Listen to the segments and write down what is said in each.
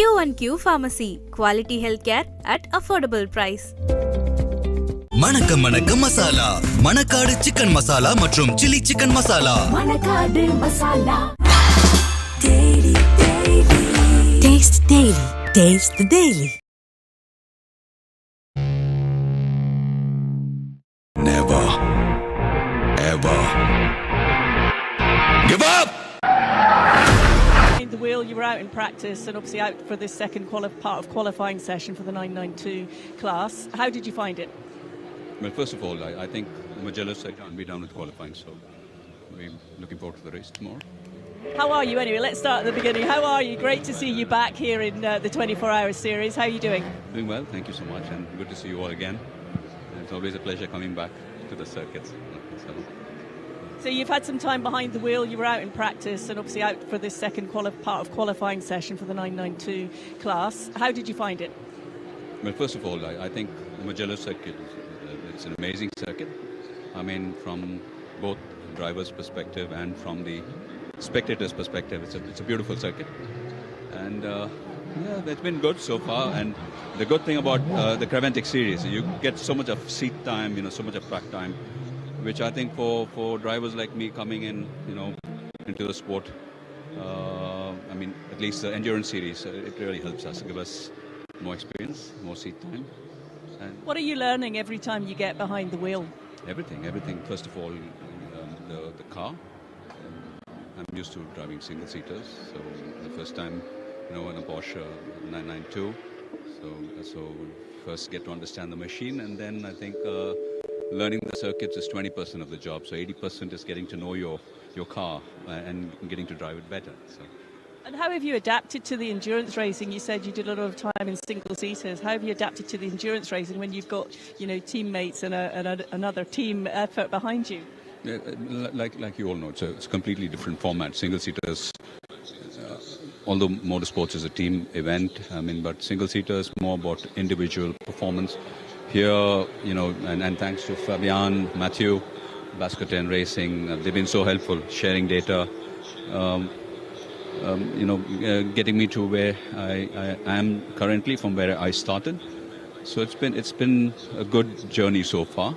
Q&Q Pharmacy. Quality healthcare at affordable price. மணக்க மணக்க masala, Manakkadu chicken masala மற்றும் chilli chicken masala. Manakkadu masala. Daily, daily. Taste daily. Taste the daily. Never, ever give up. The wheel, you were out in practice and obviously out for this second part of qualifying session for the 992 class. How did you find it? Well, first of all, I think the Mugello side can't be done with qualifying, so we're looking forward to the race tomorrow. How are you anyway? Let's start at the beginning. How are you? Great to see you back here in the 24-hour series. How are you doing? Doing well, thank you so much, and good to see you all again. It's always a pleasure coming back to the circuits. So you've had some time behind the wheel, you were out in practice and obviously out for this second part of qualifying session for the 992 class. How did you find it? Well, first of all, I think the Mugello circuit, it's an amazing circuit. I mean, from both driver's perspective and from the spectator's perspective, it's a beautiful circuit. And yeah, it's been good so far. And the good thing about the Creventic series, you get so much of seat time, so much of track time, which I think for drivers like me coming in, into the sport, I mean, at least the endurance series, it really helps us, give us more experience, more seat time. And what are you learning every time you get behind the wheel? Everything. First of all, the car. I'm used to driving single-seaters, so the first time, in a Porsche 992, so first get to understand the machine, and then I think learning the circuits is 20% of the job, so 80% is getting to know your car and getting to drive it better. So. And how have you adapted to the endurance racing? You said you did a lot of time in single-seaters. How have you adapted to the endurance racing when you've got, teammates and another team effort behind you? Yeah, like you all know, it's a completely different format. Single-seaters, although motorsports is a team event, but single-seaters more about individual performance. Here, and thanks to Fabian, Matthew, Bascotin Racing, they've been so helpful, sharing data, getting me to where I am currently from where I started. So it's been a good journey so far.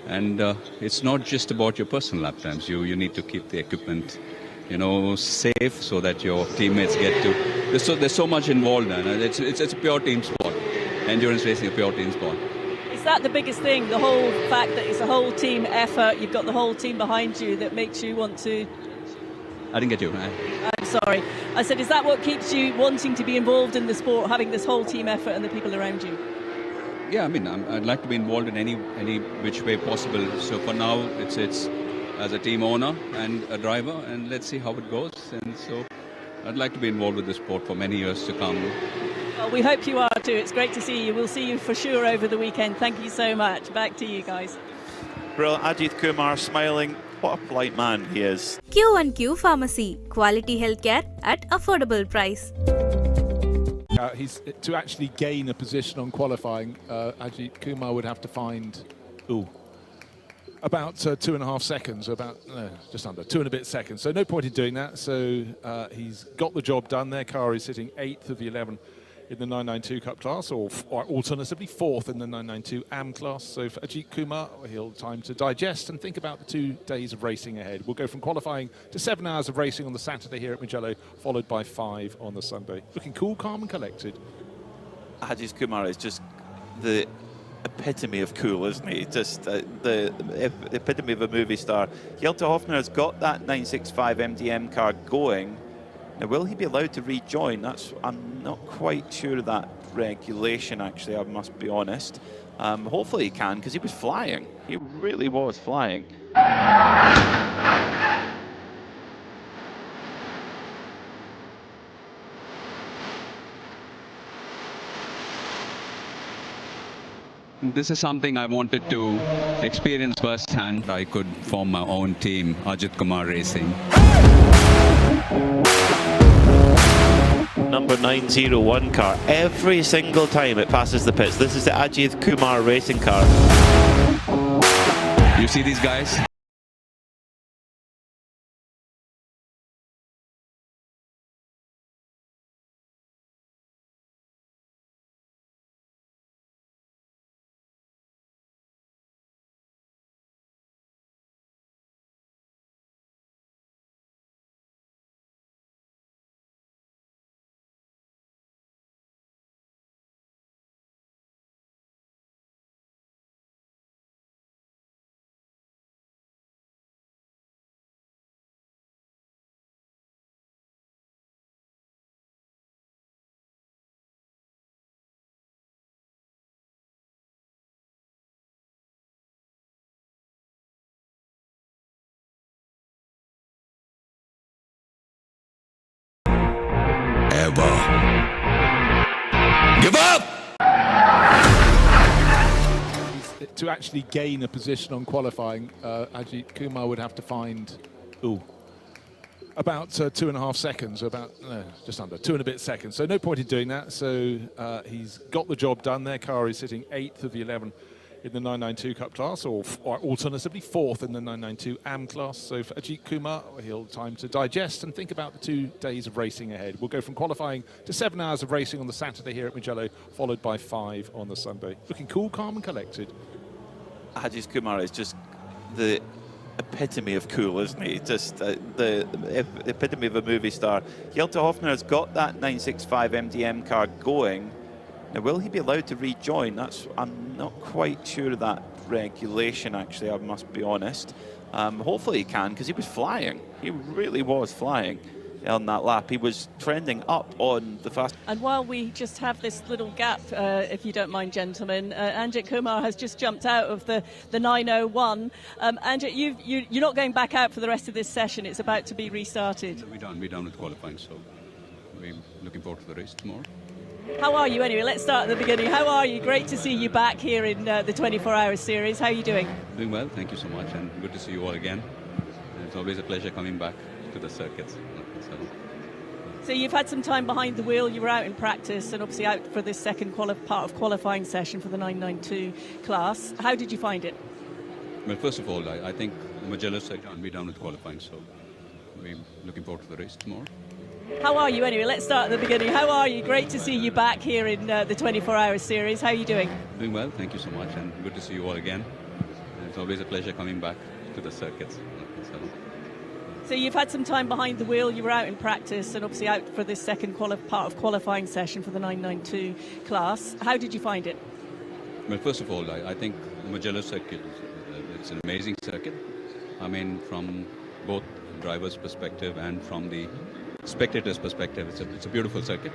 And it's not just about your personal lap times. You need to keep the equipment, safe so that your teammates get to. There's so much involved, and it's a pure team sport. Endurance racing, a pure team sport. Is that the biggest thing? The whole fact that it's a whole team effort. You've got the whole team behind you that makes you want to. I didn't get you. I'm sorry. I said, is that what keeps you wanting to be involved in the sport, having this whole team effort and the people around you? Yeah, I'd like to be involved in any which way possible. So for now, it's as a team owner and a driver, and let's see how it goes. And so I'd like to be involved with the sport for many years to come. Well, we hope you are too. It's great to see you. We'll see you for sure over the weekend. Thank you so much. Back to you guys. Brilliant. Ajith Kumar smiling. What a polite man he is. Q&Q Pharmacy. Quality healthcare at affordable price. He's to actually gain a position on qualifying. Ajith Kumar would have to find about 2.5 seconds, just under 2 and a bit seconds. So no point in doing that. So he's got the job done. Their car is sitting 8th of the 11 in the 992 Cup class, or alternatively 4th in the 992 AM class. So for Ajith Kumar, he'll have time to digest and think about the 2 days of racing ahead. We'll go from qualifying to 7 hours of racing on the Saturday here at Mugello, followed by 5 on the Sunday. Looking cool, calm and collected. Ajith Kumar is just the epitome of cool, isn't he? Just the epitome of a movie star. Hjelte Hofner has got that 965 MDM car going. Now, will he be allowed to rejoin? I'm not quite sure of that regulation, actually, I must be honest. Hopefully he can, because he was flying. He really was flying. This is something I wanted to experience firsthand. I could form my own team, Ajith Kumar Racing. Number 901 car. Every single time it passes the pits. This is the Ajith Kumar racing car. You see these guys? to actually gain a position on qualifying, Ajith Kumar would have to find about 2.5 seconds, just under 2 and a bit seconds. So no point in doing that. So he's got the job done. Their car is sitting 8th of the 11 in the 992 Cup class, or alternatively 4th in the 992 AM class. So for Ajith Kumar, he'll have time to digest and think about the 2 days of racing ahead. We'll go from qualifying to 7 hours of racing on the Saturday here at Mugello, followed by 5 on the Sunday. Looking cool, calm and collected. Ajith Kumar is just the epitome of cool, isn't he? Just the epitome of a movie star. Hjelte Hofner has got that 965 MDM car going. Now, will he be allowed to rejoin? I'm not quite sure of that regulation, actually, I must be honest. Hopefully he can, because he was flying. He really was flying on that lap. He was trending up on the fast. And while we just have this little gap, if you don't mind, gentlemen, Ajith Kumar has just jumped out of the 901. Ajith, you're not going back out for the rest of this session. It's about to be restarted. We're done with qualifying, so we're looking forward to the race tomorrow. How are you anyway? Let's start at the beginning. How are you? Great to see you back here in the 24-hour series. How are you doing? Doing well, thank you so much, and good to see you all again. It's always a pleasure coming back to the circuits. So you've had some time behind the wheel. You were out in practice and obviously out for this second part of qualifying session for the 992 class. How did you find it? Well, first of all, I think Mugello said we're done with qualifying, so we're looking forward to the race tomorrow. How are you anyway? Let's start at the beginning. How are you? Great to see you back here in the 24-hour series. How are you doing? Doing well, thank you so much, and good to see you all again. It's always a pleasure coming back to the circuits. So you've had some time behind the wheel. You were out in practice and obviously out for this second part of qualifying session for the 992 class. How did you find it? Well, first of all, I think the Mugello circuit it's an amazing circuit. I mean, from both drivers' perspective and from the spectators' perspective, it's a beautiful circuit.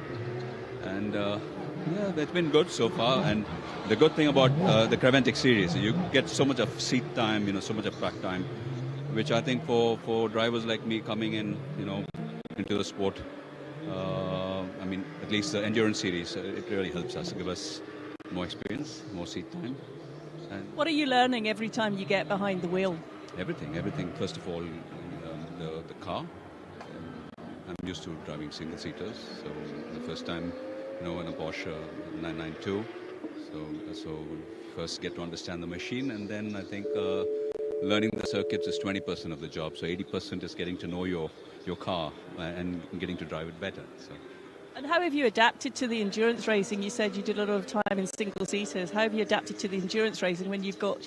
And yeah, it's been good so far. And the good thing about the Creventic series, you get so much of seat time, so much of track time, which I think for drivers like me coming in, into the sport, I mean, at least the endurance series, it really helps us, give us more experience, more seat time. And what are you learning every time you get behind the wheel? Everything. First of all, the car. I'm used to driving single-seaters, so the first time, in a Porsche 992. So first get to understand the machine, and then I think learning the circuits is 20% of the job. So 80% is getting to know your car and getting to drive it better. So. And how have you adapted to the endurance racing? You said you did a lot of time in single-seaters. How have you adapted to the endurance racing when you've got,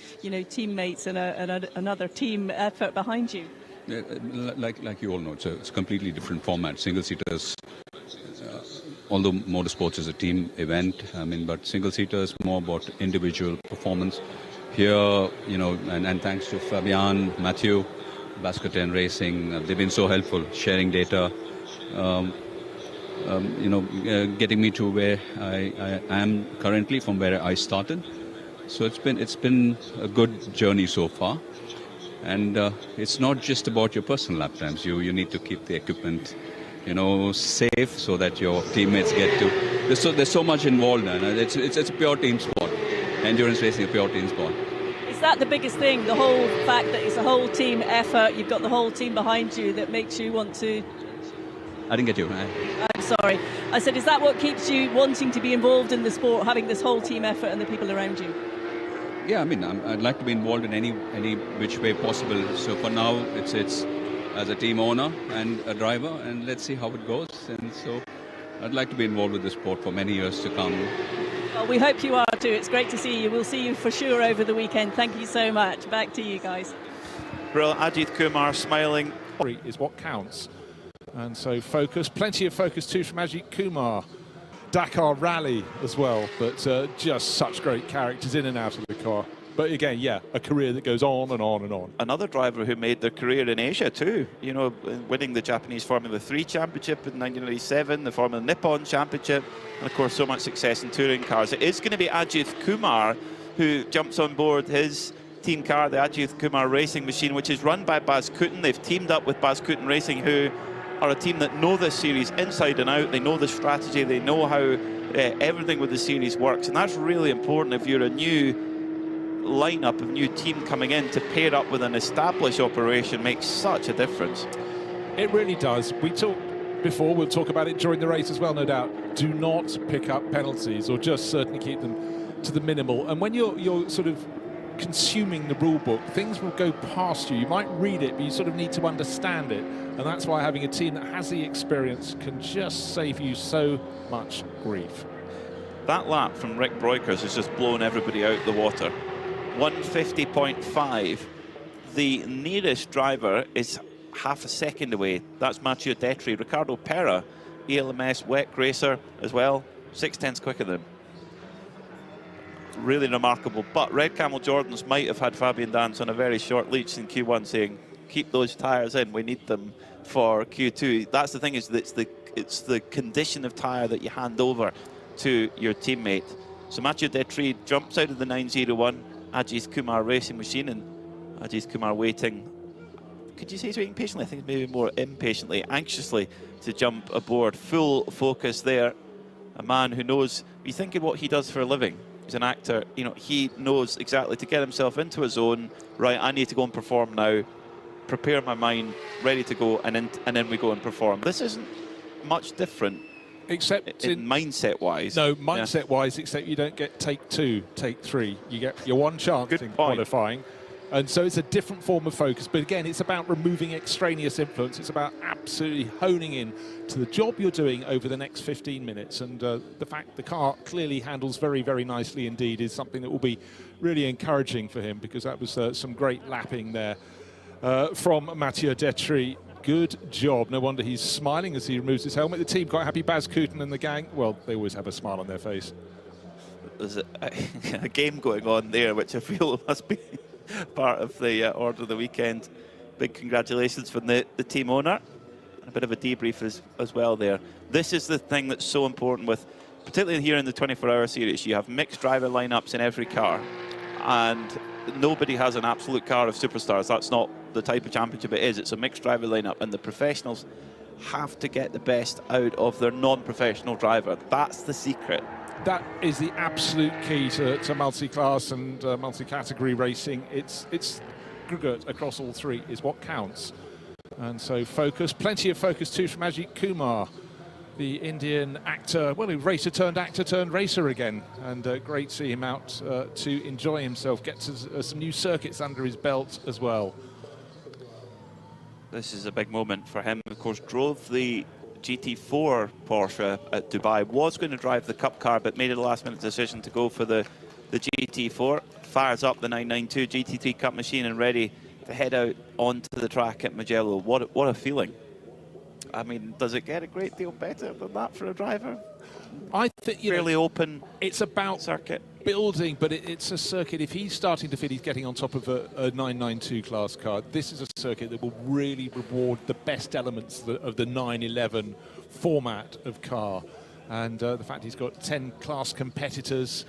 teammates and another team effort behind you? Yeah, like you all know, it's a completely different format. Single-seaters, although motorsports is a team event, but single-seaters more about individual performance. Here, and thanks to Fabian, Matthew, Bascoten Racing, they've been so helpful, sharing data, getting me to where I am currently from where I started. So it's been a good journey so far. And it's not just about your personal lap times. You need to keep the equipment, safe so that your teammates get to. There's so much involved, and it's a pure team sport. Endurance racing, a pure team sport. Is that the biggest thing? The whole fact that it's a whole team effort. You've got the whole team behind you that makes you want to. I didn't get you. I'm sorry. I said, is that what keeps you wanting to be involved in the sport, having this whole team effort and the people around you? Yeah, I'd like to be involved in any which way possible. So for now, it's as a team owner and a driver, and let's see how it goes. And so I'd like to be involved with the sport for many years to come. Well, we hope you are too. It's great to see you. We'll see you for sure over the weekend. Thank you so much. Back to you guys. Brilliant. Ajith Kumar smiling. Is what counts. And so focus, plenty of focus too from Ajith Kumar. Dakar Rally as well, but just such great characters in and out of the car. But again, yeah, a career that goes on and on and on. Another driver who made their career in Asia too, winning the Japanese Formula 3 Championship in 1997, the Formula Nippon Championship, and of course so much success in touring cars. It is going to be Ajith Kumar who jumps on board his team car, the Ajith Kumar Racing Machine, which is run by Bascoten. They've teamed up with Bascoten Racing, who are a team that know this series inside and out. They know the strategy, they know how everything with the series works, and that's really important if you're a new lineup of new team coming in to pair up with an established operation makes such a difference. It really does. We talked before, we'll talk about it during the race as well, no doubt. Do not pick up penalties, or just certainly keep them to the minimal. And when you're sort of consuming the rule book, things will go past you. You might read it, but you sort of need to understand it. And that's why having a team that has the experience can just save you so much grief. That lap from Rick Breukers has just blown everybody out the water. 150.5. The nearest driver is half a second away. That's Mathieu Detry. Ricardo Pera, ELMS wet racer as well, 6/10 quicker than him. Really remarkable. But Red Camel Jordans might have had Fabian Dance on a very short leash in Q1 saying, keep those tyres in, we need them for Q2. That's the thing, is that it's the condition of tyre that you hand over to your teammate. So Mathieu Detry jumps out of the 901 Ajith Kumar racing machine, and Ajith Kumar waiting. Could you say he's waiting patiently? I think maybe more impatiently, anxiously to jump aboard. Full focus there. A man who knows, you think of what he does for a living. He's an actor, you know, he knows exactly to get himself into his zone. Right, I need to go and perform now. Prepare my mind, ready to go, and then we go and perform. This isn't much different. Except in mindset-wise. No, mindset-wise, except you don't get take 2, take 3. You get your one chance in qualifying. And so it's a different form of focus. But again, it's about removing extraneous influence. It's about absolutely honing in to the job you're doing over the next 15 minutes. And the fact the car clearly handles very, very nicely indeed is something that will be really encouraging for him, because that was some great lapping there from Mathieu Detry. Good job. No wonder he's smiling as he removes his helmet. The team quite happy. Baz Cooten and the gang, well, they always have a smile on their face. There's a game going on there, which I feel must be part of the order of the weekend. Big congratulations from the team owner. A bit of a debrief as well there. This is the thing that's so important with, particularly here in the 24-hour series, you have mixed driver lineups in every car, and nobody has an absolute car of superstars. That's not the type of championship it is. It's a mixed driver lineup, and the professionals have to get the best out of their non-professional driver. That's the secret. That is the absolute key to multi-class and multi-category racing. It's aggregate across all three is what counts. And so focus, plenty of focus too from Ajith Kumar, the Indian actor, well, a racer turned actor turned racer again. And great to see him out to enjoy himself, get to, some new circuits under his belt as well. This is a big moment for him. Of course, drove the GT4 Porsche at Dubai, was going to drive the Cup car, but made a last-minute decision to go for the GT4. Fires up the 992 GT3 Cup machine and ready to head out onto the track at Mugello. What a feeling. I mean, does it get a great deal better than that for a driver? I think fairly open. It's about circuit building, but it's a circuit. If he's starting to feel he's getting on top of a 992 class car, this is a circuit that will really reward the best elements of the 911 format of car. And the fact he's got 10 class competitors,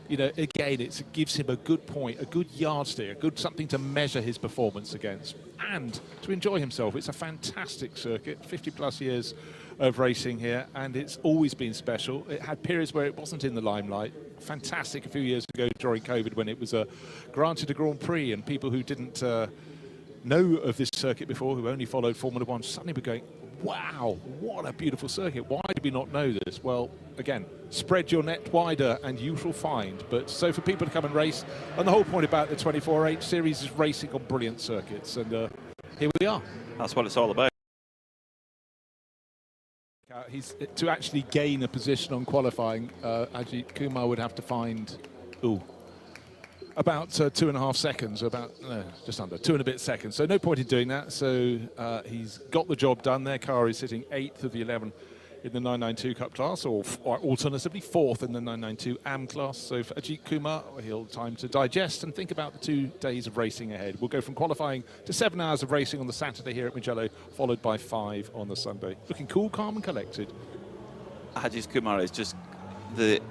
you know, again, it gives him a good point, a good yardstick, a good something to measure his performance against and to enjoy himself. It's a fantastic circuit, 50 plus years of racing here, and it's always been special. It had periods where it wasn't in the limelight. Fantastic a few years ago during COVID when it was granted a Grand Prix, and people who didn't know of this circuit before, who only followed Formula One, suddenly were going, wow, what a beautiful circuit. Why did we not know this? Well, again, spread your net wider and you shall find. But so for people to come and race, and the whole point about the 24H series is racing on brilliant circuits, and here we are. That's what it's all about. To actually gain a position on qualifying, Ajith Kumar would have to find about 2.5 seconds, just under 2 and a bit seconds. So no point in doing that. So he's got the job done. Their car is sitting 8th of the 11 in the 992 Cup class, or alternatively 4th in the 992 AM class. So for Ajith Kumar, he'll have time to digest and think about the 2 days of racing ahead. We'll go from qualifying to 7 hours of racing on the Saturday here at Mugello, followed by 5 on the Sunday. Looking cool, calm and collected. Ajith Kumar is just the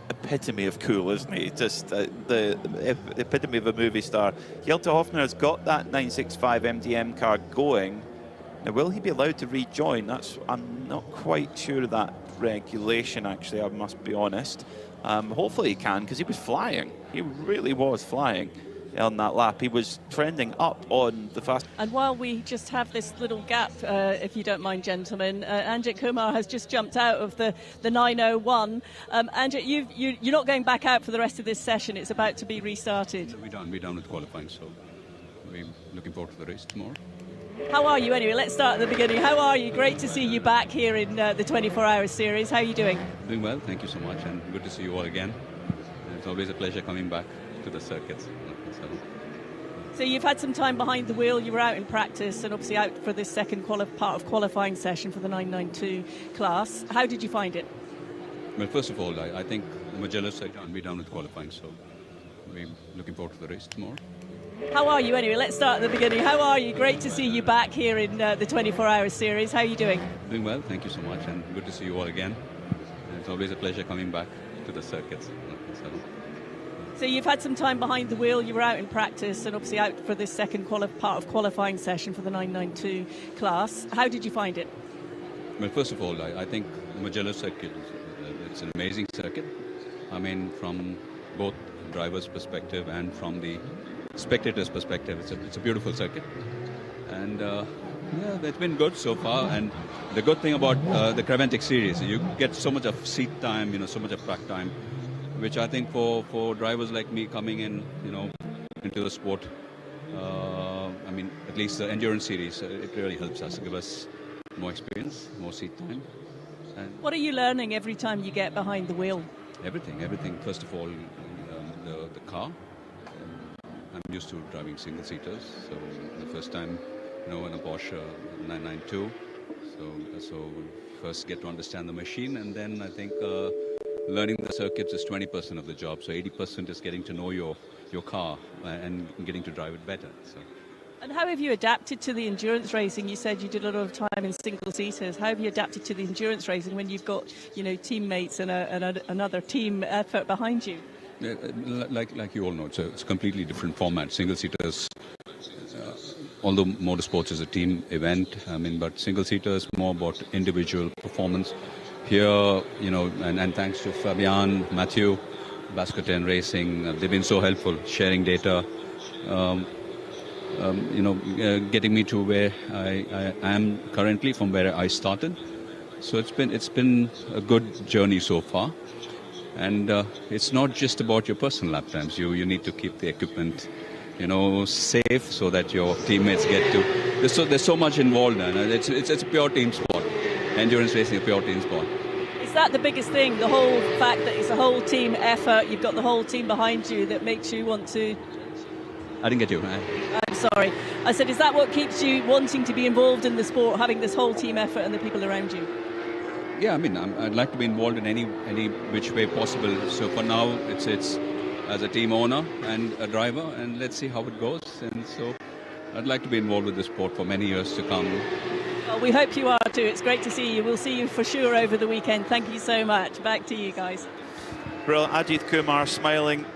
epitome of cool, isn't he? Just the epitome of a movie star. Hjelte Hofner has got that 965 MDM car going. Now, will he be allowed to rejoin? I'm not quite sure of that regulation, actually, I must be honest. Hopefully he can, because he was flying. He really was flying on that lap. He was trending up on the fast. And while we just have this little gap, if you don't mind, gentlemen, Ajith Kumar has just jumped out of the 901. Ajith, you're not going back out for the rest of this session. It's about to be restarted. We're done with qualifying, so we're looking forward to the race tomorrow. How are you anyway? Let's start at the beginning. How are you? Great to see you back here in the 24-hour series. How are you doing? Doing well, thank you so much, and good to see you all again. It's always a pleasure coming back to the circuits. So you've had some time behind the wheel. You were out in practice and obviously out for this second part of qualifying session for the 992 class. How did you find it? Well, first of all, I think Mugello said we're done with qualifying, so we're looking forward to the race tomorrow. How are you anyway? Let's start at the beginning. How are you? Great to see you back here in the 24-hour series. How are you doing? Doing well, thank you so much, and good to see you all again. It's always a pleasure coming back to the circuits. So you've had some time behind the wheel. You were out in practice and obviously out for this second part of qualifying session for the 992 class. How did you find it? Well, first of all, I think Mugello circuit it's an amazing circuit. I mean, from both driver's perspective and from the spectator's perspective, it's a beautiful circuit. And yeah, it's been good so far. And the good thing about the Creventic series, you get so much of seat time, so much of track time, which I think for drivers like me coming in, into the sport, I mean, at least the endurance series, it really helps us, give us more experience, more seat time. And what are you learning every time you get behind the wheel? Everything. First of all, the car. I'm used to driving single-seaters, so the first time, in a Porsche 992, so first get to understand the machine, and then I think learning the circuits is 20% of the job, so 80% is getting to know your car and getting to drive it better. So. And how have you adapted to the endurance racing? You said you did a lot of time in single-seaters. How have you adapted to the endurance racing when you've got, teammates and another team effort behind you? Yeah, like you all know, it's a completely different format. Single-seaters, although motorsports is a team event, but single-seaters more about individual performance. Here, and thanks to Fabian, Matthew, Bascoten Racing, they've been so helpful, sharing data, getting me to where I am currently from where I started. So it's been a good journey so far. And it's not just about your personal lap times. You need to keep the equipment, safe so that your teammates get to. There's so much involved, and it's a pure team sport. Endurance racing, a pure team sport. Is that the biggest thing? The whole fact that it's a whole team effort. You've got the whole team behind you that makes you want to. I didn't get you. I'm sorry. I said, is that what keeps you wanting to be involved in the sport, having this whole team effort and the people around you? Yeah, I'd like to be involved in any which way possible. So for now, it's as a team owner and a driver, and let's see how it goes. And so I'd like to be involved with the sport for many years to come. Well, we hope you are too. It's great to see you. We'll see you for sure over the weekend. Thank you so much. Back to you guys. Brilliant. Ajith Kumar smiling.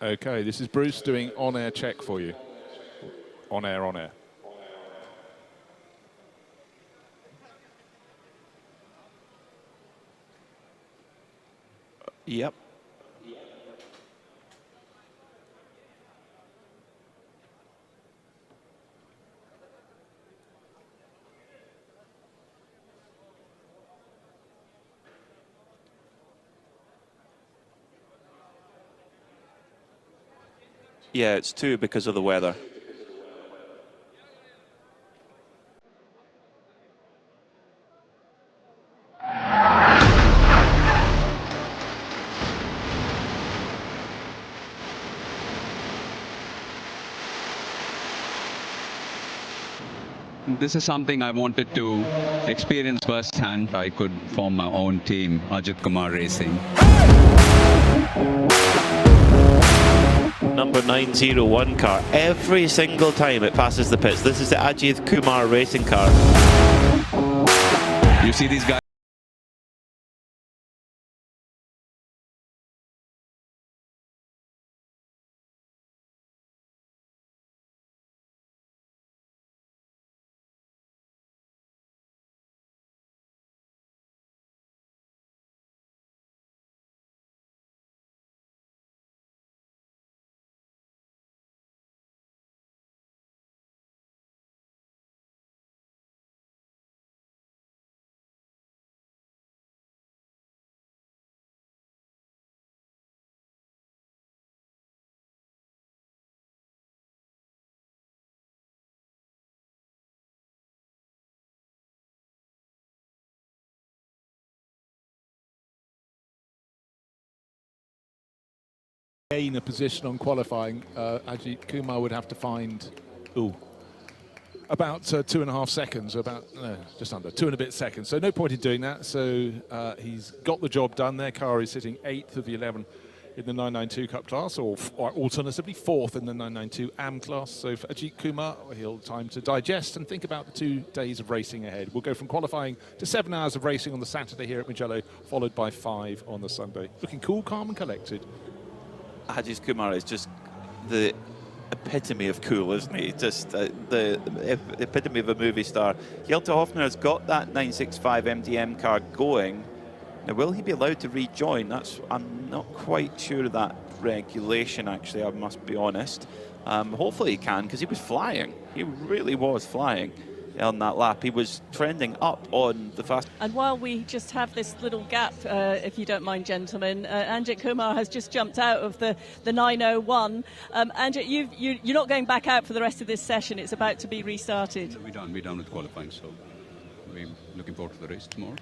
Okay, this is Bruce doing on-air check for you. On air, on air. Yep. Yeah, it's 2 because of the weather. This is something I wanted to experience firsthand. I could form my own team, Ajith Kumar Racing. Number 901 car. Every single time it passes the pits. This is the Ajith Kumar racing car. You see these guys? Gain a position on qualifying, Ajith Kumar would have to find about 2.5 seconds, just under 2 and a bit seconds. So no point in doing that. So he's got the job done. Their car is sitting 8th of the 11 in the 992 Cup class, or alternatively 4th in the 992 AM class. So for Ajith Kumar, he'll have time to digest and think about the 2 days of racing ahead. We'll go from qualifying to 7 hours of racing on the Saturday here at Mugello, followed by 5 on the Sunday. Looking cool, calm and collected. Ajith Kumar is just the epitome of cool, isn't he? Just the epitome of a movie star. Hjelte Hofner has got that 965 MDM car going. Now, will he be allowed to rejoin? I'm not quite sure of that regulation, actually, I must be honest. Hopefully he can, because he was flying. He really was flying on that lap. He was trending up on the fast. And while we just have this little gap, if you don't mind, gentlemen, Ajith Kumar has just jumped out of the 901. Ajith, you're not going back out for the rest of this session. It's about to be restarted. We're done with qualifying, so we're looking forward to the race tomorrow.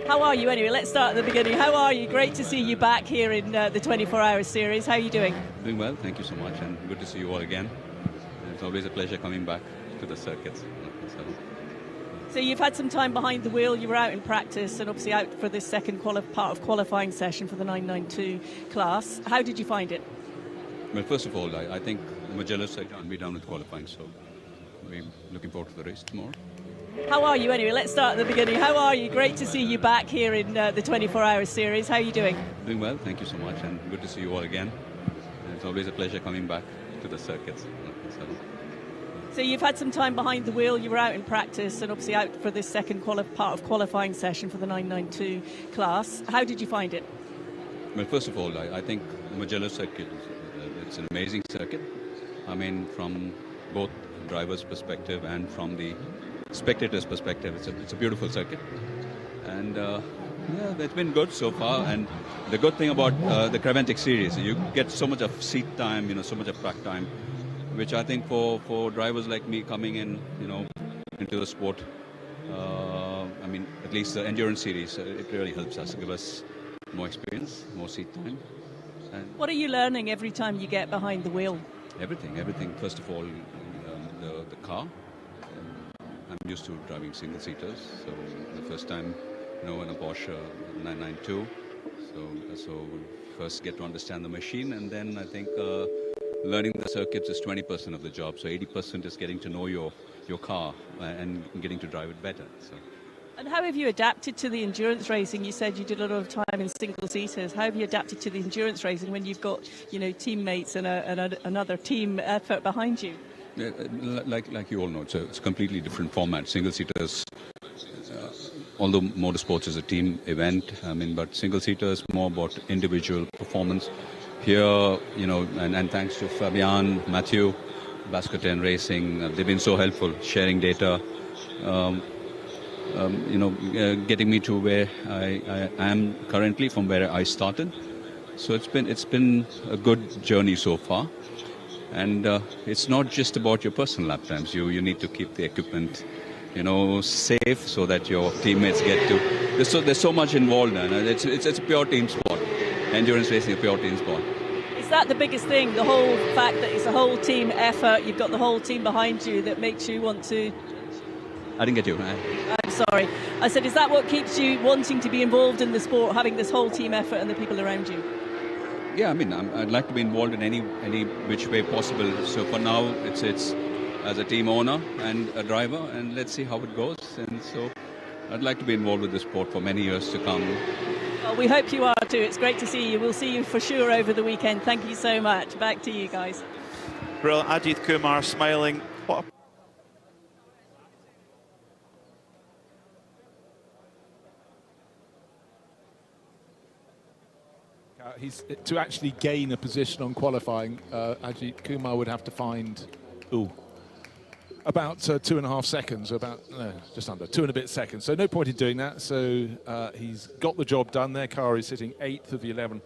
How are you anyway? Let's start at the beginning. How are you? Great to see you back here in the 24-hour series. How are you doing? Doing well, thank you so much, and good to see you all again. It's always a pleasure coming back to the circuits. So you've had some time behind the wheel. You were out in practice and obviously out for this second part of qualifying session for the 992 class. How did you find it? Well, first of all, I think the Mugello circuit will be done with qualifying, so we're looking forward to the race tomorrow. How are you anyway? Let's start at the beginning. How are you? Great to see you back here in the 24-hour series. How are you doing? Doing well, thank you so much, and good to see you all again. It's always a pleasure coming back to the circuits. So you've had some time behind the wheel. You were out in practice and obviously out for this second part of qualifying session for the 992 class. How did you find it? Well, first of all, I think the Mugello circuit it's an amazing circuit. I mean, from both drivers' perspective and from the spectators' perspective, it's a beautiful circuit. And yeah, it's been good so far. And the good thing about the Creventic series, you get so much of seat time, so much of track time, which I think for drivers like me coming in, into the sport, I mean, at least the endurance series, it really helps us, give us more experience, more seat time. And what are you learning every time you get behind the wheel? Everything. First of all, the car. I'm used to driving single-seaters, so the first time, in a Porsche 992. So first get to understand the machine, and then I think learning the circuits is 20% of the job. So 80% is getting to know your car and getting to drive it better. So And how have you adapted to the endurance racing? You said you did a lot of time in single-seaters. How have you adapted to the endurance racing when you've got, teammates and another team effort behind you? Yeah, like you all know, it's a completely different format. Single-seaters, although motorsports is a team event, but single-seaters more about individual performance. Here, and thanks to Fabian, Matthew, Bascoten Racing, they've been so helpful, sharing data. Getting me to where I am currently from where I started. So it's been a good journey so far. And it's not just about your personal lap times. You need to keep the equipment, safe so that your teammates get to. There's so much involved, and it's a pure team sport. Endurance racing, a pure team sport. Is that the biggest thing? The whole fact that it's a whole team effort. You've got the whole team behind you that makes you want to. I didn't get you. I'm sorry. I said, is that what keeps you wanting to be involved in the sport, having this whole team effort and the people around you? Yeah, I'd like to be involved in any which way possible. So for now, it's as a team owner and a driver, and let's see how it goes. And so I'd like to be involved with the sport for many years to come. Well, we hope you are too. It's great to see you. We'll see you for sure over the weekend. Thank you so much. Back to you guys. Brilliant. Ajith Kumar smiling. What a to actually gain a position on qualifying, Ajith Kumar would have to find about 2.5 seconds, just under 2 and a bit seconds. So no point in doing that. So he's got the job done. Their car is sitting 8th of the 11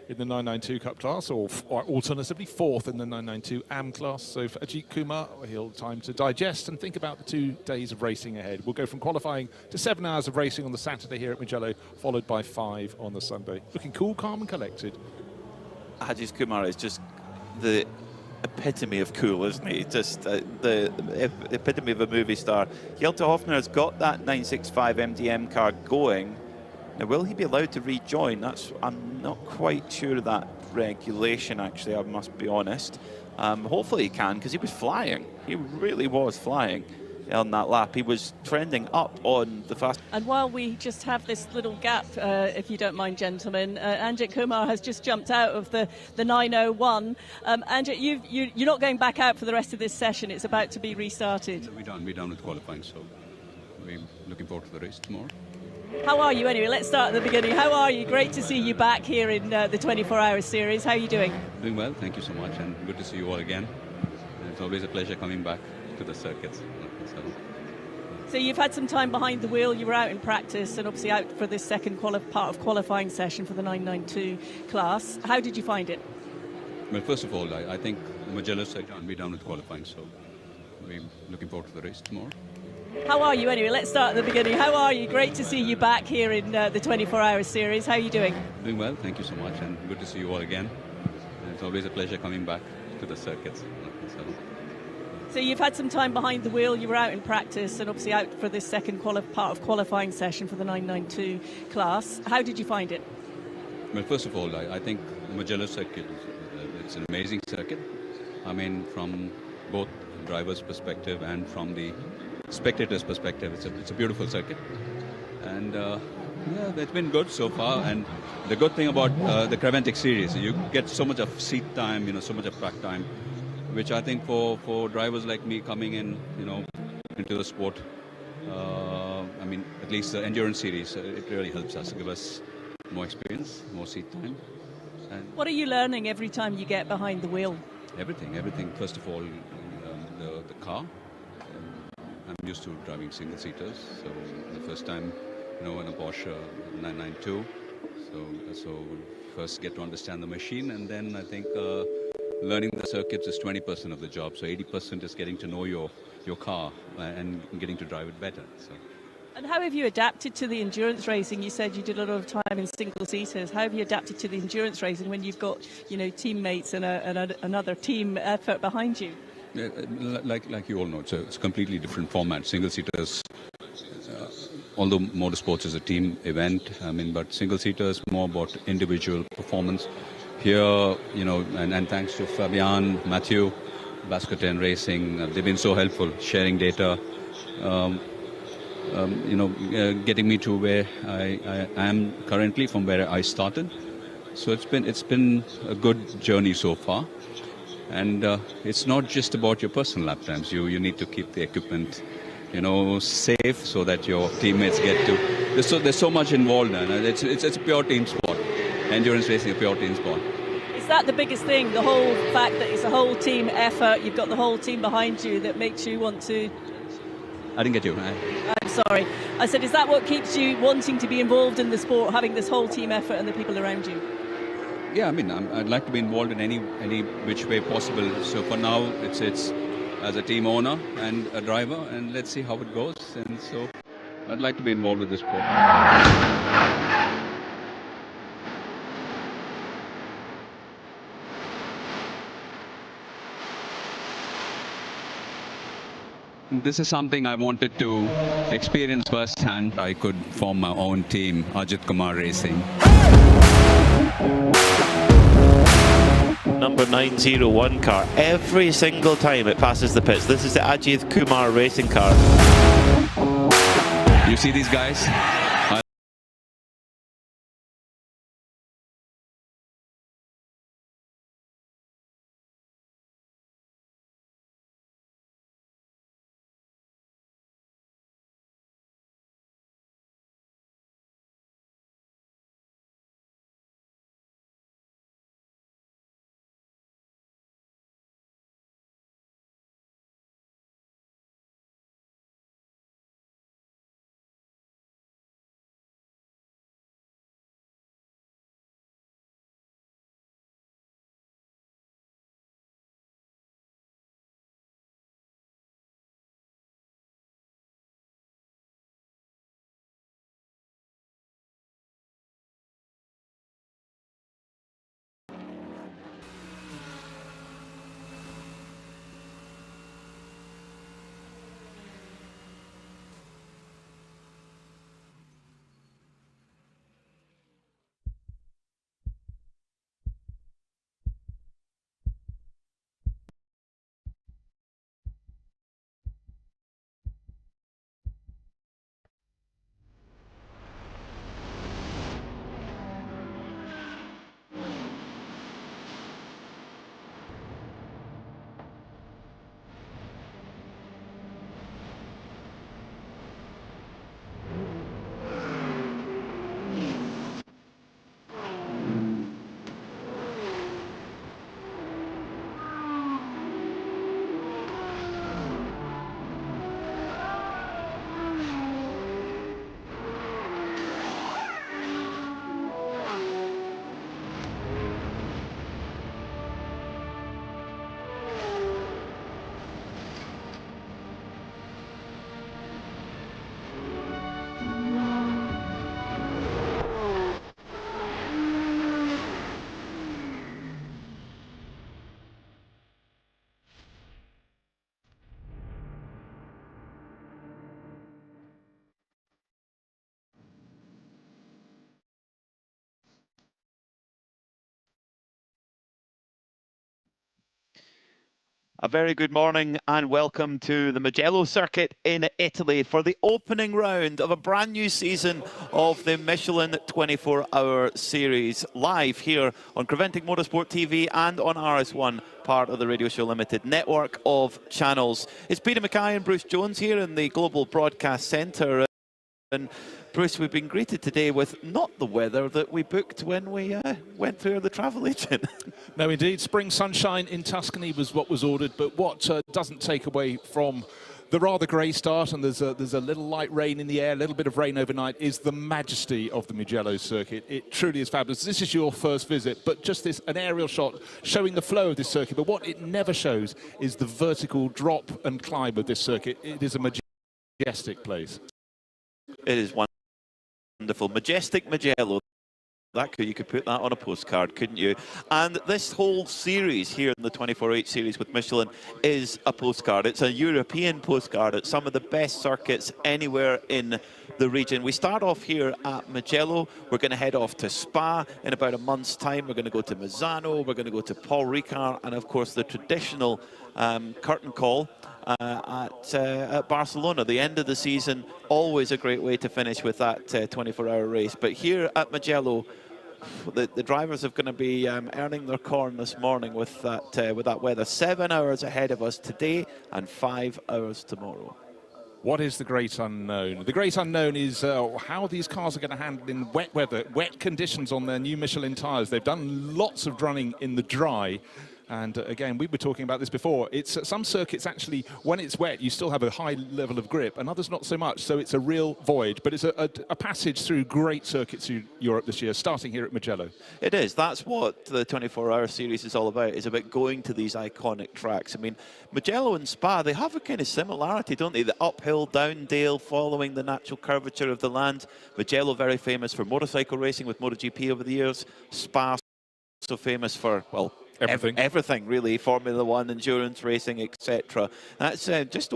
in the 992 Cup class, or alternatively 4th in the 992 AM class. So for Ajith Kumar, he'll have time to digest and think about the 2 days of racing ahead. We'll go from qualifying to 7 hours of racing on the Saturday here at Mugello, followed by 5 on the Sunday. Looking cool, calm and collected. Ajith Kumar is just the epitome of cool, isn't he? Just the epitome of a movie star. Hjelte Hofner has got that 965 MDM car going. Now, will he be allowed to rejoin? I'm not quite sure of that regulation, actually, I must be honest. Hopefully he can, because he was flying. He really was flying on that lap. He was trending up on the fast. And while we just have this little gap, if you don't mind, gentlemen, Ajith Kumar has just jumped out of the 901. Ajith, you're not going back out for the rest of this session. It's about to be restarted. We're done with qualifying, so we're looking forward to the race tomorrow. How are you anyway? Let's start at the beginning. How are you? Great to see you back here in the 24-hour series. How are you doing? Doing well, thank you so much, and good to see you all again. And it's always a pleasure coming back to the circuits. So you've had some time behind the wheel. You were out in practice and obviously out for this second part of qualifying session for the 992 class. How did you find it? Well, first of all, I think Mugello said we're done with qualifying, so we're looking forward to the race tomorrow. How are you anyway? Let's start at the beginning. How are you? Great to see you back here in the 24-hour series. How are you doing? Doing well, thank you so much, and good to see you all again. And it's always a pleasure coming back to the circuits. So you've had some time behind the wheel. You were out in practice and obviously out for this second part of qualifying session for the 992 class. How did you find it? Well, first of all, I think Mugello circuit it's an amazing circuit. From both driver's perspective and from the spectator's perspective, it's a beautiful circuit, and it's been good so far. And the good thing about the Creventic series, you get so much of seat time, so much of track time, which I think for drivers like me coming in, into the sport, at least the endurance series, it really helps us, give us more experience, more seat time. And what are you learning every time you get behind the wheel? Everything. First of all, the car. I'm used to driving single-seaters, so the first time, in a Porsche 992, so first get to understand the machine, and then I think learning the circuits is 20% of the job, so 80% is getting to know your car and getting to drive it better. So. And how have you adapted to the endurance racing? You said you did a lot of time in single-seaters. How have you adapted to the endurance racing when you've got, teammates and another team effort behind you? Yeah, like you all know, it's a completely different format. Single-seaters, although motorsports is a team event, but single-seaters more about individual performance. Here, and thanks to Fabian, Matthew, Bascoten Racing, they've been so helpful, sharing data. getting me to where I am currently from where I started. So it's been a good journey so far. And it's not just about your personal lap times. You need to keep the equipment, safe so that your teammates get to. There's so much involved, and it's a pure team sport. Endurance racing, a pure team sport. Is that the biggest thing? The whole fact that it's a whole team effort. You've got the whole team behind you that makes you want to. I didn't get you. I'm sorry. I said, is that what keeps you wanting to be involved in the sport, having this whole team effort and the people around you? Yeah, I mean, I'd like to be involved in any which way possible. So for now, it's as a team owner and a driver, and let's see how it goes. And so I'd like to be involved with this sport. This is something I wanted to experience firsthand. I could form my own team, Ajith Kumar Racing. Number 901 car, every single time it passes the pits. This is the Ajith Kumar racing car. You see these guys? A very good morning and welcome to the Mugello circuit in Italy for the opening round of a brand new season of the Michelin 24-hour series, live here on Preventing Motorsport TV and on RS1, part of the Radio Show Limited network of channels. It's Peter Mackay and Bruce Jones here in the Global Broadcast Centre. And Bruce, we've been greeted today with not the weather that we booked when we went through the travel agent. No, indeed. Spring sunshine in Tuscany was what was ordered, but what doesn't take away from the rather grey start, and there's a little light rain in the air, a little bit of rain overnight, is the majesty of the Mugello circuit. It truly is fabulous. This is your first visit, but just an aerial shot showing the flow of this circuit. But what it never shows is the vertical drop and climb of this circuit. It is a majestic place. It is wonderful. Majestic Mugello. You could put that on a postcard, couldn't you? And this whole series here in the 24H series with Michelin is a postcard. It's a European postcard at some of the best circuits anywhere in the region. We start off here at Mugello. We're going to head off to Spa in about a month's time. We're going to go to Misano. We're going to go to Paul Ricard. And of course, the traditional curtain call at Barcelona. The end of the season, always a great way to finish with that 24-hour race. But here at Mugello, the drivers are going to be earning their corn this morning with that weather. 7 hours ahead of us today and 5 hours tomorrow. What is the great unknown? The great unknown is how these cars are going to handle in wet weather, wet conditions on their new Michelin tyres. They've done lots of running in the dry. And again, we were talking about this before. It's some circuits actually, when it's wet, you still have a high level of grip, and others not so much. So it's a real void. But it's a passage through great circuits in Europe this year, starting here at Mugello. It is. That's what the 24-hour series is all about. It's about going to these iconic tracks. I mean, Mugello and Spa, they have a kind of similarity, don't they? The uphill, down dale, following the natural curvature of the land. Mugello very famous for motorcycle racing with MotoGP over the years. Spa so famous for, well, everything really, Formula One, endurance racing, etc. That's just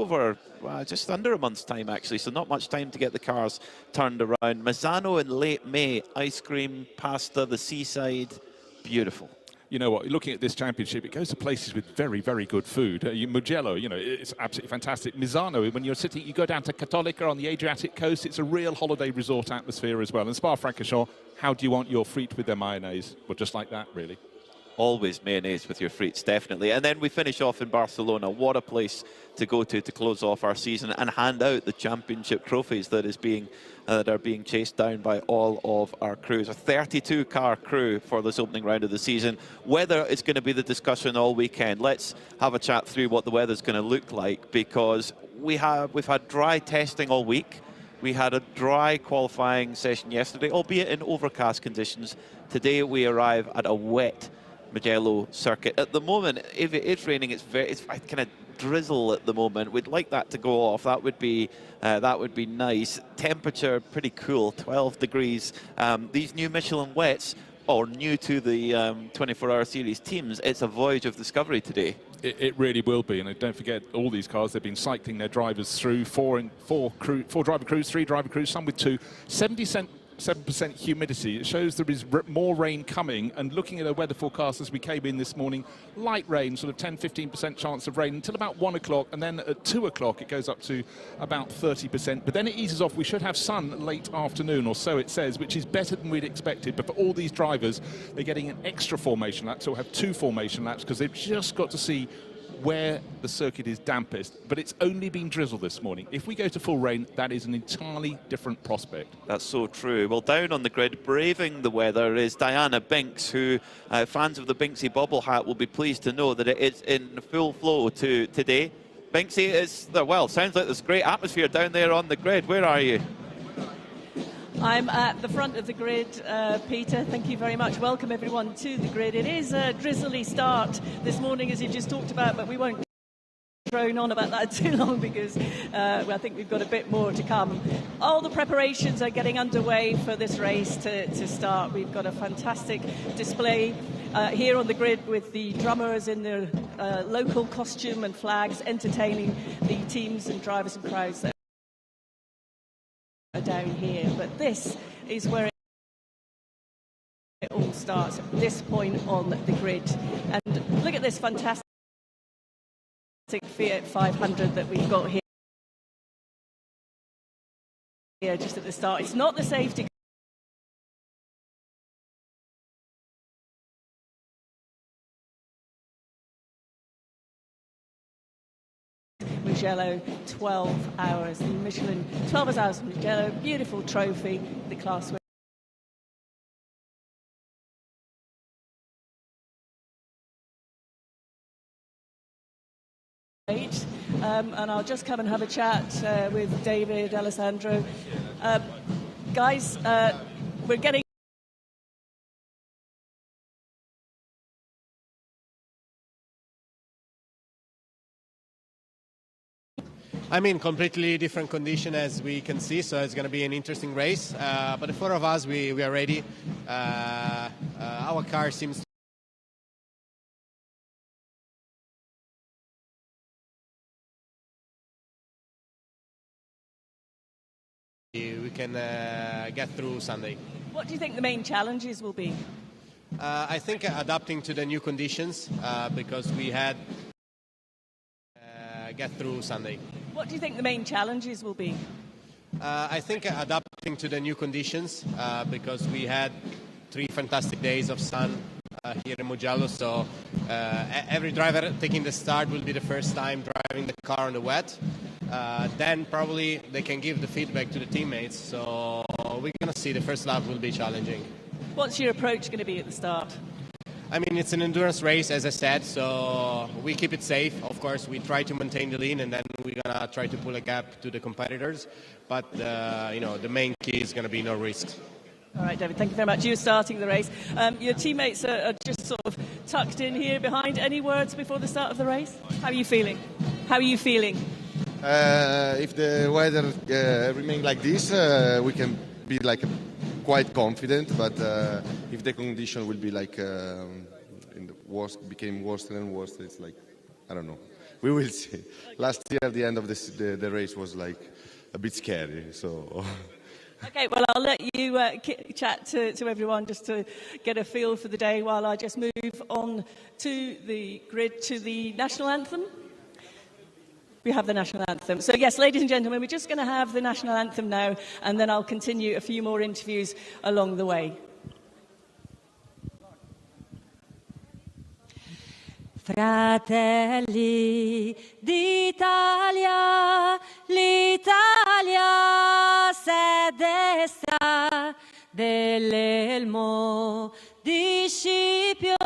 under a month's time actually, so not much time to get the cars turned around. Misano in late May, ice cream, pasta, the seaside, beautiful. You know what, looking at this championship, it goes to places with very, very good food. Mugello, you know, it's absolutely fantastic. Misano, when you're sitting, you go down to Cattolica on the Adriatic coast, it's a real holiday resort atmosphere as well. And Spa-Francorchamps, how do you want your frites with their mayonnaise? Well, just like that, really. Always mayonnaise with your frites, definitely. And then we finish off in Barcelona. What a place to go to close off our season and hand out the championship trophies that are being chased down by all of our crews. A 32-car crew for this opening round of the season. Weather is going to be the discussion all weekend. Let's have a chat through what the weather's going to look like, because we've had dry testing all week. We had a dry qualifying session yesterday, albeit in overcast conditions. Today we arrive at a wet Mugello circuit. At the moment, if it is raining, it's kind of drizzle at the moment. We'd like that to go off. That would be nice. Temperature pretty cool, 12 degrees. These new Michelin wets, or new to the 24-hour series teams, it's a voyage of discovery today. It really will be, and don't forget, all these cars, they've been cycling their drivers through, four driver crews, 3 driver crews, some with 2, 7% humidity. It shows there is more rain coming, and looking at a weather forecast as we came in this morning, light rain, sort of 10-15% chance of rain until about 1 o'clock, and then at 2 o'clock it goes up to about 30%, but then it eases off. We should have sun late afternoon, or so it says, which is better than we'd expected. But for all these drivers, they're getting an extra formation lap, so we'll have 2 formation laps, because they've just got to see where the circuit is dampest, but it's only been drizzle this morning. If we go to full rain, that is an entirely different prospect. That's so true. Well, down on the grid, braving the weather, is Diana Binks, who fans of the Binksy bobble hat will be pleased to know that it is in full flow today. Binksy, sounds like there's great atmosphere down there on the grid. Where are you? I'm at the front of the grid, Peter. Thank you very much. Welcome everyone to the grid. It is a drizzly start this morning, as you just talked about, but we won't drone on about that too long, because I think we've got a bit more to come. All the preparations are getting underway for this race to start. We've got a fantastic display here on the grid with the drummers in their local costume and flags, entertaining the teams and drivers and crowds that are down here. But this is where it all starts, at this point on the grid. And look at this fantastic Fiat 500 that we've got here just at the start. It's not the safety Mugello 12 hours, the Michelin 12 hours Mugello, beautiful trophy, the class winner. And I'll just come and have a chat with David, Alessandro. Guys, we're getting completely different condition, as we can see, so it's going to be an interesting race. But the 4 of us, we are ready. Our car seems we can get through Sunday. What do you think the main challenges will be? I think adapting to the new conditions, because we had get through Sunday. What do you think the main challenges will be? I think adapting to the new conditions because we had 3 fantastic days of sun here in Mugello, so every driver taking the start will be the first time driving the car on the wet. Then probably they can give the feedback to the teammates, so we're going to see the first lap will be challenging. What's your approach going to be at the start? I mean, it's an endurance race, as I said, so we keep it safe. Of course, we try to maintain the lead, and then we're going to try to pull a gap to the competitors. But, the main key is going to be no risks. All right, David, thank you very much. You're starting the race. Your teammates are just sort of tucked in here behind. Any words before the start of the race? How are you feeling? If the weather remains like this, we can be quite confident. But if the condition will be became worse and worse, it's I don't know. We will see. Last year, the end of the race was a bit scary. So. Okay, well, I'll let you chat to everyone just to get a feel for the day while I just move on to the grid to the national anthem. We have the national anthem. So, yes, ladies and gentlemen, we're just going to have the national anthem now, and then I'll continue a few more interviews along the way. Fratelli d'Italia, l'Italia s'è desta dell'elmo di Scipio,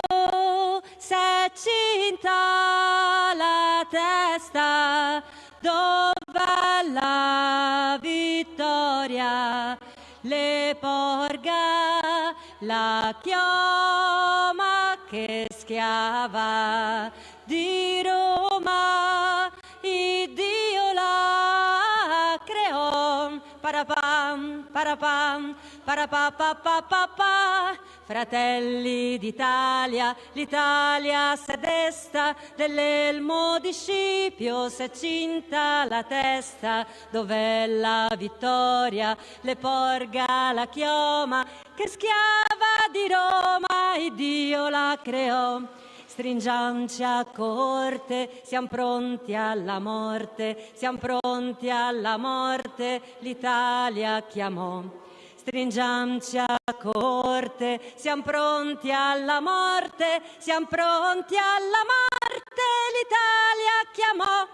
s'è cinta la testa, dov'è la vittoria, le porga la chioma che schiava di Roma, Iddio la creò, parapam, parapam, parapapapapapa, fratelli d'Italia, l'Italia s'è desta dell'elmo di Scipio, s'è cinta la testa, dov'è la vittoria, le porga la chioma, che schiava di Roma, Iddio la creò. Stringiamoci a corte, siamo pronti alla morte, siamo pronti alla morte, l'Italia chiamò. Stringiamoci a corte, siamo pronti alla morte, siamo pronti alla morte, l'Italia chiamò.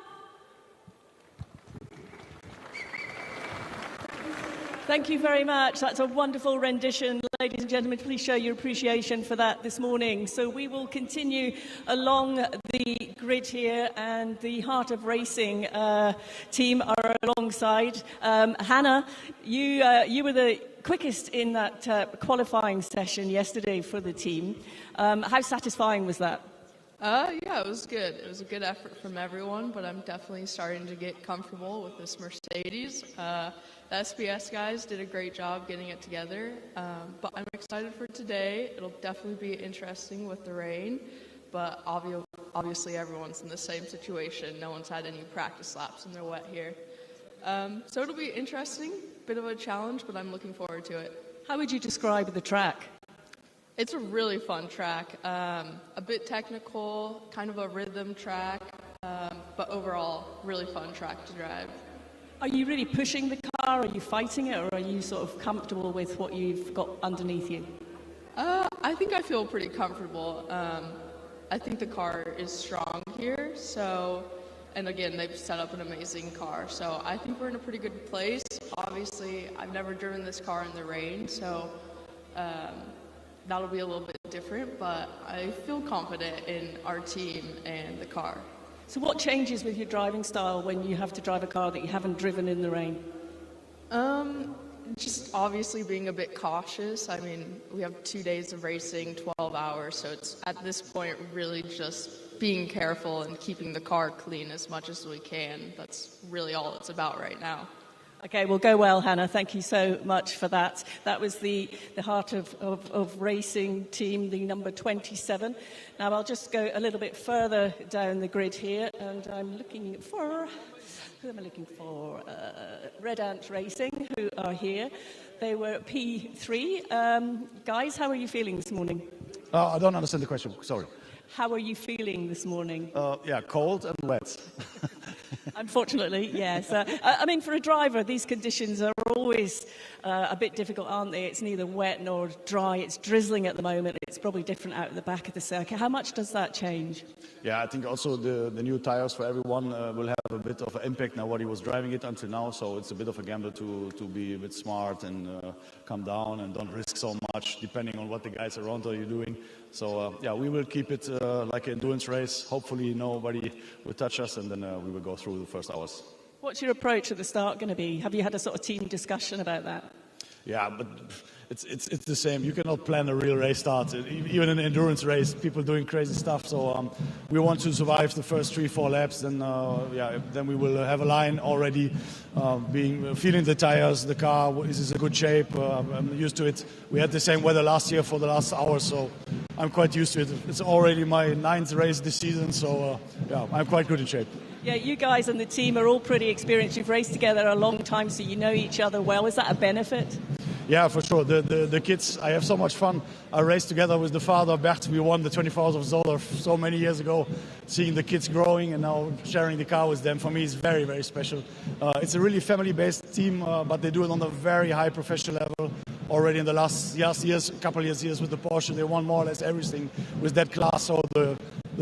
Thank you very much. That's a wonderful rendition. Ladies and gentlemen, please show your appreciation for that this morning. So we will continue along the grid here, and the Heart of Racing team are alongside. Hannah, you were the quickest in that qualifying session yesterday for the team. How satisfying was that? Yeah, it was good. It was a good effort from everyone, but I'm definitely starting to get comfortable with this Mercedes. The SBS guys did a great job getting it together, but I'm excited for today. It'll definitely be interesting with the rain, but obviously everyone's in the same situation. No one's had any practice laps and they're wet here. So it'll be interesting, bit of a challenge, but I'm looking forward to it. How would you describe the track? It's a really fun track, a bit technical, kind of a rhythm track, but overall, really fun track to drive. Are you really pushing the car? Are you fighting it? Or are you sort of comfortable with what you've got underneath you? I think I feel pretty comfortable. I think the car is strong here, so, and again, they've set up an amazing car, so I think we're in a pretty good place. Obviously, I've never driven this car in the rain, so that'll be a little bit different, but I feel confident in our team and the car. So what changes with your driving style when you have to drive a car that you haven't driven in the rain? Just obviously being a bit cautious. I mean, we have 2 days of racing, 12 hours, so it's at this point really just being careful and keeping the car clean as much as we can. That's really all it's about right now. Okay, well, go well, Hannah. Thank you so much for that. That was the Heart of Racing team, the number 27. Now, I'll just go a little bit further down the grid here, and I'm looking for... Who am I looking for? Red Ant Racing, who are here. They were P3. Guys, how are you feeling this morning? I don't understand the question, sorry. How are you feeling this morning? Yeah, cold and wet. Unfortunately, yes. I mean, for a driver, these conditions are always a bit difficult, aren't they? It's neither wet nor dry. It's drizzling at the moment. It's probably different out at the back of the circuit. How much does that change? Yeah, I think also the new tires for everyone will have a bit of an impact now what he was driving it until now. So it's a bit of a gamble to be a bit smart and come down and don't risk so much depending on what the guys around are you doing. So yeah, we will keep it like an endurance race. Hopefully nobody will touch us and then we will go through the first hours. What's your approach at the start going to be? Have you had a sort of team discussion about that? Yeah, but it's the same. You cannot plan a real race start. Even in an endurance race, people doing crazy stuff. So we want to survive the first 3-4 laps. Then then we will have a line already, feeling the tires, the car is in good shape. I'm used to it. We had the same weather last year for the last hour, so I'm quite used to it. It's already my 9th race this season, so yeah, I'm quite good in shape. Yeah, you guys and the team are all pretty experienced. You've raced together a long time, so you know each other well. Is that a benefit? Yeah, for sure. The kids, I have so much fun. I raced together with the father, Bert. We won the 24 Hours of Zolder so many years ago. Seeing the kids growing and now sharing the car with them, for me, is very, very special. It's a really family-based team, but they do it on a very high professional level. Already in the last years, couple of years with the Porsche, they won more or less everything with that class. So the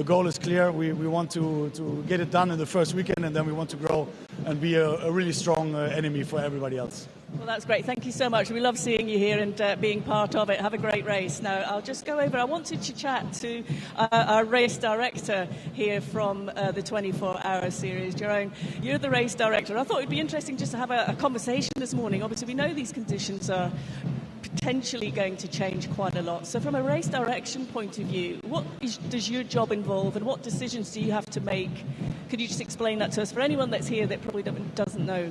goal is clear. We want to get it done in the first weekend, and then we want to grow and be a really strong enemy for everybody else. Well, that's great. Thank you so much. We love seeing you here and being part of it. Have a great race. Now, I'll just go over. I wanted to chat to our race director here from the 24-hour series. Jerome, you're the race director. I thought it'd be interesting just to have a conversation this morning. Obviously, we know these conditions are potentially going to change quite a lot. So from a race direction point of view, does your job involve and what decisions do you have to make? Could you just explain that to us for anyone that's here that probably doesn't know?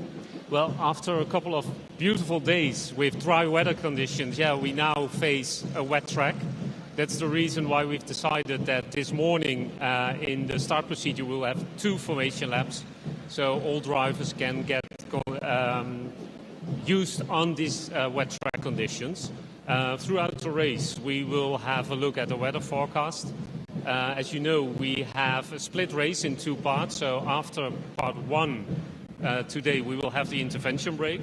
Well, after a couple of beautiful days with dry weather conditions, we now face a wet track. That's the reason why we've decided that this morning in the start procedure we'll have 2 formation laps. So all drivers can get used on these wet track conditions. Throughout the race, we will have a look at the weather forecast. As you know, we have a split race in 2 parts. So after part 1, today we will have the intervention break.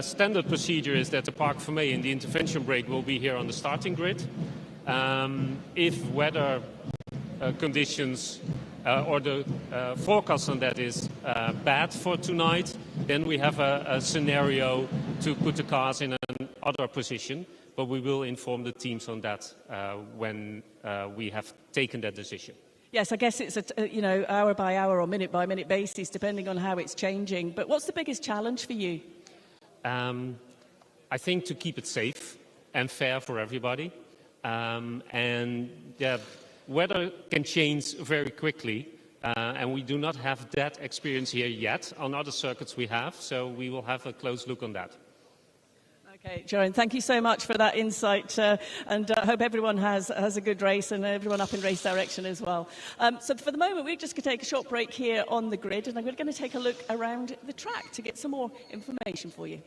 Standard procedure is that the Parc Fermé and the intervention break will be here on the starting grid. If weather conditions or the forecast on that is bad for tonight, then we have a scenario to put the cars in another position. But we will inform the teams on that when we have taken that decision. Yes, I guess it's a hour by hour or minute by minute basis, depending on how it's changing. But what's the biggest challenge for you? I think to keep it safe and fair for everybody. Weather can change very quickly, and we do not have that experience here yet. On other circuits we have, so we will have a close look on that. Okay, Joran, thank you so much for that insight, and I hope everyone has a good race and everyone up in race direction as well. So for the moment, we're just going to take a short break here on the grid, and I'm going to take a look around the track to get some more information for you.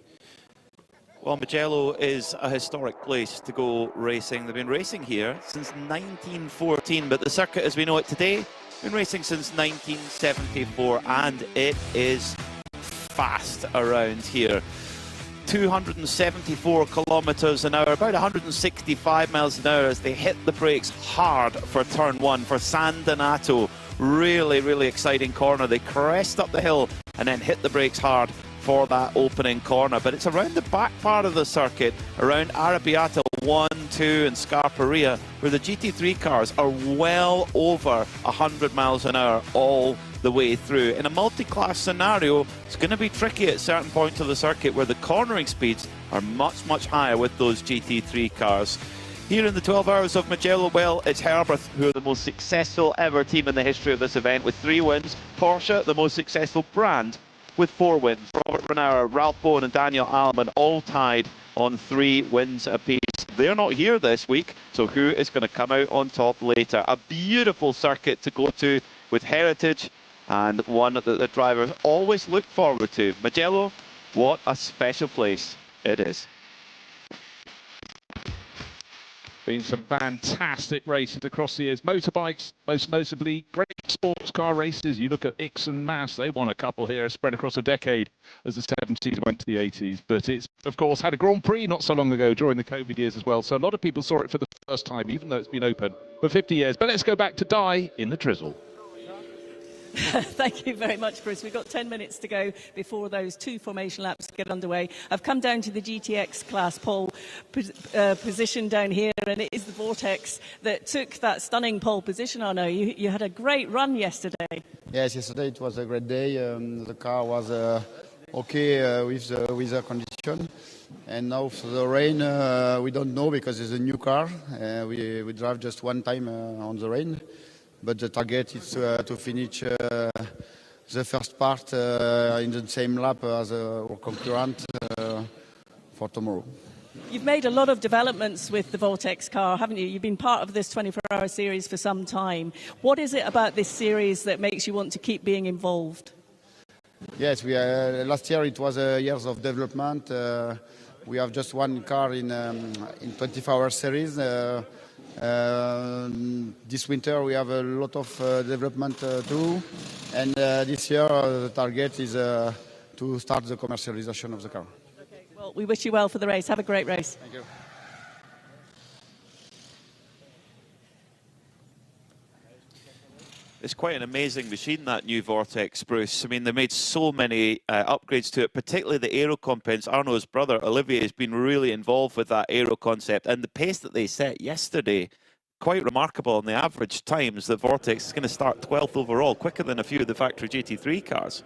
Well, Mugello is a historic place to go racing. They've been racing here since 1914, but the circuit as we know it today, been racing since 1974, and it is fast around here. 274 kilometers an hour, about 165 miles an hour as they hit the brakes hard for turn 1 for San Donato. Really, really exciting corner. They crest up the hill and then hit the brakes hard for that opening corner. But it's around the back part of the circuit, around Arrabbiata 1, 2 and Scarperia, where the GT3 cars are well over 100 miles an hour all the way through. In a multi-class scenario, it's going to be tricky at certain points of the circuit where the cornering speeds are much, much higher with those GT3 cars. Here in the 12 Hours of Mugello, well, it's Herbert who are the most successful ever team in the history of this event with 3 wins. Porsche, the most successful brand, with 4 wins. Robert Renauer, Ralph Bowen and Daniel Alman all tied on 3 wins apiece. They're not here this week, so who is going to come out on top later? A beautiful circuit to go to with heritage, and one that the drivers always look forward to. Mugello, what a special place it is. Been some fantastic races across the years. Motorbikes, most notably, great sports car races. You look at Ix and Mass, they won a couple here, spread across a decade as the 70s went to the 80s. But it's, of course, had a Grand Prix not so long ago during the COVID years as well. So a lot of people saw it for the first time, even though it's been open for 50 years. But let's go back to Di in the drizzle. Thank you very much, Bruce. We've got 10 minutes to go before those 2 formation laps get underway. I've come down to the GTX class pole position down here, and it is the Vortex that took that stunning pole position, Arno. You had a great run yesterday. Yes, yesterday it was a great day. The car was okay with the weather condition. And now for the rain, we don't know because it's a new car. We drive just one time on the rain. But the target is to finish the first part in the same lap as our concurrent for tomorrow. You've made a lot of developments with the Vortex car, haven't you? You've been part of this 24-hour series for some time. What is it about this series that makes you want to keep being involved? Yes, last year it was years of development. We have just one car in 24-hour series. This winter we have a lot of development too, and this year the target is to start the commercialization of the car. Okay, well, we wish you well for the race. Have a great race. Thank you. It's quite an amazing machine, that new Vortex, Bruce. I mean, they made so many upgrades to it, particularly the aero components. Arno's brother, Olivier, has been really involved with that aero concept. And the pace that they set yesterday, quite remarkable on the average times. The Vortex is going to start 12th overall, quicker than a few of the factory GT3 cars.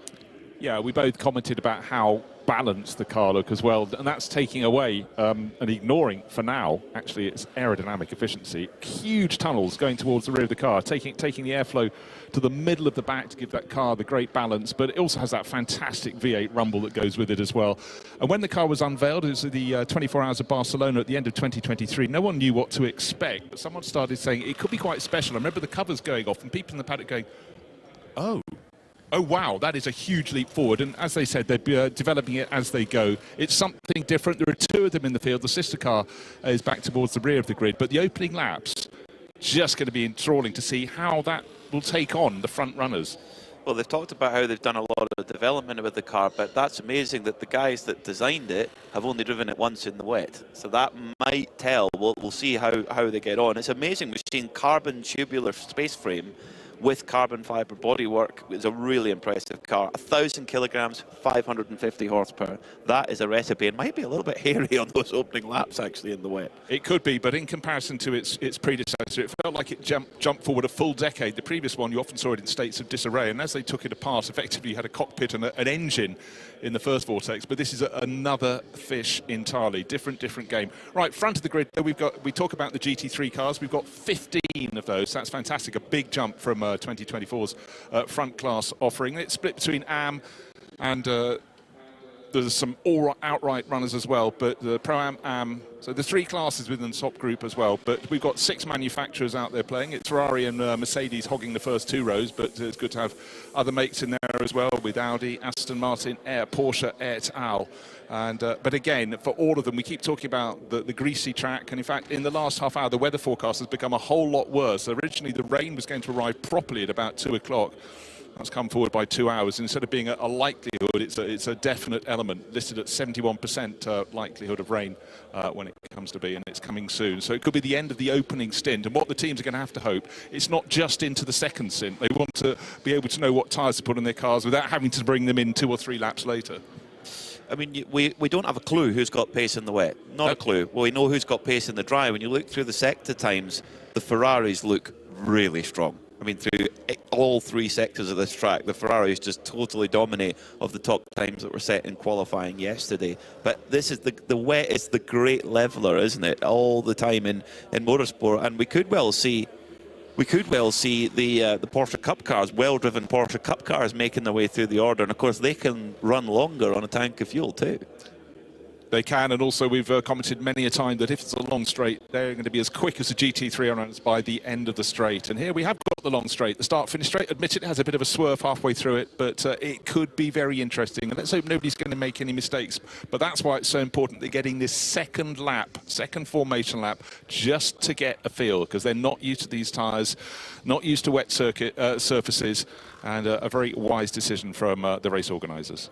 Yeah, we both commented about how balanced the car look as well, and that's taking away and ignoring, for now, actually, its aerodynamic efficiency. Huge tunnels going towards the rear of the car, taking the airflow to the middle of the back to give that car the great balance, but it also has that fantastic V8 rumble that goes with it as well. And when the car was unveiled, it was the 24 Hours of Barcelona at the end of 2023, no one knew what to expect, but someone started saying it could be quite special. I remember the covers going off and people in the paddock going, oh, wow, that is a huge leap forward. And as they said, they're developing it as they go. It's something different. There are 2 of them in the field. The sister car is back towards the rear of the grid. But the opening laps, just going to be enthralling to see how that will take on the front runners. Well, they've talked about how they've done a lot of development with the car, but that's amazing that the guys that designed it have only driven it once in the wet. So that might tell. We'll see how they get on. It's an amazing machine, carbon tubular space frame with carbon fibre bodywork. It's a really impressive car. 1,000 kilograms, 550 horsepower. That is a recipe. It might be a little bit hairy on those opening laps, actually, in the wet. It could be, but in comparison to its predecessor, it felt like it jumped forward a full decade. The previous one, you often saw it in states of disarray, and as they took it apart, effectively you had a cockpit and an engine in the first Vortex, but this is another fish entirely. Different game. Right, front of the grid, we talk about the GT3 cars. We've got 15 of those. That's fantastic. A big jump from 2024's front class offering. It's split between AM and there's some outright runners as well, but the Pro-Am, AM, so there's 3 classes within the top group as well, but we've got 6 manufacturers out there playing. It's Ferrari and Mercedes hogging the first 2 rows, but it's good to have other mates in there as well, with Audi, Aston Martin, Porsche, et al. And but again, for all of them, we keep talking about the greasy track, and in fact, in the last half hour, the weather forecast has become a whole lot worse. Originally, the rain was going to arrive properly at about 2 o'clock. That's come forward by 2 hours. Instead of being a likelihood, it's a definite element, listed at 71% likelihood of rain when it comes to be, and it's coming soon. So it could be the end of the opening stint. And what the teams are going to have to hope, it's not just into the second stint. They want to be able to know what tyres to put on their cars without having to bring them in 2 or 3 laps later. I mean, we don't have a clue who's got pace in the wet. Not a clue. Well, we know who's got pace in the dry. When you look through the sector times, the Ferraris look really strong. I mean, through all 3 sectors of this track, the Ferraris just totally dominate of the top times that were set in qualifying yesterday. But this is the wet is the great leveler, isn't it? All the time in motorsport, and we could well see the Porsche Cup cars, well-driven Porsche Cup cars, making their way through the order. And of course, they can run longer on a tank of fuel too. They can, and also we've commented many a time that if it's a long straight, they're going to be as quick as the GT3 runners by the end of the straight. And here we have got the long straight, the start-finish straight. Admitted it has a bit of a swerve halfway through it, but it could be very interesting. And let's hope nobody's going to make any mistakes. But that's why it's so important they're getting this second lap, second formation lap, just to get a feel, because they're not used to these tyres, not used to wet surfaces, and a very wise decision from the race organisers.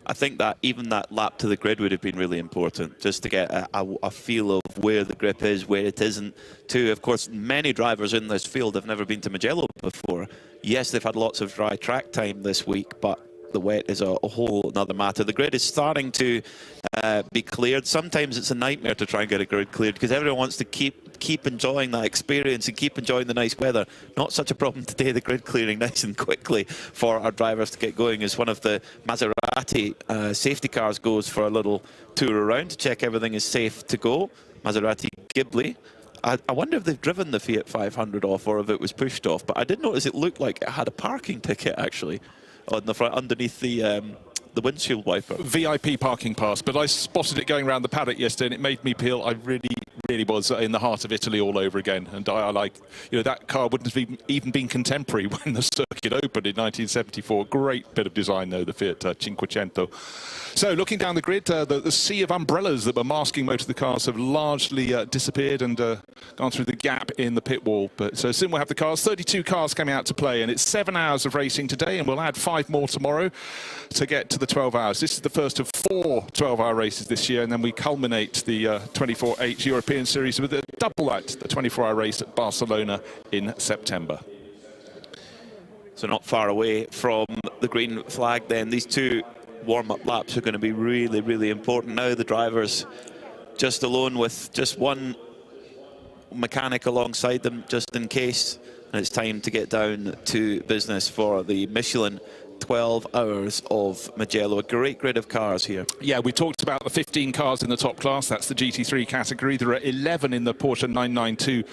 I think that even that lap to the grid would have been really important, just to get a feel of where the grip is, where it isn't. Too, of course, many drivers in this field have never been to Mugello before. Yes, they've had lots of dry track time this week, but the wet is a whole other matter. The grid is starting to be cleared. Sometimes it's a nightmare to try and get a grid cleared because everyone wants to keep enjoying that experience and keep enjoying the nice weather. Not such a problem today, the grid clearing nice and quickly for our drivers to get going as one of the Maserati safety cars goes for a little tour around to check everything is safe to go. Maserati Ghibli. I wonder if they've driven the Fiat 500 off or if it was pushed off, but I did notice it looked like it had a parking ticket actually on the front underneath the windshield wiper. VIP parking pass, but I spotted it going around the paddock yesterday and it made me feel I really was in the heart of Italy all over again. And I like, you know, that car wouldn't have even been contemporary when the circuit opened in 1974. Great bit of design though, the Fiat 500. So looking down the grid, the sea of umbrellas that were masking most of the cars have largely disappeared and gone through the gap in the pit wall. But so soon we'll have the cars, 32 cars coming out to play, and it's 7 hours of racing today, and we'll add 5 more tomorrow to get to the 12 hours. This is the first of 4 12-hour races this year, and then we culminate the 24H European Series with a double that, the 24-hour race at Barcelona in September. So not far away from the green flag then. These 2 warm-up laps are going to be really, really important. Now the drivers just alone with just one mechanic alongside them just in case, and it's time to get down to business for the Michelin 12 hours of Mugello. A great grid of cars here. Yeah, we talked about the 15 cars in the top class. That's the GT3 category. There are 11 in the Porsche 992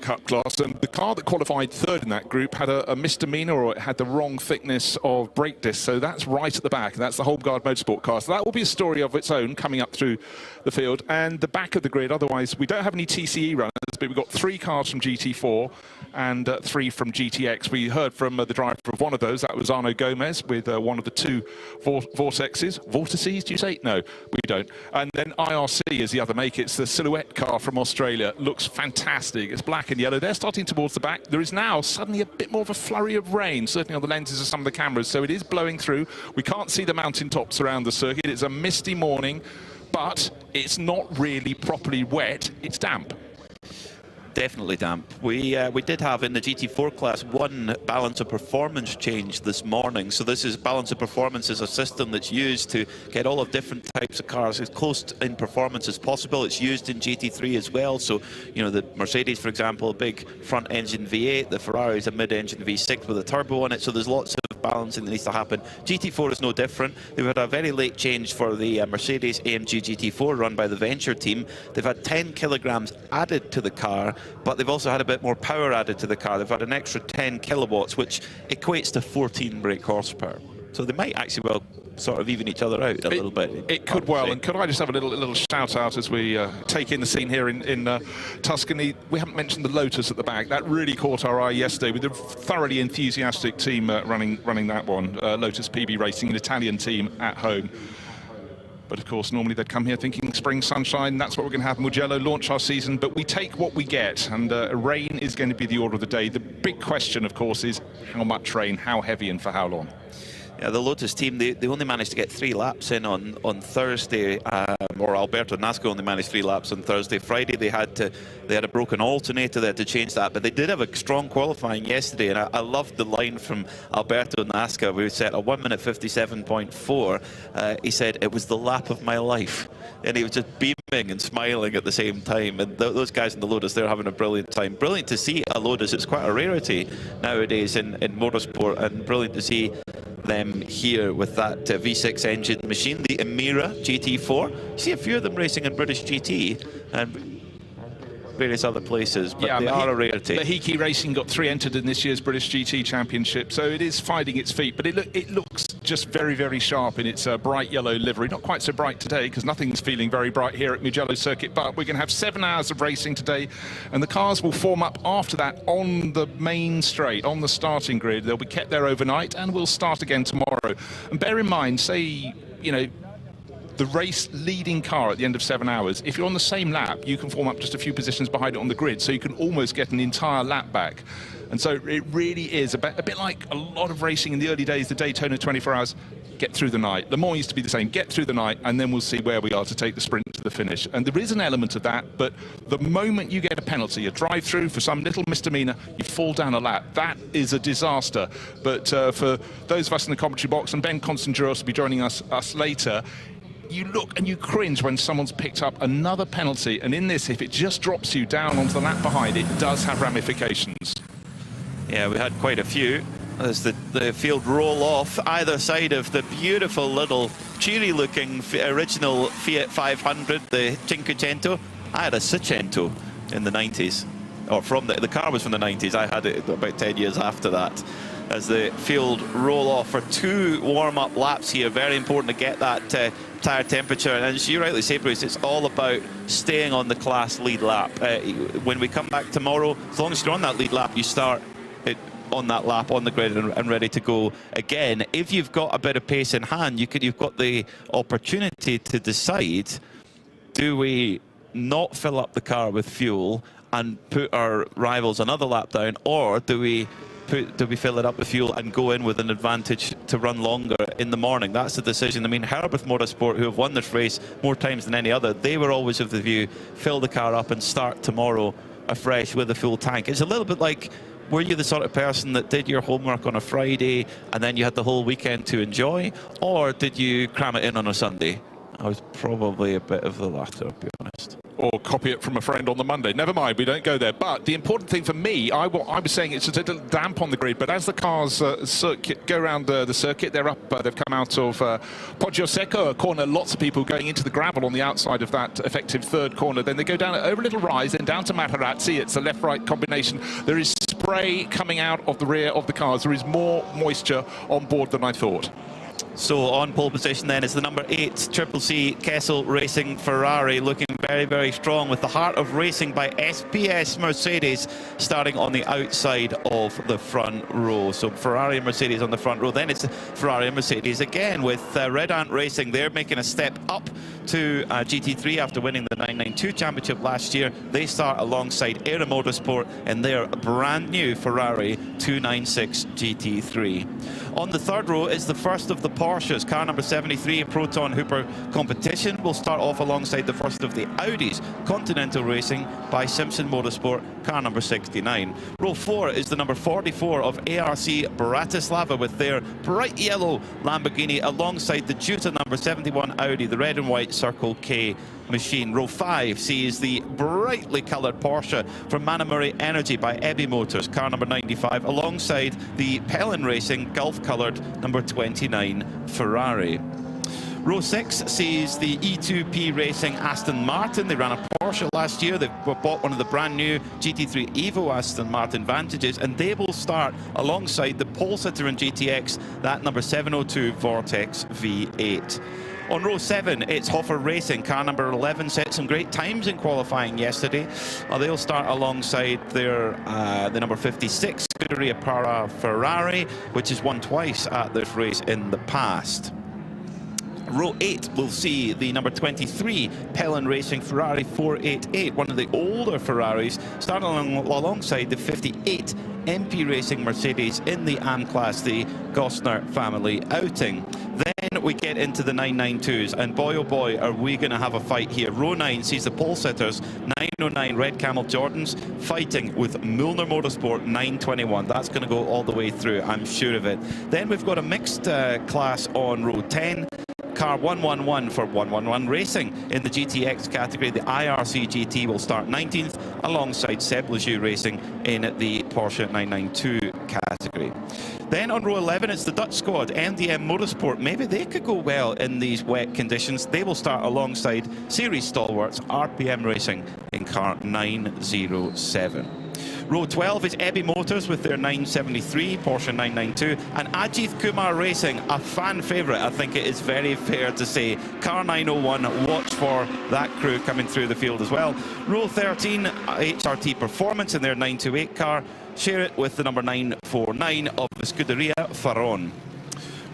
Cup class. And the car that qualified third in that group had a misdemeanor, or it had the wrong thickness of brake disc. So that's right at the back. That's the Holmgard Motorsport car. So that will be a story of its own coming up through the field. And the back of the grid, otherwise, we don't have any TCE runners, but we've got 3 cars from GT4 and 3 from GTX. We heard from the driver of one of those. That was Arno Gomez with one of the 2 vortices. Vortices, do you say? No, we don't. And then IRC is the other make. It's the Silhouette car from Australia. Looks fantastic. It's black and yellow. They're starting towards the back. There is now suddenly a bit more of a flurry of rain, certainly on the lenses of some of the cameras. So it is blowing through. We can't see the mountain tops around the circuit. It's a misty morning, but it's not really properly wet. It's damp. Definitely damp. We did have in the GT4 class 1 balance of performance change this morning. So this is balance of performance is a system that's used to get all of different types of cars as close in performance as possible. It's used in GT3 as well. So, you know, the Mercedes, for example, a big front engine V8. The Ferrari is a mid-engine V6 with a turbo on it. So there's lots of balancing that needs to happen. GT4 is no different. They've had a very late change for the Mercedes AMG GT4 run by the Venture team. They've had 10 kilograms added to the car, but they've also had a bit more power added to the car. They've had an extra 10 kilowatts, which equates to 14 brake horsepower. So they might actually well sort of even each other out a little bit. It could well, and could I just have a little shout out as we take in the scene here in Tuscany. We haven't mentioned the Lotus at the back. That really caught our eye yesterday with a thoroughly enthusiastic team running that one. Lotus PB Racing, an Italian team at home. But of course, normally they'd come here thinking spring sunshine. That's what we're going to have Mugello launch our season. But we take what we get, and rain is going to be the order of the day. The big question, of course, is how much rain, how heavy, and for how long. Yeah, the Lotus team, they only managed to get 3 laps in on Thursday, or Alberto Nasco only managed 3 laps on Thursday. Friday they had a broken alternator, they had to change that, but they did have a strong qualifying yesterday, and I loved the line from Alberto Nasca. We set a 1 minute 57.4. He said it was the lap of my life, and he was just beaming and smiling at the same time. And those guys in the Lotus, they're having a brilliant time. Brilliant to see a Lotus. It's quite a rarity nowadays in motorsport, and brilliant to see them here with that V6 engine machine, the Emira GT4. You see a few of them racing in British GT, and various other places, but yeah, they are a rarity. Mahiki Racing got 3 entered in this year's British GT Championship, so it is finding its feet, but it looks just very, very sharp in its bright yellow livery. Not quite so bright today, because nothing's feeling very bright here at Mugello Circuit, but we're going to have 7 hours of racing today, and the cars will form up after that on the main straight, on the starting grid. They'll be kept there overnight, and we'll start again tomorrow. And bear in mind, say, you know, the race leading car at the end of 7 hours, if you're on the same lap, you can form up just a few positions behind it on the grid, so you can almost get an entire lap back. And so it really is a bit like a lot of racing in the early days, the Daytona 24 hours, get through the night. Le Mans used to be the same, get through the night, and then we'll see where we are to take the sprint to the finish. And there is an element of that, but the moment you get a penalty, a drive-through for some little misdemeanor, you fall down a lap. That is a disaster. But for those of us in the commentary box, and Ben Constantinos will be joining us later, you look and you cringe when someone's picked up another penalty, and in this, if it just drops you down onto the lap behind, it does have ramifications. Yeah, we had quite a few as the field roll off either side of the beautiful little cheery looking original Fiat 500, the Cinquecento. I had a Seicento in the 90s, or from the car was from the 90s. I had it about 10 years after that. As the field roll off for 2 warm-up laps here, very important to get that tyre temperature. And as you rightly say, Bruce, it's all about staying on the class lead lap. When we come back tomorrow, as long as you're on that lead lap, you start it on that lap on the grid and ready to go again. If you've got a bit of pace in hand, you've got the opportunity to decide, do we not fill up the car with fuel and put our rivals another lap down, or do we fill it up with fuel and go in with an advantage to run longer in the morning? That's the decision. I mean, Herbert Motorsport, who have won this race more times than any other, they were always of the view, fill the car up and start tomorrow afresh with a full tank. It's a little bit like, were you the sort of person that did your homework on a Friday and then you had the whole weekend to enjoy, or did you cram it in on a Sunday? I was probably a bit of the latter, to be honest. Or copy it from a friend on the Monday. Never mind, we don't go there. But the important thing for me, I was saying it's a little damp on the grid, but as the cars go around the circuit, they're up, they've come out of Poggio Secco, a corner, lots of people going into the gravel on the outside of that effective third corner. Then they go down over a little rise, then down to Materazzi. It's a left-right combination. There is spray coming out of the rear of the cars. There is more moisture on board than I thought. So on pole position then is the number 8 Triple C Kessel Racing Ferrari, looking very, very strong, with the heart of racing by SPS Mercedes starting on the outside of the front row. So Ferrari and Mercedes on the front row. Then it's Ferrari and Mercedes again with Red Ant Racing. They're making a step up to GT3 after winning the 992 championship last year. They start alongside Era Motorsport in their brand new Ferrari 296 GT3. On the third row is the first of the Porsches. Car number 73, Proton Hooper Competition, will start off alongside the first of the Audis, Continental Racing by Simpson Motorsport, car number 69. Row 4 is the number 44 of ARC Bratislava with their bright yellow Lamborghini alongside the Juta number 71 Audi, the red and white Circle K machine. Row 5 sees the brightly coloured Porsche from Manamuri Energy by Ebby Motors, car number 95, alongside the Pellin Racing Gulf coloured number 29 Ferrari. Row 6 sees the E2P Racing Aston Martin. They ran a Porsche last year. They've bought one of the brand new GT3 Evo Aston Martin Vantages, and they will start alongside the Pole Sitter in GTX, that number 702 Vortex V8. On row 7, it's Hoffer Racing. Car number 11 set some great times in qualifying yesterday. They'll start alongside their the number 56 Scuderia Para Ferrari, which has won twice at this race in the past. Row 8 will see the number 23 Pellin Racing Ferrari 488, one of the older Ferraris, starting alongside the 58 MP Racing Mercedes in the AM class, the Gosner family outing. Then we get into the 992s, and boy oh boy are we going to have a fight here. Row 9 sees the pole sitters 909 Red Camel Jordans fighting with Milner Motorsport 921. That's going to go all the way through, I'm sure of it. Then we've got a mixed class on row 10. Car 111 for 111 Racing in the GTX category. The IRC GT will start 19th alongside Seb Lejeune Racing in the Porsche 992 category. Then on row 11, it's the Dutch squad, MDM Motorsport. Maybe they could go well in these wet conditions. They will start alongside series stalwarts RPM Racing in car 907. Row 12 is Ebby Motors with their 973, Porsche 992, and Ajith Kumar Racing, a fan favourite, I think it is very fair to say. Car 901, watch for that crew coming through the field as well. Row 13, HRT Performance in their 928 car, share it with the number 949 of the Scuderia Faron.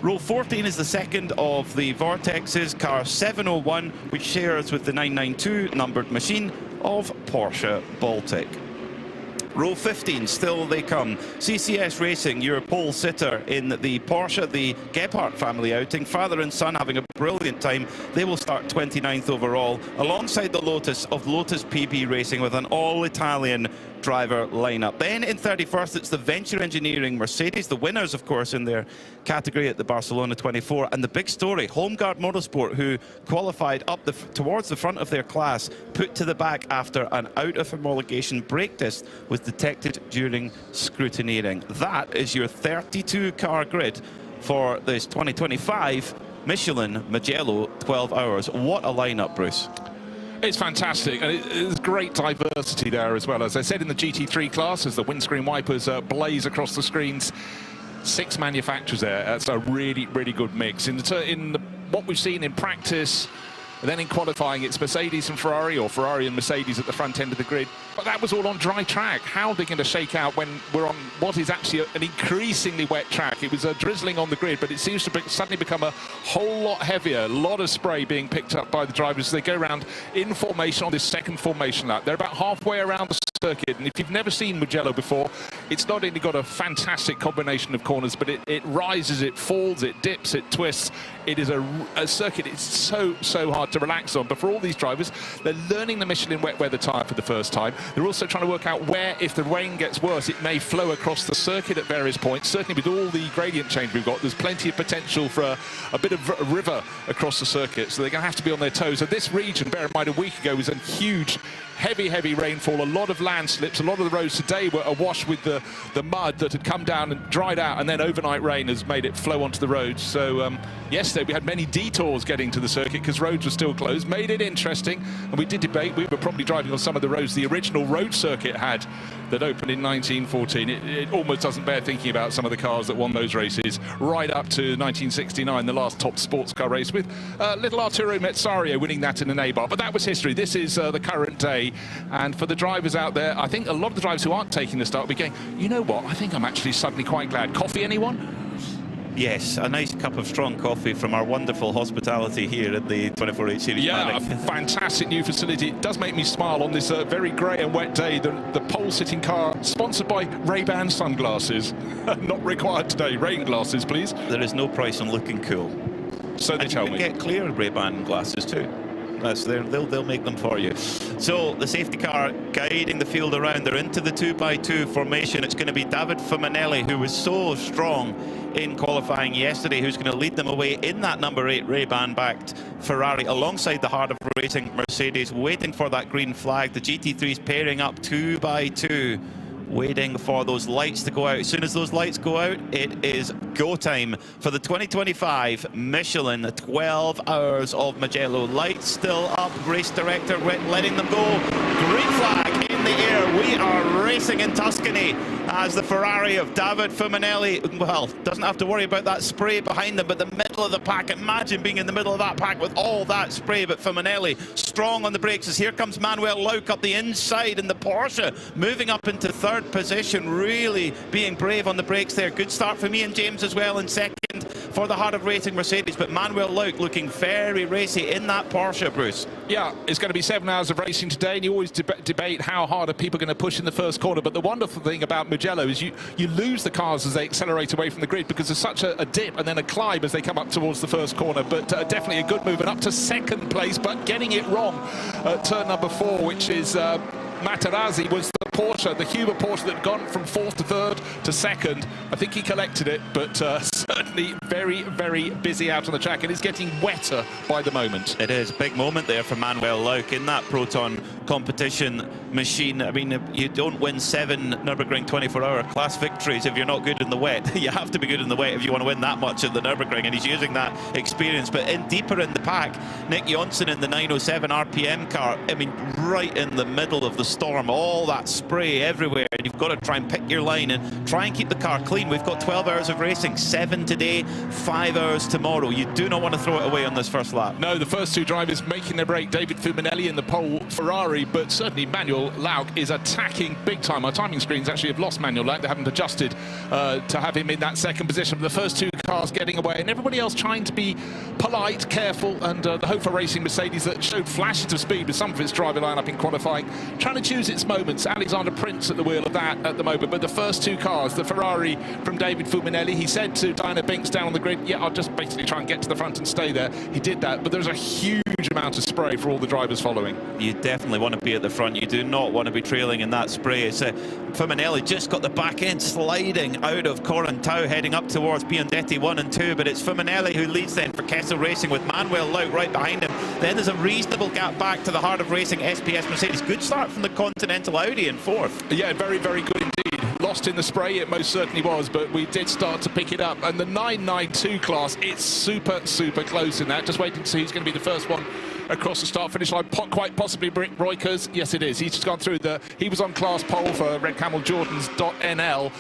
Row 14 is the second of the Vortexes, car 701, which shares with the 992 numbered machine of Porsche Baltic. Row 15, still they come. CCS Racing, your pole sitter in the Porsche, the Gebhardt family outing. Father and son having a brilliant time. They will start 29th overall, alongside the Lotus of Lotus PB Racing with an all-Italian driver lineup. Then in 31st, it's the Venture Engineering Mercedes, the winners, of course, in their category at the Barcelona 24. And the big story, Homeguard Motorsport, who qualified up towards the front of their class, put to the back after an out-of-homologation brake test was detected during scrutineering. That is your 32-car grid for this 2025 Michelin Mugello 12 Hours. What a lineup, Bruce. It's fantastic, and there's great diversity there as well. As I said, in the GT3 class, as the windscreen wipers blaze across the screens, 6 manufacturers there. That's a really, really good mix. What we've seen in practice, and then in qualifying, it's Mercedes and Ferrari, or Ferrari and Mercedes at the front end of the grid. But that was all on dry track. How are they going to shake out when we're on what is actually an increasingly wet track? It was drizzling on the grid, but it seems to suddenly become a whole lot heavier. A lot of spray being picked up by the drivers as they go around in formation on this second formation lap. They're about halfway around the circuit, and if you've never seen Mugello before, it's not only got a fantastic combination of corners, but it rises, it falls, it dips, it twists. It is a circuit it's so hard to relax on. But for all these drivers, they're learning the Michelin wet weather tyre for the first time. They're also trying to work out where, if the rain gets worse, it may flow across the circuit at various points. Certainly with all the gradient change we've got, there's plenty of potential for a bit of a river across the circuit, so they're going to have to be on their toes. And this region, bear in mind, a week ago was a huge, heavy rainfall, a lot of landslips. A lot of the roads today were awash with the mud that had come down and dried out, and then overnight rain has made it flow onto the roads. So yesterday we had many detours getting to the circuit because roads were still closed, made it interesting. And we did debate, we were probably driving on some of the roads the original road circuit had that opened in 1914. It almost doesn't bear thinking about some of the cars that won those races right up to 1969, the last top sports car race, with little Arturo Mezzario winning that in an A-bar. But that was history. This is the current day. And for the drivers out there, I think a lot of the drivers who aren't taking the start will be going, you know what, I think I'm actually suddenly quite glad. Coffee, anyone? Yes, a nice cup of strong coffee from our wonderful hospitality here at the 24H Series. Yeah, a fantastic new facility. It does make me smile on this very grey and wet day. The pole-sitting car, sponsored by Ray-Ban sunglasses. Not required today. Rain glasses, please. There is no price on looking cool. So they tell me. You can get clear Ray-Ban glasses too. That's there. They'll make them for you. So the safety car guiding the field around. They're into the 2x2 formation. It's going to be David Fumanelli, who was so strong in qualifying yesterday, who's going to lead them away in that number 8 Ray-Ban backed Ferrari alongside the Heart of Racing Mercedes, waiting for that green flag. The GT3's pairing up 2x2. Waiting for those lights to go out. As soon as those lights go out, it is go time for the 2025 Michelin 12 Hours of Mugello. Lights still up. Race director letting them go. Green flag in the air. We are racing in Tuscany as the Ferrari of David Fumanelli, well, doesn't have to worry about that spray behind them, but the middle of the pack. Imagine being in the middle of that pack with all that spray. But Fumanelli strong on the brakes as here comes Manuel Lauk up the inside, and the Porsche moving up into third position, really being brave on the brakes there. Good start for me and James as well in second for the Heart of Racing Mercedes, but Manuel Lauk looking very racy in that Porsche, Bruce. Yeah, it's going to be 7 hours of racing today, and you always debate how hard are people going to push in the first corner, but the wonderful thing about Mugello is you lose the cars as they accelerate away from the grid because there's such a dip and then a climb as they come up towards the first corner. But definitely a good move and up to second place, but getting it wrong at turn number 4, which is Materazzi was the Porsche, the Huber Porsche that had gone from 4th to 3rd to 2nd. I think he collected it, but certainly very, very busy out on the track, and it's getting wetter by the moment. It is. Big moment there for Manuel Lauk in that Proton competition machine. I mean, you don't win 7 Nürburgring 24-hour class victories if you're not good in the wet. You have to be good in the wet if you want to win that much at the Nürburgring, and he's using that experience. But deeper in the pack, Nick Jonsson in the 907 RPM car, I mean, right in the middle of the storm, all that spray everywhere, and you've got to try and pick your line and try and keep the car clean. We've got 12 hours of racing, 7 today, 5 hours tomorrow. You do not want to throw it away on this first lap. No, the first 2 drivers making their break, David Fuminelli in the pole Ferrari, but certainly Manuel Lauk is attacking big time. Our timing screens actually have lost Manuel Lauk. They haven't adjusted to have him in that second position. But the first 2 cars getting away, and everybody else trying to be polite, careful, and the Hofer Racing Mercedes that showed flashes of speed with some of its driver lineup in qualifying, trying to choose its moments. Alexander Prince at the wheel of that at the moment. But the first 2 cars, the Ferrari from David Fuminelli, he said to Diana Binks down on the grid, yeah, I'll just basically try and get to the front and stay there. He did that, but there's a huge amount of spray for all the drivers following. You definitely want to be at the front. You do not want to be trailing in that spray. It's Fuminelli just got the back end sliding out of Corantau, heading up towards Biondetti 1 and 2, but it's Fuminelli who leads then for Kessel Racing with Manuel Lauk right behind him. Then there's a reasonable gap back to the heart of racing, SPS Mercedes. Good start from the Continental Audi in 4th. Yeah, very, very good indeed. Lost in the spray, it most certainly was, but we did start to pick it up. And the 992 class, it's super, super close in that. Just waiting to see who's going to be the first one across the start-finish line. Quite possibly Rick Roykers. Yes, it is. He's just gone through he was on class pole for Red Camel Jordan's .NL.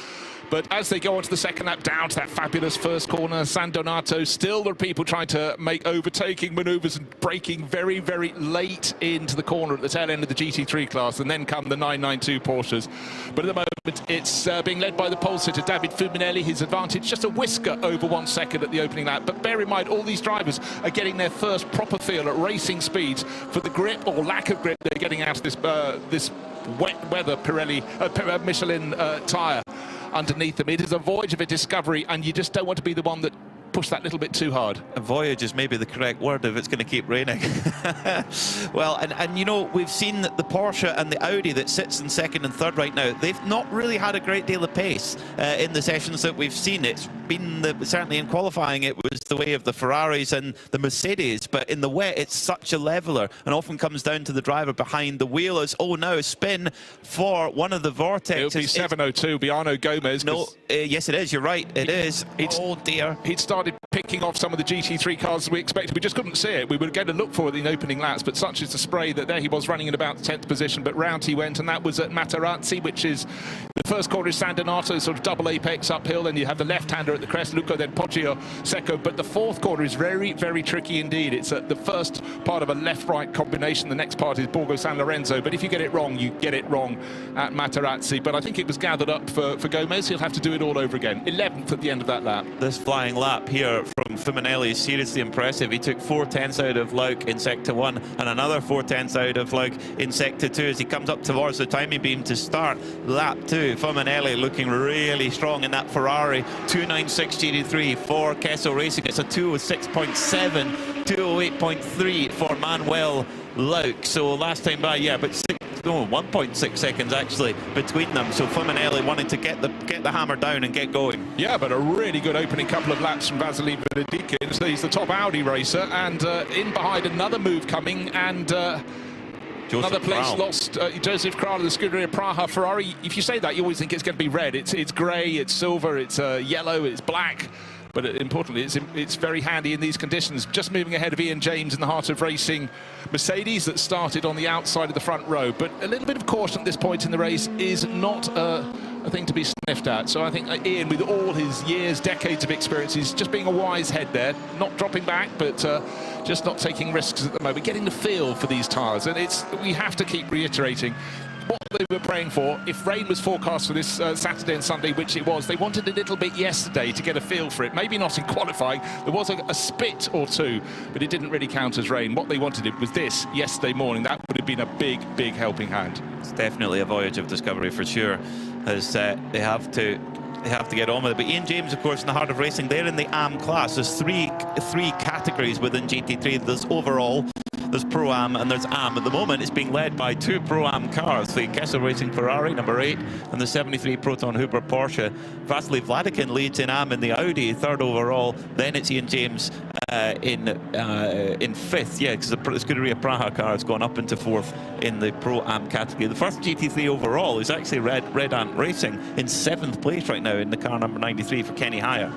But as they go on to the second lap, down to that fabulous first corner, San Donato, still there are people trying to make overtaking manoeuvres and braking very, very late into the corner at the tail end of the GT3 class, and then come the 992 Porsches. But at the moment, it's being led by the pole sitter, David Fuminelli. His advantage just a whisker over 1 second at the opening lap. But bear in mind, all these drivers are getting their first proper feel at racing speeds for the grip or lack of grip they're getting out of this wet weather Michelin tyre underneath them. It is a voyage of a discovery, and you just don't want to be the one that push that little bit too hard. A voyage is maybe the correct word if it's going to keep raining. Well, and you know, we've seen that the Porsche and the Audi that sits in 2nd and 3rd right now, they've not really had a great deal of pace in the sessions that we've seen. It's been certainly in qualifying it was the way of the Ferraris and the Mercedes, but in the wet it's such a leveler and often comes down to the driver behind the wheel. As now a spin for one of the Vortexes. It'll be 702 Biano Gomez. No, yes it is, you're right, it is. Oh dear. He'd started picking off some of the GT3 cars we expected. We just couldn't see it. We would get a look for it in opening laps, but such is the spray that there he was running in about 10th position, but round he went, and that was at Materazzi, which is the first corner is San Donato, sort of double apex uphill, then you have the left-hander at the crest, Luca, then Poggio Secco, but the 4th corner is very, very tricky indeed. It's the first part of a left-right combination. The next part is Borgo San Lorenzo, but if you get it wrong, you get it wrong at Materazzi. But I think it was gathered up for Gomez. He'll have to do it all over again. 11th at the end of that lap. This flying lap here from Fuminelli is seriously impressive. He took 4/10 out of Lauk in Sector 1 and another 4/10 out of Lauk in Sector 2 as he comes up towards the timing beam to start lap 2. Fuminelli looking really strong in that Ferrari 296 GT3 for Kessel Racing. It's a 206.7, 208.3 for Manuel Lauk. So last time by, yeah, but 1.6 seconds actually between them. So Fuminelli wanting to get the hammer down and get going. Yeah, but a really good opening couple of laps from Vasily Benedikin. So he's the top Audi racer, and in behind another move coming, and another place lost. Joseph Kral, the Scuderia Praha Ferrari. If you say that, you always think it's going to be red. It's grey, it's silver, it's yellow, it's black. But importantly, it's very handy in these conditions. Just moving ahead of Ian James in the heart of racing Mercedes that started on the outside of the front row. But a little bit of caution at this point in the race is not a thing to be sniffed at. So I think Ian, with all his years, decades of experience, is just being a wise head there, not dropping back, but just not taking risks at the moment, getting the feel for these tyres. And we have to keep reiterating what they were praying for. If rain was forecast for this Saturday and Sunday, which it was, they wanted a little bit yesterday to get a feel for it. Maybe not in qualifying. There was a spit or two, but it didn't really count as rain. What they wanted was this yesterday morning. That would have been a big, big helping hand. It's definitely a voyage of discovery for sure, as they have to get on with it. But Ian James, of course, in the heart of racing, they're in the AM class. There's three categories within GT3. There's overall, there's Pro-Am and there's Am. At the moment, it's being led by 2 Pro-Am cars, the Kessel Racing Ferrari, number 8, and the 73 Proton Hooper Porsche. Vasily Vladikin leads in Am in the Audi, 3rd overall. Then it's Ian James in 5th, yeah, because the Scuderia Praha car has gone up into 4th in the Pro-Am category. The first GT3 overall is actually Red Ant Racing in 7th place right now in the car number 93 for Kenny Hire.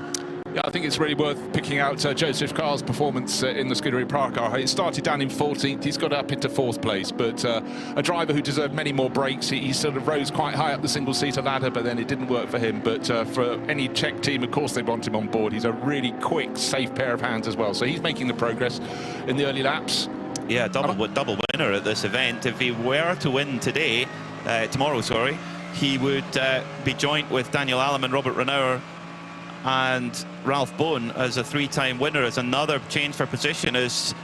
Yeah, I think it's really worth picking out Joseph Carr's performance in the Scuderia Praha car. He started down in 14th, he's got up into 4th place, but a driver who deserved many more breaks. He sort of rose quite high up the single-seater ladder, but then it didn't work for him. But for any Czech team, of course, they want him on board. He's a really quick, safe pair of hands as well, so he's making the progress in the early laps. Yeah, double winner at this event. If he were to win tomorrow, he would be joint with Daniel Allam and Robert Renauer and Ralph Bone as a 3-time winner. As another change for position as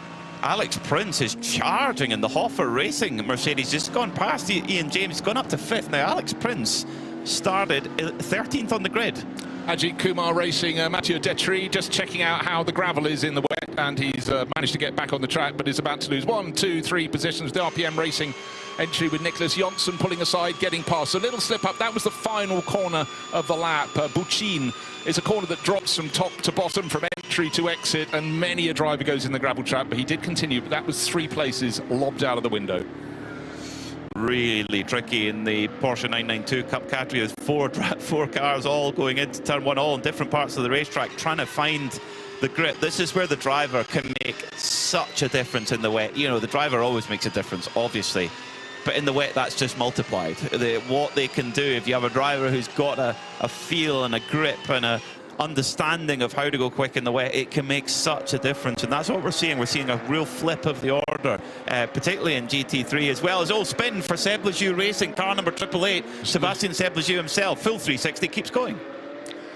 Alex Prince is charging in the Hoffer Racing Mercedes, just gone past Ian James, gone up to 5th. Now Alex Prince started 13th on the grid. Ajith Kumar Racing, Mathieu Detry just checking out how the gravel is in the wet, and he's managed to get back on the track, but is about to lose 1, 2, 3 positions. The RPM Racing entry with Nicholas Jonsson pulling aside, getting past. A little slip up. That was the final corner of the lap. Bucin is a corner that drops from top to bottom, from entry to exit, and many a driver goes in the gravel trap, but he did continue. But that was 3 places lobbed out of the window. Really tricky in the Porsche 992 Cup category. There's 4 cars all going into turn 1, all in different parts of the racetrack, trying to find the grip. This is where the driver can make such a difference in the wet. You know, the driver always makes a difference, obviously, but in the wet, that's just multiplied. What they can do, if you have a driver who's got a feel and a grip and a understanding of how to go quick in the wet, it can make such a difference, and that's what we're seeing. We're seeing a real flip of the order, particularly in GT3, as well as all spin for Seb Lejeune Racing, car number 888. Sebastian Seb Lejeune himself, full 360, keeps going.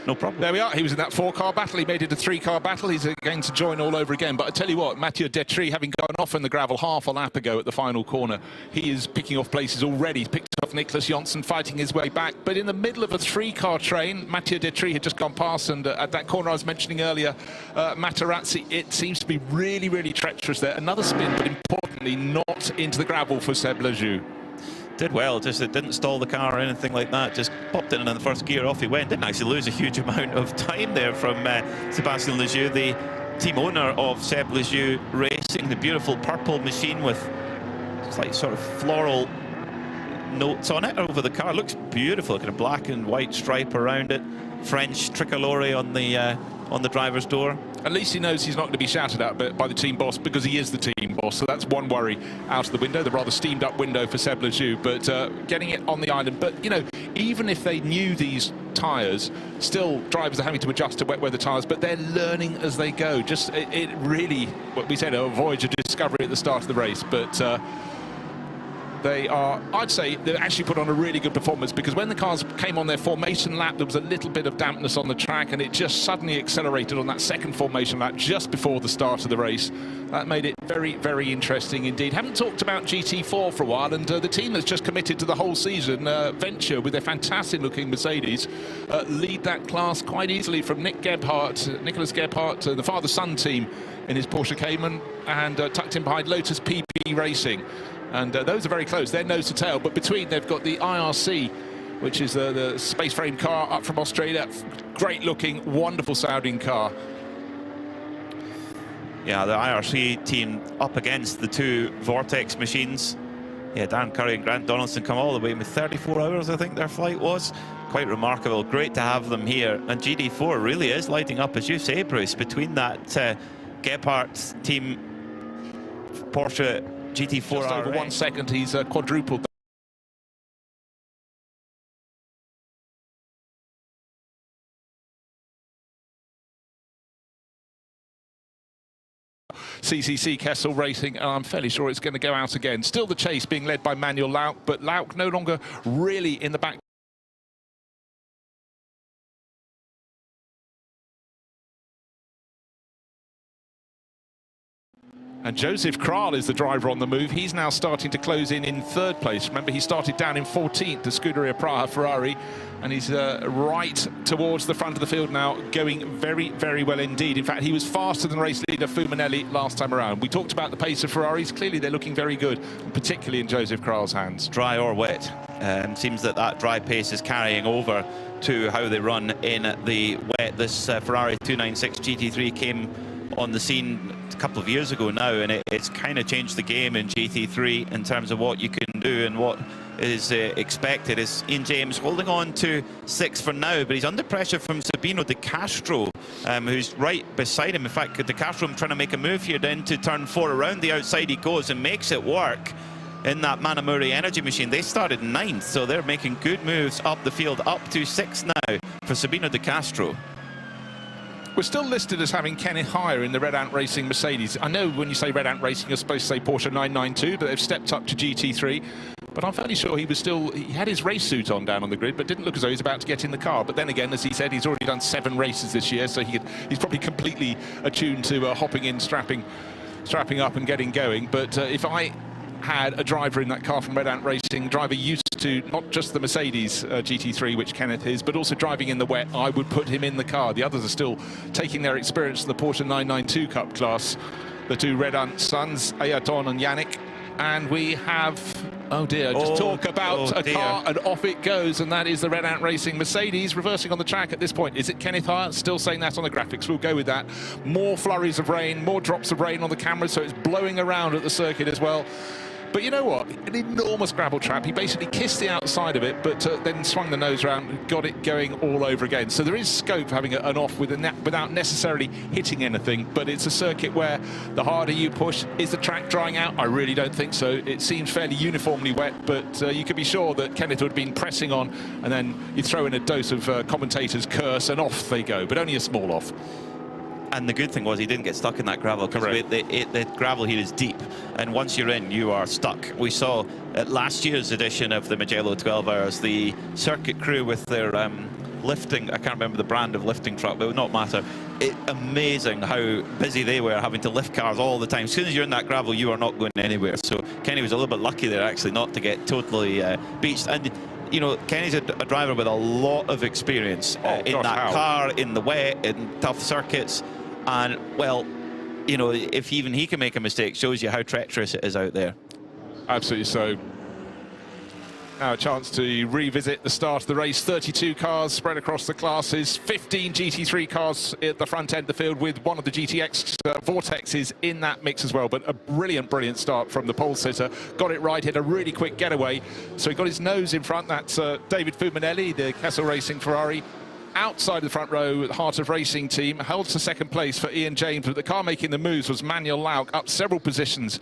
No problem. There we are. He was in that 4-car battle. He made it a 3-car battle. He's going to join all over again. But I tell you what, Mathieu Detry, having gone off in the gravel half a lap ago at the final corner, he is picking off places already. He's picked off Nicholas Jonsson, fighting his way back. But in the middle of a 3-car train, Mathieu Detry had just gone past, and at that corner I was mentioning earlier, Materazzi, it seems to be really, really treacherous there. Another spin, but importantly, not into the gravel for Seb Lejeune. Did well, just it didn't stall the car or anything like that, just popped it in the first gear, off he went. Didn't actually lose a huge amount of time there from Sebastian Lejeune, the team owner of Seb Lejeune Racing. The beautiful purple machine with like sort of floral notes on it over the car. Looks beautiful, kind of black and white stripe around it. French tricolore on the driver's door. At least he knows he's not going to be shouted at by the team boss, because he is the team boss. So that's one worry out of the window, the rather steamed up window for Seb Lejeune. But getting it on the island. But, you know, even if they knew these tyres, still drivers are having to adjust to wet weather tyres, but they're learning as they go. Just it really, what we said, a voyage of discovery at the start of the race. But they are, I'd say, they've actually put on a really good performance, because when the cars came on their formation lap, there was a little bit of dampness on the track, and it just suddenly accelerated on that second formation lap just before the start of the race. That made it very, very interesting indeed. Haven't talked about GT4 for a while, and the team that's just committed to the whole season, Venture, with their fantastic-looking Mercedes, lead that class quite easily from Nicholas Gebhardt, the father-son team in his Porsche Cayman, and tucked in behind Lotus PB Racing. And those are very close. They're nose to tail, but between they've got the IRC, which is the space frame car up from Australia. Great looking, wonderful sounding car. Yeah, the IRC team up against the 2 Vortex machines. Yeah, Dan Curry and Grant Donaldson come all the way with 34 hours, I think their flight was. Quite remarkable. Great to have them here. And GD4 really is lighting up, as you say, Bruce, between that Gebhardt team, Porsche GT4 just over 1 second, he's quadrupled. CCC Kessel Racing, and I'm fairly sure it's going to go out again. Still the chase being led by Manuel Lauk, but Lauk no longer really in the back. And Joseph Kral is the driver on the move. He's now starting to close in third place. Remember, he started down in 14th, the Scuderia Praha Ferrari, and he's right towards the front of the field now, going very, very well indeed. In fact, he was faster than race leader Fumanelli last time around. We talked about the pace of Ferraris. Clearly, they're looking very good, particularly in Joseph Kral's hands. Dry or wet. Seems that dry pace is carrying over to how they run in the wet. This Ferrari 296 GT3 came on the scene a couple of years ago now, and it's kind of changed the game in GT3 in terms of what you can do and what is expected. Is Ian James holding on to 6th for now, but he's under pressure from Sabino De Castro, who's right beside him. In fact, De Castro trying to make a move here then to turn 4. Around the outside he goes and makes it work in that Manamuri Energy Machine. They started 9th, so they're making good moves up the field, up to 6th now for Sabino De Castro. We're still listed as having Kenneth Hire in the Red Ant Racing Mercedes. I know when you say Red Ant Racing, you're supposed to say Porsche 992, but they've stepped up to GT3. But I'm fairly sure he had his race suit on down on the grid, but didn't look as though he's about to get in the car. But then again, as he said, he's already done 7 races this year, so he's probably completely attuned to hopping in, strapping up and getting going. But if I had a driver in that car from Red Ant Racing, driver used to not just the Mercedes GT3, which Kenneth is, but also driving in the wet, I would put him in the car. The others are still taking their experience in the Porsche 992 Cup class. The 2 Red Ant sons, Ayrton and Yannick. And we have, oh dear, just talk about a car, and off it goes, and that is the Red Ant Racing Mercedes reversing on the track at this point. Is it Kenneth Hire? Still saying that on the graphics. We'll go with that. More flurries of rain, more drops of rain on the camera, so it's blowing around at the circuit as well. But you know what? An enormous gravel trap. He basically kissed the outside of it, but then swung the nose around, got it going all over again. So there is scope for having an off without necessarily hitting anything, but it's a circuit where the harder you push, is the track drying out? I really don't think so. It seems fairly uniformly wet, but you can be sure that Kenneth would have been pressing on, and then you throw in a dose of commentators' curse, and off they go, but only a small off. And the good thing was he didn't get stuck in that gravel, because the gravel here is deep, and once you're in, you are stuck. We saw at last year's edition of the Mugello 12 Hours, the circuit crew with their lifting, I can't remember the brand of lifting truck, but it would not matter. Amazing how busy they were, having to lift cars all the time. As soon as you're in that gravel, you are not going anywhere. So Kenny was a little bit lucky there, actually, not to get totally beached. And you know, Kenny's a driver with a lot of experience in that car, in the wet, in tough circuits. And, well, you know, if even he can make a mistake, shows you how treacherous it is out there. Absolutely so. Now a chance to revisit the start of the race. 32 cars spread across the classes, 15 GT3 cars at the front end of the field, with one of the GTX Vortexes in that mix as well. But a brilliant, brilliant start from the pole sitter. Got it right, hit a really quick getaway. So he got his nose in front. That's David Fumanelli, the Kessel Racing Ferrari. Outside the front row, the Heart of Racing team held to second place for Ian James, but the car making the moves was Manuel Lauk, up several positions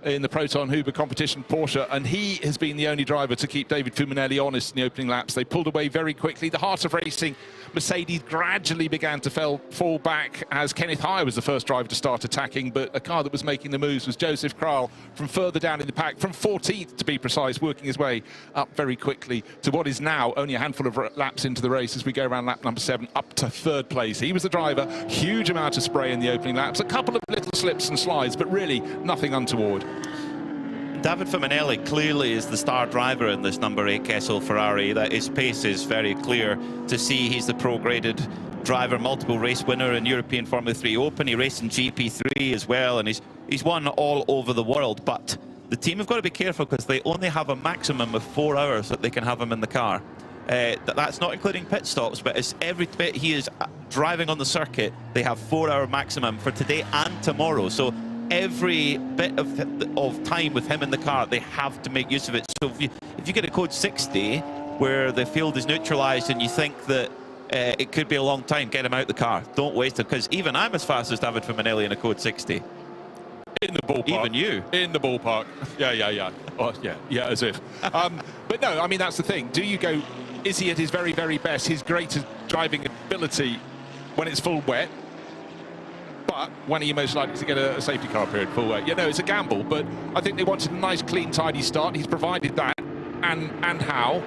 in the Proton Huber competition Porsche, and he has been the only driver to keep David Fumanelli honest in the opening laps. They pulled away very quickly. The Heart of Racing Mercedes gradually began to fall back as Kenneth Hire was the first driver to start attacking, but a car that was making the moves was Joseph Kral from further down in the pack, from 14th to be precise, working his way up very quickly to what is now only a handful of laps into the race as we go around lap number 7 up to 3rd place. He was the driver, huge amount of spray in the opening laps, a couple of little slips and slides, but really nothing untoward. David Fumanelli clearly is the star driver in this number 8 Kessel Ferrari. That his pace is very clear to see. He's the pro-graded driver, multiple race winner in European Formula 3 Open. He raced in GP3 as well, and he's won all over the world. But the team have got to be careful, because they only have a maximum of 4 hours that they can have him in the car. That's not including pit stops, but it's every bit he is driving on the circuit, they have 4-hour maximum for today and tomorrow. So every bit of time with him in the car, they have to make use of it. So if you get a code 60 where the field is neutralized and you think that it could be a long time, get him out the car. Don't waste it, because even I'm as fast as David Fumanelli in a code 60. In the ballpark. Even you. In the ballpark. Yeah. Oh, yeah, as if. But no, I mean, that's the thing. Do you go, is he at his very, very best, his greatest driving ability when it's full wet? But when are you most likely to get a safety car period full wet? You know, it's a gamble, but I think they wanted a nice, clean, tidy start. He's provided that, and how.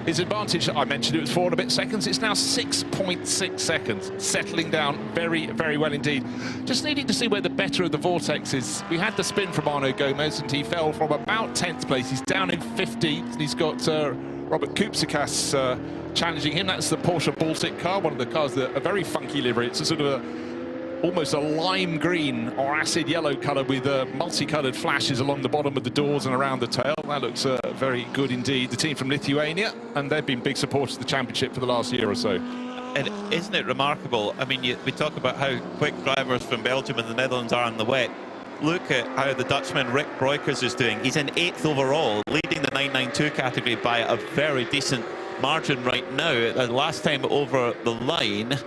His advantage, I mentioned it was 4 and a bit seconds. It's now 6.6 seconds, settling down very, very well indeed. Just needing to see where the better of the vortex is. We had the spin from Arno Gomez, and he fell from about 10th place. He's down in 15th, and he's got Robert Kupsikas challenging him. That's the Porsche Baltic car, one of the cars that a very funky livery. It's a sort of almost a lime green or acid yellow colour with multicoloured flashes along the bottom of the doors and around the tail. That looks very good indeed. The team from Lithuania, and they've been big supporters of the championship for the last year or so. And isn't it remarkable? I mean, we talk about how quick drivers from Belgium and the Netherlands are in the wet. Look at how the Dutchman Rick Breukers is doing. He's in 8th overall, leading the 992 category by a very decent margin right now. The last time over the line,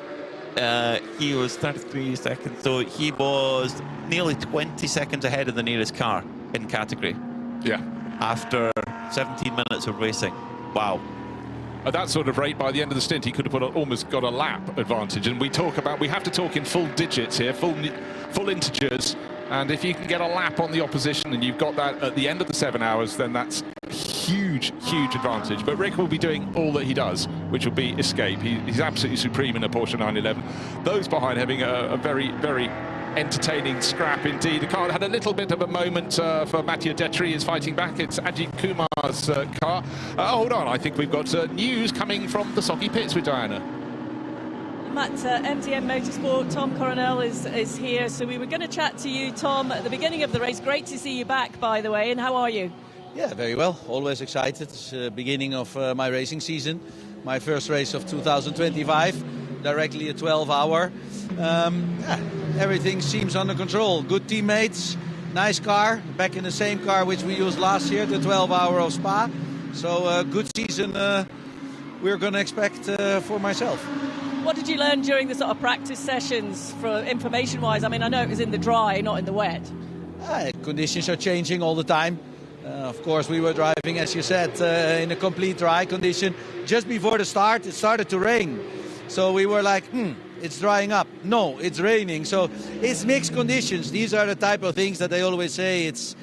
he was 33 seconds, so he was nearly 20 seconds ahead of the nearest car in category. Yeah. After 17 minutes of racing. Wow. At that sort of rate, by the end of the stint, he could have almost got a lap advantage. And we have to talk in full digits here, full integers. And if you can get a lap on the opposition and you've got that at the end of the 7 hours, then that's huge, huge advantage. But Rick will be doing all that he does, which will be escape. He's absolutely supreme in a Porsche 911. Those behind having a very, very entertaining scrap indeed. The car had a little bit of a moment for Mathieu Detry is fighting back. It's Ajith Kumar's car. Hold on, I think we've got news coming from the Socky pits with Diana. Matt, MDM Motorsport, Tom Coronel is here. So we were going to chat to you, Tom, at the beginning of the race. Great to see you back, by the way. And how are you? Yeah, very well. Always excited. It's the beginning of my racing season. My first race of 2025, directly a 12-hour. Everything seems under control. Good teammates, nice car. Back in the same car which we used last year, the 12-hour of Spa. So good season we're going to expect for myself. What did you learn during the sort of practice sessions, for information-wise? I mean, I know it was in the dry, not in the wet. Conditions are changing all the time. Of course, we were driving, as you said, in a complete dry condition. Just before the start, it started to rain. So we were like, it's drying up. No, it's raining. So it's mixed conditions. These are the type of things that they always say. It's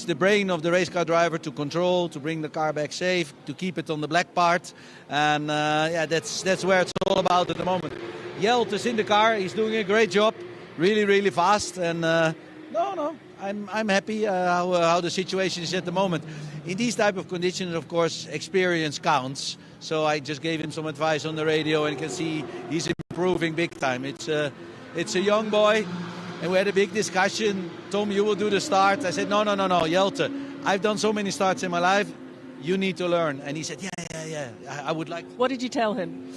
the brain of the race car driver to control, to bring the car back safe, to keep it on the black part. And yeah, that's where it's all about at the moment. Hjelt is in the car. He's doing a great job. Really, really fast. And I'm happy how the situation is at the moment. In these type of conditions, of course, experience counts. So I just gave him some advice on the radio, and you can see he's improving big time. It's a young boy, and we had a big discussion. Tom, you will do the start. I said, no, Jelte, I've done so many starts in my life. You need to learn. And he said, yeah, I would like to. What did you tell him?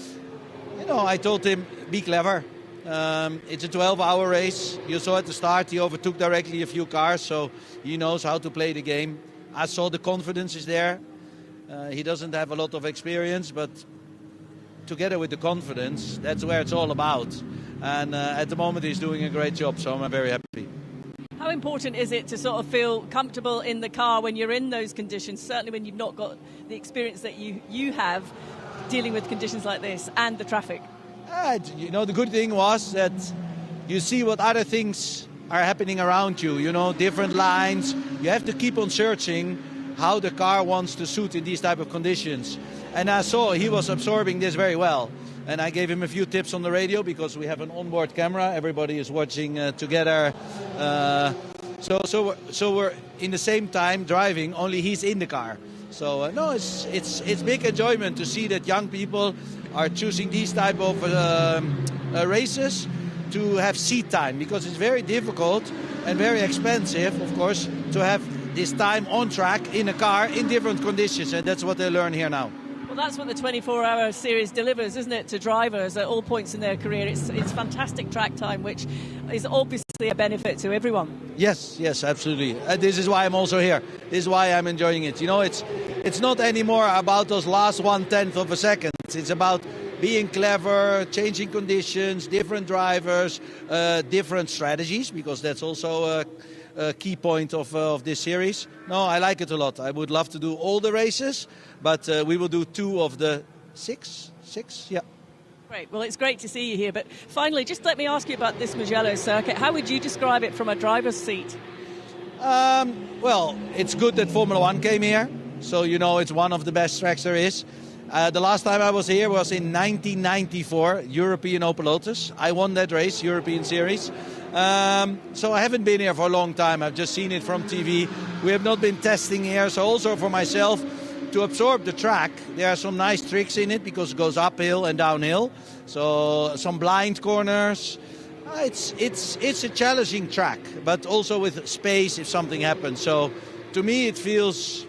I told him, be clever. It's a 12-hour race. You saw at the start he overtook directly a few cars, so he knows how to play the game. I saw the confidence is there. He doesn't have a lot of experience, but together with the confidence, that's where it's all about. And at the moment he's doing a great job, so I'm very happy. How important is it to sort of feel comfortable in the car when you're in those conditions, certainly when you've not got the experience that you have dealing with conditions like this and the traffic? The good thing was that you see what other things are happening around you, different lines. You have to keep on searching how the car wants to suit in these type of conditions. And I saw he was absorbing this very well. And I gave him a few tips on the radio because we have an onboard camera. Everybody is watching together. So we're in the same time driving, only he's in the car. So it's big enjoyment to see that young people are choosing these type of races to have seat time, because it's very difficult and very expensive, of course, to have this time on track in a car in different conditions, and that's what they learn here now. Well, that's what the 24-hour series delivers, isn't it, to drivers at all points in their career. It's fantastic track time, which is obviously a benefit to everyone. Yes, absolutely. This is why I'm also here. This is why I'm enjoying it. It's not anymore about those last 1/10 of a second. It's about being clever, changing conditions, different drivers, different strategies, because that's also a key point of this series. No, I like it a lot. I would love to do all the races, but we will do 2 of the 6, yeah. Great. Well, it's great to see you here. But finally, just let me ask you about this Mugello circuit. How would you describe it from a driver's seat? Well, it's good that Formula 1 came here. So, it's one of the best tracks there is. The last time I was here was in 1994, European Open Lotus. I won that race, European Series. So I haven't been here for a long time. I've just seen it from TV. We have not been testing here. So also for myself, to absorb the track, there are some nice tricks in it because it goes uphill and downhill. So some blind corners. It's a challenging track, but also with space if something happens. So to me, it feels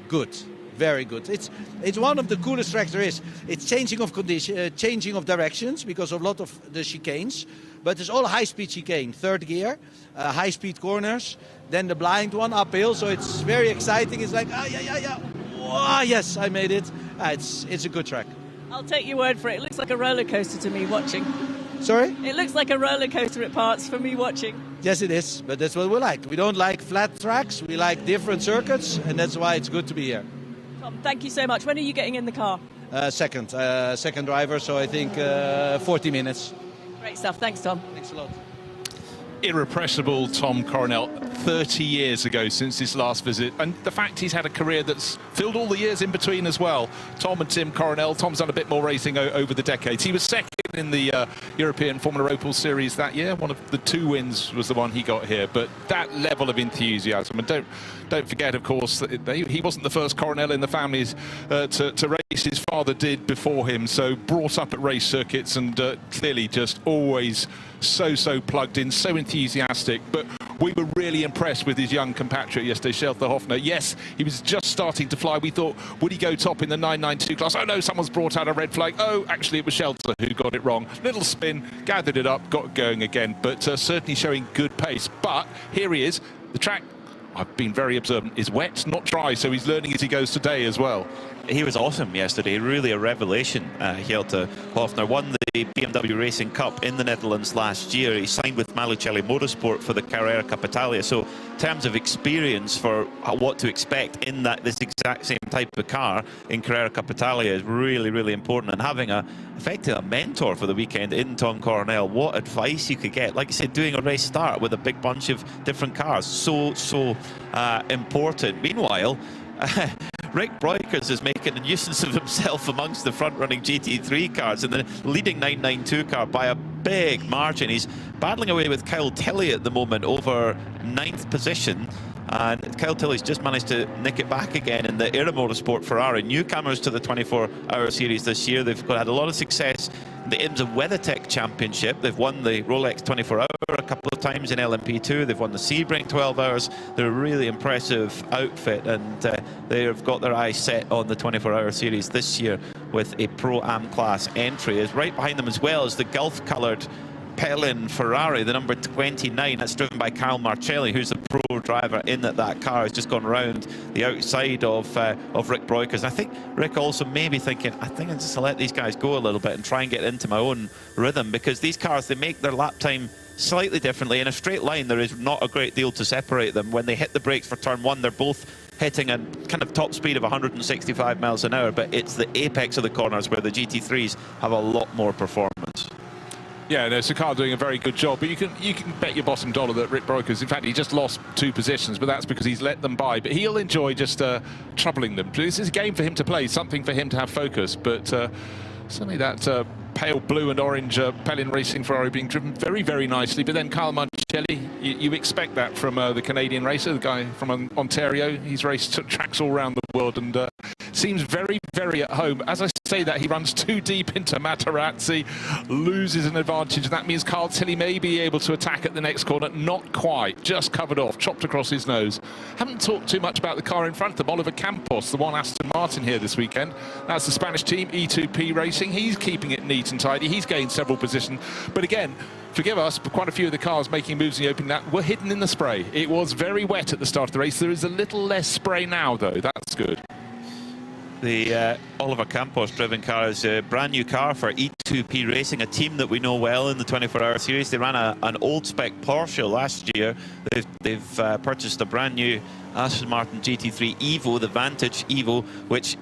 good, very good. It's one of the coolest tracks there is. It's changing of condition, changing of directions because of a lot of the chicanes. But it's all high-speed chicane, third gear, high-speed corners, then the blind one uphill. So it's very exciting. It's like, oh, yes, I made it. It's a good track. I'll take your word for it. It looks like a roller coaster to me watching. Sorry? It looks like a roller coaster at parts for me watching. Yes, it is, but that's what we like. We don't like flat tracks. We like different circuits, and that's why it's good to be here. Tom, thank you so much. When are you getting in the car? Second driver, so I think 40 minutes. Great stuff. Thanks, Tom. Thanks a lot. Irrepressible Tom Coronel, 30 years ago since his last visit, and the fact he's had a career that's filled all the years in between as well. Tom and Tim Coronel. Tom's done a bit more racing over the decades. He was second in the European Formula Opel Series that year. One of the 2 wins was the one he got here, but that level of enthusiasm, and don't forget, of course, that he wasn't the first Coronel in the family to race. His father did before him, so brought up at race circuits, and clearly just always so plugged in, so enthusiastic. But we were really impressed with his young compatriot yesterday, Shelter Hoffner. Yes, he was just starting to fly. We thought, would he go top in the 992 class? Oh no, someone's brought out a red flag. Oh, actually it was Shelter who got it wrong. Little spin, gathered it up, got going again, but certainly showing good pace. But here he is. The track, I've been very observant, is wet, not dry, so he's learning as he goes today as well. He was awesome yesterday, really a revelation. Hjelte Hofner won the BMW Racing Cup in the Netherlands last year. He signed with Michelin Motorsport for the Carrera Cup Italia. So in terms of experience for what to expect in this exact same type of car in Carrera Cup Italia is really important. And having effectively a mentor for the weekend in Tom Coronel, what advice you could get. Like I said, doing a race start with a big bunch of different cars, so important. Meanwhile, Rick Breukers is making a nuisance of himself amongst the front-running GT3 cars in the leading 992 car by a big margin. He's battling away with Kyle Tilley at the moment over 9th position. And Kyle Tilley's just managed to nick it back again in the Aero Motorsport Ferrari. Newcomers to the 24-hour series this year. They've had a lot of success in the IMSA WeatherTech Championship. They've won the Rolex 24-hour a couple of times in LMP2. They've won the Sebring 12 hours. They're a really impressive outfit, and they've got their eyes set on the 24-hour series this year with a Pro-Am class entry. Is right behind them as well as the Gulf-coloured Pelin Ferrari, the number 29. That's driven by Carl Marcelli, who's the pro driver in that car. Has just gone round the outside of Rick Breukers. And I think Rick also may be thinking, I think I'm just to let these guys go a little bit and try and get into my own rhythm, because these cars, they make their lap time slightly differently. In a straight line, there is not a great deal to separate them. When they hit the brakes for turn 1, they're both hitting a kind of top speed of 165 miles an hour, but it's the apex of the corners where the GT3s have a lot more performance. Yeah, no, Sakar doing a very good job, but you can bet your bottom dollar that Rick Breukers, in fact, he just lost 2 positions, but that's because he's let them by. But he'll enjoy just troubling them. This is a game for him to play, something for him to have focus, but certainly that pale blue and orange Pelin Racing Ferrari being driven very nicely. But then Carl Marcelli, you expect that from the Canadian racer, the guy from Ontario. He's raced tracks all around the world and seems very at home. As I say that, he runs too deep into Materazzi, loses an advantage. That means Carl Tilley may be able to attack at the next corner. Not quite, just covered off, chopped across his nose. Haven't talked too much about the car in front of them. Oliver Campos, the one Aston Martin here this weekend. That's the Spanish team, E2P Racing. He's keeping it neat and tidy. He's gained several positions. But again, forgive us, but quite a few of the cars making moves in the opening lap were hidden in the spray. It was very wet at the start of the race. There is a little less spray now, though. That's good. The Oliver Campos driven car is a brand new car for E2P Racing, a team that we know well in the 24-hour series. They ran an old spec Porsche last year. They've purchased a brand new Aston Martin GT3 Evo, the Vantage Evo, which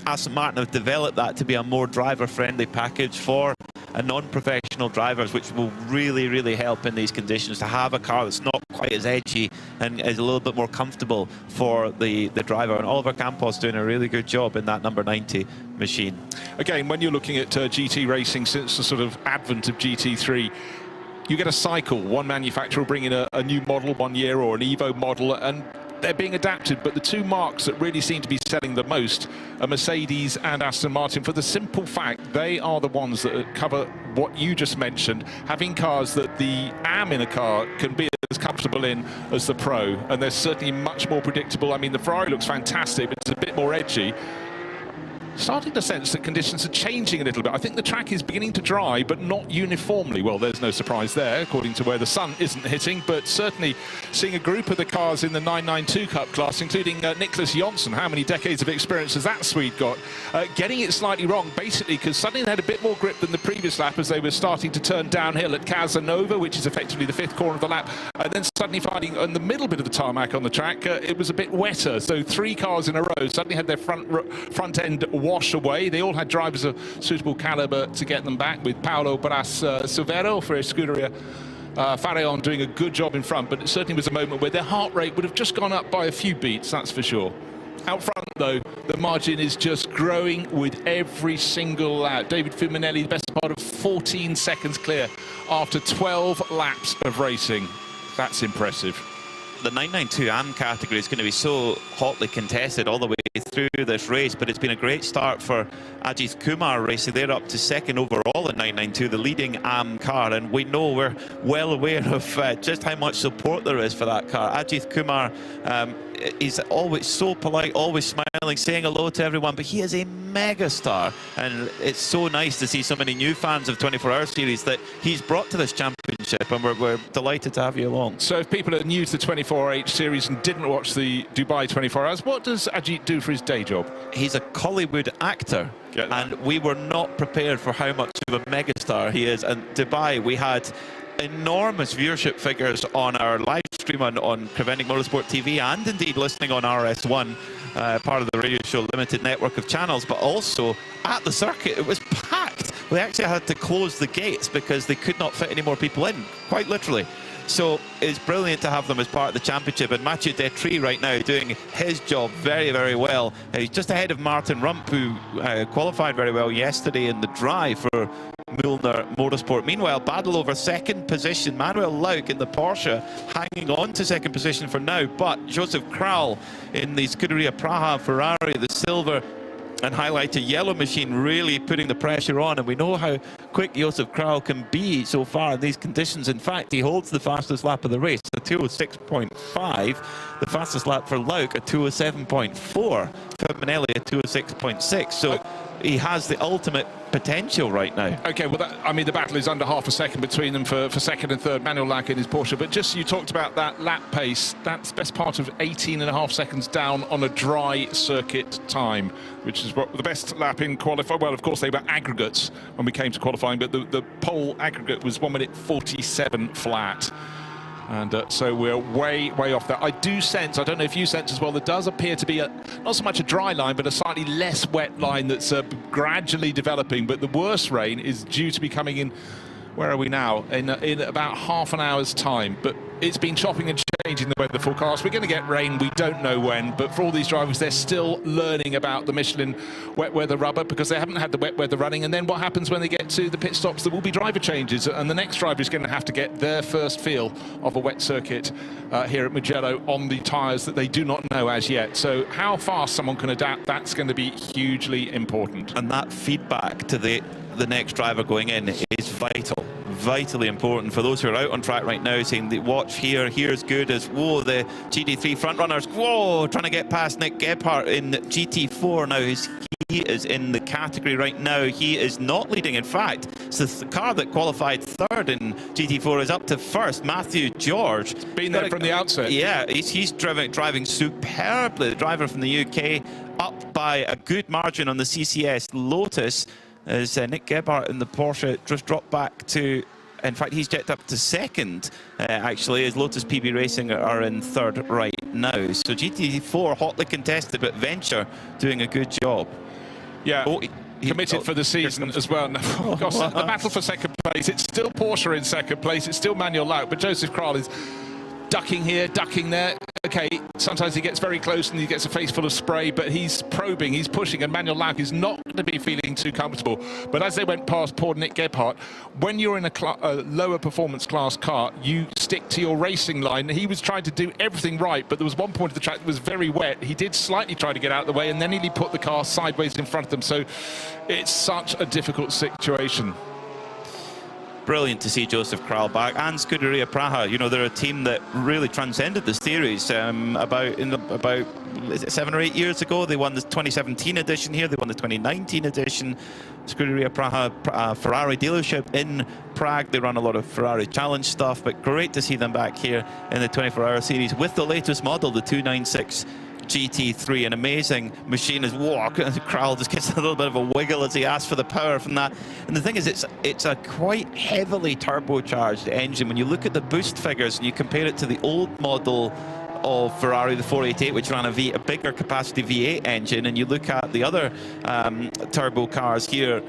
Aston Martin have developed that to be a more driver-friendly package for and non-professional drivers, which will really, really help in these conditions to have a car that's not quite as edgy and is a little bit more comfortable for the driver. And Oliver Campos doing a really good job in that number 90 machine. Again, when you're looking at GT racing since the sort of advent of GT3, you get a cycle. One manufacturer will bring in a new model 1 year or an Evo model, and they're being adapted. But the two marques that really seem to be selling the most are Mercedes and Aston Martin, for the simple fact they are the ones that cover what you just mentioned, having cars that the AM in a car can be as comfortable in as the Pro, and they're certainly much more predictable. I mean, the Ferrari looks fantastic, but it's a bit more edgy. Starting to sense that conditions are changing a little bit. I think the track is beginning to dry, but not uniformly. Well, there's no surprise there, according to where the sun isn't hitting, but certainly seeing a group of the cars in the 992 Cup class, including Nicholas Jonsson, how many decades of experience has that Swede got, getting it slightly wrong, basically, because suddenly they had a bit more grip than the previous lap as they were starting to turn downhill at Casanova, which is effectively the 5th corner of the lap, and then suddenly finding on the middle bit of the tarmac on the track, it was a bit wetter, so 3 cars in a row suddenly had their front end wash away. They all had drivers of suitable caliber to get them back, with Paolo Bras Silvero for Scuderia Faraon doing a good job in front, but it certainly was a moment where their heart rate would have just gone up by a few beats, that's for sure. Out front, though, the margin is just growing with every single lap. David Fuminelli, the best part of 14 seconds clear after 12 laps of racing. That's impressive. The 992 AM category is going to be so hotly contested all the way through this race, but it's been a great start for Ajith Kumar racing. They're up to 2nd overall in 992, the leading AM car, and we know, we're well aware of just how much support there is for that car. Ajith Kumar is always so polite, always smiling, saying hello to everyone, but he is a mega star, and it's so nice to see so many new fans of 24-Hour Series that he's brought to this championship, and we're delighted to have you along. So if people are new to the 24H Series and didn't watch the Dubai 24 Hours, what does Ajit do for his day job? He's a Collywood actor, and we were not prepared for how much of a megastar he is. And Dubai, we had enormous viewership figures on our live stream on Preventing Motorsport TV, and indeed listening on RS1, part of the Radio Show Limited network of channels, but also at the circuit it was packed. We actually had to close the gates because they could not fit any more people in, quite literally. So it's brilliant to have them as part of the championship, and Mathieu Detry right now doing his job very, very well. He's just ahead of Martin Rump, who qualified very well yesterday in the dry for Mühlner Motorsport. Meanwhile, battle over 2nd position. Manuel Lauk in the Porsche hanging on to 2nd position for now, but Joseph Kral in the Scuderia Praha Ferrari, the silver and highlighted yellow machine, really putting the pressure on, and we know how quick Josef Kral can be so far in these conditions. In fact, he holds the fastest lap of the race, a 2:06.5. The fastest lap for Lauk, a 2:07.4. For Manelli, a 2:06.6. So he has the ultimate potential right now. Okay, well, I mean, the battle is under half a second between them for 2nd and 3rd, Manuel Lauk in his Porsche. But just, you talked about that lap pace. That's best part of 18.5 seconds down on a dry circuit time, which is what the best lap in qualifying. Well, of course, they were aggregates when we came to qualifying, but the pole aggregate was 1:47 flat. And so we're way off that. I do sense, I don't know if you sense as well, there does appear to be not so much a dry line, but a slightly less wet line that's gradually developing. But the worst rain is due to be coming in, where are we now? In about half an hour's time. But it's been chopping and changing the weather forecast. We're going to get rain, we don't know when, but for all these drivers, they're still learning about the Michelin wet weather rubber because they haven't had the wet weather running. And then what happens when they get to the pit stops? There will be driver changes, and the next driver is going to have to get their first feel of a wet circuit here at Mugello on the tyres that they do not know as yet. So how fast someone can adapt, that's going to be hugely important. And that feedback to the next driver going in is vitally important for those who are out on track right now, saying that watch here's good, as whoa, the GT3 front runners, whoa, trying to get past Nick Gebhardt in GT4 now. He is in the category right now. He is not leading. In fact, so the car that qualified 3rd in GT4 is up to 1st. Matthew George. Been there from the outset. Yeah, he's driving superbly. The driver from the UK, up by a good margin on the CCS Lotus, as Nick Gebhardt in the Porsche just dropped back to, in fact, he's jetted up to 2nd, actually, as Lotus PB Racing are in 3rd right now. So GT4 hotly contested, but Venture doing a good job. Yeah. committed for the season as well. Oh, gosh, the battle for second place. It's still Porsche in second place. It's still Manuel Lauk, but Joseph Kral is ducking here, ducking there. Okay, sometimes he gets very close and he gets a face full of spray, but he's probing, he's pushing, and Manuel Lauk is not going to be feeling too comfortable. But as they went past poor Nick Gebhardt, when you're in a lower performance class car, you stick to your racing line. He was trying to do everything right, but there was one point of the track that was very wet. He did slightly try to get out of the way, and then he put the car sideways in front of them. So it's such a difficult situation. Brilliant to see Joseph Kral back, and Scuderia Praha. You know, they're a team that really transcended the series. About 7 or 8 years ago, they won the 2017 edition here. They won the 2019 edition. Scuderia Praha, Ferrari dealership in Prague. They run a lot of Ferrari Challenge stuff, but great to see them back here in the 24-hour series with the latest model, the 296 GT3, an amazing machine. As Kral just gets a little bit of a wiggle as he asks for the power from that. And the thing is, it's a quite heavily turbocharged engine. When you look at the boost figures and you compare it to the old model of Ferrari, the 488, which ran a bigger capacity V8 engine, and you look at the other turbo cars here,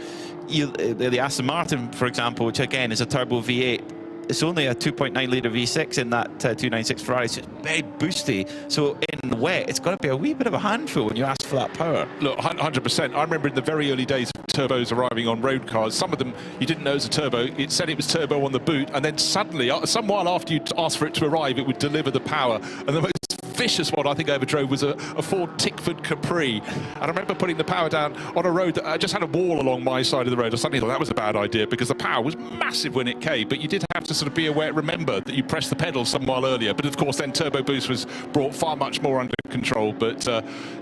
the Aston Martin, for example, which again is a turbo V8, it's only a 2.9 litre V6 in that 296 Ferrari, so it's very boosty. So in wet, it's got to be a wee bit of a handful when you ask for that power. Look, 100%. I remember in the very early days of turbos arriving on road cars, some of them you didn't know it was a turbo. It said it was turbo on the boot, and then suddenly, some while after you asked for it to arrive, it would deliver the power. And the most vicious one I think I ever drove was a Ford Tickford Capri, and I remember putting the power down on a road that just had a wall along my side of the road. I suddenly thought that was a bad idea because the power was massive when it came, but you did have to sort of be aware, remember that you pressed the pedal some while earlier. But of course then turbo boost was brought far much more under control. But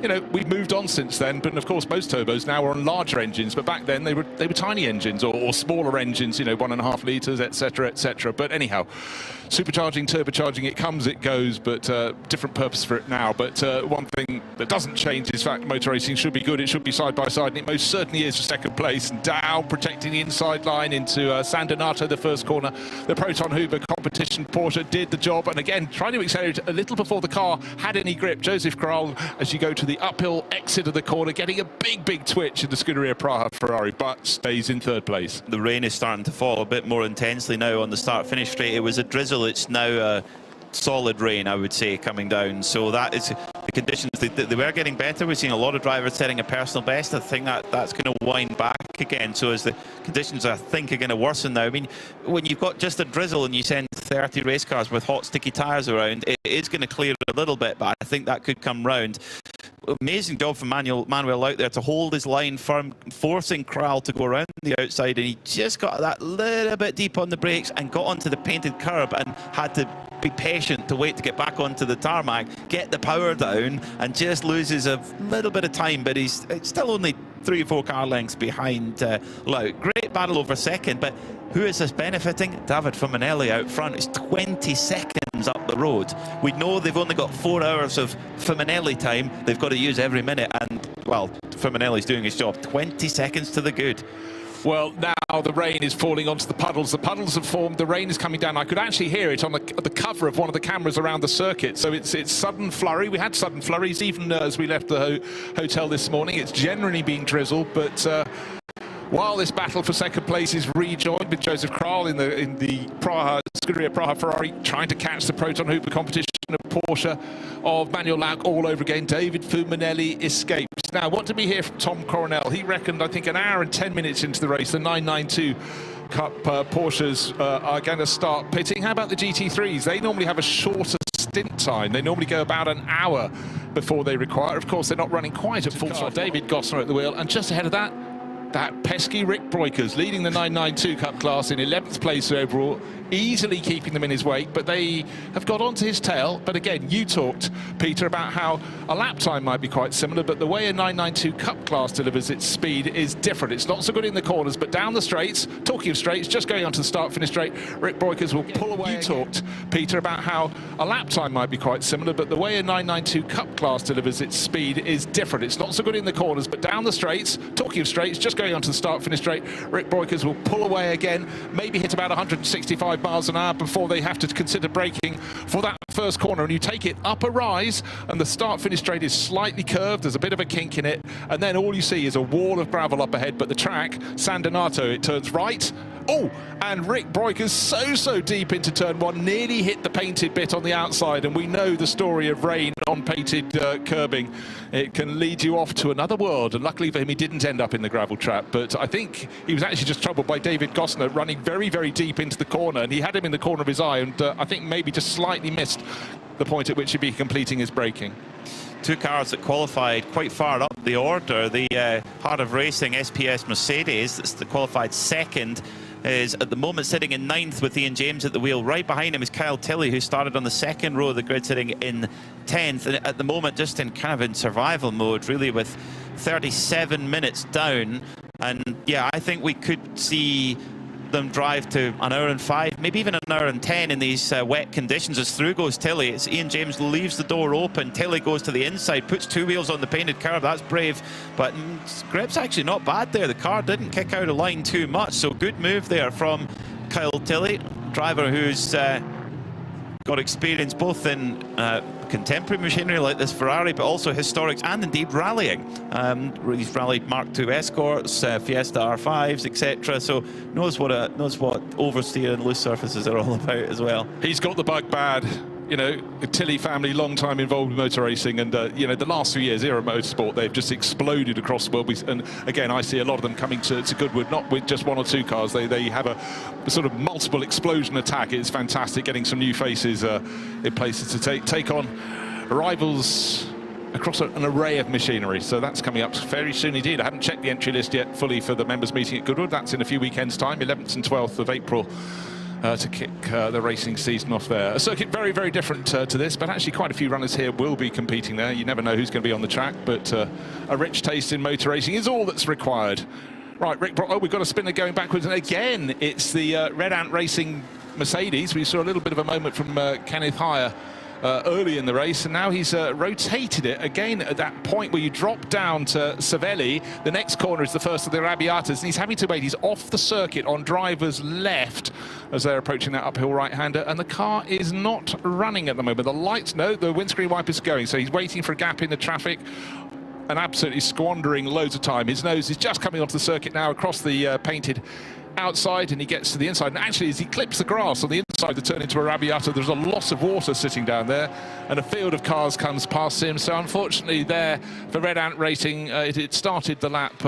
you know, we've moved on since then. But of course most turbos now are on larger engines, but back then they were tiny engines or smaller engines, you know, 1.5 litres, etc., etc. But anyhow, supercharging, turbocharging, it comes, it goes, but different purpose for it now. But one thing that doesn't change is fact motor racing should be good. It should be side by side, and it most certainly is for second place. And down, protecting the inside line into San Donato, the first corner. The Proton Huber competition, Porsche did the job, and again trying to accelerate a little before the car had any grip. Joseph Kral, as you go to the uphill exit of the corner, getting a big twitch in the Scuderia Praha Ferrari, but stays in third place. The rain is starting to fall a bit more intensely now on the start-finish straight. It was a drizzle, it's now a solid rain, I would say, coming down. So that is the conditions. They were getting better. We've seen a lot of drivers setting a personal best. I think that's going to wind back again. So as the conditions, I think, are going to worsen now. I mean, when you've got just a drizzle and you send 30 race cars with hot, sticky tyres around, it is going to clear a little bit, but I think that could come round. Amazing job from Manuel out there to hold his line firm, forcing Kral to go around the outside, and he just got that little bit deep on the brakes and got onto the painted curb and had to be patient to wait to get back onto the tarmac, get the power down, and just loses a little bit of time, but it's still only 3 or 4 car lengths behind Lauk. Great battle over second, but who is this benefiting? David Fuminelli out front. It's 20 seconds up the road. We know they've only got 4 hours of Fuminelli time. They've got to use every minute, and, well, Fuminelli's doing his job. 20 seconds to the good. Well, now the rain is falling onto the puddles. The puddles have formed. The rain is coming down. I could actually hear it on the cover of one of the cameras around the circuit. So it's sudden flurry. We had sudden flurries even as we left the hotel this morning. It's generally been drizzled, but while this battle for second place is rejoined with Joseph Kral in the Scuderia Praha Ferrari trying to catch the Proton Hooper competition of Porsche of Manuel Lauk all over again, David Fuminelli escapes. Now, what did we hear from Tom Coronel? He reckoned, I think, an hour and 10 minutes into the race, the 992 Cup Porsches are going to start pitting. How about the GT3s? They normally have a shorter stint time. They normally go about an hour before they require. Of course, they're not running quite at full throttle. David Gosner at the wheel, and just ahead of that pesky Rick Breukers leading the 992 Cup class in 11th place overall, easily keeping them in his wake, but they have got onto his tail. But again, you talked, Peter, about how a lap time might be quite similar, but the way a 992 Cup class delivers its speed is different. It's not so good in the corners, but down the straights, talking of straights, just going onto the start-finish straight, Rick Breukers will pull away. You talked, Peter, about how a lap time might be quite similar, but the way a 992 Cup class delivers its speed is different. It's not so good in the corners, but down the straights, talking of straights, just going onto the start-finish straight, Rick Breukers will pull away again, maybe hit about 165 25 miles an hour before they have to consider braking for that first corner. And you take it up a rise, and the start-finish straight is slightly curved. There's a bit of a kink in it, and then all you see is a wall of gravel up ahead. But the track, San Donato, it turns right. Oh, and Rick Broiker's so deep into turn one, nearly hit the painted bit on the outside, and we know the story of rain on painted curbing. It can lead you off to another world, and luckily for him, he didn't end up in the gravel trap. But I think he was actually just troubled by David Gosner running very deep into the corner, and he had him in the corner of his eye, and I think maybe just slightly missed the point at which he'd be completing his braking. Two cars that qualified quite far up the order. The Heart of Racing SPS Mercedes, that's the qualified second, is at the moment sitting in 9th with Ian James at the wheel. Right behind him is Kyle Tilley, who started on the second row of the grid, sitting in 10th. And at the moment, just in kind of in survival mode, really, with 37 minutes down. And yeah, I think we could see them drive to an hour and 5, maybe even an hour and 10 in these wet conditions. As through goes Tilley, it's Ian James leaves the door open. Tilley goes to the inside, puts two wheels on the painted curb. That's brave, but grip's actually not bad there. The car didn't kick out of line too much, so good move there from Kyle Tilley, driver who's got experience both in contemporary machinery like this Ferrari, but also historics and indeed rallying. He's rallied Mark II Escorts, Fiesta R5s, etc. So knows what oversteer and loose surfaces are all about as well. He's got the bug bad. You know, Tilley family, long time involved in motor racing, and you know, the last few years, Era Motorsport, they've just exploded across the world. And again, I see a lot of them coming to Goodwood, not with just one or two cars. They have a sort of multiple explosion attack. It's fantastic, getting some new faces in places to take on rivals across an array of machinery. So that's coming up very soon indeed. I haven't checked the entry list yet fully for the members meeting at Goodwood. That's in a few weekends' time, 11th and 12th of April. To kick the racing season off there. A circuit very different to this, but actually quite a few runners here will be competing there. You never know who's going to be on the track, but a rich taste in motor racing is all that's required. Right, Rick, we've got a spinner going backwards, and again, it's the Red Ant Racing Mercedes. We saw a little bit of a moment from Kenneth Heyer early in the race, and now he's rotated it again at that point where you drop down to Savelli. The next corner is the first of the Arrabbiatas, and he's having to wait. He's off the circuit on driver's left as they're approaching that uphill right-hander, and the car is not running at the moment. The lights, no, the windscreen wipers are going, so he's waiting for a gap in the traffic and absolutely squandering loads of time. His nose is just coming onto the circuit now across the painted outside, and he gets to the inside, and actually as he clips the grass on the inside to turn into a Arrabbiata, there's a loss of water sitting down there, and a field of cars comes past him. So unfortunately there for Red Ant Racing, it started the lap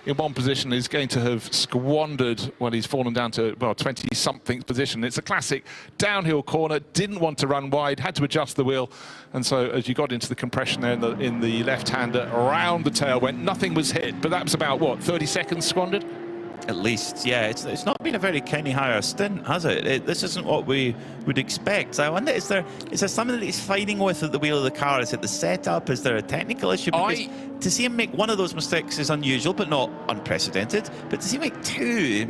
in one position. He's going to have squandered when he's fallen down to, well, 20-something position. It's a classic downhill corner, didn't want to run wide, had to adjust the wheel, and so as you got into the compression there in the left-hander, around the tail went, nothing was hit, but that was about, what, 30 seconds squandered? At least, yeah. It's not been a very Kenny Heyer stint, has it? This isn't what we would expect. I wonder, is there something that he's fighting with at the wheel of the car? Is it the setup? Is there a technical issue? Because to see him make one of those mistakes is unusual, but not unprecedented. But to see him make two,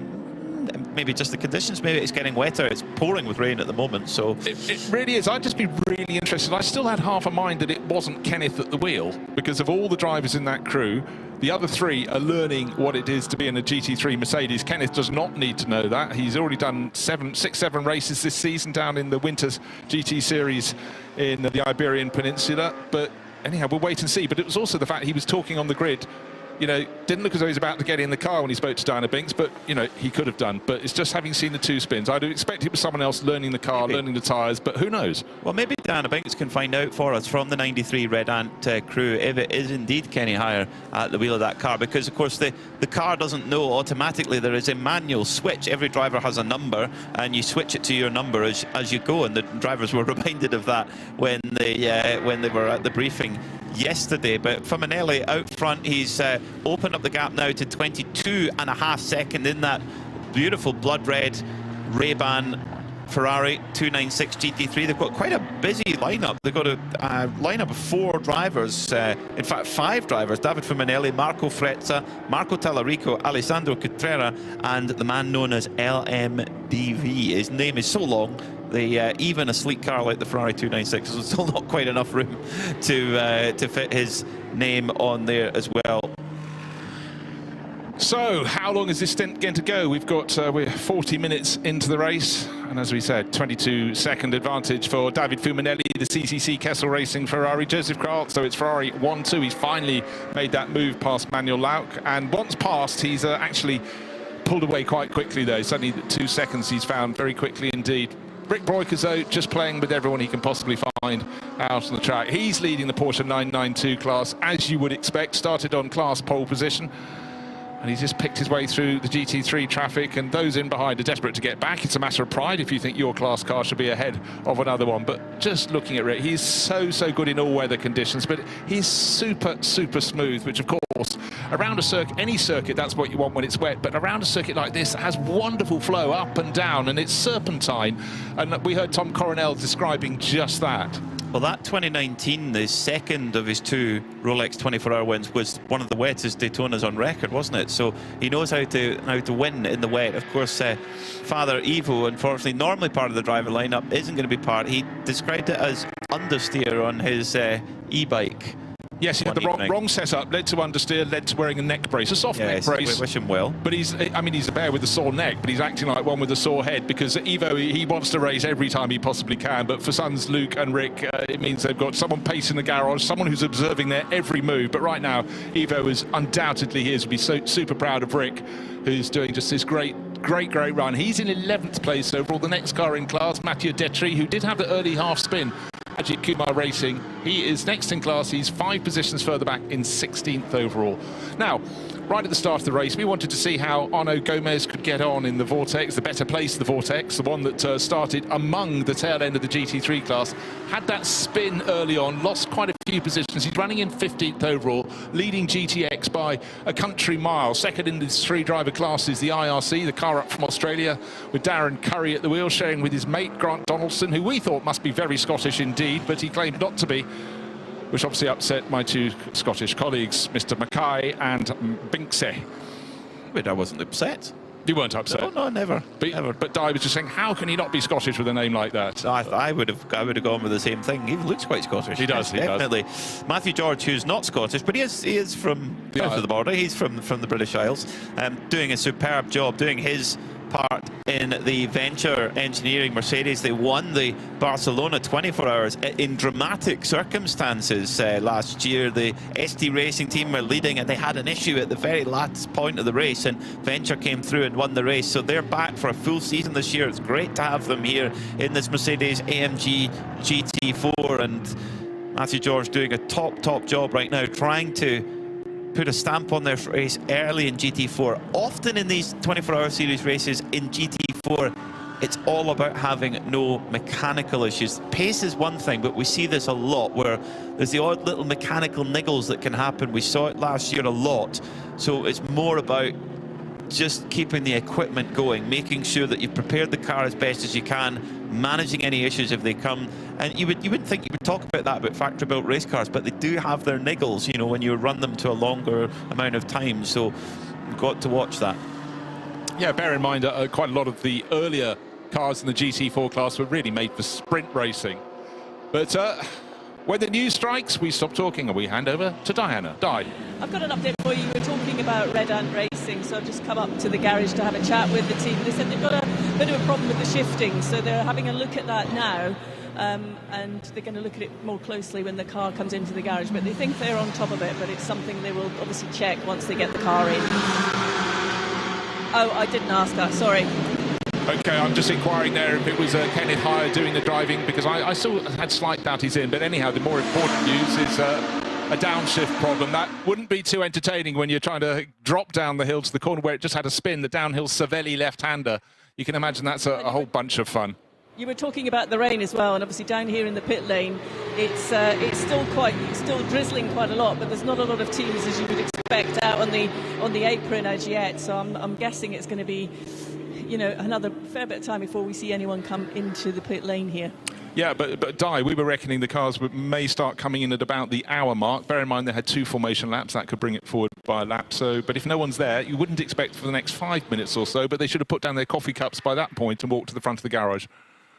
maybe just the conditions, maybe it's getting wetter. It's pouring with rain at the moment, so it really is. I'd just be really interested. I still had half a mind that it wasn't Kenneth at the wheel, because of all the drivers in that crew, the other three are learning what it is to be in a GT3 Mercedes. Kenneth does not need to know that. He's already done 6-7 races this season down in the Winters GT Series in the Iberian Peninsula. But anyhow, we'll wait and see. But it was also the fact he was talking on the grid. You know, didn't look as though he was about to get in the car when he spoke to Diana Binks, but, you know, he could have done. But it's just having seen the two spins. I'd expect it was someone else learning the car, learning the tyres, but who knows? Well, maybe Diana Binks can find out for us from the 93 Red Ant crew if it is indeed Kenny Heyer at the wheel of that car, because, of course, the car doesn't know automatically. There is a manual switch. Every driver has a number, and you switch it to your number as you go, and the drivers were reminded of that when they were at the briefing yesterday. But Faminelli out front, he's opened up the gap now to 22.5 seconds in that beautiful blood red Ray-Ban Ferrari 296 GT3. They've got quite a busy lineup. They've got a lineup of 4 drivers, in fact 5 drivers: David Faminelli, Marco Frezza, Marco Tallarico, Alessandro Cutrera, and the man known as LMDV. His name is so long, even a sleek car like the Ferrari 296 is still not quite enough room to fit his name on there as well. So, how long is this stint going to go? We're 40 minutes into the race, and as we said, 22-second advantage for David Fumanelli, the CCC Kessel Racing Ferrari. Joseph Kraalt, so it's Ferrari 1-2. He's finally made that move past Manuel Lauck, and once past, he's actually pulled away quite quickly, though. Suddenly, the 2 seconds he's found very quickly indeed. Rick Breukers, though, just playing with everyone he can possibly find out on the track. He's leading the Porsche 992 class, as you would expect. Started on class pole position, and he's just picked his way through the GT3 traffic, and those in behind are desperate to get back. It's a matter of pride if you think your class car should be ahead of another one. But just looking at Rick, he's so good in all weather conditions, but he's super smooth, which of course, around a circuit, any circuit, that's what you want when it's wet, but around a circuit like this, it has wonderful flow up and down, and it's serpentine, and we heard Tom Coronel describing just that. Well, that 2019, the second of his 2 Rolex 24-hour wins, was one of the wettest Daytonas on record, wasn't it? So he knows how to win in the wet. Of course, Father Ivo, unfortunately, normally part of the driver lineup, isn't going to be part. He described it as understeer on his e-bike. Yes, he had the wrong setup, led to understeer, led to wearing a neck brace, a soft neck brace. We wish him well. But he's a bear with a sore neck, but he's acting like one with a sore head, because Ivo, he wants to race every time he possibly can. But for sons Luke and Rick, it means they've got someone pacing the garage, someone who's observing their every move. But right now, Ivo is undoubtedly his. We'll be so super proud of Rick, who's doing just this great run. He's in 11th place overall. The next car in class, Mathieu Detry, who did have the early half spin. Ajith Kumar Racing, he is next in class. He's 5 positions further back in 16th overall. Now, right at the start of the race, we wanted to see how Arnaud Gomez could get on in the Vortex, the better place, the Vortex, the one that started among the tail end of the GT3 class. Had that spin early on, lost quite a few positions. He's running in 15th overall, leading GTX by a country mile. Second in his 3 driver classes, the IRC, the car up from Australia, with Darren Curry at the wheel, sharing with his mate Grant Donaldson, who we thought must be very Scottish indeed, but he claimed not to be, which obviously upset my 2 Scottish colleagues, Mr. Mackay and Binksy. But I wasn't upset. You weren't upset? No, never. But Di was just saying, how can he not be Scottish with a name like that? I would have gone with the same thing. He looks quite Scottish. He does, definitely. Matthew George, who's not Scottish, but he is from south of the border. He's from the British Isles, doing a superb job, doing his part in the Venture Engineering Mercedes. They won the Barcelona 24 hours in dramatic circumstances last year. The ST Racing team were leading, and they had an issue at the very last point of the race, and Venture came through and won the race. So they're back for a full season this year. It's great to have them here in this Mercedes AMG GT4, and Matthew George doing a top job right now, trying to put a stamp on their race early in GT4. Often in these 24-hour series races in GT4, it's all about having no mechanical issues. Pace is one thing, but we see this a lot, where there's the odd little mechanical niggles that can happen. We saw it last year a lot. So it's more about just keeping the equipment going, making sure that you've prepared the car as best as you can, managing any issues if they come. And you wouldn't think you would talk about that about factory-built race cars, but they do have their niggles, you know, when you run them to a longer amount of time. So you've got to watch that. Yeah, bear in mind quite a lot of the earlier cars in the GT4 class were really made for sprint racing. But when the news strikes, we stop talking and we hand over to Diana. Di. I've got an update for you. We were talking about Red Ant Racing, so I've just come up to the garage to have a chat with the team. They said they've got a bit of a problem with the shifting, so they're having a look at that now, and they're going to look at it more closely when the car comes into the garage. But they think they're on top of it, but it's something they will obviously check once they get the car in. Oh, I didn't ask that, sorry. Okay, I'm just inquiring there if it was Kenneth Hire doing the driving, because I still had slight doubt he's in. But anyhow, the more important news is a downshift problem. That wouldn't be too entertaining when you're trying to drop down the hill to the corner where it just had a spin, the downhill Savelli left-hander. You can imagine that's a whole bunch of fun. You were talking about the rain as well, and obviously down here in the pit lane, it's still drizzling quite a lot, but there's not a lot of teams as you would expect out on the apron as yet. So I'm guessing it's going to be, you know, another fair bit of time before we see anyone come into the pit lane here. Yeah, but Di, we were reckoning the cars may start coming in at about the hour mark. Bear in mind they had 2 formation laps. That could bring it forward by a lap. So, but if no one's there, you wouldn't expect for the next 5 minutes or so, but they should have put down their coffee cups by that point and walked to the front of the garage.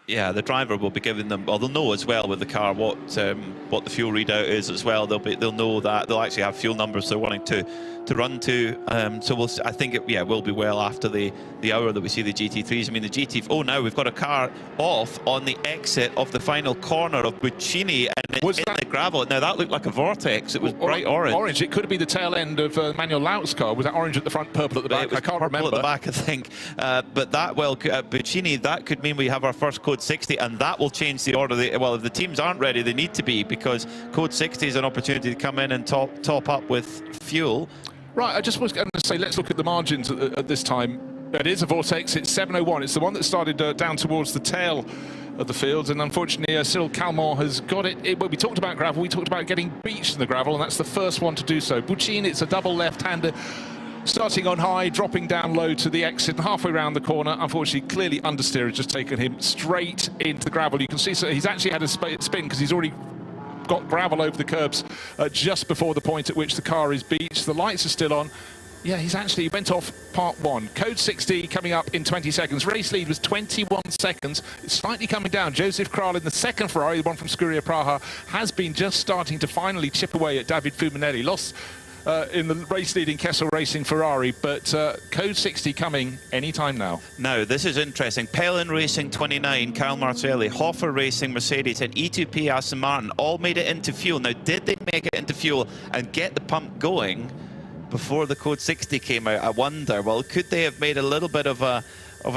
Yeah, the driver will be giving them, well, they'll know as well with the car what the fuel readout is as well. They'll know that. They'll actually have fuel numbers they're wanting to run to. So I think it will be well after the hour that we see the GT3s. I mean, the GT. Oh, now we've got a car off on the exit of the final corner of Buccini, and it's in the gravel. Now that looked like a vortex. It was bright orange. Orange. It could have been the tail end of Manuel Laut's car. Was that orange at the front, purple at the back? I can't remember. At the back, I think. But that Buccini, that could mean we have our first Code 60, and that will change the order. Well, if the teams aren't ready, they need to be, because Code 60 is an opportunity to come in and top up with fuel. Right, I just was going to say, let's look at the margins at this time. It is a vortex, it's 7:01. It's the one that started down towards the tail of the field, and unfortunately Cyril Calmont has got it. Well, we talked about gravel, we talked about getting beached in the gravel, and that's the first one to do so. Buccini, it's a double left-hander, starting on high, dropping down low to the exit, and halfway around the corner. Unfortunately, clearly understeer has just taken him straight into the gravel. You can see so he's actually had a spin because he's already got gravel over the curbs just before the point at which the car is beached. The lights are still on. Yeah, he went off part one. Code 60 coming up in 20 seconds. Race lead was 21 seconds. It's slightly coming down. Joseph Kral in the second Ferrari, the one from Scuderia Praha, has been just starting to finally chip away at David Fuminelli. Lost in the race leading Kessel Racing Ferrari, but Code 60 coming anytime now. Now, this is interesting. Pelin Racing 29, Kyle Marcelli, Hoffer Racing Mercedes, and E2P Aston Martin all made it into fuel. Now, did they make it into fuel and get the pump going before the Code 60 came out? I wonder. Well, could they have made a little bit of a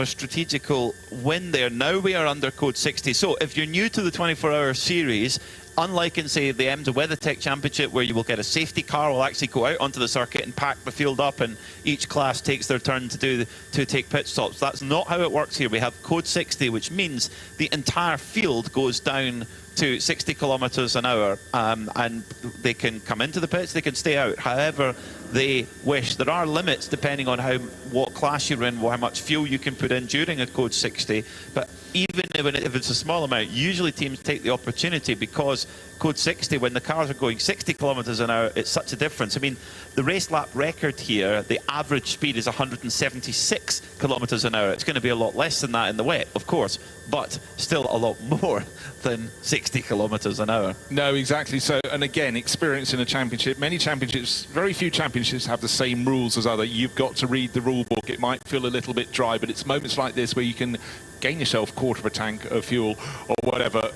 strategical win there? Now we are under Code 60. So if you're new to the 24-hour series, unlike in, say, the IMSA WeatherTech Championship, where you will get a safety car, will actually go out onto the circuit and pack the field up, and each class takes their turn to take pit stops. That's not how it works here. We have Code 60, which means the entire field goes down to 60 kilometers an hour, and they can come into the pits, they can stay out however they wish. There are limits depending on what class you're in, how much fuel you can put in during a Code 60, but even if it's a small amount, usually teams take the opportunity, because Code 60, when the cars are going 60 kilometers an hour, it's such a difference. I mean, the race lap record here, the average speed is 176 kilometers an hour. It's going to be a lot less than that in the wet, of course, but still a lot more than 60 kilometers an hour. No, exactly so. And again, experience in a championship. Many championships, very few championships have the same rules as other. You've got to read the rule book. It might feel a little bit dry, but it's moments like this where you can gain yourself a quarter of a tank of fuel or whatever.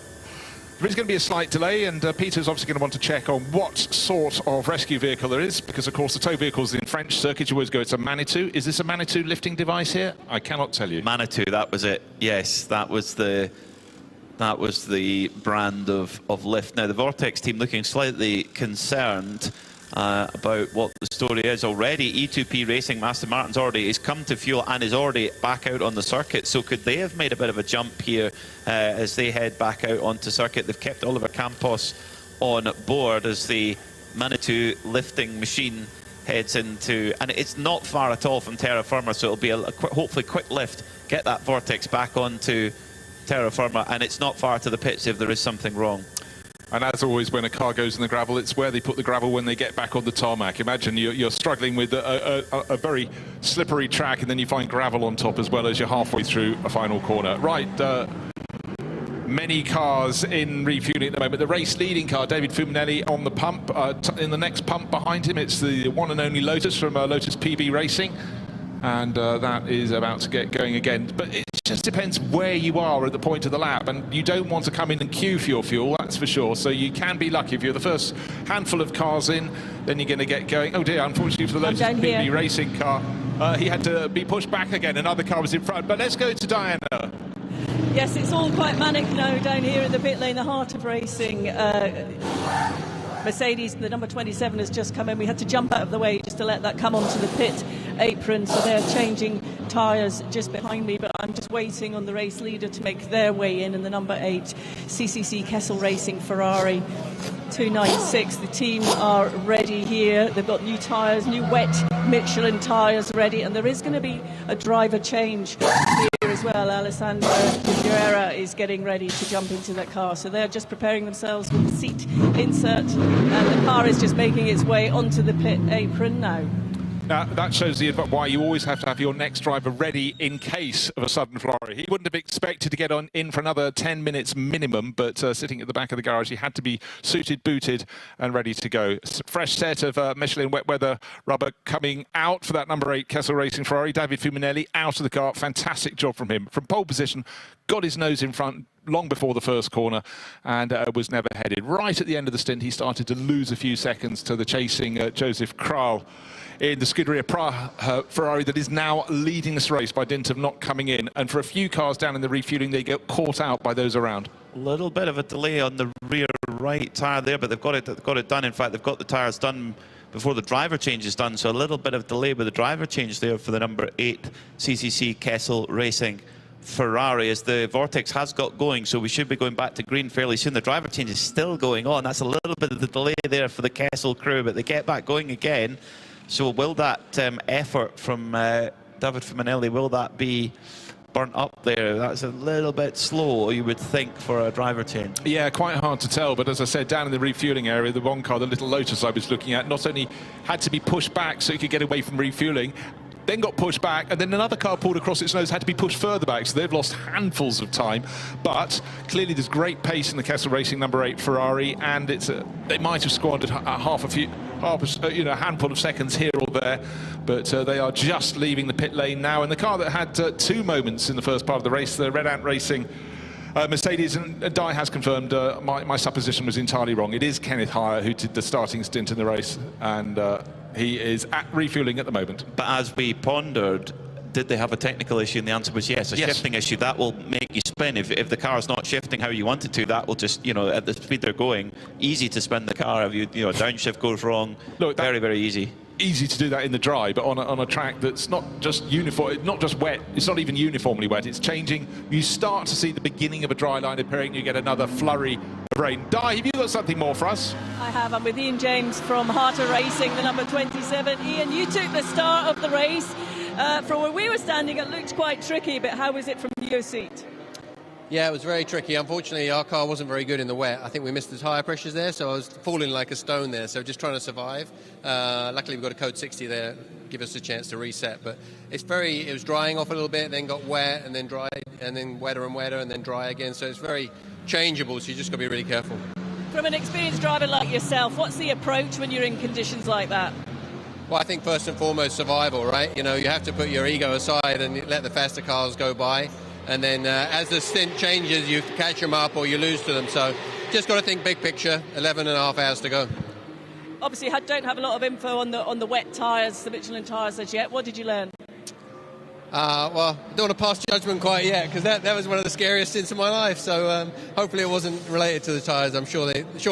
There is going to be a slight delay, and Peter's obviously going to want to check on what sort of rescue vehicle there is, because of course the tow vehicles in French circuit, you always go, it's a Manitou. Is this a Manitou lifting device here? I cannot tell you. Manitou, that was it. Yes, that was the brand of lift. Now the Vortex team looking slightly concerned about what the story is already. E2P Racing, Aston Martin's already come to fuel and is already back out on the circuit. So could they have made a bit of a jump here as they head back out onto circuit? They've kept Oliver Campos on board as the Manitou lifting machine heads into, and it's not far at all from Terra Firma, so it'll be hopefully quick lift, get that Vortex back onto Terra Firma, and it's not far to the pits if there is something wrong. And as always, when a car goes in the gravel, it's where they put the gravel when they get back on the tarmac. Imagine you're struggling with a very slippery track, and then you find gravel on top as well as you're halfway through a final corner. Right, many cars in refueling at the moment. The race leading car, David Fuminelli, on the pump. In the next pump behind him, it's the one and only Lotus from Lotus PB Racing. And that is about to get going again. But it just depends where you are at the point of the lap, and you don't want to come in and queue for your fuel, that's for sure. So you can be lucky if you're the first handful of cars in, then you're going to get going. Oh dear, unfortunately for the Lotus PB Racing car, he had to be pushed back again. Another car was in front. But let's go to Diana. Yes, it's all quite manic now down here in the pit lane, the heart of racing. Mercedes, the number 27, has just come in. We had to jump out of the way just to let that come onto the pit apron, so they're changing tyres just behind me, but I'm just waiting on the race leader to make their way in, and the number 8 CCC Kessel Racing Ferrari 296. The team are ready here. They've got new tyres, new wet Michelin tyres ready, and there is going to be a driver change here as well. Alessandro Guerrera is getting ready to jump into that car, so they're just preparing themselves with the seat insert, and the car is just making its way onto the pit apron now. Now, that shows why you always have to have your next driver ready in case of a sudden flurry. He wouldn't have expected to get in for another 10 minutes minimum, but sitting at the back of the garage, he had to be suited, booted, and ready to go. Fresh set of Michelin wet weather rubber coming out for that number 8 Kessel Racing Ferrari. David Fuminelli out of the car. Fantastic job from him. From pole position, got his nose in front long before the first corner and was never headed. Right at the end of the stint, he started to lose a few seconds to the chasing Joseph Kral in the Scuderia Praha Ferrari that is now leading this race by dint of not coming in. And for a few cars down in the refueling, they get caught out by those around. A little bit of a delay on the rear right tyre there, but they've got it done. In fact, they've got the tyres done before the driver change is done, so a little bit of delay with the driver change there for the number 8 CCC Kessel Racing Ferrari as the Vortex has got going, so we should be going back to green fairly soon. The driver change is still going on. That's a little bit of the delay there for the Kessel crew, but they get back going again. So will that effort from David Fuminelli, will that be burnt up there? That's a little bit slow, you would think, for a driver change. Yeah, quite hard to tell, but as I said, down in the refueling area, the one car, the little Lotus I was looking at, not only had to be pushed back so it could get away from refueling, then got pushed back, and then another car pulled across its nose, had to be pushed further back, so they've lost handfuls of time. But clearly there's great pace in the Kessel Racing number 8 Ferrari, and they might have squandered a handful of seconds here or there, but they are just leaving the pit lane now. And the car that had 2 moments in the first part of the race, the Red Ant Racing Mercedes, and Di has confirmed my supposition was entirely wrong. It is Kenneth Heyer who did the starting stint in the race, and he is at refueling at the moment. But as we pondered, did they have a technical issue? And the answer was yes, a shifting issue. That will make you spin. If the car is not shifting how you want it to, that will just, at the speed they're going, easy to spin the car. If downshift goes wrong, look, very, very easy. Easy to do that in the dry, but on a track that's not just uniform, not just wet, it's not even uniformly wet, it's changing. You start to see the beginning of a dry line appearing, you get another flurry of rain. Di, have you got something more for us? I have. I'm with Ian James from Harter Racing, the number 27. Ian, you took the start of the race. From where we were standing, it looked quite tricky, but how was it from your seat? Yeah, it was very tricky. Unfortunately, our car wasn't very good in the wet. I think we missed the tyre pressures there, so I was falling like a stone there, so just trying to survive. Luckily, we've got a code 60 there, give us a chance to reset. But it was drying off a little bit, then got wet, and then dried, and then wetter and wetter, and then dry again. So it's very changeable, so you just got to be really careful. From an experienced driver like yourself, what's the approach when you're in conditions like that? Well, I think first and foremost, survival, right? You have to put your ego aside and let the faster cars go by. And then as the stint changes, you catch them up or you lose to them. So just got to think big picture, 11 and a half hours to go. Obviously, don't have a lot of info on the wet tyres, the Michelin tyres as yet. What did you learn? Well, I don't want to pass judgment quite yet, because that was one of the scariest stints of my life. So hopefully it wasn't related to the tyres. I'm sure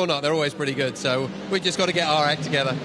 not. They're always pretty good. So we just got to get our act together.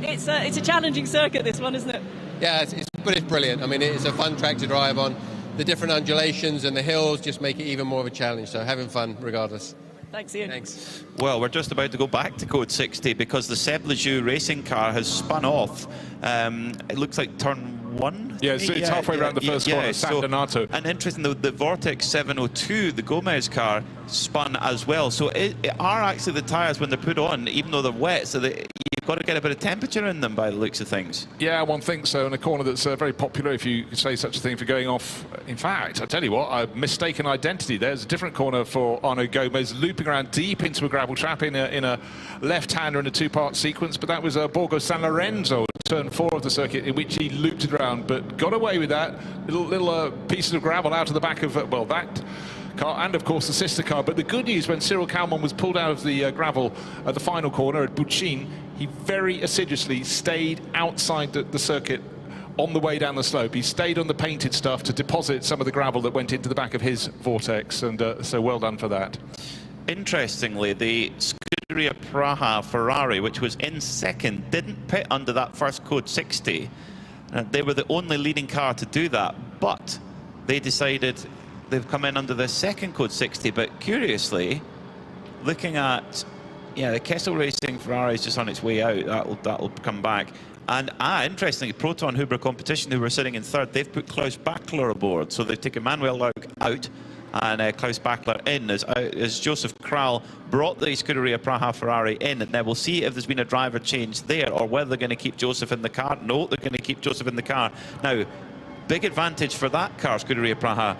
It's a challenging circuit, this one, isn't it? Yeah, but it's brilliant. I mean, it's a fun track to drive on. The different undulations and the hills just make it even more of a challenge. So having fun regardless. Thanks, Ian. Thanks. Well, we're just about to go back to code 60 because the Seb Lejeune racing car has spun off. It looks like turn 1. Yeah, so it's halfway around the first corner, San Donato. And interesting, the Vortex 702, the Gomez car, spun as well. So it are actually the tyres when they're put on, even though they're wet, so you've got to get a bit of temperature in them by the looks of things. Yeah, one thinks so, in a corner that's very popular, if you could say such a thing, for going off. In fact, I tell you what, a mistaken identity. There's a different corner for Arno Gomez, looping around deep into a gravel trap in a left-hander in a 2-part sequence, but that was Borgo San Lorenzo, turn 4 of the circuit, in which he looped it around, but got away with that. Little pieces of gravel out of the back of, that car, and of course the sister car. But the good news, when Cyril Kalman was pulled out of the gravel at the final corner at Bucin, he very assiduously stayed outside the circuit on the way down the slope. He stayed on the painted stuff to deposit some of the gravel that went into the back of his Vortex, and so well done for that. Interestingly, the Scuderia Praha Ferrari, which was in second, didn't pit under that first code 60. They were the only leading car to do that, but they decided they've come in under the second code 60. But curiously, looking at the Kessel Racing Ferrari is just on its way out. That'll come back. And interestingly, Proton Huber Competition, who were sitting in third, they've put Klaus Bachler aboard. So they've taken Manuel Lauk out and Klaus Bachler in as Joseph Kral brought the Scuderia Praha Ferrari in. And now we'll see if there's been a driver change there or whether they're going to keep Joseph in the car. No, they're going to keep Joseph in the car. Now, big advantage for that car, Scuderia Praha.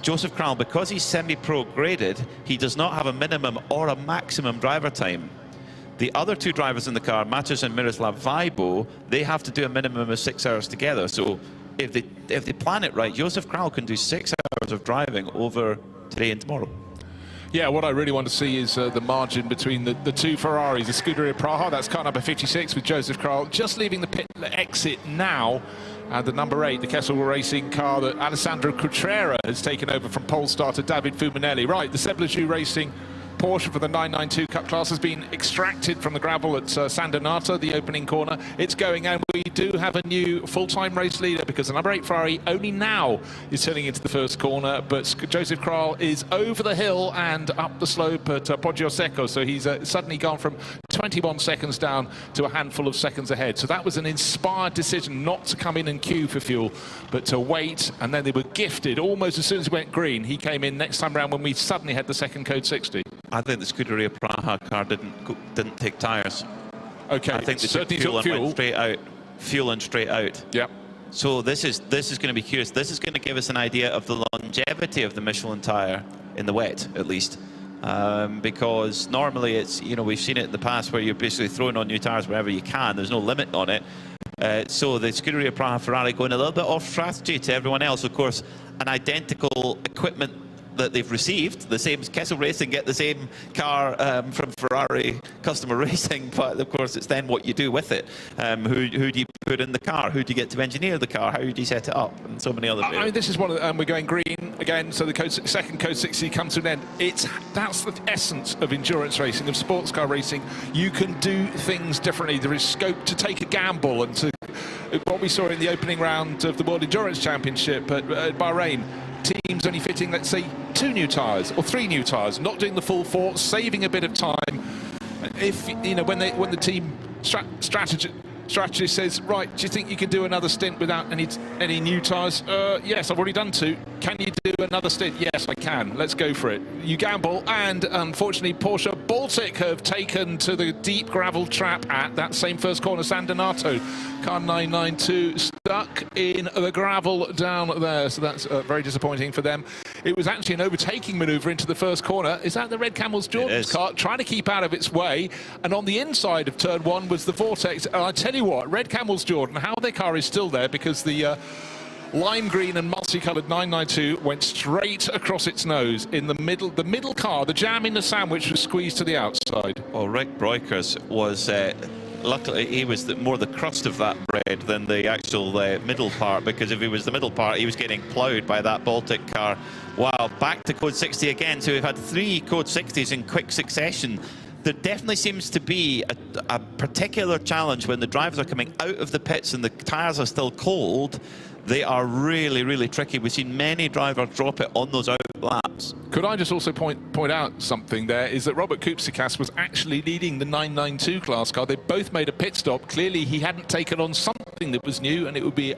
Joseph Kral, because he's semi-pro graded, he does not have a minimum or a maximum driver time. The other two drivers in the car, Matos and Miroslav Vajbo, they have to do a minimum of 6 hours together. So if they plan it right, Joseph Kral can do 6 hours of driving over today and tomorrow. Yeah, what I really want to see is the margin between the two Ferraris. The Scuderia Praha, that's car number 56 with Joseph Kral just leaving the pit exit now. And the number 8, the Kessel Racing car that Alessandro Cutrera has taken over from pole starter David Fumanelli. Right, the Sebleju Racing Porsche for the 992 Cup class has been extracted from the gravel at San Donato, the opening corner. It's going, and we do have a new full-time race leader because the number 8 Ferrari only now is turning into the first corner, but Joseph Kral is over the hill and up the slope at Poggio Secco, so he's suddenly gone from 21 seconds down to a handful of seconds ahead. So that was an inspired decision not to come in and queue for fuel, but to wait, and then they were gifted almost as soon as it went green. He came in next time round when we suddenly had the second code 60. I think the Scuderia Praha car didn't take tyres. Okay, I think they took fuel and went straight out. Fuel and straight out. Yep. So this is going to be curious. This is going to give us an idea of the longevity of the Michelin tyre in the wet, at least. Because normally it's, you know, we've seen it in the past where you're basically throwing on new tyres wherever you can. There's no limit on it. So the Scuderia Praha Ferrari going a little bit off strategy to everyone else. Of course, an identical equipment that they've received, the same as Kessel Racing get the same car from Ferrari Customer Racing, but of course it's then what you do with it. Who do you put in the car? Who do you get to engineer the car? How do you set it up? And so many other I mean, this is one of the, we're going green again, so the second code 60 comes to an end. That's the essence of endurance racing, of sports car racing. You can do things differently. There is scope to take a gamble, and to what we saw in the opening round of the World Endurance Championship at Bahrain. Teams only fitting, let's say, 2 new tyres or 3 new tyres, not doing the full 4, saving a bit of time. If you know, when the team strategist says, right, do you think you can do another stint without any new tyres? Yes, I've already done 2. Can you do another stint? Yes, I can. Let's go for it. You gamble, and unfortunately, Porsche Baltic have taken to the deep gravel trap at that same first corner, San Donato. Car 992 stuck in the gravel down there, so that's very disappointing for them. It was actually an overtaking manoeuvre into the first corner. Is that the Red Camels Jordan's car trying to keep out of its way? And on the inside of turn 1 was the Vortex. And I tell you what, Red Camels Jordan, how their car is still there because the lime green and multicoloured 992 went straight across its nose in the middle car. The jam in the sandwich was squeezed to the outside. Well, Rick Breukers was luckily he was more the crust of that bread than the actual middle part, because if he was the middle part he was getting ploughed by that Baltic car. Wow, back to code 60 again. So we've had 3 code 60s in quick succession. There definitely seems to be a particular challenge when the drivers are coming out of the pits and the tyres are still cold. They are really, really tricky. We've seen many drivers drop it on those out laps. Could I just also point out something there, is that Robert Kupsikas was actually leading the 992 class car. They both made a pit stop. Clearly he hadn't taken on something that was new, and it would be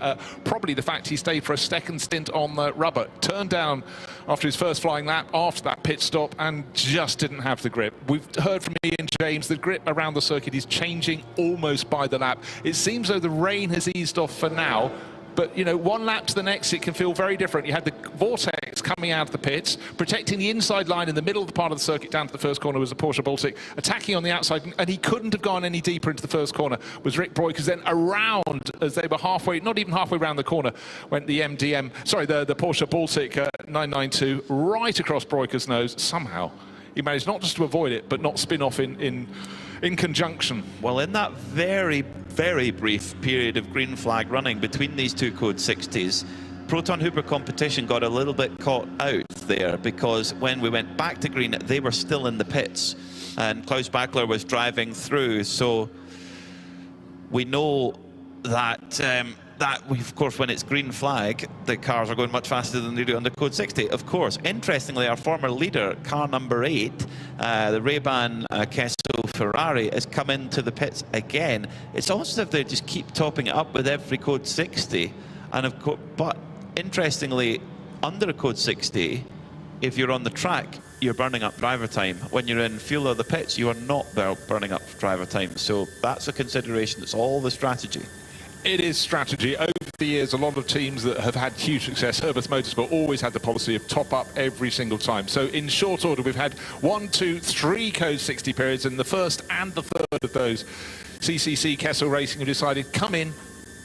probably the fact he stayed for a second stint on the rubber. Turned down after his first flying lap after that pit stop and just didn't have the grip. We've heard from Ian James, the grip around the circuit is changing almost by the lap. It seems though the rain has eased off for now. But, you know, one lap to the next, it can feel very different. You had the Vortex coming out of the pits, protecting the inside line in the middle of the part of the circuit down to the first corner was a Porsche Baltic, attacking on the outside, and he couldn't have gone any deeper into the first corner, was Rick Breukers. Then around, as they were halfway, not even halfway around the corner, went the the Porsche Baltic 992 right across Breukers' nose. Somehow he managed not just to avoid it, but not spin off in conjunction. Well, in that very, very brief period of green flag running between these 2 code 60s, Proton Hooper competition got a little bit caught out there, because when we went back to green, they were still in the pits and Klaus Bachler was driving through. So we know that of course, when it's green flag, the cars are going much faster than they do under code 60. Of course, interestingly, our former leader, car number 8, the Ray-Ban Kessel Ferrari, has come into the pits again. It's almost as if they just keep topping it up with every code 60. And of course, but interestingly, under a code 60, if you're on the track, you're burning up driver time. When you're in fuel of the pits, you are not burning up driver time. So that's a consideration. It's all the strategy. It is strategy. Over the years, a lot of teams that have had huge success, Herbert Motorsport always had the policy of top up every single time. So in short order, we've had 1, 2, 3 Code 60 periods, and the first and the third of those, CCC Kessel Racing have decided, come in,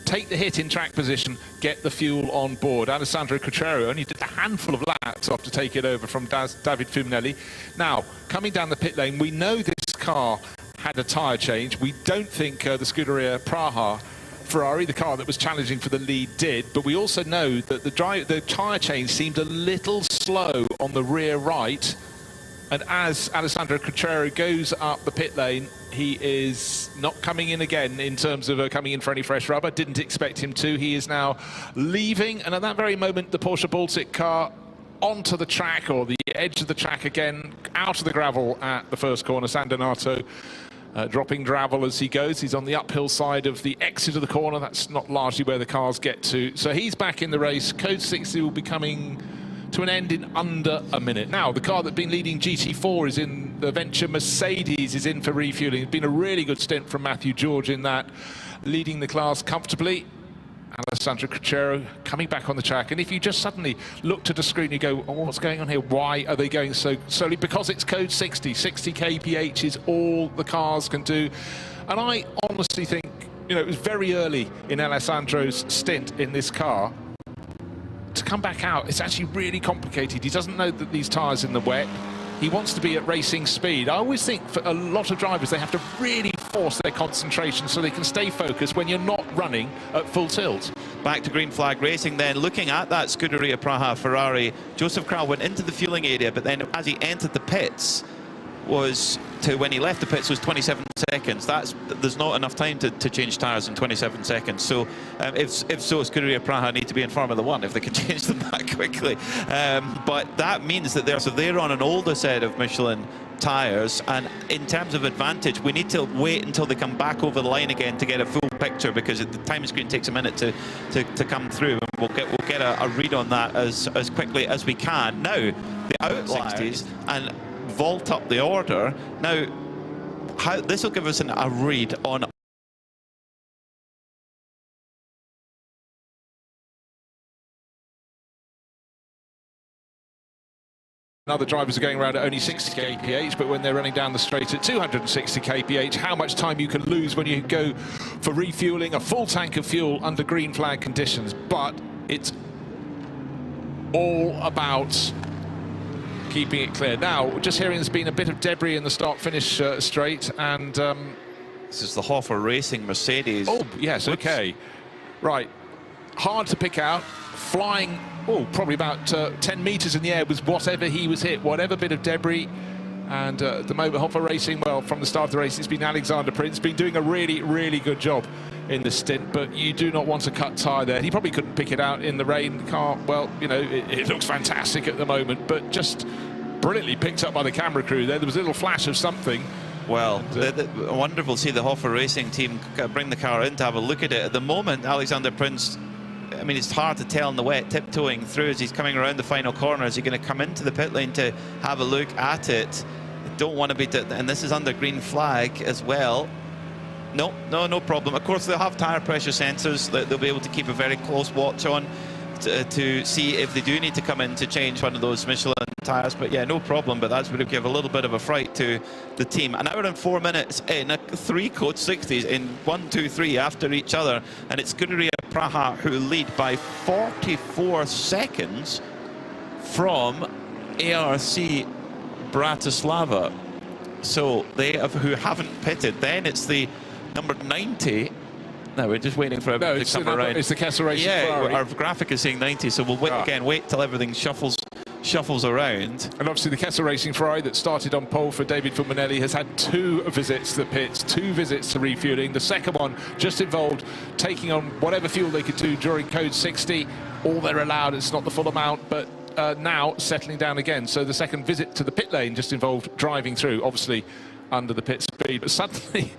take the hit in track position, get the fuel on board. Alessandro Cucciaro only did a handful of laps after taking it over from David Fuminelli. Now, coming down the pit lane, we know this car had a tyre change. We don't think the Scuderia Praha Ferrari, the car that was challenging for the lead, did, but we also know that the tyre change seemed a little slow on the rear right, and as Alessandro Cucciaro goes up the pit lane, he is not coming in again in terms of coming in for any fresh rubber. Didn't expect him to. He is now leaving, and at that very moment, the Porsche Baltic car onto the track, or the edge of the track again, out of the gravel at the first corner. San Donato dropping gravel as he goes. He's on the uphill side of the exit of the corner. That's not largely where the cars get to. So he's back in the race. Code 60 will be coming to an end in under a minute. Now, the car that's been leading GT4 is in the Venture Mercedes, is in for refueling. It's been a really good stint from Matthew George in that, leading the class comfortably. Alessandro Cucciaro coming back on the track, and if you just suddenly looked at a screen, you go, oh, what's going on here? Why are they going so slowly? Because it's Code 60. 60 kph is all the cars can do. And I honestly think, you know, it was very early in Alessandro's stint in this car. To come back out, it's actually really complicated. He doesn't know that these tyres in the wet. He wants to be at racing speed. I always think for a lot of drivers, they have to really force their concentration so they can stay focused when you're not running at full tilt. Back to green flag racing then, looking at that Scuderia Praha Ferrari, Joseph Kral went into the fueling area, but then as he entered the pits, when he left the pits was 27 seconds. There's not enough time to change tyres in 27 seconds. So if so, Scuderia Praha need to be in Formula 1 if they can change them that quickly. But that means that they're on an older set of Michelin tyres, and in terms of advantage, we need to wait until they come back over the line again to get a full picture, because the time screen takes a minute to come through, and we'll get a read on that as quickly as we can. Now, the outliers and vault up the order. Now, this will give us a read on other drivers are going around at only 60 kph, but when they're running down the straight at 260 kph, how much time you can lose when you go for refueling a full tank of fuel under green flag conditions. But it's all about keeping it clear. Now, just hearing there's been a bit of debris in the start-finish straight, and this is the Hoffer Racing Mercedes. Oh, yes, okay. Right. Hard to pick out. Flying, probably about 10 metres in the air was whatever he was hit, whatever bit of debris. And at the moment, Hoffer Racing, well, from the start of the race, it's been Alexander Prince, been doing a really, really good job in the stint, but you do not want to cut tyre there. He probably couldn't pick it out in the rain. The car, well, you know, it looks fantastic at the moment, but just brilliantly picked up by the camera crew there. There was a little flash of something. Well, wonderful to see the Hoffer Racing team bring the car in to have a look at it. At the moment, Alexander Prince, I mean, it's hard to tell in the wet, tiptoeing through as he's coming around the final corner. Is he going to come into the pit lane to have a look at it? Don't want to be, and this is under green flag as well. No problem. Of course, they'll have tyre pressure sensors that they'll be able to keep a very close watch on to see if they do need to come in to change one of those Michelin tyres. But yeah, no problem. But that's going to give a little bit of a fright to the team. An hour and 4 minutes in, 3 Code 60s in 1, 2, 3 after each other, and it's Scuderia Praha who lead by 44 seconds from ARC Bratislava. So who haven't pitted. Then it's the number 90. No, we're just waiting for everything to come around. It's the Kessel Racing Ferrari. Our graphic is saying 90, so we'll wait till everything shuffles around. And obviously the Kessel Racing Ferrari that started on pole for David Fuminelli has had 2 visits to the pits, 2 visits to refueling. The second one just involved taking on whatever fuel they could do during Code 60. All they're allowed, it's not the full amount, but now settling down again. So the second visit to the pit lane just involved driving through, obviously under the pit speed. But suddenly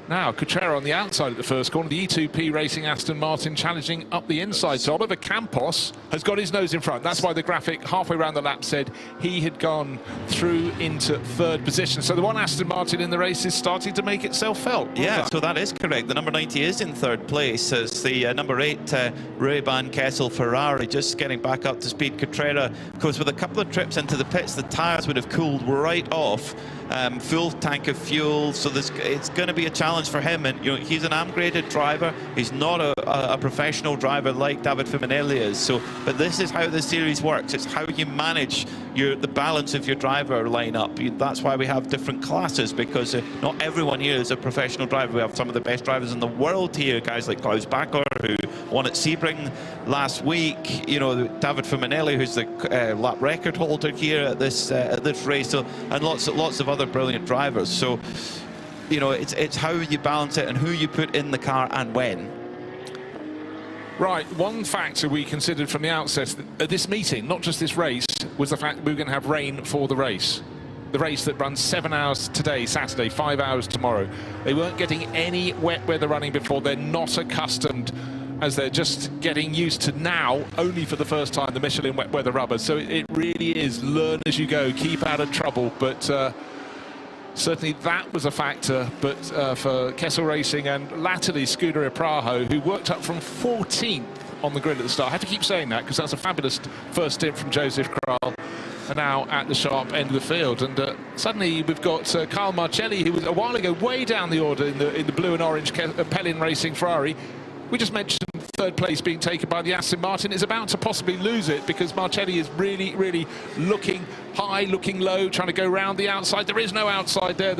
Now, Cutrera on the outside at the first corner. The E2P Racing Aston Martin challenging up the inside. So Oliver Campos has got his nose in front. That's why the graphic halfway around the lap said he had gone through into third position. So the one Aston Martin in the race is starting to make itself felt. Yeah, so that is correct. The number 90 is in third place as the number 8 Ray-Ban Kessel Ferrari just getting back up to speed. Cutrera, of course, with a couple of trips into the pits, the tyres would have cooled right off. Full tank of fuel, so it's going to be a challenge for him. And you know, he's an AMP-graded driver. He's not a professional driver like David Fiminelli is. So, but this is how the series works. It's how you manage the balance of your driver lineup. That's why we have different classes, because not everyone here is a professional driver. We have some of the best drivers in the world here, guys like Klaus Backer, who won at Sebring last week. You know, David Fiminelli, who's the lap record holder here at this race, so, and lots of other brilliant drivers. So, you know, it's how you balance it and who you put in the car and when. Right, one factor we considered from the outset at this meeting, not just this race, was the fact that we were going to have rain for the race. The race that runs 7 hours today, Saturday, 5 hours tomorrow. They weren't getting any wet weather running before. They're not accustomed, as they're just getting used to now, only for the first time, the Michelin wet weather rubber. So it really is learn as you go, keep out of trouble. But certainly that was a factor. But for Kessel Racing and latterly Scuderia Praho, who worked up from 14th on the grid at the start. I have to keep saying that because that's a fabulous first stint from Joseph Kral. And now at the sharp end of the field, and suddenly we've got Carl Marcelli, who was a while ago way down the order in the blue and orange Pellin Racing Ferrari. We just mentioned third place being taken by the Aston Martin. Is about to possibly lose it because Marcelli is really looking high, looking low, trying to go round the outside. There is no outside there.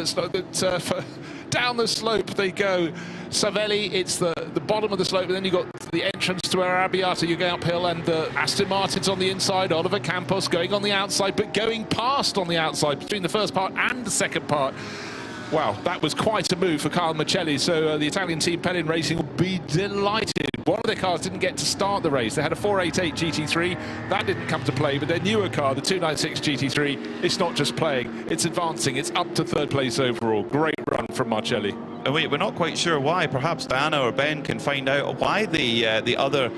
Down the slope they go. Savelli, it's the bottom of the slope, and then you've got the entrance to Arrabbiata. You go uphill, and Aston Martin's on the inside. Oliver Campos going on the outside, but going past on the outside between the first part and the second part. Wow, that was quite a move for Carl Marcelli. So the Italian team Pellin Racing will be delighted. One of their cars didn't get to start the race. They had a 488 GT3. That didn't come to play, but their newer car, the 296 GT3, it's not just playing, it's advancing. It's up to third place overall. Great run from Marcelli. And we're not quite sure why. Perhaps Diana or Ben can find out why the other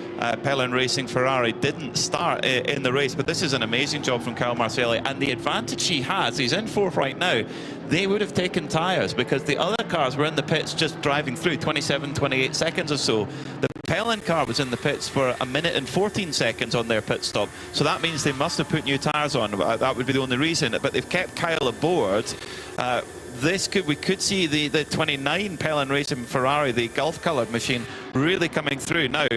Pellin Racing Ferrari didn't start in the race. But this is an amazing job from Carl Marcelli. And the advantage he has, he's in fourth right now, they would have taken tyres because the other cars were in the pits just driving through 27, 28 seconds or so. The Pellin car was in the pits for 1 minute and 14 seconds on their pit stop. So that means they must have put new tyres on. That would be the only reason. But they've kept Kyle aboard. We could see the 29 Pellin Racing Ferrari, the Gulf-coloured machine, really coming through. Now,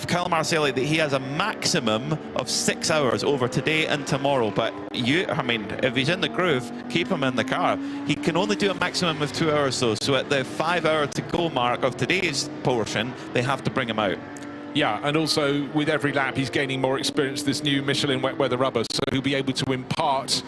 Kyle Marcelli, he has a maximum of 6 hours over today and tomorrow. But if he's in the groove, keep him in the car. He can only do a maximum of 2 hours though. So at the 5 hour to go mark of today's portion, they have to bring him out. Yeah, and also with every lap, he's gaining more experience, this new Michelin wet weather rubber. So he'll be able to impart.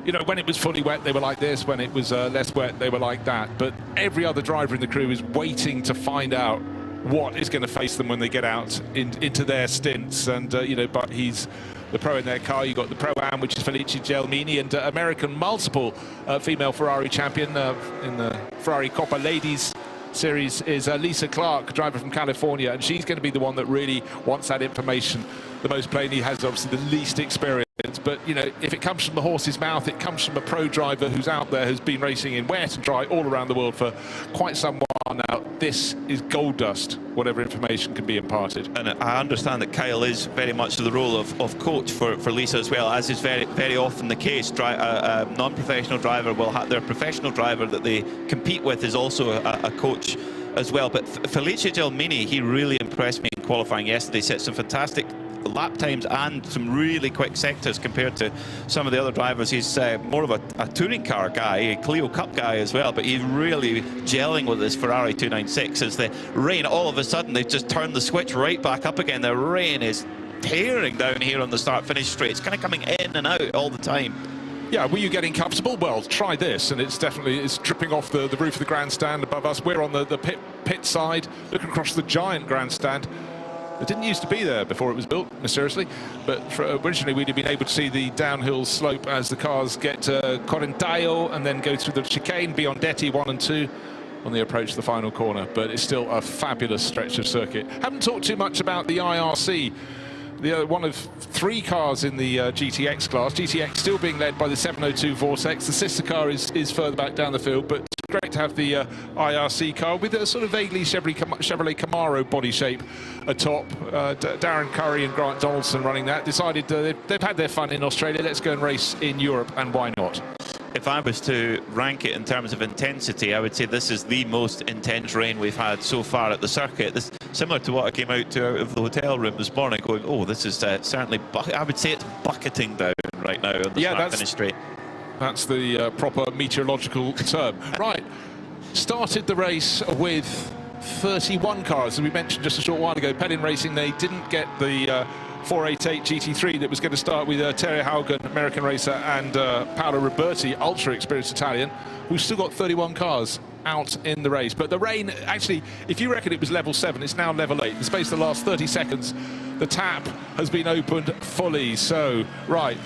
You know, when it was fully wet, they were like this. When it was less wet, they were like that. But every other driver in the crew is waiting to find out what is going to face them when they get out into their stints. And, but he's the pro in their car. You've got the Pro-Am, which is Felice Gelmini, and American multiple female Ferrari champion in the Ferrari Coppa Ladies Series is Lisa Clark, driver from California. And she's going to be the one that really wants that information the most plainly, has obviously the least experience. But, if it comes from the horse's mouth, it comes from a pro driver who's out there, who's been racing in wet and dry all around the world for quite some while now. This is gold dust, whatever information can be imparted. And I understand that Kyle is very much the role of coach for Lisa as well, as is very, very often the case. A non-professional driver will have their professional driver that they compete with is also a coach as well. But Felice Gelmini, he really impressed me in qualifying yesterday. Set some fantastic lap times and some really quick sectors compared to some of the other drivers. He's more of a touring car guy, a Clio Cup guy as well, but he's really gelling with this Ferrari 296 as the rain, all of a sudden, they've just turned the switch right back up again. The rain is tearing down here on the start-finish straight. It's kind of coming in and out all the time. Yeah, were you getting comfortable? Well, try this, and it's dripping off the roof of the grandstand above us. We're on the pit side, looking across the giant grandstand. It didn't used to be there before it was built, mysteriously, but originally we'd have been able to see the downhill slope as the cars get to Correntaio and then go through the chicane, Biondetti 1 and 2, on the approach to the final corner, but it's still a fabulous stretch of circuit. Haven't talked too much about the IRC. One of 3 cars in the GTX class. GTX still being led by the 702 Vortex. The sister car is further back down the field, but it's great to have the IRC car with a sort of vaguely Chevrolet Camaro body shape atop. Darren Curry and Grant Donaldson running that. Decided they've had their fun in Australia. Let's go and race in Europe, and why not? If I was to rank it in terms of intensity, I would say this is the most intense rain we've had so far at the circuit. This similar to what I came out of the hotel room this morning, going, oh, this is certainly, I would say it's bucketing down right now on the start finish straight. That's the proper meteorological term. Right, started the race with 31 cars, as we mentioned just a short while ago. Pelin Racing, they didn't get the 488 GT3 that was going to start with Terry Haugen, American racer, and Paolo Roberti, ultra experienced Italian. We've still got 31 cars out in the race, but the rain, actually, if you reckon it was level 7, it's now level 8. In the space of the last 30 seconds, the tap has been opened fully. So, right,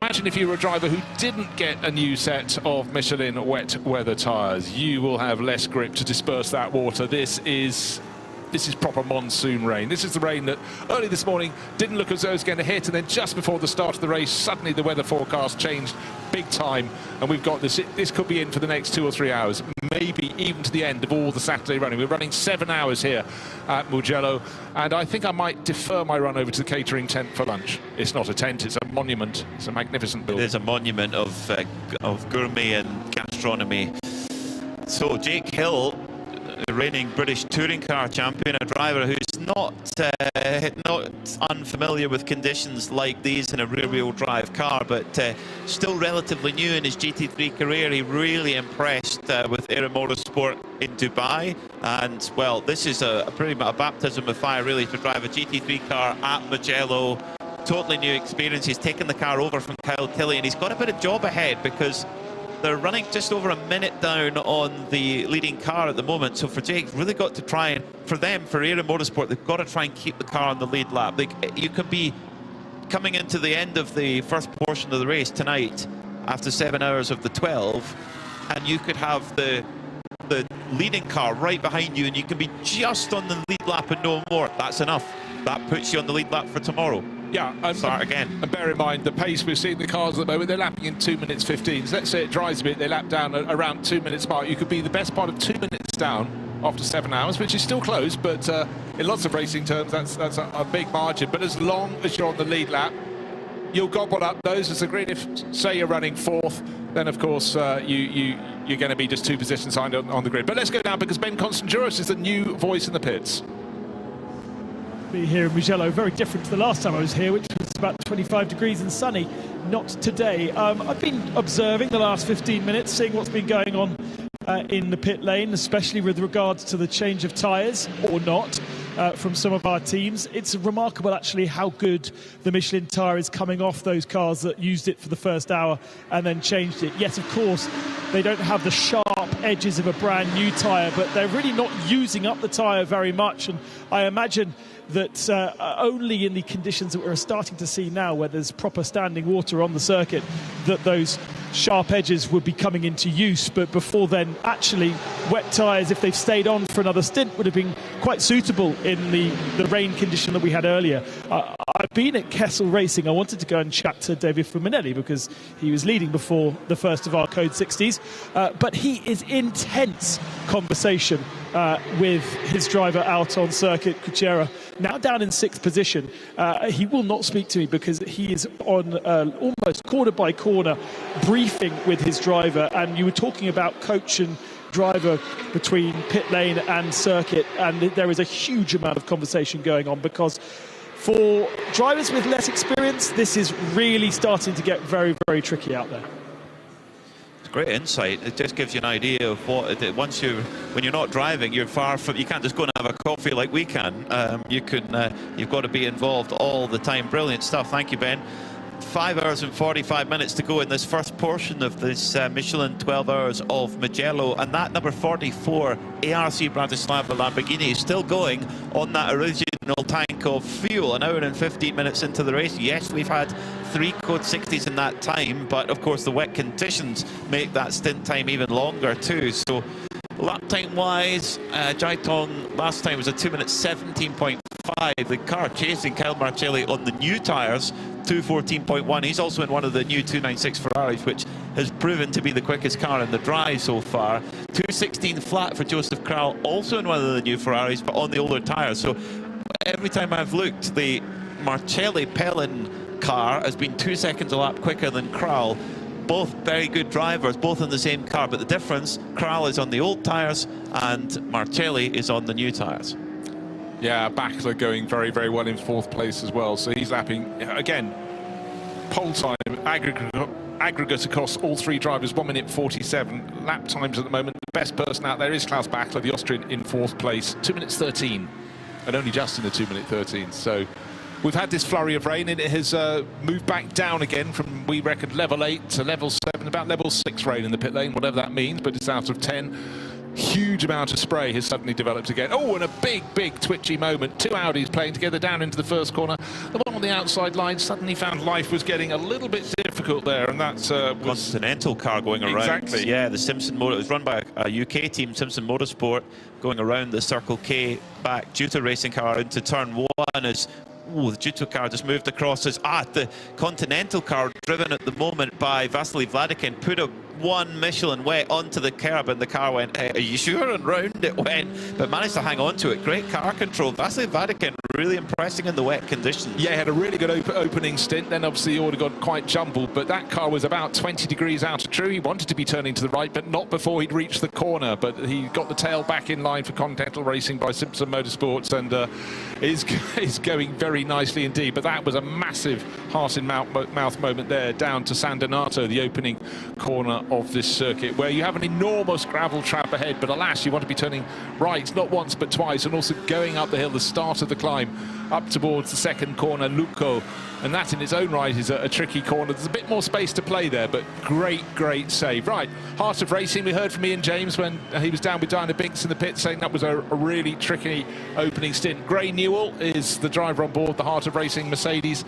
imagine if you were a driver who didn't get a new set of Michelin wet weather tyres. You will have less grip to disperse that water. This is proper monsoon rain. This is the rain that early this morning didn't look as though it was going to hit, and then just before the start of the race, suddenly the weather forecast changed big time, and we've got this. This could be in for the next 2 or 3 hours, maybe even to the end of all the Saturday running. We're running 7 hours here at Mugello, and I think I might defer my run over to the catering tent for lunch. It's not a tent, it's a monument. It's a magnificent building. It is a monument of gourmet and gastronomy. So Jake Hill, the reigning British touring car champion, a driver who's not unfamiliar with conditions like these in a rear-wheel drive car, but still relatively new in his GT3 career. He really impressed with Aero Motorsport in Dubai, and well, this is pretty much a baptism of fire really to drive a GT3 car at Mugello. Totally new experience. He's taken the car over from Kyle Tilley, and he's got a bit of job ahead because they're running just over a minute down on the leading car at the moment. So for Jake, really got to try and, for Aero Motorsport, they've got to try and keep the car on the lead lap. You can be coming into the end of the first portion of the race tonight after 7 hours of the 12, and you could have the leading car right behind you, and you can be just on the lead lap and no more. That's enough. That puts you on the lead lap for tomorrow. Yeah, and start again. And bear in mind, the pace we're seeing the cars at the moment, they're lapping in 2 minutes 15. So let's say it dries a bit, they lap down around 2 minutes mark. You could be the best part of 2 minutes down after 7 hours, which is still close, but in lots of racing terms, that's a big margin. But as long as you're on the lead lap, you'll gobble up those as a grid. If, say, you're running 4th, then of course you're going to be just 2 positions behind on the grid. But let's go down, because Ben Constantiouros is the new voice in the pits. Be here in Mugello, very different to the last time I was here, which was about 25 degrees and sunny. Not today. I've been observing the last 15 minutes, seeing what's been going on in the pit lane, especially with regards to the change of tyres or not from some of our teams. It's remarkable actually how good the Michelin tyre is coming off those cars that used it for the first hour and then changed it. Yes, of course, they don't have the sharp edges of a brand new tyre, but they're really not using up the tyre very much, and I imagine that only in the conditions that we're starting to see now, where there's proper standing water on the circuit, that those sharp edges would be coming into use. But before then, actually, wet tyres, if they've stayed on for another stint, would have been quite suitable in the rain condition that we had earlier. I've been at Kessel Racing. I wanted to go and chat to David Fuminelli because he was leading before the first of our Code 60s, but he is intense conversation with his driver out on circuit, Kuchera, now down in 6th position. He will not speak to me because he is on almost corner by corner briefing with his driver, and you were talking about coach and driver between pit lane and circuit, and there is a huge amount of conversation going on because for drivers with less experience, this is really starting to get very, very tricky out there. Great insight. It just gives you an idea of what when you're not driving, you're far from. You can't just go and have a coffee like we can. You've got to be involved all the time. Brilliant stuff. Thank you, Ben. 5 hours and 45 minutes to go in this first portion of this Michelin 12 Hours of Mugello, and that number 44 ARC Bratislava Lamborghini is still going on that original tank of fuel. An hour and 15 minutes into the race. Yes, we've had 3 Code 60s in that time, but of course the wet conditions make that stint time even longer too. So Lap time wise, Jai Tong last time was a 2 minutes 17.5. The car chasing Kyle Marcelli on the new tyres, 2:14.1. He's also in one of the new 296 Ferraris, which has proven to be the quickest car in the drive so far. 2:16 flat for Joseph Kral, also in one of the new Ferraris, but on the older tyres. So every time I've looked, the Marcelli Pellin car has been 2 seconds a lap quicker than Kral. Both very good drivers, both in the same car, but the difference, Kral is on the old tyres and Marcelli is on the new tyres. Yeah, Bachler going very, very well in 4th place as well. So he's lapping, again, pole time, aggregate across all 3 drivers, 1 minute 47. Lap times at the moment, the best person out there is Klaus Bachler, the Austrian, in 4th place, 2 minutes 13. And only just in the 2 minute 13. So we've had this flurry of rain and it has moved back down again from, we reckon, level 8 to level 7, about level 6 rain in the pit lane, whatever that means, but it's out of 10. Huge amount of spray has suddenly developed again. Oh, and a big, big twitchy moment. 2 Audis playing together down into the first corner. The one on the outside line suddenly found life was getting a little bit difficult there, and that was... Continental car going around. Exactly. Yeah, the Simpson Motor, it was run by a UK team, Simpson Motorsport, going around the Circle K back Juto racing car into turn 1 as... Oh, the Juto car just moved across as the Continental car, driven at the moment by Vasily Vladikin, put a 1 Michelin wet onto the curb and the car went, hey, are you sure? And round it went, but managed to hang on to it. Great car control. Vasily Vladikin really impressing in the wet conditions. Yeah, had a really good opening stint, then obviously the order got quite jumbled, but that car was about 20 degrees out of true. He wanted to be turning to the right, but not before he'd reached the corner, but he got the tail back in line for Continental Racing by Simpson Motorsports and is going very nicely indeed. But that was a massive heart-in-mouth moment there down to San Donato, the opening corner of this circuit, where you have an enormous gravel trap ahead, but alas, you want to be turning right not once but twice, and also going up the hill, the start of the climb up towards the second corner, Lucco, and that in its own right is a tricky corner. There's a bit more space to play there, but great save. Right, Heart of Racing, we heard from Ian James when he was down with Diana Binks in the pit, saying that was a really tricky opening stint. Gray Newell is the driver on board the Heart of Racing Mercedes,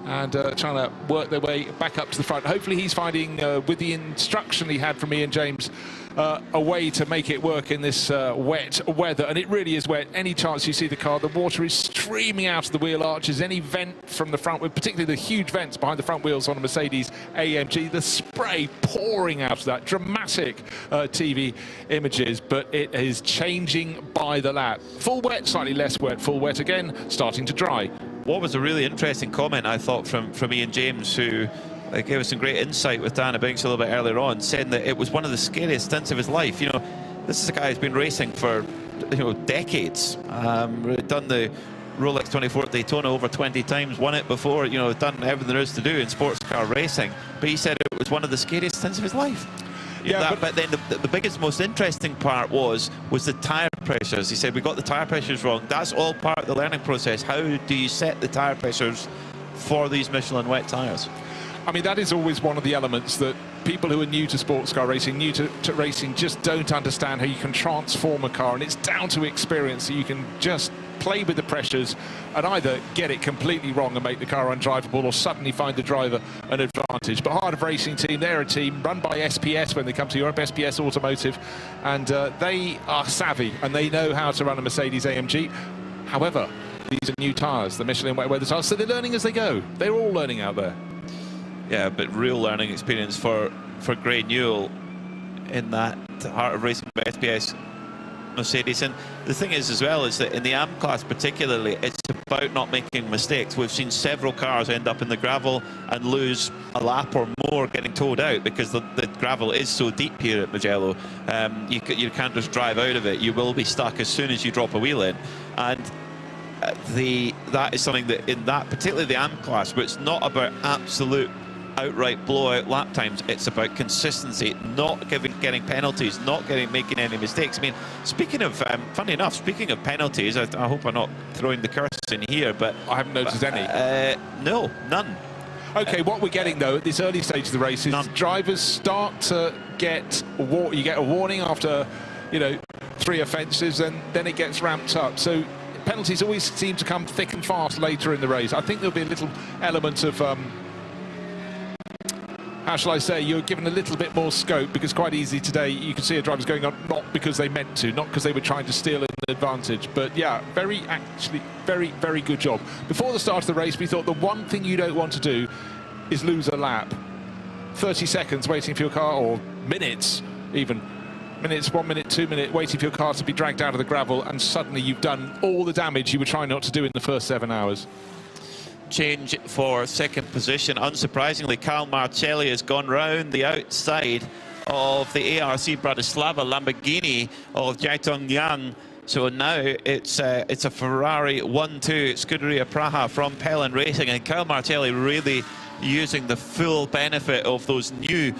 and trying to work their way back up to the front. Hopefully he's finding, with the instruction he had from Ian James, a way to make it work in this wet weather. And it really is wet. Any chance you see the car, the water is streaming out of the wheel arches. Any vent from the front, particularly the huge vents behind the front wheels on a Mercedes AMG, the spray pouring out of that. Dramatic TV images, but it is changing by the lap. Full wet, slightly less wet. Full wet again, starting to dry. What was a really interesting comment, I thought, from Ian James, who gave us some great insight with Diana Binks a little bit earlier on, saying that it was one of the scariest stints of his life. You know, this is a guy who's been racing for, decades. Done the Rolex 24 at Daytona over 20 times, won it before, done everything there is to do in sports car racing. But he said it was one of the scariest stints of his life. Yeah, but then the biggest, most interesting part was the tyre pressures. He said, we got the tyre pressures wrong. That's all part of the learning process. How do you set the tyre pressures for these Michelin wet tyres? I mean, that is always one of the elements that people who are new to sports car racing, new to racing, just don't understand how you can transform a car. And it's down to experience. So you can just play with the pressures and either get it completely wrong and make the car undrivable, or suddenly find the driver an advantage. But Heart of Racing team, they're a team run by SPS when they come to Europe, SPS Automotive, and they are savvy and they know how to run a Mercedes AMG. However, these are new tyres, the Michelin wet weather tyres, so they're learning as they go. They're all learning out there. Yeah, but real learning experience for Gray Newell in that Heart of Racing by SPS Mercedes. And the thing is as well is that in the AM class particularly, it's about not making mistakes. We've seen several cars end up in the gravel and lose a lap or more getting towed out because the gravel is so deep here at Mugello. You can't just drive out of it. You will be stuck as soon as you drop a wheel in. And that is something that in that, particularly the AM class, where it's not about absolute outright blowout lap times, it's about consistency, not getting penalties, not making any mistakes. I mean, speaking of, funny enough, speaking of penalties, I hope I'm not throwing the curse in here, but I haven't noticed any. No, none. Okay, what we're getting though at this early stage of the race is drivers start to get you get a warning after 3 offences, and then it gets ramped up. So penalties always seem to come thick and fast later in the race. I think there'll be a little element of how shall I say, you're given a little bit more scope, because quite easily today you can see a driver's going on not because they meant to, not because they were trying to steal an advantage. But yeah, very good job. Before the start of the race, we thought the one thing you don't want to do is lose a lap. 30 seconds waiting for your car, or minutes even. Minutes, 1 minute, 2 minute, waiting for your car to be dragged out of the gravel, and suddenly you've done all the damage you were trying not to do in the first 7 hours. Change for second position. Unsurprisingly, Karl Marcelli has gone round the outside of the ARC Bratislava Lamborghini of Jaitong Yang. So now it's a Ferrari 1-2 Scuderia Praha from Pelin Racing, and Karl Marcelli really using the full benefit of those new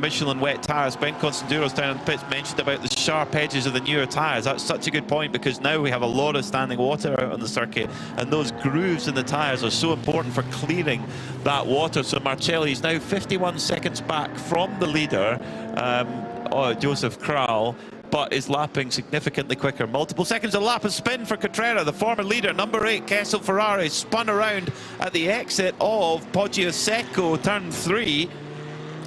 Michelin wet tyres. Ben Constanduros down in the pits mentioned about the sharp edges of the newer tyres. That's such a good point, because now we have a lot of standing water out on the circuit, and those grooves in the tyres are so important for clearing that water. So Marcelli is now 51 seconds back from the leader, Joseph Kral, but is lapping significantly quicker. Multiple seconds a lap, a spin for Cotrera, the former leader. Number 8, Kessel Ferrari, spun around at the exit of Poggio Secco, turn 3,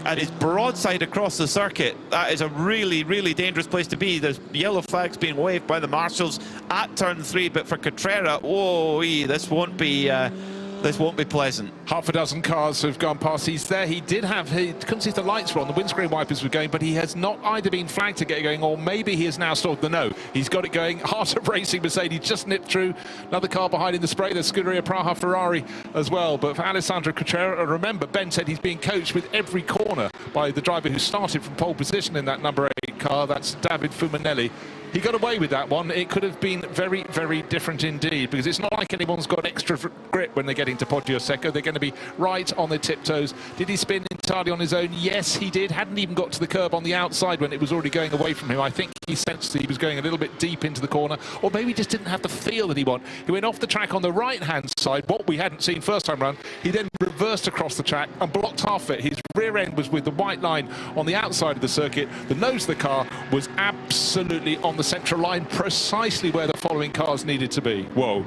and is broadside across the circuit. That is a really dangerous place to be. There's yellow flags being waved by the marshals at turn 3, but for Cotrera, whoa, this won't be pleasant. Half a dozen cars have gone past. He's there. He couldn't see if the lights were on, the windscreen wipers were going, but he has not either been flagged to get it going, or maybe he has now stalled. No, he's got it going. Heart of Racing Mercedes just nipped through. Another car behind in the spray. There's Scuderia Praha Ferrari as well. But for Alessandro Cotrera, remember, Ben said he's being coached with every corner by the driver who started from pole position in that number 8 car. That's David Fumanelli. He got away with that one. It could have been very different indeed, because it's not like anyone's got extra grip when they get into Poggio Secco. They're going to be right on their tiptoes. Did he spin entirely on his own? Yes, he did. Hadn't even got to the curb on the outside when it was already going away from him. I think he sensed that he was going a little bit deep into the corner, or maybe just didn't have the feel that he wanted. He went off the track on the right-hand side, what we hadn't seen first time round. He then reversed across the track and blocked half of it. His rear end was with the white line on the outside of the circuit. The nose of the car was absolutely on the central line, precisely where the following cars needed to be. Whoa.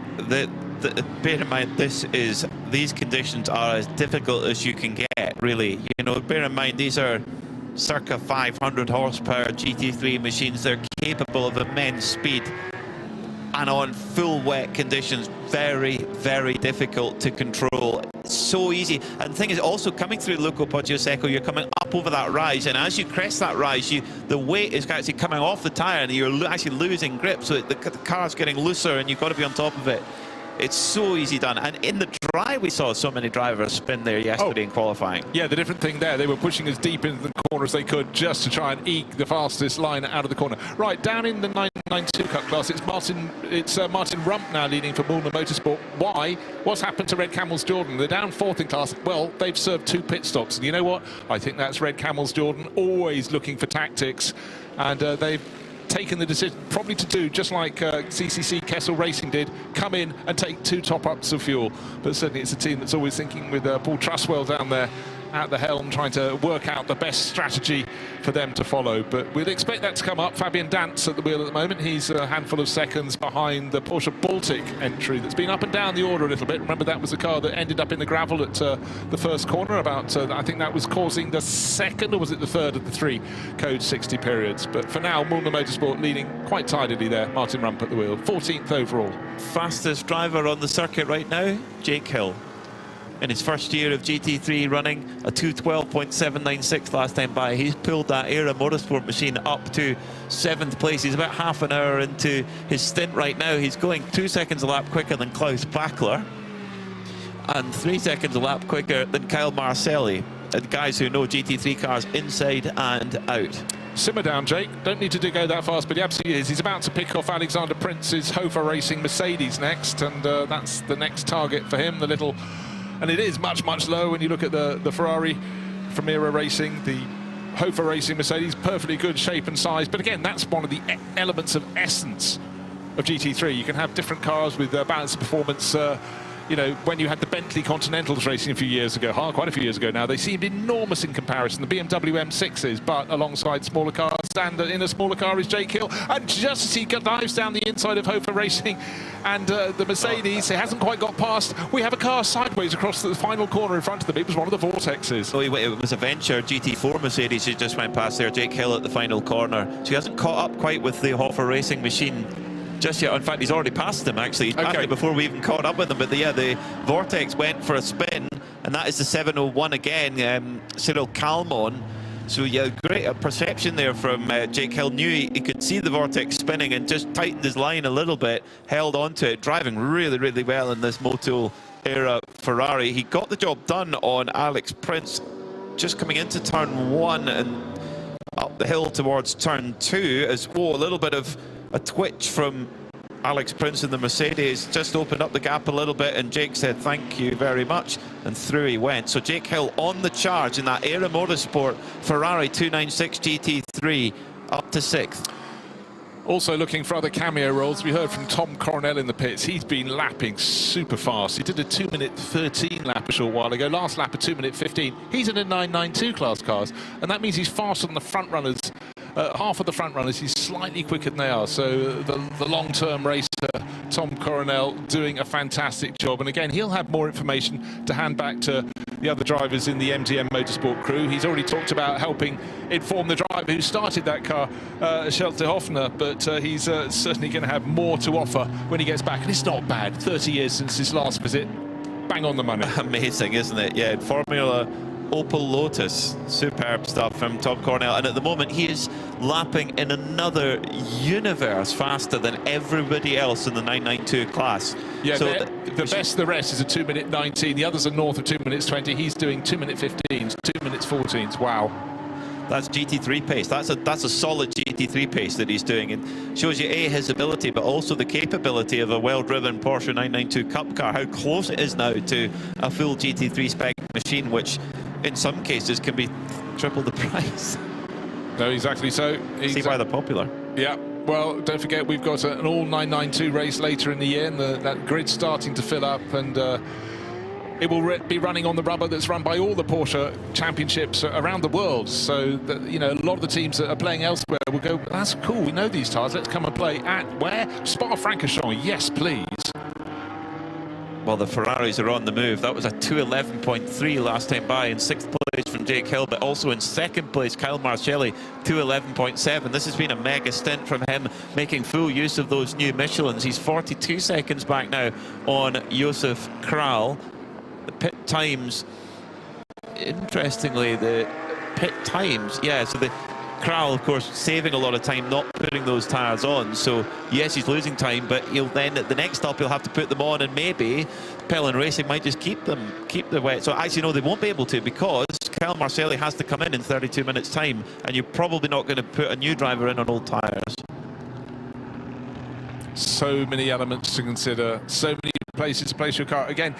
Bear in mind, these conditions are as difficult as you can get, really. You know, bear in mind, these are circa 500 horsepower GT3 machines. They're capable of immense speed, and on full wet conditions, very difficult to control. It's so easy. And the thing is, also coming through Luco Poggio Secco, you're coming up over that rise, and as you crest that rise, the weight is actually coming off the tyre, and you're actually losing grip, so the car's getting looser, and you've got to be on top of it. It's so easy done. And in the dry, we saw so many drivers spin there yesterday in qualifying. Yeah, the different thing there, they were pushing as deep into the corner as they could just to try and eke the fastest line out of the corner. Right, down in the 992 Cup class, it's Martin Rump now leading for Mulner Motorsport. Why? What's happened to Red Camels Jordan? They're down 4th in class. Well, they've served 2 pit stops. And you know what? I think that's Red Camels Jordan, always looking for tactics. And they've taken the decision probably to do just like CCC Kessel Racing did, come in and take 2 top-ups of fuel. But certainly it's a team that's always thinking with Paul Truswell down there at the helm, trying to work out the best strategy for them to follow. But we'd expect that to come up. Fabian Dantz at the wheel at the moment. He's a handful of seconds behind the Porsche Baltic entry that's been up and down the order a little bit. Remember, that was the car that ended up in the gravel at the first corner. I think that was causing the second, or was it the third of the 3 code 60 periods. But for now, Mulner Motorsport leading quite tidily there. Martin Rump at the wheel, 14th overall. Fastest driver on the circuit right now, Jake Hill. In his first year of GT3 running, a 2:12.796 last time by. He's pulled that Era Motorsport machine up to 7th place. He's about half an hour into his stint right now. He's going 2 seconds a lap quicker than Klaus Bachler, and 3 seconds a lap quicker than Kyle Marcelli. And guys who know GT3 cars inside and out. Simmer down, Jake. Don't need to go that fast, but he absolutely is. He's about to pick off Alexander Prince's Hofer Racing Mercedes next, and that's the next target for him. And it is much lower when you look at the Ferrari from Era Racing, the Hofer Racing Mercedes, perfectly good shape and size. But again, that's one of the elements of essence of GT3. You can have different cars with balanced performance you know, when you had the Bentley Continentals racing a few years ago, quite a few years ago now, they seemed enormous in comparison, the BMW M6s, but alongside smaller cars, and in a smaller car is Jake Hill, and just as he dives down the inside of Hofer Racing and the Mercedes, it hasn't quite got past. We have a car sideways across the final corner in front of them. It was one of the Vortexes. Oh, it was a Venture GT4 Mercedes who just went past there, Jake Hill at the final corner. So he hasn't caught up quite with the Hofer Racing machine just yet. In fact, he's already passed them, actually. He's passed it before we even caught up with him. But the Vortex went for a spin, and that is the 701 again, Cyril Calmon. So yeah, great perception there from Jake Hill. Knew he could see the Vortex spinning and just tightened his line a little bit, held on to it, driving really, really well in this Motul era Ferrari. He got the job done on Alex Prince, just coming into turn 1 and up the hill towards turn 2 as a little bit of a twitch from Alex Prince in the Mercedes, just opened up the gap a little bit, and Jake said thank you very much, and through he went. So Jake Hill on the charge in that Era Motorsport Ferrari 296 GT3 up to 6th. Also looking for other cameo roles, we heard from Tom Coronel in the pits. He's been lapping super fast. He did a 2-minute 13 lap a short while ago. Last lap a 2-minute 15. He's in a 992 class cars, and that means he's faster than the front runners. Half of the front runners, he's slightly quicker than they are. So the long-term racer, Tom Coronel, doing a fantastic job. And again, he'll have more information to hand back to the other drivers in the MGM Motorsport crew. He's already talked about helping inform the driver who started that car, Schelte Hoffner, but he's certainly going to have more to offer when he gets back. And it's not bad. 30 years since his last visit. Bang on the money. Amazing, isn't it? Yeah, Formula Opel Lotus, superb stuff from Tom Coronel, and at the moment he is lapping in another universe faster than everybody else in the 992 class. Yeah, so the best of the rest is a 2-minute 19. The others are north of 2 minutes 20. He's doing 2-minute 15s, 2 minutes 14s. Wow. That's GT3 pace. That's a solid GT3 pace that he's doing, and shows you his ability, but also the capability of a well-driven Porsche 992 Cup car. How close it is now to a full GT3 spec machine, which in some cases can be triple the price. No, exactly. So see why they're popular. Yeah. Well, don't forget we've got an all 992 race later in the year, and that grid's starting to fill up, and it will be running on the rubber that's run by all the Porsche championships around the world. So that, you know, a lot of the teams that are playing elsewhere will go, that's cool, we know these tires, let's come and play at where? Spa-Francorchamps, yes please. Well, the Ferraris are on the move. That was a 2:11.3 last time by, in 6th place from Jake Hill, but also in 2nd place Kyle Marcelli, 2:11.7. This has been a mega stint from him, making full use of those new Michelins. He's 42 seconds back now on Josef Kral. The pit times, interestingly, so the Kral, of course, saving a lot of time, not putting those tyres on. So yes, he's losing time, but he'll then at the next stop he'll have to put them on, and maybe Pellin Racing might just keep the wet. So actually, no, they won't be able to, because Kyle Marcelli has to come in 32 minutes time, and you're probably not going to put a new driver in on old tyres. So many elements to consider, so many places to place your car. Again,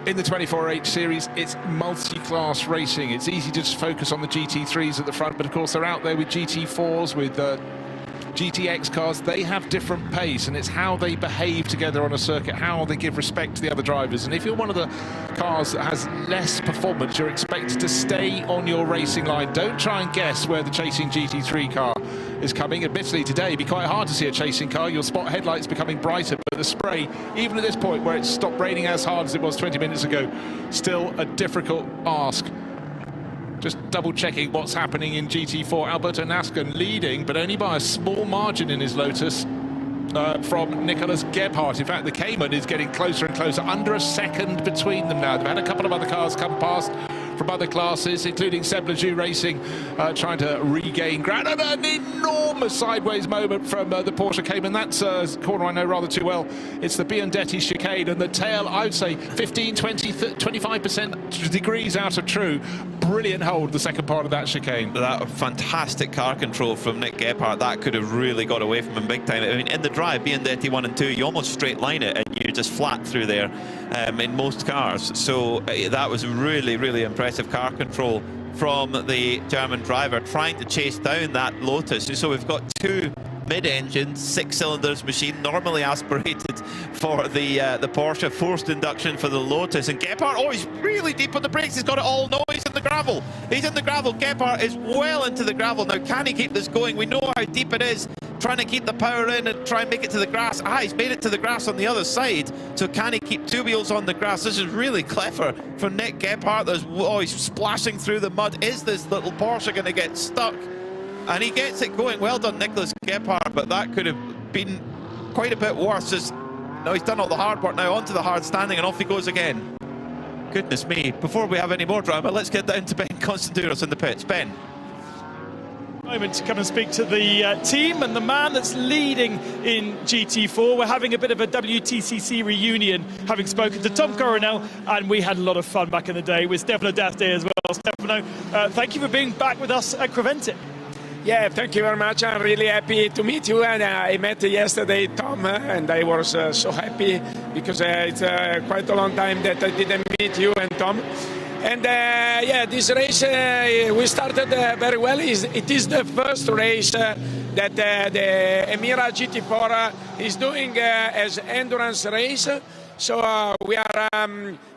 in the 24H series, it's multi-class racing. It's easy to just focus on the GT3s at the front, but of course they're out there with GT4s, with GTX cars. They have different pace, and it's how they behave together on a circuit, how they give respect to the other drivers. And if you're one of the cars that has less performance, you're expected to stay on your racing line. Don't try and guess where the chasing GT3 car is coming. Admittedly, today it'd be quite hard to see a chasing car. You'll spot headlights becoming brighter, but the spray, even at this point where it's stopped raining as hard as it was 20 minutes ago, still a difficult ask. Just double checking what's happening in GT4. Alberto Nascan leading, but only by a small margin in his Lotus from Nicholas Gebhardt. In fact, the Cayman is getting closer and closer, under a second between them now. They've had a couple of other cars come past from other classes, including Seb Lejeune Racing, trying to regain ground. And an enormous sideways moment from the Porsche Cayman. That's a corner I know rather too well. It's the Biondetti chicane, and the tail, I would say 15, 20, 25% degrees out of true. Brilliant hold, the second part of that chicane. That fantastic car control from Nick Gebhardt, that could have really got away from him big time. I mean, in the drive, Biondetti 1 and 2, you almost straight line it, and you're just flat through there in most cars. So that was really, really impressive car control from the German driver, trying to chase down that Lotus. So we've got two mid-engine, 6 cylinders machine, normally aspirated for the Porsche, forced induction for the Lotus. And Gebhardt, oh, he's really deep on the brakes. He's got it all. No, he's in the gravel. He's in the gravel. Gebhardt is well into the gravel. Now, can he keep this going? We know how deep it is. Trying to keep the power in and try and make it to the grass. He's made it to the grass on the other side. So can he keep 2 wheels on the grass? This is really clever for Nick Gebhardt. He's splashing through the mud. Is this little Porsche going to get stuck? And he gets it going. Well done, Nicholas Gebhardt, but that could have been quite a bit worse. No, he's done all the hard work now, onto the hard standing, and off he goes again. Goodness me. Before we have any more drama, let's get down to Ben Constantinos in the pits. Ben. Moment to come and speak to the team and the man that's leading in GT4. We're having a bit of a WTCC reunion, having spoken to Tom Coronel, and we had a lot of fun back in the day with Stefano D'Arte as well. Stefano, thank you for being back with us at Crevente. Yeah, thank you very much. I'm really happy to meet you. And I met yesterday Tom, and I was so happy because it's quite a long time that I didn't meet you and Tom. And yeah, this race we started very well. It is the first race that the Emira GT4 is doing as endurance race. So we are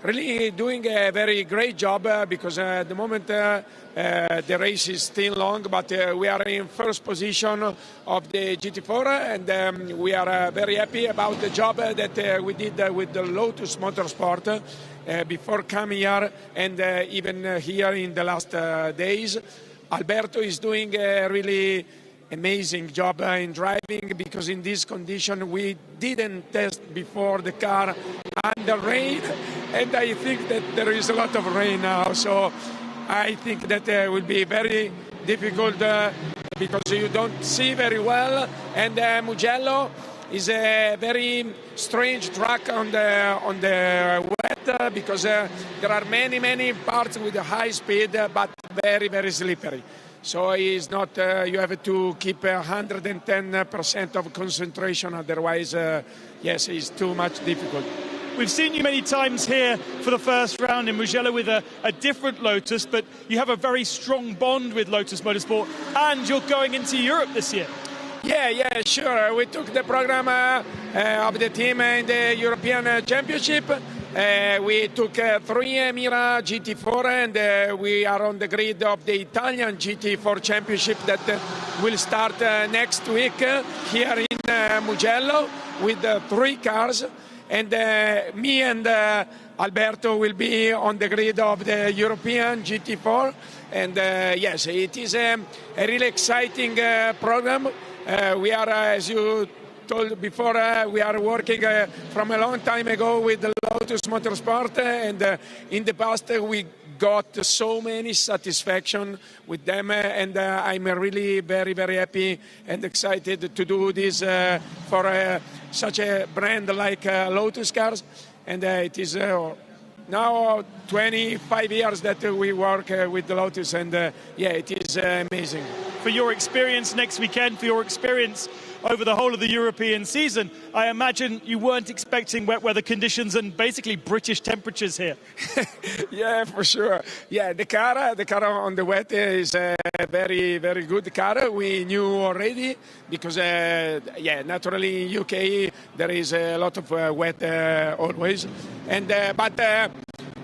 really doing a very great job because at the moment the race is still long, but we are in first position of the GT4, and we are very happy about the job that we did with the Lotus Motorsport before coming here and even here in the last days. Alberto is doing a really amazing job in driving, because in this condition we didn't test before the car under rain, and I think that there is a lot of rain now, so I think that will be very difficult because you don't see very well. And Mugello is a very strange track on the wet because there are many parts with a high speed but very slippery. So it's not, you have to keep 110% of concentration, otherwise, yes, it's too much difficult. We've seen you many times here for the first round in Mugello with a different Lotus, but you have a very strong bond with Lotus Motorsport, and you're going into Europe this year. Yeah, sure. We took the program of the team in the European Championship. We took 3 Emira GT4, and we are on the grid of the Italian GT4 Championship that will start next week here in Mugello with 3 cars. And me and Alberto will be on the grid of the European GT4. And yes, it is a really exciting program. We are, as you told before, we are working from a long time ago with the Lotus Motorsport, and in the past we got so many satisfaction with them, and I'm really very happy and excited to do this for such a brand like Lotus Cars. And it is now 25 years that we work with the Lotus, and yeah, it is amazing. For your experience next weekend, for your experience over the whole of the European season, I imagine you weren't expecting wet weather conditions and basically British temperatures here. Yeah, for sure. Yeah, the car on the wet is a very good car. We knew already because, yeah, naturally in UK there is a lot of wet always, and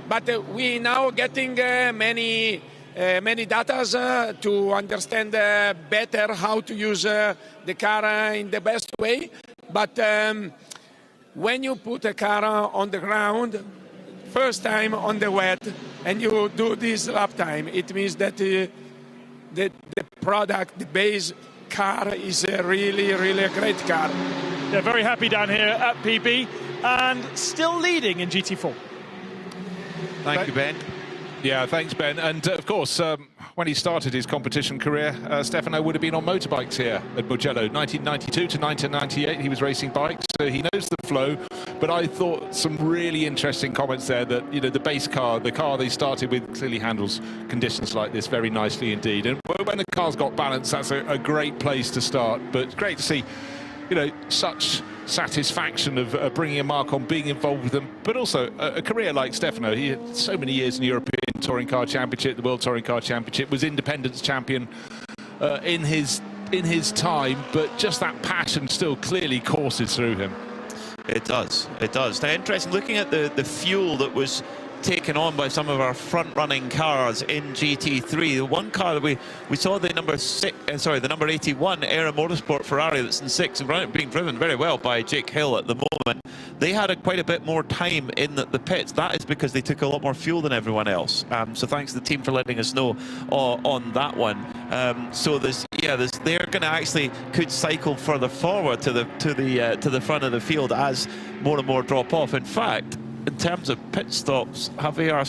but we now getting many data to understand better how to use the car in the best way. But when you put a car on the ground, first time on the wet, and you do this lap time, it means that the product, the base car is a really a great car. They're very happy down here at PB and still leading in GT4. Thank you, Ben. Yeah, thanks, Ben. And of course, when he started his competition career, Stefano would have been on motorbikes here at Mugello. 1992 to 1998, he was racing bikes, so he knows the flow. But I thought some really interesting comments there that, you know, the base car, the car they started with, clearly handles conditions like this very nicely indeed. And when the car's got balance, that's a great place to start. But it's great to see, you know, such satisfaction of bringing a mark on, being involved with them, but also a career like Stefano. He had so many years in the European Touring Car Championship, the World Touring Car Championship, was Independence champion in his in his time, but just that passion still clearly courses through him. It does. It does. Now, interesting, looking at the fuel that was taken on by some of our front-running cars in GT3. The one car that we saw, the number 81 Era Motorsport Ferrari that's in 6th and being driven very well by Jake Hill at the moment. They had quite a bit more time in the pits. That is because they took a lot more fuel than everyone else. So thanks to the team for letting us know on that one. So they're going to actually could cycle further forward to the front of the field as more and more drop off. In fact, in terms of pit stops, have ARC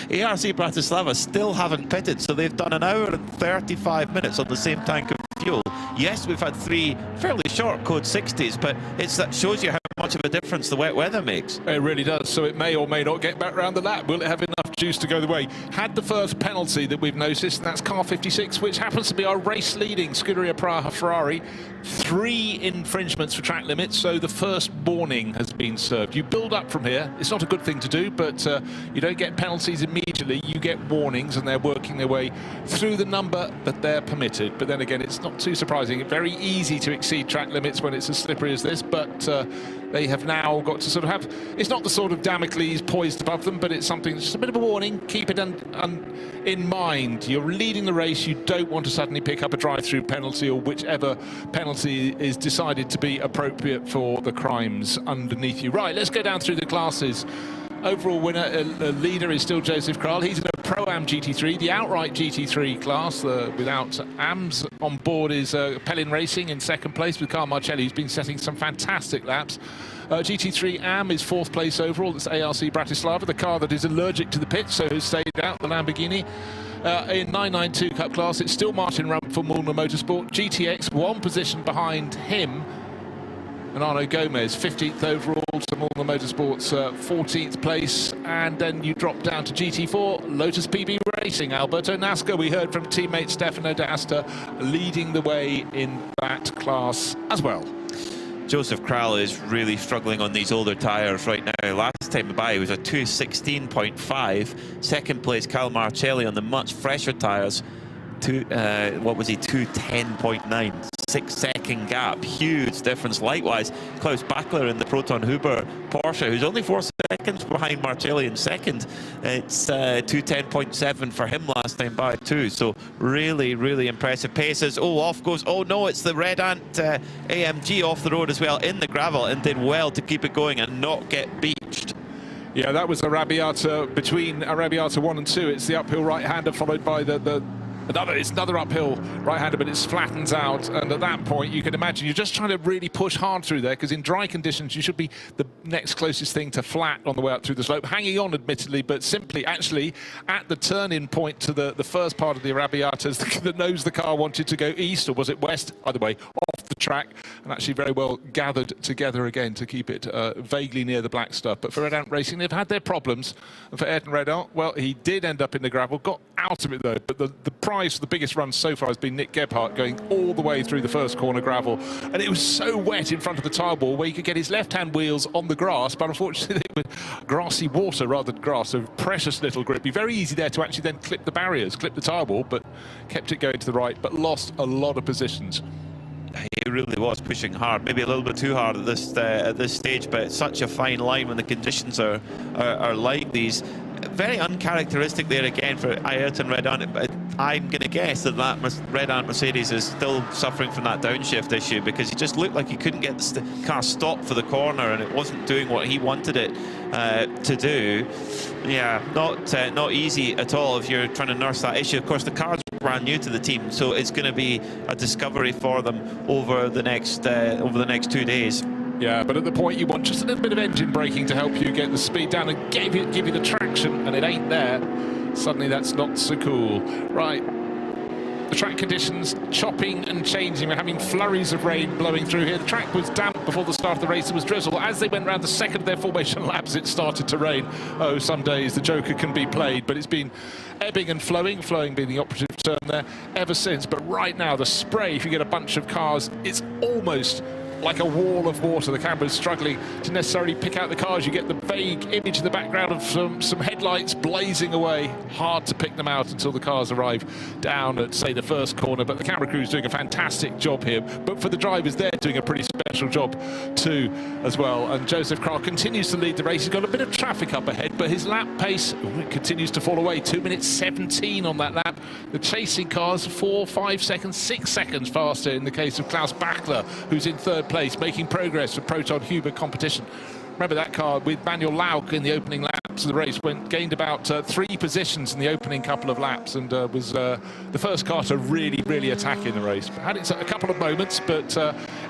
Bratislava still haven't pitted, so they've done 1 hour and 35 minutes on the same tank of fuel. Yes, we've had 3 fairly short code 60s, but that shows you how much of a difference the wet weather makes. It really does. So it may or may not get back round the lap. Will it have enough juice to go the way? Had the first penalty that we've noticed, and that's car 56, which happens to be our race-leading Scuderia Praha Ferrari. 3 infringements for track limits, so the first warning has been served. You build up from here. It's not a good thing to do, but you don't get penalties immediately. You get warnings, and they're working their way through the number that they're permitted. But then again, it's not too surprising. Very easy to exceed track limits when it's as slippery as this, but they have now got to sort of have, it's not the sort of Damocles poised above them, but it's something, just a bit of a warning. Keep it in mind. You're leading the race. You don't want to suddenly pick up a drive-through penalty or whichever penalty is decided to be appropriate for the crimes underneath you. Right, let's go down through the classes. Overall winner, leader is still Joseph Kral. He's in a Pro-Am GT3, the outright GT3 class without AMS. On board is Pellin Racing in 2nd place with Carl Marcelli, who's been setting some fantastic laps. GT3 AM is 4th place overall. That's ARC Bratislava, the car that is allergic to the pit, so has stayed out, the Lamborghini. In 992 Cup class, it's still Martin Rump for Mulner Motorsport. GTX, 1 position behind him. And Arno Gomez, 15th overall, to Mulner Motorsport's 14th place. And then you drop down to GT4, Lotus PB Racing. Alberto Nasca, we heard from teammate Stefano D'Asta, leading the way in that class as well. Joseph Kral is really struggling on these older tyres right now. Last time by he was a 2:16.5. 2nd place, Cal Marcelli on the much fresher tyres. What was he? 2:10.9. 6-second gap, huge difference. Likewise, Klaus Bachler in the Proton Huber Porsche, who's only 4 seconds behind Marcelli in 2nd. It's 2:10.7 for him last time by too. So really, really impressive paces. Oh, off goes. Oh no, it's the Red Ant AMG off the road as well in the gravel, and did well to keep it going and not get beached. Yeah, that was Arrabbiata between Arrabbiata 1 and 2. It's the uphill right-hander followed by it's another uphill right-hander, but it flattens out, and at that point you can imagine you're just trying to really push hard through there, because in dry conditions you should be the next closest thing to flat on the way up through the slope, hanging on admittedly, but simply actually at the turn-in point to the first part of the Arrabbiatas, the nose the car wanted to go east, or was it west, either way, off the track, and actually very well gathered together again to keep it vaguely near the black stuff. But for Red Ant Racing, they've had their problems, and for Ayrton Red Ant, well, he did end up in the gravel, got out of it though, but the prize for the biggest run so far has been Nick Gebhardt going all the way through the first corner gravel, and it was so wet in front of the tire ball where he could get his left-hand wheels on the grass, but unfortunately with grassy water rather than grass, so precious little grip. Be very easy there to actually then clip the barriers, clip the tire ball, but kept it going to the right, but lost a lot of positions. He really was pushing hard, maybe a little bit too hard at this stage, but it's such a fine line when the conditions are like these. Very uncharacteristic there again for Ayrton Red Ant, but I'm going to guess that Red Ant Mercedes is still suffering from that downshift issue, because he just looked like he couldn't get the car stopped for the corner, and it wasn't doing what he wanted it to do. Yeah, not easy at all if you're trying to nurse that issue. Of course, the car's brand new to the team, so it's going to be a discovery for them over the next 2 days. Yeah, but at the point you want just a little bit of engine braking to help you get the speed down and give you the traction, and it ain't there. Suddenly that's not so cool. Right, the track conditions chopping and changing. We're having flurries of rain blowing through here. The track was damp before the start of the race. There was drizzle. As they went around the second of their formation laps, it started to rain. Oh, some days the Joker can be played, but it's been ebbing and flowing being the operative term there, ever since. But right now, the spray, if you get a bunch of cars, it's almost like a wall of water. The camera's struggling to necessarily pick out the cars. You get the vague image in the background of some headlights blazing away. Hard to pick them out until the cars arrive down at, say, the first corner. But the camera crew is doing a fantastic job here. But for the drivers, they're doing a pretty special job too as well. And Joseph Kral continues to lead the race. He's got a bit of traffic up ahead, but his lap pace continues to fall away. 2 minutes 17 on that lap. The chasing cars 4, 5 seconds, 6 seconds faster in the case of Klaus Bachler, who's in third place, making progress for Proton Huber competition. Remember that car with Manuel Lauk in the opening laps of the race, gained about 3 positions in the opening couple of laps, and was the first car to really attack in the race. Had a couple of moments, but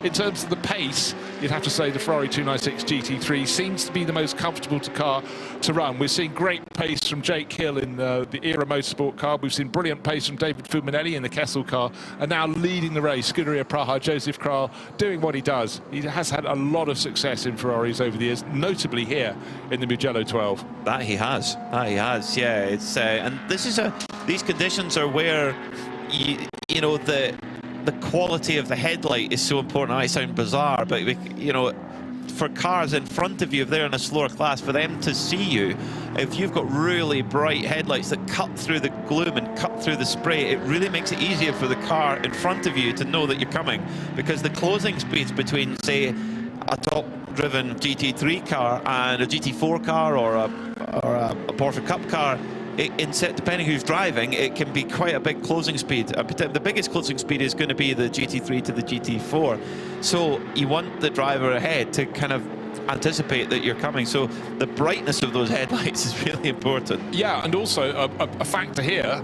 in terms of the pace, you'd have to say the Ferrari 296 GT3 seems to be the most comfortable car to run. We're seeing great pace from Jake Hill in the Era Motorsport car. We've seen brilliant pace from David Fuminelli in the Kessel car, and now leading the race, Scuderia Praha, Joseph Kral, doing what he does. He has had a lot of success in Ferraris over the years, notably here in the Mugello 12. That he has, yeah. It's and this is these conditions are where you know the quality of the headlight is so important. I sound bizarre, but you know, for cars in front of you, if they're in a slower class, for them to see you, if you've got really bright headlights that cut through the gloom and cut through the spray, it really makes it easier for the car in front of you to know that you're coming, because the closing speeds between, say, a top-driven GT3 car and a GT4 car or a Porsche Cup car, depending who's driving, it can be quite a big closing speed. The biggest closing speed is going to be the GT3 to the GT4. So you want the driver ahead to kind of anticipate that you're coming. So the brightness of those headlights is really important. Yeah, and also a factor here.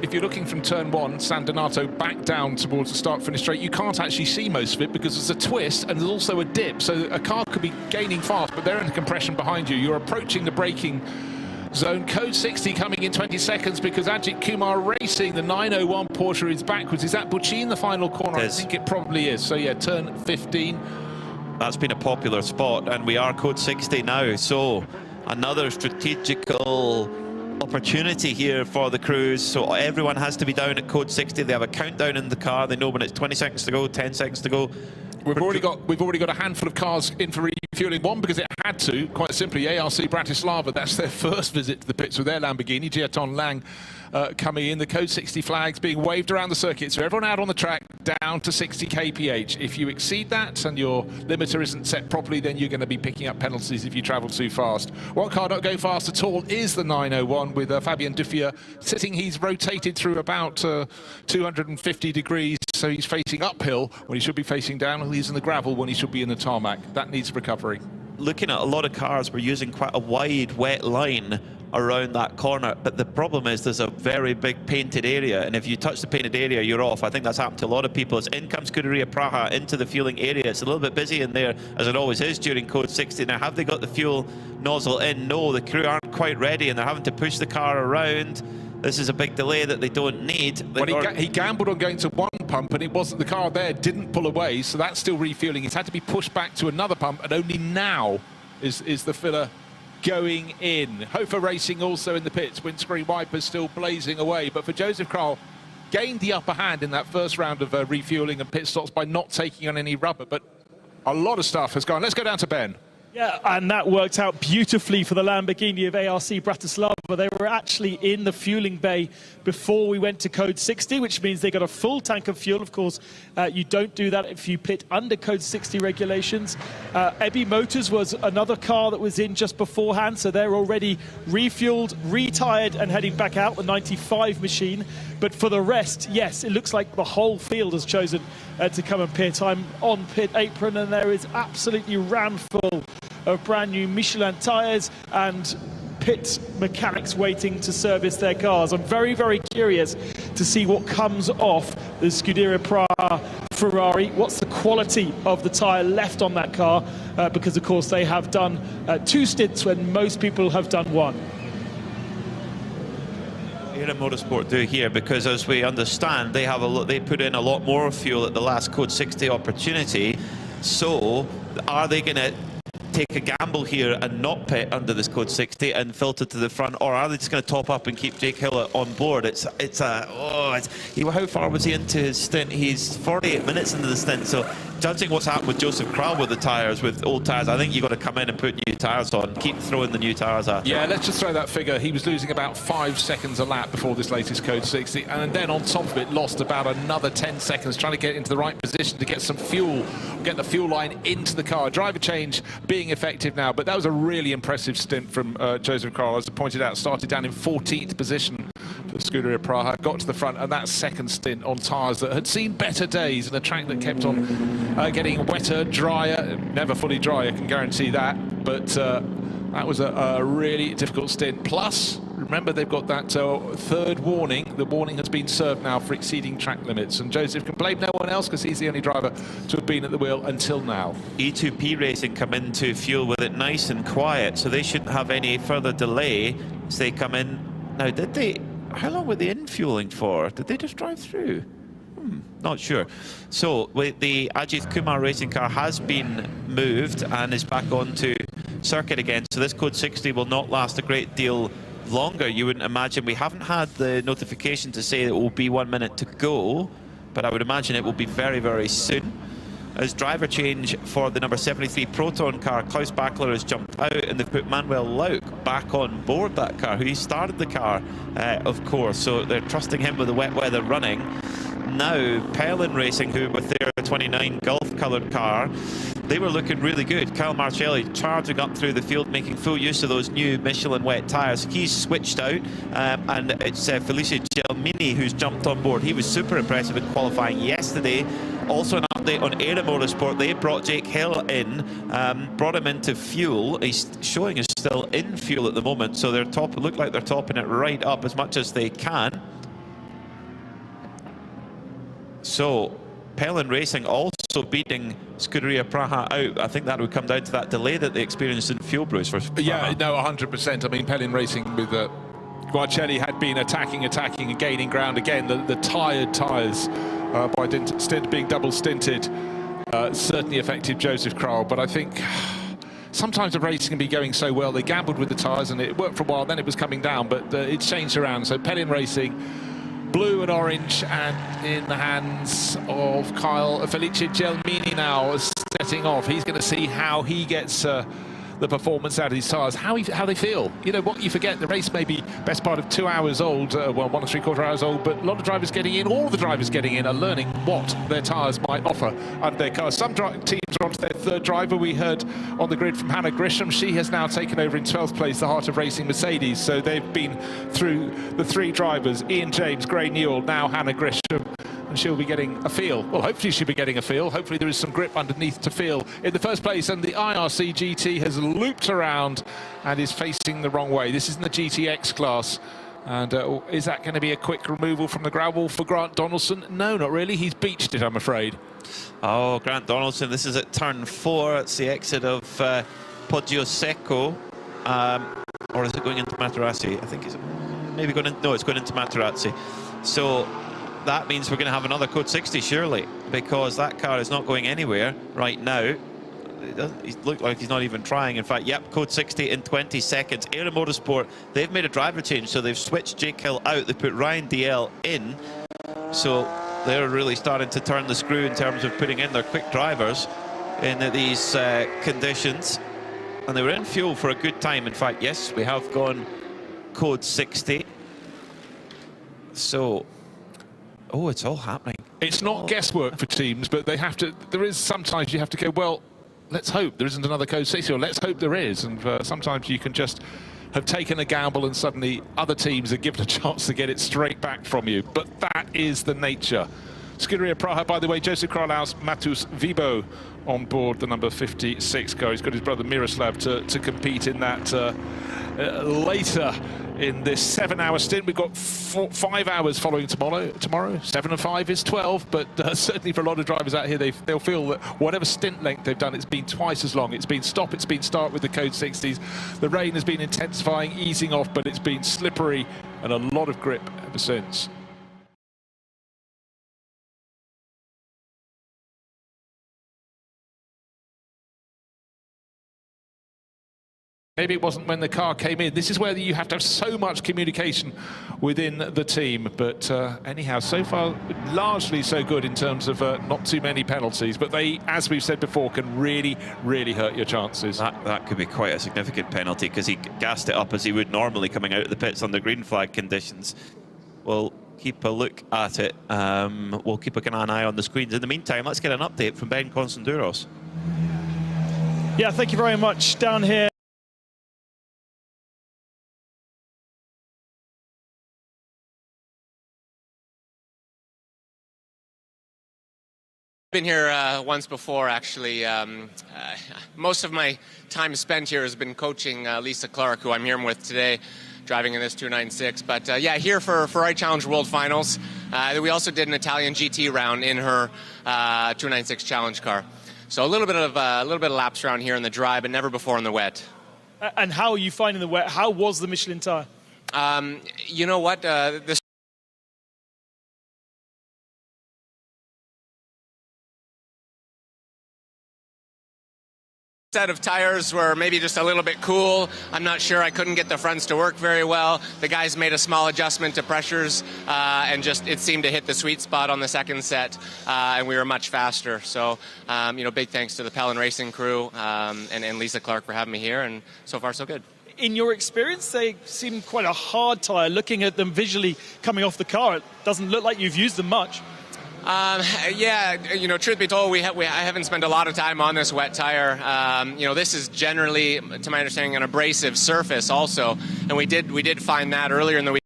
If you're looking from turn 1, San Donato, back down towards the start-finish straight, you can't actually see most of it because there's a twist and there's also a dip. So a car could be gaining fast, but they're in the compression behind you. You're approaching the braking zone. Code 60 coming in 20 seconds because Ajith Kumar racing. The 901 Porsche is backwards. Is that Bucci in the final corner? I think it probably is. So yeah, turn 15. That's been a popular spot, and we are code 60 now. So another strategical opportunity here for the crews. So everyone has to be down at code 60. They have a countdown in the car. They know when it's 20 seconds to go, 10 seconds to go. We've already got a handful of cars in for refueling. One because it had to, quite simply. ARC Bratislava, that's their first visit to the pits with their Lamborghini. Giaton Lang coming in. The code 60 flags being waved around the circuit. So everyone out on the track down to 60 kph. If you exceed that and your limiter isn't set properly, then you're going to be picking up penalties if you travel too fast. One car not going fast at all is the 901 with Fabien Duffier sitting. He's rotated through about 250 degrees. So he's facing uphill when he should be facing downhill. He's in the gravel when he should be in the tarmac. That needs recovery. Looking at a lot of cars, we're using quite a wide, wet line around that corner. But the problem is there's a very big painted area. And if you touch the painted area, you're off. I think that's happened to a lot of people. As in comes Scuderia Praha into the fueling area. It's a little bit busy in there, as it always is during code 60. Now, have they got the fuel nozzle in? No, the crew aren't quite ready, and they're having to push the car around. This is a big delay that they don't need. Well, he gambled on going to one pump, and it wasn't, the car there didn't pull away, so that's still refueling. He's had to be pushed back to another pump, and only now is the filler going in. Hofer Racing also in the pits. Windscreen wipers still blazing away, but for Joseph Kral, gained the upper hand in that first round of refueling and pit stops by not taking on any rubber, but a lot of stuff has gone. Let's go down to Ben. Yeah, and that worked out beautifully for the Lamborghini of ARC Bratislava. They were actually in the fueling bay before we went to code 60, which means they got a full tank of fuel. Of course, you don't do that if you pit under code 60 regulations. Ebby Motors was another car that was in just beforehand, so they're already refueled, retired, and heading back out, the 95 machine. But for the rest, yes, it looks like the whole field has chosen to come and pit. I'm on pit apron, and there is absolutely ram full of brand new Michelin tyres and pit mechanics waiting to service their cars. I'm very, very curious to see what comes off the Scuderia Praha Ferrari. What's the quality of the tyre left on that car? Because, of course, they have done 2 stints when most people have done 1. Era Motorsport do here, because as we understand, they put in a lot more fuel at the last code 60 opportunity. So are they going to take a gamble here and not pit under this code 60 and filter to the front, or are they just going to top up and keep Jake Hill on board? How far was he into his stint? He's 48 minutes into the stint, so judging what's happened with Joseph Kral with the tyres, with old tyres, I think you've got to come in and put new tyres on, keep throwing the new tyres at. Yeah, let's just throw that figure. He was losing about 5 seconds a lap before this latest code 60, and then on top of it lost about another 10 seconds trying to get into the right position to get some fuel, get the fuel line into the car. Driver change being effective now, but that was a really impressive stint from Joseph Kral. As I pointed out, started down in 14th position for Scuderia Praha, got to the front, and that second stint on tyres that had seen better days and a track that kept on getting wetter, drier, never fully dry, I can guarantee that, but that was a really difficult stint. Plus, remember, they've got that third warning. The warning has been served now for exceeding track limits, and Joseph can blame no one else because he's the only driver to have been at the wheel until now. E2P Racing come into fuel with it nice and quiet, so they shouldn't have any further delay as they come in. Now, did they... How long were they in fueling for? Did they just drive through? Not sure. So the Ajith Kumar racing car has been moved and is back onto circuit again. So this code 60 will not last a great deal longer, you wouldn't imagine. We haven't had the notification to say it will be 1 minute to go, but I would imagine it will be very, very soon. As driver change for the number 73 Proton car, Klaus Bachler has jumped out and they've put Manuel Lauk back on board that car, who he started the car, of course, so they're trusting him with the wet weather running. Now, Perlin Racing, who with their 29 Gulf coloured car, they were looking really good. Kyle Marcelli charging up through the field, making full use of those new Michelin wet tyres. He's switched out, and it's Felice Gelmini who's jumped on board. He was super impressive in qualifying yesterday. Also an update on Aero Motorsport. They brought Jake Hill in, brought him into fuel. He's showing is still in fuel at the moment, so they're look like they're topping it right up as much as they can. So, Perlin Racing also beating Scuderia Praha out. I think that would come down to that delay that they experienced in fuel, Bruce. For Praha. Yeah, no, 100%. I mean, Perlin Racing with Guarcelli had been attacking and gaining ground again. The tired tyres by stint being double stinted certainly affected Joseph Kral, but I think sometimes the racing can be going so well. They gambled with the tyres and it worked for a while, then it was coming down, but it's changed around. So Perlin Racing, blue and orange, and in the hands of Felice Gelmini now, setting off. He's going to see how he gets the performance out of these tyres, how they feel. You know what, you forget the race may be best part of 2 hours old, well, 1 3/4 hours old, but a lot of drivers getting in, all the drivers getting in are learning what their tyres might offer under their cars. Some teams are onto their third driver. We heard on the grid from Hannah Grisham. She has now taken over in 12th place, the Heart of Racing Mercedes. So they've been through the 3 drivers, Ian James, Gray Newell, now Hannah Grisham. And she'll be getting a feel. Well, hopefully she'll be getting a feel. Hopefully there is some grip underneath to feel in the first place. And the IRC GT has looped around and is facing the wrong way. This is in the GTX class. And is that going to be a quick removal from the gravel for Grant Donaldson? No, not really. He's beached it, I'm afraid. Oh, Grant Donaldson, this is at turn 4. It's the exit of Poggio Secco. Or is it going into Materazzi? I think it's maybe going in. No, it's going into Materazzi. So that means we're going to have another code 60 surely, because that car is not going anywhere right now. It looks like he's not even trying. In fact, yep, code 60 in 20 seconds. Aero Motorsport, they've made a driver change, so they've switched Jake Hill out. They put Ryan DL in, so they're really starting to turn the screw in terms of putting in their quick drivers in these conditions. And they were in fuel for a good time. In fact, yes, we have gone code 60. So, oh, it's all happening. It's not guesswork for teams, but they have to. There is sometimes you have to go, well, let's hope there isn't another code 60, or let's hope there is. And sometimes you can just have taken a gamble and suddenly other teams are given a chance to get it straight back from you. But that is the nature. Scuderia Praha, by the way, Joseph Kralaus, Matus Vibo on board the number 56 car. He's got his brother Miroslav to compete in that later in this 7-hour stint. We've got 5 hours following tomorrow. 7 and 5 is 12, but certainly for a lot of drivers out here, they'll feel that whatever stint length they've done, it's been twice as long. It's been stop, it's been start with the code 60s. The rain has been intensifying, easing off, but it's been slippery and a lot of grip ever since. Maybe it wasn't when the car came in. This is where you have to have so much communication within the team. But anyhow, so far, largely so good in terms of not too many penalties. But they, as we've said before, can really, really hurt your chances. That could be quite a significant penalty because he gassed it up as he would normally coming out of the pits under green flag conditions. We'll keep a look at it. We'll keep an eye on the screens. In the meantime, let's get an update from Ben Constanduros. Yeah, thank you very much. Down here. Been here once before, actually. Most of my time spent here has been coaching Lisa Clark, who I'm here with today, driving in this 296. But yeah, here for iChallenge World Finals. We also did an Italian GT round in her 296 Challenge car. So a little bit of laps around here in the dry, but never before in the wet. And how are you finding the wet? How was the Michelin tyre? You know what? This set of tires were maybe just a little bit cool. I'm not sure. I couldn't get the fronts to work very well. The guys made a small adjustment to pressures and just it seemed to hit the sweet spot on the second set, and we were much faster. So you know, big thanks to the Pellin Racing crew and Lisa Clark for having me here, and so far so good. In your experience, they seem quite a hard tyre. Looking at them visually coming off the car, it doesn't look like you've used them much. Yeah, you know, truth be told, I haven't spent a lot of time on this wet tire. You know, this is generally, to my understanding, an abrasive surface also, and we did find that earlier in the week.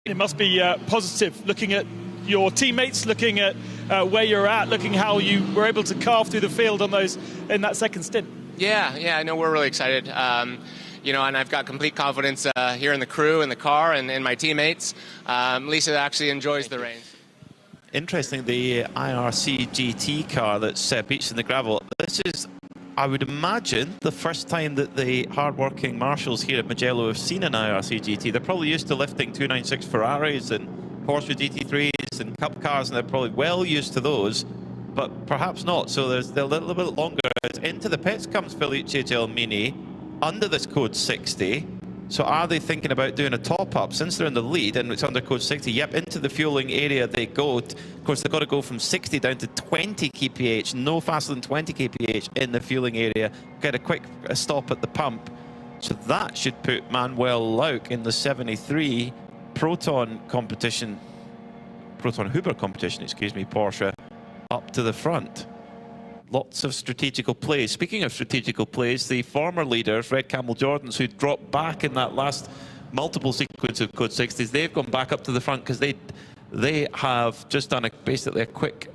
It must be positive, looking at your teammates, looking at where you're at, looking how you were able to carve through the field on those in that second stint. Yeah, I know we're really excited. You know, and I've got complete confidence here in the crew, in the car, and in my teammates. Lisa actually enjoys the rain. Interesting, the IRC GT car that's beached in the gravel. This is, I would imagine, the first time that the hard-working marshals here at Mugello have seen an IRC GT. They're probably used to lifting 296 Ferraris and Porsche GT3s and Cup cars, and they're probably well used to those, but perhaps not. So they're a little bit longer. Into the pits comes Felice Gelmini under this code 60. So are they thinking about doing a top-up? Since they're in the lead and it's under code 60, yep, into the fueling area they go. Of course, they've got to go from 60 down to 20 kph, no faster than 20 kph in the fueling area. Get a quick stop at the pump. So that should put Manuel Lauk in the 73 Proton Huber competition, excuse me, Porsche, up to the front. Lots of strategical plays. Speaking of strategical plays, the former leader, Fred Campbell-Jordans, who dropped back in that last multiple sequence of code 60s, they've gone back up to the front because they have just done basically a quick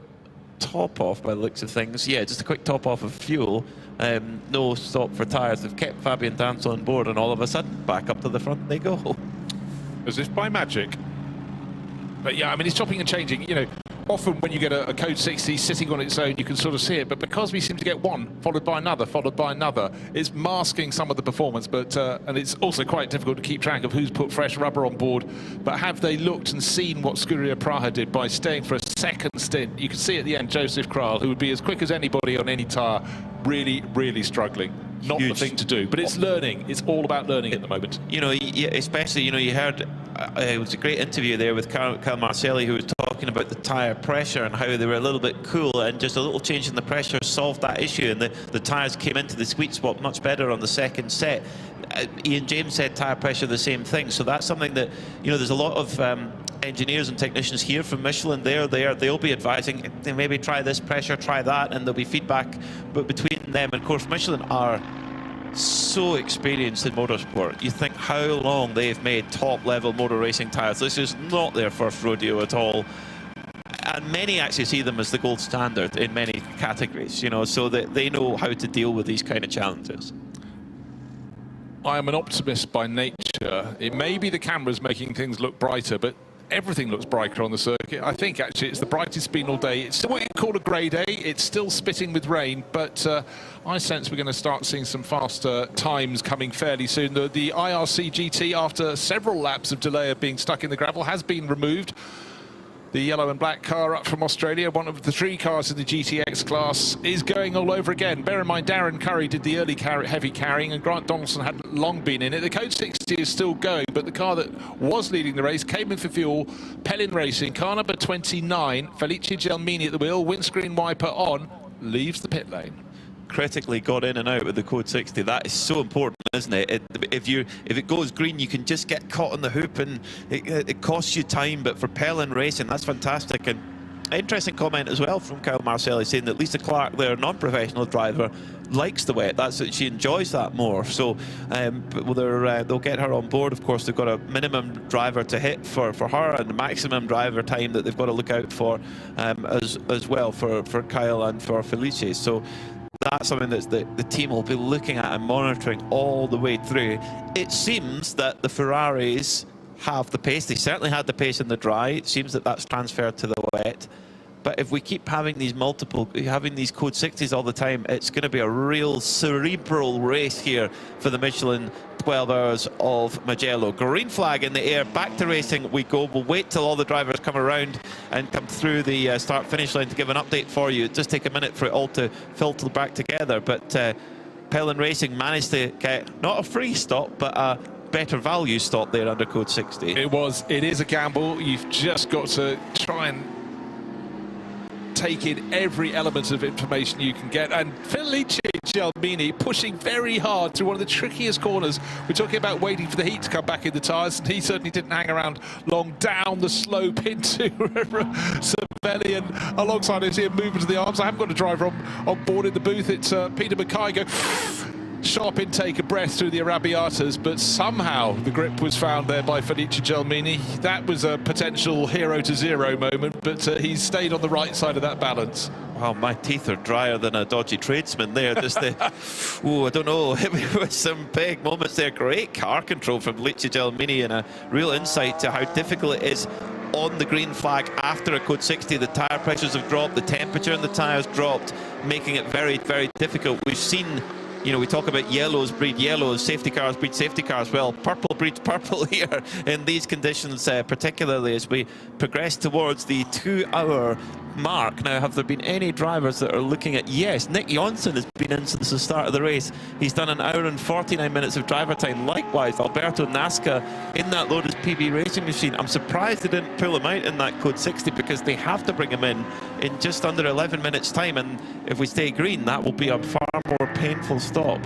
top off by the looks of things. Yeah, just a quick top off of fuel. No stop for tyres. They've kept Fabian Dance on board, and all of a sudden, back up to the front they go. As if by magic. But yeah, I mean, it's chopping and changing. You know, often when you get a code 60 sitting on its own, you can sort of see it. But because we seem to get one followed by another, it's masking some of the performance. But and it's also quite difficult to keep track of who's put fresh rubber on board. But have they looked and seen what Scuderia Praha did by staying for a second stint? You can see at the end Joseph Kral, who would be as quick as anybody on any tyre, really, really struggling. Not the thing to do, but it's learning. It's all about learning at the moment. You know, especially, you know, you heard it was a great interview there with Carl Marcelli, who was talking about the tyre pressure and how they were a little bit cool, and just a little change in the pressure solved that issue, and the tyres came into the sweet spot much better on the second set. Ian James said tyre pressure the same thing, so that's something that, you know, there's a lot of engineers and technicians here from Michelin. They'll be advising, maybe try this pressure, try that, and there'll be feedback. But between them, and of course, Michelin are so experienced in motorsport. You think how long they've made top-level motor racing tyres. This is not their first rodeo at all. And many actually see them as the gold standard in many categories, you know, so that they know how to deal with these kind of challenges. I am an optimist by nature. It may be the cameras making things look brighter, but everything looks brighter on the circuit. I think actually it's the brightest it's been all day. It's still what you call a grey day. It's still spitting with rain, but I sense we're going to start seeing some faster times coming fairly soon. The IRC GT, after several laps of delay of being stuck in the gravel, has been removed. The yellow and black car up from Australia, one of the 3 cars in the GTX class, is going all over again. Bear in mind, Darren Curry did the early heavy carrying, and Grant Donaldson hadn't long been in it. The Code 60 is still going, but the car that was leading the race came in for fuel. Pellin Racing, car number 29, Felice Gelmini at the wheel, windscreen wiper on, leaves the pit lane. Critically got in and out with the Code 60. That is so important, isn't it? If it goes green, you can just get caught on the hoop, and it costs you time. But for Pellin Racing, that's fantastic. And interesting comment as well from Kyle Marcelli, saying that Lisa Clark, their non-professional driver, likes the wet. She enjoys that more. So they'll get her on board. Of course, they've got a minimum driver to hit for her, and the maximum driver time that they've got to look out for as well for Kyle and for Felice. So that's something that the team will be looking at and monitoring all the way through. It seems that the Ferraris have the pace. They certainly had the pace in the dry. It seems that that's transferred to the wet. But if we keep having these Code 60s all the time, it's going to be a real cerebral race here for the Michelin 12 Hours of Mugello. Green flag in the air, back to racing we go. We'll wait till all the drivers come around and come through the start-finish line to give an update for you. Just take a minute for it all to filter back together. But Pellin Racing managed to get not a free stop, but a better value stop there under Code 60. It is a gamble. You've just got to try and take in every element of information you can get. And Felice Gelmini pushing very hard through one of the trickiest corners. We're talking about waiting for the heat to come back in the tyres, and he certainly didn't hang around long down the slope into Cervelli, and alongside us here, movement of the arms. I haven't got a driver on board in the booth. It's Peter Mackay go sharp intake of breath through the Arrabbiatas, but somehow the grip was found there by Felice Gelmini. That was a potential 0 to 0 moment, but he's stayed on the right side of that balance. Wow, my teeth are drier than a dodgy tradesman there. Just I don't know, hit me with some big moments there. Great car control from Felice Gelmini, and a real insight to how difficult it is on the green flag after a Code 60. The tyre pressures have dropped, the temperature in the tyres dropped, making it very, very difficult. We've seen, you know, we talk about yellows breed yellows, safety cars breed safety cars. Well, purple breeds purple here in these conditions, particularly as we progress towards the 2-hour mark. Now, have there been any drivers that are looking at... Yes, Nick Jonsson has been in since the start of the race. He's done 1 hour and 49 minutes of driver time. Likewise, Alberto Nasca in that Lotus PB racing machine. I'm surprised they didn't pull him out in that Code 60, because they have to bring him in just under 11 minutes time, and if we stay green, that will be a far more painful stop.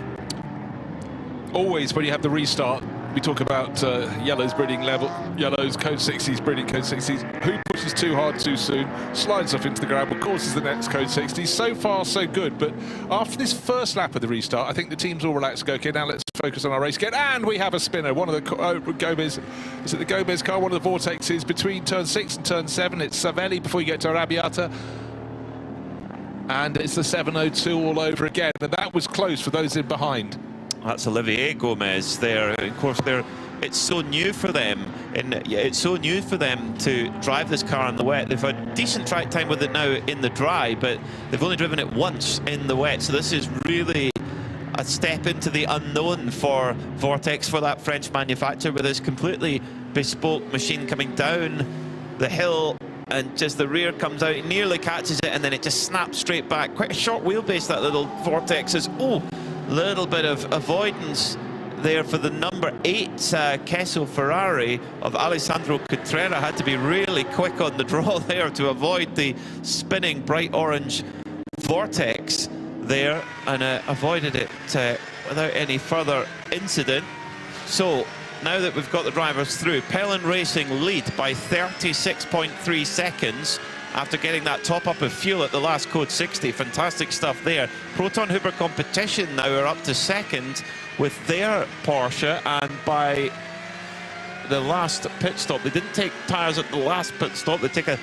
Always when you have the restart, we talk about yellows breeding level, yellows, Code 60s breeding Code 60s. Who pushes too hard too soon, slides off into the gravel, causes the next Code 60. So far, so good. But after this first lap of the restart, I think the team's all relaxed and go, okay, now let's focus on our race again. And we have a spinner. One of the Gomez, is it the Gomez car? One of the vortexes between turn 6 and turn 7. It's Cervelli before you get to Arrabbiata. And it's the 702 all over again. And that was close for those in behind. That's Olivier Gomez there. Of course, it's so new for them, and it's so new for them to drive this car in the wet. They've had decent track time with it now in the dry, but they've only driven it once in the wet. So this is really a step into the unknown for Vortex, for that French manufacturer, with this completely bespoke machine coming down the hill. And just the rear comes out, it nearly catches it, and then it just snaps straight back. Quite a short wheelbase, that little Vortex is. Oh, little bit of avoidance there for the number 8 Kesso Ferrari of Alessandro Cotrera. Had to be really quick on the draw there to avoid the spinning bright orange Vortex there, and avoided it without any further incident. So now that we've got the drivers through, Pellin Racing lead by 36.3 seconds after getting that top up of fuel at the last Code 60. Fantastic stuff there. Proton Hooper Competition now are up to second with their Porsche, and by the last pit stop, they didn't take tyres at the last pit stop, they take a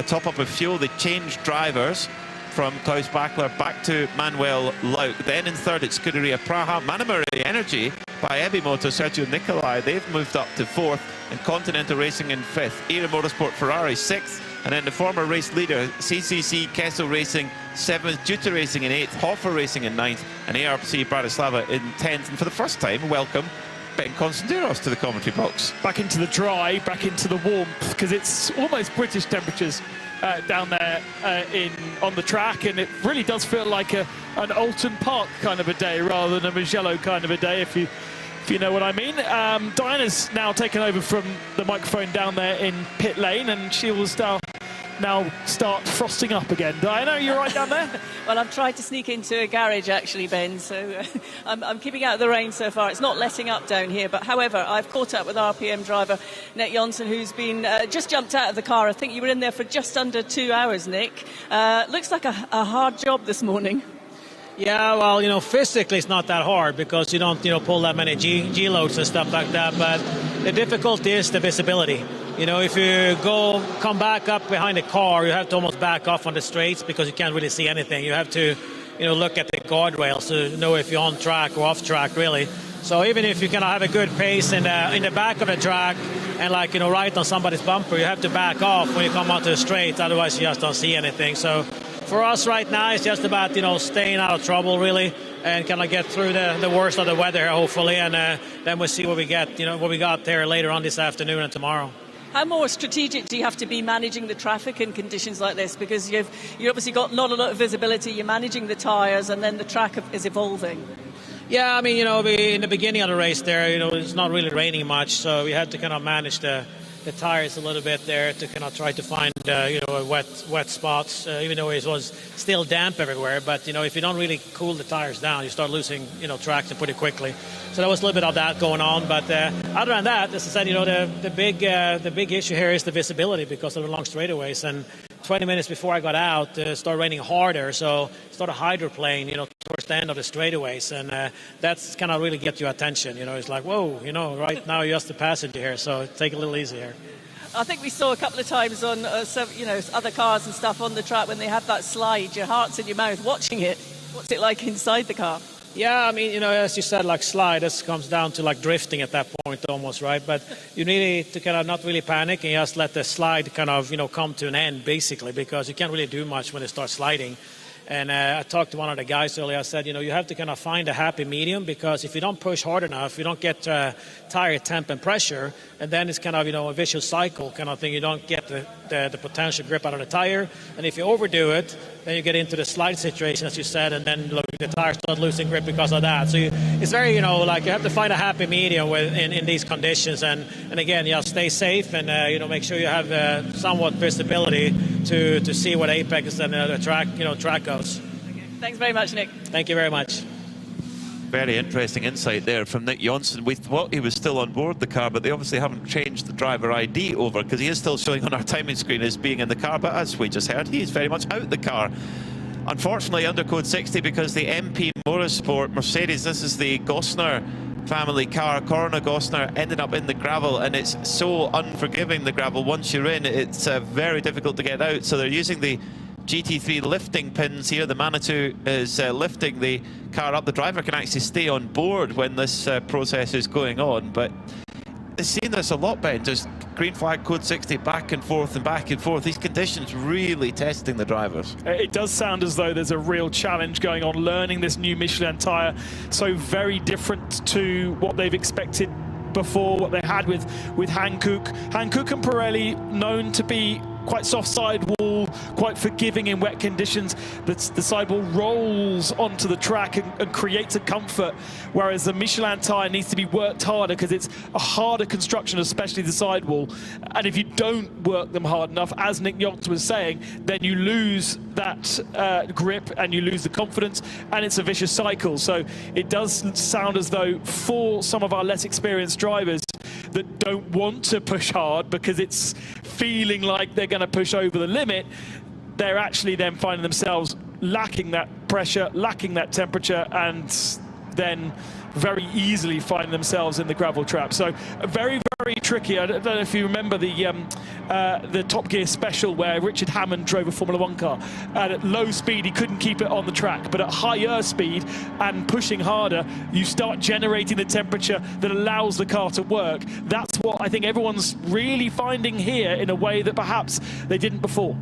top up of fuel. They changed drivers from Klaus Bachler back to Manuel Lauk. Then in third it's Scuderia Praha. Manamari Energy by Ebimoto, Sergio Nicolai, they've moved up to fourth, and Continental Racing in fifth. Era Motorsport Ferrari sixth, and then the former race leader CCC Kesso Racing seventh, Duta Racing in eighth, Hoffer Racing in ninth, and ARC Bratislava in 10th. And for the first time, welcome Ben Constantinos to the commentary box. Back into the dry, back into the warmth, because it's almost British temperatures down there on the track, and it really does feel like an Alton Park kind of a day rather than a Mugello kind of a day, if you know what I mean. Diana's now taken over from the microphone down there in pit lane, and she will now start frosting up again. Diana, are you right down there? Well, I've tried to sneak into a garage, actually, Ben, so I'm keeping out of the rain so far. It's not letting up down here, but however, I've caught up with RPM driver Nick Johnson, who's been just jumped out of the car. I think you were in there for just under 2 hours, Nick. Looks like a hard job this morning. Yeah, well, physically it's not that hard because you don't, pull that many G loads and stuff like that, but the difficulty is the visibility. If you come back up behind the car, you have to almost back off on the straights because you can't really see anything. You have to, look at the guardrails to know if you're on track or off track, really. So even if you have a good pace in the back of the track and right on somebody's bumper, you have to back off when you come onto the straight, otherwise you just don't see anything. So for us right now, it's just about, staying out of trouble, really, and get through the worst of the weather here, hopefully, and then we'll see what we get, what we got there later on this afternoon and tomorrow. How more strategic do you have to be managing the traffic in conditions like this? Because you obviously got not a lot of visibility, you're managing the tyres, and then the track is evolving. Yeah, I mean, in the beginning of the race there, it's not really raining much, so we had to manage the tires a little bit there to try to find wet spots, even though it was still damp everywhere. But if you don't really cool the tires down, you start losing traction pretty quickly. So there was a little bit of that going on. But other than that, as I said, the big issue here is the visibility because of the long straightaways. And 20 minutes before I got out, it started raining harder, so it started hydroplane, towards the end of the straightaways, and that's really get your attention. It's like, whoa, right now you're just a passenger here, so take it a little easy here. I think we saw a couple of times on, other cars and stuff on the track when they have that slide, your heart's in your mouth watching it. What's it like inside the car? Yeah, I mean, as you said, slide, this comes down to drifting at that point almost, right? But you need to not really panic and just let the slide come to an end, basically, because you can't really do much when it starts sliding. And I talked to one of the guys earlier. I said, you have to find a happy medium, because if you don't push hard enough, you don't get tire temp and pressure, and then it's a vicious cycle thing. You don't get the potential grip out of the tire, and if you overdo it, then you get into the slide situation, as you said, and then the tires start losing grip because of that. So it's very, you have to find a happy medium in these conditions, and again, stay safe and make sure you have somewhat visibility to see what apex and the track goes. Okay. Thanks very much, Nick. Thank you very much. Very interesting insight there from Nick Johnson. We thought he was still on board the car, but they obviously haven't changed the driver ID over, because he is still showing on our timing screen as being in the car, but as we just heard, he's very much out the car. Unfortunately, under code 60, because the MP Motorsport Mercedes, this is the Gosner family car, Corona Gosner, ended up in the gravel, and it's so unforgiving, the gravel. Once you're in, it's very difficult to get out, so they're using the GT3 lifting pins here. The Manitou is lifting the car up. The driver can actually stay on board when this process is going on, but I've seen this a lot, Ben, just green flag, code 60, back and forth and back and forth. These conditions really testing the drivers. It does sound as though there's a real challenge going on, learning this new Michelin tyre, so very different to what they've expected before, what they had with Hankook. Hankook and Pirelli known to be quite soft sidewall, quite forgiving in wet conditions. The sidewall rolls onto the track and creates a comfort, whereas the Michelin tyre needs to be worked harder because it's a harder construction, especially the sidewall. And if you don't work them hard enough, as Nick Johnson was saying, then you lose that grip and you lose the confidence, and it's a vicious cycle. So it does sound as though for some of our less experienced drivers that don't want to push hard because it's feeling like they're going to push over the limit, they're actually then finding themselves lacking that pressure, lacking that temperature, and then very easily find themselves in the gravel trap. So very, very tricky. I don't know if you remember the Top Gear special where Richard Hammond drove a Formula 1 car, and at low speed he couldn't keep it on the track, but at higher speed and pushing harder, you start generating the temperature that allows the car to work. That's what I think everyone's really finding here in a way that perhaps they didn't before.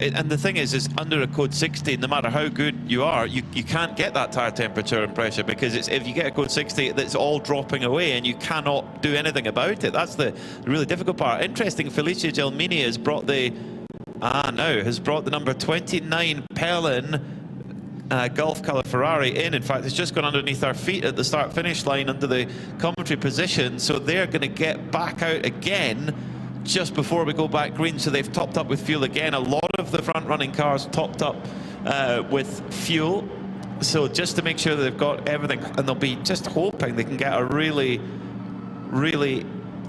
And the thing is under a code 60, no matter how good you are, you can't get that tyre temperature and pressure, because if you get a code 60, that's all dropping away and you cannot do anything about it. That's the really difficult part. Interesting, Felice Gelmini has brought the number 29 Pelin Gulf colour Ferrari in. In fact, it's just gone underneath our feet at the start-finish line under the commentary position, so they're going to get back out again just before we go back green. So they've topped up with fuel again. A lot of the front-running cars topped up with fuel, so just to make sure that they've got everything, and they'll be just hoping they can get a really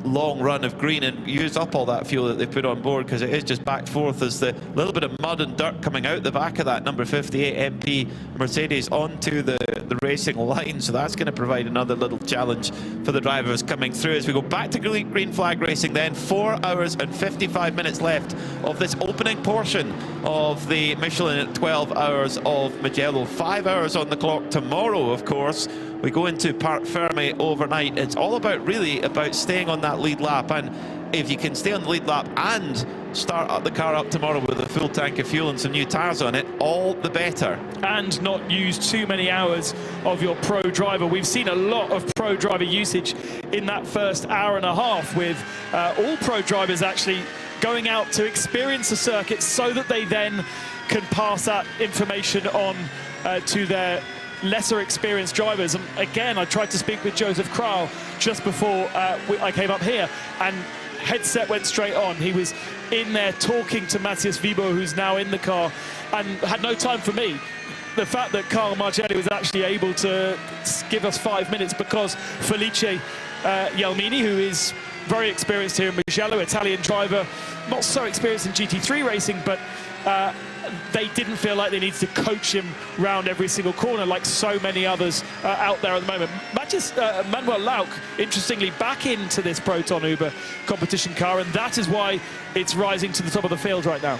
long run of green and use up all that fuel that they've put on board, because it is just back forth as the little bit of mud and dirt coming out the back of that number 58 MP Mercedes onto the racing line. So that's going to provide another little challenge for the drivers coming through as we go back to green flag racing. Then 4 hours and 55 minutes left of this opening portion of the Michelin 12 Hours of Mugello. 5 hours on the clock tomorrow, of course. We go into Parc Ferme overnight. It's all about staying on that lead lap, and if you can stay on the lead lap and start the car up tomorrow with a full tank of fuel and some new tyres on it, all the better. And not use too many hours of your pro driver. We've seen a lot of pro driver usage in that first hour and a half, with all pro drivers actually going out to experience the circuit so that they then can pass that information on to their lesser experienced drivers. And again, I tried to speak with Joseph Kral just before I came up here, and headset went straight on. He was in there talking to Matthias Vibo, who's now in the car, and had no time for me. The fact that Carl Margelli was actually able to give us 5 minutes because Felice Gelmini, who is very experienced here in Mugello, Italian driver, not so experienced in GT3 racing, but they didn't feel like they needed to coach him round every single corner like so many others out there at the moment. Manuel Lauck, interestingly, back into this Proton Uber competition car, and that is why it's rising to the top of the field right now.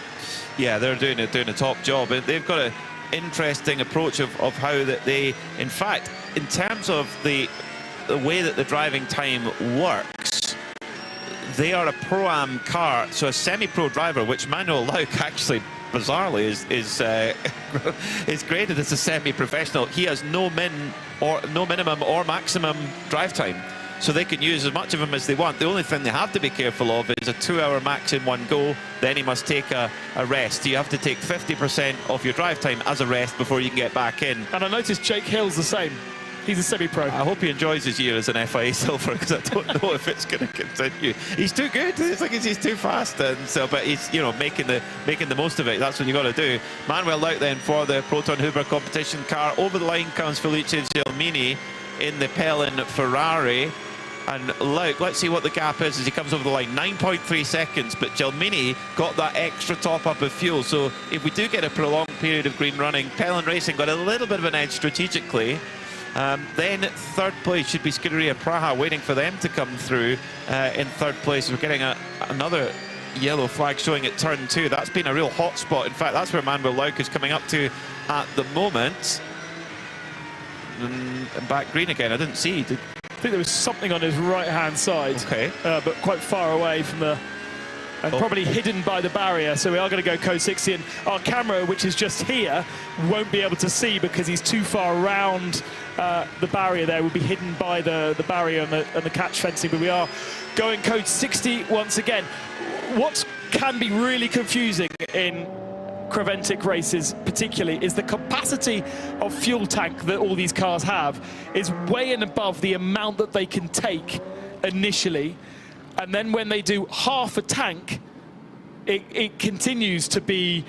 Yeah, they're doing a top job. They've got an interesting approach of how that they, in fact, in terms of the way that the driving time works, they are a Pro-Am car, so a semi-pro driver, which Manuel Lauck actually bizarrely is graded as a semi-professional. He has no minimum or maximum drive time, so they can use as much of him as they want. The only thing they have to be careful of is a 2-hour max in one go. Then he must take a rest. You have to take 50% of your drive time as a rest before you can get back in. And I noticed Jake Hill's the same. He's a semi-pro. I hope he enjoys his year as an FIA Silver, because I don't know if it's going to continue. He's too good. It's like he's too fast, and so, but he's making the most of it. That's what you got to do. Manuel Lauck then for the Proton Uber competition car. Over the line comes Felice Gelmini in the Pelin Ferrari, and Lauck, let's see what the gap is as he comes over the line. 9.3 seconds, but Gelmini got that extra top up of fuel. So if we do get a prolonged period of green running, Pelin Racing got a little bit of an edge strategically. Then third place should be Scarperia Praha, waiting for them to come through in third place. We're getting another yellow flag showing at turn 2. That's been a real hot spot. In fact, that's where Manuel Lauck is coming up to at the moment. And back green again. I didn't see. I think there was something on his right-hand side, okay, but quite far away from the... and probably hidden by the barrier, so we are going to go code 60, and our camera, which is just here, won't be able to see because he's too far around the barrier there. We'll be hidden by the barrier and the catch fencing, but we are going code 60 once again. What can be really confusing in Creventic races particularly is the capacity of fuel tank that all these cars have is way and above the amount that they can take initially. And then when they do half a tank, it continues to be...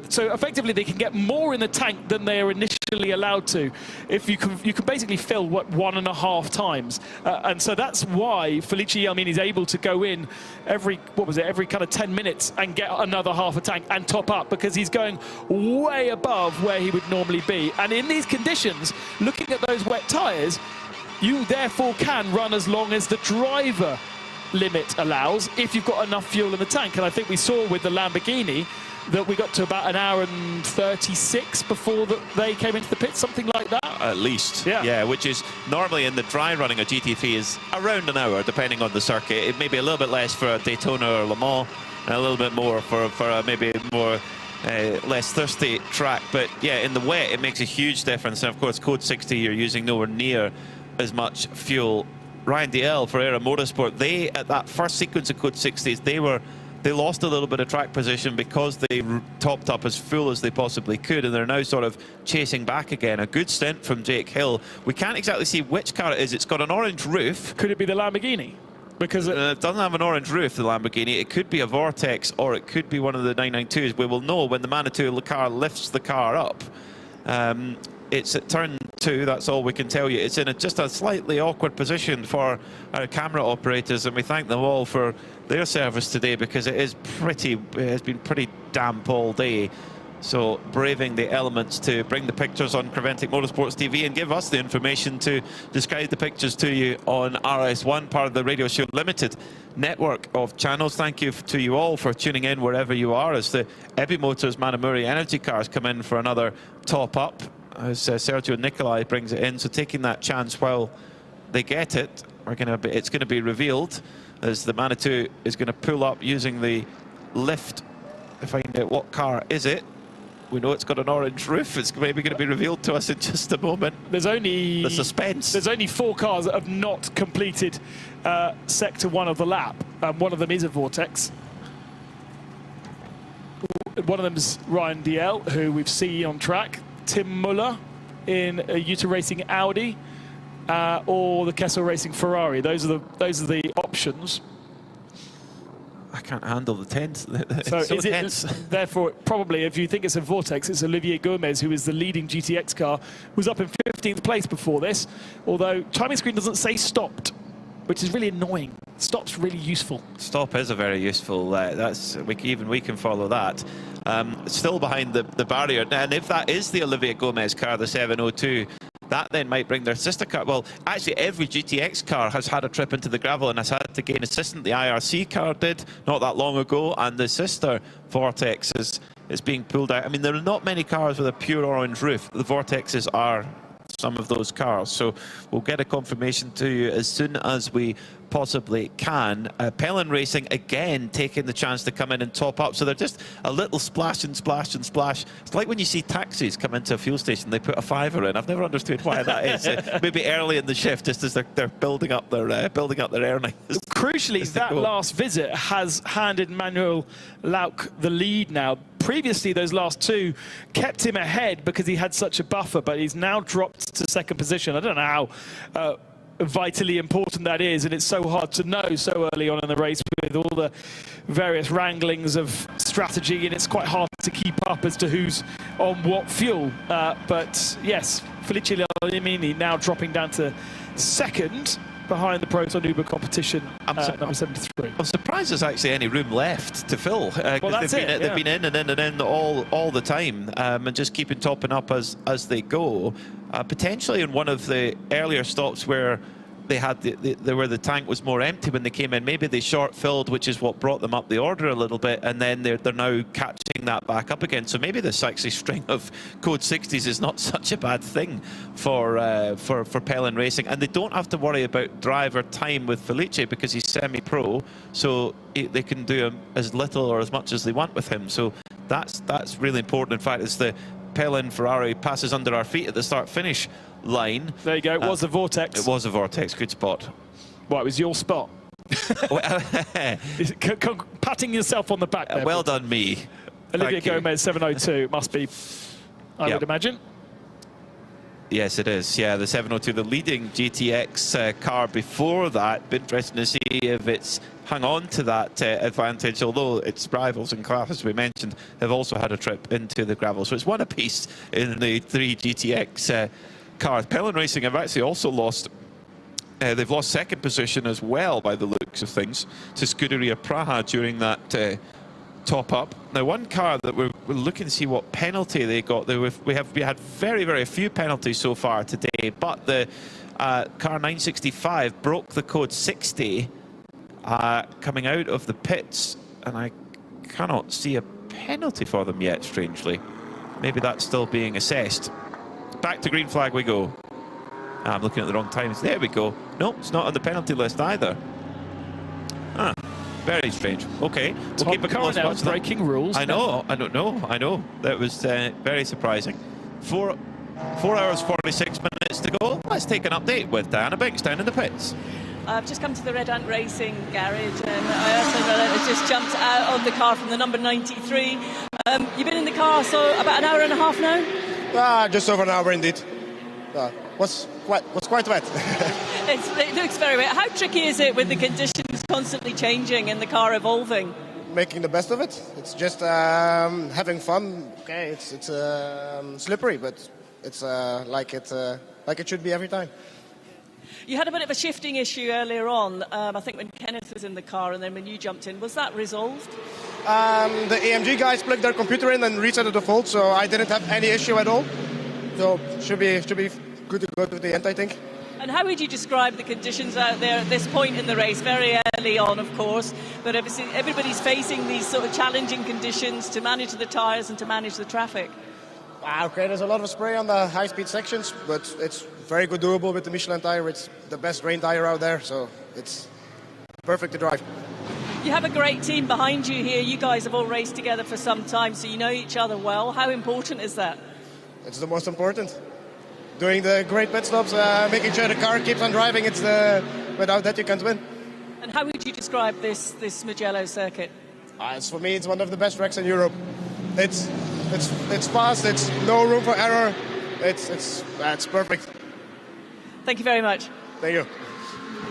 So effectively, they can get more in the tank than they are initially allowed to. If you can basically fill, what, 1.5 times. And so that's why Felice Gelmini is able to go in every kind of 10 minutes and get another half a tank and top up, because he's going way above where he would normally be. And in these conditions, looking at those wet tyres, you therefore can run as long as the driver limit allows if you've got enough fuel in the tank. And I think we saw with the Lamborghini that we got to about 1 hour and 36 before they came into the pit, something like that. At least, yeah, which is normally in the dry running of GT3 is around 1 hour, depending on the circuit. It may be a little bit less for a Daytona or Le Mans, and a little bit more for maybe more less thirsty track. But yeah, in the wet, it makes a huge difference. And of course, Code 60, you're using nowhere near as much fuel. Ryan DL for Era Motorsport, they, at that first sequence of Code 60s, they lost a little bit of track position because they topped up as full as they possibly could, and they're now sort of chasing back again. A good stint from Jake Hill. We can't exactly see which car it is. It's got an orange roof. Could it be the Lamborghini? Because it doesn't have an orange roof, the Lamborghini. It could be a Vortex, or it could be one of the 992s. We will know when the Manitou car lifts the car up. It's at turn 2, that's all we can tell you. It's in just a slightly awkward position for our camera operators, and we thank them all for their service today, because it has been pretty damp all day. So braving the elements to bring the pictures on Creventic Motorsports TV and give us the information to describe the pictures to you on RS1, part of the Radio Show Limited network of channels. Thank you to you all for tuning in wherever you are as the Ebby Motors Manamuri Energy cars come in for another top up, as Sergio Nicolai brings it in. So taking that chance while they get it, it's going to be revealed as the Manitou is going to pull up using the lift to find out what car is it. We know it's got an orange roof. It's maybe going to be revealed to us in just a moment. There's only the suspense. There's only 4 cars that have not completed sector 1 of the lap. One of them is a Vortex. One of them is Ryan DL, who we've seen on track. Tim Muller in a Utah Racing Audi, or the Kessel Racing Ferrari. Those are the options. I can't handle the tense. So so is tense. it, therefore, probably, if you think it's a Vortex, it's Olivier Gomez, who is the leading GTX car, who's up in 15th place before this, although timing screen doesn't say stopped, which is really annoying. Stop's really useful. Stop is a very useful, we can follow that. Still behind the barrier, and if that is the Olivier Gomez car, the 702, that then might bring their sister car. Well, actually, every GTX car has had a trip into the gravel and has had to gain assistance. The IRC car did not that long ago, and the sister Vortex is being pulled out. I mean, there are not many cars with a pure orange roof. The Vortexes are some of those cars, so we'll get a confirmation to you as soon as we possibly can. Pellin Racing again taking the chance to come in and top up, so they're just a little splash and splash and splash. It's like when you see taxis come into a fuel station, they put a $5 in. I've never understood why that is. Maybe early in the shift, just as they're building up their earnings. Crucially, that last visit has handed Manuel Lauck the lead now. Previously, those last 2 kept him ahead because he had such a buffer, but he's now dropped to 2nd position. I don't know how vitally important that is, and it's so hard to know so early on in the race with all the various wranglings of strategy, and it's quite hard to keep up as to who's on what fuel. But yes, Felice Lamini now dropping down to 2nd behind the Proton Uber competition, number 73. I'm surprised there's actually any room left to fill. Well, that's they've been in and in and in all the time, and just keeping topping up as they go. Potentially in one of the earlier stops where they had where the tank was more empty when they came in, maybe they short filled, which is what brought them up the order a little bit, and then they're now catching that back up again. So maybe this actually string of Code 60s is not such a bad thing for Pellin Racing, and they don't have to worry about driver time with Felice because he's semi-pro, so they can do as little or as much as they want with him. So that's really important. In fact, it's the Pellin Ferrari passes under our feet at the start-finish line. There you go. It was a Vortex. It was a Vortex. Good spot. Well, it was your spot. Patting yourself on the back there. Well done, me. Olivier Gomez, 702, must be, I would imagine. Yes, it is. Yeah, the 702, the leading GTX car before that. Be interesting to see if it's hung on to that advantage, although its rivals in class, as we mentioned, have also had a trip into the gravel. So it's one apiece in the 3 GTX cars. Pellin Racing have actually also lost. They've lost 2nd position as well, by the looks of things, to Scuderia Praha during that top up. Now, one car that we're looking to see what penalty they got. We had very few penalties so far today, but the car 965 broke the Code 60 coming out of the pits, and I cannot see a penalty for them yet, strangely. Maybe that's still being assessed. Back to green flag we go. I'm looking at the wrong times. There we go. Nope, it's not on the penalty list either. Very strange. Okay, we'll keep a close watch. Breaking rules. I know. That was very surprising. 4 hours 46 minutes to go. Let's take an update with Diana Binks down in the pits. I've just come to the Red Ant Racing garage, and I also know that it's just jumped out of the car from the number 93. You've been in the car so about an hour and a half now? Just over an hour indeed. Was quite wet. It looks very wet. How tricky is it with the conditions constantly changing and the car evolving? Making the best of it. It's just having fun. Okay, it's slippery, but it's like it should be every time. You had a bit of a shifting issue earlier on, I think when Kenneth was in the car and then when you jumped in. Was that resolved? The AMG guys plugged their computer in and reset the default, so I didn't have any issue at all. So should be good to go to the end, I think. And how would you describe the conditions out there at this point in the race? Very early on, of course, but obviously everybody's facing these sort of challenging conditions to manage the tyres and to manage the traffic. Okay, there's a lot of spray on the high-speed sections, but it's very good doable with the Michelin tyre. It's the best rain tyre out there, so it's perfect to drive. You have a great team behind you here. You guys have all raced together for some time, so you know each other well. How important is that? It's the most important. Doing the great pit stops, making sure the car keeps on driving. Without that you can't win. And how would you describe this Mugello circuit? For me, it's one of the best tracks in Europe. It's fast. It's no room for error. It's perfect. Thank you very much. Thank you.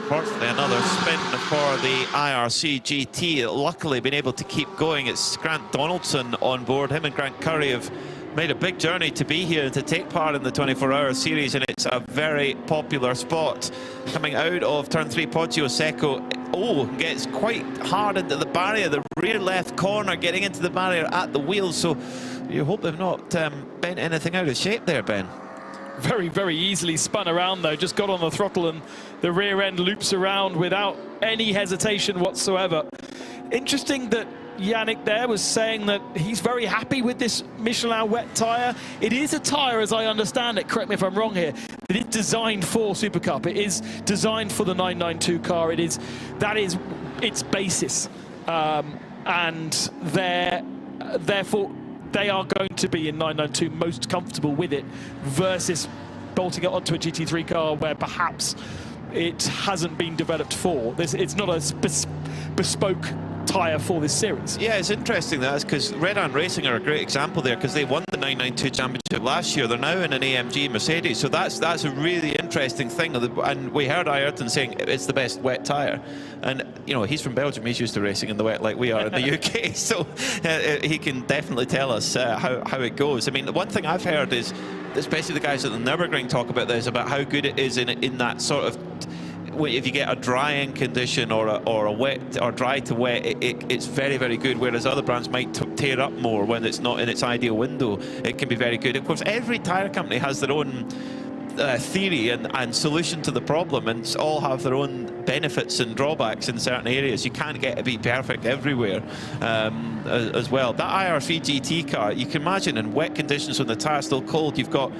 Unfortunately, another spin for the IRC GT. Luckily, been able to keep going. It's Grant Donaldson on board. Him and Grant Curry have made a big journey to be here and to take part in the 24-hour series, and it's a very popular spot. Coming out of turn 3, Poggio Secco, gets quite hard into the barrier, the rear left corner, getting into the barrier at the wheels, so you hope they've not bent anything out of shape there, Ben. Very, very easily spun around though, just got on the throttle and the rear end loops around without any hesitation whatsoever. Interesting that Yannick there was saying that he's very happy with this Michelin wet tyre. It is a tyre, as I understand it, correct me if I'm wrong here, that is designed for Super Cup. It is designed for the 992 car. That is its basis. And therefore, they are going to be in 992 most comfortable with it versus bolting it onto a GT3 car where perhaps it hasn't been developed for. It's not a bespoke tyre for this series. Yeah, it's interesting that, because Red Ant Racing are a great example there, because they won the 992 championship last year. They're now in an AMG Mercedes, so that's a really interesting thing. And we heard Ayrton saying it's the best wet tyre, and you know, he's from Belgium, he's used to racing in the wet like we are in the UK, so he can definitely tell us how it goes. I mean, the one thing I've heard is, especially the guys at the Nürburgring talk about this, about how good it is in that sort of, if you get a drying condition or a wet or dry to wet, it's very, very good, whereas other brands might tear up more when it's not in its ideal window. It can be very good. Of course, every tyre company has their own theory and solution to the problem, and all have their own benefits and drawbacks in certain areas. You can't get to be perfect everywhere as well. That IRC GT car, you can imagine in wet conditions when the tyre's still cold, you've got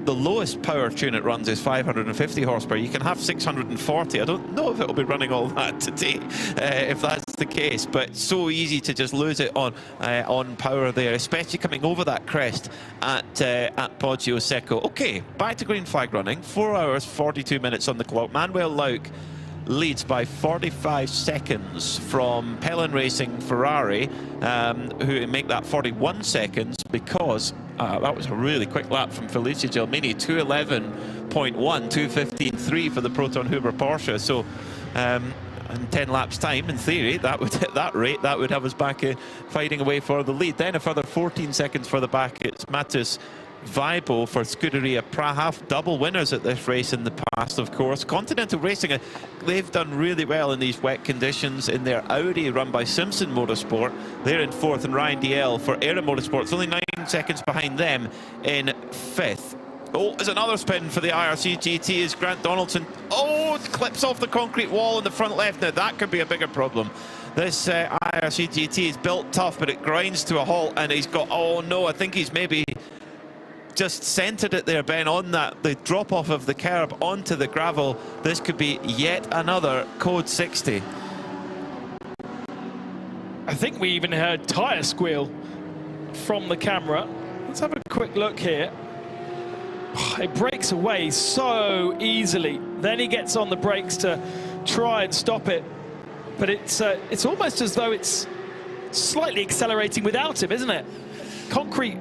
the lowest power tune it runs is 550 horsepower. You can have 640. I don't know if it'll be running all that today, if that's the case. But so easy to just lose it on power there, especially coming over that crest at Poggio Secco. Okay, back to green flag running. 4 hours 42 minutes on the clock. Manuel Lauk leads by 45 seconds from Pellin Racing Ferrari, who make that 41 seconds because that was a really quick lap from Felicia Gelmini. 2:11.1, 2:15.3 for the Proton Huber Porsche. So in 10 laps time, in theory, that would hit that rate, that would have us back fighting away for the lead. Then a further 14 seconds for the back. It's Matus Vibo for Scuderia Praha, double winners at this race in the past, of course. Continental Racing, they've done really well in these wet conditions in their Audi run by Simpson Motorsport. They're in 4th, and Ryan DL for Era Motorsports, only 9 seconds behind them in 5th. Oh, there's another spin for the IRC GT as Grant Donaldson, clips off the concrete wall in the front left. Now that could be a bigger problem. This IRC GT is built tough, but it grinds to a halt, and he's got, I think he's maybe just centered it there, Ben, on the drop off of the curb onto the gravel. This could be yet another code 60. I think we even heard tyre squeal from the camera. Let's have a quick look here. It breaks away so easily. Then he gets on the brakes to try and stop it. But it's almost as though it's slightly accelerating without him, isn't it? Concrete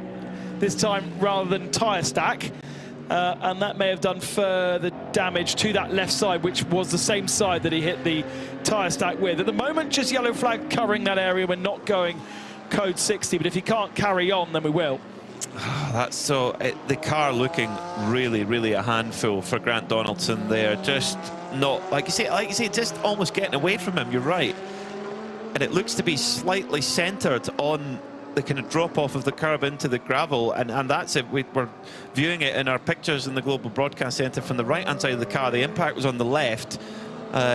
this time rather than tyre stack. And that may have done further damage to that left side, which was the same side that he hit the tyre stack with. At the moment, just yellow flag covering that area. We're not going code 60, but if he can't carry on, then we will. That's so... the car looking really, really a handful for Grant Donaldson there. Just not... Like you say, just almost getting away from him, you're right. And it looks to be slightly centred on the kind of drop-off of the curb into the gravel, and that's it. We're viewing it in our pictures in the Global Broadcast Centre from the right-hand side of the car. The impact was on the left,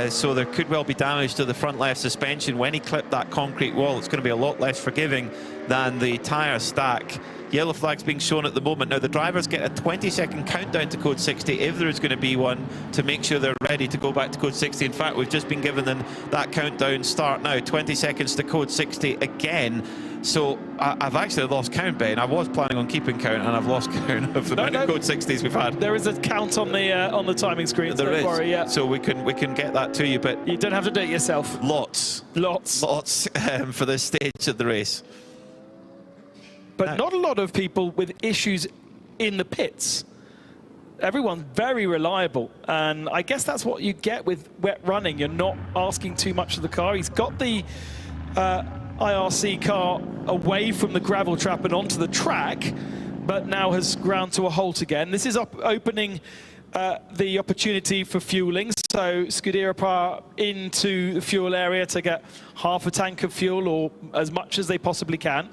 so there could well be damage to the front left suspension. When he clipped that concrete wall, it's going to be a lot less forgiving than the tyre stack. Yellow flag's being shown at the moment. Now, the drivers get a 20-second countdown to code 60, if there is going to be one, to make sure they're ready to go back to code 60. In fact, we've just been given that countdown start now. 20 seconds to code 60 again. So I've actually lost count, Ben. I was planning on keeping count, and I've lost count of the amount of code 60s we've had. There is a count on the timing screen. There is. Don't worry, yeah. So we can get that to you, but you don't have to do it yourself. Lots for this stage of the race. But not a lot of people with issues in the pits. Everyone's very reliable, and I guess that's what you get with wet running. You're not asking too much of the car. He's got the IRC car away from the gravel trap and onto the track, but now has ground to a halt again. This is opening the opportunity for fueling. So Scarperia into the fuel area to get half a tank of fuel, or as much as they possibly can.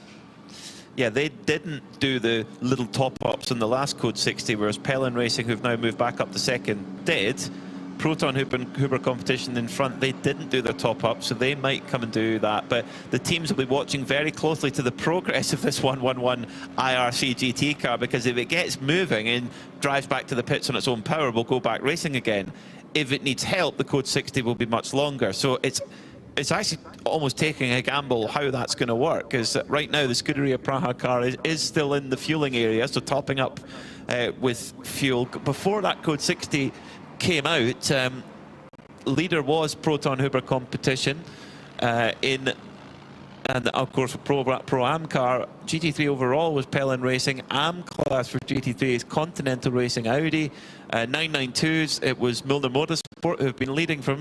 Yeah, they didn't do the little top-ups in the last code 60, whereas Pellin Racing, who've now moved back up to second, did. Proton Huber competition in front, they didn't do their top-up, so they might come and do that. But the teams will be watching very closely to the progress of this 111 IRC GT car, because if it gets moving and drives back to the pits on its own power, we'll go back racing again. If it needs help, the code 60 will be much longer. So it's actually almost taking a gamble how that's going to work, because right now the Scuderia Praha car is still in the fueling area, so topping up with fuel. Before that code 60 came out, leader was Proton Huber competition and of course Pro-Am car. GT3 overall was Pellin Racing. AM class for GT3 is Continental Racing Audi. 992s, it was Milner Motorsport, who've been leading for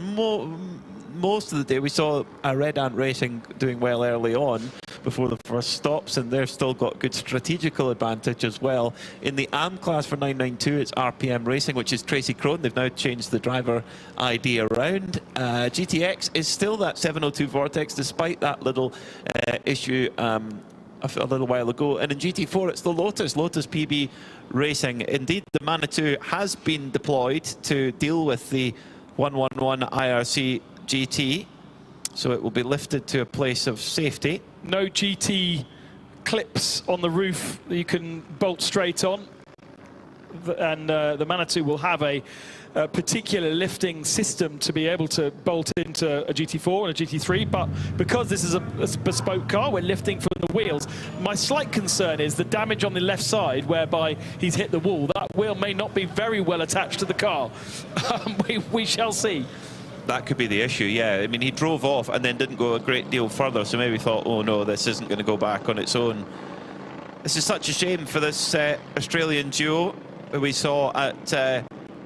most of the day. We saw Red Ant Racing doing well early on before the first stops, and they've still got good strategical advantage as well. In the AM class for 992, it's RPM Racing, which is Tracy Crone. They've now changed the driver ID around. GTX is still that 702 Vortex, despite that little issue a little while ago. And in GT4, it's the Lotus PB Racing. Indeed, the Manitou has been deployed to deal with the 111 IRC GT, so it will be lifted to a place of safety. No GT clips on the roof that you can bolt straight on, and the Manitou will have a particular lifting system to be able to bolt into a GT4 and a GT3, but because this is a bespoke car, we're lifting from the wheels. My slight concern is the damage on the left side, whereby he's hit the wall. That wheel may not be very well attached to the car. We shall see. That could be the issue, yeah. I mean, he drove off and then didn't go a great deal further, so maybe thought, oh no, this isn't going to go back on its own. This is such a shame for this Australian duo who we saw at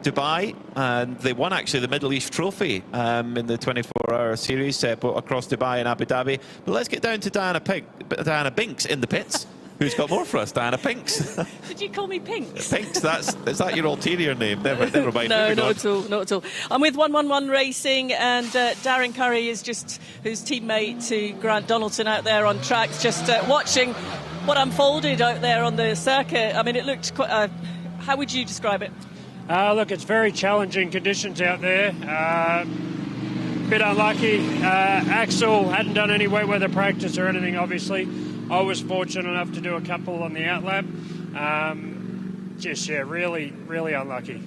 Dubai, and they won actually the Middle East Trophy in the 24-hour series across Dubai and Abu Dhabi. But let's get down to Diana Binks in the pits. Who's got more for us? Diana Pinks. Did you call me Pinks? Pinks, is that your ulterior name? Never mind. No, not at all, not at all. I'm with 111 Racing, and Darren Curry is just who's teammate to Grant Donaldson out there on tracks, just watching what unfolded out there on the circuit. I mean, it looked quite... how would you describe it? Look, it's very challenging conditions out there. Bit unlucky. Axel hadn't done any wet weather practice or anything, obviously. I was fortunate enough to do a couple on the outlap. Really, really unlucky.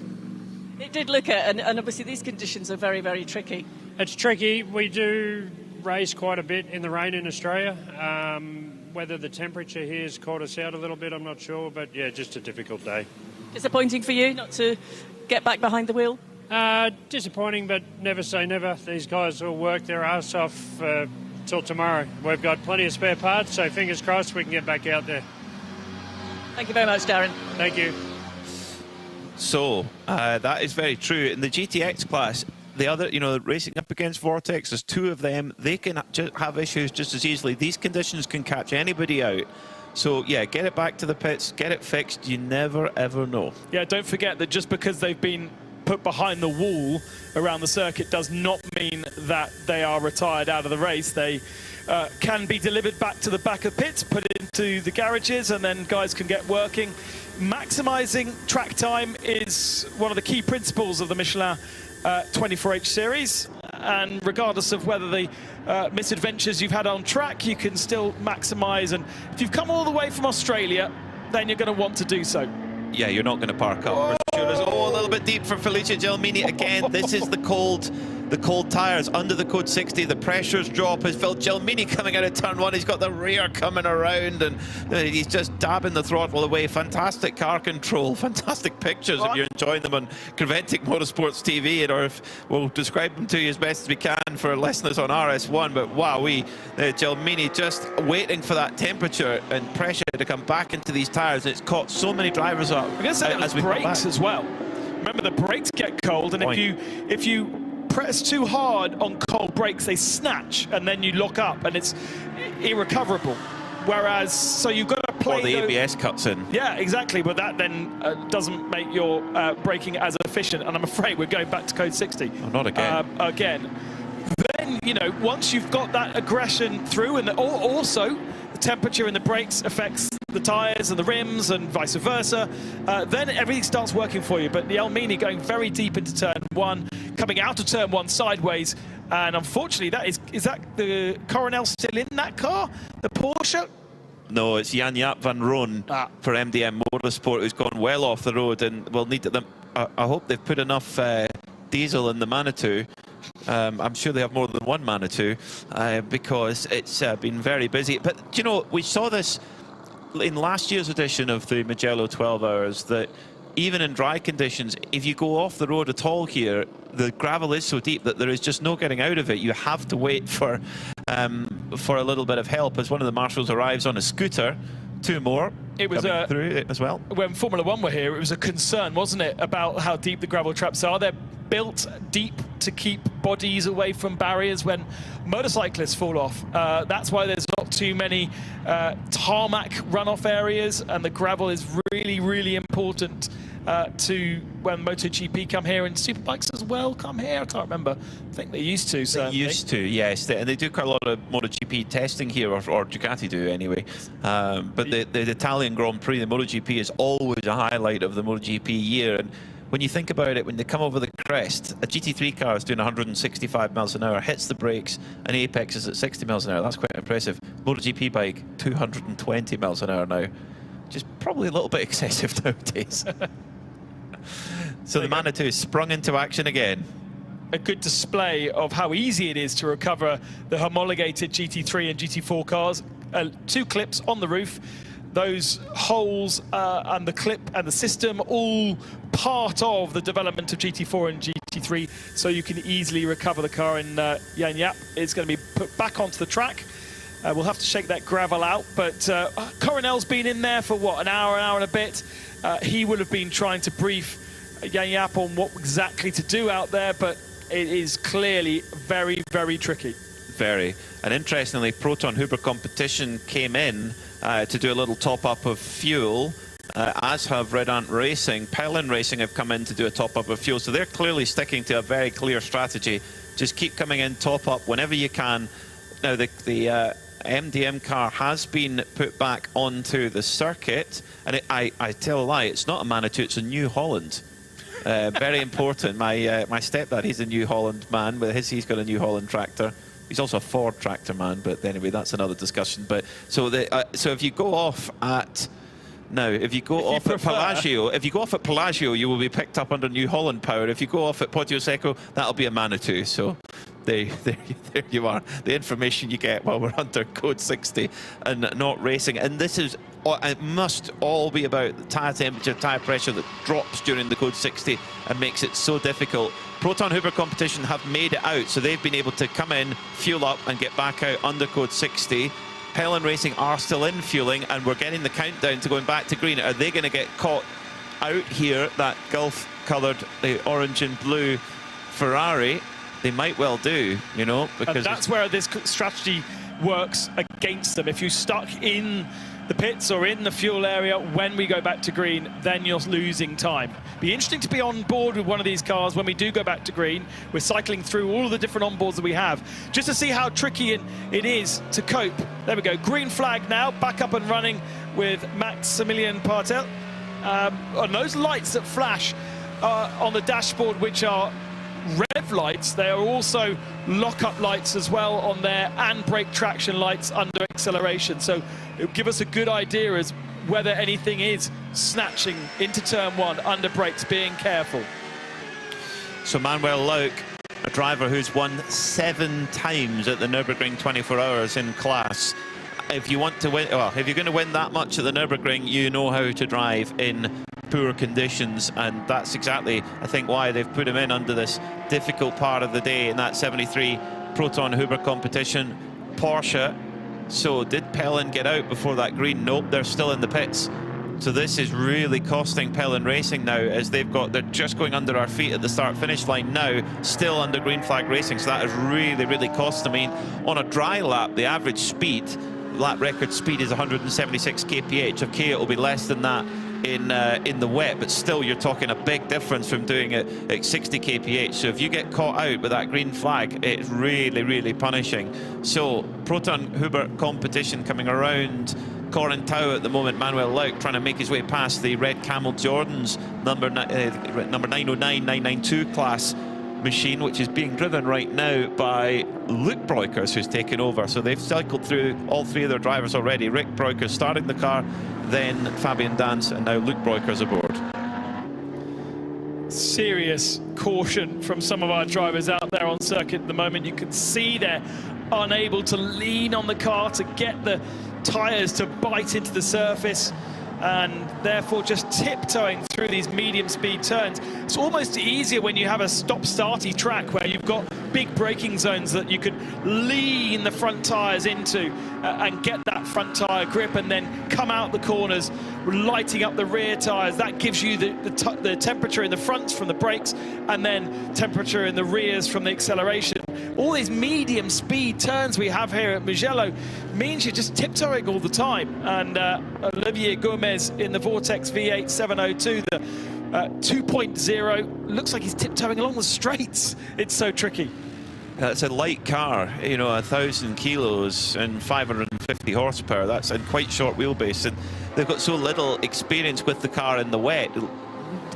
It did look at, and obviously these conditions are very, very tricky. It's tricky. We do race quite a bit in the rain in Australia. Whether the temperature here has caught us out a little bit, I'm not sure, but yeah, just a difficult day. Disappointing for you not to get back behind the wheel? Disappointing, but never say never. These guys will work their ass off till tomorrow. We've got plenty of spare parts, so fingers crossed we can get back out there. Thank you very much, Darren. Thank you. So, that is very true. In the GTX class, the other, racing up against Vortex, there's two of them. They can have issues just as easily. These conditions can catch anybody out. So, yeah, get it back to the pits, get it fixed. You never, ever know. Yeah, don't forget that just because they've been put behind the wall around the circuit does not mean that they are retired out of the race. They can be delivered back to the back of pits, put into the garages, and then guys can get working. Maximising track time is one of the key principles of the Michelin 24H series, and regardless of whether the misadventures you've had on track, you can still maximise. And if you've come all the way from Australia, then you're going to want to do so. Yeah, you're not going to park up. Oh, a little bit deep for Felicia Gelmini again. This is the cold tyres under the code 60. The pressures drop as Phil Gelmini coming out of turn one. He's got the rear coming around, and he's just dabbing the throttle away. Fantastic car control, fantastic pictures if you're enjoying them on Creventic Motorsports TV, or if we'll describe them to you as best as we can for listeners on RS1. But wow, Gelmini just waiting for that temperature and pressure to come back into these tyres. It's caught so many drivers up. I'm going to say it was brakes as well. Remember, the brakes get cold, and if you press too hard on cold brakes, they snatch, and then you lock up, and it's irrecoverable. Whereas, so you've got to play. Or the ABS cuts in. Yeah, exactly. But that then doesn't make your braking as efficient. And I'm afraid we're going back to code 60. Oh, not again. Then, once you've got that aggression through, and also the temperature in the brakes affects the tyres and the rims and vice versa, then everything starts working for you. But the Gelmini going very deep into turn one, coming out of turn one sideways, and unfortunately is that the Coronel still in that car, the Porsche? No, it's Jan-Jaap van Roon for MDM Motorsport, who's gone well off the road, and will need them. I hope they've put enough diesel in the Manitou. I'm sure they have more than one Manitou, because it's been very busy. But we saw this in last year's edition of the Mugello 12 Hours, that even in dry conditions, if you go off the road at all here, the gravel is so deep that there is just no getting out of it. You have to wait for a little bit of help as one of the marshals arrives on a scooter. Two more. It was through it as well. When Formula One were here, it was a concern, wasn't it, about how deep the gravel traps are. They're built deep to keep bodies away from barriers when motorcyclists fall off. That's why there's not too many tarmac runoff areas, and the gravel is really, really important to when MotoGP come here, and Superbikes as well come here. I can't remember. I think they used to. They used to, yes. And they do quite a lot of MotoGP testing here, or Ducati do anyway. But the Italian Grand Prix, the MotoGP, is always a highlight of the MotoGP year. And when you think about it, when they come over the crest, a GT3 car is doing 165 miles an hour, hits the brakes, and Apex is at 60 miles an hour. That's quite impressive. MotoGP bike, 220 miles an hour now, which is probably a little bit excessive nowadays. So the Manitou is sprung into action again. A good display of how easy it is to recover the homologated GT3 and GT4 cars. Two clips on the roof. Those holes and the clip and the system, all part of the development of GT4 and GT3, so you can easily recover the car. And Jan-Jaap is going to be put back onto the track. We'll have to shake that gravel out, but Coronel's been in there for, what, an hour and a bit. He will have been trying to brief Jan-Jaap on what exactly to do out there, but it is clearly very, very tricky. Very. And interestingly, Proton Huber Competition came in to do a little top-up of fuel, as have Red Ant Racing. Pelin Racing have come in to do a top-up of fuel, so they're clearly sticking to a very clear strategy. Just keep coming in, top up whenever you can. Now, the MDM car has been put back onto the circuit, and I tell a lie, it's not a Manitou, it's a New Holland. Very important. My stepdad, he's a New Holland man. He's got a New Holland tractor. He's also a Ford tractor man, but anyway, that's another discussion. But so if you go off at Pelagio, you will be picked up under New Holland power. If you go off at Poggio Secco, that'll be a Manitou. So there you are. The information you get while we're under code 60 and not racing. And this is, it must all be about the tyre temperature, tyre pressure that drops during the code 60 and makes it so difficult. Proton Hoover competition have made it out, so they've been able to come in, fuel up and get back out under code 60. Pelin Racing are still in fueling, and we're getting the countdown to going back to green. Are they going to get caught out here, that Gulf-coloured orange and blue Ferrari? They might well do, you know, because... And that's where this strategy works against them. If you're stuck in the pits or in the fuel area when we go back to green, then you're losing time. Be interesting to be on board with one of these cars when we do go back to green. We're cycling through all of the different onboards that we have, just to see how tricky it is to cope. There we go, green flag now, back up and running with Maximilian Partel. And those lights that flash on the dashboard, which are rev lights, they are also lock-up lights as well on there, and brake traction lights under acceleration. So it'll give us a good idea as whether anything is snatching into turn one under brakes, being careful. So Manuel Lauk, a driver who's won 7 times at the Nürburgring 24 Hours in class. If you want to win, well, if you're going to win that much at the Nürburgring, you know how to drive in poor conditions, and that's exactly, I think, why they've put him in under this difficult part of the day in that 73 Proton Hoover competition. Porsche, so did Pelin get out before that green? Nope, they're still in the pits. So this is really costing Pelin Racing now, as they're just going under our feet at the start-finish line now, still under green flag racing, so that has really cost them. I mean, on a dry lap, the average speed, lap record speed is 176 kph. Okay, it'll be less than that in the wet, but still you're talking a big difference from doing it at 60 kph. So if you get caught out with that green flag, it's really punishing. So Proton Hoover competition coming around Corintau at the moment. Manuel Lauk trying to make his way past the red Camel Jordans number 909 992 class machine, which is being driven right now by Luc Breukers, who's taken over. So they've cycled through all 3 of their drivers already. Rick Breukers starting the car, then Fabian Dance, and now Luc Breukers aboard. Serious caution from some of our drivers out there on circuit at the moment. You can see they're unable to lean on the car to get the tyres to bite into the surface, and therefore just tiptoeing through these medium speed turns. It's almost easier when you have a stop-starty track where you've got big braking zones that you could lean the front tyres into and get that front tyre grip, and then come out the corners, lighting up the rear tyres. That gives you the temperature in the fronts from the brakes, and then temperature in the rears from the acceleration. All these medium speed turns we have here at Mugello means you're just tiptoeing all the time. And Olivier Gomez in the Vortex V8 702, the 2.0, looks like he's tiptoeing along the straights. It's so tricky. It's a light car, you know, 1,000 kilos and 550 horsepower. That's a quite short wheelbase, and they've got so little experience with the car in the wet.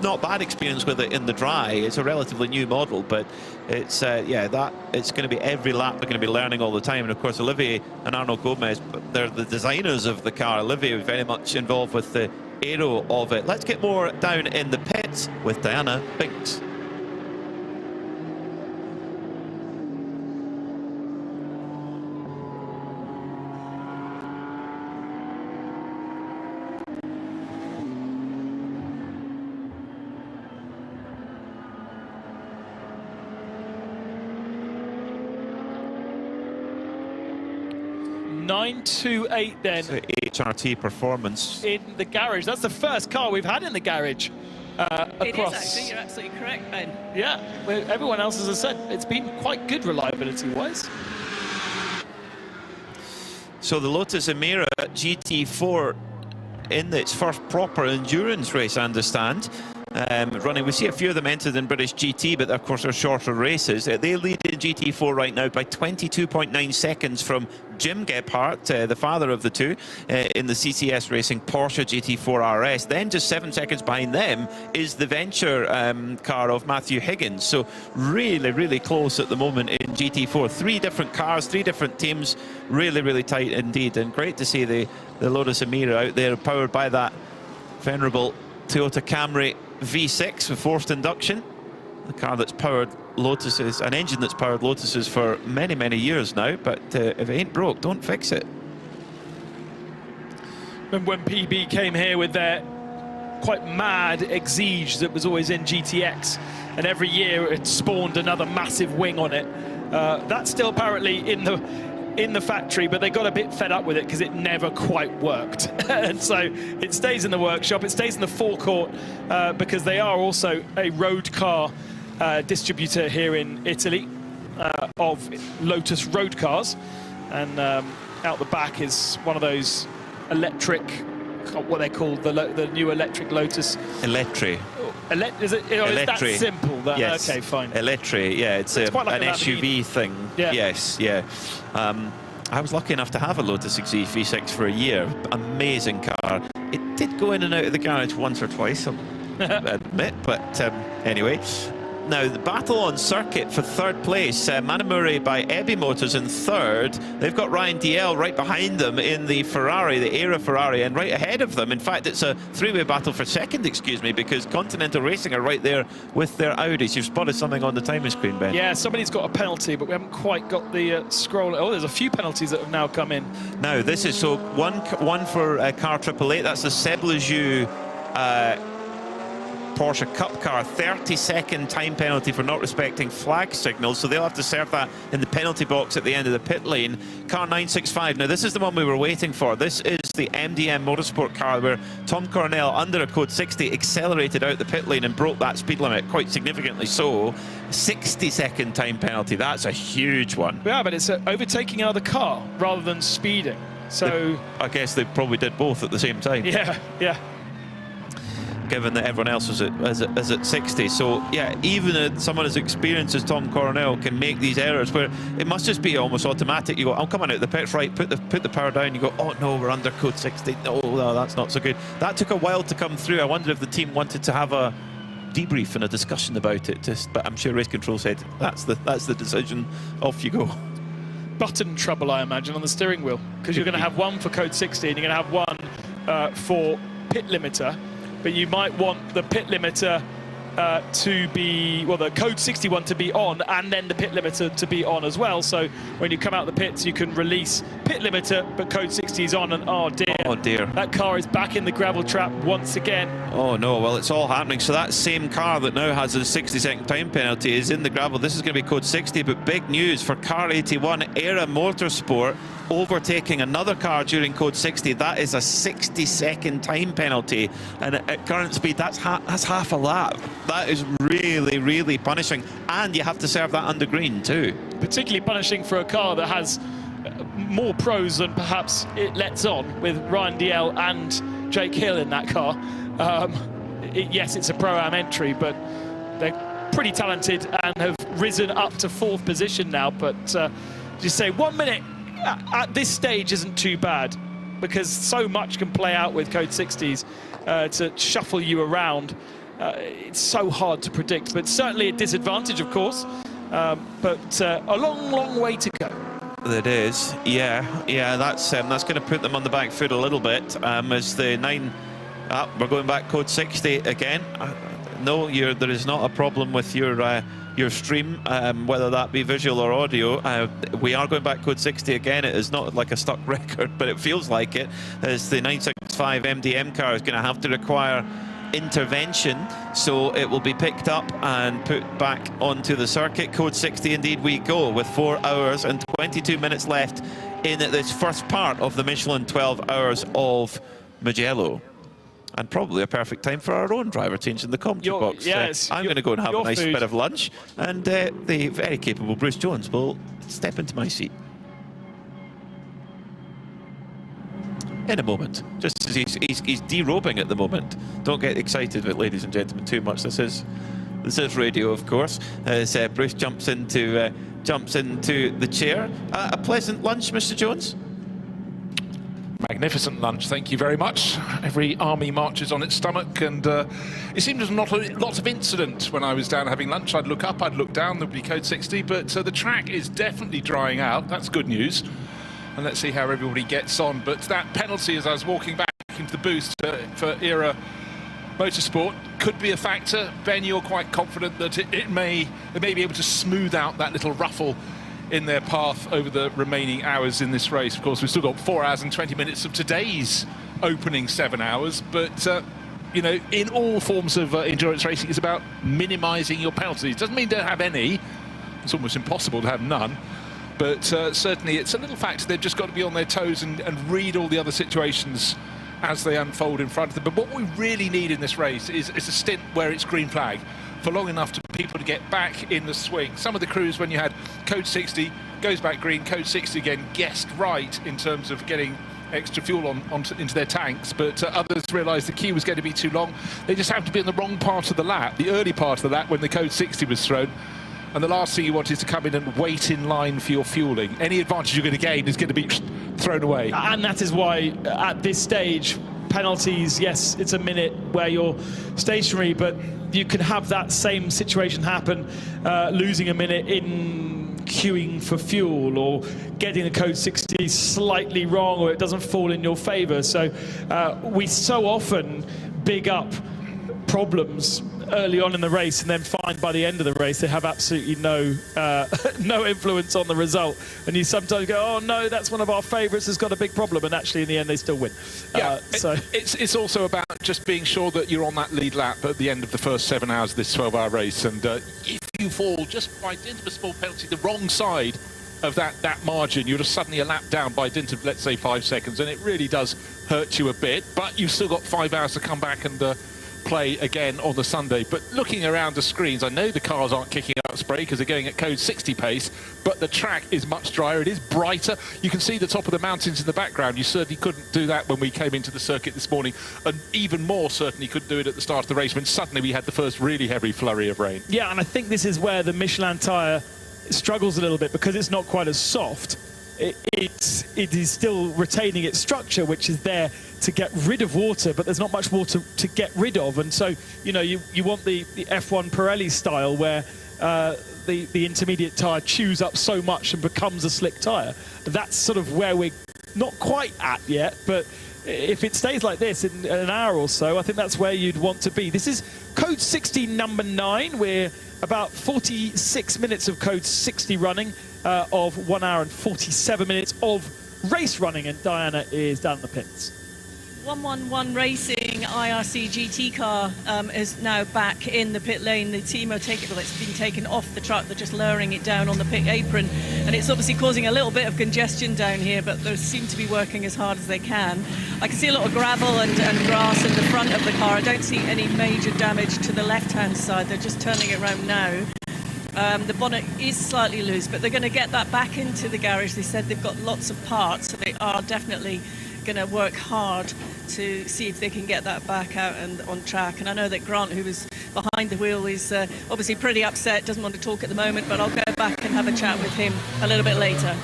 Not bad experience with it in the dry. It's a relatively new model, but it's it's going to be every lap they're going to be learning all the time. And of course, Olivier and Arnaud Gomez, they're the designers of the car. Olivier was very much involved with the aero of it. Let's get more down in the pits with Diana Binks. .928 then. So HRT performance in the garage. That's the first car we've had in the garage across. It is actually, you're absolutely correct, Ben. Yeah, everyone else, as I said, it's been quite good reliability-wise. So the Lotus Emira GT4 in its first proper endurance race, I understand. Running, we see a few of them entered in British GT, but of course they're shorter races. They lead in GT4 right now by 22.9 seconds from Jim Gebhardt, the father of the two, in the CCS Racing Porsche GT4 RS. Then just 7 seconds behind them is the Venture car of Matthew Higgins. So really close at the moment in GT4. 3 different cars, 3 different teams, really tight indeed. And great to see the Lotus Emira out there, powered by that venerable Toyota Camry V6 with forced induction, the car that's powered Lotuses, an engine that's powered Lotuses for many, many years now, but if it ain't broke, don't fix it. Remember when PB came here with their quite mad Exige that was always in GTX, and every year it spawned another massive wing on it. That's still apparently in the factory, but they got a bit fed up with it because it never quite worked. And so it stays in the workshop, it stays in the forecourt, because they are also a road car distributor here in Italy of Lotus road cars. And out the back is one of those electric, what they call the new electric Lotus. Electri. Is it? You know, it's that simple. That, yes. Okay, fine. Electri, yeah, it's quite like an SUV thing. Yeah. Yes, yeah. I was lucky enough to have a Lotus Exige V6 for a year. Amazing car. It did go in and out of the garage once or twice, I'll admit, but anyway. Now, the battle on circuit for third place, Manamuri by Ebby Motors in third. They've got Ryan DL right behind them in the Ferrari, the Era Ferrari, and right ahead of them. In fact, it's a three-way battle for second, excuse me, because Continental Racing are right there with their Audis. You've spotted something on the timing screen, Ben. Yeah, somebody's got a penalty, but we haven't quite got the scroll. Oh, there's a few penalties that have now come in. Now, this is so one for car 888. That's the Seb Lejeune Porsche Cup car, 30-second time penalty for not respecting flag signals, so they'll have to serve that in the penalty box at the end of the pit lane. Car 965, now this is the one we were waiting for. This is the MDM Motorsport car where Tom Coronel, under a code 60, accelerated out the pit lane and broke that speed limit, quite significantly so. 60-second time penalty, that's a huge one. Yeah, but it's overtaking another car rather than speeding. So I guess they probably did both at the same time. Yeah, yeah. Given that everyone else was at 60. So, yeah, even someone as experienced as Tom Coronel can make these errors where it must just be almost automatic. You go, I'm coming out the pits, right, put the power down, you go, oh no, we're under code 60. No, that's not so good. That took a while to come through. I wonder if the team wanted to have a debrief and a discussion about it, but I'm sure race control said, that's the decision, off you go. Button trouble, I imagine, on the steering wheel, because you're going to have one for code 60 and you're going to have one for pit limiter. But you might want the pit limiter to be, well, the code 61 to be on, and then the pit limiter to be on as well. So when you come out the pits, you can release pit limiter, but code 60 is on, and oh dear, that car is back in the gravel trap once again. Oh no, well, it's all happening. So that same car that now has a 60-second time penalty is in the gravel. This is going to be code 60, but big news for car 81, Era Motorsport, overtaking another car during code 60. That is a 60-second time penalty, and at current speed, that's half a lap. That is really, really punishing, and you have to serve that under green too. Particularly punishing for a car that has more pros than perhaps it lets on, with Ryan DL and Jake Hill in that car. Yes, it's a Pro-Am entry, but they're pretty talented and have risen up to 4th position now. But just say 1 minute at this stage isn't too bad, because so much can play out with code 60s to shuffle you around. It's so hard to predict, but certainly a disadvantage, of course. But a long way to go. It is, yeah. That's going to put them on the back foot a little bit. As the 9, we're going back code 60 again. No, there is not a problem with your stream, whether that be visual or audio. We are going back code 60 again. It is not like a stuck record, but it feels like it, as the 965 MDM car is going to have to require intervention, so it will be picked up and put back onto the circuit. Code 60 indeed we go, with 4 hours and 22 minutes left in this first part of the Michelin 12 Hours of Mugello. And probably a perfect time for our own driver change in the commentary box. Yes, I'm going to go and have a nice food. bit of lunch, and the very capable Bruce Jones will step into my seat in a moment, just as he's derobing at the moment. Don't get excited with it, ladies and gentlemen, too much. This is radio, of course. As Bruce jumps into the chair. A pleasant lunch, Mr. Jones. Magnificent lunch, thank you very much. Every army marches on its stomach, and it seemed there's not lots of incident when I was down having lunch. I'd look up, I'd look down, there'd be code 60, but the track is definitely drying out. That's good news. And let's see how everybody gets on. But that penalty, as I was walking back into the booth for Era motorsport could be a factor. Ben, you're quite confident that they may be able to smooth out that little ruffle in their path over the remaining hours in this race. Of course, we've still got 4 hours and 20 minutes of today's opening 7 hours, but you know, in all forms of endurance racing, it's about minimising your penalties. Doesn't mean don't have any. It's almost impossible to have none. But certainly it's a little factor. They've just got to be on their toes and read all the other situations as they unfold in front of them. But what we really need in this race is a stint where it's green flag for long enough to people to get back in the swing. Some of the crews, when you had code 60, goes back green, code 60 again, guessed right in terms of getting extra fuel into their tanks, but others realised the queue was going to be too long. They just happened to be in the wrong part of the lap, the early part of the lap when the code 60 was thrown. And the last thing you want is to come in and wait in line for your fueling. Any advantage you're going to gain is going to be thrown away. And that is why, at this stage, penalties, yes, it's a minute where you're stationary, but you can have that same situation happen, losing a minute in queuing for fuel or getting the code 60 slightly wrong, or it doesn't fall in your favour. So we so often big up problems early on in the race and then find by the end of the race they have absolutely no influence on the result, and you sometimes go, oh no, that's one of our favourites has got a big problem, and actually in the end they still win. Yeah, it's also about just being sure that you're on that lead lap at the end of the first 7 hours of this 12-hour race, and if you fall just by dint of a small penalty the wrong side of that margin, you're just suddenly a lap down by dint of, let's say, 5 seconds, and it really does hurt you a bit. But you've still got 5 hours to come back and play again on the Sunday. But looking around the screens, I know the cars aren't kicking up spray because they're going at code 60 pace, but the track is much drier, it is brighter. You can see the top of the mountains in the background. You certainly couldn't do that when we came into the circuit this morning, and even more certainly couldn't do it at the start of the race when suddenly we had the first really heavy flurry of rain. Yeah, and I think this is where the Michelin tyre struggles a little bit, because it's not quite as soft. It is still retaining its structure, which is there to get rid of water, but there's not much water to get rid of, and so you know you want the F1 Pirelli style where the intermediate tyre chews up so much and becomes a slick tyre. That's sort of where we're not quite at yet, but if it stays like this in an hour or so, I think that's where you'd want to be. This is code 60 number 9. We're about 46 minutes of code 60 running, of 1 hour and 47 minutes of race running, and Diana is down in the pits. 111 Racing IRC GT car is now back in the pit lane. The team are taking, well, it's been taken off the truck. They're just lowering it down on the pit apron, and it's obviously causing a little bit of congestion down here, but they seem to be working as hard as they can. I can see a lot of gravel and grass in the front of the car. I don't see any major damage to the left-hand side. They're just turning it around now. The bonnet is slightly loose, but they're going to get that back into the garage. They said they've got lots of parts, so they are definitely going to work hard to see if they can get that back out and on track. And I know that Grant, who was behind the wheel, is obviously pretty upset, doesn't want to talk at the moment, but I'll go back and have a chat with him a little bit later.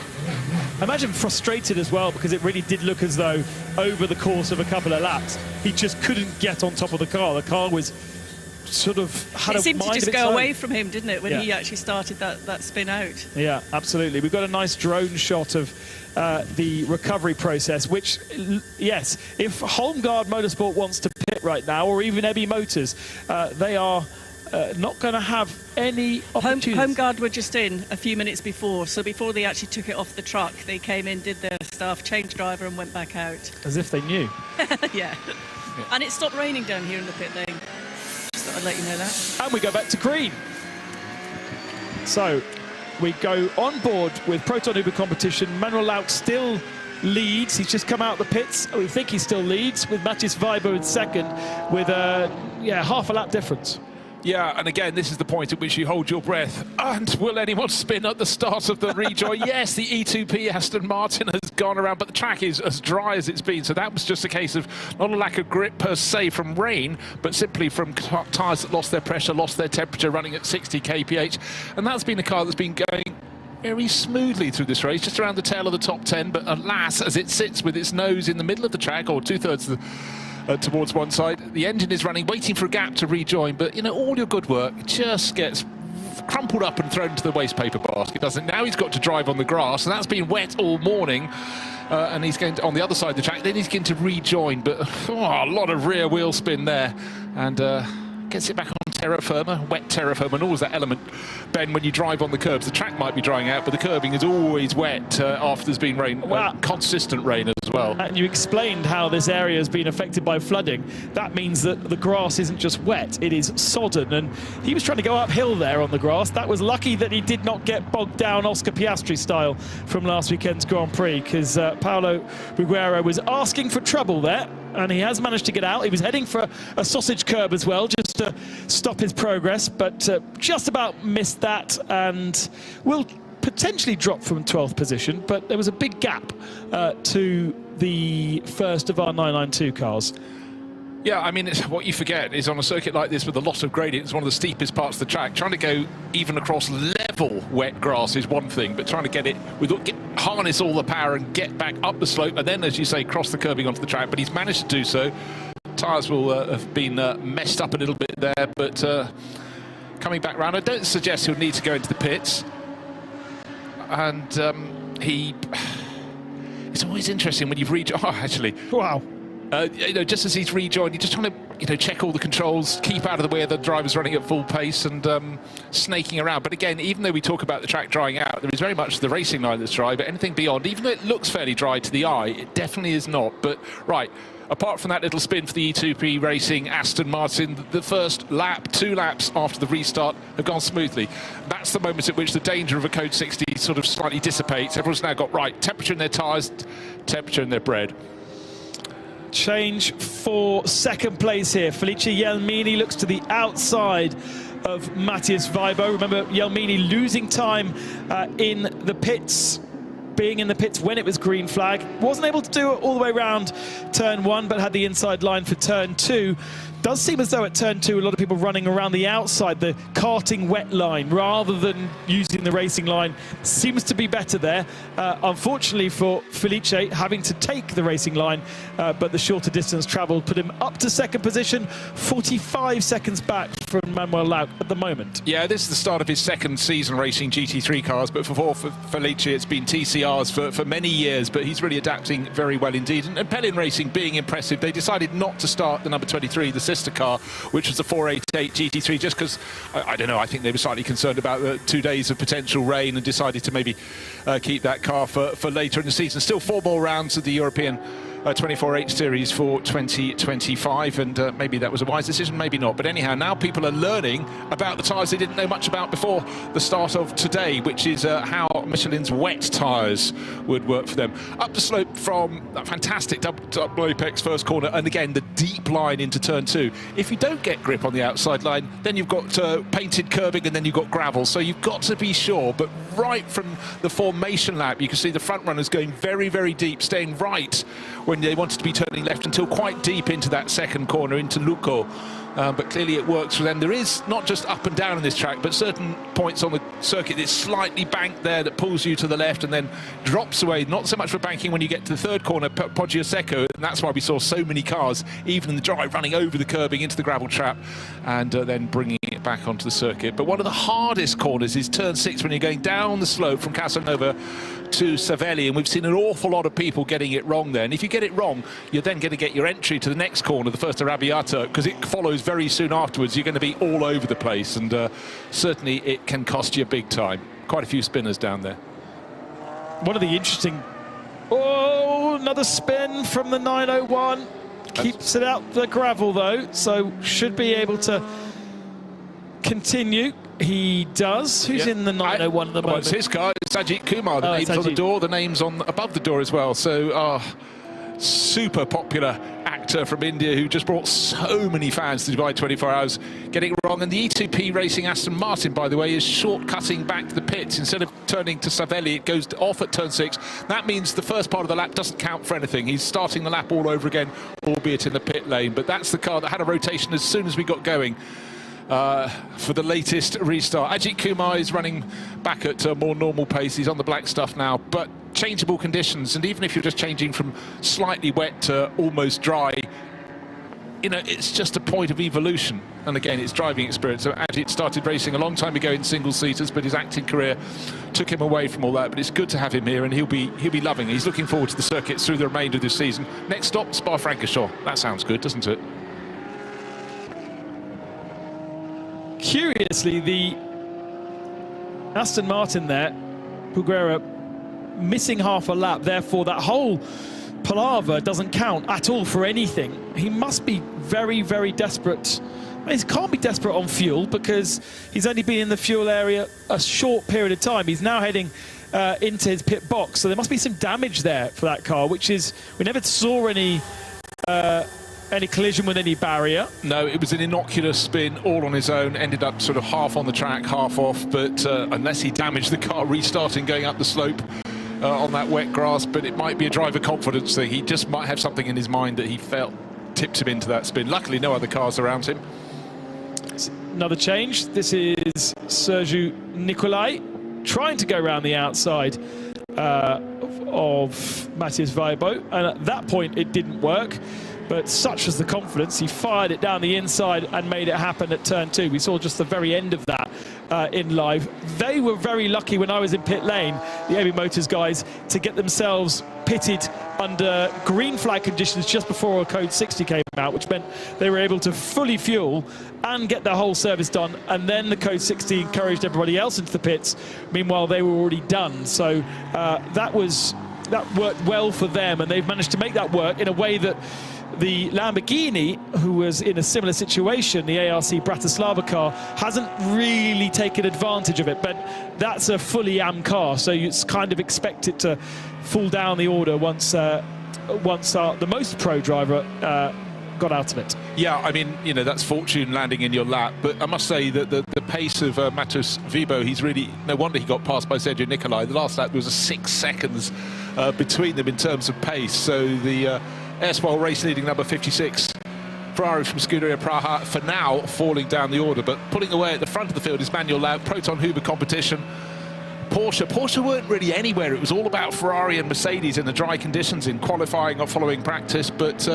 I imagine frustrated as well, because it really did look as though over the course of a couple of laps he just couldn't get on top of the car. The car was sort of had a mind of its own. It seemed to just go away from him, didn't it, when he actually started that spin out. Yeah, absolutely. We've got a nice drone shot of the recovery process, which, yes, if Holmgaard Motorsport wants to pit right now, or even Ebby Motors, they are not going to have any opportunities. Holmgaard were just in a few minutes before, so before they actually took it off the truck, they came in, did their stuff, changed driver and went back out. As if they knew. Yeah. And it stopped raining down here in the pit lane. Just thought I'd let you know that. And we go back to green. So we go on board with Proton Uber competition. Manuel Lauk still leads. He's just come out of the pits. We think he still leads, with Matthias Weiber in second, with half a lap difference. Yeah, and again, this is the point at which you hold your breath. And will anyone spin at the start of the rejoin? Yes, the E2P Aston Martin has gone around, but the track is as dry as it's been. So that was just a case of not a lack of grip per se from rain, but simply from tyres that lost their pressure, lost their temperature, running at 60 kph. And that's been a car that's been going very smoothly through this race, just around the tail of the top 10. But alas, as it sits with its nose in the middle of the track, or two-thirds of the towards one side, the engine is running, waiting for a gap to rejoin, but you know, all your good work just gets crumpled up and thrown into the waste paper basket, doesn't it? Now he's got to drive on the grass, and that's been wet all morning. And he's going to, on the other side of the track, then he's going to rejoin, but a lot of rear wheel spin there, and gets it back on terra firma, wet terra firma, and always that element, Ben, when you drive on the curbs, the track might be drying out, but the curbing is always wet after there's been rain, consistent rain as well. And you explained how this area has been affected by flooding. That means that the grass isn't just wet, it is sodden, and he was trying to go uphill there on the grass. That was lucky that he did not get bogged down Oscar Piastri style from last weekend's Grand Prix, because Paulo Buguero was asking for trouble there, and he has managed to get out. He was heading for a sausage curb as well, just to stop his progress, but just about missed that, and will potentially drop from 12th position, but there was a big gap to the first of our 992 cars. Yeah, I mean, what you forget is on a circuit like this with a lot of gradient, it's one of the steepest parts of the track. Trying to go even across level wet grass is one thing, but trying to get it harness all the power and get back up the slope, and then, as you say, cross the curbing onto the track. But he's managed to do so. Tyres will have been messed up a little bit there, but coming back round, I don't suggest he'll need to go into the pits. And it's always interesting when you've reached. Oh, actually, wow. You know, just as he's rejoined, you're just trying to, you know, check all the controls, keep out of the way of the drivers running at full pace and snaking around. But again, even though we talk about the track drying out, there is very much the racing line that's dry, but anything beyond, even though it looks fairly dry to the eye, it definitely is not. But, right, apart from that little spin for the E2P Racing Aston Martin, the first lap, 2 laps after the restart have gone smoothly. That's the moment at which the danger of a Code 60 sort of slightly dissipates. Everyone's now got, right, temperature in their tyres, temperature in their bread. Change for second place here. Felice Jelmini looks to the outside of Matthias Weibo. Remember, Jelmini losing time in the pits, being in the pits when it was green flag. Wasn't able to do it all the way around turn 1, but had the inside line for turn 2. Does seem as though at turn 2 a lot of people running around the outside, the karting wet line, rather than using the racing line. Seems to be better there. Unfortunately for Felice, having to take the racing line, but the shorter distance travelled put him up to second position, 45 seconds back from Manuel Laut at the moment. Yeah, this is the start of his second season racing GT3 cars, but for Felice it's been TCRs for many years, but he's really adapting very well indeed. And Pelin Racing being impressive, they decided not to start the number 23, the sister car, which was the 488 GT3, just because, I don't know, I think they were slightly concerned about the 2 days of potential rain and decided to maybe keep that car for later in the season. Still 4 more rounds of the European 24H series for 2025, and maybe that was a wise decision, maybe not. But anyhow, now people are learning about the tyres they didn't know much about before the start of today, which is how Michelin's wet tyres would work for them. Up the slope from that fantastic double apex first corner, and again the deep line into turn 2. If you don't get grip on the outside line, then you've got painted curbing, and then you've got gravel, so you've got to be sure. But right from the formation lap, you can see the front runners going very, very deep, staying right when they wanted to be turning left until quite deep into that second corner, into Lucco. But clearly it works for them. There is not just up and down in this track, but certain points on the circuit that's slightly banked there that pulls you to the left and then drops away. Not so much for banking when you get to the third corner, Poggio Secco, and that's why we saw so many cars, even in the drive, running over the curbing into the gravel trap and then bringing it back onto the circuit. But one of the hardest corners is turn 6 when you're going down the slope from Casanova to Savelli, and we've seen an awful lot of people getting it wrong there. And if you get it wrong, you're then going to get your entry to the next corner, the first Arrabbiata, because it follows very soon afterwards. You're going to be all over the place, and certainly it can cost you big time. Quite a few spinners down there. One of the interesting... Oh, another spin from the 901. Keeps it out the gravel, though, so should be able to continue. He does. Who's in the 901 at the moment? It's his car. It's Ajith Kumar. The name's on the door. The name's above the door as well. So, super popular actor from India who just brought so many fans to Dubai 24 Hours, getting it wrong. And the E2P Racing Aston Martin, by the way, is short-cutting back to the pits. Instead of turning to Savelli, it goes off at turn 6. That means the first part of the lap doesn't count for anything. He's starting the lap all over again, albeit in the pit lane. But that's the car that had a rotation as soon as we got going. For the latest restart. Ajith Kumar is running back at a more normal pace. He's on the black stuff now, but changeable conditions, and even if you're just changing from slightly wet to almost dry, you know, it's just a point of evolution. And again, it's driving experience. So Ajith started racing a long time ago in single-seaters, but his acting career took him away from all that. But it's good to have him here, and he'll be loving it. He's looking forward to the circuits through the remainder of this season. Next stop, Spa-Francorchamps. That sounds good, doesn't it? Curiously, the Aston Martin there, Puguera, missing half a lap, therefore that whole palaver doesn't count at all for anything. He must be very, very desperate. I mean, he can't be desperate on fuel because he's only been in the fuel area a short period of time. He's now heading into his pit box, so there must be some damage there for that car, which is, we never saw any collision with any barrier. No, it was an innocuous spin all on his own, ended up sort of half on the track, half off, but unless he damaged the car restarting going up the slope on that wet grass, but it might be a driver confidence thing. He just might have something in his mind that he felt tipped him into that spin. Luckily, no other cars around him. Another change. This is Sergiu Nicolai trying to go around the outside of Matthias Weibo, and at that point it didn't work. But such was the confidence, he fired it down the inside and made it happen at turn 2. We saw just the very end of that in live. They were very lucky when I was in pit lane, the AB Motors guys, to get themselves pitted under green flag conditions just before code 60 came out, which meant they were able to fully fuel and get their whole service done. And then the code 60 encouraged everybody else into the pits. Meanwhile, they were already done. So that worked well for them, and they've managed to make that work in a way that the Lamborghini, who was in a similar situation, the ARC Bratislava car, hasn't really taken advantage of it. But that's a fully AM car, so you kind of expect it to fall down the order once the most pro driver got out of it. Yeah, I mean, you know, that's fortune landing in your lap. But I must say that the pace of Matthias Weibo, he's really, no wonder he got passed by Sergiu Nicolai. The last lap, there was 6 seconds between them in terms of pace. So the erstwhile race leading number 56, Ferrari from Scuderia Praha, for now falling down the order, but pulling away at the front of the field is Manuel Laut, Proton Huber competition. Porsche weren't really anywhere. It was all about Ferrari and Mercedes in the dry conditions in qualifying or following practice, but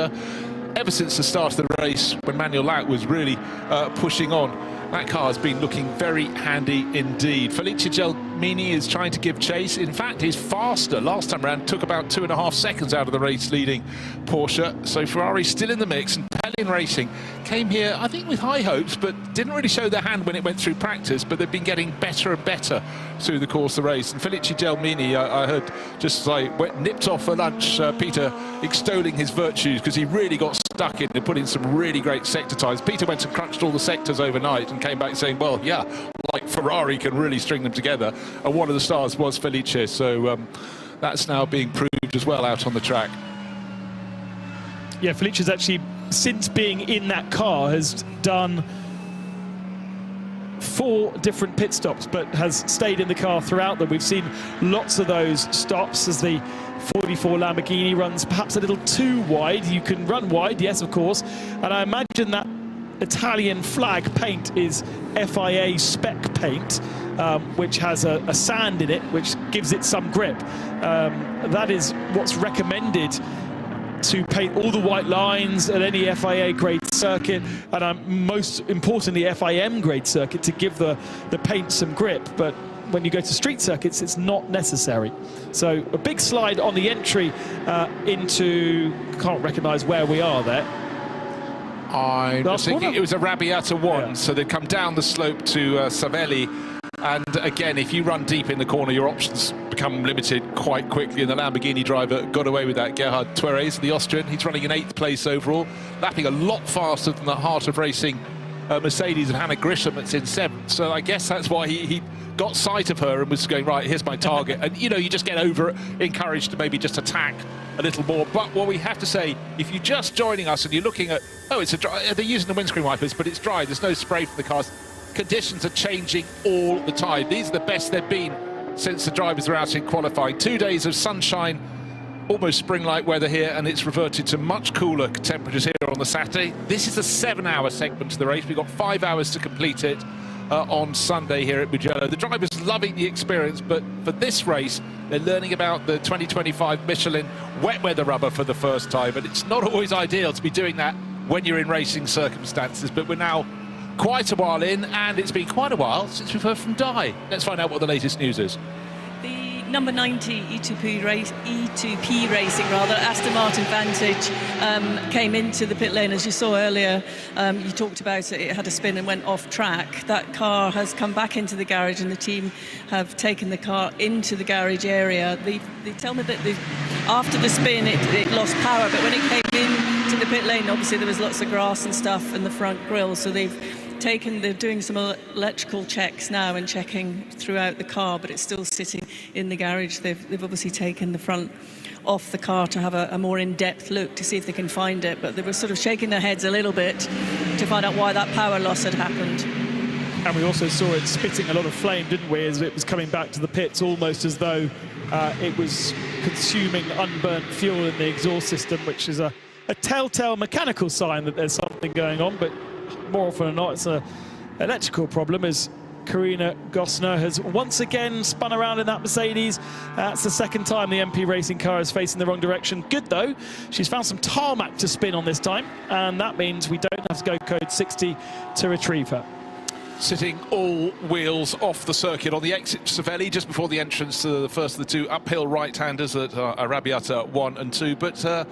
ever since the start of the race, when Manuel Laut was really pushing on, that car has been looking very handy indeed. Felice Gelmini is trying to give chase. In fact, he's faster. Last time around, took about 2.5 seconds out of the race leading Porsche. So Ferrari still in the mix, and Pelin Racing came here, I think, with high hopes, but didn't really show their hand when it went through practice, but they've been getting better and better through the course of the race. And Felice Gelmini, I heard just nipped off for lunch, Peter extolling his virtues, because he really got stuck in and put in some really great sector times. Peter went and crunched all the sectors overnight and came back saying, well, yeah, like Ferrari can really string them together. And one of the stars was Felice, so that's now being proved as well out on the track. Yeah, Felicia's actually, since being in that car, has done 4 different pit stops, but has stayed in the car throughout them. We've seen lots of those stops as the 44 Lamborghini runs perhaps a little too wide. You can run wide, yes, of course, and I imagine that Italian flag paint is FIA spec paint, which has a sand in it, which gives it some grip. That is what's recommended to paint all the white lines at any FIA grade circuit, and most importantly FIM grade circuit, to give the paint some grip. But when you go to street circuits, it's not necessary. So a big slide on the entry into, can't recognise where we are there. I'm just thinking it was a Arrabbiata 1, so they come down the slope to Savelli. And again, if you run deep in the corner, your options become limited quite quickly, and the Lamborghini driver got away with that. Gerhard Twerres, the Austrian, he's running in 8th place overall, lapping a lot faster than the heart of racing Mercedes and Hannah Grisham that's in 7th. So I guess that's why he got sight of her and was going, right, here's my target. And, you know, you just get encouraged to maybe just attack a little more. But what we have to say, if you're just joining us and you're looking at, oh, it's a dry, they're using the windscreen wipers, but it's dry, there's no spray from the cars. Conditions are changing all the time. These are the best they've been since the drivers were out in qualifying. 2 days of sunshine, almost spring-like weather here, and it's reverted to much cooler temperatures here on the Saturday. This is a 7-hour segment of the race. We've got 5 hours to complete it on Sunday here at Mugello. The drivers loving the experience, but for this race, they're learning about the 2025 Michelin wet weather rubber for the first time, and it's not always ideal to be doing that when you're in racing circumstances. But we're now quite a while in, and it's been quite a while since we've heard from Di. Let's find out what the latest news is. The number 90 E2P Racing, Aston Martin Vantage came into the pit lane, as you saw earlier. You talked about it had a spin and went off track. That car has come back into the garage, and the team have taken the car into the garage area. They tell me that after the spin it lost power, but when it came into the pit lane, obviously there was lots of grass and stuff in the front grille, so they're doing some electrical checks now and checking throughout the car, but it's still sitting in the garage. They've obviously taken the front off the car to have a more in-depth look to see if they can find it, but they were sort of shaking their heads a little bit to find out why that power loss had happened. And we also saw it spitting a lot of flame, didn't we, as it was coming back to the pits, almost as though it was consuming unburnt fuel in the exhaust system, which is a telltale mechanical sign that there's something going on, but more often than not, it's an electrical problem, as Karina Gosner has once again spun around in that Mercedes. That's the second time the MP Racing car is facing the wrong direction. Good, though. She's found some tarmac to spin on this time, and that means we don't have to go code 60 to retrieve her. Sitting all wheels off the circuit on the exit to Savelli, just before the entrance to the first of the two uphill right-handers at Arrabbiata 1 and 2. But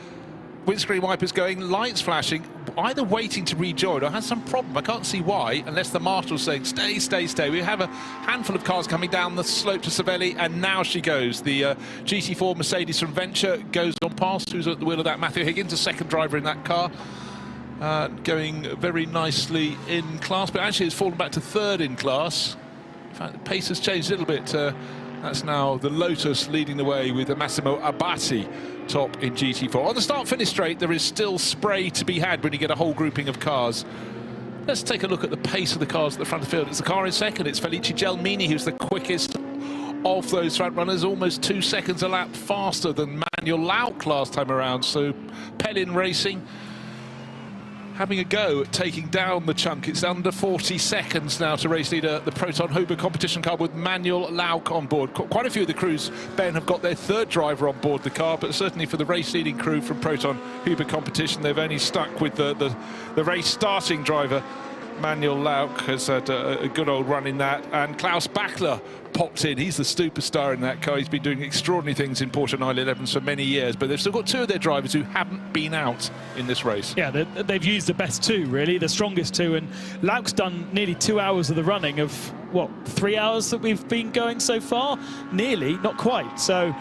windscreen wipers going, lights flashing, either waiting to rejoin or has some problem. I can't see why, unless the marshal's saying, stay, stay, stay. We have a handful of cars coming down the slope to Savelli, and now she goes. The GT4 Mercedes from Venture goes on past. Who's at the wheel of that? Matthew Higgins, a second driver in that car. Going very nicely in class, but actually it's fallen back to third in class. In fact, the pace has changed a little bit. That's now the Lotus leading the way with Massimo Abati top in GT4. On the start-finish straight, there is still spray to be had when you get a whole grouping of cars. Let's take a look at the pace of the cars at the front of the field. It's the car in second. It's Felice Gelmini who's the quickest of those front runners, almost 2 seconds a lap faster than Manuel Lauk last time around. So Pellin Racing having a go at taking down the chunk. It's under 40 seconds now to race leader the Proton Huber competition car with Manuel Lauk on board. Quite a few of the crews, Ben, have got their third driver on board the car, but certainly for the race leading crew from Proton Huber competition, they've only stuck with the race starting driver. Manuel Lauk has had a good old run in that, and Klaus Bachler popped in. He's the superstar in that car. He's been doing extraordinary things in Porsche 911s for many years, but they've still got two of their drivers who haven't been out in this race. Yeah, they've used the best two, really, the strongest two, and Lauk's done nearly 2 hours of the running of, what, 3 hours that we've been going so far? Nearly, not quite. So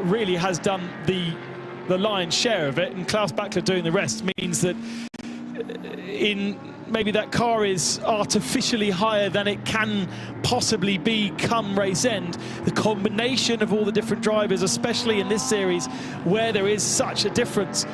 really has done the lion's share of it, and Klaus Bachler doing the rest means that maybe that car is artificially higher than it can possibly be come race end. The combination of all the different drivers, especially in this series where there is such a difference,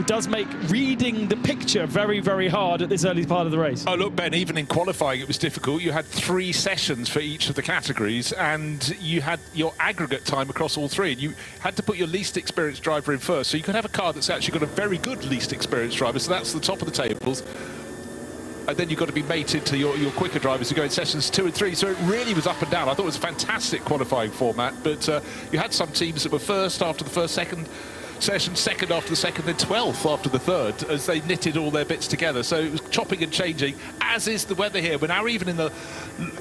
does make reading the picture very, very hard at this early part of the race. Oh, look, Ben, even in qualifying it was difficult. You had 3 sessions for each of the categories, and you had your aggregate time across all 3. And you had to put your least experienced driver in first. So you could have a car that's actually got a very good least experienced driver, so that's the top of the tables. And then you've got to be mated to your quicker drivers who go in sessions 2 and 3. So it really was up and down. I thought it was a fantastic qualifying format, but you had some teams that were first after the first, second session, second after the second, then 12th after the third, as they knitted all their bits together. So it was chopping and changing, as is the weather here. We're now even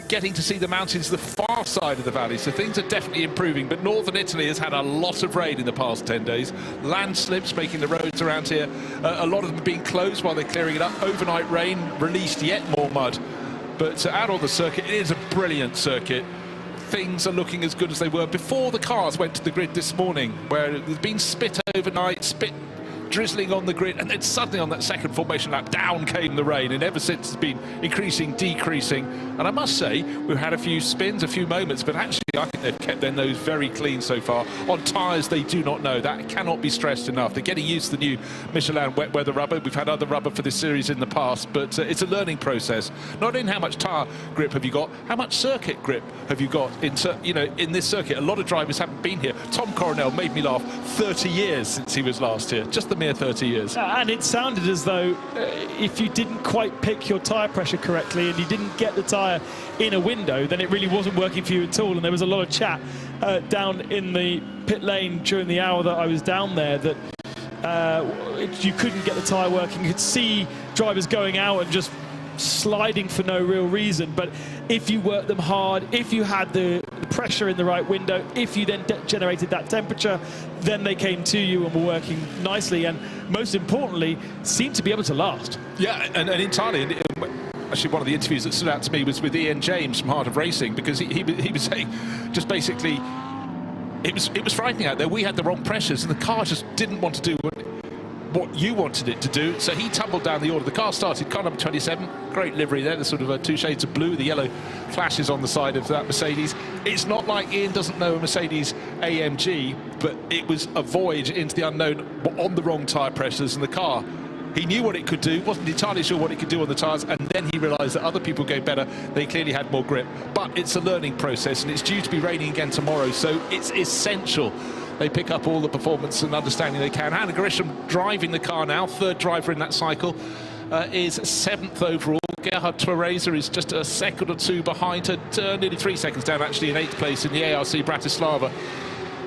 getting to see the mountains the far side of the valley, so things are definitely improving. But northern Italy has had a lot of rain in the past 10 days. Landslips making the roads around here, a lot of them being closed while they're clearing it up. Overnight rain released yet more mud. But out on the circuit, it is a brilliant circuit. Things are looking as good as they were before the cars went to the grid this morning, where there's been spit overnight, spit drizzling on the grid, and then suddenly on that second formation lap, down came the rain, and ever since it's been increasing, decreasing. And I must say, we've had a few spins, a few moments, but actually I think they've kept their nose very clean so far. On tyres, they do not know. That cannot be stressed enough. They're getting used to the new Michelin wet weather rubber. We've had other rubber for this series in the past, but it's a learning process. Not in how much tyre grip have you got, how much circuit grip have you got in this circuit. A lot of drivers haven't been here. Tom Coronel made me laugh. 30 years since he was last here. Just the mere 30 years. And it sounded as though if you didn't quite pick your tyre pressure correctly and you didn't get the tyre in a window, then it really wasn't working for you at all. And there was a lot of chat down in the pit lane during the hour that I was down there that You couldn't get the tyre working. You could see drivers going out and just sliding for no real reason. But if you worked them hard, if you had the pressure in the right window, if you then generated that temperature, then they came to you and were working nicely, and most importantly, seemed to be able to last. Yeah, and entirely. Actually, one of the interviews that stood out to me was with Ian James from Heart of Racing, because he was saying just basically it was frightening out there. We had the wrong pressures, and the car just didn't want to do what you wanted it to do, so he tumbled down the order. The car started car number 27, great livery there, the sort of two shades of blue, the yellow flashes on the side of that Mercedes. It's not like Ian doesn't know a Mercedes AMG, but it was a voyage into the unknown on the wrong tyre pressures, and the car, he knew what it could do, wasn't entirely sure what it could do on the tyres, and then he realised that other people go better, they clearly had more grip. But it's a learning process, and it's due to be raining again tomorrow, so it's essential they pick up all the performance and understanding they can. Hannah Grisham driving the car now, third driver in that cycle, is 7th overall. Gerhard Theresa is just a second or two behind her, nearly 3 seconds down actually, in 8th place in the ARC Bratislava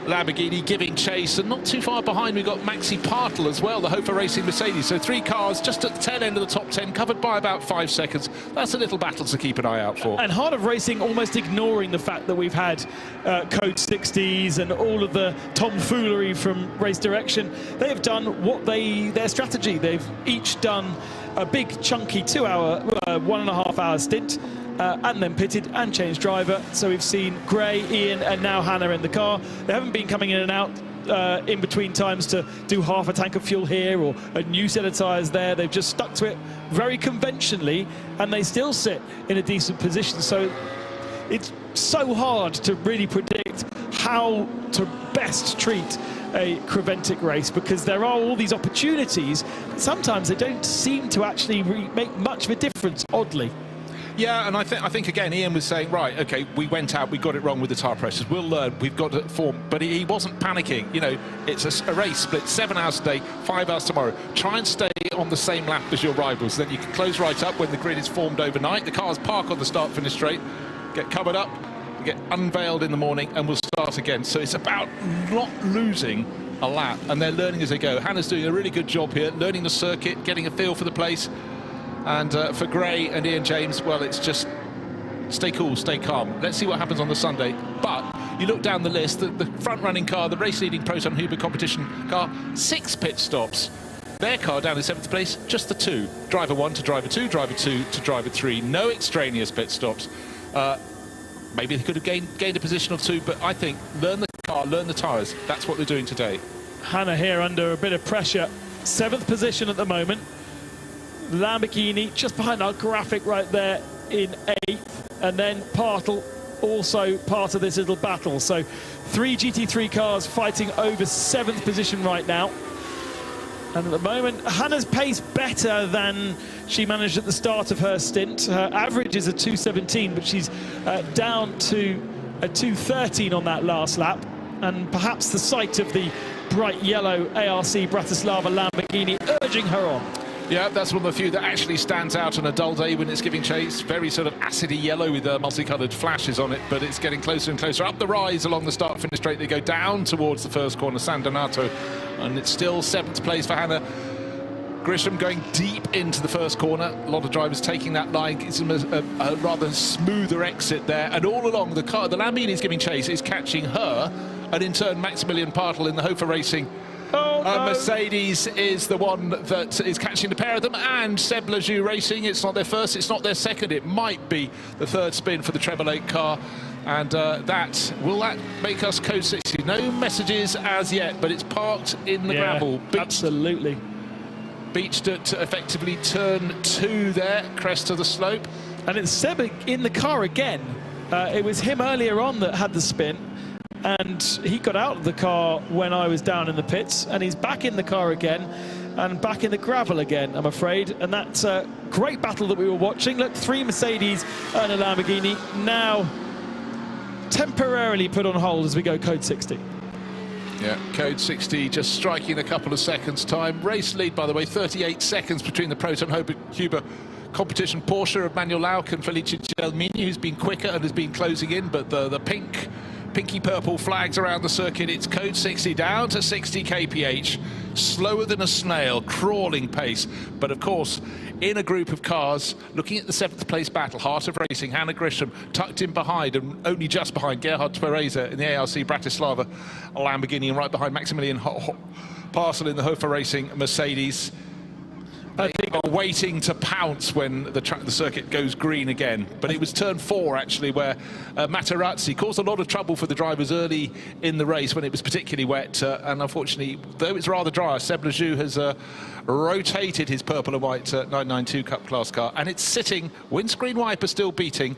Lamborghini, giving chase, and not too far behind we've got Maxi Partel as well, the Hofer Racing Mercedes. So 3 cars just at the tail end of the top 10, covered by about 5 seconds. That's a little battle to keep an eye out for. And Heart of Racing almost ignoring the fact that we've had Code 60s and all of the tomfoolery from Race Direction. They have done their strategy. They've each done a big chunky 2-hour, 1.5 hour stint, and then pitted and changed driver. So we've seen Gray, Ian, and now Hannah in the car. They haven't been coming in and out in between times to do half a tank of fuel here or a new set of tyres there. They've just stuck to it very conventionally, and they still sit in a decent position. So it's so hard to really predict how to best treat a Creventic race, because there are all these opportunities, but sometimes they don't seem to actually make much of a difference, oddly. Yeah, and I think again, Ian was saying, right, okay, we went out, we got it wrong with the tyre pressures, we'll learn, we've got to form, but he wasn't panicking. You know, it's a race split 7 hours today, 5 hours tomorrow. Try and stay on the same lap as your rivals, then you can close right up when the grid is formed overnight. The cars park on the start-finish straight, get covered up, get unveiled in the morning, and we'll start again. So it's about not losing a lap, and they're learning as they go. Hannah's doing a really good job here, learning the circuit, getting a feel for the place. And for Gray and Ian James, well, it's just stay cool, stay calm. Let's see what happens on the Sunday. But you look down the list, the front-running car, the race-leading Proton Huber competition car, 6 pit stops. Their car down in 7th place, just the 2. Driver 1 to driver 2, driver 2 to driver 3. No extraneous pit stops. Maybe they could have gained a position or 2, but I think learn the car, learn the tyres. That's what they're doing today. Hannah here under a bit of pressure. 7th position at the moment. Lamborghini just behind our graphic right there in 8th, and then Partel also part of this little battle. So 3 GT3 cars fighting over 7th position right now. And at the moment, Hannah's pace better than she managed at the start of her stint. Her average is a 2:17, but she's down to a 2:13 on that last lap. And perhaps the sight of the bright yellow ARC Bratislava Lamborghini urging her on. Yeah, that's one of the few that actually stands out on a dull day when it's giving chase. Very sort of acidy yellow with multicoloured flashes on it, but it's getting closer and closer. Up the rise along the start-finish straight, they go down towards the first corner, San Donato, and it's still 7th place for Hannah Grisham, going deep into the first corner. A lot of drivers taking that line. It's a rather smoother exit there, and all along the car, the Lamborghini is giving chase, is catching her, and in turn Maximilian Partel in the Hofer Racing Mercedes is the one that is catching the pair of them, and Seb Lejeune Racing, it's not their first, it's not their second, it might be the 3rd spin for the Treble 8 car, and will that make us Code 60? No messages as yet, but it's parked in the gravel. Absolutely. Beached at effectively turn 2 there, crest of the slope. And it's Seb in the car again. It was him earlier on that had the spin, and he got out of the car when I was down in the pits, and he's back in the car again and back in the gravel again, I'm afraid. And that's a great battle that we were watching. Look, 3 Mercedes and a Lamborghini now temporarily put on hold as we go Code 60. Yeah, Code 60 just striking a couple of seconds time. Race lead, by the way, 38 seconds between the Proton Huber competition Porsche of Manuel Lauck and Felice Gelmini, who's been quicker and has been closing in, but the pink pinky purple flags around the circuit. It's code 60 down to 60 kph, slower than a snail, crawling pace. But of course, in a group of cars, looking at the 7th place battle, Heart of Racing, Hannah Grisham tucked in behind and only just behind Gerhard Twereza in the ARC Bratislava Lamborghini, and right behind Maximilian Parcel in the Hofer Racing Mercedes. They are waiting to pounce when the circuit goes green again. But it was turn 4, actually, where Materazzi caused a lot of trouble for the drivers early in the race when it was particularly wet. And unfortunately, though it's rather dry, Seb Lejoux has rotated his purple and white 992 Cup class car. And it's sitting, windscreen wiper still beating,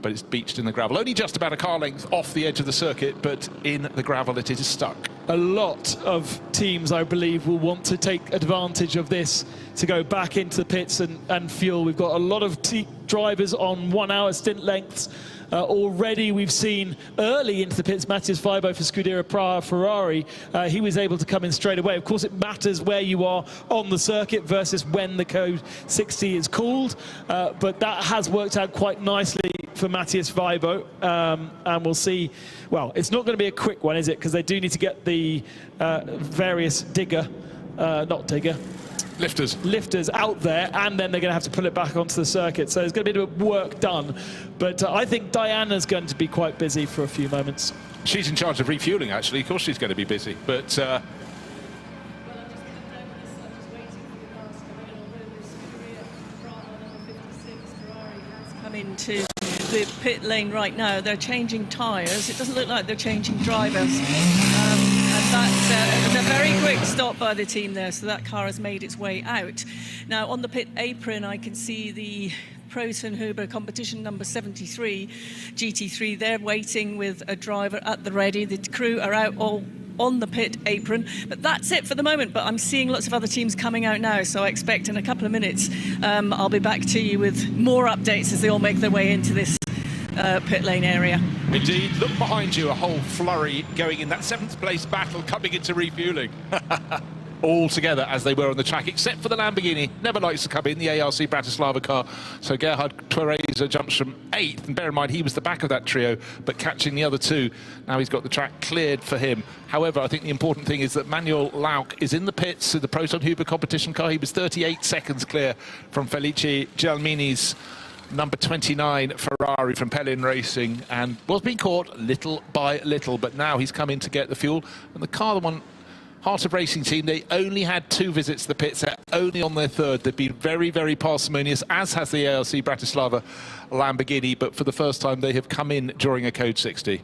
but it's beached in the gravel. Only just about a car length off the edge of the circuit, but in the gravel it is stuck. A lot of teams, I believe, will want to take advantage of this to go back into the pits and fuel. We've got a lot of drivers on 1 hour stint lengths. Already we've seen early into the pits, Matthias Weibo for Scuderia Ferrari. He was able to come in straight away. Of course, it matters where you are on the circuit versus when the code 60 is called. But that has worked out quite nicely for Matthias Weibo. And we'll see. Well, it's not going to be a quick one, is it? Because they do need to get the various lifters out there, and then they're going to have to pull it back onto the circuit. So there's going to be a bit of work done. But I think Diana's going to be quite busy for a few moments. She's in charge of refueling, actually. Of course she's going to be busy. But come into the pit lane right now. They're changing tyres. It doesn't look like they're changing drivers. And that's a very quick stop by the team there, so that car has made its way out. Now, on the pit apron, I can see the Proton Huber competition number 73 GT3. They're waiting with a driver at the ready. The crew are out all on the pit apron, but that's it for the moment. But I'm seeing lots of other teams coming out now, so I expect in a couple of minutes I'll be back to you with more updates as they all make their way into this pit lane area. Indeed, look behind you, a whole flurry going in that 7th place battle, coming into refueling. All together as they were on the track, except for the Lamborghini. Never likes to come in, the ARC Bratislava car. So Gerhard Twereza jumps from 8th, and bear in mind he was the back of that trio, but catching the other two. Now he's got the track cleared for him. However, I think the important thing is that Manuel Lauck is in the pits in the Proton Huber competition car. He was 38 seconds clear from Felice Gelmini's number 29 Ferrari from Pellin Racing, and was being caught little by little, but now he's come in to get the fuel. And the car, the one Heart of Racing team, they only had 2 visits to the pits. They're only on their 3rd. They've been very, very parsimonious, as has the ARC Bratislava Lamborghini, but for the first time they have come in during a code 60.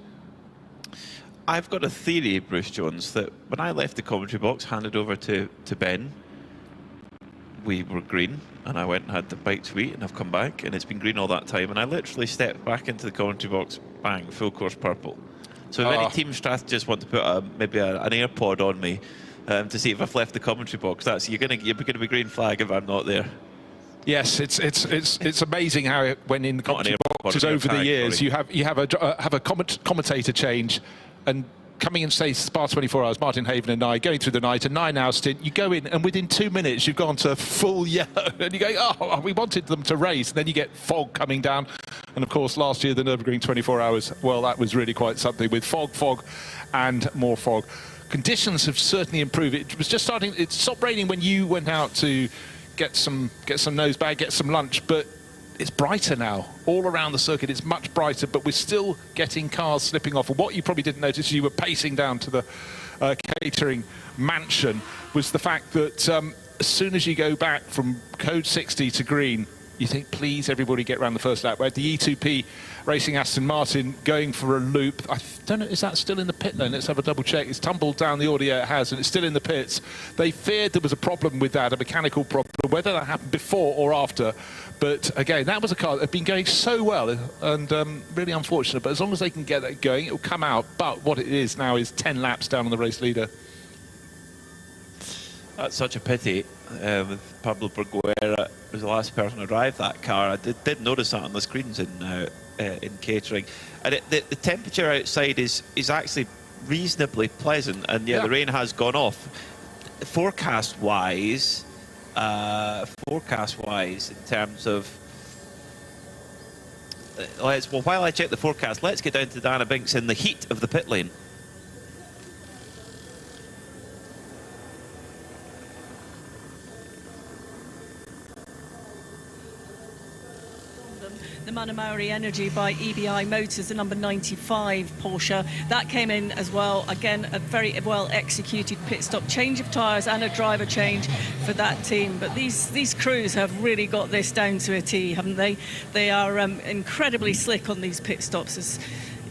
I've got a theory, Bruce Jones, that when I left the commentary box, handed over to Ben, we were green, and I went and had the bike to eat, and I've come back, and it's been green all that time, and I literally stepped back into the commentary box, bang, full course purple. So if any team strategists want to put maybe an AirPod on me to see if I've left the commentary box, you're going to be green flag if I'm not there. Yes, it's amazing how when in the commentary boxes over the years you have a commentator change, and coming in, say, Spa 24 Hours, Martin Haven and I, going through the night, a 9-hour stint, you go in and within 2 minutes you've gone to full yellow, and you go, oh, we wanted them to race, and then you get fog coming down. And of course, last year, the Nürburgring 24 Hours, well, that was really quite something, with fog, and more fog. Conditions have certainly improved. It was just starting, it stopped raining when you went out to get some nose bag, get some lunch, but it's brighter now. All around the circuit, it's much brighter, but we're still getting cars slipping off. And what you probably didn't notice as you were pacing down to the catering mansion was the fact that as soon as you go back from code 60 to green, you think, please, everybody get around the first lap. We had the E2P Racing Aston Martin going for a loop. I don't know, is that still in the pit lane? Let's have a double check. It's tumbled down the audio, it has, and it's still in the pits. They feared there was a problem with that, a mechanical problem, whether that happened before or after. But again, that was a car that had been going so well, and really unfortunate. But as long as they can get that going, it will come out. But what it is now is 10 laps down on the race leader. That's such a pity. With Pablo Berguera was the last person to drive that car. I did notice that on the screens in catering, and the temperature outside is actually reasonably pleasant, and the rain has gone off. Forecast wise, in terms of while I check the forecast, let's get down to Diana Binks in the heat of the pit lane. The Manamauri Energy by EBI Motors, the number 95 Porsche. That came in as well. Again, a very well executed pit stop, change of tyres and a driver change for that team. But these crews have really got this down to a T, haven't they? They are incredibly slick on these pit stops.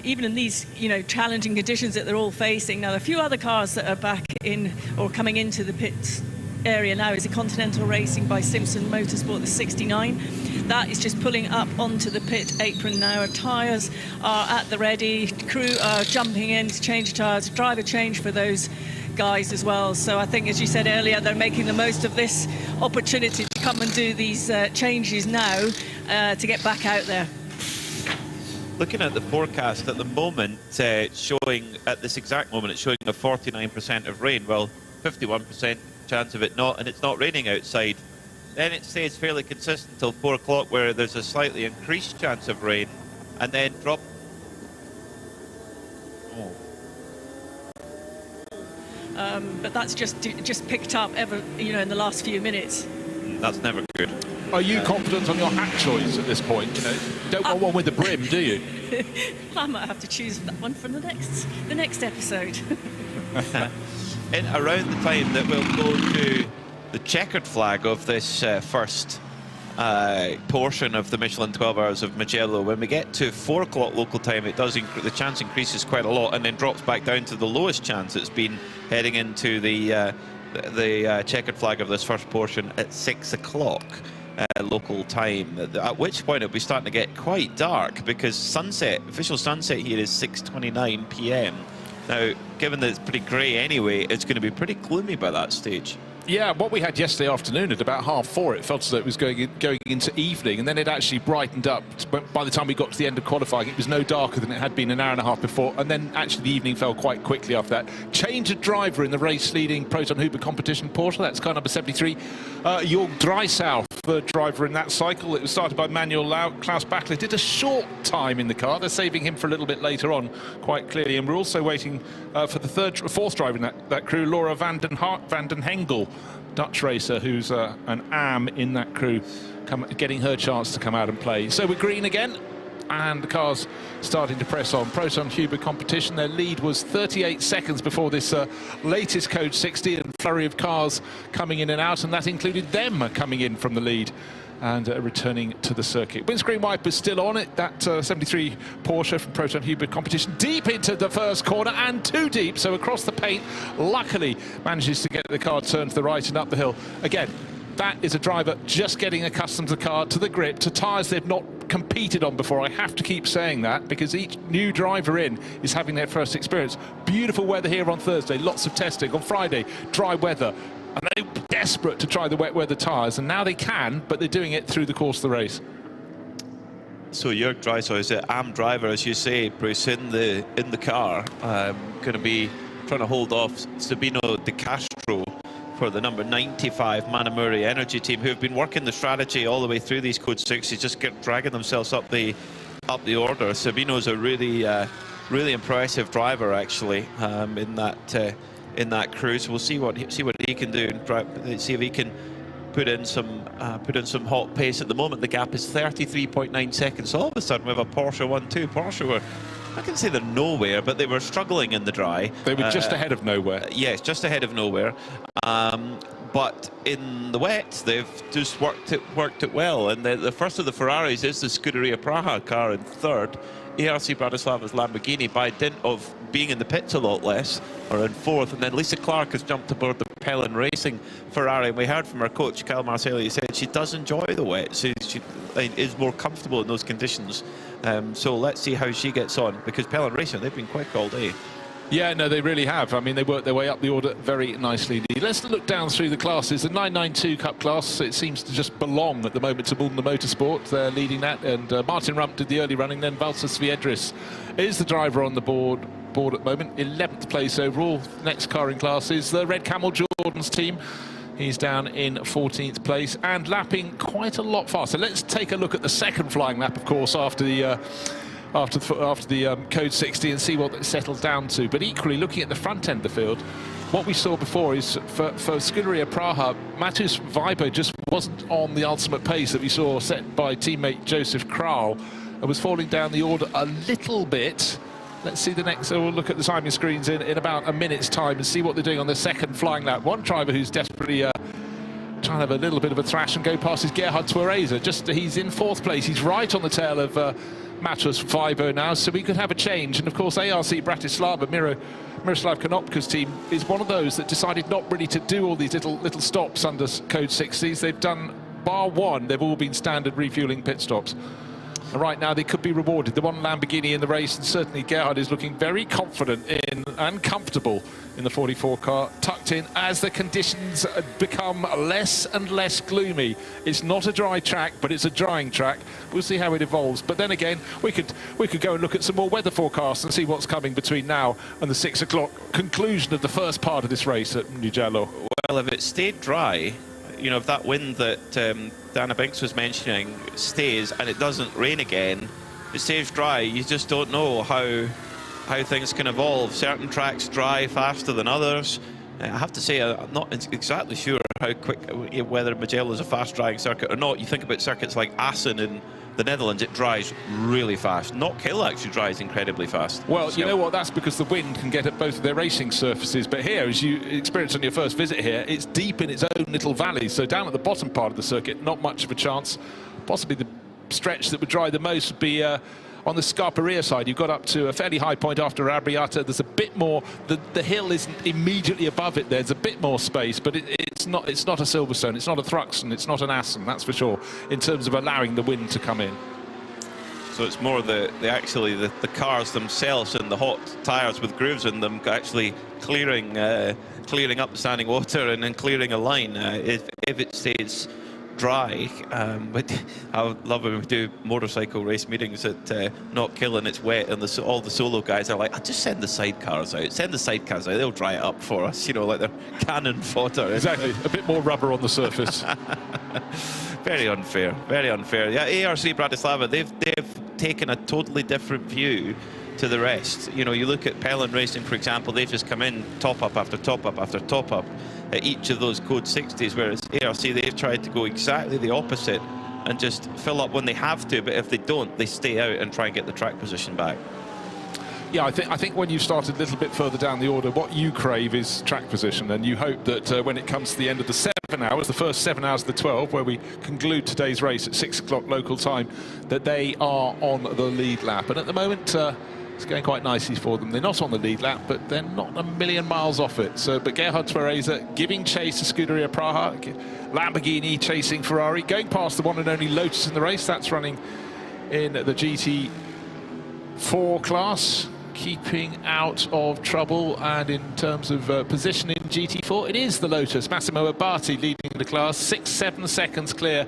Even in these, challenging conditions that they're all facing. Now, a few other cars that are back in or coming into the pit area now is a Continental Racing by Simpson Motorsport, the 69. That is just pulling up onto the pit apron now. Tyres are at the ready. Crew are jumping in to change tyres. Driver change for those guys as well. So I think, as you said earlier, they're making the most of this opportunity to come and do these changes now to get back out there. Looking at the forecast at the moment, showing at this exact moment, it's showing a 49% of rain. Well, 51% chance of it not, and it's not raining outside. Then it stays fairly consistent till 4 o'clock, where there's a slightly increased chance of rain, and then drop. But that's just picked up in the last few minutes. That's never good. Are you confident on your hat choice at this point? You don't want one with the brim, do you? I might have to choose that one for the next episode. In around the time that we'll go to the checkered flag of this first portion of the Michelin 12 Hours of Mugello, when we get to 4 o'clock local time, it does the chance increases quite a lot, and then drops back down to the lowest chance it's been heading into the checkered flag of this first portion at 6 o'clock local time. At which point it'll be starting to get quite dark, because official sunset here is 6:29 p.m. Now, given that it's pretty grey anyway, it's going to be pretty gloomy by that stage. Yeah, what we had yesterday afternoon at about 4:30, it felt as though it was going into evening, and then it actually brightened up. By the time we got to the end of qualifying, it was no darker than it had been an hour and a half before, and then actually the evening fell quite quickly after that. Change of driver in the race-leading Proton Huber competition Porsche, that's car number 73. Jörg Dreisau, third driver in that cycle. It was started by Manuel Lau. Klaus Bachler did a short time in the car. They're saving him for a little bit later on, quite clearly, and we're also waiting for the fourth driver in that crew, Laura van den Hengel, Dutch racer, who's an AM in that crew, getting her chance to come out and play. So we're green again, and the car's starting to press on. Proton Huber competition, their lead was 38 seconds before this latest Code 60, and flurry of cars coming in and out, and that included them coming in from the lead and returning to the circuit. Windscreen wipers still on it. That 73 Porsche from Proton Huber competition, deep into the first corner, and too deep, so across the paint, luckily manages to get the car turned to the right and up the hill. Again, that is a driver just getting accustomed to the car, to the grip, to tyres they've not competed on before. I have to keep saying that, because each new driver in is having their first experience. Beautiful weather here on Thursday, lots of testing. On Friday, dry weather. And they were desperate to try the wet weather tyres, and now they can, but they're doing it through the course of the race. So Jörg Dreisau is an AM driver, as you say, Bruce, in the car, going to be trying to hold off Sabino De Castro for the number 95 Manamauri Energy team, who have been working the strategy all the way through these Code 6s, just dragging themselves up the order. Sabino's a really impressive driver, actually, in that crew. So we'll see what he can do, and see if he can put in some hot pace. At the moment, the gap is 33.9 seconds. So all of a sudden, we have a Porsche 1-2. Porsche were, I can say they're nowhere, but they were struggling in the dry. They were just ahead of nowhere. Yes, just ahead of nowhere. But in the wet, they've just worked it well. And the first of the Ferraris is the Scuderia Praha car in third. ARC Bratislava's Lamborghini, by dint of being in the pits a lot less, are in fourth. And then Lisa Clark has jumped aboard the Pelin Racing Ferrari. And we heard from her coach, Kyle Marcelli, said she does enjoy the wet. She is more comfortable in those conditions. So let's see how she gets on, because Pelin Racing, they've been quick all day. Yeah, no, they really have. I mean, they worked their way up the order very nicely. Let's look down through the classes. The 992 Cup class, it seems to just belong at the moment to Mulder Motorsport. They're leading that, and Martin Rump did the early running. Then Valsa Sviedris is the driver on the board at the moment. 11th place overall. Next car in class is the Red Camel Jordan's team. He's down in 14th place and lapping quite a lot faster. Let's take a look at the second flying lap, of course, after the code 60 and see what it settled down to. But equally, looking at the front end of the field, what we saw before is for Scuderia Praha, Matus Viber just wasn't on the ultimate pace that we saw set by teammate Joseph Kral, and was falling down the order a little bit. Let's see the next, so we'll look at the timing screens in about a minute's time and see what they're doing on the second flying lap. One driver who's desperately trying to have a little bit of a thrash and go past is Gerhard Twereza. He's in 4th place. He's right on the tail of Matus Viber now, so we could have a change. And of course, ARC Bratislava, Miroslav Konopka's team is one of those that decided not really to do all these little stops under code 60s. They've done, bar one, they've all been standard refueling pit stops. And right now they could be rewarded. The one Lamborghini in the race, and certainly Gerhard is looking very confident in and comfortable in the 44 car, tucked in as the conditions become less and less gloomy. It's not a dry track, but it's a drying track. We'll see how it evolves. But then again, we could go and look at some more weather forecasts and see what's coming between now and the 6 o'clock conclusion of the first part of this race at Mugello. Well, if it stayed dry, you know, if that wind that Dana Binks was mentioning stays and it doesn't rain again, it stays dry, you just don't know how things can evolve. Certain tracks dry faster than others. I have to say, I'm not exactly sure how quick, whether Mugello is a fast drying circuit or not. You think about circuits like Assen in the Netherlands, it dries really fast. Knock-Hill actually dries incredibly fast. Well, you know what, that's because the wind can get at both of their racing surfaces. But here, as you experienced on your first visit here, it's deep in its own little valley. So down at the bottom part of the circuit, not much of a chance. Possibly the stretch that would dry the most would be on the Scarperia side. You've got up to a fairly high point after Arrabbiata. There's a bit more, the hill isn't immediately above it. There's a bit more space, but it's not a Silverstone, it's not a Thruxton, it's not an Assen, that's for sure, in terms of allowing the wind to come in. So it's more the cars themselves and the hot tyres with grooves in them actually clearing up the standing water and then clearing a line if it stays dry. But I would love when we do motorcycle race meetings at Knock-Hill and it's wet and all the solo guys are like, just send the sidecars out, they'll dry it up for us, you know, like they're cannon fodder. Exactly, a bit more rubber on the surface. Very unfair, very unfair. Yeah, ARC Bratislava, they've taken a totally different view to the rest. You know, you look at Pelin Racing, for example, they've just come in top up after top up after top up at each of those code 60s, whereas ARC, they've tried to go exactly the opposite and just fill up when they have to, but if they don't, they stay out and try and get the track position back. Yeah, I think when you started a little bit further down the order, what you crave is track position, and you hope that when it comes to the end of the 7 hours, the first 7 hours of the 12, where we conclude today's race at 6 o'clock local time, that they are on the lead lap. And at the moment, it's going quite nicely for them. They're not on the lead lap, but they're not a million miles off it. So, but Gerhard Twereza giving chase to Scuderia Praha, Lamborghini chasing Ferrari, going past the one and only Lotus in the race. That's running in the GT4 class, keeping out of trouble. And in terms of position in GT4, it is the Lotus. Massimo Abati leading the class, 6-7 seconds clear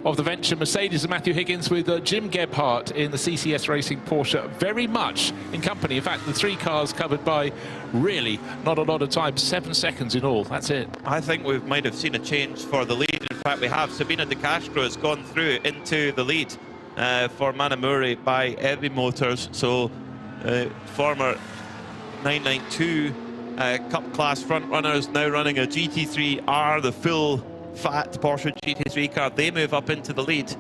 of the venture Mercedes and Matthew Higgins, with Jim Gebhardt in the CCS Racing Porsche very much in company. In fact, the 3 cars covered by really not a lot of time, 7 seconds in all. That's it. I think we might have seen a change for the lead. In fact, we have. Sabina De Castro has gone through into the lead for Manamuri by Evi Motors. So former 992 Cup class front runners now running a GT3R, the full fat Porsche GT3 car. They move up into the lead.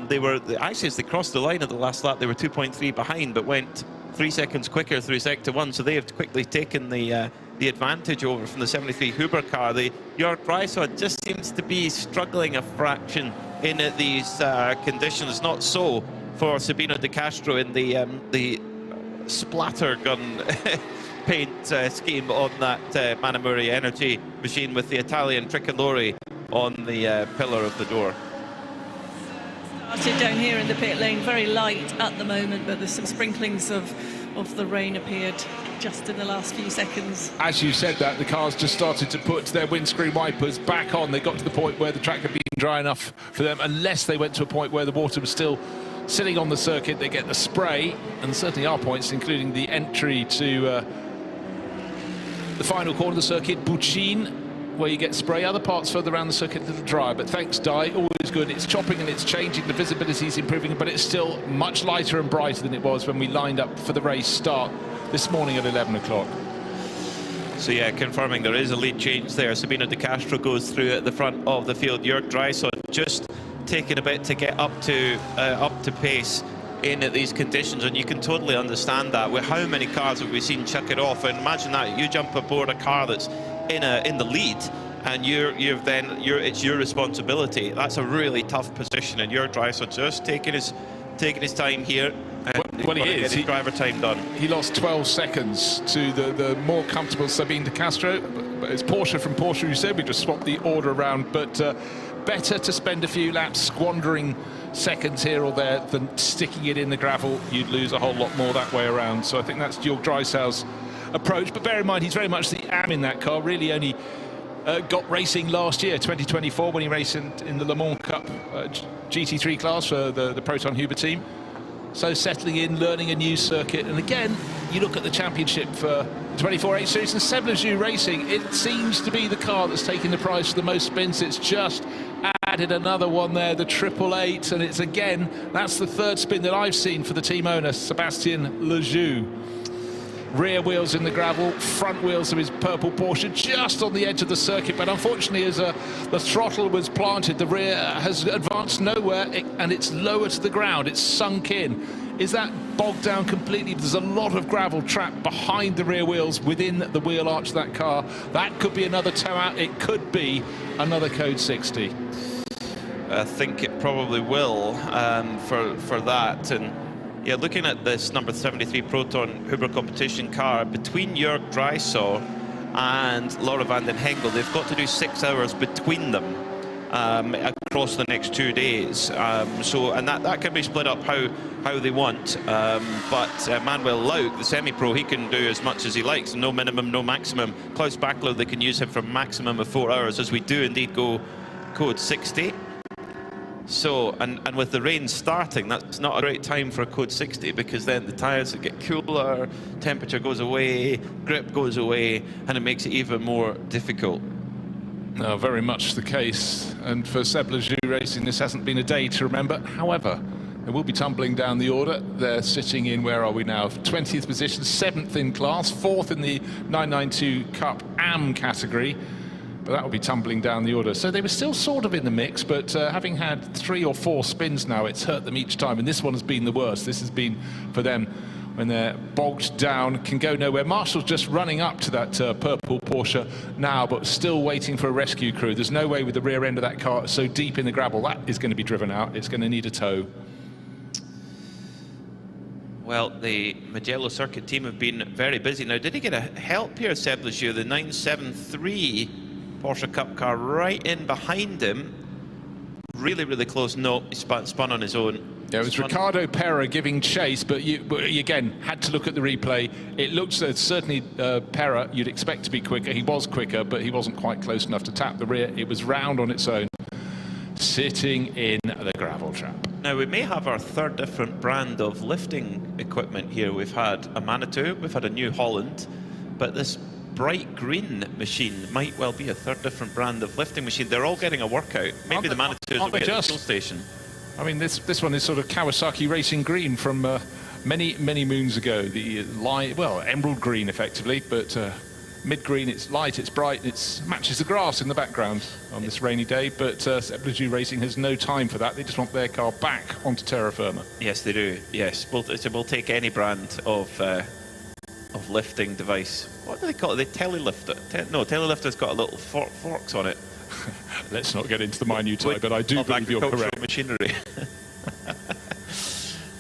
They were actually, as they crossed the line at the last lap, they were 2.3 behind, but went 3 seconds quicker through sector 1. So they have quickly taken the advantage over from the 73 Huber car. The Jörg Breisod just seems to be struggling a fraction in these conditions. Not so for Sabino De Castro in the splatter gun paint scheme on that Manamuri Energy machine with the Italian tricolore on the pillar of the door. Started down here in the pit lane, very light at the moment, but there's some sprinklings of the rain appeared just in the last few seconds. As you said that, the cars just started to put their windscreen wipers back on. They got to the point where the track had been dry enough for them, unless they went to a point where the water was still sitting on the circuit. They get the spray, and certainly our points, including the entry to the final corner of the circuit, Bucin, where you get spray. Other parts further around the circuit a little drier, but thanks Dye, always good. It's chopping and it's changing, the visibility is improving, but it's still much lighter and brighter than it was when we lined up for the race start this morning at 11 o'clock. So yeah, confirming there is a lead change there. Sabino De Castro goes through at the front of the field. Jörg Dreisel just taking a bit to get up to pace in at these conditions, and you can totally understand that. With how many cars have we seen chuck it off? And imagine that you jump aboard a car that's in the lead, and it's your responsibility. That's a really tough position, and Jörg Dreisel just taking his time here. Well, he is. Get his driver time done. He lost 12 seconds to the more comfortable Sabine De Castro. But it's Porsche from Porsche who said we just swapped the order around. But better to spend a few laps squandering seconds here or there than sticking it in the gravel. You'd lose a whole lot more that way around. So I think that's Jörg Dreisel's approach. But bear in mind, he's very much the am in that car. Really only got racing last year, 2024, when he raced in the Le Mans Cup GT3 class for the Proton Huber team. So settling in, learning a new circuit. And again, you look at the championship for 24H Series and Seb Lejeune Racing, it seems to be the car that's taking the prize for the most spins. It's just added another one there, the 888, and it's again, that's the third spin that I've seen for the team owner, Sebastien Lejeune. Rear wheels in the gravel, front wheels of his purple Porsche just on the edge of the circuit, but unfortunately as the throttle was planted, the rear has advanced nowhere and it's lower to the ground, it's sunk in. Is that bogged down completely? There's a lot of gravel trapped behind the rear wheels within the wheel arch of that car. That could be another tow out, it could be another code 60. I think it probably will for that. And yeah, looking at this number 73 Proton Huber competition car, between Jörg Dreisel and Laura van den Hengel, they've got to do 6 hours between them across the next 2 days. And that can be split up how they want. But Manuel Lauk, the semi-pro, he can do as much as he likes. No minimum, no maximum. Klaus Bachler, they can use him for a maximum of 4 hours, as we do indeed go code 60. So, and with the rain starting, that's not a great time for a code 60, because then the tyres get cooler, temperature goes away, grip goes away, and it makes it even more difficult. No, very much the case. And for Seb Lejeune Racing, this hasn't been a day to remember. However, they will be tumbling down the order. They're sitting in, where are we now? 20th position, 7th in class, 4th in the 992 Cup AM category. But that will be tumbling down the order. So they were still sort of in the mix, but having had 3 or 4 spins now, it's hurt them each time, and this one has been the worst. This has been for them when they're bogged down, can go nowhere. Marshall's just running up to that purple Porsche now, but still waiting for a rescue crew. There's no way with the rear end of that car so deep in the gravel, that is going to be driven out. It's going to need a tow. Well, the Mugello circuit team have been very busy. Now, did he get a help here, Seb Lejeune? The 973 Porsche Cup car right in behind him. Really, really close. No, he spun on his own. Yeah, it was Ricardo Pera giving chase, but you again had to look at the replay. It looks certainly Pera, you'd expect to be quicker. He was quicker, but he wasn't quite close enough to tap the rear. It was round on its own, sitting in the gravel trap. Now, we may have our third different brand of lifting equipment here. We've had a Manitou, we've had a New Holland, but this bright green machine might well be a third different brand of lifting machine. They're all getting a workout. Maybe the Manitous will be at the fuel station. I mean, this one is sort of Kawasaki Racing Green from many moons ago. The emerald green effectively, but mid-green. It's light, it's bright, it matches the grass in the background on this rainy day. But Seb Lejeune Racing has no time for that. They just want their car back onto terra firma. Yes, they do. Yes, we'll take any brand of lifting device. What do they call it? They telelifter. No, telelifter's got a little forks on it. Let's not get into the minutiae, but I do believe you're correct. Machinery.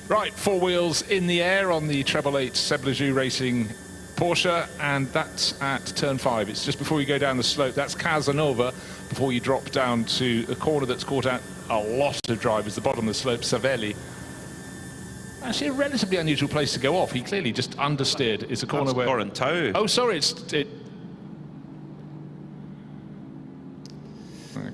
Right, 4 wheels in the air on the 888 Seb Lejeune Racing Porsche, and that's at turn 5. It's just before you go down the slope. That's Casanova before you drop down to the corner that's caught out a lot of drivers. The bottom of the slope, Savelli. Actually, a relatively unusual place to go off. He clearly just understeered. It's a corner where... Corentou. Oh, sorry,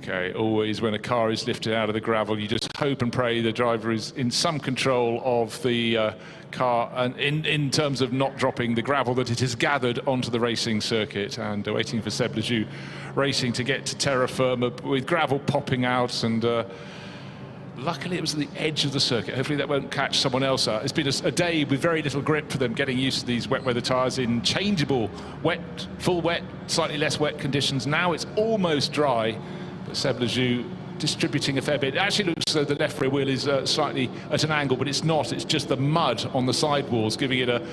Okay, always when a car is lifted out of the gravel, you just hope and pray the driver is in some control of the car, and in terms of not dropping the gravel that it has gathered onto the racing circuit. And waiting for Seb Lejeune Racing to get to terra firma with gravel popping out, and luckily it was at the edge of the circuit. Hopefully that won't catch someone else out. It's been a day with very little grip for them, getting used to these wet weather tyres in changeable wet, full wet, slightly less wet conditions. Now it's almost dry, but Seb Lejeune distributing a fair bit. It actually looks as though the left rear wheel is slightly at an angle, but it's not. It's just the mud on the sidewalls giving it a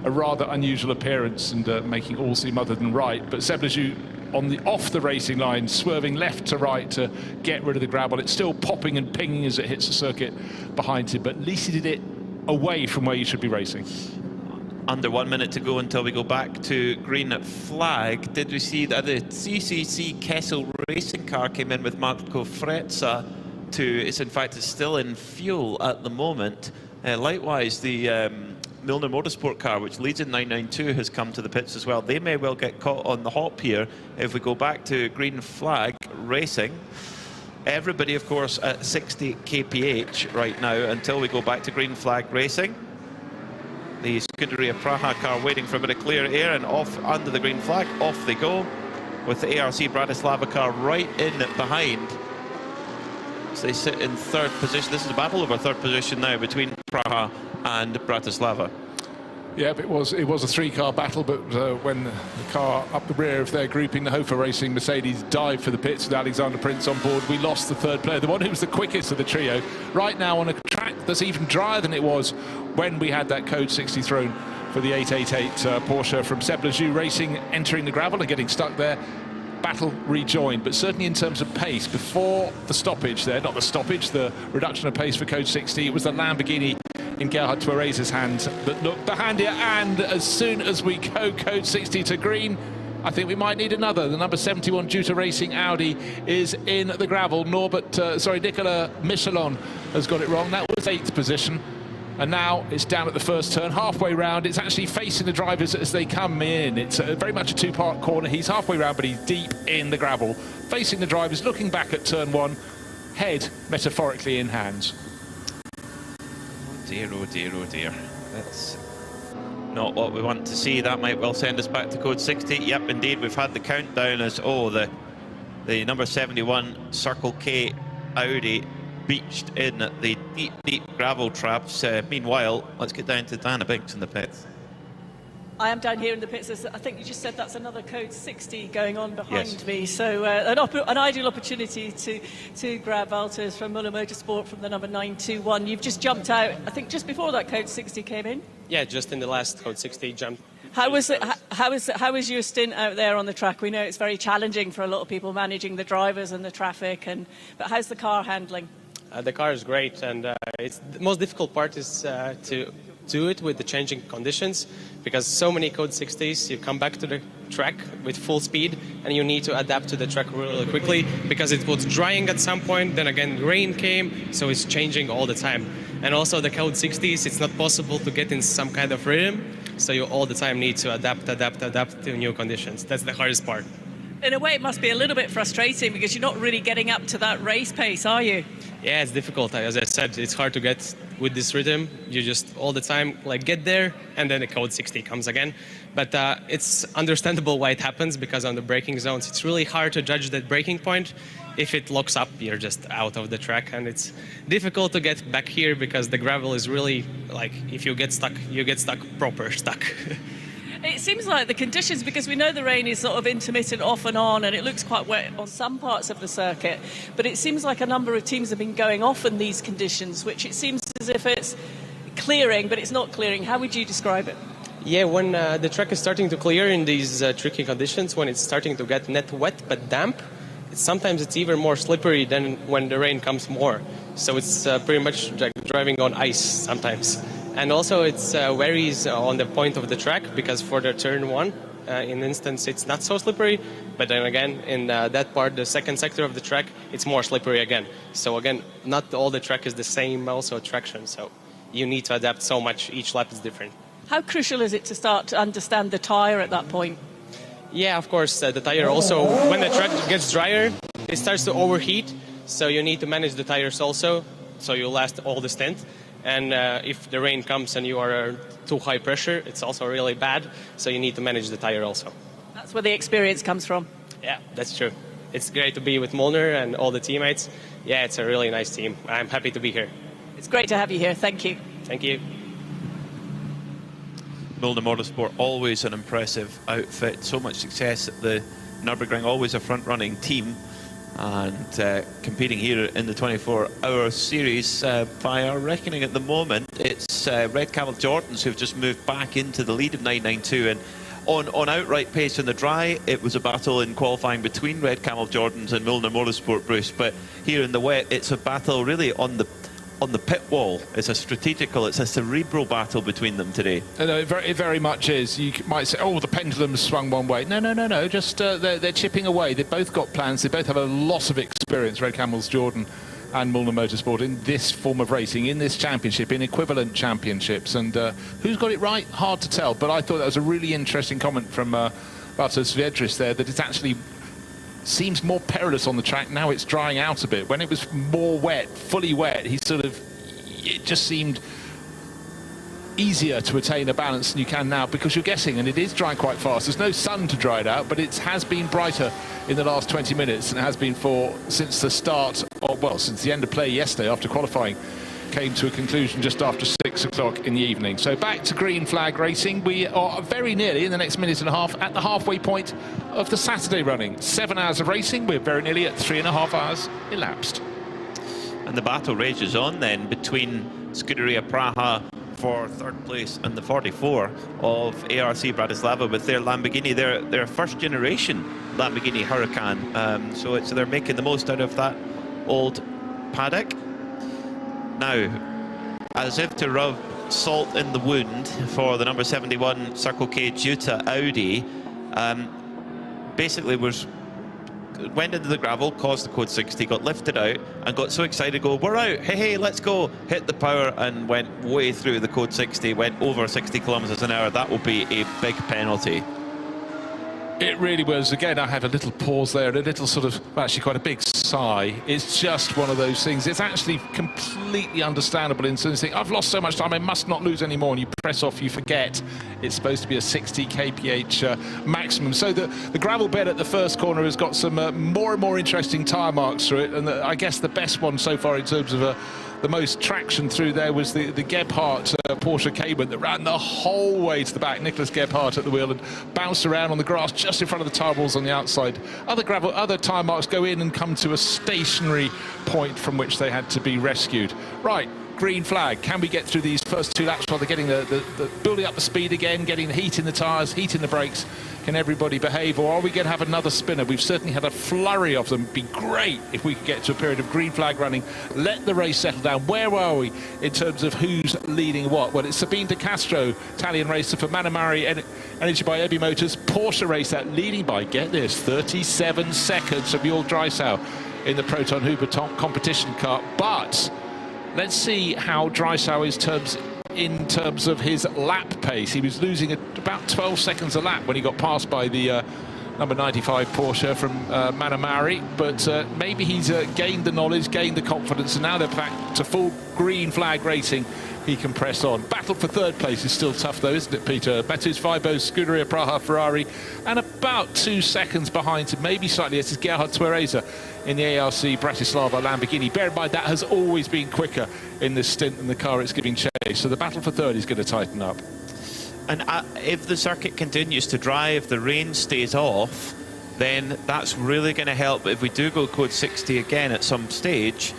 rather unusual appearance and making all seem other than right. But Seb Lejeune off the racing line, swerving left to right to get rid of the gravel. It's still popping and pinging as it hits the circuit behind him, but at least he did it away from where you should be racing. Under 1 minute to go until we go back to green flag. Did we see that the CCC Kessel racing car came in with Marco Frezza it's still in fuel at the moment. Likewise, the Milner Motorsport car, which leads in 992, has come to the pits as well. They may well get caught on the hop here if we go back to green flag racing. Everybody, of course, at 60 kph right now until we go back to green flag racing. The Scuderia Praha car waiting for a bit of clear air, and off under the green flag, off they go, with the ARC Bratislava car right in behind. So they sit in third position. This is a battle over third position now between Praha and Bratislava. Yeah, it was a three-car battle, but when the car up the rear of their grouping, the Hofer Racing Mercedes, dived for the pits with Alexander Prince on board, we lost the third player, the one who was the quickest of the trio, right now on a track that's even drier than it was when we had that code 60 thrown for the 888 Porsche from Seb Lejeune Racing, entering the gravel and getting stuck there. Battle rejoined, but certainly in terms of pace, before the stoppage there, not the stoppage, the reduction of pace for code 60, it was the Lamborghini in Gerhard Therese' hands that looked the handier, and as soon as we go code 60 to green, I think we might need another. The number 71 Juta Racing Audi is in the gravel. Nicolas Michelin has got it wrong. That was 8th position. And now it's down at the first turn, halfway round. It's actually facing the drivers as they come in. It's very much a two-part corner. He's halfway round, but he's deep in the gravel. Facing the drivers, looking back at turn one, head metaphorically in hands. Oh dear, oh dear, oh dear. That's not what we want to see. That might well send us back to code 60. Yep, indeed, we've had the countdown as, the number 71 Circle K Audi beached in the deep, deep gravel traps. Meanwhile, let's get down to Diana Binks in the pits. I am down here in the pits. I think you just said that's another code 60 going on behind me. So an ideal opportunity to grab Valters from Muller Motorsport from the number 921. You've just jumped out, I think, just before that code 60 came in. Yeah, just in the last code 60 jump. How was your stint out there on the track? We know it's very challenging for a lot of people managing the drivers and the traffic, but how's the car handling? The car is great, and the most difficult part is to do it with the changing conditions, because so many code 60s, you come back to the track with full speed and you need to adapt to the track really quickly, because it was drying at some point, then again rain came, so it's changing all the time. And also the code 60s, it's not possible to get in some kind of rhythm, so you all the time need to adapt to new conditions. That's the hardest part. In a way, it must be a little bit frustrating because you're not really getting up to that race pace, are you? Yeah, it's difficult. As I said, it's hard to get with this rhythm. You just all the time get there, and then the code 60 comes again. But it's understandable why it happens, because on the braking zones, it's really hard to judge that braking point. If it locks up, you're just out of the track, and it's difficult to get back here because the gravel is really if you get stuck, proper stuck. It seems like the conditions, because we know the rain is sort of intermittent off and on, and it looks quite wet on some parts of the circuit, but it seems like a number of teams have been going off in these conditions, which it seems as if it's clearing, but it's not clearing. How would you describe it? Yeah, when the track is starting to clear in these tricky conditions, when it's starting to get not wet but damp, sometimes it's even more slippery than when the rain comes more. So it's pretty much like driving on ice sometimes. And also it varies on the point of the track, because for the turn one, in instance, it's not so slippery. But then again, in that part, the second sector of the track, it's more slippery again. So again, not all the track is the same also traction. So you need to adapt so much. Each lap is different. How crucial is it to start to understand the tyre at that point? Yeah, of course, the tire also, when the track gets drier, it starts to overheat, so you need to manage the tires also, so you last all the stint. And if the rain comes and you are too high pressure, it's also really bad, so you need to manage the tire also. That's where the experience comes from. Yeah, that's true. It's great to be with Molnar and all the teammates. Yeah, it's a really nice team. I'm happy to be here. It's great to have you here. Thank you. Thank you. Molnar Motorsport, always an impressive outfit. So much success at the Nürburgring, always a front-running team. And competing here in the 24-hour series, by our reckoning at the moment, it's Red Camel Jordans who've just moved back into the lead of 992. And on outright pace in the dry, it was a battle in qualifying between Red Camel Jordans and Molnar Motorsport, Bruce. But here in the wet, it's a battle really on the pit wall. It's a strategical, it's a cerebral battle between them today. It very much is. You might say, oh, the pendulum swung one way. No. Just they're chipping away. They've both got plans. They both have a lot of experience, Red Camels Jordan and Molnar Motorsport, in this form of racing, in this championship, in equivalent championships. And who's got it right? Hard to tell. But I thought that was a really interesting comment from Bartosz Swiedrys there, that it's actually seems more perilous on the track. Now it's drying out a bit. When it was more wet, fully wet, it just seemed easier to attain a balance than you can now, because you're guessing, and it is drying quite fast. There's no sun to dry it out, but it has been brighter in the last 20 minutes than it has been since the start, since the end of play yesterday after qualifying came to a conclusion just after 6 o'clock in the evening. So back to green flag racing. We are very nearly, in the next minute and a half, at the halfway point of the Saturday running. 7 hours of racing. We're very nearly at 3.5 hours elapsed. And the battle rages on then between Scuderia Praha for third place and the 44 of ARC Bratislava with their Lamborghini, their first generation Lamborghini Huracan. So they're making the most out of that old paddock. Now, as if to rub salt in the wound for the number 71 Circle K Jutta Audi, basically went into the gravel, caused the code 60, got lifted out and got so excited, we're out, hey, let's go, hit the power and went way through the code 60, went over 60 kilometers an hour. That will be a big penalty. It really was. Again, I had a little pause there, and a little actually quite a big sigh. It's just one of those things. It's actually completely understandable in terms of thinking, I've lost so much time, I must not lose anymore, and you press off, you forget it's supposed to be a 60 kph maximum. So the gravel bed at the first corner has got some more and more interesting tyre marks through it, and I guess the best one so far in terms of the most traction through there was the Gebhardt Porsche Cayman that ran the whole way to the back. Nicholas Gebhardt at the wheel and bounced around on the grass just in front of the tyre balls on the outside. Other tyre marks go in and come to a stationary point from which they had to be rescued. Right, green flag. Can we get through these first 2 laps while they're getting the building up the speed again, getting the heat in the tyres, heat in the brakes? Can everybody behave, or are we going to have another spinner? We've certainly had a flurry of them. It'd be great if we could get to a period of green flag running, let the race settle down. Where are we in terms of who's leading what? Well, it's Sabine De Castro, Italian racer for Manamari, Energy by Ebi Motors, Porsche racer, leading by, get this, 37 seconds from Jörg Dreisau in the Proton Huber competition car. But let's see how Dreisau is in terms of his lap pace. He was losing about 12 seconds a lap when he got passed by the number 95 Porsche from Manamari, but maybe he's gained the knowledge, gained the confidence, and now they're back to full green flag racing. He can press on. Battle for third place is still tough though, isn't it, Peter? Matus Faibo, Scuderia Praha Ferrari, and about 2 seconds behind him, maybe slightly, this is Gerhard Twereza in the ARC Bratislava Lamborghini. Bear in mind, that has always been quicker in this stint than the car it's giving chase. So the battle for third is going to tighten up. And if the circuit continues to dry, if the rain stays off, then that's really going to help. If we do go code 60 again at some stage,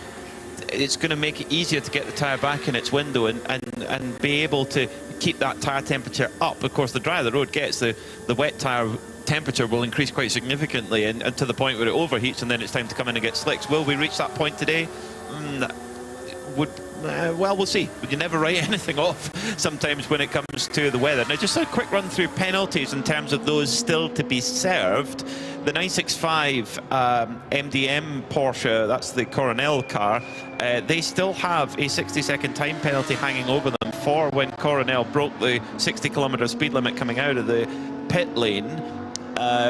it's going to make it easier to get the tyre back in its window and be able to keep that tyre temperature up. Of course, the drier the road gets, the wet tyre temperature will increase quite significantly and to the point where it overheats, and then it's time to come in and get slicks. Will we reach that point today? Well, we'll see. You never write anything off sometimes when it comes to the weather. Now, just a quick run through penalties in terms of those still to be served. The 965 MDM Porsche, that's the Coronel car, they still have a 60-second time penalty hanging over them for when Coronel broke the 60-kilometre speed limit coming out of the pit lane.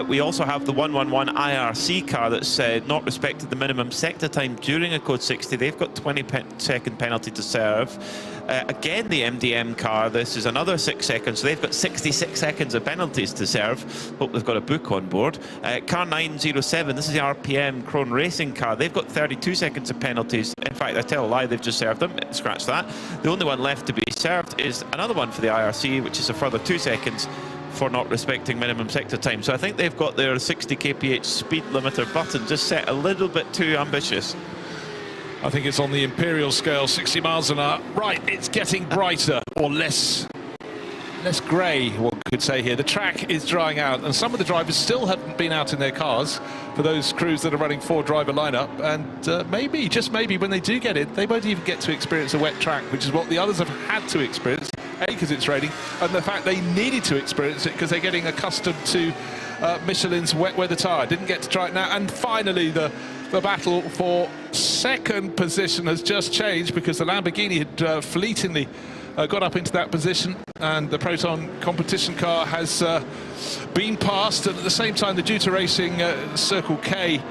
we also have the 111 IRC car that's not respected the minimum sector time during a code 60. They've got 20-second penalty to serve. Again, the MDM car, this is another 6 seconds, so they've got 66 seconds of penalties to serve. Hope they've got a book on board. Car 907, this is the RPM Krone Racing car. They've got 32 seconds of penalties. In fact, I tell a lie, they've just served them. Scratch that. The only one left to be served is another one for the IRC, which is a further 2 seconds for not respecting minimum sector time. So I think they've got their 60 kph speed limiter button just set a little bit too ambitious. I think it's on the imperial scale, 60 miles an hour. Right, it's getting brighter, or less grey, one could say here. The track is drying out, and some of the drivers still haven't been out in their cars for those crews that are running 4-driver lineup. And maybe, just maybe, when they do get it, they won't even get to experience a wet track, which is what the others have had to experience. A, because it's raining, and the fact they needed to experience it because they're getting accustomed to Michelin's wet weather tyre. Didn't get to try it now. And finally, the battle for second position has just changed because the Lamborghini had fleetingly got up into that position, and the Proton competition car has been passed. And at the same time, the Duta Racing Circle K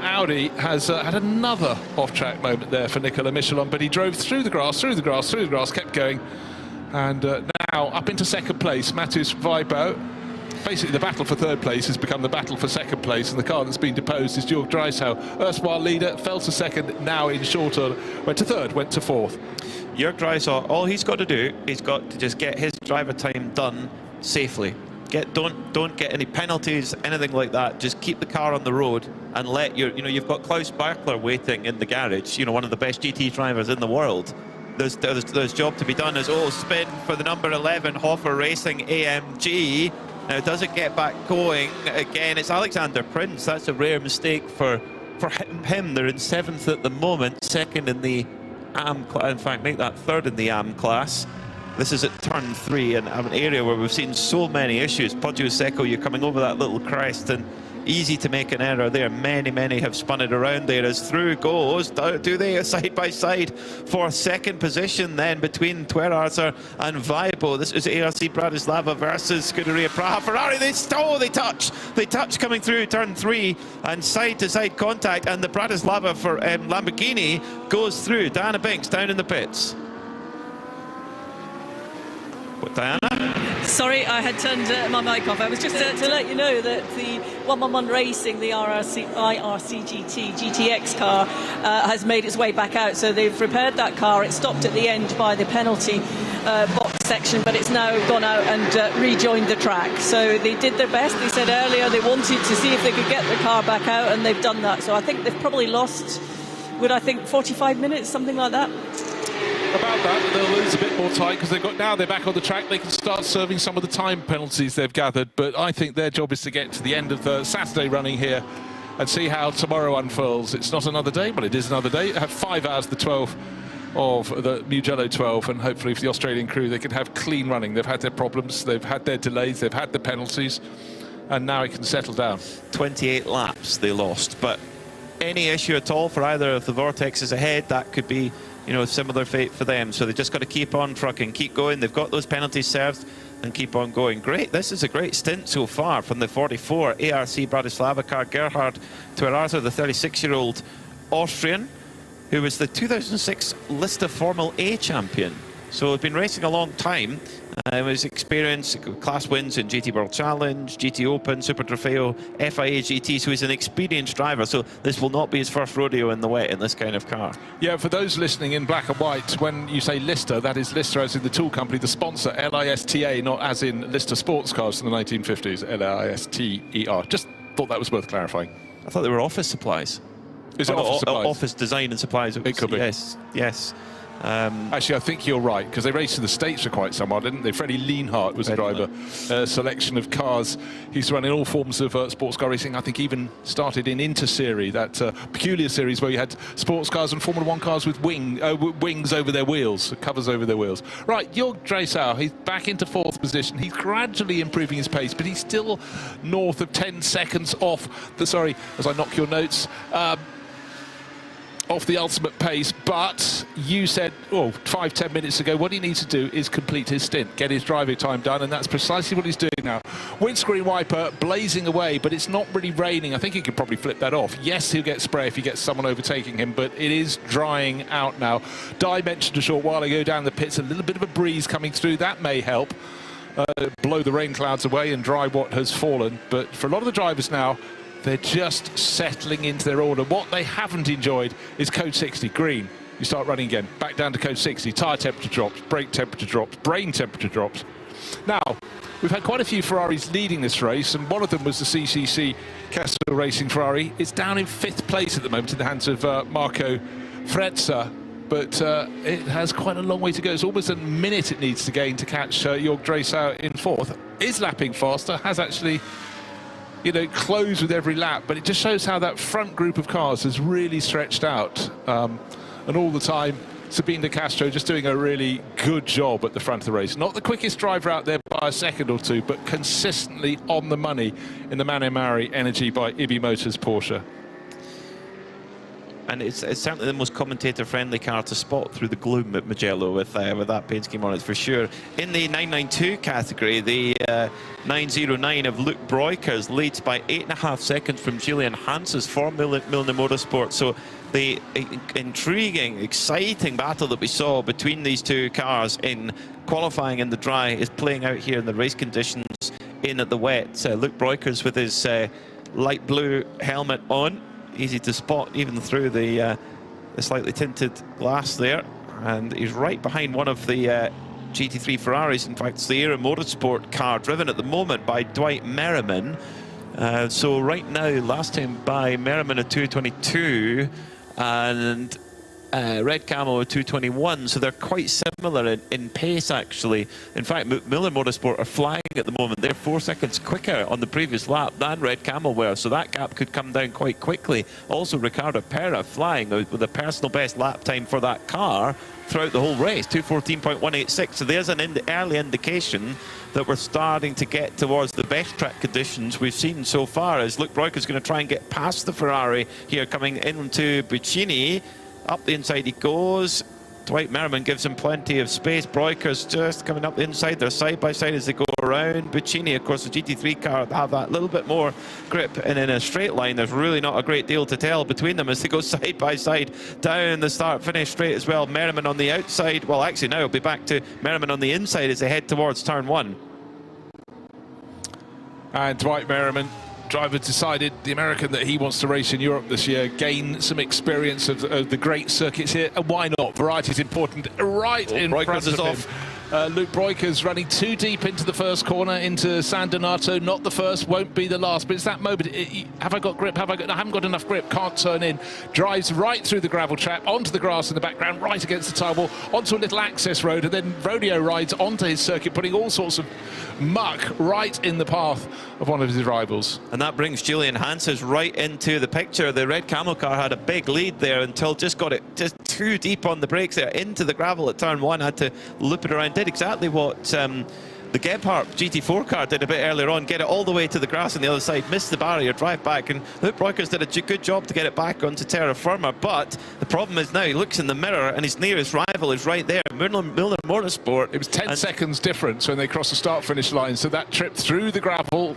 Audi has had another off-track moment there for Nicolas Michelin, but he drove through the grass, kept going, and now up into second place, Matus Weibo. Basically, the battle for third place has become the battle for second place, and the car that's been deposed is Jörg Dreisau. Erstwhile leader, fell to second, now in short order, went to third, went to fourth. Jörg Dreisau, all he's got to do, he's got to just get his driver time done safely. Don't get any penalties, anything like that. Just keep the car on the road and let you've got Klaus Barkler waiting in the garage, one of the best GT drivers in the world. There's job to be done as spin for the number 11 Hofer Racing AMG. Now, does it get back going again? It's Alexander Prince. That's a rare mistake for him. They're in 7th at the moment, 2nd in the AM class. In fact, make that 3rd in the AM class. This is at turn 3 and an area where we've seen so many issues. Poggio Secco, you're coming over that little crest and easy to make an error there. Many have spun it around there as through goes. Do they side by side for second position then between Twerarzer and Weibo? This is ARC Bratislava versus Scuderia Praha. Ferrari, they touch coming through turn 3 and side to side contact, and the Bratislava for Lamborghini goes through. Diana Binks down in the pits. What, Diana? Sorry, I had turned my mic off. I was just to let you know that the 111 Racing, the IRC GTX car, has made its way back out. So they've repaired that car. It stopped at the end by the penalty box section, but it's now gone out and rejoined the track. So they did their best. They said earlier they wanted to see if they could get the car back out, and they've done that. So I think they've probably lost, 45 minutes, something like that. About that, they'll lose a bit more time because they're back on the track. They can start serving some of the time penalties they've gathered. But I think their job is to get to the end of the Saturday running here and see how tomorrow unfolds. It's not another day, but it is another day. They have 5 hours, the 12 of the Mugello 12, and hopefully for the Australian crew they can have clean running. They've had their problems, they've had their delays, they've had the penalties, and now it can settle down. 28 laps they lost, but any issue at all for either of the Vortexes ahead, that could be similar fate for them. So they've just got to keep on trucking, keep going. They've got those penalties served and keep on going. Great. This is a great stint so far from the 44 ARC Bratislava car. Gerhard Twerarzer, the 36-year-old Austrian, who was the 2006 Lista Formula A champion. So he's been racing a long time. His experience, class wins in GT World Challenge, GT Open, Super Trofeo, FIA GT, so he's an experienced driver. So this will not be his first rodeo in the wet in this kind of car. Yeah, for those listening in black and white, when you say Lista, that is Lista as in the tool company, the sponsor, L-I-S-T-A, not as in Lista sports cars from the 1950s, L-I-S-T-E-R. Just thought that was worth clarifying. I thought they were office supplies. Is it office supplies? Office design and supplies. It could be. Yes. Actually, I think you're right, because they raced in the States for quite some while, didn't they? Freddie Lienhardt was the driver. Selection of cars. He's running all forms of sports car racing. I think even started in Interserie, that peculiar series where you had sports cars and Formula 1 cars with wings over their wheels, covers over their wheels. Right, Jörg Dreisau, he's back into 4th position. He's gradually improving his pace, but he's still north of 10 seconds off the, sorry, as I knock your notes, off the ultimate pace, but you said, 5-10 minutes ago, what he needs to do is complete his stint, get his driving time done, and that's precisely what he's doing now. Windscreen wiper blazing away, but it's not really raining. I think he could probably flip that off. Yes, he'll get spray if he gets someone overtaking him, but it is drying out now. Di mentioned a short while ago down the pits, a little bit of a breeze coming through. That may help blow the rain clouds away and dry what has fallen. But for a lot of the drivers now, they're just settling into their order. What they haven't enjoyed is code 60, green. You start running again, back down to code 60, tyre temperature drops, brake temperature drops, brain temperature drops. Now, we've had quite a few Ferraris leading this race, and one of them was the CCC Castrol Racing Ferrari. It's down in 5th place at the moment in the hands of Marco Frezza, but it has quite a long way to go. It's almost a minute it needs to gain to catch Jörg Dreisau in 4th. Is lapping faster, has actually close with every lap, but it just shows how that front group of cars has really stretched out. And all the time, Sabine de Castro just doing a really good job at the front of the race. Not the quickest driver out there by a second or two, but consistently on the money in the Mano Mari Energy by IBI Motors Porsche. And it's certainly the most commentator-friendly car to spot through the gloom at Mugello with that paint scheme on it, for sure. In the 992 category, the 909 of Luke Breukers leads by 8.5 seconds from Julian Hanses for Milner Motorsport. So the intriguing, exciting battle that we saw between these two cars in qualifying in the dry is playing out here in the race conditions in at the wet. Luke Breukers with his light blue helmet on. Easy to spot even through the slightly tinted glass there, and he's right behind one of the GT3 Ferraris. In fact, it's the Era Motorsport car driven at the moment by Dwight Merriman. So right now, last time by Merriman at 2:22 and Red Camo at 2:21, so they're quite similar in pace, actually. In fact, Miller Motorsport are flying at the moment. They're 4 seconds quicker on the previous lap than Red Camo were, so that gap could come down quite quickly. Also, Ricardo Pera flying with a personal best lap time for that car throughout the whole race, 2:14.186. So there's an early indication that we're starting to get towards the best track conditions we've seen so far, as Luke Breukers is going to try and get past the Ferrari here, coming into Buccini. Up the inside he goes. Dwight Merriman gives him plenty of space. Breukers just coming up the inside. They're side by side as they go around. Buccini, of course, the GT3 car, have that little bit more grip, and in a straight line there's really not a great deal to tell between them as they go side by side down the start-finish straight as well. Merriman on the outside. Well, actually now it'll be back to Merriman on the inside as they head towards turn 1. And Dwight Merriman, driver, decided, the American, that he wants to race in Europe this year, gain some experience of the great circuits here, and why not? Variety is important. Right in front of him. Luke Breukers running too deep into the first corner, into San Donato. Not the first, won't be the last, but it's that moment. Have I got grip? I haven't got enough grip, can't turn in. Drives right through the gravel trap, onto the grass in the background, right against the tire wall, onto a little access road, and then rodeo rides onto his circuit, putting all sorts of muck right in the path of one of his rivals. And that brings Julian Hanses right into the picture. The red Camel car had a big lead there until just got it just too deep on the brakes there, into the gravel at turn 1, had to loop it around. Did exactly what the Gebhardt GT4 car did a bit earlier on, get it all the way to the grass on the other side, missed the barrier, drive back, and Luke Breukers did a good job to get it back onto terra firma. But the problem is now he looks in the mirror and his nearest rival is right there, Milner Motorsport. It was 10 seconds difference when they crossed the start-finish line, so that trip through the gravel,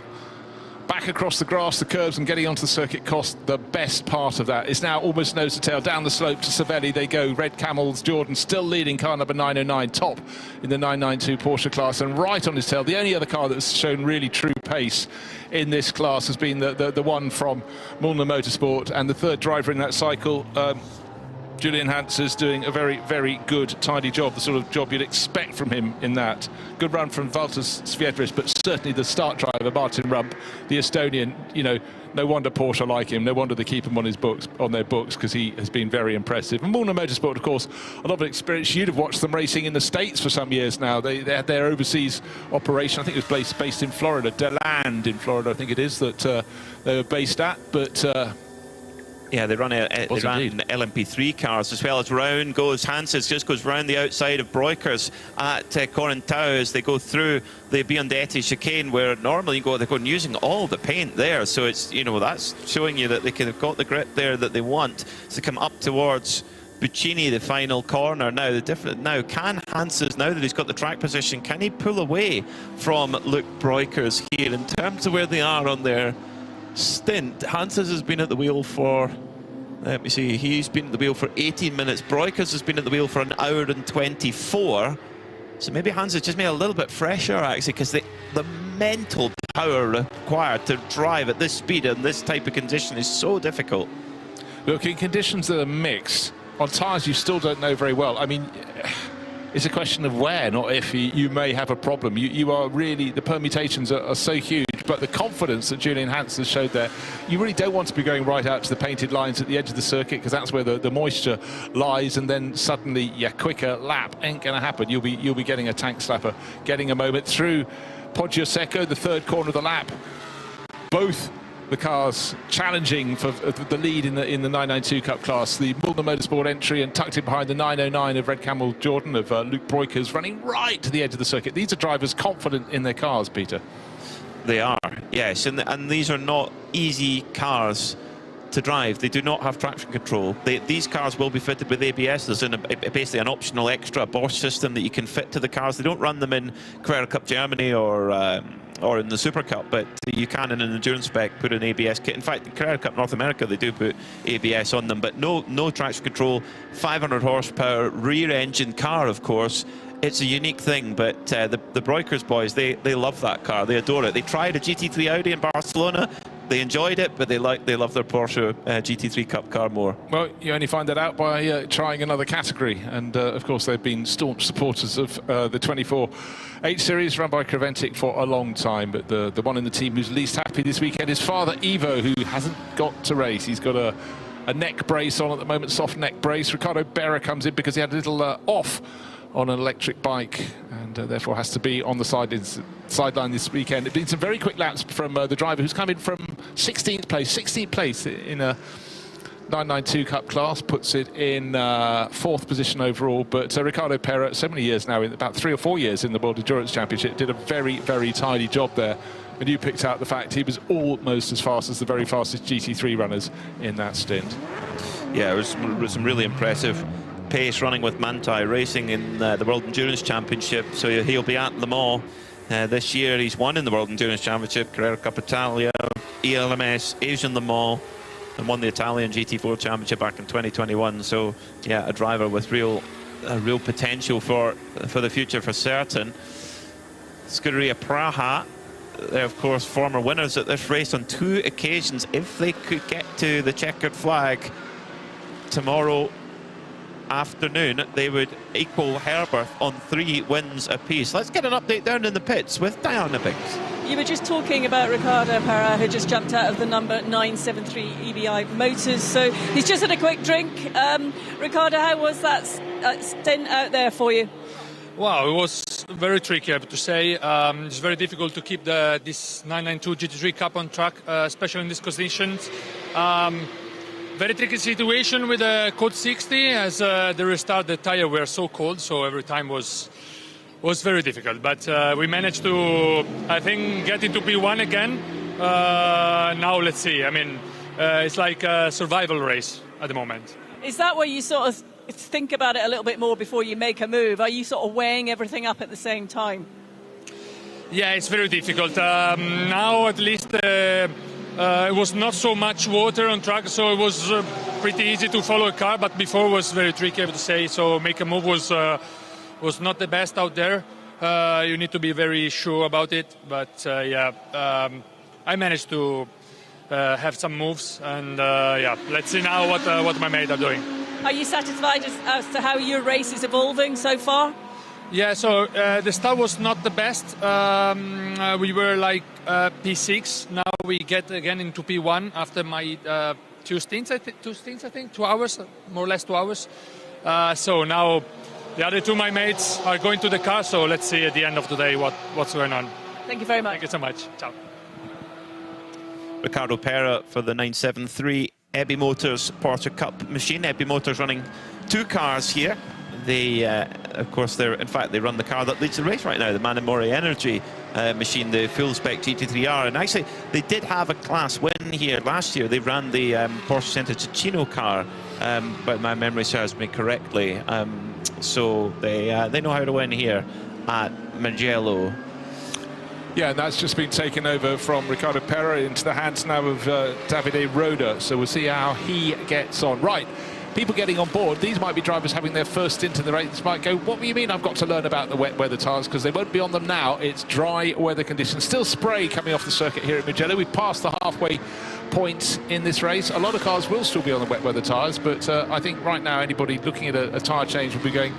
back across the grass, the curbs, and getting onto the circuit cost the best part of that. It's now almost nose to tail. Down the slope to Savelli they go. Red Camels, Jordan still leading car number 909, top in the 992 Porsche class, and right on his tail. The only other car that's shown really true pace in this class has been the one from Milner Motorsport, and the third driver in that cycle, Julian Hanses, doing a very, very good, tidy job, the sort of job you'd expect from him in that. Good run from Valters Sviedris, but certainly the start driver, Martin Rump, the Estonian, you know, no wonder Porsche like him, no wonder they keep him on their books, because he has been very impressive. And Milner Motorsport, of course, a lot of experience. You'd have watched them racing in the States for some years now. They had their overseas operation, I think it was based in Florida, DeLand in Florida, I think it is, that they were based at, but Yeah, they ran LMP3 cars as well. As round goes Hanses, just goes round the outside of Breukers at Corintau as they go through the Biondetti chicane, where normally they're going using all the paint there. So it's, you know, that's showing you that they can have got the grip there that they want to come up towards Buccini, the final corner. Now can Hanses, now that he's got the track position, can he pull away from Luc Breukers here in terms of where they are on their stint? Hanses has been at the wheel for, let me see, he's been at the wheel for 18 minutes. Breukers has been at the wheel for 1 hour and 24. So maybe Hanses just made a little bit fresher, actually, because the mental power required to drive at this speed and this type of condition is so difficult. Look, in conditions that are mixed, on tyres you still don't know very well. I mean, it's a question of where, not if, you may have a problem. You are really, the permutations are so huge, but the confidence that Julian Hansen showed there, you really don't want to be going right out to the painted lines at the edge of the circuit, because that's where the moisture lies, and then suddenly your quicker lap ain't going to happen. You'll be getting a tank slapper, getting a moment through Poggio Secco, the third corner of the lap. Both the cars challenging for the lead in the 992 Cup class. The Mulder Motorsport entry, and tucked in behind the 909 of Red Camel Jordan of Luc Breukers, running right to the edge of the circuit. These are drivers confident in their cars, Peter. They are, yes, and these are not easy cars to drive. They do not have traction control. These cars will be fitted with ABS. There's basically an optional extra Bosch system that you can fit to the cars. They don't run them in Carrera Cup Germany or in the Super Cup, but you can in an endurance spec put an ABS kit. In fact, in Carrera Cup North America they do put ABS on them, but no traction control. 500 horsepower rear engine car, of course. It's a unique thing, but the Breukers boys, they love that car. They adore it. They tried a GT3 Audi in Barcelona. They enjoyed it, but they love their Porsche GT3 Cup car more. Well, you only find that out by trying another category, and of course they've been staunch supporters of the 24H Series run by Creventic for a long time, but the one in the team who's least happy this weekend is Father Ivo, who hasn't got to race. He's got a neck brace on at the moment, soft neck brace. Ricardo Berra comes in because he had a little off on an electric bike, and therefore has to be on the sideline this weekend. It's been some very quick laps from the driver who's come in from 16th place in a 992 Cup class, puts it in 4th position overall. But Ricardo Berra, so many years now, about 3 or 4 years in the World Endurance Championship, did a very, very tidy job there. And you picked out the fact he was almost as fast as the very fastest GT3 runners in that stint. Yeah, it was some really impressive pace running with Manthey Racing in the World Endurance Championship. So he'll be at Le Mans this year. He's won in the World Endurance Championship, Carrera Cup Italia, ELMS, Asian Le Mans, and won the Italian GT4 Championship back in 2021. So yeah, a driver with real potential for the future for certain. Scuderia Praha, they're of course former winners at this race on 2 occasions. If they could get to the checkered flag tomorrow afternoon, they would equal Herbert on 3 wins apiece. Let's get an update down in the pits with Diana Biggs. You were just talking about Ricardo Berra, who just jumped out of the number 973 EBI Motors, so he's just had a quick drink. Ricardo, how was that stint out there for you? Wow, it was very tricky, I have to say. It's very difficult to keep this 992 GT3 Cup on track, especially in these conditions. Very tricky situation with the code 60, as the restart, the tire were so cold, so every time was very difficult. But we managed to, I think, get into P1 again. Now let's see. I mean, it's like a survival race at the moment. Is that where you sort of think about it a little bit more before you make a move? Are you sort of weighing everything up at the same time? Yeah, it's very difficult. Now at least it was not so much water on track, so it was pretty easy to follow a car, but before was very tricky, I have to say. So make a move was not the best out there. You need to be very sure about it, but I managed to have some moves, and let's see now what my mates are doing. Are you satisfied as to how your race is evolving so far? Yeah, so the start was not the best. We were like P6. Now we get again into P1 after my 2 stints, I think, 2 hours, more or less 2 hours. So now the other 2 my mates are going to the car, so let's see at the end of the day what's going on. Thank you very much. Thank you so much. Ciao. Ricardo Berra for the 973 Ebby Motors Porsche Cup machine. Ebby Motors running 2 cars here. They, of course, they run the car that leads the race right now, the Manamori Energy machine, the full-spec GT3R. And actually, they did have a class win here last year. They ran the Porsche Centre Ticino car, but my memory serves me correctly. So they know how to win here at Mugello. Yeah, and that's just been taken over from Ricardo Pera into the hands now of Davide Roda. So we'll see how he gets on. Right. People getting on board, these might be drivers having their first stint in the race, might go, what do you mean I've got to learn about the wet weather tyres? Because they won't be on them now. It's dry weather conditions. Still spray coming off the circuit here at Mugello. We've passed the halfway point in this race. A lot of cars will still be on the wet weather tyres, but I think right now anybody looking at a tyre change will be going,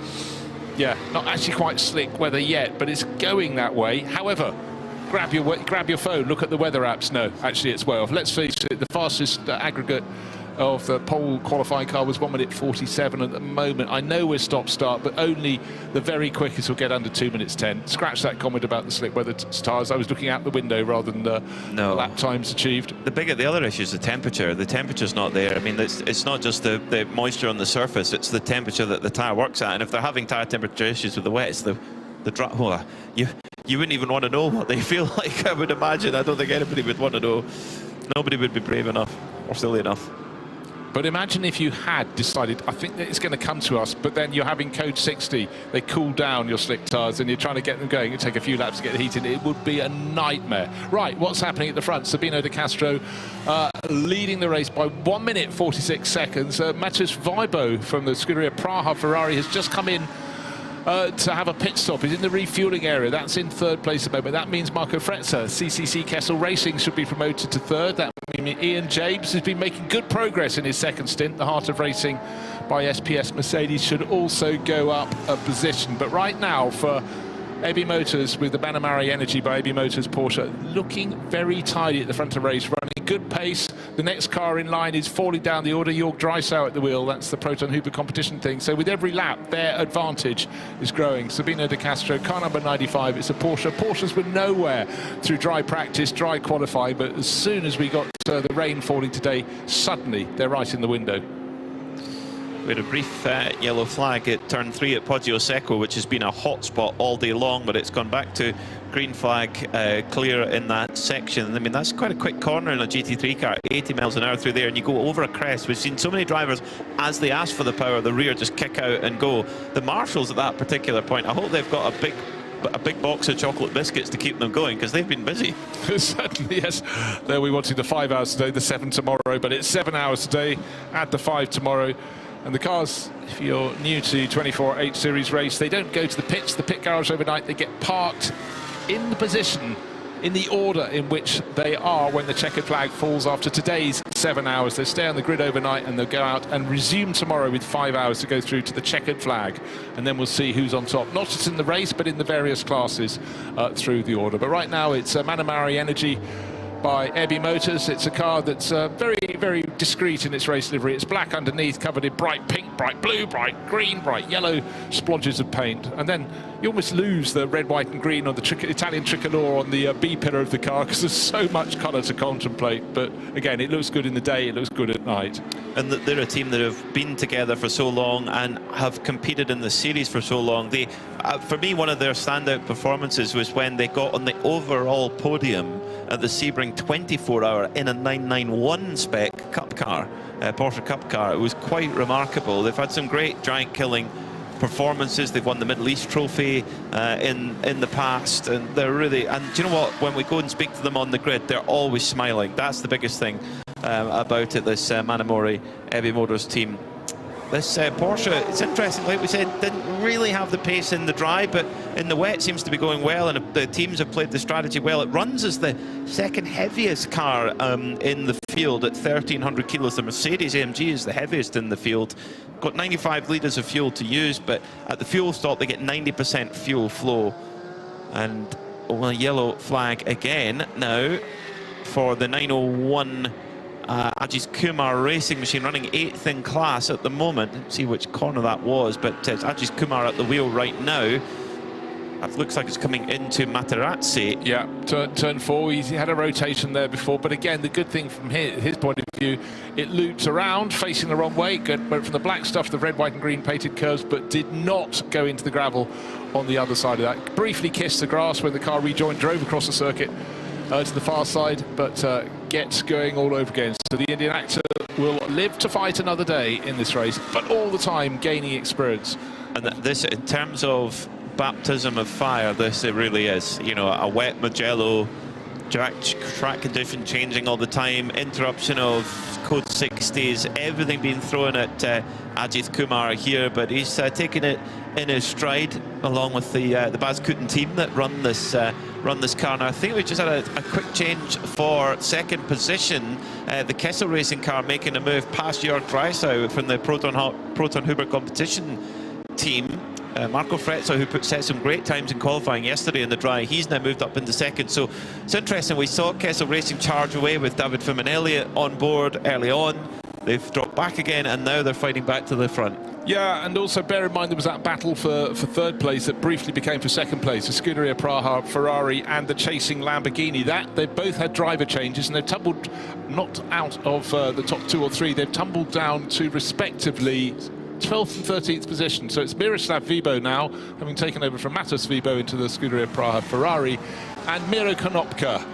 yeah, not actually quite slick weather yet, but it's going that way. However, grab your phone, look at the weather apps. No, actually it's way off. Let's face it, the fastest aggregate of the pole qualifying car was 1:47 at the moment. I know we're stop-start, but only the very quickest will get under 2:10. Scratch that comment about the slick weather tyres. I was looking out the window rather than the lap times achieved. The other issue is the temperature. The temperature's not there. I mean, it's not just the moisture on the surface, it's the temperature that the tyre works at. And if they're having tyre temperature issues with the wet, it's the you wouldn't even want to know what they feel like, I would imagine. I don't think anybody would want to know. Nobody would be brave enough or silly enough. But imagine if you had decided, I think that it's going to come to us, but then you're having code 60, they cool down your slick tyres and you're trying to get them going. It take a few laps to get heated. It would be a nightmare. Right, what's happening at the front? Sabino De Castro leading the race by 1:46. Matheus Weibo from the Scuderia Praha Ferrari has just come in to have a pit stop. He's in the refueling area. That's in third place at the moment. That means Marco Frezza, CCC Kessel Racing, should be promoted to third. That means Ian James has been making good progress in his second stint. The Heart of Racing by SPS Mercedes should also go up a position. But right now for Ebby Motors with the Manamari Energy by Ebby Motors Porsche, looking very tidy at the front of the race, running good pace. The next car in line is falling down the order. York Drysau at the wheel. That's the Proton Hooper competition thing. So with every lap, their advantage is growing. Sabino De Castro, car number 95. It's a Porsche. Porsches were nowhere through dry practice, dry qualifying, but as soon as we got the rain falling today, suddenly they're right in the window. We had a brief yellow flag at turn 3 at Poggio Secco, which has been a hot spot all day long, but it's gone back to green flag clear in that section. I mean, that's quite a quick corner in a GT3 car, 80 miles an hour through there, and you go over a crest. We've seen so many drivers, as they ask for the power, the rear just kick out and go. The marshals at that particular point, I hope they've got a big box of chocolate biscuits to keep them going, because they've been busy. Certainly, yes. There we wanted the 5 hours today, the 7 tomorrow, but it's 7 hours today, add the 5 tomorrow. And the cars, if you're new to 24H Series race, they don't go to the pits, the pit garage overnight. They get parked in the position, in the order in which they are when the checkered flag falls after today's 7 hours. They stay on the grid overnight and they'll go out and resume tomorrow with 5 hours to go through to the checkered flag. And then we'll see who's on top, not just in the race, but in the various classes through the order. But right now it's Manamari Energy by Ebby Motors. It's a car that's very, very discreet in its race livery. It's black underneath, covered in bright pink, bright blue, bright green, bright yellow splodges of paint. And then you almost lose the red, white and green on the Italian tricolor on the B pillar of the car, because there's so much colour to contemplate. But again, it looks good in the day, it looks good at night. And they're a team that have been together for so long and have competed in the series for so long. They, for me, one of their standout performances was when they got on the overall podium at the Sebring 24-hour in a 991 spec Cup car, Porsche Cup car. It was quite remarkable. They've had some great giant-killing performances. They've won the Middle East Trophy in the past, and they're really, and do you know what, when we go and speak to them on the grid, they're always smiling. That's the biggest thing about it, this Manamori Ebby Motors team. This Porsche, it's interesting, like we said, didn't really have the pace in the dry, but in the wet seems to be going well, and the teams have played the strategy well. It runs as the second heaviest car in the field at 1,300 kilos. The Mercedes AMG is the heaviest in the field. Got 95 litres of fuel to use, but at the fuel stop they get 90% fuel flow. And a yellow flag again now for the 901 Ajith Kumar racing machine, running 8th in class at the moment. Let's see which corner that was, but it's Ajith Kumar at the wheel right now. That looks like it's coming into Materazzi. Yeah, turn 4. He had a rotation there before, but again, the good thing from his point of view. It looped around, facing the wrong way, went from the black stuff, the red, white and green painted curves, but did not go into the gravel on the other side of that. Briefly kissed the grass when the car rejoined, drove across the circuit to the far side, but gets going all over again. So the Indian actor will live to fight another day in this race, but all the time gaining experience. And this, in terms of baptism of fire, this it really is. You know, a wet Mugello, track condition changing all the time, interruption of code 60s, everything being thrown at Ajith Kumar here, but he's taking it in his stride along with the Bazkuten team that run this car. Now I think we just had a quick change for second position. The Kessel Racing car making a move past Jörg Dreisau from the Proton Huber competition team. Marco Frezzo, who set some great times in qualifying yesterday in the dry, he's now moved up into second. So it's interesting, we saw Kessel Racing charge away with David Fiminelli on board early on. They've dropped back again, and now they're fighting back to the front. Yeah, and also bear in mind there was that battle for third place that briefly became for second place. The Scuderia Praha, Ferrari and the chasing Lamborghini. They both had driver changes, and they've tumbled not out of the top 2 or 3. They've tumbled down to respectively 12th and 13th position. So it's Miroslav Vibo now, having taken over from Matos Vibo into the Scuderia Praha Ferrari, and Miro Konopka,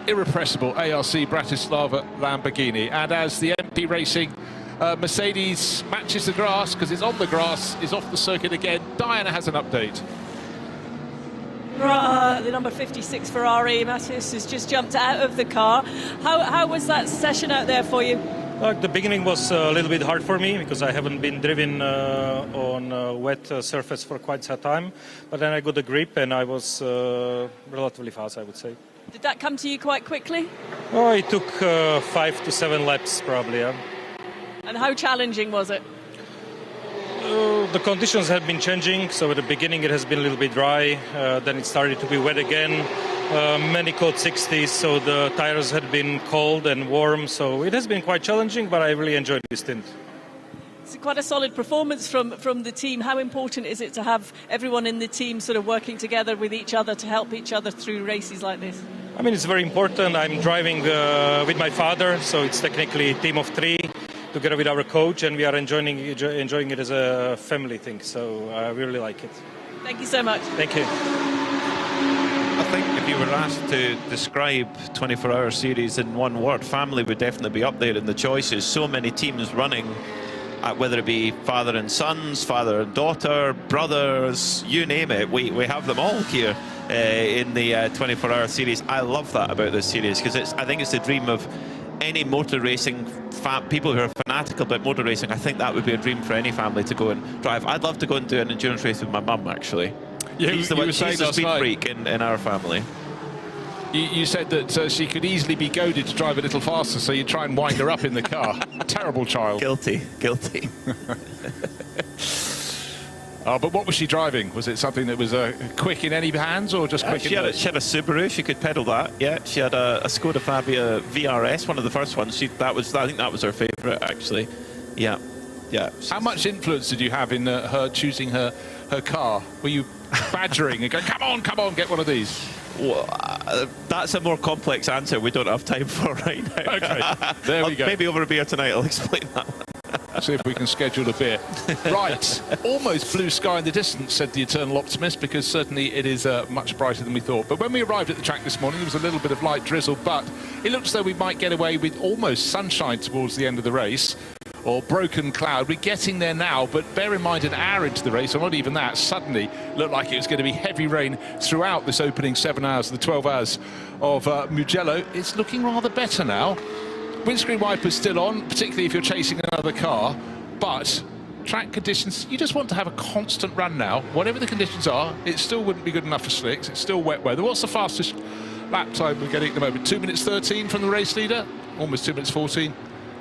irrepressible ARC Bratislava Lamborghini. And as the MP Racing Mercedes matches the grass, because it's on the grass, is off the circuit again, Diana has an update. The number 56 Ferrari, Matis, has just jumped out of the car. How was that session out there for you? The beginning was a little bit hard for me because I haven't been driven on wet surface for quite some time. But then I got a grip and I was relatively fast, I would say. Did that come to you quite quickly? Oh, it took 5 to 7 laps probably, yeah. And how challenging was it? The conditions have been changing. So at the beginning it has been a little bit dry. Then it started to be wet again. Many code 60s, so the tires had been cold and warm, so it has been quite challenging, but I really enjoyed this stint. It's quite a solid performance from the team. How important is it to have everyone in the team sort of working together with each other to help each other through races like this? I mean, it's very important. I'm driving with my father, so it's technically a team of 3 together with our coach, and we are enjoying it as a family thing, so I really like it. Thank you so much. Thank you. I think if you were asked to describe 24-hour series in one word, family would definitely be up there in the choices. So many teams running, whether it be father and sons, father and daughter, brothers, you name it, we have them all here in the 24-hour series. I love that about this series because I think it's the dream of any motor racing people who are fanatical about motor racing. I think that would be a dream for any family to go and drive. I'd love to go and do an endurance race with my mum, actually. Yeah, she's the speed freak in our family. You said that she could easily be goaded to drive a little faster, so you try and wind her up in the car. Terrible child. Guilty. But what was she driving? Was it something that was quick in any hands, or just quick she had a Subaru, she could pedal that, yeah. She had a Skoda Fabia VRS, one of the first ones. I think that was her favourite, actually. Yeah. How much influence did you have in her choosing her car? Were you badgering and going, come on, get one of these? Well, that's a more complex answer we don't have time for right now. Okay, there we go. Maybe over a beer tonight I'll explain that. See if we can schedule a beer. Right, almost blue sky in the distance, said the eternal optimist, because certainly it is much brighter than we thought. But when we arrived at the track this morning, there was a little bit of light drizzle, but it looks as though we might get away with almost sunshine towards the end of the race, or broken cloud. We're getting there now, but bear in mind an hour into the race, or not even that, suddenly looked like it was going to be heavy rain throughout this opening 7 hours, the 12 hours of Mugello. It's looking rather better now. Windscreen wipers still on, particularly if you're chasing another car, but track conditions, you just want to have a constant run now. Whatever the conditions are, it still wouldn't be good enough for slicks. It's still wet weather. What's the fastest lap time we're getting at the moment? 2 minutes 13 from the race leader? Almost 2 minutes 14.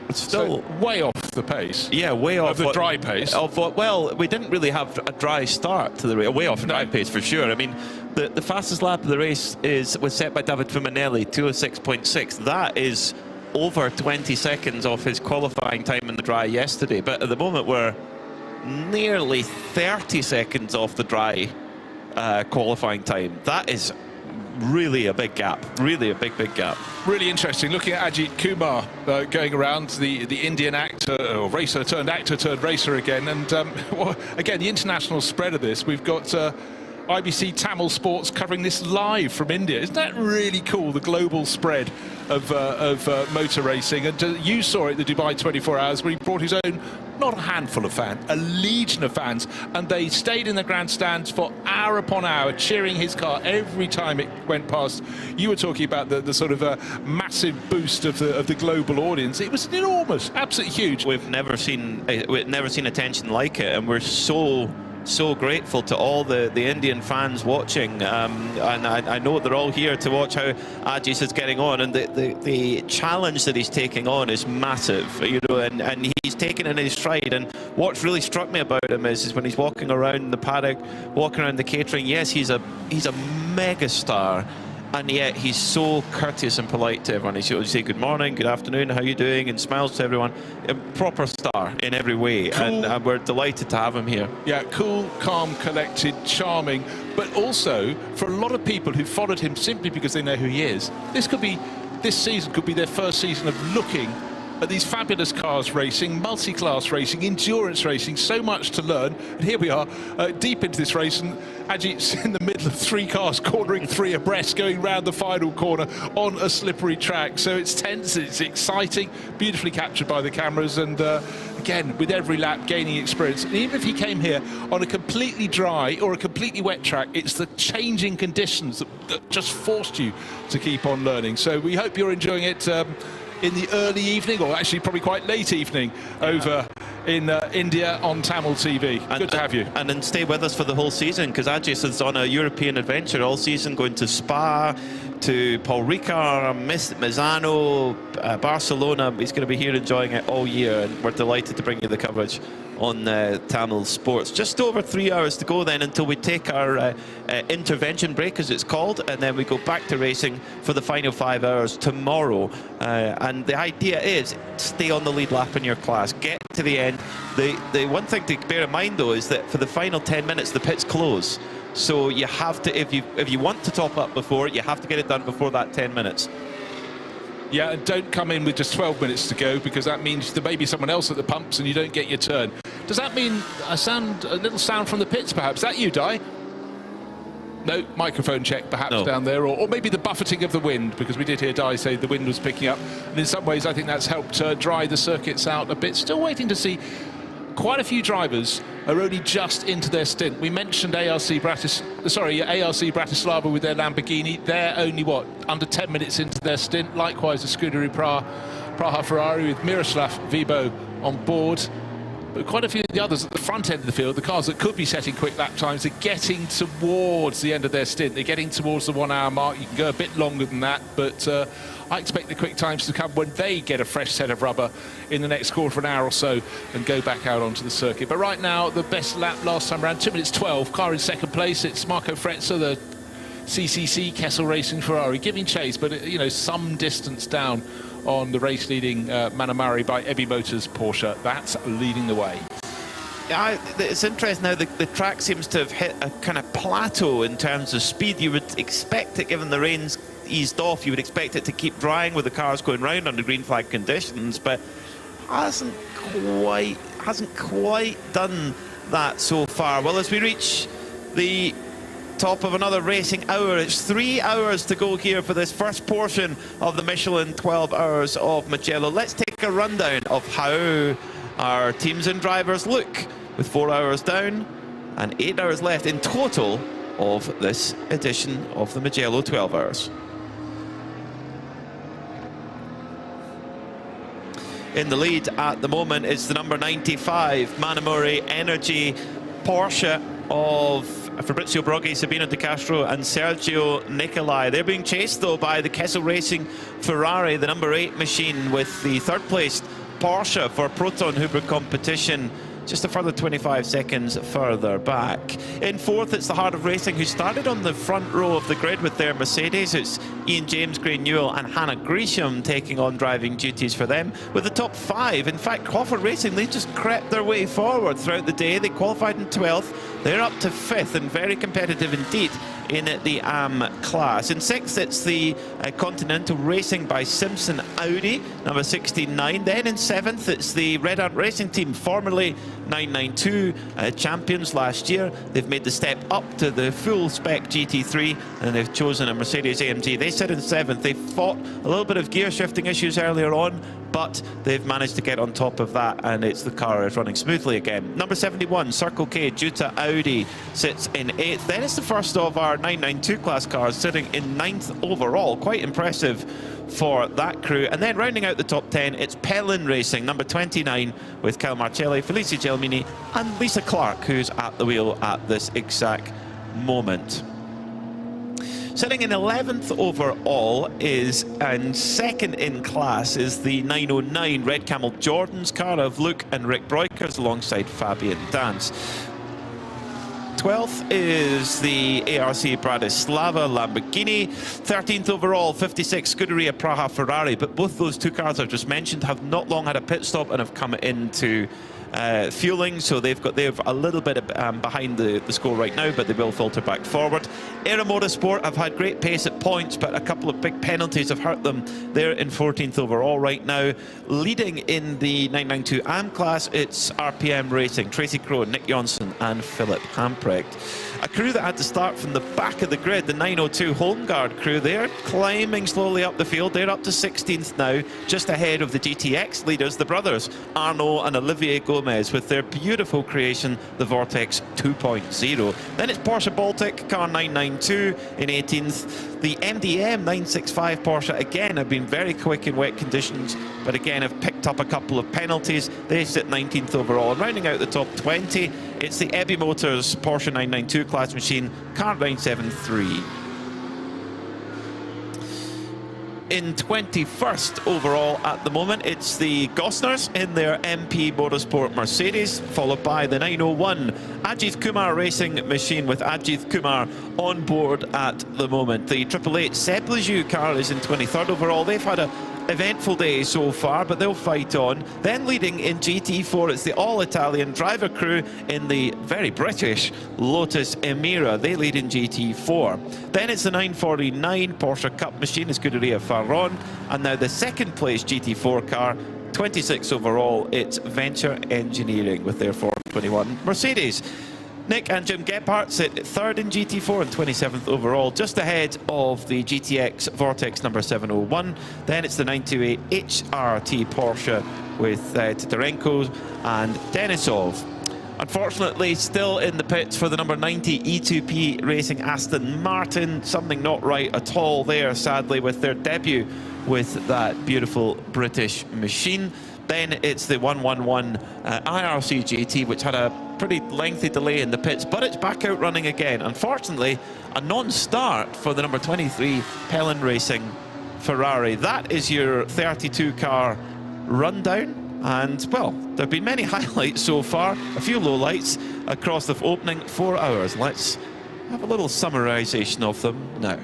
It's still way off the pace. Yeah, way off. Of the dry pace. Well, we didn't really have a dry start to the race. Way off the dry pace, for sure. I mean, the fastest lap of the race was set by David Fiminelli, 2:06.6. That is over 20 seconds off his qualifying time in the dry yesterday. But at the moment, we're nearly 30 seconds off the dry qualifying time. That is really a big gap. Really a big gap. Really interesting. Looking at Ajith Kumar going around, the Indian actor or racer turned actor turned racer again, and well, again the international spread of this. We've got IBC Tamil Sports covering this live from India. Isn't that really cool? The global spread of motor racing, and you saw it the Dubai 24 Hours where he brought his own. Not a handful of fans, a legion of fans, and they stayed in the grandstands for hour upon hour, cheering his car every time it went past. You were talking about the sort of massive boost of the global audience. It was enormous, absolutely huge. We've never seen attention like it, and we're so grateful to all the Indian fans watching, and I know they're all here to watch how Ajith is getting on, and the challenge that he's taking on is massive, you know, and he's taken it in his stride. And what's really struck me about him is when he's walking around the paddock, walking around the catering. Yes, he's a mega star, and yet he's so courteous and polite to everyone. He'll say good morning, good afternoon, how you doing, and smiles to everyone. A proper star in every way, cool. and we're delighted to have him here. Yeah, cool, calm, collected, charming, but also for a lot of people who followed him simply because they know who he is, this season could be their first season of looking at these fabulous cars racing, multi-class racing, endurance racing, so much to learn. And here we are, deep into this race, and Ajith's in the middle of 3 cars, cornering 3 abreast, going round the final corner on a slippery track. So it's tense, it's exciting, beautifully captured by the cameras, and again, with every lap gaining experience. And even if he came here on a completely dry or a completely wet track, it's the changing conditions that just forced you to keep on learning. So we hope you're enjoying it in the early evening, or actually probably quite late evening, over in India on Tamil TV. Good to have you. And then stay with us for the whole season, because Ajith is on a European adventure all season, going to Spa, to Paul Ricard, Misano, Barcelona. He's going to be here enjoying it all year, and we're delighted to bring you the coverage on Tamil Sports. Just over 3 hours to go then until we take our intervention break, as it's called, and then we go back to racing for the final 5 hours tomorrow. And the idea is stay on the lead lap in your class, get to the end. The one thing to bear in mind though is that for the final 10 minutes the pits close, so you have to, if you want to top up before, you have to get it done before that 10 minutes. Yeah, and don't come in with just 12 minutes to go, because that means there may be someone else at the pumps and you don't get your turn. Does that mean a little sound from the pits, perhaps? Is that you, Di? No, microphone check perhaps down there, or maybe the buffeting of the wind, because we did hear Di say the wind was picking up, and in some ways I think that's helped dry the circuits out a bit. Still waiting to see. Quite a few drivers are only just into their stint. We mentioned ARC Bratislava with their Lamborghini. They're only, under 10 minutes into their stint. Likewise, the Scuderia Praha Ferrari with Miroslav Vibo on board. But quite a few of the others at the front end of the field, the cars that could be setting quick lap times, are getting towards the end of their stint. They're getting towards the 1 hour mark. You can go a bit longer than that, but I expect the quick times to come when they get a fresh set of rubber in the next quarter of an hour or so and go back out onto the circuit. But right now, the best lap last time around, 2 minutes 12. Car in second place, it's Marco Frezza, the CCC Kessel Racing Ferrari, giving chase, but you know, some distance down on the race-leading Manamari by Ebi Motors Porsche. That's leading the way. Yeah, it's interesting now, the track seems to have hit a kind of plateau in terms of speed. You would expect it, given the rain's eased off, you would expect it to keep drying with the cars going round under green flag conditions, but hasn't quite done that so far. Well, as we reach the top of another racing hour, it's 3 hours to go here for this first portion of the Michelin 12 Hours of Mugello. Let's take a rundown of how our teams and drivers look, with 4 hours down and 8 hours left in total of this edition of the Mugello 12 Hours. In the lead at the moment is the number 95 Manamori Energy Porsche of Fabrizio Broggi, Sabino De Castro and Sergio Nicolai. They're being chased though by the Kessel Racing Ferrari, the number 8 machine, with the third placed Porsche for Proton Hubert competition just a further 25 seconds further back. In fourth, it's the Heart of Racing, who started on the front row of the grid with their Mercedes. It's Ian James, Gray Newell and Hannah Gresham taking on driving duties for them. With the top 5, in fact, Crawford Racing, they just crept their way forward throughout the day. They qualified in 12th. They're up to 5th and very competitive indeed in the AM class. In 6th, it's the Continental Racing by Simpson Audi, number 69. Then in 7th, it's the Red Ant Racing Team, formerly 992 champions last year. They've made the step up to the full spec GT3 and they've chosen a Mercedes AMG. They sit in 7th. They fought a little bit of gear shifting issues earlier on, but they've managed to get on top of that, and it's the car is running smoothly again. Number 71, Circle K Jutta Audi, sits in 8th. Then it's the first of our 992 class cars sitting in 9th overall. Quite impressive for that crew. And then rounding out the top 10, it's Pellin Racing, number 29, with Kyle Marcelli, Felicia Gelmini and Lisa Clark, who's at the wheel at this exact moment. Sitting in 11th overall is, and second in class, is the 909 Red Camel Jordan's car of Luke and Rick Breukers alongside Fabian Dance. 12th is the ARC Bratislava Lamborghini. 13th overall, 56 Scuderia Praha Ferrari. But both those two cars I've just mentioned have not long had a pit stop and have come into fueling, so they're a little bit behind the score right now, but they will filter back forward. Era Motorsport have had great pace at points, but a couple of big penalties have hurt them. They're in 14th overall right now. Leading in the 992 AM class, it's RPM Racing, Tracy Crow, Nick Jonsson and Philip Hamprecht. A crew that had to start from the back of the grid, the 902 Holmgard crew, they're climbing slowly up the field. They're up to 16th now, just ahead of the GTX leaders, the brothers Arnaud and Olivier Gomez, with their beautiful creation, the Vortex 2.0. Then it's Porsche Baltic, car 992 in 18th. The MDM 965 Porsche, again, have been very quick in wet conditions, but again have picked up a couple of penalties. They sit 19th overall. And rounding out the top 20, it's the Ebby Motors Porsche 992 class machine, car 973. In 21st overall at the moment, it's the Gosners in their MP Motorsport Mercedes, followed by the 901 Ajith Kumar Racing Machine with Ajith Kumar on board at the moment. The 888 Seb Lejeune car is in 23rd overall. They've had a eventful day so far, but they'll fight on. Then leading in GT4, it's the all-Italian driver crew in the very British Lotus Emira. They lead in GT4. Then it's the 949 Porsche Cup machine, Scuderia Farron, and now the second place GT4 car, 26 overall, it's Venture Engineering with their 421 Mercedes. Nick and Jim Gephardt sit 3rd in GT4 and 27th overall, just ahead of the GTX Vortex number 701. Then it's the 928 HRT Porsche with Titarenko and Denisov. Unfortunately, still in the pits for the number 90 E2P Racing Aston Martin. Something not right at all there, sadly, with their debut with that beautiful British machine. Then it's the 111 IRC GT, which had a pretty lengthy delay in the pits, but it's back out running again. Unfortunately, a non-start for the number 23 Pellin Racing Ferrari. That is your 32 car rundown. And, well, there have been many highlights so far, a few lowlights across the opening 4 hours. Let's have a little summarisation of them now.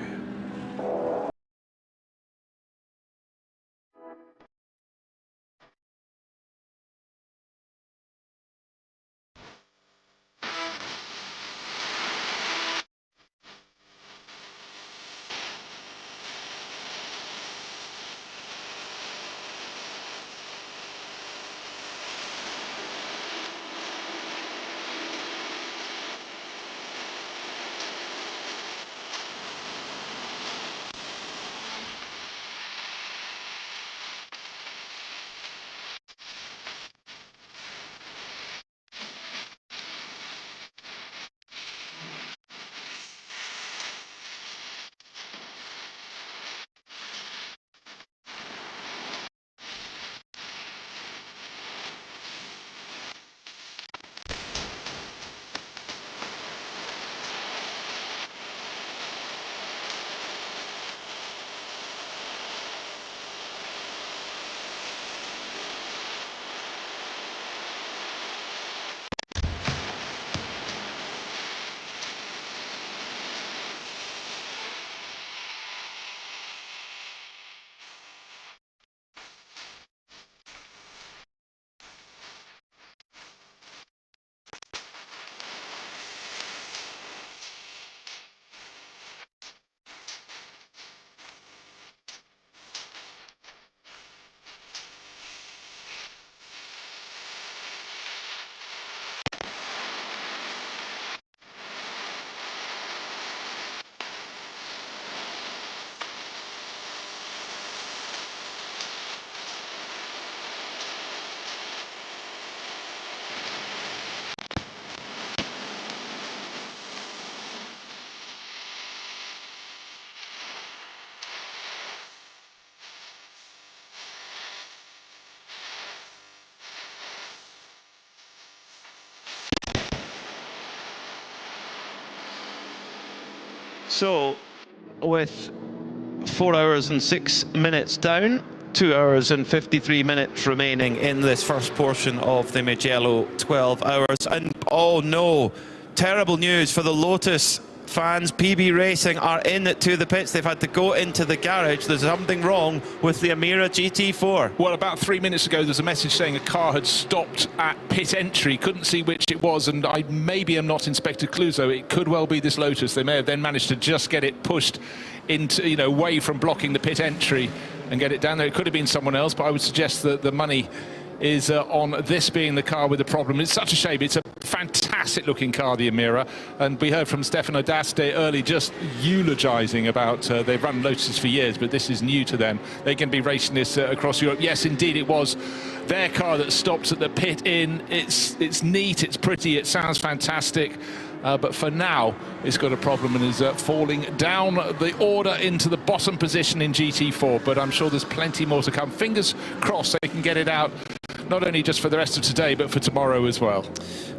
So, with 4 hours and 6 minutes down, 2 hours and 53 minutes remaining in this first portion of the Mugello 12 hours. And oh no, terrible news for the Lotus fans. PB Racing are in to the pits. They've had to go into the garage. There's something wrong with the Emira GT4. Well, about 3 minutes ago, there's a message saying a car had stopped at pit entry. Couldn't see which it was, and I maybe am not Inspector Clouseau. It could well be this Lotus. They may have then managed to just get it pushed into, you know, away from blocking the pit entry and get it down there. It could have been someone else, but I would suggest that the money is on this being the car with the problem. It's such a shame. It's a fantastic looking car, the Emira, and we heard from Stefano D'Aste early just eulogising about they've run Lotuses for years, but this is new to them. They're going to be racing this across Europe. Yes, indeed, it was their car that stops at the pit in. It's neat, it's pretty, it sounds fantastic. But for now, it's got a problem and is falling down the order into the bottom position in GT4. But I'm sure there's plenty more to come. Fingers crossed they can get it out, not only just for the rest of today, but for tomorrow as well.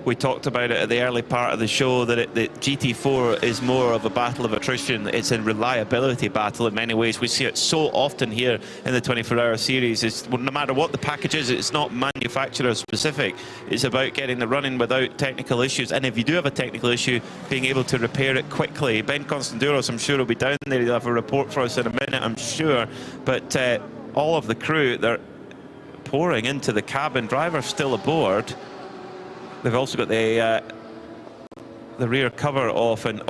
We talked about it at the early part of the show, that GT4 is more of a battle of attrition. It's a reliability battle in many ways. We see it so often here in the 24-hour series. It's, no matter what the package is, it's not manufacturer specific. It's about getting the running without technical issues. And if you do have a technical issue, being able to repair it quickly. Ben Constanduros, I'm sure, will be down there. He'll have a report for us in a minute, I'm sure. But all of the crew, they're pouring into the cabin. Driver's still aboard. They've also got the rear cover off, and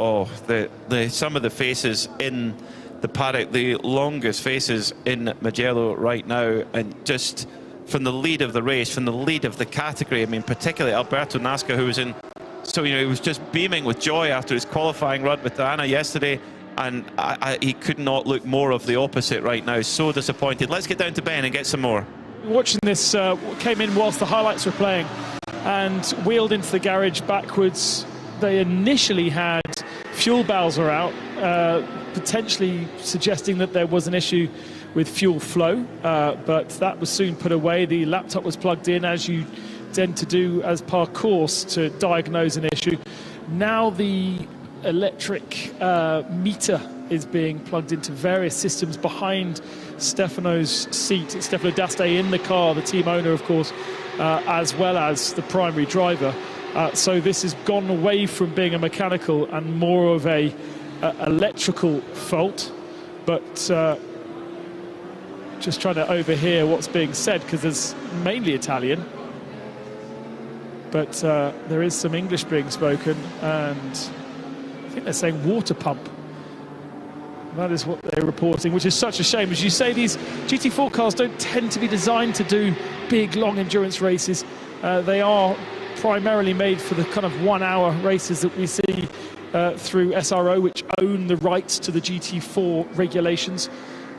some of the faces in the paddock, the longest faces in Mugello right now, and just from the lead of the race, from the lead of the category. I mean, particularly Alberto Nasca, who was in, so you know, he was just beaming with joy after his qualifying run with Diana yesterday, and he could not look more of the opposite right now. So disappointed. Let's get down to Ben and get some more. Watching this came in whilst the highlights were playing and wheeled into the garage backwards. They initially had fuel bowser out, potentially suggesting that there was an issue with fuel flow, but that was soon put away. The laptop was plugged in, as you tend to do as per course, to diagnose an issue. Now the electric meter is being plugged into various systems behind Stefano's seat. It's Stefano D'Aste in the car, the team owner, of course, as well as the primary driver. So this has gone away from being a mechanical and more of a electrical fault. But just trying to overhear what's being said, because there's mainly Italian. But there is some English being spoken, and I think they're saying water pump. That is what they're reporting, which is such a shame. As you say, these GT4 cars don't tend to be designed to do big, long endurance races. They are primarily made for the kind of 1 hour races that we see through SRO, which own the rights to the GT4 regulations.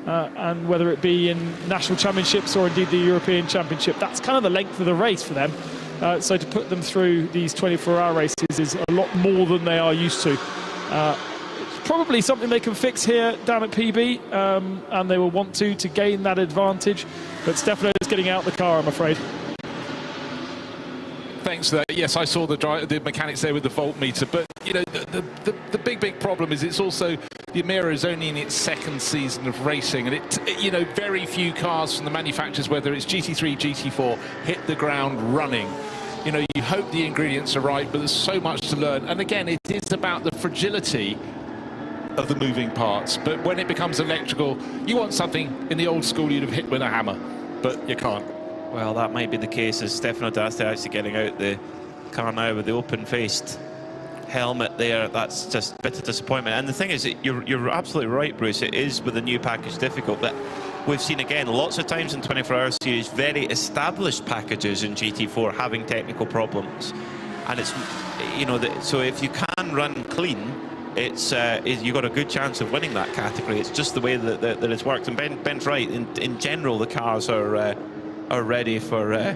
And whether it be in national championships or indeed the European Championship, that's kind of the length of the race for them. So to put them through these 24-hour races is a lot more than they are used to. It's probably something they can fix here down at PB, and they will want to gain that advantage. But Stefano is getting out the car, I'm afraid. Thanks for that. Yes, I saw the mechanics there with the voltmeter, but you know, the big problem is it's also the Emira is only in its second season of racing, and it you know, very few cars from the manufacturers, whether it's GT3, GT4, hit the ground running. You know, you hope the ingredients are right, but there's so much to learn. And again, it is about the fragility of the moving parts. But when it becomes electrical, you want something in the old school you'd have hit with a hammer, but you can't. Well, that might be the case, as Stefano D'Aste actually getting out the car now with the open-faced helmet there. That's just a bit of disappointment. And the thing is, you're absolutely right, Bruce. It is, with the new package, difficult. But we've seen, again, lots of times in 24-hour series, very established packages in GT4 having technical problems. And it's, you know, so if you can run clean, you've got a good chance of winning that category. It's just the way that it's worked. And Ben's right. In general, the cars are ready for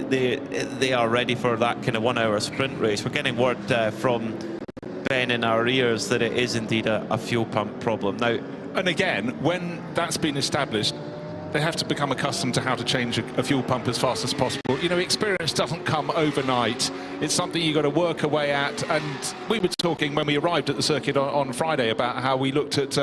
they are ready for that kind of 1 hour sprint race. We're getting word from Ben in our ears that it is indeed a fuel pump problem now. And again, when that's been established, they have to become accustomed to how to change a fuel pump as fast as possible. You know, experience doesn't come overnight. It's something you've got to work away at. And we were talking when we arrived at the circuit on Friday about how we looked at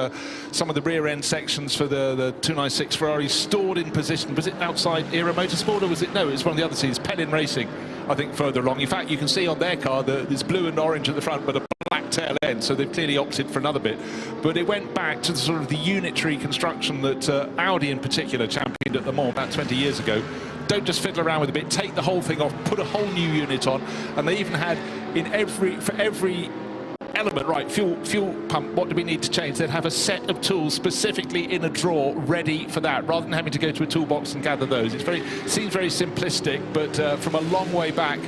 some of the rear-end sections for the 296 Ferrari stored in position. Was it outside Era Motorsport, or was it? No, it was one of the other teams, Pelin Racing, I think, further along. In fact, you can see on their car there's blue and orange at the front, but a black tail end, so they've clearly opted for another bit. But it went back to the sort of the unitary construction that Audi in particular championed at Le Mans about 20 years ago. Don't just fiddle around with a bit, take the whole thing off, put a whole new unit on. And they even had for every element, right, fuel pump, what do we need to change? They'd have a set of tools specifically in a drawer ready for that, rather than having to go to a toolbox and gather those. It seems very simplistic, but from a long way back,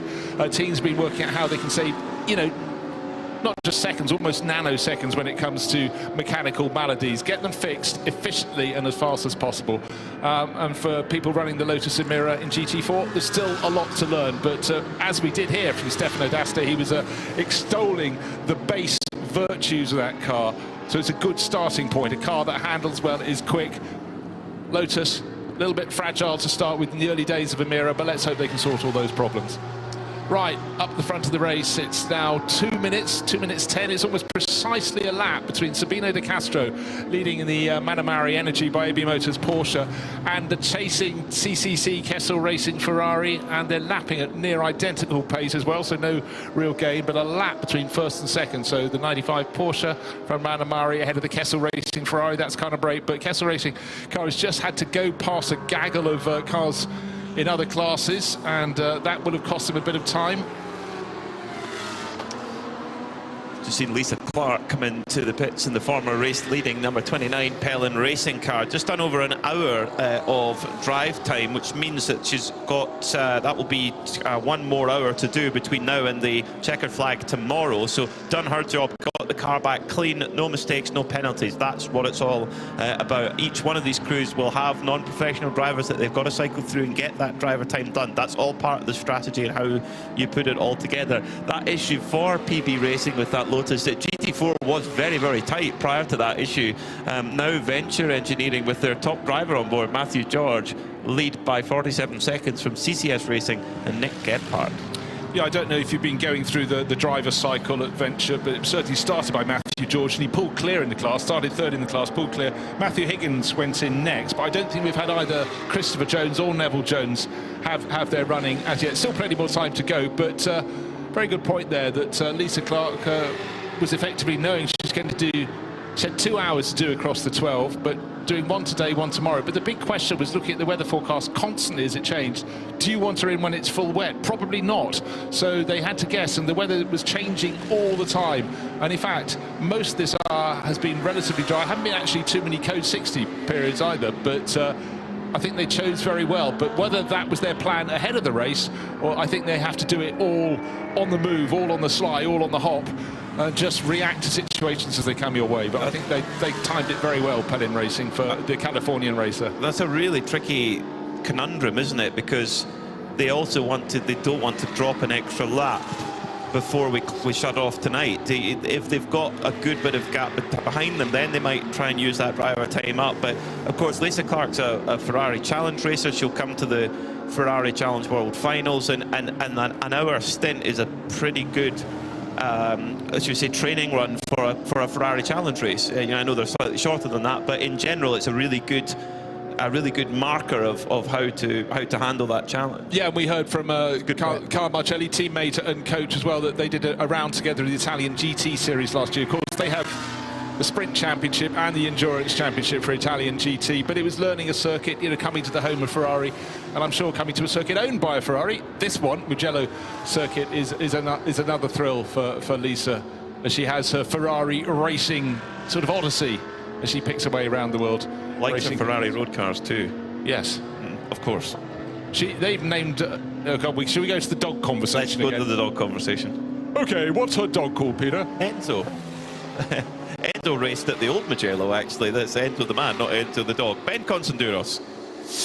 teams have been working out how they can save, you know, not just seconds, almost nanoseconds when it comes to mechanical maladies. Get them fixed efficiently and as fast as possible. And for people running the Lotus Emira in GT4, there's still a lot to learn. But as we did hear from Stefano D'Asta, he was extolling the base virtues of that car. So it's a good starting point. A car that handles well, is quick. Lotus, a little bit fragile to start with in the early days of Emira, but let's hope they can sort all those problems. Right, up the front of the race, it's now 2 minutes 10. It's almost precisely a lap between Sabino De Castro, leading in the Manamari Energy by AB Motors Porsche, and the chasing CCC Kessel Racing Ferrari, and they're lapping at near identical pace as well, so no real gain, but a lap between first and second. So the 95 Porsche from Manamari ahead of the Kessel Racing Ferrari. That's kind of great, but Kessel Racing car has just had to go past a gaggle of cars in other classes, and that will have cost him a bit of time. Just seen Lisa Clark come into the pits in the former race leading number 29 Pelin Racing car. Just done over an hour of drive time, which means that she's got that will be 1 more hour to do between now and the checkered flag tomorrow. So done her job, got the car back clean, no mistakes, no penalties. That's what it's all about. Each one of these crews will have non-professional drivers that they've got to cycle through and get that driver time done. That's all part of the strategy and how you put it all together. That issue for PB Racing with that Lotus at GT4 was very, very tight prior to that issue. Now Venture Engineering with their top driver on board, Matthew George, lead by 47 seconds from CCS Racing and Nick Gebhardt. Yeah, I don't know if you've been going through the driver cycle at Venture, but it certainly started by Matthew George, and he pulled clear in the class, started third in the class, pulled clear. Matthew Higgins went in next, but I don't think we've had either Christopher Jones or Neville Jones have their running as yet. Still plenty more time to go, but very good point there that Lisa Clark was effectively knowing she's going to do. She had 2 hours to do across the 12, but doing one today, one tomorrow. But the big question was looking at the weather forecast constantly as it changed. Do you want her in when it's full wet? Probably not. So they had to guess, and the weather was changing all the time. And in fact, most of this hour has been relatively dry. Haven't been actually too many code 60 periods either, but I think they chose very well. But whether that was their plan ahead of the race, or I think they have to do it all on the move, all on the sly, all on the hop, just react to situations as they come your way. But I think they timed it very well, Pelin Racing, for the Californian racer. That's a really tricky conundrum, isn't it? Because they don't want to drop an extra lap before we shut off tonight. If they've got a good bit of gap behind them, then they might try and use that driver time up. But of course, Lisa Clark's a Ferrari Challenge racer. She'll come to the Ferrari Challenge World Finals, and an hour stint is a pretty good, as you say, training run for a Ferrari Challenge race. You know, I know they're slightly shorter than that, but in general, it's a really good marker of how to handle that challenge. Yeah, and we heard from Carl Marcelli, teammate and coach as well, that they did a round together in the Italian GT series last year. Of course, they have the Sprint Championship and the Endurance Championship for Italian GT, but it was learning a circuit, you know, coming to the home of Ferrari, and I'm sure coming to a circuit owned by a Ferrari. This one, Mugello circuit, is another thrill for Lisa, as she has her Ferrari racing sort of odyssey as she picks her way around the world. Like some Ferrari road cars too. Yes, of course. They've named. Oh God, should we go to the dog conversation? Let's go to the dog conversation. Okay, what's her dog called, Peter? Enzo. Enzo raced at the old Mugello, actually. That's Enzo the man, not Enzo the dog. Ben Consanduros.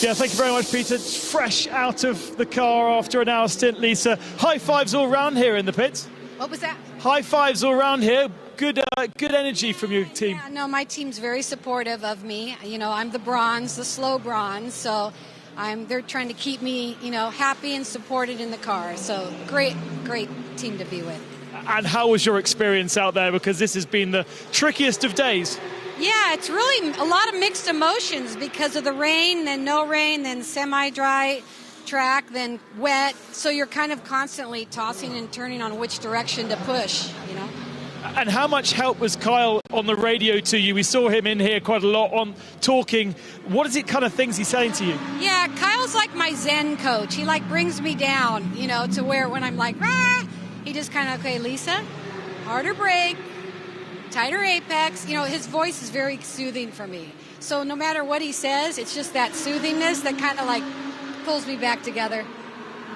Yeah, thank you very much, Peter. It's fresh out of the car after an hour stint, Lisa. High fives all round here in the pits. What was that? High fives all round here. good energy from your team. Yeah, no, my team's very supportive of me. You know, I'm the bronze, the slow bronze, so they're trying to keep me, you know, happy and supported in the car. So great team to be with. And how was your experience out there? Because this has been the trickiest of days. Yeah, it's really a lot of mixed emotions because of the rain, then no rain, then semi-dry track, then wet. So you're kind of constantly tossing and turning on which direction to push, you know. And how much help was Kyle on the radio to you? We saw him in here quite a lot on talking. What is it kind of things he's saying to you? Yeah, Kyle's like my Zen coach. He like brings me down, you know, to where when I'm like, ah, he just kind of, okay, Lisa, harder brake, tighter apex. You know, his voice is very soothing for me. So no matter what he says, it's just that soothingness that kind of like pulls me back together.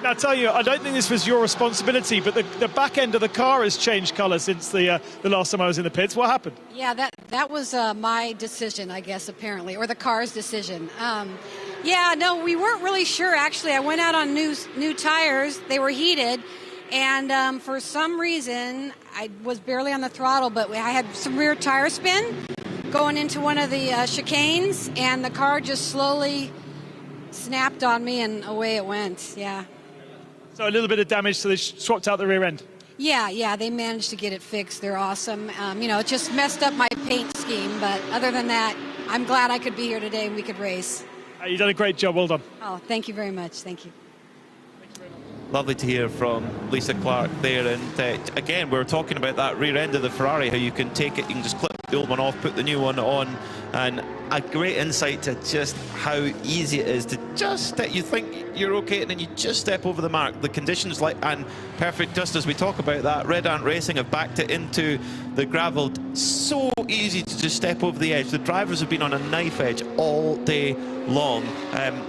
Now, I tell you, I don't think this was your responsibility, but the back end of the car has changed colour since the last time I was in the pits. What happened? Yeah, that was my decision, I guess, apparently, or the car's decision. Yeah, no, we weren't really sure, actually. I went out on new tires. They were heated, and for some reason, I was barely on the throttle, but I had some rear tire spin going into one of the chicanes, and the car just slowly snapped on me, and away it went, yeah. So a little bit of damage, so they swapped out the rear end. Yeah, they managed to get it fixed. They're awesome. You know, it just messed up my paint scheme, but other than that, I'm glad I could be here today and we could race. You've done a great job. Well done. Oh, thank you very much. Thank you. Lovely to hear from Lisa Clark there. And again, we were talking about that rear end of the Ferrari, how you can take it, you can just clip the old one off, put the new one on, and a great insight to just how easy it is to just, you think you're okay, and then you just step over the mark. The conditions, and perfect, just as we talk about that, Red Ant Racing have backed it into the gravel. So easy to just step over the edge. The drivers have been on a knife edge all day long.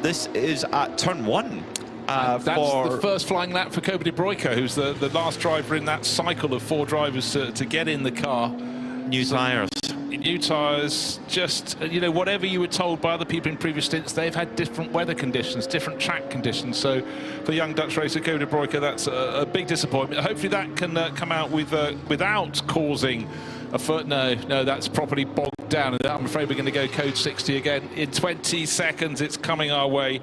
This is at turn 1. That's the first flying lap for Kobe de Bruyke, who's the last driver in that cycle of 4 drivers to get in the car. New tyres. New tyres, just, you know, whatever you were told by other people in previous stints, they've had different weather conditions, different track conditions. So for young Dutch racer Kobe de Bruyke, that's a big disappointment. Hopefully that can come out without causing a foot. No, that's properly bogged down. And I'm afraid we're going to go code 60 again. In 20 seconds, it's coming our way.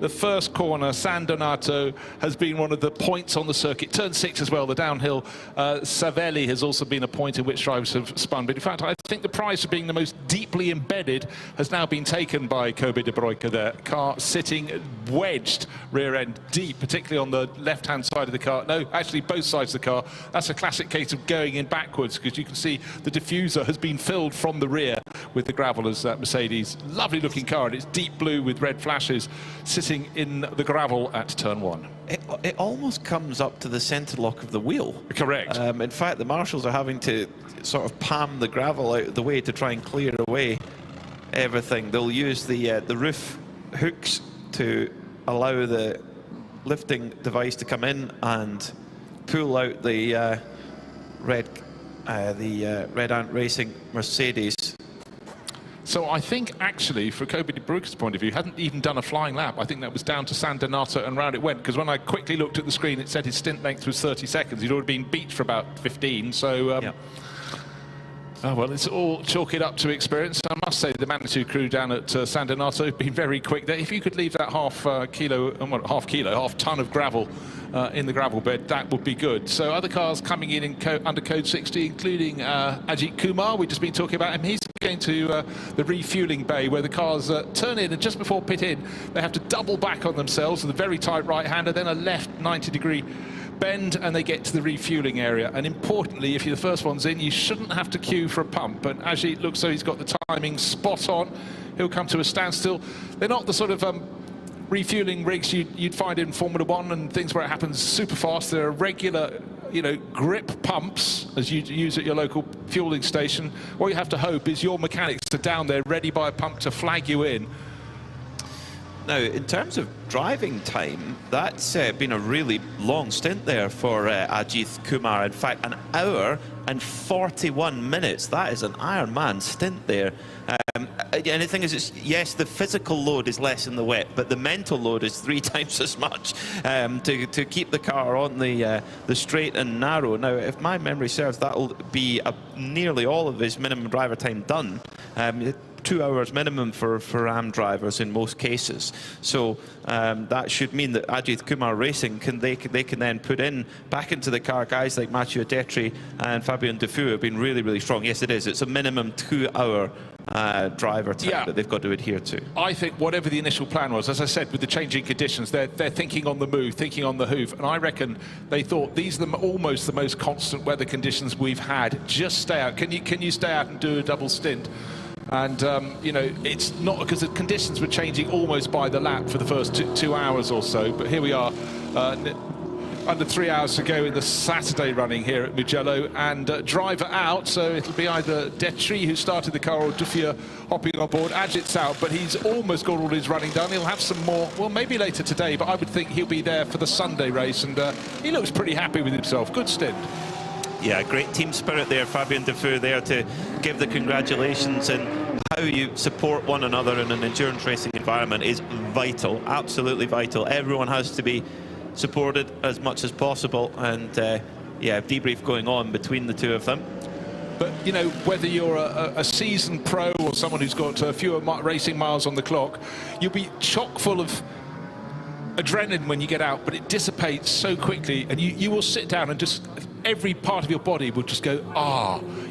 The first corner, San Donato, has been one of the points on the circuit. Turn 6 as well, the downhill. Savelli has also been a point in which drivers have spun. But in fact, I think the prize for being the most deeply embedded has now been taken by Kobe de Bruyke there. Car sitting wedged rear end deep, particularly on the left-hand side of the car. No, actually both sides of the car. That's a classic case of going in backwards, because you can see the diffuser has been filled from the rear with the gravel as that Mercedes. Lovely looking car, and it's deep blue with red flashes, sitting in the gravel at turn 1. It almost comes up to the centre lock of the wheel. Correct. In fact, the marshals are having to sort of palm the gravel out of the way to try and clear away everything. They'll use the roof hooks to allow the lifting device to come in and pull out the Red Ant Racing Mercedes. So I think actually, for Kobe de Bruyke's point of view, hadn't even done a flying lap. I think that was down to San Donato and round it went, because when I quickly looked at the screen, it said his stint length was 30 seconds. He'd already been beat for about 15, so... Oh, well, it's all chalk it up to experience. I must say the Manitou crew down at San Donato have been very quick there. If you could leave that half ton of gravel in the gravel bed, that would be good. So other cars coming in under code 60, including Ajith Kumar. We've just been talking about him. He's going to the refueling bay, where the cars turn in, and just before pit in, they have to double back on themselves with a very tight right-hander, then a left 90-degree bend, and they get to the refueling area. And importantly, if you're the first ones in, you shouldn't have to queue for a pump. But Ajit looks so he's got the timing spot on. He'll come to a standstill. They're not the sort of refueling rigs you'd find in Formula 1 and things where it happens super fast. There are regular, grip pumps as you'd use at your local fueling station. What you have to hope is your mechanics are down there ready by a pump to flag you in. Now, in terms of driving time, that's been a really long stint there for Ajith Kumar. In fact, an hour and 41 minutes. That is an Ironman stint there. And the thing is, yes, the physical load is less in the wet, but the mental load is 3 times as much to keep the car on the straight and narrow. Now, if my memory serves, that'll be nearly all of his minimum driver time done. 2 hours minimum for Ram drivers in most cases. So that should mean that Ajith Kumar Racing can then put in back into the car guys like Mathieu Detry and Fabien Defoe have been really, really strong. Yes, it is. It's a minimum 2 hour driver time that they've got to adhere to. I think whatever the initial plan was, as I said, with the changing conditions, they're thinking on the move, thinking on the hoof, and I reckon they thought these are almost the most constant weather conditions we've had. Just stay out. Can you stay out and do a double stint? And, you know, it's not because the conditions were changing almost by the lap for the first 2 hours or so. But here we are, under 3 hours to go in the Saturday running here at Mugello. And driver out, so it'll be either Detry who started the car or Duffier hopping on board. Ajith's out, but he's almost got all his running done. He'll have some more, well, maybe later today, but I would think he'll be there for the Sunday race. And he looks pretty happy with himself. Good stint. Yeah, great team spirit there. Fabien Defoe there to give the congratulations, and how you support one another in an endurance racing environment is vital, absolutely vital. Everyone has to be supported as much as possible, and yeah, debrief going on between the two of them. But, you know, whether you're a seasoned pro or someone who's got fewer racing miles on the clock, you'll be chock full of adrenaline when you get out, but it dissipates so quickly, and you will sit down and just every part of your body will just go,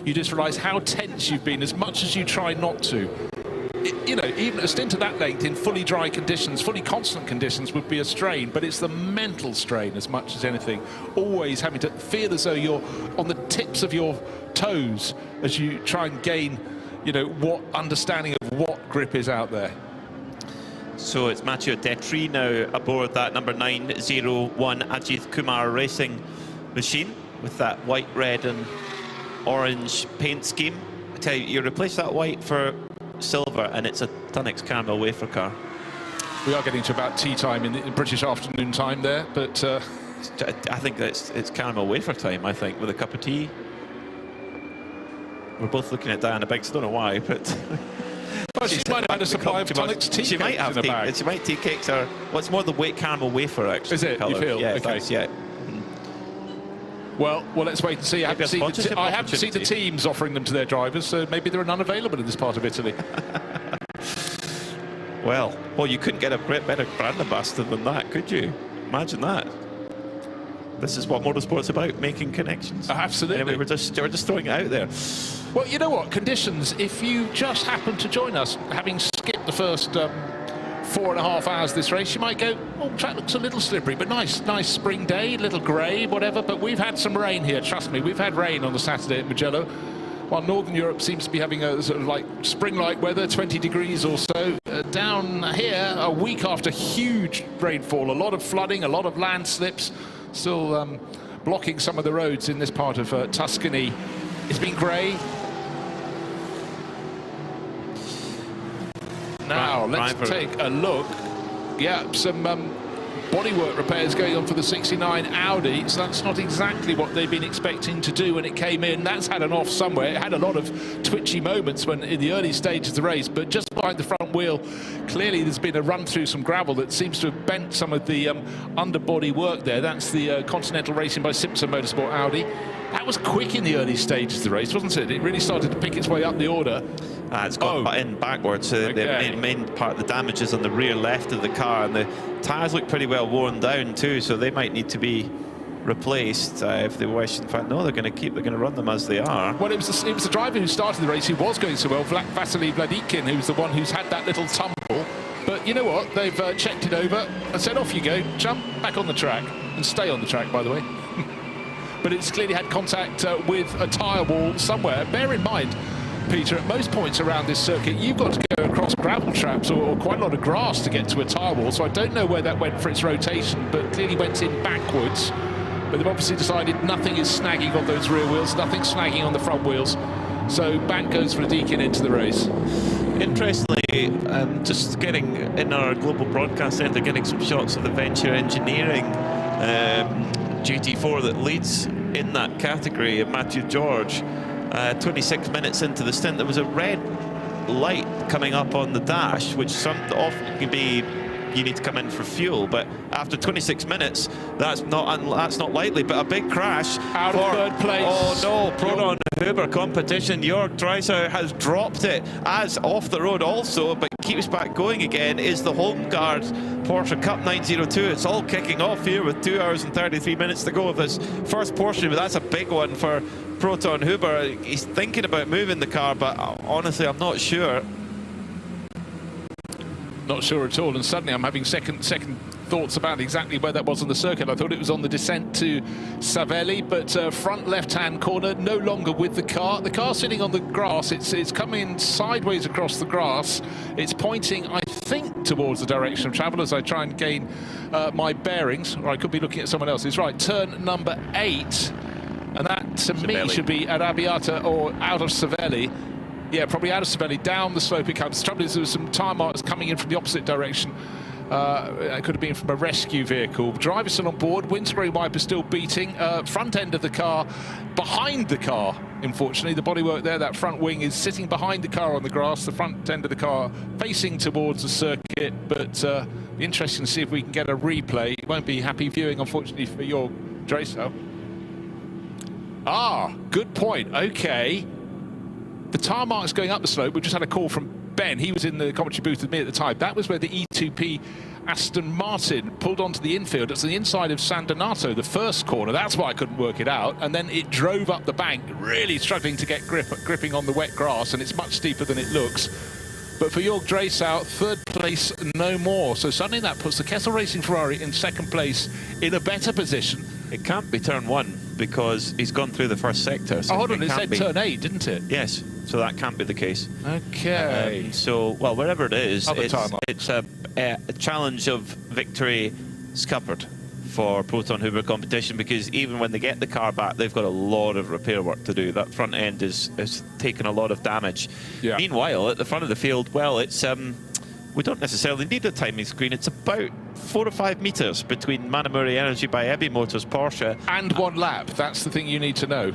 you just realise how tense you've been as much as you try not to. You know, even a stint of that length in fully dry conditions, fully constant conditions would be a strain, but it's the mental strain as much as anything. Always having to feel as though you're on the tips of your toes as you try and gain, you know, what understanding of what grip is out there. So it's Mathieu Detry now aboard that number 901 Ajith Kumar Racing machine with that white, red and orange paint scheme. I tell you, you replace that white for silver and it's a Tunnix caramel wafer car. We are getting to about tea time in the British afternoon time there, but I think it's caramel wafer time, I think, with a cup of tea. We're both looking at Diana Biggs, don't know why, but well, she might have had a supply of Tunnix tea she might have in the bag. She might tea cakes, or what's more the weight caramel wafer actually. Is it? Colour. You feel? Yeah, okay. Yeah. Well, let's wait and see. I haven't seen the teams offering them to their drivers, so maybe there are none available in this part of Italy. Well, you couldn't get a better brand ambassador than that, could you? Imagine that. This is what motorsport's about, making connections. Absolutely. Anyway, we're just throwing it out there. Well, you know what? Conditions, if you just happen to join us, having skipped the first 4.5 hours this race, you might go, oh, the track looks a little slippery, but nice spring day, little grey, whatever. But we've had some rain here, trust me. We've had rain on the Saturday at Mugello, while Northern Europe seems to be having a sort of like spring-like weather, 20 degrees or so. Down here, a week after huge rainfall, a lot of flooding, a lot of landslips, still blocking some of the roads in this part of Tuscany. It's been grey. Now, let's take a look. Yeah, some bodywork repairs going on for the 69 Audi, so that's not exactly what they've been expecting to do when it came in. That's had an off somewhere. It had a lot of twitchy moments when in the early stages of the race, but just behind the front wheel, clearly there's been a run through some gravel that seems to have bent some of the underbody work there. That's the Continental Racing by Simpson Motorsport Audi. That was quick in the early stages of the race, wasn't it? It really started to pick its way up the order. It's gone in backwards, so the main part of the damage is on the rear left of the car, and the tyres look pretty well worn down too, so they might need to be replaced if they wish. In fact, no, they're going to run them as they are. Well, it was the driver who started the race who was going so well, Vasily Vladikin, who's the one who's had that little tumble. But you know what? They've checked it over and said, off you go, jump back on the track, and stay on the track, by the way. But it's clearly had contact with a tyre wall somewhere. Bear in mind, Peter, at most points around this circuit, you've got to go across gravel traps or quite a lot of grass to get to a tyre wall, so I don't know where that went for its rotation, but clearly went in backwards. But they've obviously decided nothing is snagging on those rear wheels, nothing snagging on the front wheels, so back goes Vladikin into the race. Interestingly, just getting in our global broadcast centre, getting some shots of the Venture Engineering GT4 that leads in that category of Matthew George. 26 minutes into the stint, there was a red light coming up on the dash, which often can be you need to come in for fuel, but after 26 minutes, that's not likely. But a big crash out of third place. Oh no, Proton Huber competition. Jörg Dreisau has dropped it as off the road also, but keeps back going again. Is the home guard Porsche Cup 902. It's all kicking off here with 2 hours and 33 minutes to go of this first portion, but that's a big one for Proton Huber. He's thinking about moving the car, but honestly, I'm not sure. Not sure at all, and suddenly I'm having second thoughts about exactly where that was on the circuit. I thought it was on the descent to Savelli, but front left-hand corner, no longer with the car. The car sitting on the grass, it's coming sideways across the grass. It's pointing, I think, towards the direction of travel as I try and gain my bearings, or I could be looking at someone else. It's right, turn number 8, and that, to me, should be Arrabbiata or out of Savelli. Yeah, probably out of Savelli, down the slope it comes. The trouble is there was some tyre marks coming in from the opposite direction. It could have been from a rescue vehicle. Driver's still on board, windscreen wiper still beating. Front end of the car, behind the car, unfortunately. The bodywork there, that front wing is sitting behind the car on the grass. The front end of the car facing towards the circuit. But be interesting to see if we can get a replay. It won't be happy viewing, unfortunately, for your Dreisau. Ah, good point. Okay. The tyre marks going up the slope. We've just had a call from Ben. He was in the commentary booth with me at the time. That was where the E2P Aston Martin pulled onto the infield. It's the inside of San Donato, the first corner. That's why I couldn't work it out. And then it drove up the bank, really struggling to get gripping on the wet grass, and it's much steeper than it looks. But for Jörg Dreisau, third place, no more. So suddenly that puts the Kessel Racing Ferrari in second place in a better position. It can't be turn 1 because he's gone through the first sector. So hold on, it said turn 8, didn't it? Yes, so that can't be the case. Okay. So, well, wherever it is, it's a challenge of victory scuppered for Proton Huber competition, because even when they get the car back, they've got a lot of repair work to do. That front end is taken a lot of damage. Yeah. Meanwhile, at the front of the field, well, it's we don't necessarily need a timing screen. It's about 4 or 5 metres between Manamuri Energy by Ebi Motors Porsche. And 1 lap. That's the thing you need to know.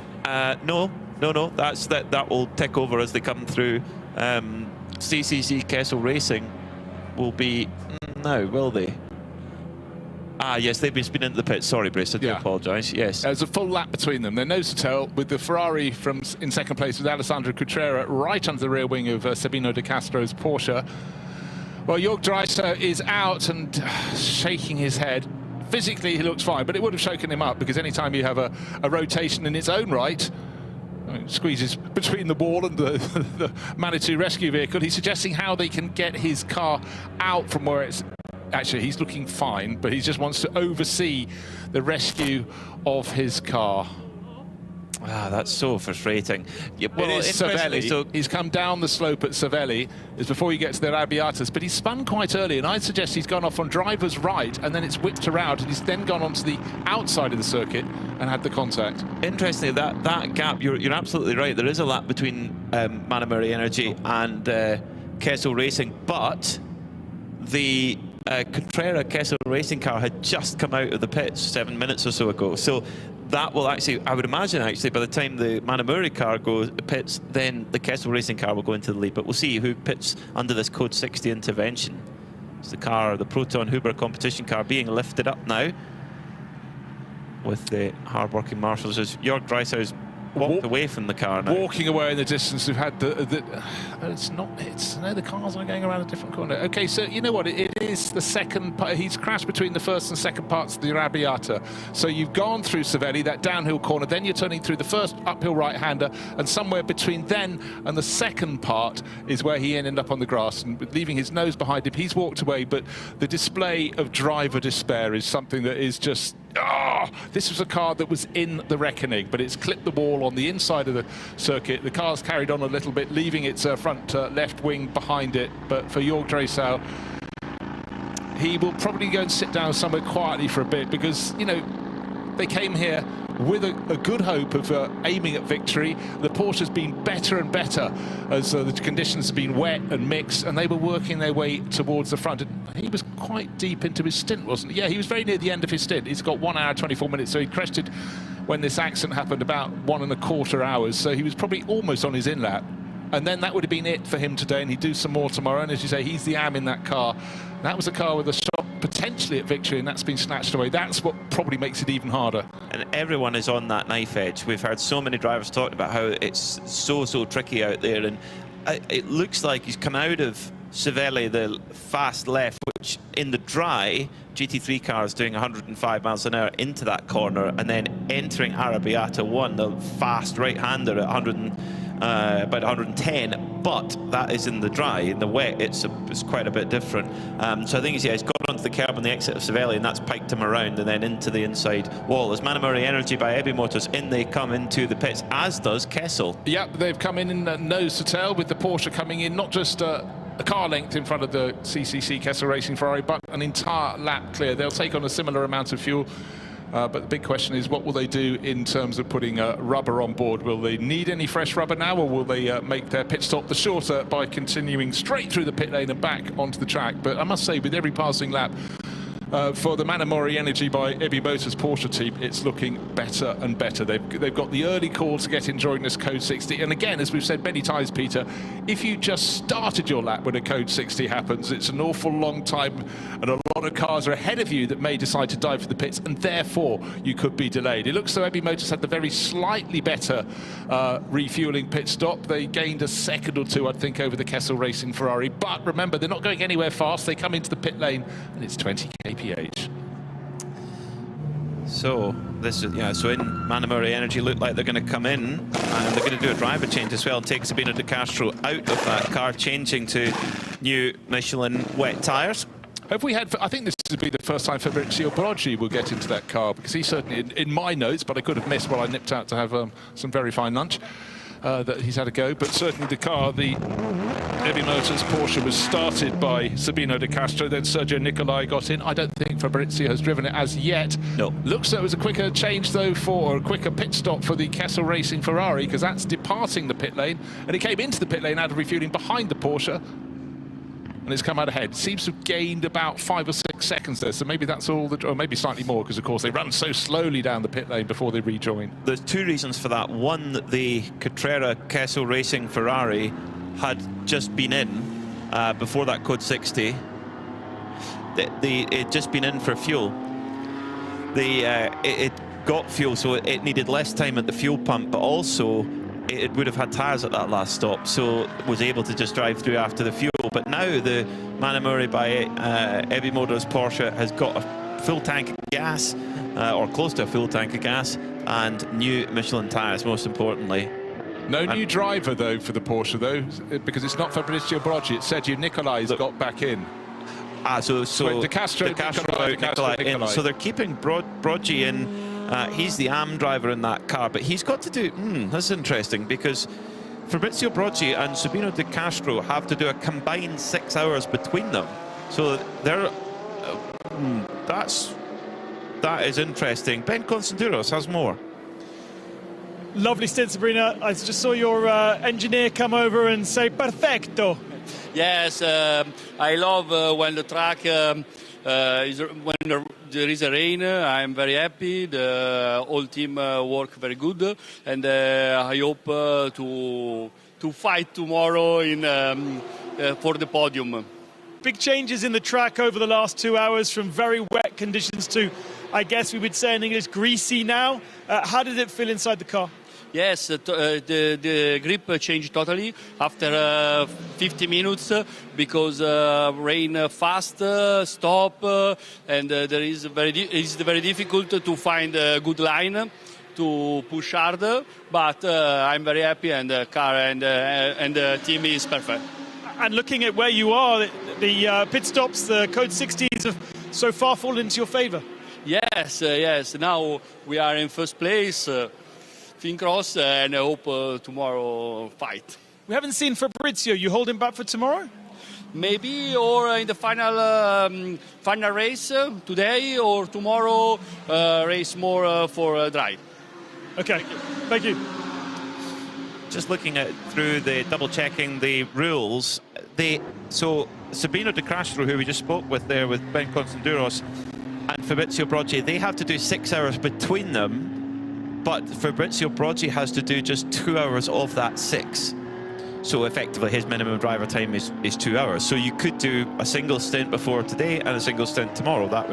No. That will tick over as they come through. CCC Kessel Racing will be now, will they? Yes, they've been spinning into the pit. Sorry, Brace, I do apologise. Yes. There's a full lap between them. They're nose to tail, with the Ferrari in second place with Alessandro Cutrera right under the rear wing of Sabino De Castro's Porsche. Well, Jörg Dreisau is out and shaking his head. Physically, he looks fine, but it would have shaken him up, because anytime you have a rotation in its own right, it squeezes between the wall and the Manitou rescue vehicle. He's suggesting how they can get his car out from where it's... Actually, he's looking fine, but he just wants to oversee the rescue of his car. That's so frustrating. Yeah, well, it is Savelli. So he's come down the slope at Savelli. It's before he gets to the Arrabbiatas, but he's spun quite early, and I'd suggest he's gone off on driver's right, and then it's whipped around, and he's then gone onto the outside of the circuit and had the contact. Interestingly, that gap, you're absolutely right. There is a lap between Manamuri Energy and Kessel Racing, but the Contreras Kessel Racing car had just come out of the pits 7 minutes or so ago. So that will actually, I would imagine, actually, by the time the Manamuri car pits, then the Kessel Racing car will go into the lead. But we'll see who pits under this Code 60 intervention. It's the Proton Huber competition car, being lifted up now with the hard-working marshals as Jörg Dreisau's walked away from the car now. Walking away in the distance. We've had the cars are going around a different corner. Okay, so you know what? It is the second part. He's crashed between the first and second parts of the Arrabbiata. So you've gone through Savelli, that downhill corner, then you're turning through the first uphill right-hander, and somewhere between then and the second part is where he ended up on the grass, and leaving his nose behind him. He's walked away, but the display of driver despair is something that is just... this was a car that was in the reckoning, but it's clipped the wall on the inside of the circuit. The car's carried on a little bit, leaving its front left wing behind it. But for Jörg Dreisau, he will probably go and sit down somewhere quietly for a bit, because, you know, they came here with a good hope of aiming at victory. The Porsche's been better and better as the conditions have been wet and mixed, and they were working their way towards the front. And he was quite deep into his stint, wasn't he? Yeah, he was very near the end of his stint. He's got 1 hour 24 minutes, so he crested when this accident happened about 1.25 hours, so he was probably almost on his in-lap. And then that would have been it for him today, and he'd do some more tomorrow. And as you say, he's the am in that car. That was a car with a shot potentially at victory, and that's been snatched away. That's what probably makes it even harder. And everyone is on that knife edge. We've heard so many drivers talk about how it's so tricky out there, and it looks like he's come out of Civelli, the fast left, which in the dry GT3 car is doing 105 miles an hour into that corner, and then entering Arrabbiata 1, the fast right-hander at about 110, but that is in the dry. In the wet, it's quite a bit different. So I think he's gone onto the curb on the exit of Civelli, and that's piked him around and then into the inside wall. As Manamori Energy by Ebi Motors, in they come into the pits, as does Kessel. Yep, they've come in nose to tail, with the Porsche coming in not just a car length in front of the CCC Kessel Racing Ferrari, but an entire lap clear. They'll take on a similar amount of fuel. But the big question is, what will they do in terms of putting rubber on board? Will they need any fresh rubber now, or will they make their pit stop the shorter by continuing straight through the pit lane and back onto the track? But I must say, with every passing lap, for the Manamori Energy by Ebi Motors Porsche team, it's looking better and better. They've got the early call to get in during this Code 60. And again, as we've said many times, Peter, if you just started your lap when a Code 60 happens, it's an awful long time, and a lot of cars are ahead of you that may decide to dive for the pits, and therefore you could be delayed. It looks though Ebi Motors had the very slightly better refueling pit stop. They gained a second or two, I think, over the Kessel Racing Ferrari. But remember, they're not going anywhere fast. They come into the pit lane, and it's 20 kph. So this is so in Manamori Energy look like they're going to come in, and they're going to do a driver change as well and take Sabino De Castro out of that car, changing to new Michelin wet tyres. Have we had, I think this would be the first time Fabrizio Broggi will get into that car, because he certainly, in my notes, but I could have missed while I nipped out to have some very fine lunch, that he's had a go. But certainly the car, the Ebi Motors Porsche, was started by Sabino De Castro, then Sergio Nicolai got in. I don't think Fabrizio has driven it as yet. No. Looks like it was a quicker change though, or a quicker pit stop for the Kessel Racing Ferrari, because that's departing the pit lane, and it came into the pit lane out of refueling behind the Porsche, and it's come out ahead. Seems to have gained about 5 or 6 seconds there, so maybe that's all, or maybe slightly more, because of course they run so slowly down the pit lane before they rejoin. There's two reasons for that. One, the Carrera Kessel Racing Ferrari had just been in before that Code 60. It had just been in for fuel. It got fuel, so it needed less time at the fuel pump, but also it would have had tyres at that last stop, so was able to just drive through after the fuel. But now the Manamori by Ebi Motors Porsche has got a full tank of gas, or close to a full tank of gas, and new Michelin tyres, most importantly. No new driver, though, for the Porsche, though, because it's not Fabrizio Broggi. It's Sergio Nicolai's got back in. So De Castro, Nicolai in. So they're keeping Broggi in. He's the AM driver in that car, but he's got to do... that's interesting, because Fabrizio Broggi and Sabino De Castro have to do a combined 6 hours between them. So they're... that is interesting. Ben Constanduros has more. Lovely stint, Sabrina. I just saw your engineer come over and say perfecto. Yes, I love when the track when there is a rain. I'm very happy. The whole team work very good, and I hope to fight tomorrow for the podium. Big changes in the track over the last 2 hours, from very wet conditions to, I guess we would say in English, greasy now. How did it feel inside the car? Yes, the grip changed totally after 50 minutes, because rain fast, stop, and it's very difficult to find a good line to push hard. But I'm very happy, and the car and the team is perfect. And looking at where you are, the pit stops, the Code 60s have so far fallen into your favour. Yes, yes. Now we are in first place. Fingers crossed, and I hope tomorrow fight. We haven't seen Fabrizio. You hold him back for tomorrow? maybe, or in the final race today or tomorrow, race more for dry. Okay, thank you. Just looking at through the double checking the rules, so Sabino De Castro, who we just spoke with there with Ben Constanduros, and Fabrizio Broggi, they have to do 6 hours between them, but Fabrizio Broggi has to do just 2 hours of that 6. So effectively his minimum driver time is 2 hours. So you could do a single stint before today and a single stint tomorrow. That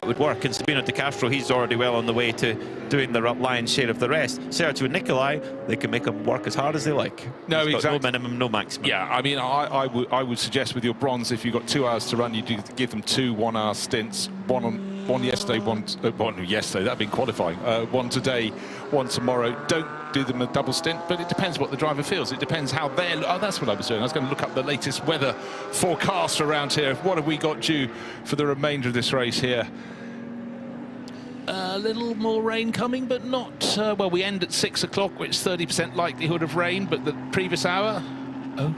would work. And Sabino De Castro, he's already well on the way to doing the lion's share of the rest. Sergio and Nicolai, they can make them work as hard as they like. No, exactly. No minimum, no maximum. Yeah, I mean, I would suggest with your bronze, if you've got 2 hours to run, you do give them 2 1-hour stints. One yesterday, one yesterday. That'd been qualifying. One today, one tomorrow. Don't do them a double stint, but it depends what the driver feels. It depends how they're... Oh, that's what I was doing. I was going to look up the latest weather forecast around here. What have we got due for the remainder of this race here? A little more rain coming, but not... well, we end at 6 o'clock, which is 30% likelihood of rain, but the previous hour... Oh,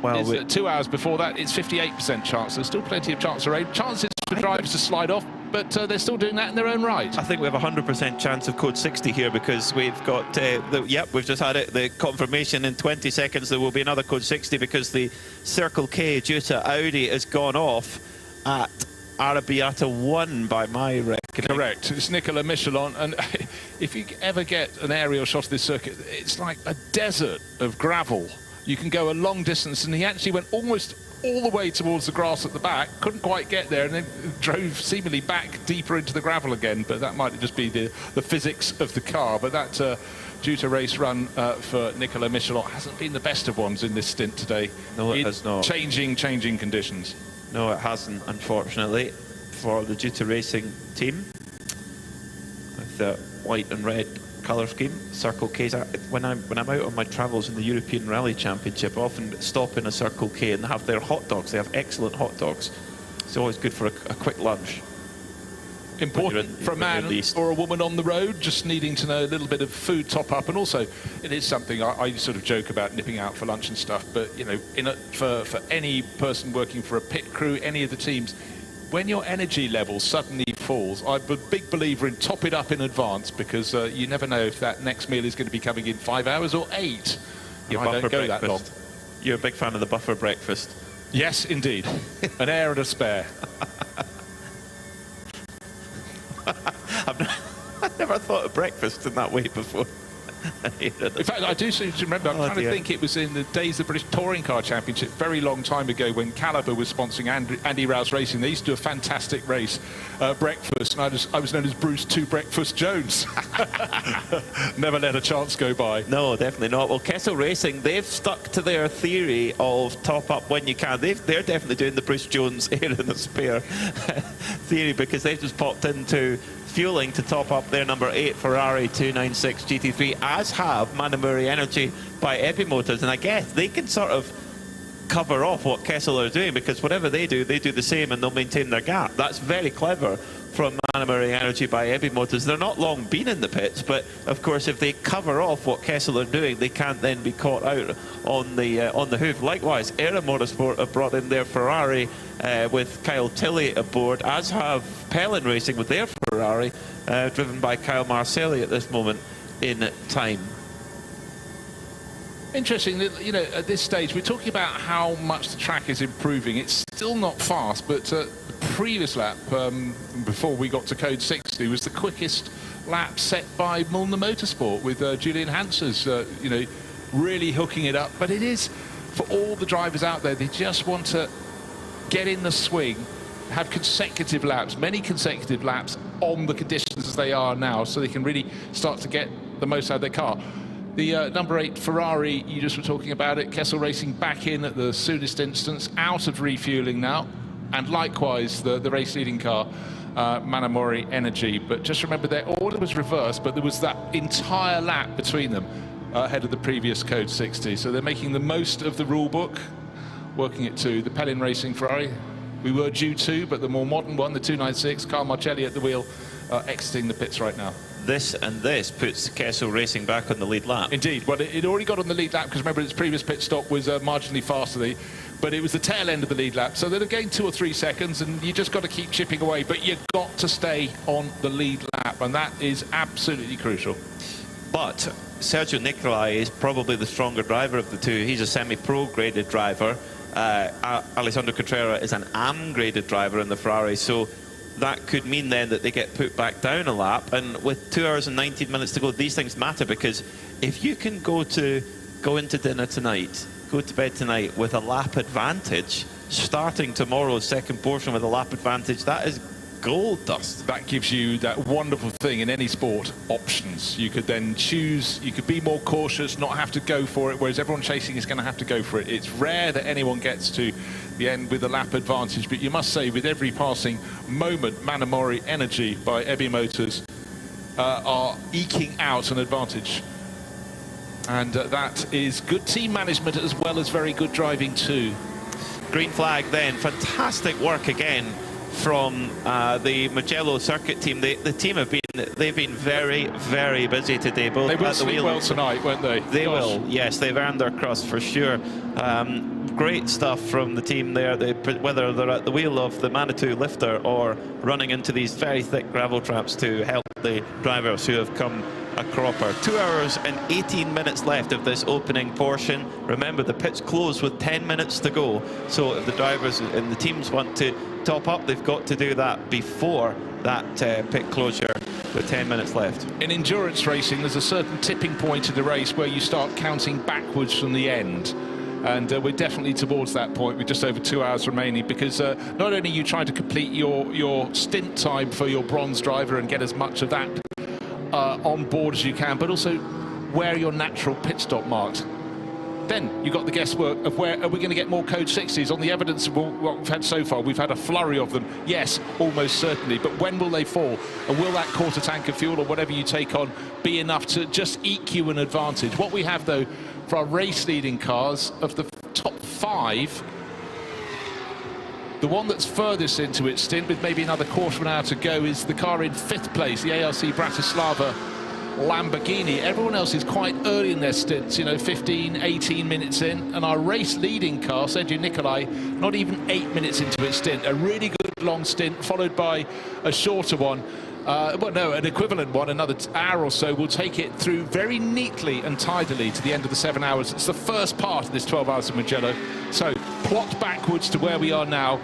well, 2 hours before that, it's 58% chance. There's still plenty of chance of rain. Chances for drivers to slide off, but they're still doing that in their own right. I think we have a 100% chance of code 60 here, because we've got, yep, we've just had it, the confirmation in 20 seconds there will be another code 60, because the Circle K due to Audi has gone off at Arrabbiata 1 by my reckoning. Correct. It's Nicola Michelin, and if you ever get an aerial shot of this circuit, it's like a desert of gravel. You can go a long distance, and he actually went almost all the way towards the grass at the back, couldn't quite get there, and then drove seemingly back deeper into the gravel again. But that might just be the physics of the car. But that due to race run for Nicola Michelin hasn't been the best of ones in this stint today. No, it has not. Changing conditions. No, it hasn't, unfortunately, for the due to racing team with the white and red colour scheme. Circle K's. When I'm out on my travels in the European Rally Championship, I often stop in a Circle K and have their hot dogs. They have excellent hot dogs. It's always good for a quick lunch. Important for a man or a woman on the road, just needing to know a little bit of food top up. And also, it is something I sort of joke about nipping out for lunch and stuff, but you know, for any person working for a pit crew, any of the teams, when your energy level suddenly falls, I'm a big believer in top it up in advance, because you never know if that next meal is going to be coming in 5 hours or 8. Your I buffer don't go breakfast. that long. You're a big fan of the buffer breakfast. Yes, indeed. An air and a spare. I've never thought of breakfast in that way before. In fact, I do seem to remember, I'm trying to think, it was in the days of the British Touring Car Championship, very long time ago, when Caliber was sponsoring Andy Rouse Racing. They used to do a fantastic race, breakfast, and I was known as Bruce 2 Breakfast Jones. Never let a chance go by. No, definitely not. Well, Kessel Racing, they've stuck to their theory of top up when you can. They're definitely doing the Bruce Jones air in the spare theory, because they've just popped into fueling to top up their number 8 Ferrari 296 GT3, as have Manamuri Energy by Epimotors. And I guess they can sort of cover off what Kessel are doing, because whatever they do the same, and they'll maintain their gap. That's very clever from Manamuri Energy by Epimotors. They're not long been in the pits, but of course if they cover off what Kessel are doing, they can't then be caught out on the hoof. Likewise, Era Motorsport have brought in their Ferrari with Kyle Tilley aboard, as have Pellin Racing with their Ferrari, driven by Kyle Marcelli at this moment in time. Interesting that, you know, at this stage we're talking about how much the track is improving. It's still not fast, but the previous lap before we got to code 60 was the quickest lap set by Mulner Motorsport, with Julian Hansers, you know, really hooking it up. But it is, for all the drivers out there, they just want to get in the swing, have consecutive laps, many consecutive laps on the conditions as they are now, so they can really start to get the most out of their car. The number 8 Ferrari, you just were talking about it, Kessel Racing back in at the soonest instance, out of refueling now, and likewise the race leading car, Manamori Energy. But just remember, their order was reversed, but there was that entire lap between them ahead of the previous code 60. So they're making the most of the rule book, working it to the Pellin Racing Ferrari. We were due to, but the more modern one, the 296, Carl Marcelli at the wheel, exiting the pits right now. This puts Kessel Racing back on the lead lap. Indeed. Well, it already got on the lead lap, because remember its previous pit stop was marginally faster. but it was the tail end of the lead lap. So they'd have gained 2 or 3 seconds, and you just got to keep chipping away. But you've got to stay on the lead lap, and that is absolutely crucial. But Sergio Nicolai is probably the stronger driver of the two. He's a semi-pro graded driver. Alessandro Cotrera is an AM graded driver in the Ferrari. So that could mean then that they get put back down a lap. And with 2 hours and 19 minutes to go, these things matter, because if you can go into dinner tonight, go to bed tonight with a lap advantage, starting tomorrow's second portion with a lap advantage, that is gold dust. That gives you that wonderful thing in any sport, options. You could then choose, you could be more cautious, not have to go for it, whereas everyone chasing is going to have to go for it. It's rare that anyone gets to the end with a lap advantage, but you must say with every passing moment, Manamori Energy by Ebi Motors are eking out an advantage. And that is good team management as well as very good driving too. Green flag then, fantastic work again from the Mugello circuit team. The team they've been very, very busy today. Both they will at the sleep wheel. well tonight, won't they? They will, yes. They've earned their crust for sure. Great stuff from the team there. Whether they're at the wheel of the Manitou lifter or running into these very thick gravel traps to help the drivers who have come a cropper. 2 hours and 18 minutes left of this opening portion. Remember, the pits close with 10 minutes to go. So if the drivers and the teams want to top up, they've got to do that before that pit closure with 10 minutes left. In endurance racing, there's a certain tipping point in the race where you start counting backwards from the end. And we're definitely towards that point with just over 2 hours remaining, because not only are you trying to complete your stint time for your bronze driver and get as much of that on board as you can, but also where are your natural pit stop marks. Then you've got the guesswork of where are we going to get more code 60s on the evidence of what we've had so far. We've had a flurry of them, yes, almost certainly, but when will they fall? And will that quarter tank of fuel or whatever you take on be enough to just eke you an advantage? What we have though for our race leading cars, of the top 5, the one that's furthest into its stint with maybe another quarter of an hour to go is the car in 5th place, the ARC Bratislava Lamborghini. Everyone else is quite early in their stints, you know, 15, 18 minutes in. And our race leading car, Sergio Nicolai, not even 8 minutes into its stint. A really good long stint, followed by a shorter one. Well, no, an equivalent one, another hour or so, will take it through very neatly and tidily to the end of the 7 hours. It's the first part of this 12 hours of Mugello. So plot backwards to where we are now,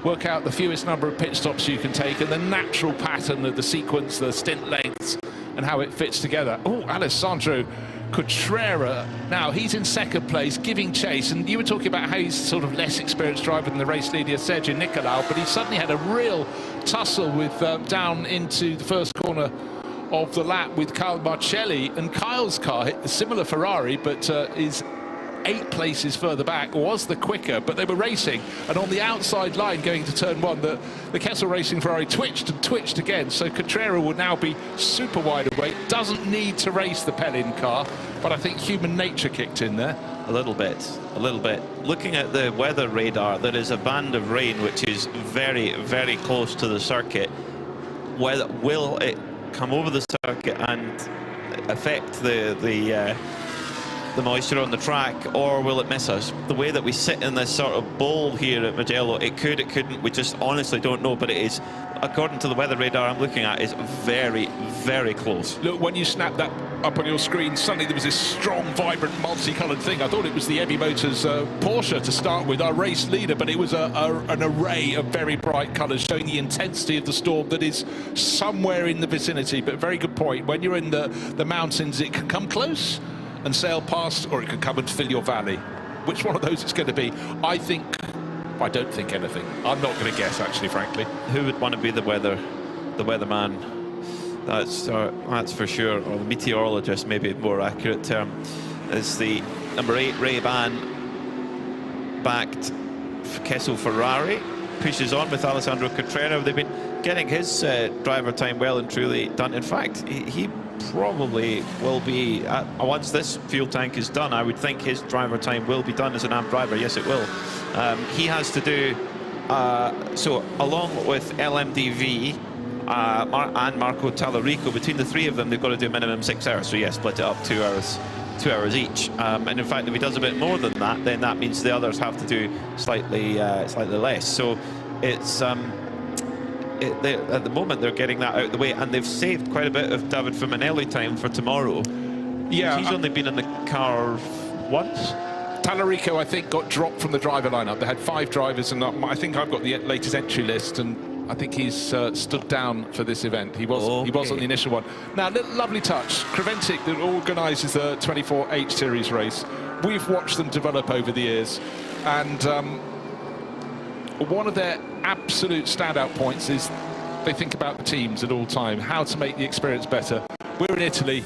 work out the fewest number of pit stops you can take and the natural pattern of the sequence, the stint lengths, and how it fits together. Oh, Alessandro Cotrera. Now, he's in 2nd place, giving chase, and you were talking about how he's sort of less experienced driver than the race leader, Sergio Nicolai, but he suddenly had a real tussle with down into the first corner of the lap with Kyle Marcelli, and Kyle's car, a similar Ferrari, but is 8 places further back, was the quicker, but they were racing, and on the outside line going to turn 1, the Kessel Racing Ferrari twitched and twitched again, so Cotrera will now be super wide awake, doesn't need to race the Pellin car, but I think human nature kicked in there. A little bit. Looking at the weather radar, there is a band of rain which is very, very close to the circuit. Will it come over the circuit and affect the moisture on the track, or will it miss us? The way that we sit in this sort of bowl here at Mugello, it could, it couldn't, we just honestly don't know, but it is, according to the weather radar I'm looking at, is very, very close. Look, when you snap that up on your screen, suddenly there was this strong, vibrant, multicoloured thing. I thought it was the Ebi Motors Porsche to start with, our race leader, but it was an array of very bright colours showing the intensity of the storm that is somewhere in the vicinity. But very good point. When you're in the mountains, it can come close and sail past, or it could come and fill your valley. Which one of those it's going to be? I don't think anything. I'm not going to guess, actually, frankly. Who would want to be the weatherman? That's for sure. Or the meteorologist, maybe a more accurate term. Is the number 8 Ray-Ban backed Kessel Ferrari. Pushes on with Alessandro Cotrera. They've been getting his driver time well and truly done. In fact, he probably will be, once this fuel tank is done, I would think his driver time will be done as an AM driver. Yes, it will. He has to do, so along with LMDV and Marco Tallarico, between the 3 of them, they've got to do minimum 6 hours. So yeah, split it up 2 hours 2 hours each. And in fact, if he does a bit more than that, then that means the others have to do slightly less. So it's at the moment they're getting that out of the way, and they've saved quite a bit of David Fuminelli time for tomorrow. Yeah, he's only been in the car once. Tallarico, I think, got dropped from the driver lineup. They had 5 drivers, and I think I've got the latest entry list, and I think he's stood down for this event. He was on the initial one. Now, lovely touch. Creventic, that organises the 24H Series race. We've watched them develop over the years, and one of their absolute standout points is they think about the teams at all time, how to make the experience better. We're in Italy.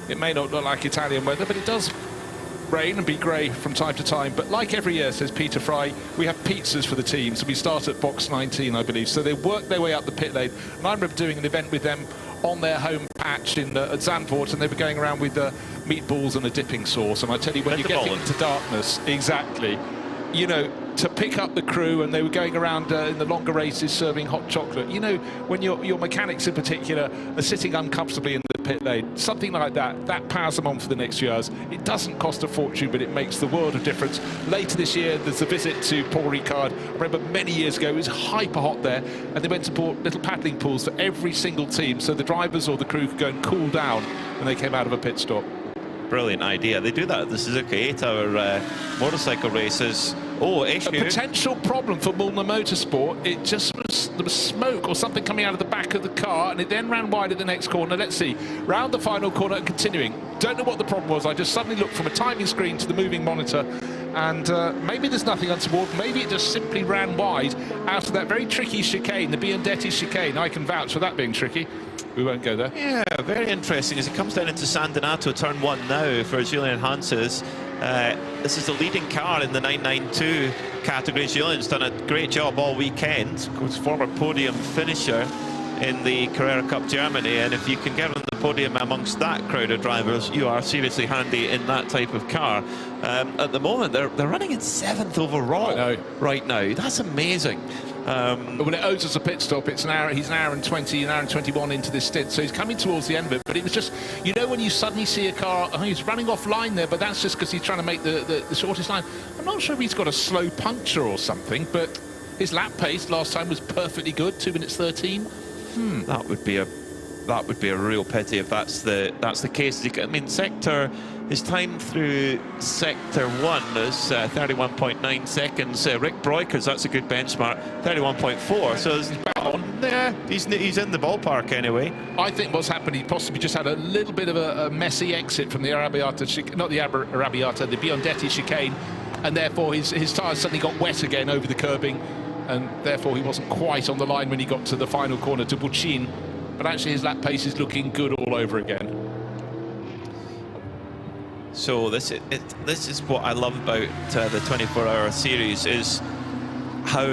It may not look like Italian weather, but it does rain and be grey from time to time, but like every year, says Peter Fry, we have pizzas for the teams. So we start at box 19, I believe. So they work their way up the pit lane. And I remember doing an event with them on their home patch at Zandvoort, and they were going around with meatballs and a dipping sauce. And I tell you, when you get into darkness, exactly, you know, to pick up the crew, and they were going around in the longer races serving hot chocolate. You know, when your mechanics in particular are sitting uncomfortably in the pit lane, something like that powers them on for the next few hours. It doesn't cost a fortune, but it makes the world of difference. Later this year, there's a visit to Paul Ricard. I remember many years ago, it was hyper hot there, and they went to put little paddling pools for every single team, so the drivers or the crew could go and cool down when they came out of a pit stop. Brilliant idea. They do that at the Suzuki 8-hour motorcycle races. Oh, issue. A potential problem for Mulner Motorsport. It just was, there was smoke or something coming out of the back of the car, and it then ran wide at the next corner. Let's see. Round the final corner and continuing. Don't know what the problem was. I just suddenly looked from a timing screen to the moving monitor, and maybe there's nothing untoward. Maybe it just simply ran wide out of that very tricky chicane, the Biondetti chicane. I can vouch for that being tricky. We won't go there. Yeah, very interesting as it comes down into San Donato, turn 1 now for Julian Hanses. This is the leading car in the 992 category. Julian's done a great job all weekend. Of course, former podium finisher in the Carrera Cup Germany, and if you can get on the podium amongst that crowd of drivers, you are seriously handy in that type of car. At the moment, they're running in 7th overall right now. That's amazing. Well, it owes us a pit stop. It's an hour. He's an hour and 20, an hour and 21 into this stint, so he's coming towards the end of it. But it was just, you know, when you suddenly see a car, he's running off line there, but that's just because he's trying to make the shortest line. I'm not sure if he's got a slow puncture or something, but his lap pace last time was perfectly good, 2 minutes 13. That would be a real pity if that's the case. I mean, his time through sector 1 is 31.9 seconds. Rick Broikers, that's a good benchmark, 31.4. So he's back on there. He's in the ballpark anyway. I think what's happened, he possibly just had a little bit of a messy exit from the Arrabbiata, not the Arrabbiata, the Biondetti chicane, and therefore his tyres suddenly got wet again over the curbing, and therefore he wasn't quite on the line when he got to the final corner to Buccin. But actually his lap pace is looking good all over again. So this is what I love about the 24-hour series, is how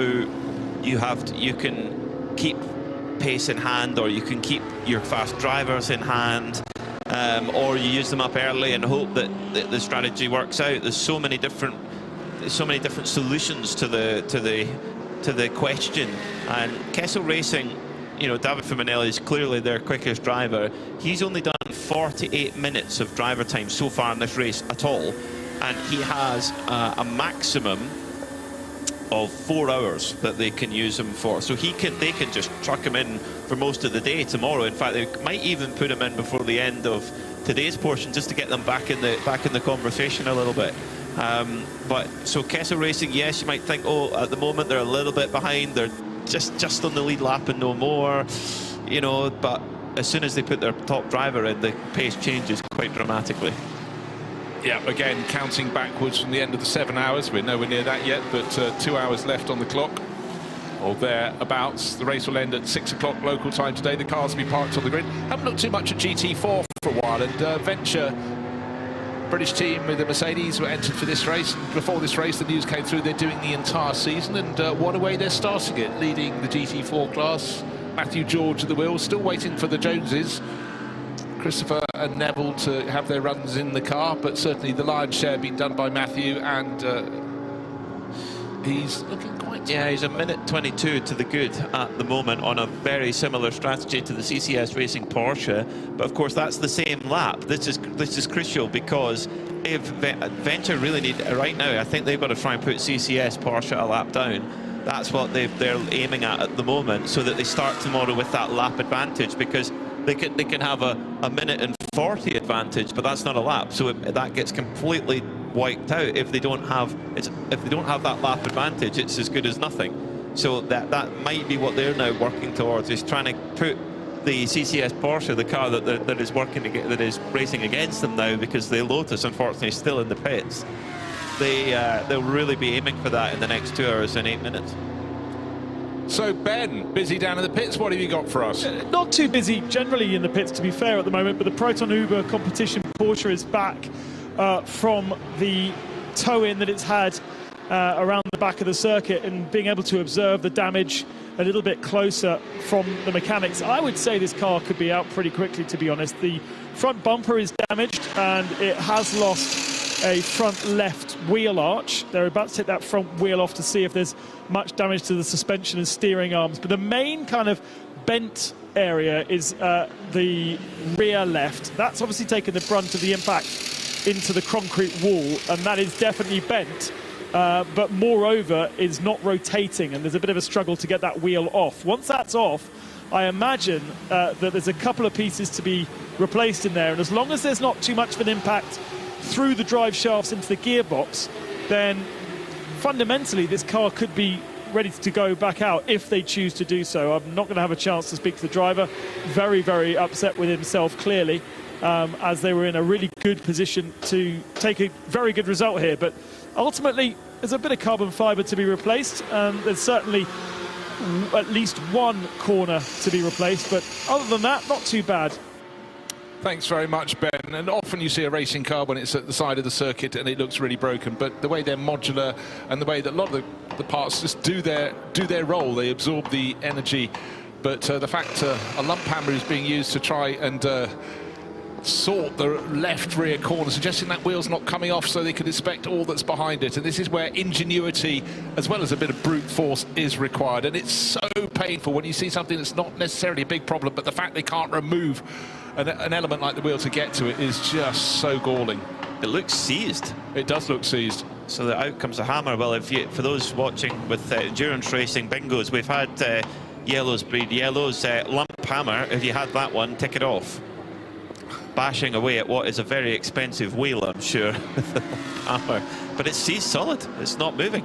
you can keep pace in hand, or you can keep your fast drivers in hand, or you use them up early and hope that the strategy works out. There's so many different solutions to the question. And Kessel Racing, you know, David Fuminelli is clearly their quickest driver. He's only done 48 minutes of driver time so far in this race at all, and he has a maximum of 4 hours that they can use him for. So they can just truck him in for most of the day tomorrow. In fact, they might even put him in before the end of today's portion, just to get them back in the conversation a little bit. But so Kessel Racing, yes, you might think, oh, at the moment they're a little bit behind. They're just on the lead lap and no more, you know, but as soon as they put their top driver in, the pace changes quite dramatically. Yeah, again, counting backwards from the end of the 7 hours. We're nowhere near that yet, but 2 hours left on the clock, or thereabouts. The race will end at 6 o'clock local time today. The cars will be parked on the grid. Haven't looked too much at GT4 for a while, and Venture, British team with the Mercedes, were entered for this race. Before this race, the news came through they're doing the entire season, and what a way they're starting it, leading the GT4 class. Matthew George at the wheel, still waiting for the Joneses, Christopher and Neville, to have their runs in the car, but certainly the lion's share being done by Matthew and he's looking quite... Yeah, he's a minute 22 to the good at the moment on a very similar strategy to the CCS Racing Porsche. But of course, that's the same lap. This is crucial, because if Venture really need right now, I think they've got to try and put CCS Porsche a lap down. That's what they're aiming at the moment, so that they start tomorrow with that lap advantage, because they can have a minute and 40 advantage, but that's not a lap, so that gets completely wiped out if they don't have that lap advantage. It's as good as nothing. So that might be what they're now working towards, is trying to put the CCS Porsche, the car that is racing against them now, because the Lotus unfortunately is still in the pits. They'll really be aiming for that in the next 2 hours and 8 minutes. So Ben, busy down in the pits, what have you got for us? Not too busy generally in the pits, to be fair, at the moment, but the Proton Uber competition Porsche is back from the tow-in that it's had around the back of the circuit, and being able to observe the damage a little bit closer from the mechanics. I would say this car could be out pretty quickly, to be honest. The front bumper is damaged, and it has lost a front left wheel arch. They're about to take that front wheel off to see if there's much damage to the suspension and steering arms. But the main kind of bent area is the rear left. That's obviously taken the brunt of the impact into the concrete wall, and that is definitely bent, but moreover is not rotating, and there's a bit of a struggle to get that wheel off. Once that's off, I imagine that there's a couple of pieces to be replaced in there, and as long as there's not too much of an impact through the drive shafts into the gearbox, then fundamentally this car could be ready to go back out if they choose to do so. I'm not going to have a chance to speak to the driver. Very, very upset with himself, clearly, as they were in a really good position to take a very good result here. But ultimately, there's a bit of carbon fibre to be replaced. There's certainly at least one corner to be replaced. But other than that, not too bad. Thanks very much, Ben. And often you see a racing car when it's at the side of the circuit and it looks really broken, but the way they're modular and the way that a lot of the parts just do their role, they absorb the energy. But the fact a lump hammer is being used to try and sort the left rear corner, suggesting that wheel's not coming off so they could inspect all that's behind it. And this is where ingenuity, as well as a bit of brute force, is required. And it's so painful when you see something that's not necessarily a big problem, but the fact they can't remove an element like the wheel to get to it is just so galling. It looks seized. It does look seized. So out comes the hammer. Well, for those watching with endurance racing bingos, we've had yellows breed yellows. Lump hammer, if you had that one, tick it off. Bashing away at what is a very expensive wheel, I'm sure, with the hammer. But it's seized solid. It's not moving.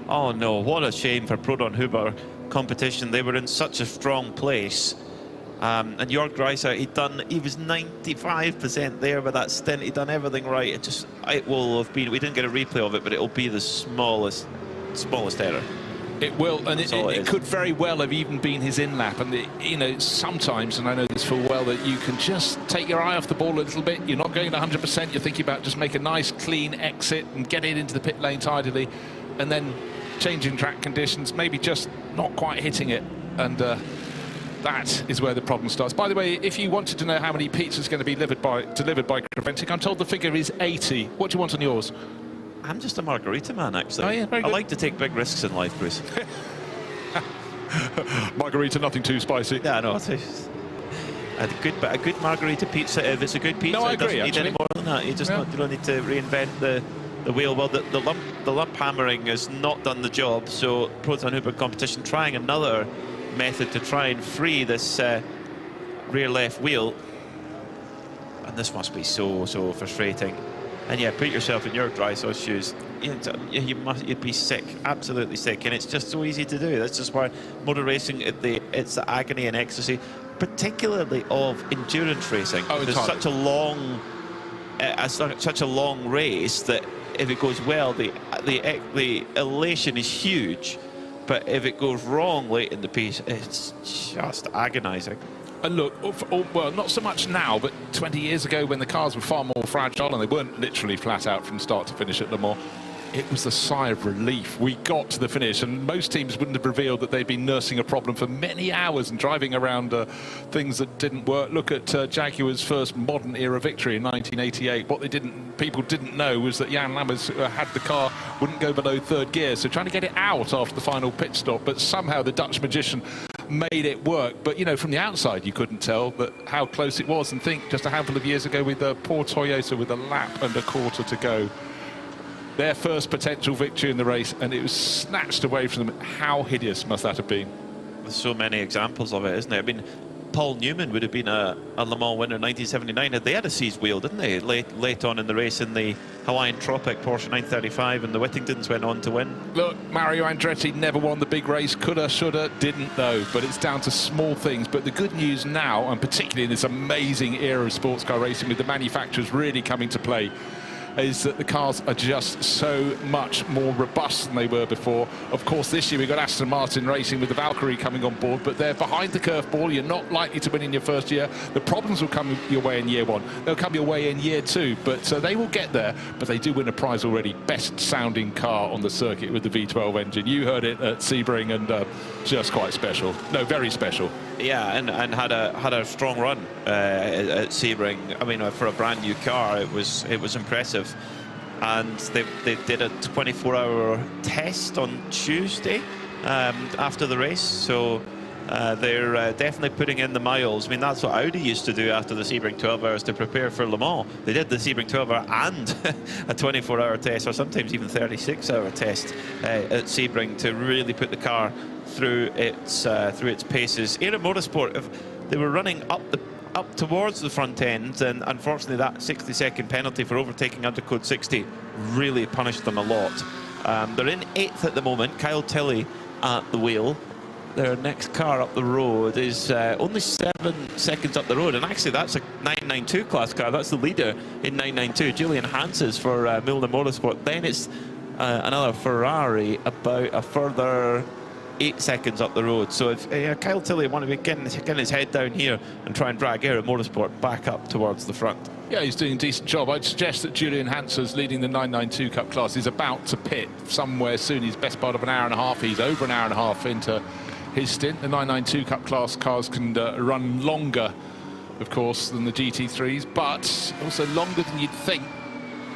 Oh no, what a shame for Proton Huber competition. They were in such a strong place. And Jörg Dreiser, he was 95% there with that stint. He'd done everything right. It will have been, we didn't get a replay of it, but it will be the smallest error. It will, and it could very well have even been his in-lap. And, you know, sometimes, and I know this full well, that you can just take your eye off the ball a little bit. You're not going at 100%. You're thinking about just make a nice, clean exit and get it into the pit lane tidily. And then changing track conditions, maybe just not quite hitting it. And that is where the problem starts. By the way, if you wanted to know how many pizzas are going to be delivered by Creventic, I'm told the figure is 80. What do you want on yours? I'm just a margarita man, actually. Oh, yeah, very good. I like to take big risks in life, Bruce. Margarita, nothing too spicy. Yeah, no. A good margarita pizza, if it's a good pizza, no, I agree, it doesn't need any more than that. You don't need to reinvent the wheel. Well, the lump hammering has not done the job, so Proton Huber competition trying another method to try and free this rear left wheel, and this must be so frustrating. And yeah, put yourself in your Dreiser's shoes. You'd be sick, absolutely sick, and it's just so easy to do. That's just why motor racing, it's the agony and ecstasy, particularly of endurance racing. Oh, there's such a long race that if it goes well, the elation is huge. But if it goes wrong late in the piece, it's just agonising. And look, well, not so much now, but 20 years ago when the cars were far more fragile and they weren't literally flat out from start to finish at Le Mans, it was a sigh of relief. We got to the finish, and most teams wouldn't have revealed that they'd been nursing a problem for many hours and driving around things that didn't work. Look at Jaguar's first modern era victory in 1988. What people didn't know was that Jan Lammers had the car, wouldn't go below third gear, so trying to get it out after the final pit stop, but somehow the Dutch magician made it work. But you know, from the outside you couldn't tell but how close it was. And think, just a handful of years ago with poor Toyota with a lap and a quarter to go, their first potential victory in the race, and it was snatched away from them. How hideous must that have been? There's so many examples of it, isn't there? I mean, Paul Newman would have been a Le Mans winner in 1979. They had a seized wheel, didn't they? Late on in the race in the Hawaiian Tropic Porsche 935, and the Whittingtons went on to win. Look, Mario Andretti never won the big race. Coulda, shoulda, didn't though. But it's down to small things. But the good news now, and particularly in this amazing era of sports car racing with the manufacturers really coming to play, is that the cars are just so much more robust than they were before. Of course, this year we've got Aston Martin racing with the Valkyrie coming on board, but they're behind the curve ball. You're not likely to win in your first year. The problems will come your way in year one. They'll come your way in year two, but they will get there. But they do win a prize already. Best sounding car on the circuit with the V12 engine. You heard it at Sebring, and just quite special. No, very special. Yeah, and had a strong run at Sebring. I mean, for a brand new car, it was impressive. And they did a 24-hour test on Tuesday after the race, so they're definitely putting in the miles. I mean, that's what Audi used to do after the Sebring 12 hours to prepare for Le Mans. They did the Sebring 12-hour and a 24-hour test, or sometimes even 36-hour test at Sebring to really put the car through its paces. Era Motorsport, they were running up towards the front end, and unfortunately that 60-second penalty for overtaking under code 60 really punished them a lot. They're in 8th at the moment. Kyle Tilley at the wheel. Their next car up the road is only 7 seconds up the road, and actually that's a 992 class car. That's the leader in 992, Julian Hanses for Milner Motorsport. Then it's another Ferrari about a further 8 seconds up the road. So if Kyle Tilley wanted to be getting his head down here and try and drag Era Motorsport back up towards the front. Yeah, he's doing a decent job. I'd suggest that Julian Hanses, leading the 992 Cup class, is about to pit somewhere soon. He's best part of an hour and a half. He's over an hour and a half into his stint. The 992 Cup class cars can run longer, of course, than the GT3s, but also longer than you'd think,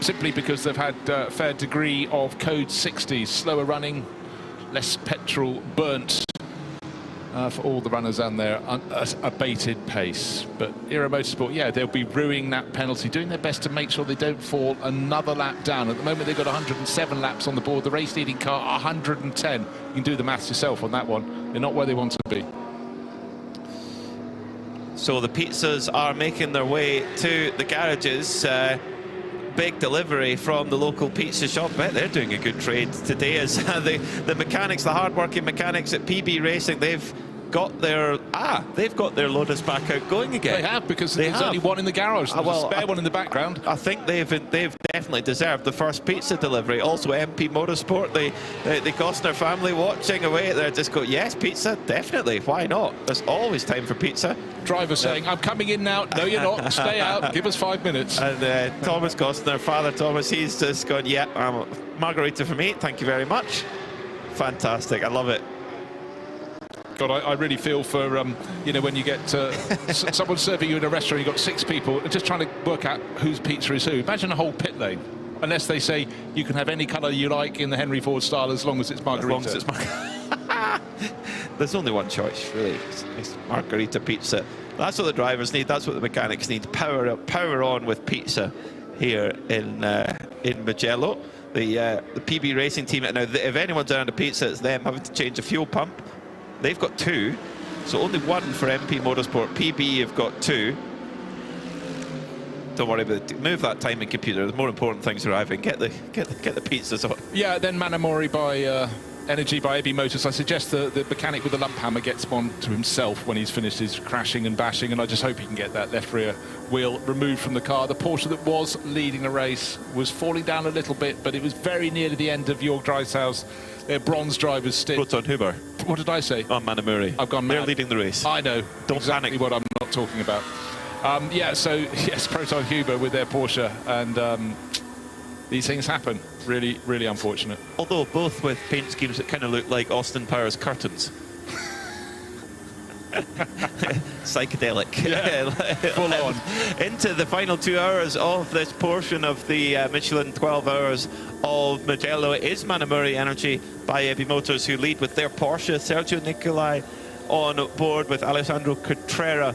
simply because they've had a fair degree of code 60s, slower running, less petrol burnt for all the runners and their abated pace. But Era Motorsport, yeah, they'll be ruining that penalty, doing their best to make sure they don't fall another lap down. At the moment, they've got 107 laps on the board. The race-leading car, 110. You can do the maths yourself on that one. They're not where they want to be. So the pizzas are making their way to the garages. Big delivery from the local pizza shop. Bet they're doing a good trade today as the mechanics, the hard-working mechanics at PB Racing, they've got their Lotus back out going again. They have, because there's only one in the garage. There's a spare one in the background. I think they've definitely deserved the first pizza delivery. Also MP Motorsport, the Costner family watching away there, just go, yes, pizza, definitely, why not? There's always time for pizza. Driver saying, I'm coming in now. No, you're not. Stay out. Give us 5 minutes. And Thomas Costner, Father Thomas, he's just gone, yeah, margarita for me, thank you very much. Fantastic, I love it. God, I really feel for, when you get someone serving you in a restaurant, you've got 6 people, and just trying to work out whose pizza is who. Imagine a whole pit lane. Unless they say you can have any colour you like in the Henry Ford style as long as it's margarita. As long as it's There's only one choice, really. It's margarita pizza. That's what the drivers need. That's what the mechanics need. Power on with pizza here in Mugello. The PB Racing team. Now, if anyone's down to pizza, it's them having to change a fuel pump. They've got 2, so only 1 for MP Motorsport. PB have got 2. Don't worry about it. Move that timing computer. There's more important things arriving. Get the pizzas on. Yeah, then Manamori by Energy by AB Motors. I suggest the mechanic with the lump hammer gets one to himself when he's finished his crashing and bashing, and I just hope he can get that left rear wheel removed from the car. The Porsche that was leading the race was falling down a little bit, but it was very near to the end of Jörg Dreisau's bronze drivers stint. Proton Huber. What did I say? Oh, Manamuri. I've gone mad. They're leading the race. I know. Don't exactly panic. What I'm not talking about. Yeah, so, yes, Proton Huber with their Porsche, and these things happen. Really, really unfortunate. Although both with paint schemes that kind of look like Austin Powers curtains. Psychedelic. Yeah, full on. Into the final 2 hours of this portion of the Michelin 12 Hours of Mugello. It is Manamuri Energy by EBI Motors who lead with their Porsche. Sergio Nicolai on board with Alessandro Cotrera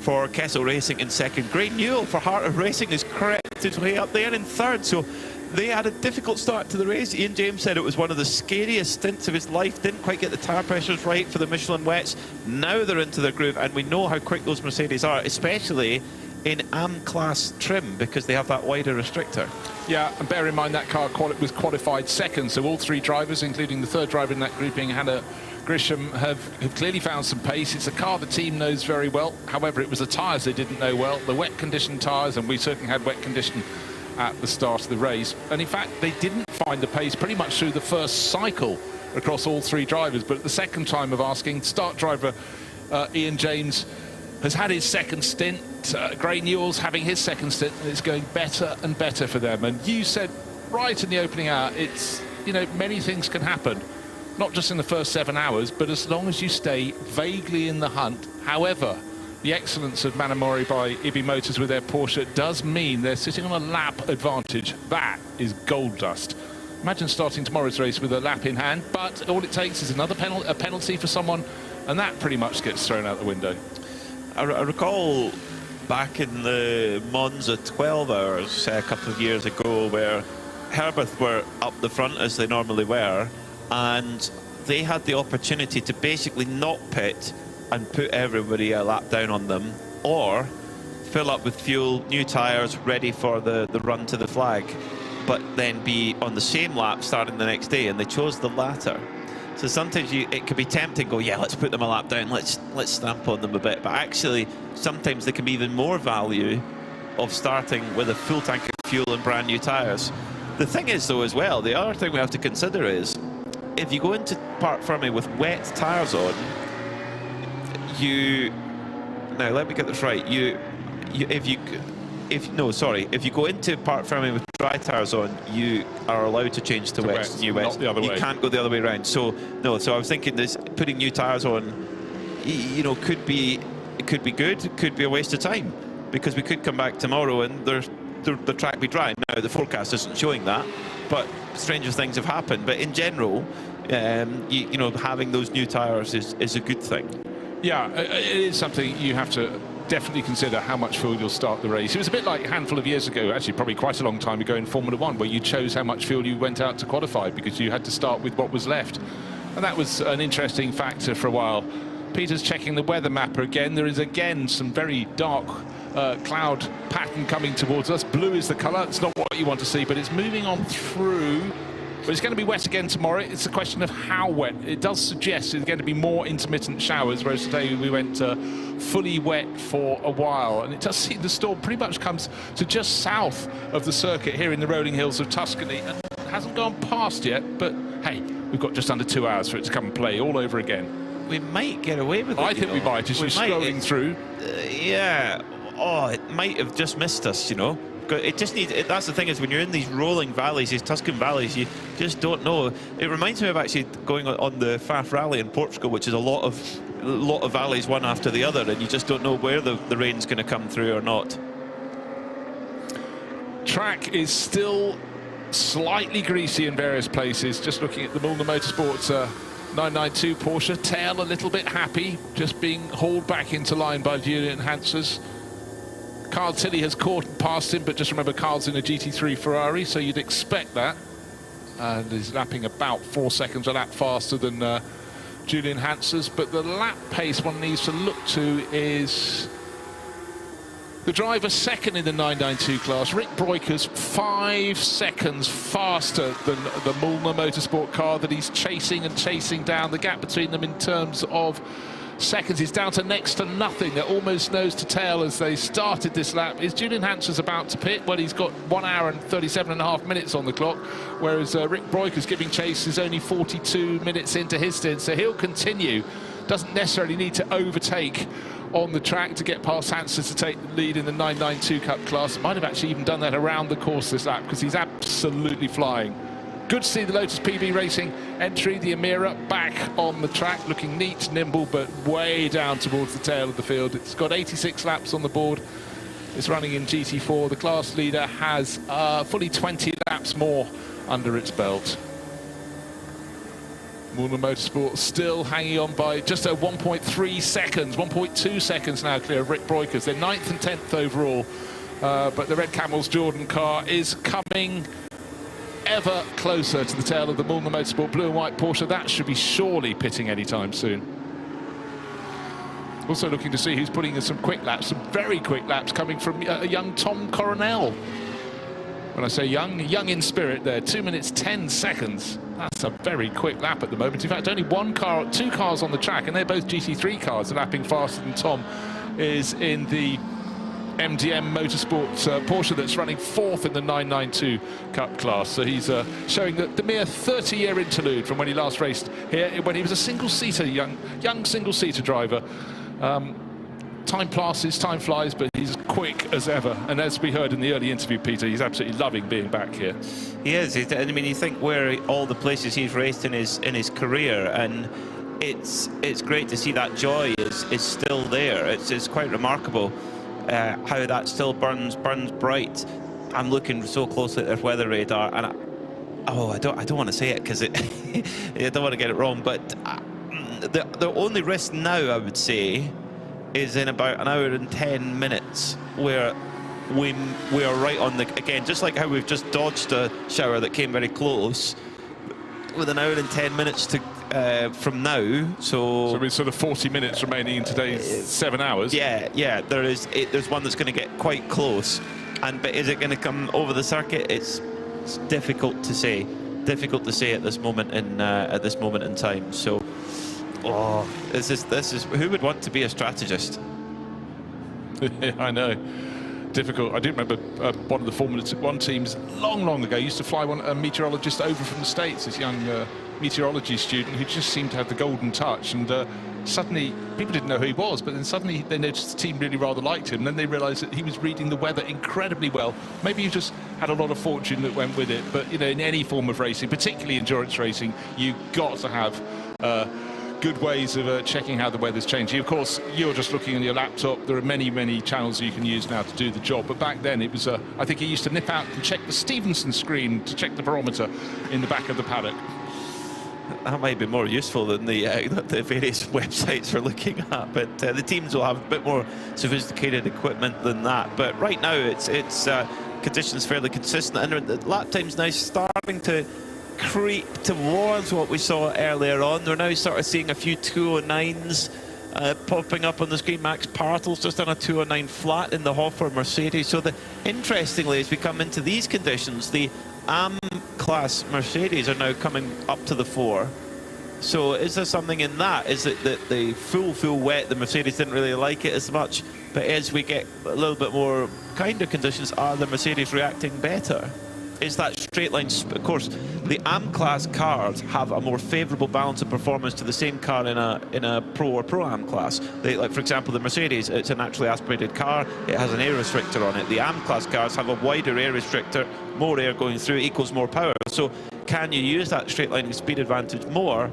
for Kessel Racing in second. Gray Newell for Heart of Racing has crept his way up there in third. So they had a difficult start to the race. Ian James said it was one of the scariest stints of his life. Didn't quite get the tyre pressures right for the Michelin wets. Now they're into their groove, and we know how quick those Mercedes are, especially in AM-class trim, because they have that wider restrictor. Yeah, and bear in mind that car was qualified second, so all three drivers, including the third driver in that grouping, Hannah Grisham, have clearly found some pace. It's a car the team knows very well. However, it was the tyres they didn't know well, the wet condition tyres, and we certainly had wet condition at the start of the race. And in fact, they didn't find the pace pretty much through the first cycle across all three drivers. But at the second time of asking, start driver Ian James has had his second stint. Gray Newell's having his second stint, and it's going better and better for them. And you said right in the opening hour, it's, you know, many things can happen, not just in the first 7 hours, but as long as you stay vaguely in the hunt. However, the excellence of Manamori by EBI Motors with their Porsche does mean they're sitting on a lap advantage. That is gold dust. Imagine starting tomorrow's race with a lap in hand, but all it takes is another penalty for someone, and that pretty much gets thrown out the window. I recall back in the Monza 12 Hours a couple of years ago where Herbert were up the front as they normally were, and they had the opportunity to basically not pit and put everybody a lap down on them, or fill up with fuel, new tyres, ready for the run to the flag, but then be on the same lap starting the next day, and they chose the latter. So sometimes it could be tempting, go, yeah, let's put them a lap down, let's stamp on them a bit, but actually sometimes there can be even more value of starting with a full tank of fuel and brand new tyres. The thing is, though, as well, the other thing we have to consider is, if you go into Parc Fermé with wet tyres on, now let me get this right. If you go into Parc Fermé with dry tyres on, you are allowed to change to wet, new wet. Not the other way. You can't go the other way around. So no. So I was thinking this putting new tyres on, you know, could be good, it could be a waste of time, because we could come back tomorrow and the track be dry. Now the forecast isn't showing that, but stranger things have happened. But in general, you know, having those new tyres is a good thing. Yeah, it is something you have to definitely consider, how much fuel you'll start the race. It was a bit like a handful of years ago, actually probably quite a long time ago in Formula 1, where you chose how much fuel you went out to qualify because you had to start with what was left. And that was an interesting factor for a while. Peter's checking the weather mapper again. There is again some very dark cloud pattern coming towards us. Blue is the colour. It's not what you want to see, but it's moving on through. But it's going to be wet again tomorrow. It's a question of how wet. It does suggest it's going to be more intermittent showers, whereas today we went fully wet for a while. And it does seem the storm pretty much comes to just south of the circuit here in the rolling hills of Tuscany. And it hasn't gone past yet, but hey, we've got just under 2 hours for it to come and play all over again. We might get away with it. I think we might, as you're scrolling through. Yeah. Oh, it might have just missed us, you know. It just needs. That's the thing, is when you're in these rolling valleys, these Tuscan valleys, you just don't know. It reminds me of actually going on the Faf Rally in Portugal, which is a lot of valleys one after the other, and you just don't know where the rain's going to come through or not. Track is still slightly greasy in various places. Just looking at the Mugello Motorsports 992 Porsche, tail a little bit happy, just being hauled back into line by Julian Hansers. Carl Tilley has caught and passed him, but just remember Carl's in a GT3 Ferrari, so you'd expect that. And he's lapping about 4 seconds a lap faster than Julian Hansers. But the lap pace one needs to look to is the driver second in the 992 class. Rick Broikers 5 seconds faster than the Mugello Motorsport car that he's chasing and chasing down. The gap between them in terms of seconds is down to next to nothing. They're almost nose to tail as they started this lap. Is Julian Hansers about to pit? Well, he's got 1 hour and 37.5 minutes on the clock, whereas Rick Broikers giving chase is only 42 minutes into his stint, so he'll continue doesn't necessarily need to overtake on the track to get past Hansen to take the lead in the 992 Cup class. Might have actually even done that around the course this lap, because he's absolutely flying. Good to see the Lotus PB Racing entry, the Emira, back on the track, looking neat, nimble, but way down towards the tail of the field. It's got 86 laps on the board. It's running in GT4. The class leader has fully 20 laps more under its belt. Mugello Motorsport still hanging on by just 1.3 seconds, 1.2 seconds now clear of Rick Breukers. They're 9th and 10th overall, but the Red Camels Jordan car is coming ever closer to the tail of the Mugello Motorsport blue and white Porsche. That should be surely pitting anytime soon. Also looking to see who's putting in some quick laps, some very quick laps coming from a young Tom Coronel. When I say young, young in spirit there, 2 minutes 10 seconds. That's a very quick lap at the moment. In fact, only two cars on the track, and they're both GT3 cars, lapping faster than Tom is in the MDM Motorsport Porsche that's running 4th in the 992 Cup class. So he's showing the mere 30-year interlude from when he last raced here, when he was a single-seater, young single-seater driver. Time passes, time flies, but he's quick as ever. And as we heard in the early interview, Peter, he's absolutely loving being back here. He is. I mean, you think where all the places he's raced in his career, and it's great to see that joy is still there. It's quite remarkable how that still burns bright. I'm looking so closely at their weather radar, and I don't want to say it because I don't want to get it wrong, but the only risk now, I would say, is in about an hour and 10 minutes, where we are right on the, again, just like how we've just dodged a shower that came very close, with an hour and 10 minutes to from now. So with sort of 40 minutes remaining in today's 7 hours. Yeah, there's one that's going to get quite close, but is it going to come over the circuit? It's difficult to say. Difficult to say at this moment in time. So. Oh, this is who would want to be a strategist? I know, difficult. I do remember one of the Formula 1 teams long ago used to fly a meteorologist over from the States, this young meteorology student who just seemed to have the golden touch, and suddenly people didn't know who he was, but then suddenly they noticed the team really rather liked him, and then they realized that he was reading the weather incredibly well. Maybe you just had a lot of fortune that went with it, but you know, in any form of racing, particularly endurance racing, you've got to have good ways of checking how the weather's changing. Of course, you're just looking on your laptop. There are many channels you can use now to do the job, but back then it was I think he used to nip out and check the Stevenson screen to check the barometer in the back of the paddock. That might be more useful than the various websites we're looking at, but the teams will have a bit more sophisticated equipment than that. But right now it's conditions fairly consistent, and the lap time's now starting to creep towards what we saw earlier on. We're now sort of seeing a few 209s popping up on the screen. Max Partel's just on a 209 flat in the Hoffer Mercedes. So interestingly, as we come into these conditions, the AM class Mercedes are now coming up to the fore. So is there something in that? Is it that the full wet, the Mercedes didn't really like it as much, but as we get a little bit more kinder conditions, are the Mercedes reacting better? Is that straight line? Of course, the AM class cars have a more favourable balance of performance to the same car in a Pro or Pro-Am class. Like, for example, the Mercedes, it's a naturally aspirated car. It has an air restrictor on it. The AM class cars have a wider air restrictor, more air going through equals more power. So can you use that straight line speed advantage more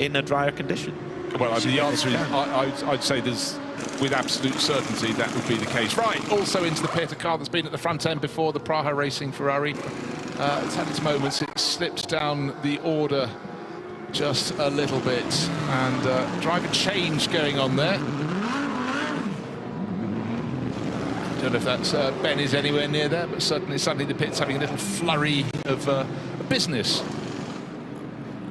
in a drier condition? Well, the answer is, I'd say there's, with absolute certainty, that would be the case. Right, also into the pit, a car that's been at the front end before, the Praha Racing Ferrari. It's had its moments. It slipped down the order just a little bit, and driver change going on there. Don't know if that's Ben is anywhere near there, but suddenly the pit's having a little flurry of business.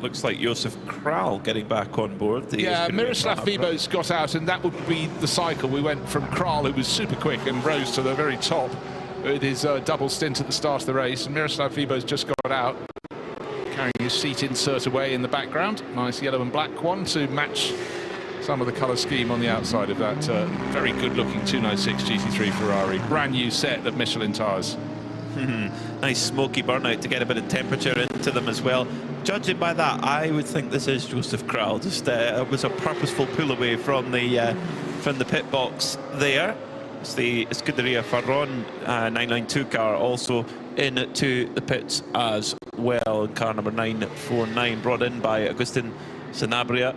Looks like Josef Kral getting back on board. Yeah, Miroslav Vibos got out, and that would be the cycle. We went from Kral, who was super quick and rose to the very top with his double stint at the start of the race, and Miroslav Vibos just got out, carrying his seat insert away in the background. Nice yellow and black one to match some of the colour scheme on the outside of that very good-looking 296 GT3 Ferrari. Brand new set of Michelin tyres. Nice smoky burnout to get a bit of temperature into them as well. Judging by that, I would think this is Joseph Kral. Just it was a purposeful pull away from the pit box there. It's the Scuderia Ferron 992 car also into the pits as well. Car number 949 brought in by Agustin Sanabria.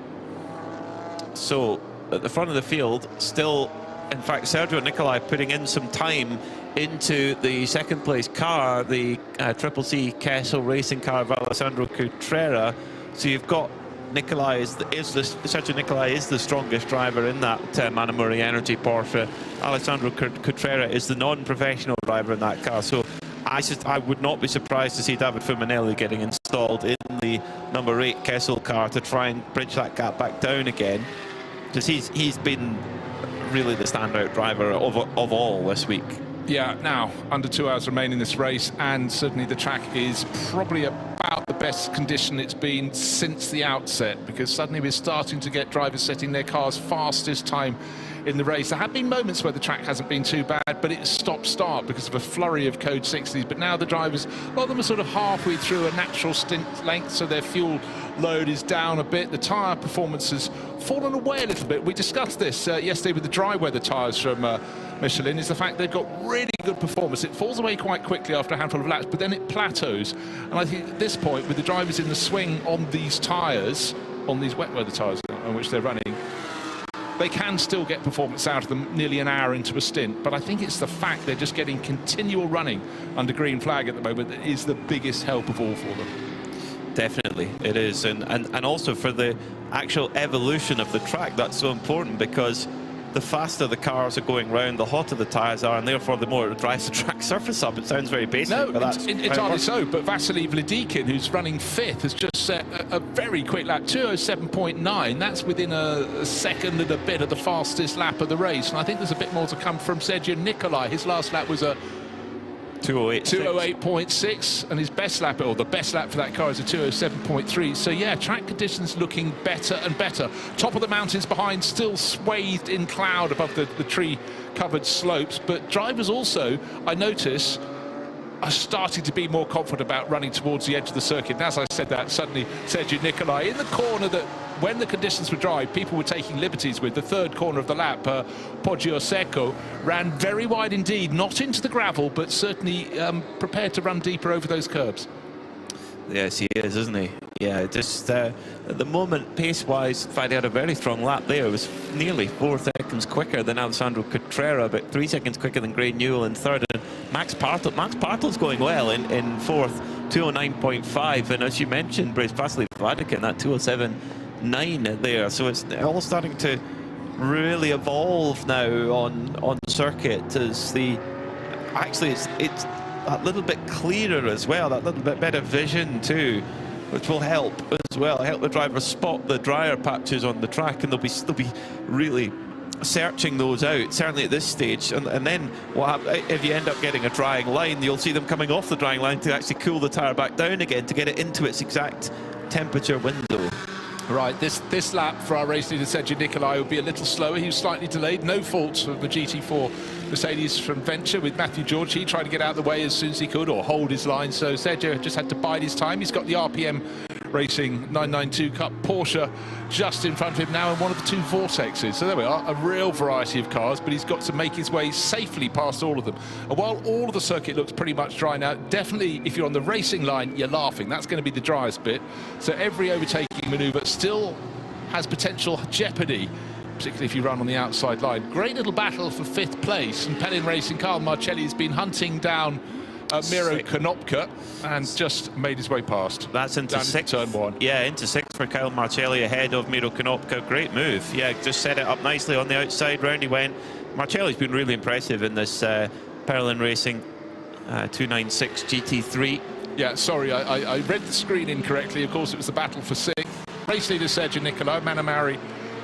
So at the front of the field, still, in fact, Sergio Nicolai putting in some time into the second place car, the Triple C Kessel racing car of Alessandro Cutrera. So you've got Sergio Nicolai is the strongest driver in that Manamuri Energy Porsche. Alessandro Cutrera is the non-professional driver in that car. So I would not be surprised to see David Fumanelli getting installed in the number 8 Kessel car to try and bridge that gap back down again, because he's been really the standout driver of all this week. Yeah, now under 2 hours remaining in this race, and certainly the track is probably about the best condition it's been since the outset, because suddenly we're starting to get drivers setting their cars fastest time in the race. There have been moments where the track hasn't been too bad, but it's stop-start because of a flurry of code 60s. But now the drivers, a lot of them are sort of halfway through a natural stint length, so their fuel load is down a bit. The tyre performance has fallen away a little bit. We discussed this yesterday with the dry weather tyres from Michelin, is the fact they've got really good performance. It falls away quite quickly after a handful of laps, but then it plateaus. And I think at this point, with the drivers in the swing on these tyres, on these wet weather tyres on which they're running, they can still get performance out of them nearly an hour into a stint. But I think it's the fact they're just getting continual running under green flag at the moment that is the biggest help of all for them. Definitely, it is. And also for the actual evolution of the track, that's so important, because the faster the cars are going round, the hotter the tyres are, and therefore the more it drives the track surface up. It sounds very basic, no, but that's entirely so. But Vasily Vladikin, who's running 5th, has just set a very quick lap, 2:07.9. That's within a second and a bit of the fastest lap of the race. And I think there's a bit more to come from Sergio Nicolai. His last lap was a 2:08.6, and his best lap, or the best lap for that car, is a 2:07.3. So yeah, track conditions looking better and better. Top of the mountains behind, still swathed in cloud above the tree-covered slopes. But drivers also, I notice, are starting to be more confident about running towards the edge of the circuit. And as I said that, suddenly Sergio Nicolai in the corner that, when the conditions were dry, people were taking liberties with. The third corner of the lap, Poggio Secco, ran very wide indeed, not into the gravel, but certainly prepared to run deeper over those curbs. Yes, he is, isn't he? Yeah, just at the moment, pace-wise, in fact, he had a very strong lap there. It was nearly 4 seconds quicker than Alessandro Cutrera, but 3 seconds quicker than Gray Newell in third. And Max Partel's going well in fourth, 2:09.5. And as you mentioned, Vasily Vladikin, that 2:07.9 there. So it's all starting to really evolve now on circuit as actually it's that little bit clearer as well, that little bit better vision too, which will help as well, help the drivers spot the drier patches on the track, and they'll be really searching those out, certainly at this stage. And then if you end up getting a drying line, you'll see them coming off the drying line to actually cool the tyre back down again to get it into its exact temperature window. Right, this lap for our race leader Sergio Nicolai will be a little slower. He was slightly delayed, no fault of the GT4 Mercedes from Venture with Matthew George. He tried to get out of the way as soon as he could, or hold his line, so Sergio just had to bide his time. He's got the RPM Racing 992 Cup Porsche just in front of him now in one of the 2 Vortexes. So there we are, a real variety of cars, but he's got to make his way safely past all of them. And while all of the circuit looks pretty much dry now, definitely if you're on the racing line, you're laughing. That's going to be the driest bit. So every overtaking manoeuvre still has potential jeopardy, particularly if you run on the outside line. Great little battle for 5th place, and Pelin Racing, Carl Marcelli has been hunting down Miro Konopka and just made his way past. That's into 6th. Turn 1. Yeah, into 6th for Kyle Marcelli ahead of Miro Konopka. Great move. Yeah, just set it up nicely on the outside. Round he went. Marcelli's been really impressive in this Pelin Racing 296 GT3. Yeah, sorry, I read the screen incorrectly. Of course, it was the battle for 6th. Race leader Sergio Nicolai, Manamari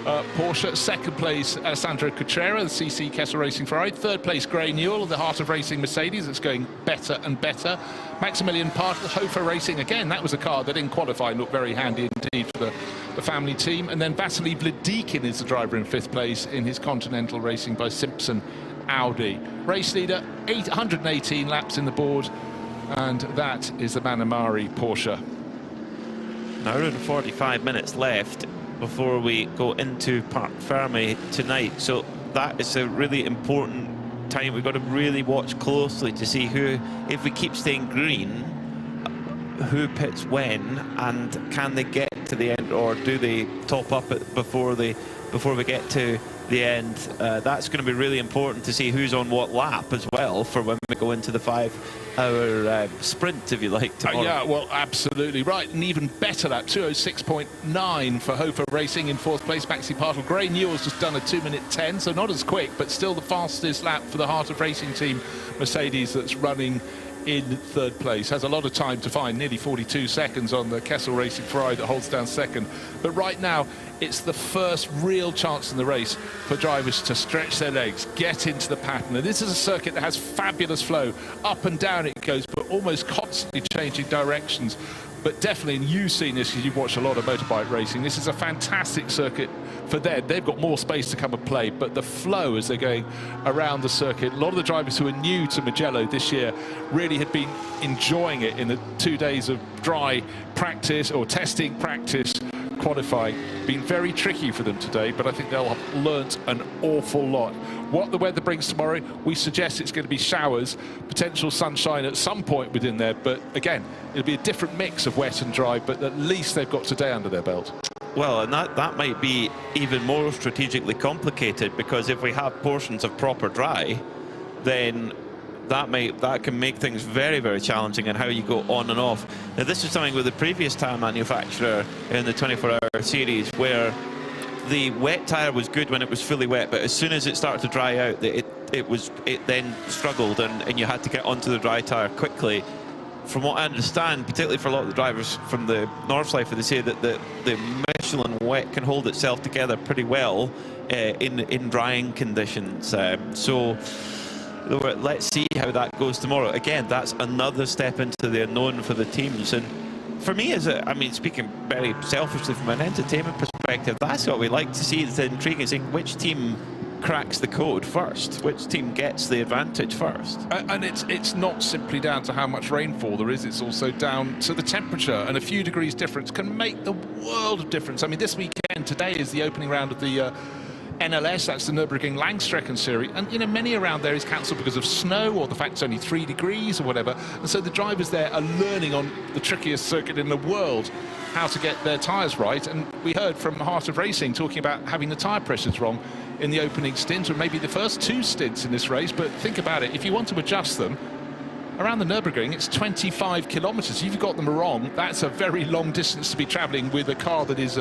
Porsche. 2nd place Alessandro Cutrera, the CC Kessel Racing Ferrari. 3rd place Gray Newell, the Heart of Racing Mercedes. It's going better and better. Maximilian Partel, Hofer Racing. Again, that was a car that in qualifying looked very handy indeed for the family team. And then Vasily Vladikin is the driver in 5th place in his Continental Racing by Simpson Audi. Race leader, 818 laps in the board, and that is the Manamari Porsche. An hour and 45 minutes left before we go into Parc Fermé tonight, so that is a really important time. We've got to really watch closely to see who, if we keep staying green, who pits when, and can they get to the end, or do they top up it before we get to the end? That's going to be really important to see who's on what lap as well for when we go into the 5-hour sprint, if you like, tomorrow. Yeah, well, absolutely right. An even better lap, 2:06.9 for Hofer Racing in 4th place. Maxi Partle. Gray Newell's just done a 2:10, so not as quick, but still the fastest lap for the Heart of Racing team, Mercedes, that's running in 3rd place. Has a lot of time to find, nearly 42 seconds on the Kessel Racing Ferrari that holds down 2nd. But right now, it's the first real chance in the race for drivers to stretch their legs, get into the pattern. And this is a circuit that has fabulous flow. Up and down it goes, but almost constantly changing directions. But definitely, and you've seen this because you've watched a lot of motorbike racing, this is a fantastic circuit for them. They've got more space to come and play, but the flow as they're going around the circuit, a lot of the drivers who are new to Mugello this year really had been enjoying it in the 2 days of dry practice or testing practice qualifying. Been very tricky for them today, but I think they'll have learnt an awful lot. What the weather brings tomorrow, we suggest it's going to be showers, potential sunshine at some point within there, but again, it'll be a different mix of wet and dry, but at least they've got today under their belt. Well, and that might be even more strategically complicated, because if we have portions of proper dry, then that can make things very, very challenging in how you go on and off. Now, this is something with the previous tyre manufacturer in the 24-hour series, where the wet tyre was good when it was fully wet, but as soon as it started to dry out, it then struggled, and you had to get onto the dry tyre quickly. From what I understand, particularly for a lot of the drivers from the Nordschleife, they say that the Michelin wet can hold itself together pretty well in drying conditions. So let's see how that goes tomorrow. Again, that's another step into the unknown for the teams. And for me, speaking very selfishly from an entertainment perspective, that's what we like to see. It's intriguing, seeing which team cracks the code first, which team gets the advantage first. And it's not simply down to how much rainfall there is, it's also down to the temperature, and a few degrees difference can make the world of difference. I mean, this weekend, today is the opening round of the NLS, that's the Nürburgring Langstrecken series, and you know, many around there is cancelled because of snow or the fact it's only 3 degrees or whatever, and so the drivers there are learning on the trickiest circuit in the world how to get their tyres right. And we heard from Heart of Racing talking about having the tyre pressures wrong in the opening stint, or maybe the first 2 stints in this race. But think about it, if you want to adjust them around the Nürburgring, it's 25 kilometres. If you've got them wrong, that's a very long distance to be travelling with a car that is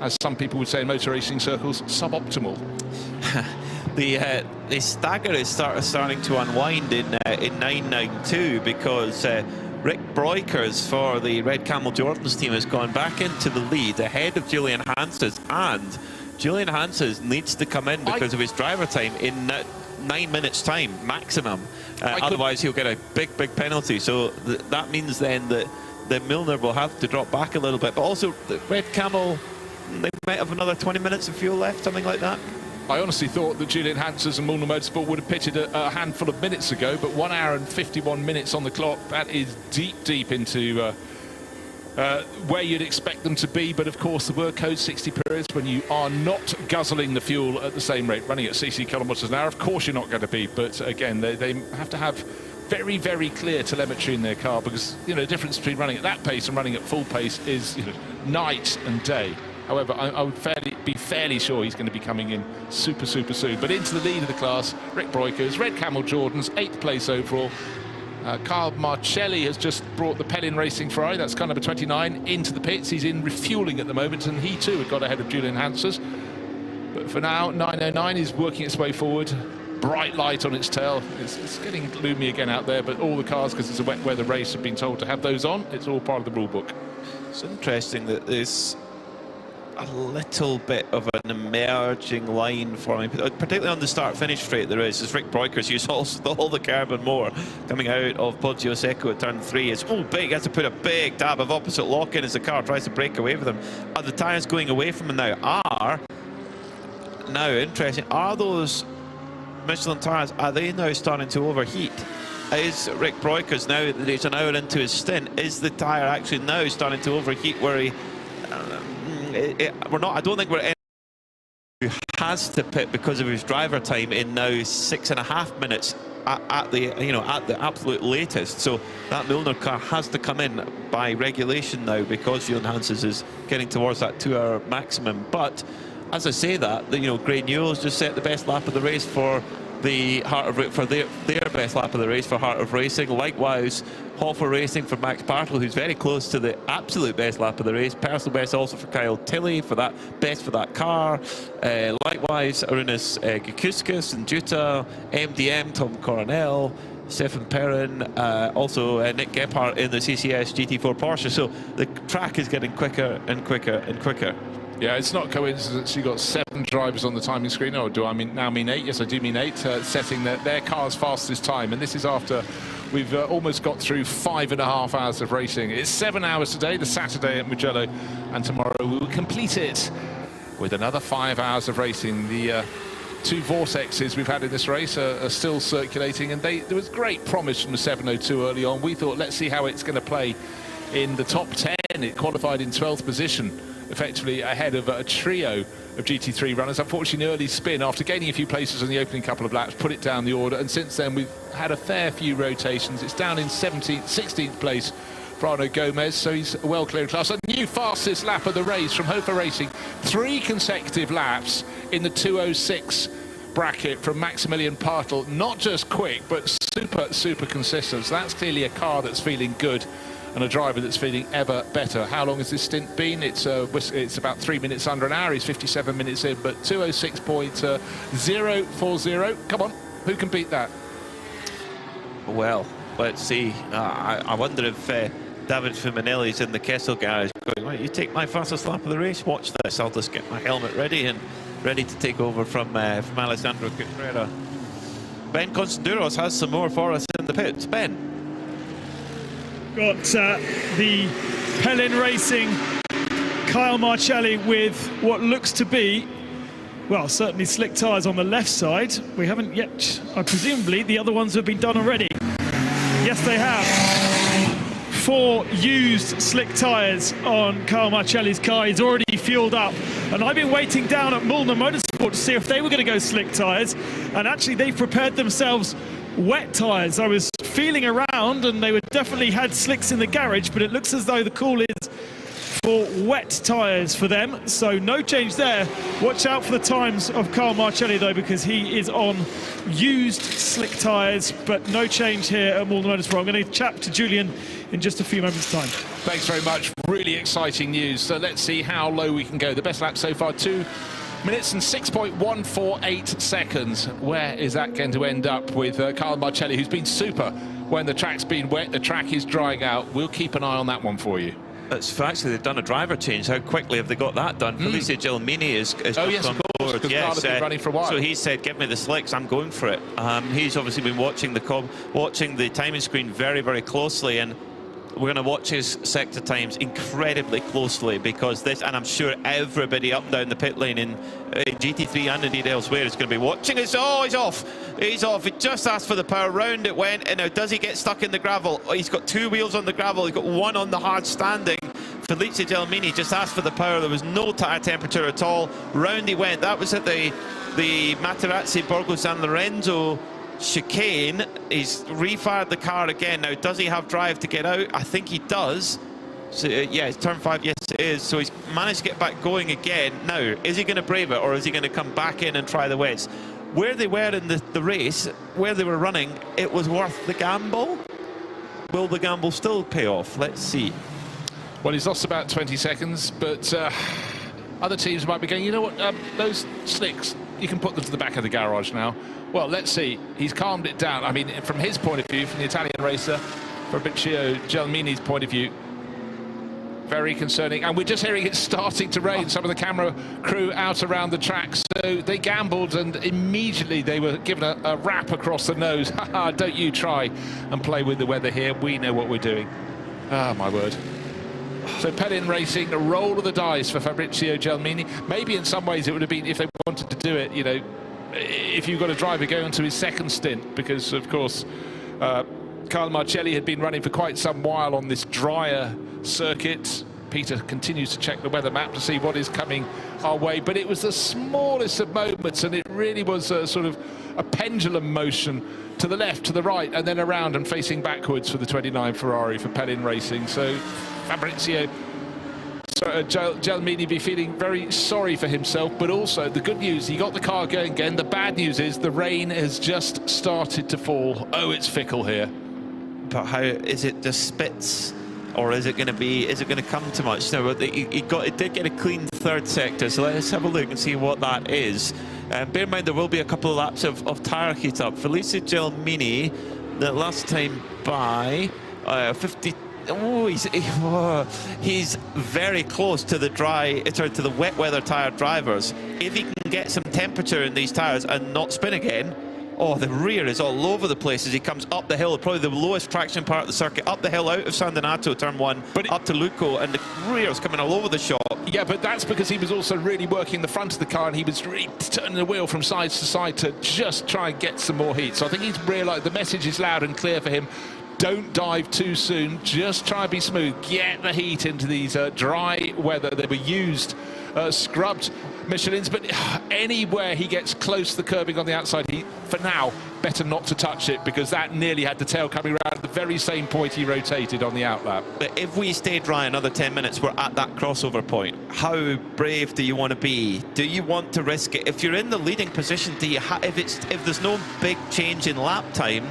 as some people would say in motor racing circles, suboptimal. The stagger is starting to unwind in 992, because Rick Breukers for the Red Camel Jordans team has gone back into the lead ahead of Julian Hanses, and Julian Hanses needs to come in because of his driver time in 9 minutes time maximum, otherwise he'll get a big penalty. So that means then that Milner will have to drop back a little bit, but also the Red Camel, they might have another 20 minutes of fuel left, something like that. I honestly thought that Julian Hanses and Milner Motorsport would have pitted a handful of minutes ago, but 1 hour and 51 minutes on the clock, that is deep into where you'd expect them to be. But of course there were code 60 periods when you are not guzzling the fuel at the same rate, running at 60 kilometres an hour. Of course you're not going to be, but again, they have to have very, very clear telemetry in their car, because you know the difference between running at that pace and running at full pace is night and day. However, I would be fairly sure he's going to be coming in super soon. But into the lead of the class, Rick Breukers, Red Camel Jordans, 8th place overall. Carl Marcelli has just brought the Pellin Racing Ferrari, that's car number 29, into the pits. He's in refuelling at the moment, and he too had got ahead of Julian Hanses. But for now, 909 is working its way forward. Bright light on its tail. It's getting gloomy again out there, but all the cars, because it's a wet weather race, have been told to have those on. It's all part of the rule book. It's interesting that there's a little bit of an emerging line for me, particularly on the start-finish straight. There is, as Rick Breukers used all the carbon more coming out of Poggio Secco at turn 3. It's big, has to put a big dab of opposite lock in as the car tries to break away with him. Are the tyres going away from him now? Now interesting, are those Michelin tyres, are they now starting to overheat? Is Rick Broikers, now that he's an hour into his stint, is the tyre actually now starting to overheat where he... I don't think we're any who has to pit because of his driver time in now 6.5 minutes at the absolute latest. So that Milner car has to come in by regulation now because Julian Hanses is getting towards that 2-hour maximum. But as I say that, Gray Newell's just set the best lap of the race for the their best lap of the race for Heart of Racing. Likewise, Hoffer Racing for Max Bartel, who's very close to the absolute best lap of the race. Personal best also for Kyle Tilley for that best for that car. Likewise, Arunas Gukuskas and Juta, MDM, Tom Coronel, Stefan Perrin, also Nick Gephardt in the CCS GT4 Porsche. So the track is getting quicker and quicker and quicker. Yeah, it's not coincidence you've got 7 drivers on the timing screen, or do I now mean 8? Yes, I do mean 8, setting their car's fastest time. And this is after we've almost got through 5.5 hours of racing. It's 7 hours today, the Saturday at Mugello, and tomorrow we will complete it with another 5 hours of racing. The 2 vortexes we've had in this race are still circulating, and there was great promise from the 702 early on. We thought, let's see how it's going to play in the top 10. It qualified in 12th position, effectively ahead of a trio of GT3 runners. Unfortunately, an early spin after gaining a few places on the opening couple of laps put it down the order, and since then we've had a fair few rotations. It's down in 16th place for Arno Gomez, so he's well clear of class. A new fastest lap of the race from Hofer Racing. 3 consecutive laps in the 2:06 bracket from Maximilian Partel. Not just quick, but super consistent. So that's clearly a car that's feeling good, and a driver that's feeling ever better. How long has this stint been? It's about 3 minutes under an hour. He's 57 minutes in, but 2:06.040. Come on, who can beat that? Well, let's see. I wonder if David Fuminelli's in the Kessel garage going, well, you take my fastest lap of the race, watch this. I'll just get my helmet ready and ready to take over from Alessandro Cabrera. Ben Constanduros has some more for us in the pits. Ben. Got the Pelin Racing Kyle Marcelli with what looks to be, well, certainly slick tyres on the left side. We haven't yet, presumably the other ones have been done already. Yes, they have. 4 used slick tyres on Kyle Marcelli's car. He's already fueled up. And I've been waiting down at Mulner Motorsport to see if they were going to go slick tyres. And actually, they've prepared themselves wet tyres. I was feeling around and they were definitely had slicks in the garage, but it looks as though the call is for wet tyres for them, so no change there. Watch out for the times of Kyle Marcelli though, because he is on used slick tyres, but no change here at Mulner Motorsport. I'm going to chat to Julian in just a few moments' time. Thanks very much. Really exciting news. So let's see how low we can go. The best lap so far, 2 minutes and 6.148 seconds. Where is that going to end up with Kyle Marcelli, who's been super when the track's been wet? The track is drying out. We'll keep an eye on that one for you. It's actually, they've done a driver change. How quickly have they got that done? Felice Gelmini is oh yes, of course, because Carl has been running for a while. So he said, give me the slicks, I'm going for it. He's obviously been watching the timing screen very closely, and we're going to watch his sector times incredibly closely, because this, and I'm sure everybody up and down the pit lane in GT3 and indeed elsewhere is going to be watching it. Oh, he's off. He's off. He just asked for the power. Round it went. And now does he get stuck in the gravel? Oh, he's got 2 wheels on the gravel. He's got 1 on the hard standing. Felice Gelmini just asked for the power. There was no tire temperature at all. Round he went. That was at the Materazzi Borgo San Lorenzo chicane. He's refired the car again. Now, does he have drive to get out? I think he does. So, yeah, it's turn 5, yes it is. So he's managed to get back going again. Now, is he going to brave it, or is he going to come back in and try the wets? Where they were in the race, where they were running, it was worth the gamble. Will the gamble still pay off? Let's see. Well, he's lost about 20 seconds, but other teams might be going, you know what, those slicks, you can put them to the back of the garage now. Well, let's see. He's calmed it down. I mean, from his point of view, from the Italian racer, Fabrizio Gelmini's point of view, very concerning. And we're just hearing it starting to rain. Some of the camera crew out around the track, so they gambled and immediately they were given a rap across the nose. Haha, don't you try and play with the weather here. We know what we're doing. Ah, my word. So Pelin Racing, a roll of the dice for Fabrizio Gelmini. Maybe in some ways it would have been, if they wanted to do it, you know, if you've got a driver going to his second stint, because of course Carlo Marcelli had been running for quite some while on this drier circuit. Peter continues to check the weather map to see what is coming our way, but it was the smallest of moments, and it really was a sort of a pendulum motion to the left, to the right, and then around and facing backwards for the 29 Ferrari for Pellin Racing. So Fabrizio Gelmini be feeling very sorry for himself, but also the good news, he got the car going again. The bad news is the rain has just started to fall. Oh, it's fickle here. But how is it? Just spits, or is it going to be? Is it going to come to much? No, it did get a clean third sector. So let's have a look and see what that is. Bear in mind there will be a couple of laps of tyre heat up. Felice Gelmini, the last time by 50. Oh, he's very close to the wet weather tyre drivers. If he can get some temperature in these tyres and not spin again, oh, the rear is all over the place as he comes up the hill, probably the lowest traction part of the circuit, up the hill out of San Donato, turn 1, up to Lucco, and the rear is coming all over the shop. Yeah, but that's because he was also really working the front of the car, and he was really turning the wheel from side to side to just try and get some more heat. So I think he's realised the message is loud and clear for him. Don't dive too soon, just try and be smooth, get the heat into these dry weather. They were used scrubbed Michelins, but anywhere he gets close to the curbing on the outside, he, for now, better not to touch it, because that nearly had the tail coming around at the very same point he rotated on the outlap. But if we stay dry another 10 minutes, we're at that crossover point. How brave do you want to be? Do you want to risk it? If you're in the leading position, do you if there's no big change in lap time,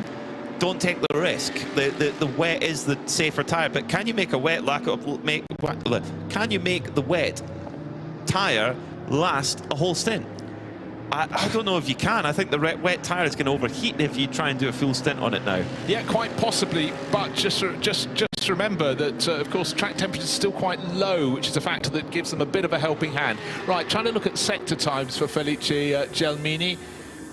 don't take the risk. The wet is the safer tyre, but can you make a wet can you make the wet tyre last a whole stint? I don't know if you can. I think the wet tyre is going to overheat if you try and do a full stint on it now. Yeah, quite possibly, but just remember that, of course, track temperature is still quite low, which is a factor that gives them a bit of a helping hand. Right, trying to look at sector times for Felice Gelmini.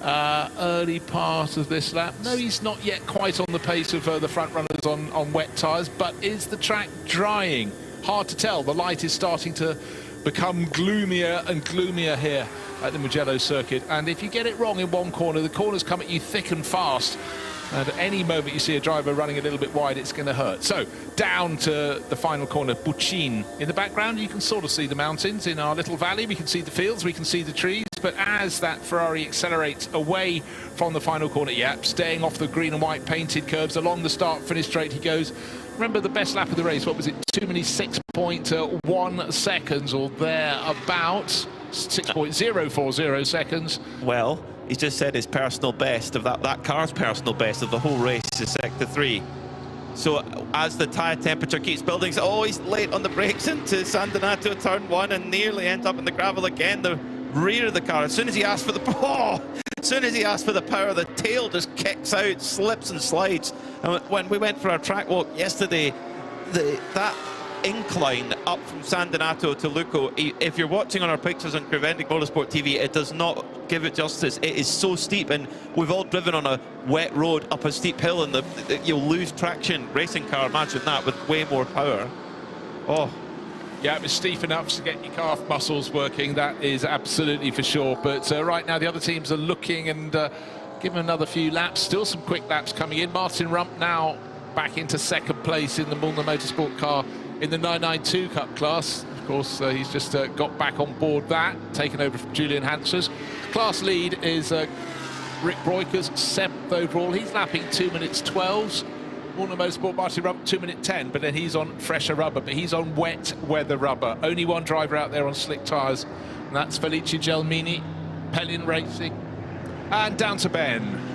Early part of this lap. No, he's not yet quite on the pace of the front runners on wet tyres, but is the track drying? Hard to tell. The light is starting to become gloomier and gloomier here at the Mugello circuit, and if you get it wrong in one corner, the corners come at you thick and fast, and at any moment you see a driver running a little bit wide, it's going to hurt. So down to the final corner, Bucin. In the background you can sort of see the mountains in our little valley, we can see the fields, we can see the trees, but as that Ferrari accelerates away from the final corner, staying off the green and white painted curves along the start-finish straight he goes. Remember the best lap of the race, what was it, 6.1 seconds or thereabouts, 6.040 seconds. Well, he's just said his personal best of that car's personal best of the whole race is sector 3. So as the tyre temperature keeps building, he's late on the brakes into San Donato turn 1 and nearly ends up in the gravel again. The rear of the car, as soon as he asked for the power, the tail just kicks out, slips and slides. And when we went for our track walk yesterday, that incline up from San Donato to Lucco, if you're watching on our pictures on Crevendic Motorsport TV, it does not give it justice. It is so steep, and we've all driven on a wet road up a steep hill, and you'll lose traction. Racing car, imagine that with way more power. Oh. Yeah, it was steep enough to get your calf muscles working, that is absolutely for sure. But right now the other teams are looking and give them another few laps. Still some quick laps coming in. Martin Rump now back into second place in the Mulner Motorsport car in the 992 Cup class. Of course, he's just got back on board that, taken over from Julian Hansers. Class lead is Rick Broikers, 7th overall. He's lapping 2 minutes 12. Mulner Motorsport, Martin Rump, 2 minute 10, but then he's on fresher rubber, but he's on wet weather rubber. Only one driver out there on slick tyres, and that's Felice Gelmini, Pellin Racing. And down to Ben.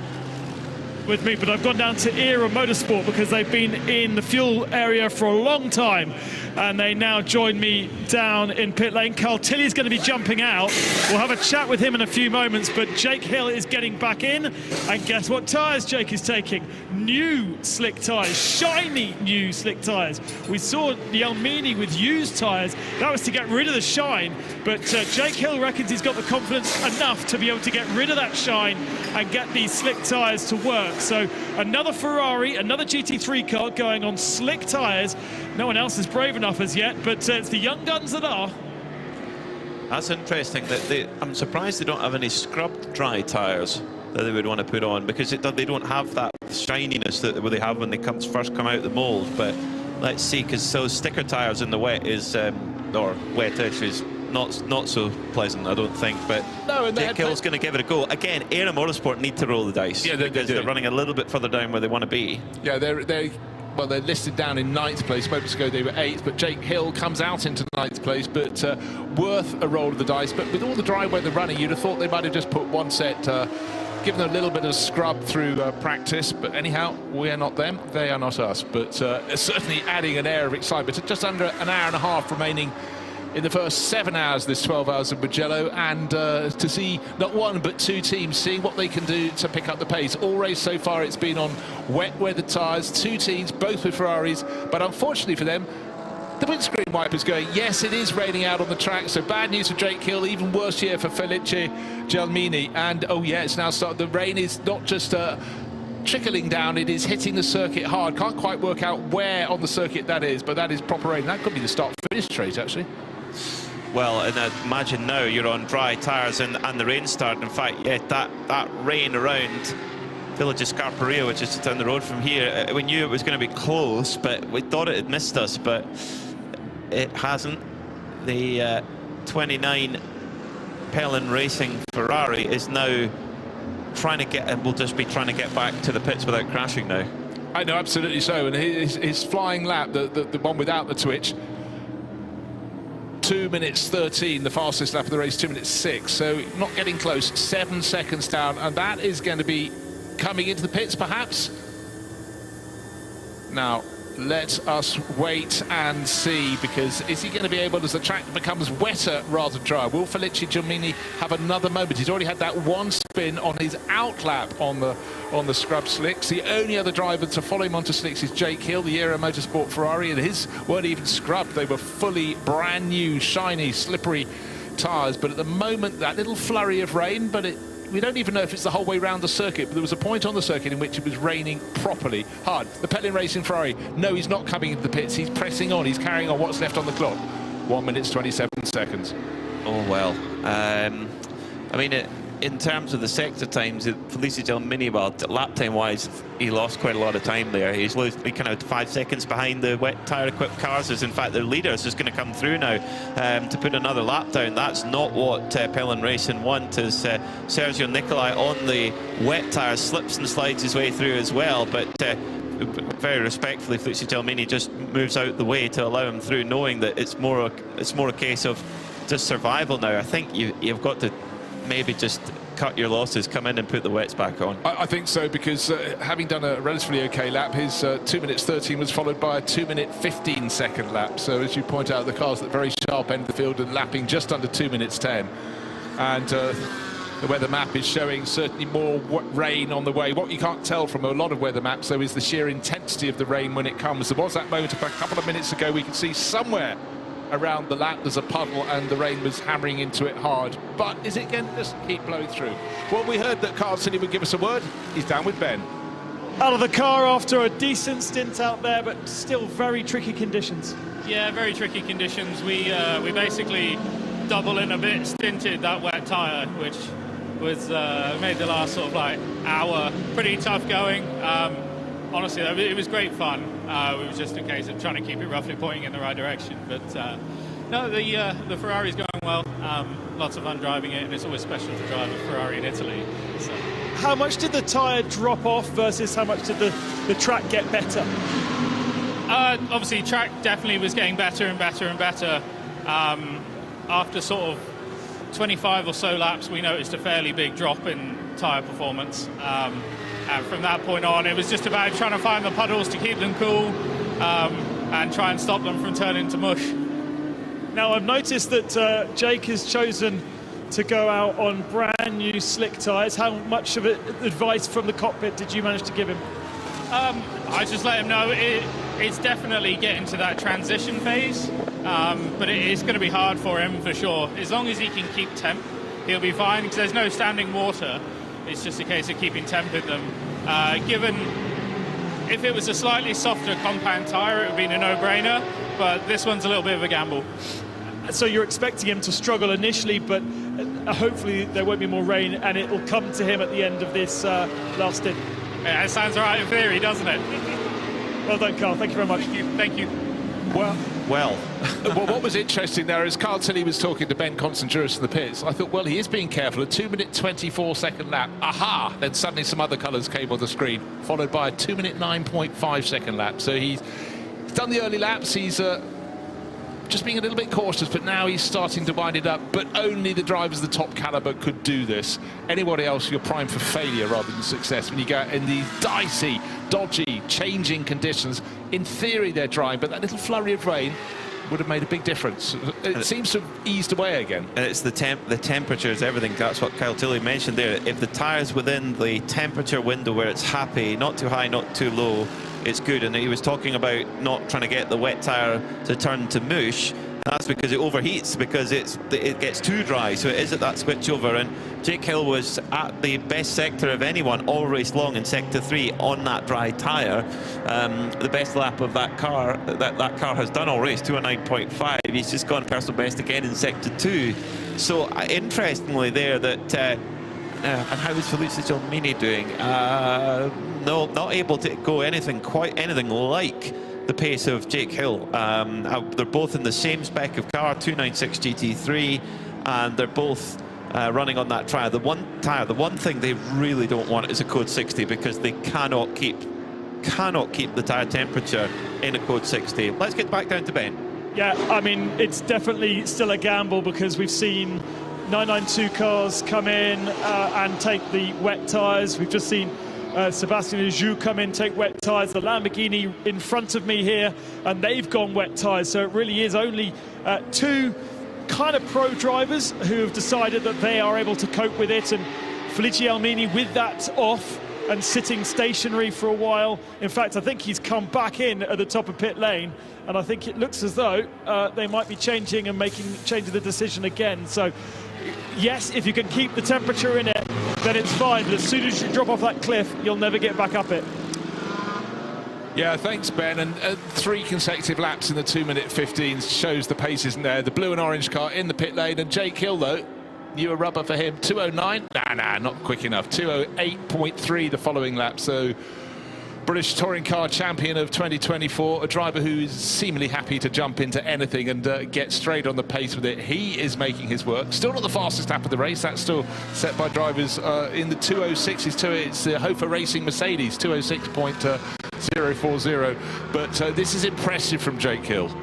With me, but I've gone down to Era Motorsport because they've been in the fuel area for a long time, and they now join me down in pit lane. Carl Tilley's going to be jumping out. We'll have a chat with him in a few moments, but Jake Hill is getting back in, and guess what tyres Jake is taking? New slick tyres, shiny new slick tyres. We saw Gelmini with used tyres. That was to get rid of the shine, but Jake Hill reckons he's got the confidence enough to be able to get rid of that shine and get these slick tyres to work. So another Ferrari, another GT3 car going on slick tyres. No one else is brave enough as yet, but it's the young guns that are. That's interesting. I'm surprised they don't have any scrubbed dry tyres that they would want to put on, because they don't have that shininess that they have when they first come out the mould. But let's see, because those sticker tyres in the wet is, or wet-ish, is not so pleasant, I don't think. But no, Jake Hill's going to give it a go. Again, Air and Motorsport need to roll the dice. Yeah, they're running a little bit further down where they want to be. Yeah, they're listed down in 9th place. Moments ago they were 8th, but Jake Hill comes out into 9th place, but worth a roll of the dice. But with all the dry weather running, you'd have thought they might have just put one set, given them a little bit of scrub through practice. But anyhow, we are not them, they are not us. But certainly adding an air of excitement. Just under an hour and a half remaining in the first 7 hours, this 12 hours of Mugello, and to see not one but two teams seeing what they can do to pick up the pace. All race so far, it's been on wet weather tyres, two teams, both with Ferraris, but unfortunately for them, the windscreen wiper's going. Yes, it is raining out on the track, so bad news for Jake Hill, even worse here for Felice Gelmini. And oh yeah, it's now started. The rain is not just trickling down, it is hitting the circuit hard. Can't quite work out where on the circuit that is, but that is proper rain. That could be the start-finish straight, actually. Well, and imagine now you're on dry tyres and the rain starting. In fact, yeah, that rain around village of Scarperia, which is just down the road from here, we knew it was going to be close, but we thought it had missed us, but it hasn't. The 29 Pelin Racing Ferrari is now trying to get, and will just be trying to get back to the pits without crashing now. I know, absolutely so. And his flying lap, the one without the twitch, 2 minutes 13, the fastest lap of the race, 2 minutes 6. So not getting close, 7 seconds down, and that is going to be coming into the pits, perhaps. Now, let us wait and see, because is he going to be able, as the track becomes wetter rather than dry? Will Felice Gelmini have another moment? He's already had that one spin on his outlap on the scrub slicks. The only other driver to follow him onto slicks is Jake Hill, the Aero Motorsport Ferrari, and his weren't even scrubbed. They were fully brand new, shiny, slippery tyres. But at the moment, that little flurry of rain, but we don't even know if it's the whole way around the circuit, but there was a point on the circuit in which it was raining properly hard. The Pelin Racing Ferrari, no, he's not coming into the pits. He's pressing on. He's carrying on what's left on the clock. 1 minute 27 seconds. Oh, well. I mean, in terms of the sector times, Felice Gelmini, well, lap time-wise, he lost quite a lot of time there. He's kind of 5 seconds behind the wet tyre-equipped cars. As in fact, their leader is just going to come through now to put another lap down. That's not what Pelin Racing want, as Sergio Nicolai on the wet tyres slips and slides his way through as well. But very respectfully, Felice Gelmini just moves out the way to allow him through, knowing that it's more a case of just survival now. I think you've got to maybe just cut your losses, come in and put the wets back on. I think so, because having done a relatively okay lap, his 2 minutes 13 was followed by a 2 minute 15 second lap. So as you point out, the car's at the very sharp end of the field and lapping just under 2 minutes 10. And the weather map is showing certainly more rain on the way. What you can't tell from a lot of weather maps, though, is the sheer intensity of the rain when it comes. There was that moment a couple of minutes ago, we could see somewhere around the lap there's a puddle and the rain was hammering into it hard. But is it going to just keep blowing through? Well, we heard that Carl said he would give us a word. He's down with Ben. Out of the car after a decent stint out there, but still very tricky conditions. Yeah, very tricky conditions. We basically double in a bit, stinted that wet tyre, which was made the last sort of like hour pretty tough going. Honestly, it was great fun. It was just a case of trying to keep it roughly pointing in the right direction. But no, the Ferrari's going well. Lots of fun driving it, and it's always special to drive a Ferrari in Italy. So. How much did the tyre drop off versus how much did the track get better? Obviously, track definitely was getting better and better and better. After sort of 25 or so laps, we noticed a fairly big drop in tyre performance. And from that point on, it was just about trying to find the puddles to keep them cool and try and stop them from turning to mush. Now, I've noticed that Jake has chosen to go out on brand new slick tyres. How much of advice from the cockpit did you manage to give him? I just let him know it's definitely getting to that transition phase, but it's going to be hard for him for sure. As long as he can keep temp, he'll be fine, because there's no standing water. It's just a case of keeping temp with them. Given if it was a slightly softer compound tyre, it would be a no-brainer, but this one's a little bit of a gamble. So you're expecting him to struggle initially, but hopefully there won't be more rain and it will come to him at the end of this last stint. Yeah, it sounds right in theory, doesn't it? Well done, Carl. Thank you very much. Thank you. Well, well, what was interesting there is Carl Tilley was talking to Ben Constantiouris in the pits. I thought, well, he is being careful. A 2-minute 24-second lap. Aha! Then suddenly some other colours came on the screen, followed by a 2-minute 9.5-second lap. So he's done the early laps. He's just being a little bit cautious, but now he's starting to wind it up. But only the drivers of the top calibre could do this. Anybody else, you're primed for failure rather than success when you go in these dicey, dodgy, changing conditions. In theory, they're dry, but that little flurry of rain would have made a big difference. It seems to have eased away again. And it's the temperatures, everything. That's what Kyle Tilley mentioned there. If the tyre's within the temperature window where it's happy, not too high, not too low, it's good. And he was talking about not trying to get the wet tyre to turn to mush. And that's because it overheats, because it gets too dry. So it is at that switch over. And Jake Hill was at the best sector of anyone all race long in sector 3 on that dry tyre. The best lap of that car that car has done all race, 209.5. He's just gone personal best again in sector 2. So interestingly there that and how is Felice Gelmini doing? No, not able to go quite anything like the pace of Jake Hill. They're both in the same spec of car, 296 GT3, and they're both running on that tyre. The one thing they really don't want is a code 60, because they cannot keep the tyre temperature in a code 60. Let's get back down to Ben. Yeah, I mean, it's definitely still a gamble, because we've seen 992 cars come in and take the wet tyres. We've just seen Sebastian Lejoux come in, take wet tyres. The Lamborghini in front of me here, and they've gone wet tyres. So it really is only two kind of pro drivers who have decided that they are able to cope with it. And Felice Gelmini with that off and sitting stationary for a while. In fact, I think he's come back in at the top of pit lane, and I think it looks as though they might be changing the decision again. So yes, if you can keep the temperature in it, then it's fine. But as soon as you drop off that cliff, you'll never get back up it. Yeah, thanks, Ben. And 3 consecutive laps in the 2-minute 15s shows the pace isn't there. The blue and orange car in the pit lane. And Jake Hill, though, newer rubber for him. 209. Nah, not quick enough. 208.3 the following lap. So British Touring Car Champion of 2024, a driver who is seemingly happy to jump into anything and get straight on the pace with it. He is making his work. Still not the fastest lap of the race. That's still set by drivers in the 206s. It's the Hofer Racing Mercedes, 206.040. But this is impressive from Jake Hill.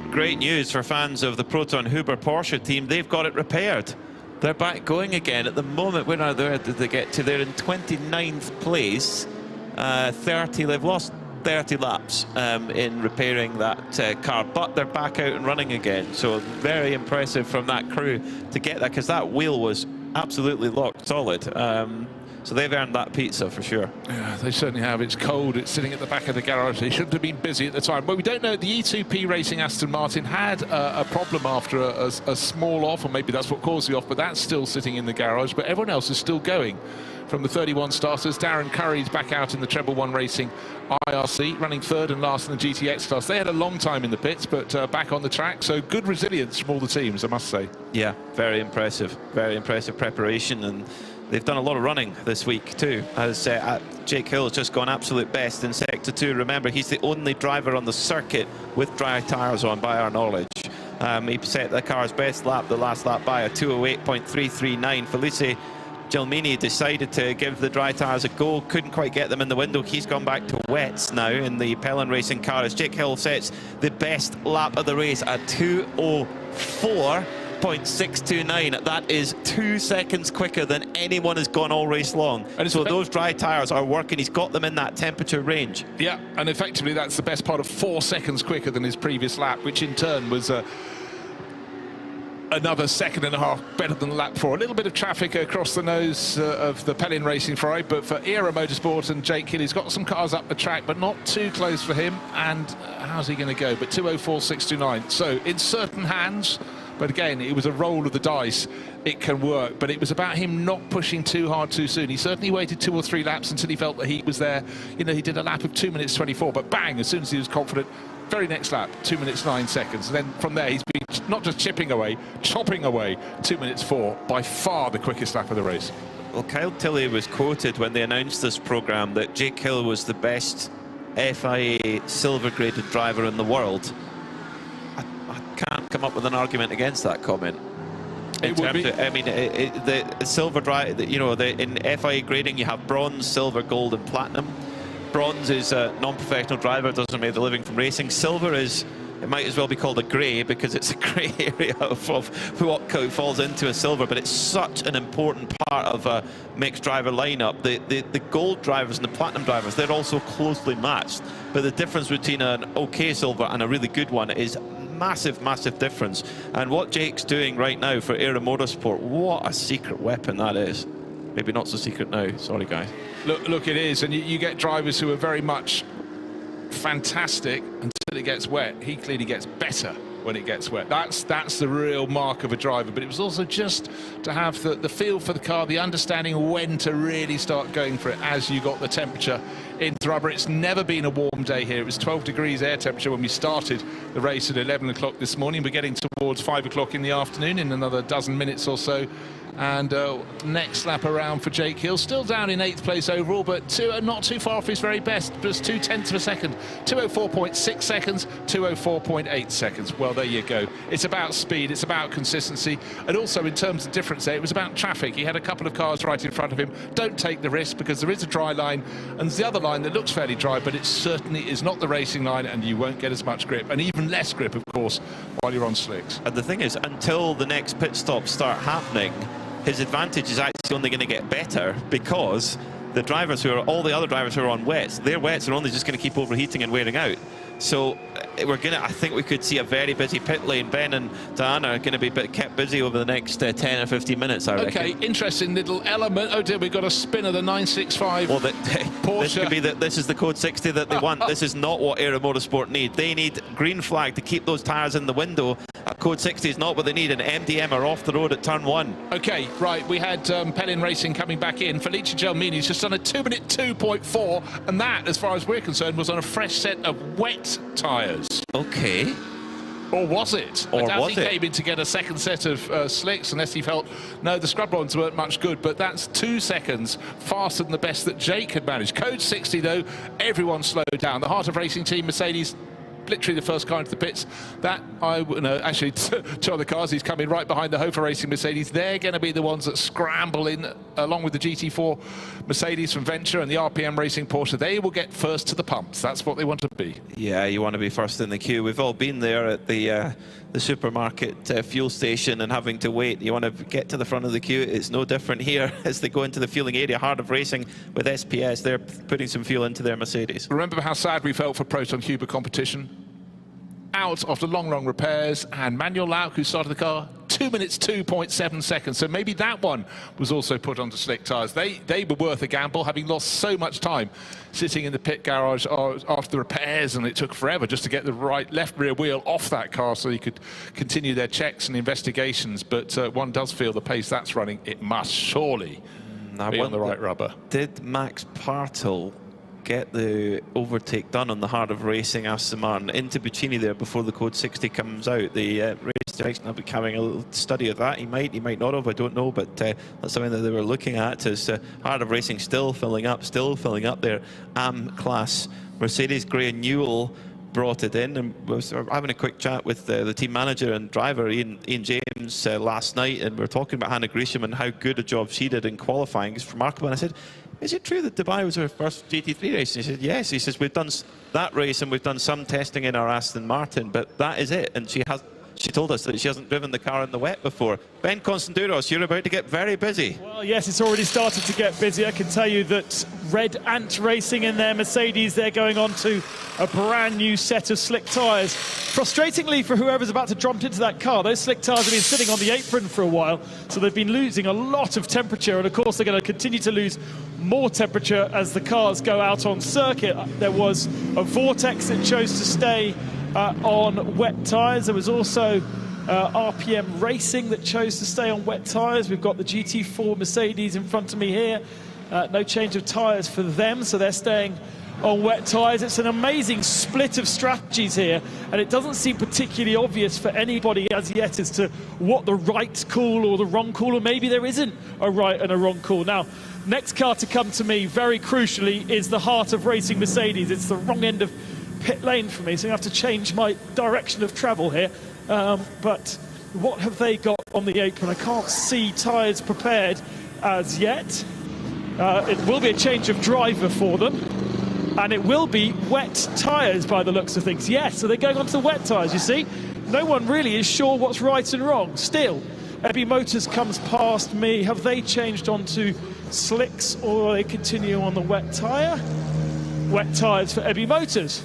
Great news for fans of the Proton Huber Porsche team. They've got it repaired. They're back going again. At the moment, where are they to get to? They're in 29th place. They've lost 30 laps in repairing that car, but they're back out and running again. So very impressive from that crew to get that, because that wheel was absolutely locked solid. So they've earned that pizza for sure. Yeah, they certainly have. It's cold. It's sitting at the back of the garage. They shouldn't have been busy at the time. But we don't know. The E2P Racing Aston Martin had a problem after a small off, or maybe that's what caused the off, but that's still sitting in the garage. But everyone else is still going. From the 31 starters, Darren Curry's back out in the Treble One Racing IRC, running third and last in the GTX class. They had a long time in the pits, but back on the track. So good resilience from all the teams, I must say. Yeah, very impressive preparation, and they've done a lot of running this week too, as Jake Hill has just gone absolute best in sector 2. Remember, he's the only driver on the circuit with dry tyres on, by our knowledge. He set the car's best lap, the last lap, by a 208.339. Felice Gelmini decided to give the dry tyres a go, couldn't quite get them in the window. He's gone back to wets now in the Pellin Racing car, as Jake Hill sets the best lap of the race at 2:04.629. That is 2 seconds quicker than anyone has gone all race long. And so those dry tyres are working. He's got them in that temperature range. Yeah, and effectively that's the best part of 4 seconds quicker than his previous lap, which in turn was another 1.5 seconds better than the lap 4. A little bit of traffic across the nose of the Pellin Racing Ferrari, but for Era Motorsport and Jake Hill, he's got some cars up the track, but not too close for him. And how's he going to go? But 2:04.629. So in certain hands, but again, it was a roll of the dice. It can work, but it was about him not pushing too hard too soon. He certainly waited 2 or 3 laps until he felt the heat was there. You know, he did a lap of 2 minutes 24, but bang, as soon as he was confident, very next lap, 2 minutes 9 seconds. And then from there, he's been not just chipping away, chopping away, 2 minutes 4, by far the quickest lap of the race. Well, Kyle Tilley was quoted when they announced this programme that Jake Hill was the best FIA silver-graded driver in the world. I can't come up with an argument against that comment. In terms of, I mean, the silver drive, you know, in FIA grading you have bronze, silver, gold and platinum. Bronze is a non-professional driver, doesn't make a living from racing. Silver is, it might as well be called a grey because it's a grey area of what falls into a silver, but it's such an important part of a mixed driver lineup. The gold drivers and the platinum drivers, they're also closely matched, but the difference between an okay silver and a really good one is massive difference. And what Jake's doing right now for Aero Motorsport, what a secret weapon that is. Maybe not so secret now, sorry guys. Look, it is, and you get drivers who are very much fantastic until it gets wet. He clearly gets better when it gets wet. That's the real mark of a driver. But it was also just to have the feel for the car, the understanding when to really start going for it as you got the temperature into rubber. It's never been a warm day here. It was 12 degrees air temperature when we started the race at 11 o'clock this morning. We're getting towards 5 o'clock in the afternoon in another dozen minutes or so. And next lap around for Jake Hill, still down in 8th place overall, but not too far off his very best, just 0.2 of a second. 2:04.6 seconds, 2:04.8 seconds. Well, there you go. It's about speed, it's about consistency, and also in terms of difference there, it was about traffic. He had a couple of cars right in front of him. Don't take the risk because there is a dry line, and there's the other line that looks fairly dry, but it certainly is not the racing line, and you won't get as much grip, and even less grip, of course, while you're on slicks. And the thing is, until the next pit stops start happening, his advantage is actually only going to get better because the drivers all the other drivers who are on wets, their wets are only just going to keep overheating and wearing out. So I think we could see a very busy pit lane. Ben and Diana are going to be kept busy over the next 10 or 15 minutes, I reckon. Okay, interesting little element. Oh dear, we've got a spin of the 965 well, Porsche. This could be this is the code 60 that they want. This is not what Aero Motorsport need. They need green flag to keep those tyres in the window. Code 60 is not what they need, and MDM are off the road at turn 1. Okay, right, we had Pellin Racing coming back in. Felice Gelmini's just done a 2-minute 2.4, and that, as far as we're concerned, was on a fresh set of wet tyres. Okay. Or was it? Or I doubt was he it? came in to get a second set of slicks unless he felt, no, the scrub ones weren't much good, but that's 2 seconds faster than the best that Jake had managed. Code 60, though, everyone slowed down. The Heart of Racing team, Mercedes, literally the first car into the pits. That, actually, 2 other cars, he's coming right behind the Hofer Racing Mercedes. They're going to be the ones that scramble in, along with the GT4 Mercedes from Venture and the RPM Racing Porsche. They will get first to the pumps. That's what they want to be. Yeah, you want to be first in the queue. We've all been there at the supermarket fuel station and having to wait. You want to get to the front of the queue. It's no different here as they go into the fueling area. Heart of Racing with SPS, they're putting some fuel into their Mercedes. Remember how sad we felt for Proton Huber competition? Out after long repairs, and Manuel Lauk, who started the car, 2 minutes 2.7 seconds. So maybe that one was also put onto slick tyres. They were worth a gamble, having lost so much time sitting in the pit garage after the repairs, and it took forever just to get the left rear wheel off that car so you could continue their checks and investigations. But one does feel the pace that's running, it must surely be on the right rubber. Did Max Partel get the overtake done on the Heart of Racing Aston Martin into Buccini there before the Code 60 comes out? The race direction, I'll be having a little study of that. He might not have, I don't know, but that's something that they were looking at. Is Heart of Racing still filling up their class Mercedes. Graham Newell brought it in and was having a quick chat with the team manager and driver Ian James last night, and we were talking about Hannah Gresham and how good a job she did in qualifying. It's remarkable. And I said, is it true that Dubai was her first GT3 race? And he said, yes. He says, we've done that race and we've done some testing in our Aston Martin, but that is it. And she told us that she hasn't driven the car in the wet before. Ben Constanduros, you're about to get very busy. Well, yes, it's already started to get busy. I can tell you that Red Ant Racing in their Mercedes, they're going on to a brand new set of slick tyres. Frustratingly for whoever's about to jump into that car, those slick tyres have been sitting on the apron for a while, so they've been losing a lot of temperature, and of course they're going to continue to lose more temperature as the cars go out on circuit. There was a Vortex that chose to stay on wet tyres. There was also RPM Racing that chose to stay on wet tyres. We've got the GT4 Mercedes in front of me here. No change of tyres for them, so they're staying on wet tyres. It's an amazing split of strategies here, and it doesn't seem particularly obvious for anybody as yet as to what the right call or the wrong call, or maybe there isn't a right and a wrong call. Now, next car to come to me, very crucially, is the heart of racing Mercedes. It's the wrong end of pit lane for me, so I have to change my direction of travel here. But what have they got on the apron? I can't see tyres prepared as yet. It will be a change of driver for them, and it will be wet tyres by the looks of things. Yes, so they're going on to the wet tyres, you see. No one really is sure what's right and wrong. Still, IBC Motors comes past me. Have they changed onto slicks, or will they continue on the wet tyre? Wet tyres for IBC Motors.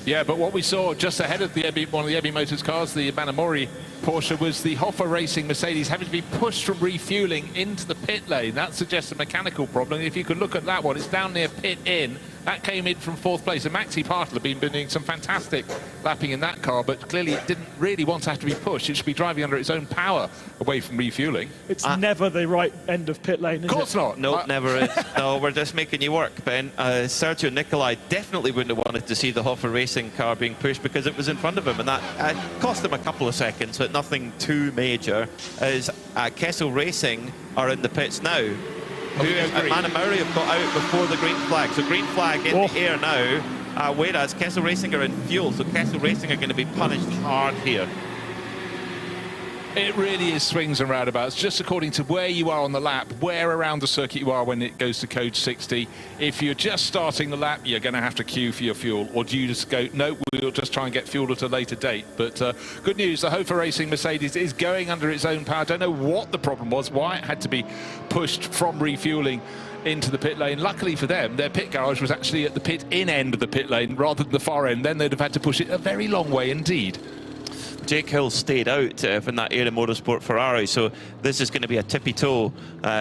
Yeah, but what we saw just ahead of one of the IBC Motors cars, the Manamori Porsche, was the Hoffa Racing Mercedes having to be pushed from refuelling into the pit lane. That suggests a mechanical problem. If you could look at that one, it's down near pit in. That came in from 4th place. And Maxi Partel have been doing some fantastic lapping in that car, but clearly it didn't really want to have to be pushed. It should be driving under its own power away from refuelling. It's never the right end of pit lane, is it? Of course not. No, never is. No, we're just making you work, Ben. Sergio Nicolai definitely wouldn't have wanted to see the Hoffa Racing car being pushed because it was in front of him, and that cost him a couple of seconds, but nothing too major. As Kessel Racing are in the pits now. Manamori have got out before the green flag, so green flag in the air now, whereas Kessel Racing are in fuel, so Kessel Racing are going to be punished hard here. It really is swings and roundabouts, just according to where you are on the lap, where around the circuit you are when it goes to code 60. If you're just starting the lap, you're going to have to queue for your fuel, or do you just go, no, we'll just try and get fuel at a later date. But good news, the Hoffa Racing Mercedes is going under its own power. I don't know what the problem was, why it had to be pushed from refueling into the pit lane. Luckily for them, their pit garage was actually at the pit in end of the pit lane rather than the far end. Then they'd have had to push it a very long way indeed. Jake Hill stayed out from that Air Motorsport Ferrari, so this is going to be a tippy-toe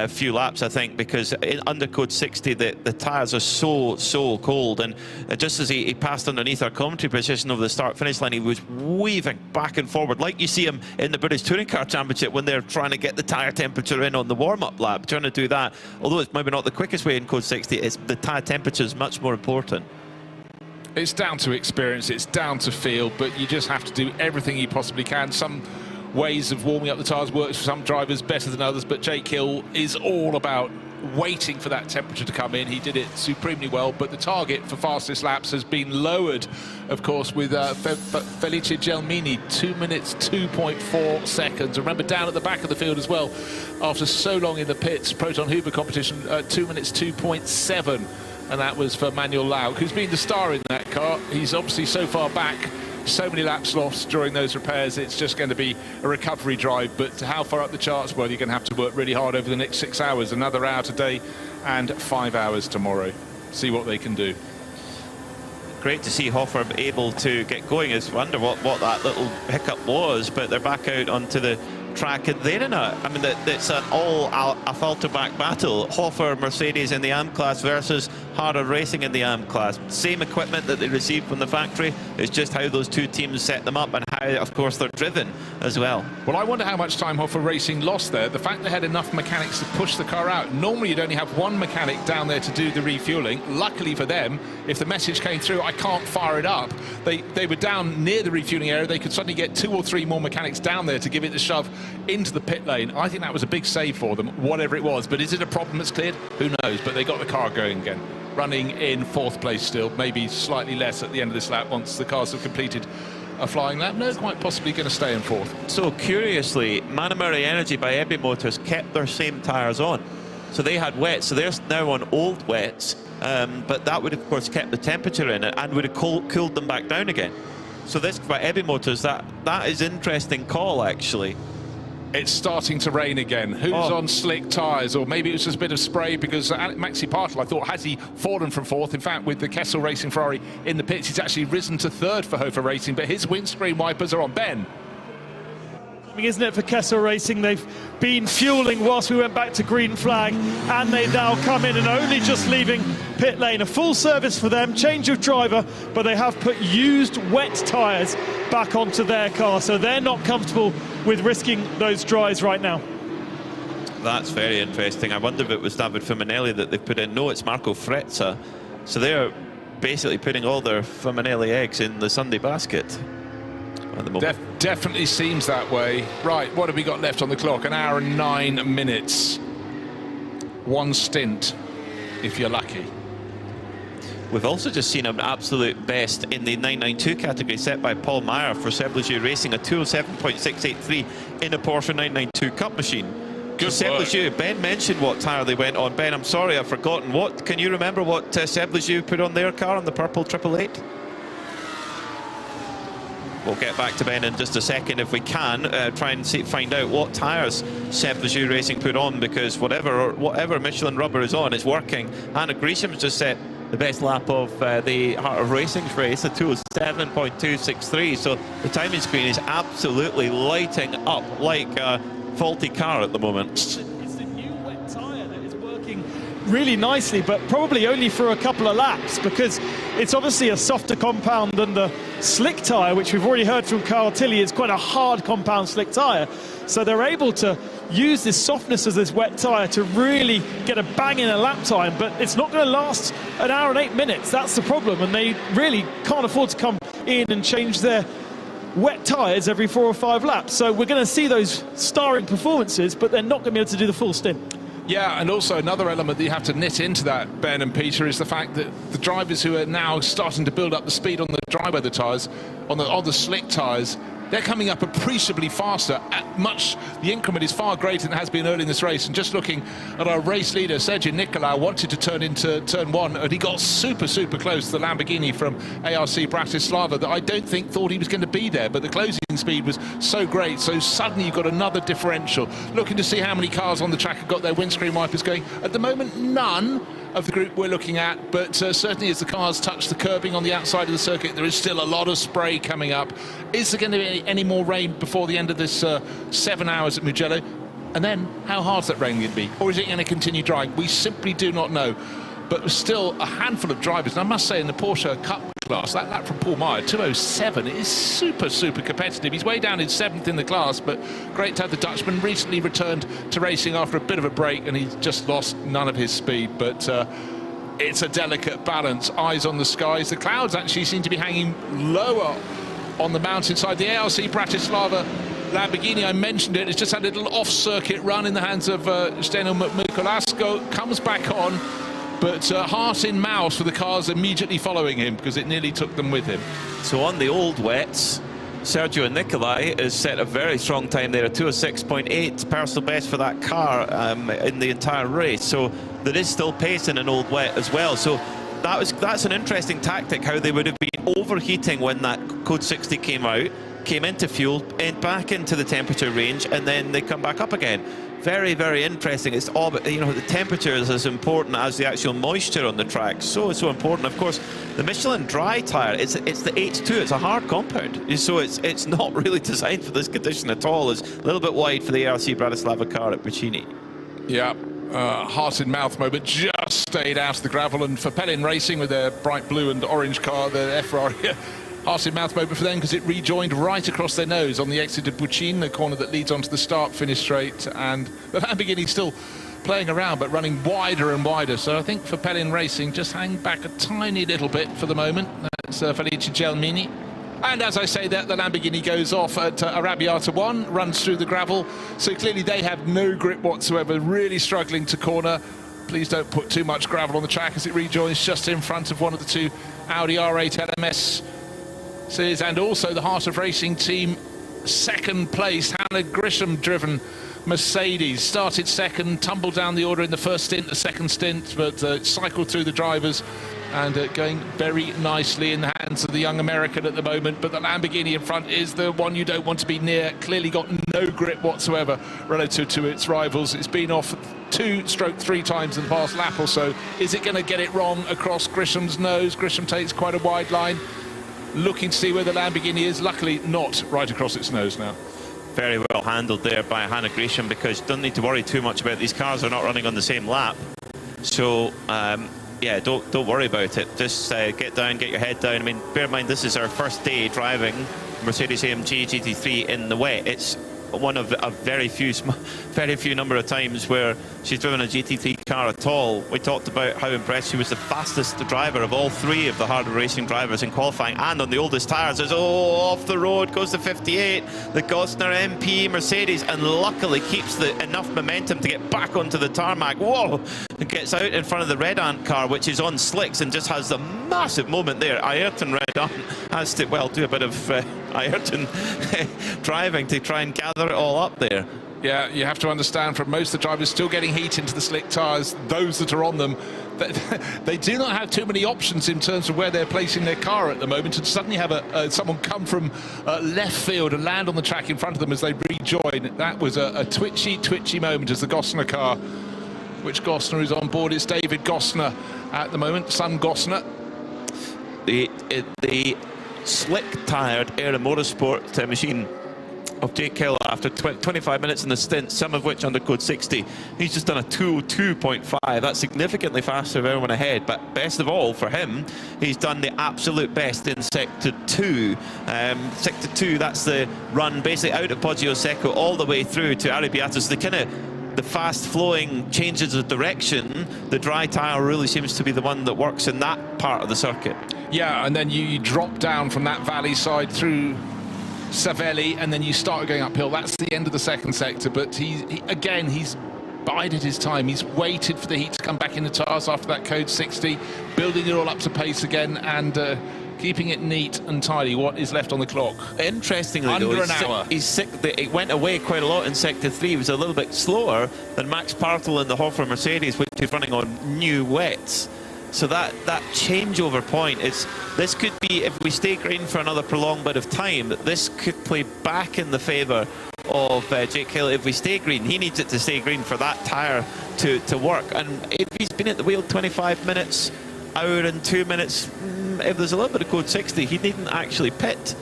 few laps, I think, because under code 60 the tyres are so cold, and just as he passed underneath our commentary position over the start-finish line, he was weaving back and forward like you see him in the British Touring Car Championship when they're trying to get the tyre temperature in on the warm-up lap, trying to do that. Although it's maybe not the quickest way in code 60, the tyre temperature is much more important. It's down to experience, it's down to feel, but you just have to do everything you possibly can. Some ways of warming up the tyres works for some drivers better than others, but Jake Hill is all about waiting for that temperature to come in. He did it supremely well, but the target for fastest laps has been lowered, of course, with Felice Gelmini, 2 minutes 2.4 seconds. Remember, down at the back of the field as well, after so long in the pits, Proton Huber competition, 2 minutes 2.7. And that was for Manuel Lauk, who's been the star in that car. He's obviously so far back, so many laps lost during those repairs. It's just going to be a recovery drive. But how far up the charts? Well, you're going to have to work really hard over the next 6 hours. Another hour today and 5 hours tomorrow. See what they can do. Great to see Hoffa able to get going. I wonder what that little hiccup was, but they're back out onto the track, and they're in it's an all asfalto-back battle. Hoffa Mercedes in the AM class versus Harder Racing in the AM class. Same equipment that they received from the factory. It's just how those two teams set them up and how, of course, they're driven as well. Well, I wonder how much time Hoffa Racing lost there. The fact they had enough mechanics to push the car out. Normally, you'd only have one mechanic down there to do the refueling. Luckily for them, if the message came through, I can't fire it up, they were down near the refueling area. They could suddenly get 2 or 3 more mechanics down there to give it the shove into the pit lane. I think that was a big save for them, whatever it was. But is it a problem that's cleared? Who knows? But they got the car going again. Running in 4th place still, maybe slightly less at the end of this lap once the cars have completed a flying lap. No, quite possibly going to stay in 4th. So curiously, Manamori Energy by IBC Motors kept their same tyres on. So they had wets, so they're now on old wets, but that would have, of course, kept the temperature in it and would have cooled them back down again. So this, by IBC Motors, that is interesting call, actually. It's starting to rain again. Who's on slick tyres? Or maybe it was just a bit of spray, because Maxi Partel, I thought, has he fallen from 4th? In fact, with the Kessel Racing Ferrari in the pits, he's actually risen to 3rd for Hoffa Racing, but his windscreen wipers are on. Ben? Isn't it, for Kessel Racing? They've been fueling whilst we went back to green flag, and they now come in and only just leaving pit lane. A full service for them, change of driver, but they have put used wet tyres back onto their car, so they're not comfortable with risking those dries right now. That's very interesting. I wonder if it was David Fuminelli that they put in. No, it's Marco Frezza. So they're basically putting all their Faminelli eggs in the Sunday basket at the moment. Definitely seems that way. Right, what have we got left on the clock? 1 hour and 9 minutes. One stint, if you're lucky. We've also just seen an absolute best in the 992 category set by Paul Meyer for Cineulagam Racing, a 207.683 in a Porsche 992 Cup machine. Good Cineulagam, Ben mentioned what tyre they went on. Ben, I'm sorry, I've forgotten. What can you remember what Cineulagam put on their car on the purple 888? We'll get back to Ben in just a second if we can. Try and find out what tyres Cineulagam Racing put on, because whatever Michelin rubber is on, it's working. Hannah Gresham's just set the best lap of the Heart of Racing's race, a 207.263. So the timing screen is absolutely lighting up like a faulty car at the moment. It's the new wet tyre that is working really nicely, but probably only for a couple of laps, because it's obviously a softer compound than the slick tyre, which we've already heard from Carl Tilley is quite a hard compound slick tyre. So they're able to use this softness of this wet tyre to really get a bang in a lap time, but it's not going to last 1 hour and 8 minutes. That's the problem, and they really can't afford to come in and change their wet tyres every 4 or 5 laps. So we're going to see those starring performances, but they're not going to be able to do the full stint. Yeah, and also another element that you have to knit into that, Ben and Peter, is the fact that the drivers who are now starting to build up the speed on the dry weather tyres, on the slick tyres, they're coming up appreciably faster. The increment is far greater than it has been early in this race. And just looking at our race leader, Sergio Nicolau, wanted to turn into turn 1, and he got super close to the Lamborghini from ARC Bratislava that I don't think thought he was going to be there. But the closing speed was so great, so suddenly you've got another differential. Looking to see how many cars on the track have got their windscreen wipers going. At the moment, none of the group we're looking at, but certainly as the cars touch the curbing on the outside of the circuit, there is still a lot of spray coming up. Is there going to be any more rain before the end of this 7 hours at Mugello? And then, how hard's that rain going to be? Or is it going to continue drying? We simply do not know. But still a handful of drivers, and I must say in the Porsche Cup class, that lap from Paul Meyer, 2:07, is super competitive. He's way down in 7th in the class, but great to have the Dutchman. Recently returned to racing after a bit of a break, and he's just lost none of his speed. But it's a delicate balance. Eyes on the skies. The clouds actually seem to be hanging lower on the mountainside. The ARC Bratislava Lamborghini, I mentioned it, it's just had a little off-circuit run in the hands of Steno Mikuláško, comes back on, but heart in mouth for the cars immediately following him, because it nearly took them with him. So on the old wets, Sergio Nicolai has set a very strong time there, a 206.8 personal best for that car in the entire race. So there is still pace in an old wet as well. So that's an interesting tactic, how they would have been overheating when that Code 60 came out, came into fuel, and back into the temperature range, and then they come back up again. Very interesting. It's all, but you know, the temperature is as important as the actual moisture on the track. So important. Of course, the Michelin dry tyre, it's the H2. It's a hard compound, so it's not really designed for this condition at all. It's a little bit wide for the ARC Bratislava car at Puccini. Yeah. Heart in mouth moment, just stayed out of the gravel, and for Pelin Racing with their bright blue and orange car, the Ferrari, heart in mouth moment for them, because it rejoined right across their nose on the exit of Puccini, the corner that leads onto the start-finish straight, and the Lamborghini still playing around but running wider and wider. So I think for Pelin Racing, just hang back a tiny little bit for the moment. That's Felice Gelmini. And as I say that, the Lamborghini goes off at Arrabbiata 1, runs through the gravel. So clearly they have no grip whatsoever, really struggling to corner. Please don't put too much gravel on the track as it rejoins just in front of one of the two Audi R8 LMS. And also the Heart of Racing team, second place, Hannah Grisham driven Mercedes. Started second, tumbled down the order in the first stint, the second stint, but cycled through the drivers and going very nicely in the hands of the young American at the moment. But the Lamborghini in front is the one you don't want to be near. Clearly got no grip whatsoever relative to its rivals. It's been off 2-3 times in the past lap or so. Is it going to get it wrong across Grisham's nose? Grisham takes quite a wide line, looking to see where the Lamborghini is. Luckily not right across its nose now. Very well handled there by Hannah Grisham, because you don't need to worry too much about these cars. Are not running on the same lap. So yeah, don't worry about it. Just get down, get your head down. I mean, bear in mind, this is our first day driving Mercedes-AMG GT3 in the wet. It's one of a very few number of times where she's driven a GT3 car at all. We talked about how impressed she was, the fastest driver of all three of the harder racing drivers in qualifying, and on the oldest tyres. As off the road goes the 58, the Gosner MP Mercedes, and luckily keeps enough momentum to get back onto the tarmac. Whoa! And gets out in front of the Red Ant car, which is on slicks, and just has the massive moment there. Ayrton Red Ant has to, well, do a bit of Ayrton driving to try and gather it all up there. Yeah, you have to understand, from most of the drivers still getting heat into the slick tyres, those that are on them, they do not have too many options in terms of where they're placing their car at the moment, and suddenly have someone come from left field and land on the track in front of them as they rejoin. That was a twitchy moment as the Gosner car, which Gosner is on board. It's David Gosner at the moment, son Gosner. The slick-tyred Air Motorsport machine of Jake Hill after 25 minutes in the stint, some of which under code 60. He's just done a 2:02.5. That's significantly faster than everyone ahead, but best of all for him, he's done the absolute best in Sector 2. Sector 2, that's the run basically out of Poggio Secco all the way through to Arrabbiato. The fast-flowing changes of direction, the dry tyre really seems to be the one that works in that part of the circuit. Yeah, and then you drop down from that valley side through Savelli, and then you start going uphill. That's the end of the second sector, but he's bided his time. He's waited for the heat to come back in the tyres after that code 60, building it all up to pace again, and keeping it neat and tidy. What is left on the clock? Interestingly, under an hour. He's sick. It went away quite a lot in Sector 3. He was a little bit slower than Max Partel in the Hofer Mercedes, which is running on new wets. So that changeover point this could be, if we stay green for another prolonged bit of time, this could play back in the favour of Jake Hill. If we stay green, he needs it to stay green for that tyre to work. And if he's been at the wheel 25 minutes, hour and 2 minutes, if there's a little bit of code 60, he needn't actually pit.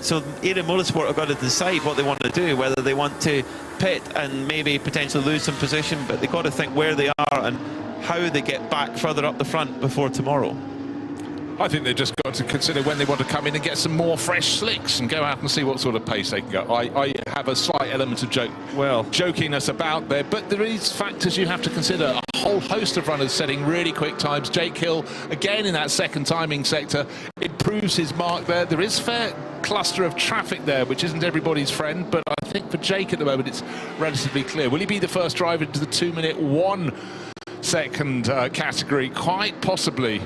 So Air Motorsport have got to decide what they want to do, whether they want to pit and maybe potentially lose some position, but they've got to think where they are and how they get back further up the front before tomorrow. I think they've just got to consider when they want to come in and get some more fresh slicks and go out and see what sort of pace they can go. I have a slight element of jokiness about there, but there is factors you have to consider. A whole host of runners setting really quick times. Jake Hill, again in that second timing sector, improves his mark there. There is fair cluster of traffic there, which isn't everybody's friend, but I think for Jake at the moment it's relatively clear. Will he be the first driver into the 2-minute 1 second category? Quite possibly,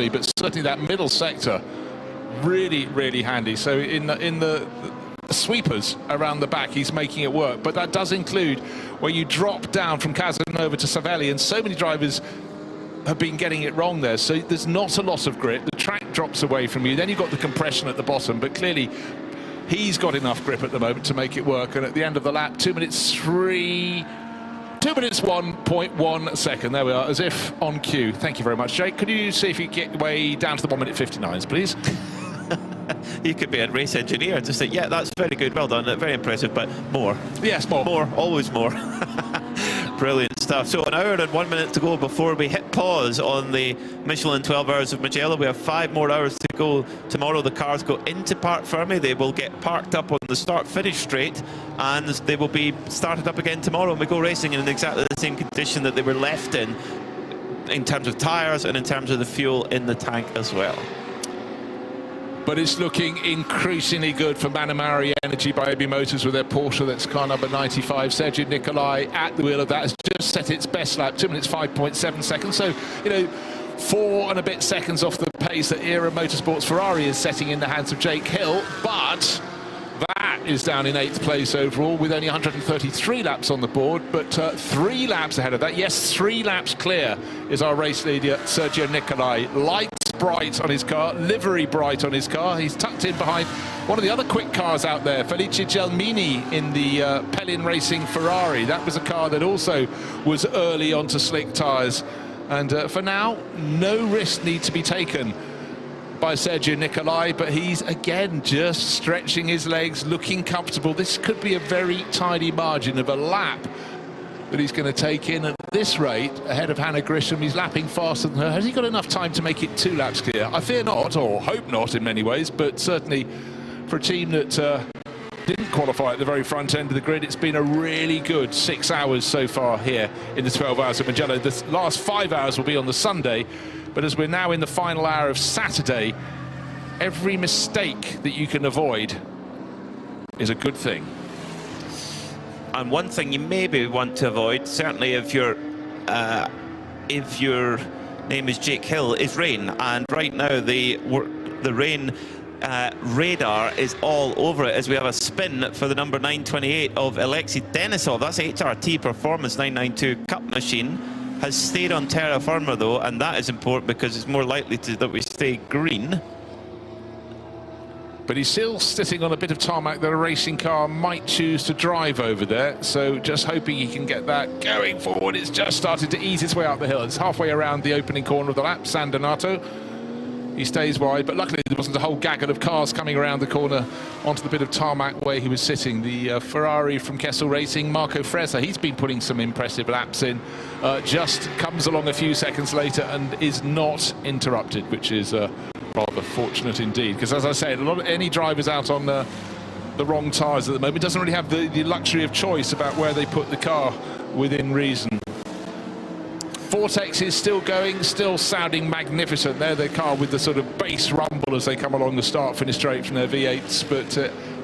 but certainly that middle sector really handy. So in the sweepers around the back, he's making it work, but that does include where you drop down from Casanova to Savelli, and so many drivers have been getting it wrong there. So there's not a lot of grip, the track drops away from you, then you've got the compression at the bottom, but clearly he's got enough grip at the moment to make it work. And at the end of the lap, 2 minutes 1.1 second. There we are, as if on cue. Thank you very much, Jake. Could you see if you get way down to the 1 minute 59s, please? You could be a race engineer and just say, yeah, that's very good, well done, very impressive, but more. Yes, more, always more. Brilliant stuff. So an hour and 1 minute to go before we hit pause on the Michelin 12 Hours of Mugello. We have 5 more hours to go tomorrow. The cars go into Parc Fermé. They will get parked up on the start-finish straight, and they will be started up again tomorrow, and we go racing in exactly the same condition that they were left in terms of tyres and in terms of the fuel in the tank as well. But it's looking increasingly good for Manamari Energy by AB Motors with their Porsche. That's car number 95. Sergio Nicolai at the wheel of that has just set its best lap, 2 minutes 5.7 seconds. So, 4 and a bit seconds off the pace that Era Motorsports Ferrari is setting in the hands of Jake Hill. But that is down in 8th place overall with only 133 laps on the board, but 3 laps ahead of that. Yes, 3 laps clear is our race leader, Sergio Nicolai. Lights bright on his car, livery bright on his car. He's tucked in behind one of the other quick cars out there, Felice Gelmini in the Pellin Racing Ferrari. That was a car that also was early onto slick tyres. And for now, no risk need to be taken by Sergio Nicolai, but he's again just stretching his legs, looking comfortable. This could be a very tidy margin of a lap that he's going to take in at this rate ahead of Hannah Grisham. He's lapping faster than her. Has he got enough time to make it 2 laps clear? I fear not, or hope not in many ways, but certainly for a team that qualify at the very front end of the grid. It's been a really good 6 hours so far here in the 12 hours of Mugello. The last 5 hours will be on the Sunday, but as we're now in the final hour of Saturday, every mistake that you can avoid is a good thing. And one thing you maybe want to avoid, certainly if your name is Jake Hill, is rain. And right now the rain radar is all over it as we have a spin for the number 928 of Alexei Denisov. That's HRT Performance 992 Cup machine. Has stayed on terra firma though, and that is important because it's more likely that we stay green. But he's still sitting on a bit of tarmac that a racing car might choose to drive over there, so just hoping he can get that going forward. It's just started to ease its way up the hill. It's halfway around the opening corner of the lap. San Donato, he stays wide, but luckily there wasn't a whole gaggle of cars coming around the corner onto the bit of tarmac where he was sitting. The Ferrari from Kessel Racing, Marco Frezza, he's been putting some impressive laps in, just comes along a few seconds later and is not interrupted, which is rather fortunate indeed, because as I said, any drivers out on the wrong tyres at the moment doesn't really have the luxury of choice about where they put the car within reason. Vortex is still going, still sounding magnificent. They're the car with the sort of bass rumble as they come along the start-finish straight from their V8s, but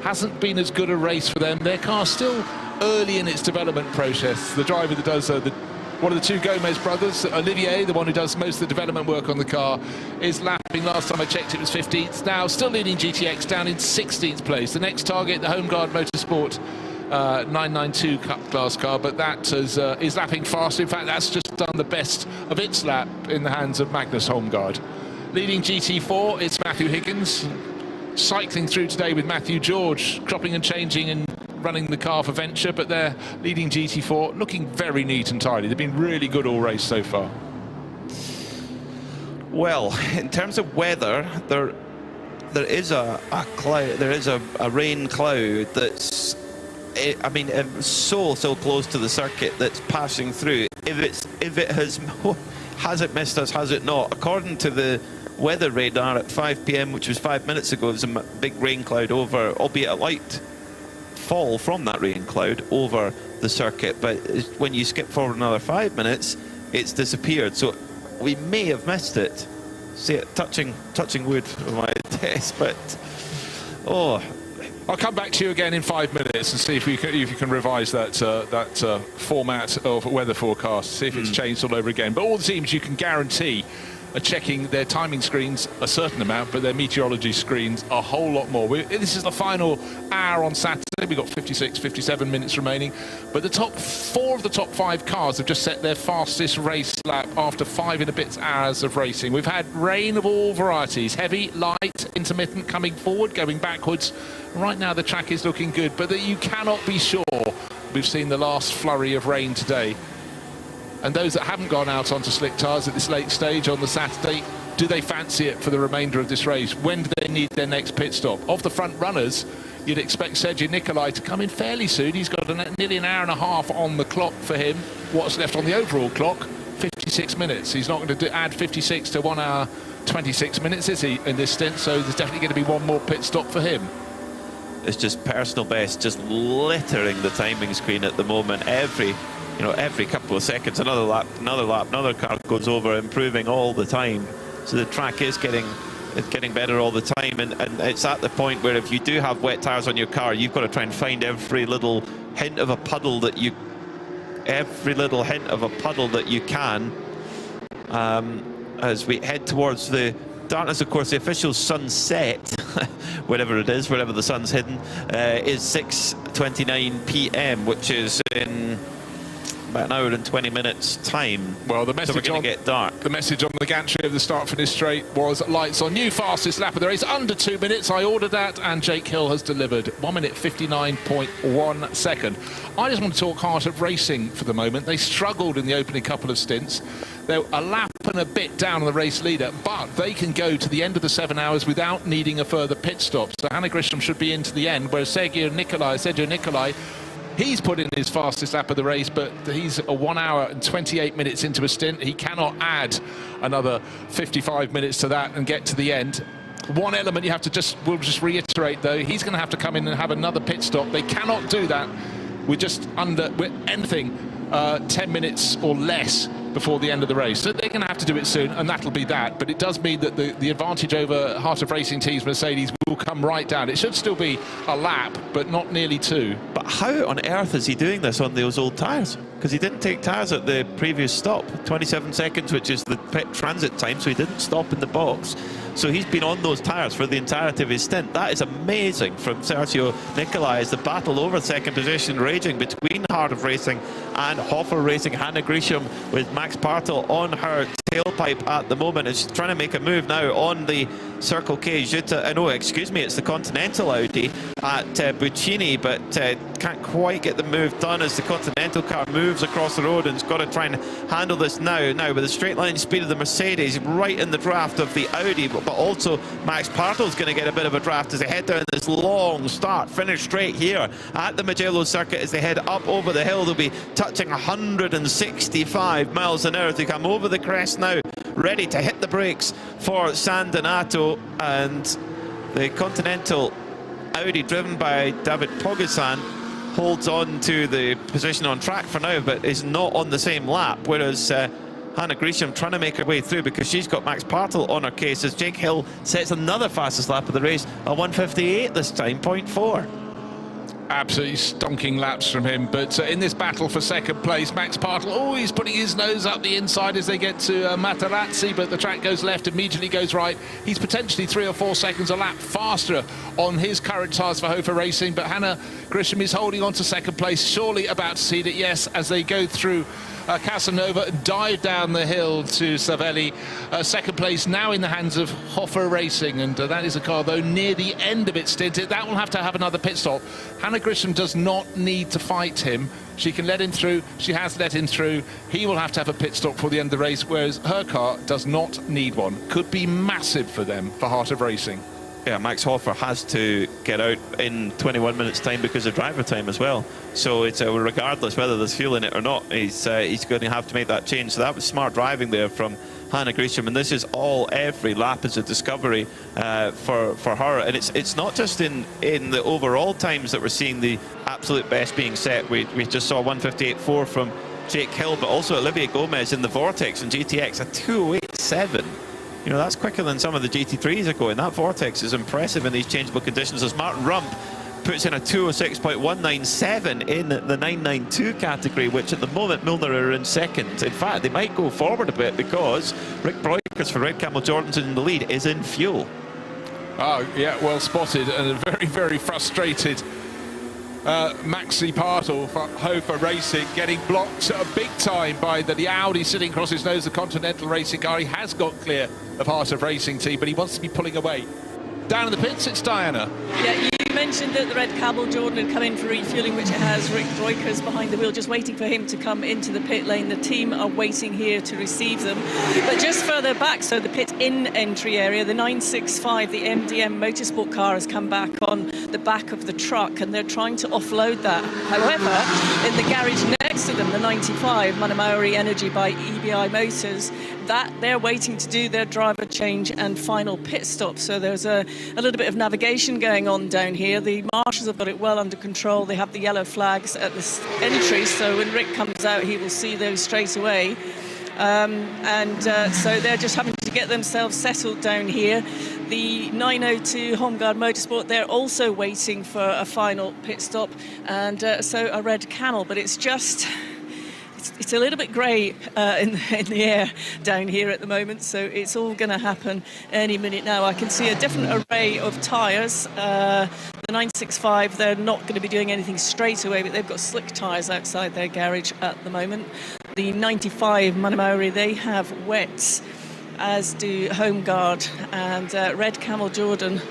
hasn't been as good a race for them. Their car's still early in its development process. The driver that does one of the two Gomez brothers, Olivier, the one who does most of the development work on the car, is lapping. Last time I checked it was 15th. Now still leading GTX down in 16th place. The next target, the Home Guard Motorsport 992 Cup class car, but that is lapping fast. In fact, that's just done the best of its lap in the hands of Magnus Holmgaard. Leading GT4, it's Matthew Higgins. Cycling through today with Matthew George, cropping and changing and running the car for Venture, but they're leading GT4, looking very neat and tidy. They've been really good all race so far. Well, in terms of weather, there is a cloud. There is a rain cloud that's, I mean, so close to the circuit that's passing through. If it has it missed us? Has it not? According to the weather radar at 5 p.m., which was 5 minutes ago, there was a big rain cloud over, albeit a light fall from that rain cloud over the circuit. But when you skip forward another 5 minutes, it's disappeared. So we may have missed it. See it touching wood on my test, but I'll come back to you again in 5 minutes and see if you can revise that format of weather forecast, see if it's changed all over again. But all the teams you can guarantee are checking their timing screens a certain amount, but their meteorology screens a whole lot more. This is the final hour on Saturday. We've got 56, 57 minutes remaining. But the top 4 of the top 5 cars have just set their fastest race lap after 5 and a bit hours of racing. We've had rain of all varieties, heavy, light, intermittent, coming forward, going backwards. Right now the track is looking good, but you cannot be sure. We've seen the last flurry of rain today. And those that haven't gone out onto slick tyres at this late stage on the Saturday, do they fancy it for the remainder of this race? When do they need their next pit stop? Of the front runners, you'd expect Sergio Nicolai to come in fairly soon. He's got nearly an hour and a half on the clock for him. What's left on the overall clock? 56 minutes. He's not going to add 56 to 1 hour 26 minutes, is he, in this stint? So there's definitely going to be one more pit stop for him. It's just personal best, just littering the timing screen at the moment. Every couple of seconds, another lap, another car goes over, improving all the time. So the track is getting better all the time, and it's at the point where if you do have wet tyres on your car, you've got to try and find every little hint of a puddle that you can. As we head towards the darkness, of course, the official sunset, wherever it is, wherever the sun's hidden, is 6:29 p.m., which is in about an hour and 20 minutes time. Well, the message on get dark. The message on the gantry of the start-finish straight was lights on. New fastest lap of the race, under 2 minutes. I ordered that, and Jake Hill has delivered 1 minute 59.1 second. I just want to talk heart of racing for the moment. They struggled in the opening couple of stints. They're a lap and a bit down on the race leader, but they can go to the end of the 7 hours without needing a further pit stop. So Hannah Grisham should be into the end, whereas Sergio Nicolai, he's put in his fastest lap of the race, but he's a 1 hour and 28 minutes into a stint. He cannot add another 55 minutes to that and get to the end. One element you have to we'll just reiterate though, he's going to have to come in and have another pit stop. They cannot do that. We're anything 10 minutes or less before the end of the race. So they're going to have to do it soon, and that'll be that. But it does mean that the advantage over Heart of Racing team's Mercedes will come right down. It should still be a lap, but not nearly 2. But how on earth is he doing this on those old tyres? Because he didn't take tyres at the previous stop. 27 seconds, which is the pit transit time, so he didn't stop in the box. So he's been on those tyres for the entirety of his stint. That is amazing from Sergio Nicolai, as the battle over second position raging between Heart of Racing and Hoffer Racing. Hannah Grisham with Max Bartel on her tailpipe at the moment, and she's trying to make a move now on the Circle K Jutta. No, excuse me, it's the Continental Audi at Buccini, but can't quite get the move done as the Continental car moves across the road and has got to try and handle this now. Now, with the straight line speed of the Mercedes, right in the draft of the Audi, but also Max Bartel's going to get a bit of a draft as they head down this long start-finish straight here at the Mugello circuit. As they head up over the hill, they'll be touching 165 miles an hour as they come over the crest now, ready to hit the brakes for San Donato. And the Continental Audi, driven by David Pogasan, holds on to the position on track for now, but is not on the same lap, whereas Hannah Grisham trying to make her way through because she's got Max Bartel on her case, as Jake Hill sets another fastest lap of the race, a 1:58 this time, 0.4. Absolutely stonking laps from him, but in this battle for second place, Max Bartel, he's putting his nose up the inside as they get to Materazzi, but the track goes left, immediately goes right. He's potentially 3 or 4 seconds a lap faster on his current tyres for Hofer Racing, but Hannah Grisham is holding on to second place, surely about to cede it, yes, as they go through Casanova and dive down the hill to Savelli. Second place now in the hands of Hoffer Racing, and that is a car, though, near the end of its stint. That will have to have another pit stop. Hannah Grisham does not need to fight him. She can let him through. She has let him through. He will have to have a pit stop for the end of the race, whereas her car does not need one. Could be massive for them, for Heart of Racing. Yeah, Max Hoffer has to get out in 21 minutes time because of driver time as well. So it's regardless whether there's fuel in it or not, he's going to have to make that change. So that was smart driving there from Hannah Grisham, and this is every lap is a discovery for her. And it's not just in the overall times that we're seeing the absolute best being set. We just saw 1:58.4 from Jake Hill, but also Olivier Gomez in the Vortex and GTX, a 2:08.7. You know, that's quicker than some of the GT3s are going. That Vortex is impressive in these changeable conditions, as Martin Rump puts in a 2:06.197 in the 992 category, which at the moment Milner are in second. In fact, they might go forward a bit because Rick Breukers for Red Camel Jordan's in the lead is in fuel. Oh, yeah, well spotted, and a very, very frustrated Maxi Bartel for Hofer Racing, getting blocked big time by the Audi sitting across his nose, the Continental Racing car. He has got clear of Heart of Racing team, but he wants to be pulling away. Down in the pits, it's Diana. Yeah, you mentioned that the Red Camel Jordan had come in for refueling, which it has. Rick Breukers behind the wheel, just waiting for him to come into the pit lane. The team are waiting here to receive them. But just further back, so the pit-in entry area, the 965, the MDM Motorsport car has come back on the back of the truck, and they're trying to offload that. However, in the garage next to them, the 95, Manamaori Energy by EBI Motors, that they're waiting to do their driver change and final pit stop. So there's a little bit of navigation going on down here. The marshals have got it well under control. They have the yellow flags at this entry, so when Rick comes out, he will see those straight away. So they're just having to get themselves settled down here. The 902 Homeguard Motorsport, they're also waiting for a final pit stop, and so a Red Camel, but it's just... It's a little bit grey in the air down here at the moment, so it's all going to happen any minute now. I can see a different array of tyres. The 965, they're not going to be doing anything straight away, but they've got slick tyres outside their garage at the moment. The 95 Manamaori, they have wets, as do Homeguard, and Red Camel Jordan.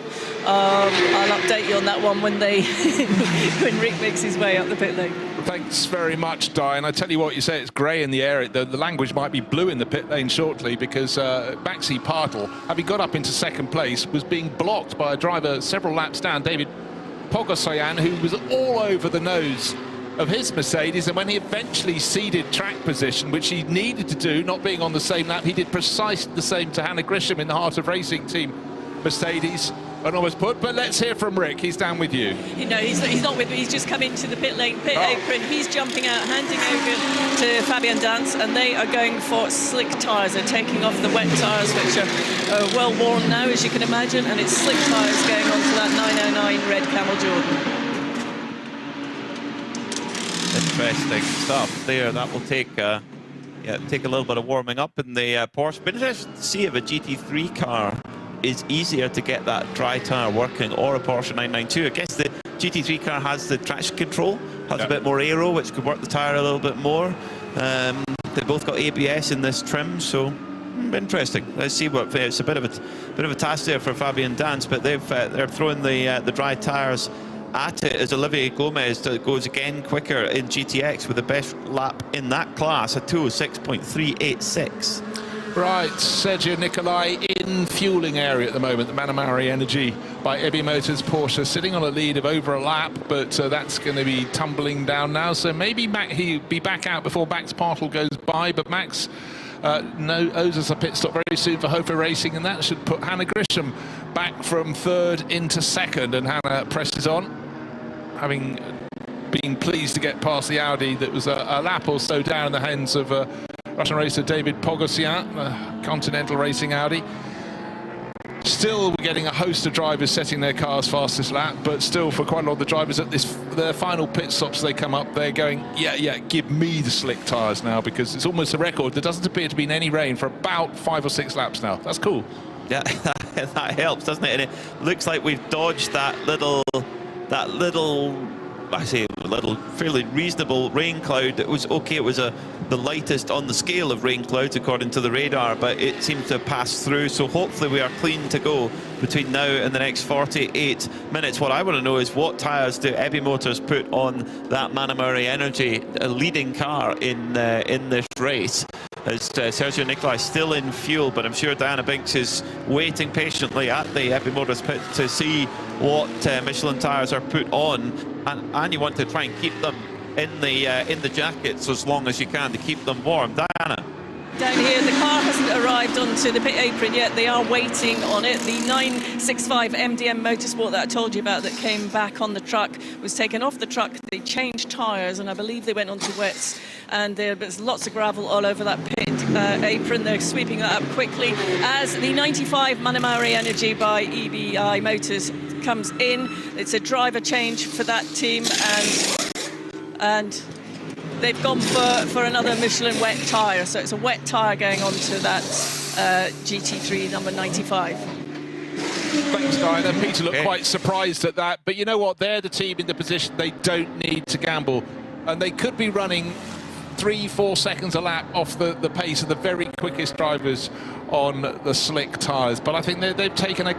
I'll update you on that one when when Rick makes his way up the pit lane. Thanks very much, Di. And I tell you what, you say it's grey in the air. The language might be blue in the pit lane shortly, because Maxi Bartel, having got up into second place, was being blocked by a driver several laps down, David Pogosoyan, who was all over the nose of his Mercedes, and when he eventually ceded track position, which he needed to do, not being on the same lap, he did precisely the same to Hannah Grisham in the Heart of Racing team Mercedes and almost put. But let's hear from Rick. He's down with you. No, he's not with me. He's just come into the pit apron. He's jumping out, handing over to Fabian Danz, and they are going for slick tyres. They're taking off the wet tyres, which are well worn now, as you can imagine, and it's slick tyres going on to that 909 red Camel Jordan. Interesting stuff there. That will take a little bit of warming up in the Porsche. But interesting to see if a GT3 car is easier to get that dry tyre working, or a Porsche 992. I guess the GT3 car has the traction control, has a bit more aero, which could work the tyre a little bit more. They both got ABS in this trim, so interesting. Let's see what it's a bit of a task there for Fabian Danz, but they're throwing the dry tyres at it as Olivier Gomez goes again quicker in GTX with the best lap in that class, a 206.386. Right, Sergio Nicolai in fueling area at the moment, the Manamari Energy by EBI Motors Porsche, sitting on a lead of over a lap, but that's going to be tumbling down now, so maybe he'll be back out before Max Partel goes by, but Max owes us a pit stop very soon for Hofer Racing, and that should put Hannah Grisham back from third into second, and Hannah presses on, having been pleased to get past the Audi that was a lap or so down in the hands of Russian racer David Pogosyan, Continental Racing Audi. Still, we're getting a host of drivers setting their cars fastest lap, but still for quite a lot of the drivers at their final pit stops, they come up, they're going, yeah, give me the slick tyres now, because it's almost a record. There doesn't appear to be any rain for about 5 or 6 laps now. That's cool. Yeah, that helps, doesn't it? And it looks like we've dodged that little, I say a little, fairly reasonable rain cloud. It was okay, it was the lightest on the scale of rain clouds according to the radar, but it seems to have passed through, so hopefully we are clean to go between now and the next 48 minutes. What I want to know is what tyres do EBI Motors put on that Manamari Energy, a leading car in this race. As Sergio Nicolai still in fuel, but I'm sure Diana Binks is waiting patiently at the EBI Motors pit to see what Michelin tyres are put on, and you want to try and keep them in the jackets as long as you can to keep them warm. Diana. Down here, the car hasn't arrived onto the pit apron yet. They are waiting on it. The 965 MDM Motorsport that I told you about that came back on the truck was taken off the truck. They changed tyres, and I believe they went onto wets. And there's lots of gravel all over that pit apron. They're sweeping that up quickly as the 95 Manamari Energy by EBI Motors comes in. It's a driver change for that team, and they've gone for another Michelin wet tyre, so it's a wet tyre going onto that GT3 number 95. Thanks, Diana. Peter looked quite surprised at that, but you know what? They're the team in the position they don't need to gamble, and they could be running 3-4 seconds a lap off the pace of the very quickest drivers on the slick tyres, but I think they've taken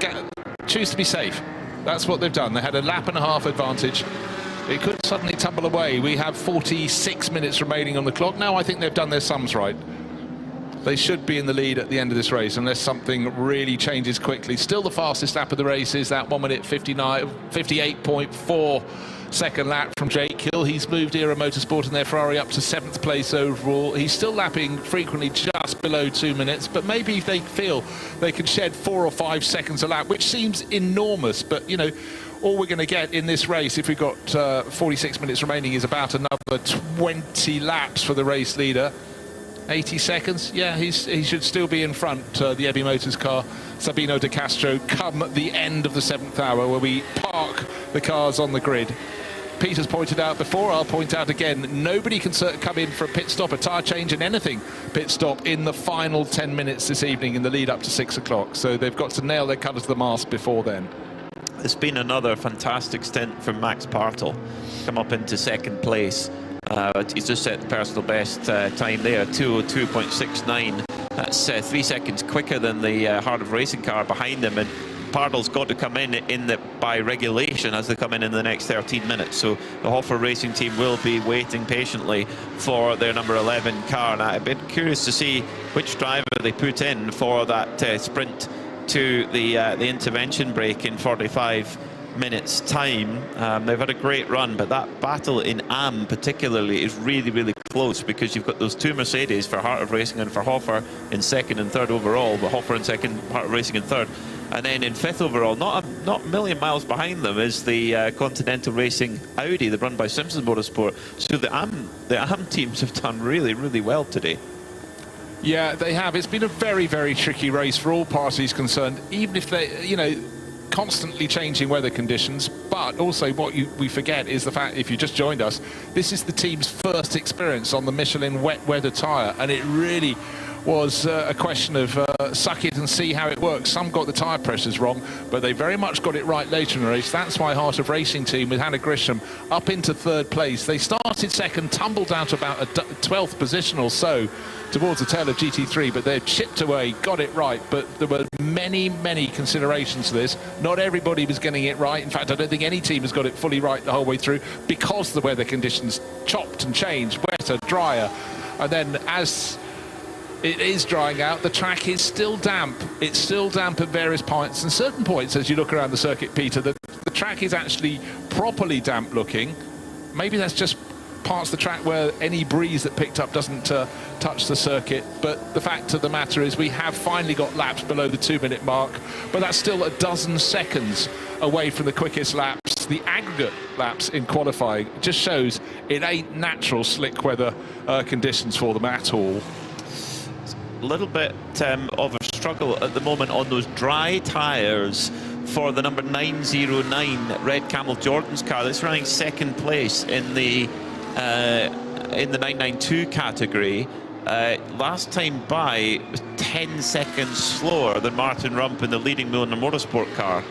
choose to be safe. That's what they've done. They had a lap and a half advantage. It could suddenly tumble away. We have 46 minutes remaining on the clock. Now I think they've done their sums right. They should be in the lead at the end of this race unless something really changes quickly. Still the fastest lap of the race is that 1 minute 58.4 second lap from Jake Hill. He's moved Era Motorsport and their Ferrari up to 7th place overall. He's still lapping frequently just below 2 minutes, but maybe if they feel they can shed 4 or 5 seconds a lap, which seems enormous, but you know, all we're going to get in this race, if we've got 46 minutes remaining, is about another 20 laps for the race leader. 80 seconds, yeah, he should still be in front, the EBI Motors car, Sabino De Castro, come the end of the 7th hour where we park the cars on the grid. Peter's pointed out before, I'll point out again, nobody can come in for a pit stop, a tyre change and anything pit stop in the final 10 minutes this evening in the lead up to 6 o'clock. So they've got to nail their colours to the mast before then. It's been another fantastic stint from Max Partel, come up into 2nd place. He's just set the personal best time there, 2:02.69. That's 3 seconds quicker than the Heart of Racing car behind him, and Partel's got to come in by regulation as they come in the next 13 minutes. So the Hoffer Racing team will be waiting patiently for their number 11 car. And I've been curious to see which driver they put in for that sprint to the intervention break in 45 minutes time. They've had a great run, but that battle in Am particularly is really, really close, because you've got those 2 Mercedes for Heart of Racing and for Hoffer in 2nd and 3rd overall, but Hoffer in 2nd, Heart of Racing in 3rd. And then in 5th overall, not a million miles behind them, is the Continental Racing Audi, the run by Simpson Motorsport. So the AM teams have done really, really well today. Yeah, they have. It's been a very, very tricky race for all parties concerned, even if they, you know, constantly changing weather conditions. But also what we forget is the fact, if you just joined us, this is the team's first experience on the Michelin wet weather tyre, and it really was a question of suck it and see how it works. Some got the tyre pressures wrong, but they very much got it right later in the race. That's why Heart of Racing team with Hannah Grisham up into 3rd place. They started 2nd, tumbled down to about a 12th position or so towards the tail of GT3, but they've chipped away, got it right. But there were many, many considerations to this. Not everybody was getting it right. In fact, I don't think any team has got it fully right the whole way through, because the weather conditions chopped and changed, wetter, drier. And then as it is drying out, the track is still damp. It's still damp at various points, and certain points as you look around the circuit, Peter, the track is actually properly damp looking. Maybe that's just parts of the track where any breeze that picked up doesn't touch the circuit, but the fact of the matter is we have finally got laps below the 2-minute mark, but that's still a dozen seconds away from the quickest laps. The aggregate laps in qualifying just shows it ain't natural slick weather conditions for them at all. A little bit of a struggle at the moment on those dry tyres for the number 909 Red Camel Jordan's car. That's running 2nd place in the 992 category. Last time by was 10 seconds slower than Martin Rump in the leading Milner Motorsport car.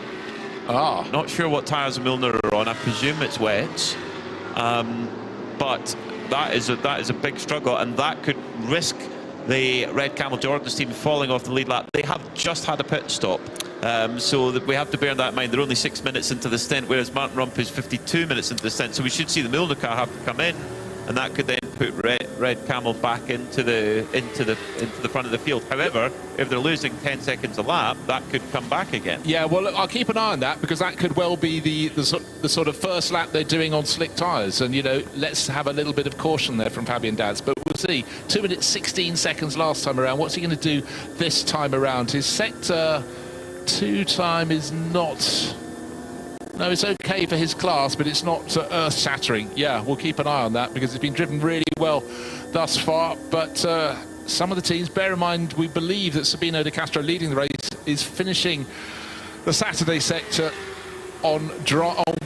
Not sure what tyres Milner are on. I presume it's wets, but that is a big struggle, and that could risk the Red Camel Jordan's team falling off the lead lap. They have just had a pit stop, so that we have to bear that in mind. They're only 6 minutes into the stint, whereas Martin Rump is 52 minutes into the stint. So we should see the Milner car have to come in, and that could then put Red Camel back into the front of the field. However, if they're losing 10 seconds a lap, that could come back again. Yeah, well, look, I'll keep an eye on that, because that could well be the sort of first lap they're doing on slick tyres, and you know, let's have a little bit of caution there from Fabian Daz. But we'll see. 2 minutes 16 seconds last time around. What's he going to do this time around? His sector 2 time is not. No, it's okay for his class, but it's not earth-shattering. Yeah, we'll keep an eye on that, because it's been driven really well thus far. But some of the teams, bear in mind, we believe that Sabino De Castro, leading the race, is finishing the Saturday sector on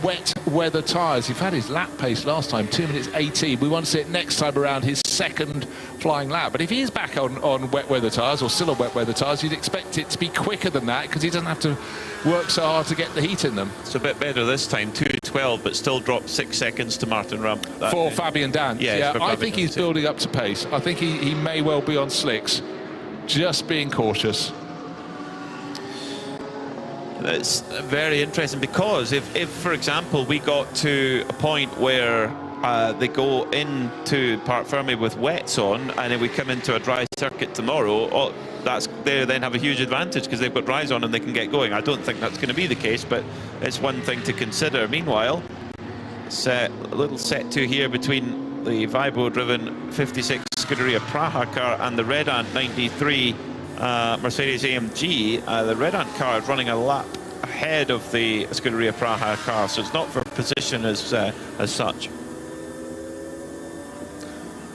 wet weather tyres. He had his lap pace last time, 2 minutes 18. We want to see it next time around, his 2nd flying lap. But if he is back on wet weather tyres, or still on wet weather tyres, you'd expect it to be quicker than that, because he doesn't have to work so hard to get the heat in them. It's a bit better this time, 2:12, but still dropped 6 seconds to Martin Rump. For Fabian Dance. Yeah, I think he's building up to pace. I think he may well be on slicks. Just being cautious. It's very interesting, because if for example, we got to a point where they go into Parc Fermé with wets on, and then we come into a dry circuit tomorrow, they then have a huge advantage, because they've got dries on and they can get going. I don't think that's going to be the case, but it's one thing to consider. Meanwhile, it's a little set 2 here between the Vibo-driven 56 Scuderia Praha car and the Red Ant 93 Mercedes AMG. The Red Ant car is running a lap ahead of the Scuderia Praha car, so it's not for position as such.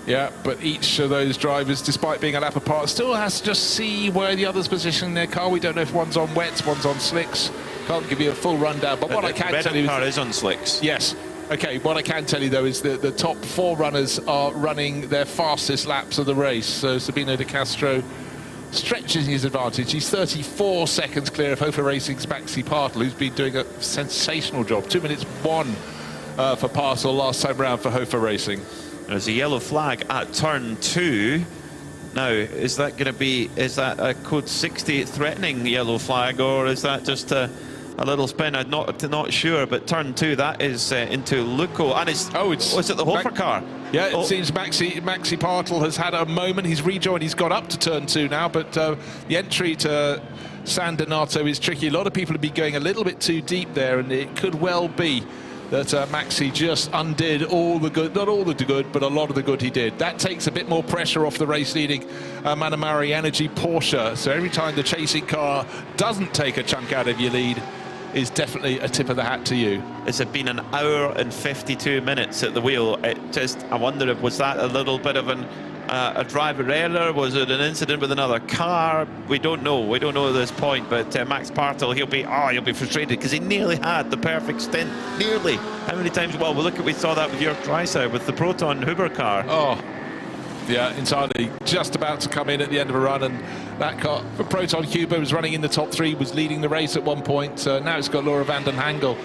Yeah, but each of those drivers, despite being a lap apart, still has to just see where the other's positioning their car. We don't know if one's on wets, one's on slicks. Can't give you a full rundown, but what I can tell you is... The car is on slicks. Yes. Okay, what I can tell you, though, is that the top 4 runners are running their fastest laps of the race. So Sabino De Castro stretching his advantage. He's 34 seconds clear of Hofer Racing's Maxi Partel, who's been doing a sensational job. 2 minutes 1 for Partel last time round for Hofer Racing. There's a yellow flag at turn 2. Now, is that going to be, is that a code 60 threatening yellow flag, or is that just a little spin? I'm not sure, but turn 2, that is into Luco, and it's it the Hofer car? Yeah, it seems Maxi Partel has had a moment. He's rejoined. He's got up to turn 2 now, but the entry to San Donato is tricky. A lot of people have been going a little bit too deep there, and it could well be that Maxi just undid all the good, not all the good, but a lot of the good he did. That takes a bit more pressure off the race-leading Manamari Energy Porsche. So every time the chasing car doesn't take a chunk out of your lead, is definitely a tip of the hat to you. It's been an hour and 52 minutes at the wheel. I wonder if was that a little bit of a driver error? Was it an incident with another car? We don't know. We don't know at this point. But Max Partel, he'll be frustrated because he nearly had the perfect stint. Nearly. How many times? Well, we saw that with Jörg Dreisau with the Proton Huber car. Oh, yeah, entirely. Just about to come in at the end of a run, and that car for Proton Huber was running in the top 3, was leading the race at one point. Now it's got Laura van den Hengel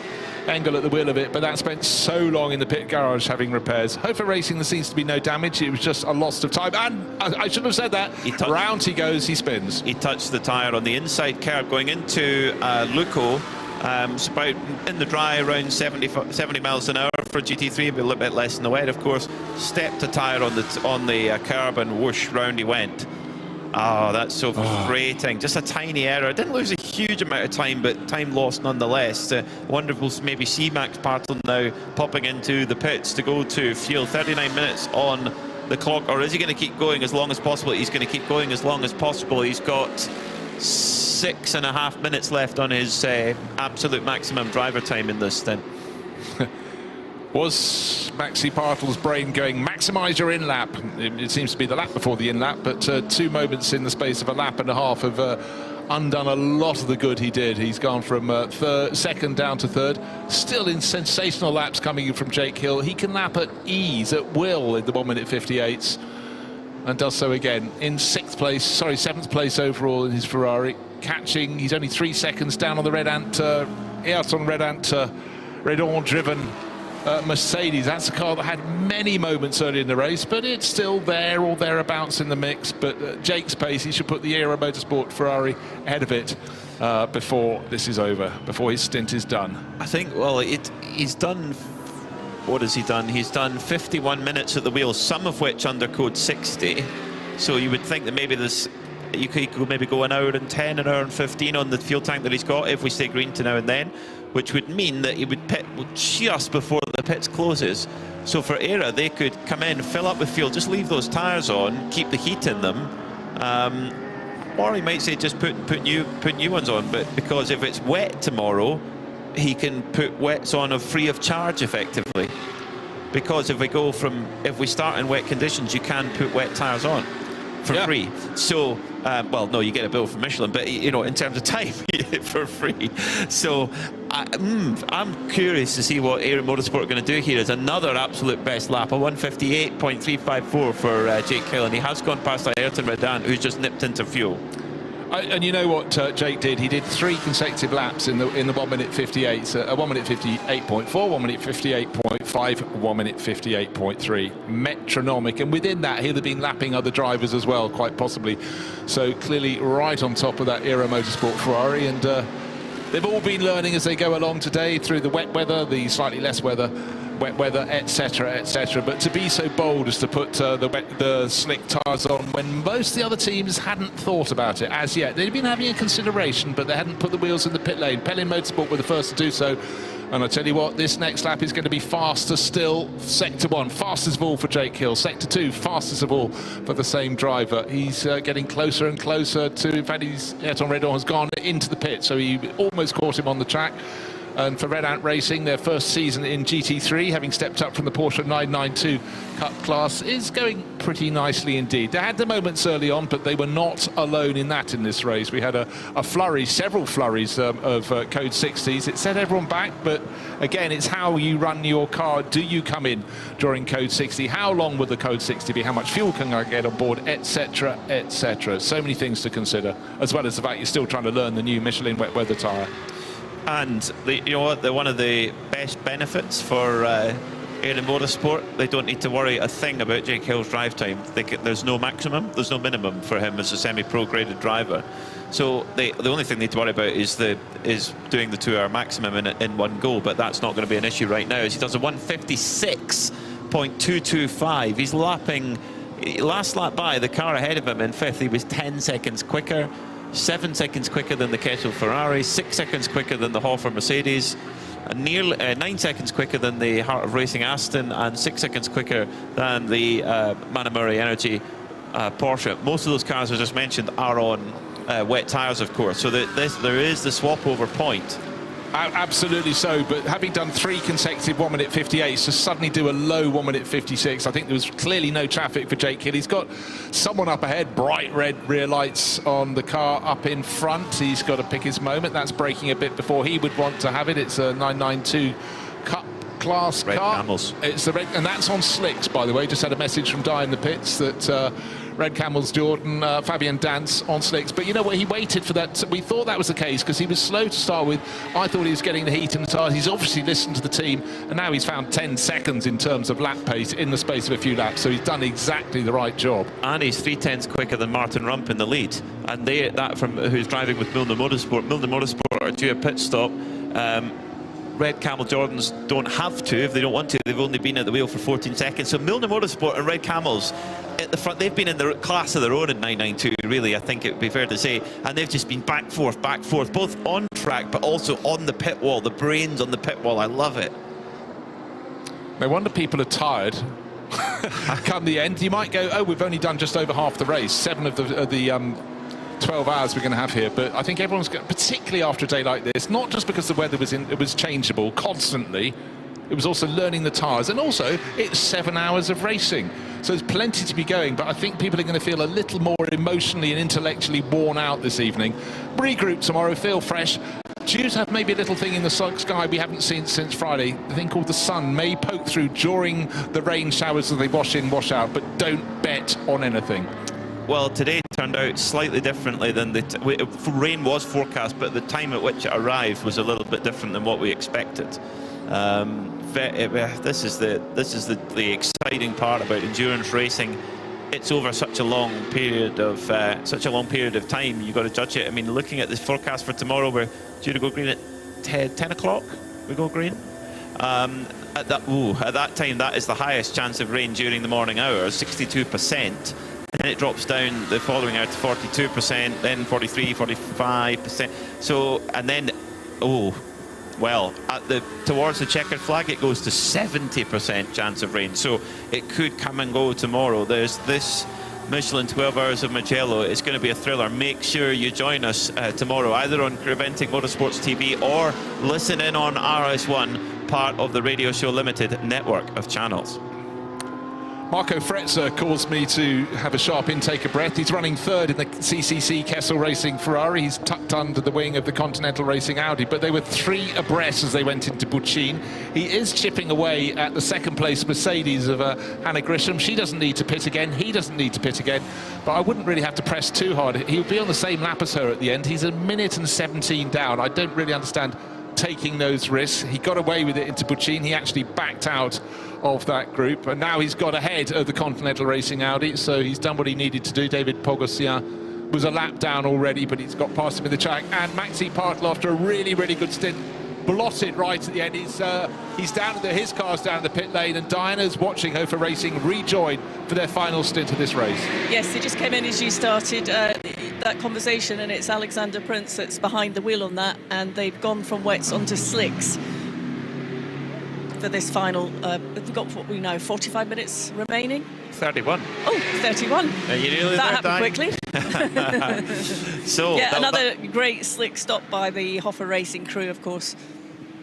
at the wheel of it, but that spent so long in the pit garage having repairs. Hofer Racing, there seems to be no damage. It was just a loss of time, and I should have said that. Round he goes, he spins. He touched the tyre on the inside curb going into Luco. It's about in the dry around 70 miles an hour for GT3, but a little bit less in the wet, of course. Stepped a tyre on the curb and whoosh, round he went. Oh, that's so frustrating. Just a tiny error. Didn't lose a huge amount of time, but time lost nonetheless. Wonder if we'll maybe see Max Partel now popping into the pits to go to fuel. 39 minutes on the clock, or is he going to keep going as long as possible? He's going to keep going as long as possible. He's got 6.5 minutes left on his absolute maximum driver time in this stint. Was Maxi Partel's brain going, maximise your in-lap? It seems to be the lap before the in-lap, but 2 moments in the space of a lap and a half have undone a lot of the good he did. He's gone from second down to third, still in sensational laps coming in from Jake Hill. He can lap at ease, at will in the 1:58s, and does so again in 7th place overall in his Ferrari, catching. He's only 3 seconds down on the Red Ant Redon driven Mercedes. That's a car that had many moments early in the race, but it's still there or thereabouts in the mix. But Jake's pace, he should put the Aero Motorsport Ferrari ahead of it before this is over, before his stint is done. I think, well, he's done. What has he done? He's done 51 minutes at the wheel, some of which under code 60. So you would think that maybe you could maybe go an hour and 10, an hour and 15 on the fuel tank that he's got if we stay green to now and then, which would mean that he would pit just before the pits closes. So for Aero, they could come in, fill up with fuel, just leave those tyres on, keep the heat in them, or he might say just put new ones on. But because if it's wet tomorrow, he can put wets on free of charge effectively. Because if we start in wet conditions, you can put wet tyres on for free. So, well, no, you get a bill from Michelin, but you know, in terms of time, you get it for free. So, I'm curious to see what Aero Motorsport are going to do here. Is another absolute best lap, a 1:58.354 for Jake Hill, and he has gone past Ayrton Redan, who's just nipped into fuel. And you know what Jake did? He did 3 consecutive laps in the 1:58, so a 1:58.4, 1:58.5, 1:58.3, metronomic. And within that, he'll have been lapping other drivers as well, quite possibly. So clearly right on top of that Aero Motorsport Ferrari, and they've all been learning as they go along today through the wet weather, the slightly less wet weather, etc., etc. But to be so bold as to put the slick tyres on when most of the other teams hadn't thought about it as yet. They'd been having a consideration, but they hadn't put the wheels in the pit lane. Pelin Motorsport were the first to do so. And I tell you what, this next lap is going to be faster still. Sector 1, fastest of all for Jake Hill. Sector 2, fastest of all for the same driver. He's getting closer and closer to, in fact, Ayrton Redon has gone into the pit, so he almost caught him on the track. And for Red Ant Racing, their first season in GT3, having stepped up from the Porsche 992 Cup class, is going pretty nicely indeed. They had the moments early on, but they were not alone in this race. We had a flurry, several flurries of code 60s. It set everyone back, but again, it's how you run your car. Do you come in during code 60? How long will the code 60 be? How much fuel can I get on board, etc., etc. So many things to consider, as well as the fact you're still trying to learn the new Michelin wet weather tyre. And you know what? One of the best benefits for Aero Motorsport, they don't need to worry a thing about Jake Hill's drive time. There's no maximum, there's no minimum for him as a semi-pro graded driver. So the only thing they need to worry about is doing the 2-hour maximum in one go. But that's not going to be an issue right now, as he does a 1:56.225. He's lapping. Last lap by, the car ahead of him in 5th, he was 10 seconds quicker. 7 seconds quicker than the Kettle Ferrari, 6 seconds quicker than the Hofer Mercedes. nearly 9 seconds quicker than the Heart of Racing Aston and 6 seconds quicker than the Manamuri Energy Porsche. Most of those cars I just mentioned are on wet tyres, of course, so there is the swap over point. Absolutely so, but having done 3 consecutive 1 minute 58s, to suddenly do a low 1 minute 56, I think there was clearly no traffic for Jake Hill. He's got someone up ahead, bright red rear lights on the car up in front. He's got to pick his moment. That's braking a bit before he would want to have it. It's a 992 Cup class Red car. Camels. It's the red, and that's on slicks, by the way. Just had a message from Di in the pits that Red Camels Jordan, Fabian Dance on slicks. But you know what, he waited for that. We thought that was the case because he was slow to start with. I thought he was getting the heat in the tyres. He's obviously listened to the team, and now he's found 10 seconds in terms of lap pace in the space of a few laps. So he's done exactly the right job. And he's 3/10 quicker than Martin Rump in the lead. And that from who's driving with Milner Motorsport. Milner Motorsport are due a pit stop. Red Camel Jordans don't have to if they don't want to. They've only been at the wheel for 14 seconds. So Milner Motorsport and Red Camels at the front, they've been in the class of their own in 992, really, I think it would be fair to say. And they've just been back, forth, both on track, but also on the pit wall. The brains on the pit wall, I love it. No wonder people are tired. Come the end, you might go, oh, we've only done just over half the race. 7 of the 12 hours we're going to have here, but I think everyone's going, particularly after a day like this, not just because the weather was changeable constantly, it was also learning the tyres, and also it's 7 hours of racing, so there's plenty to be going. But I think people are going to feel a little more emotionally and intellectually worn out this evening. Regroup tomorrow, feel fresh. Due to have maybe a little thing in the sky we haven't seen since Friday, the thing called the sun may poke through during the rain showers as they wash in, wash out, but don't bet on anything. Well, today turned out slightly differently than rain was forecast, but the time at which it arrived was a little bit different than what we expected. This is the exciting part about endurance racing. It's over such a long period of time. You've got to judge it. I mean, looking at this forecast for tomorrow, we're due to go green at 10 o'clock. We go green. At that time, that is the highest chance of rain during the morning hours, 62%. And it drops down the following hour to 42%, then 43, 45%. So, and then, towards the checkered flag, it goes to 70% chance of rain. So it could come and go tomorrow. There's this Michelin 12 Hours of Mugello. It's going to be a thriller. Make sure you join us tomorrow, either on Preventing Motorsports TV or listen in on RS1, part of the Radio Show Limited network of channels. Marco Fretzer caused me to have a sharp intake of breath. He's running third in the CCC Kessel Racing Ferrari. He's tucked under the wing of the Continental Racing Audi, but they were 3 abreast as they went into Buccin. He is chipping away at the second place Mercedes of Hannah Grisham. She doesn't need to pit again. He doesn't need to pit again, but I wouldn't really have to press too hard. He would be on the same lap as her at the end. He's 1 minute and 17 down. I don't really understand taking those risks. He got away with it into Buccin. He actually backed out of that group, and now he's got ahead of the Continental Racing Audi, so he's done what he needed to do. David Pogosyan was a lap down already, but he's got past him in the track. And Maxi Partl, after a really, really good stint, blotted right at the end. He's down his car's down the pit lane, and Diana's watching her for racing rejoin for their final stint of this race. Yes, they just came in as you started that conversation, and it's Alexander Prince that's behind the wheel on that, and they've gone from wets onto slicks for this final. We've got, what we know, 45 minutes remaining. 31. Oh, 31. Are you really that there, happened quickly. So yeah, another great slick stop by the Hoffer Racing crew, of course.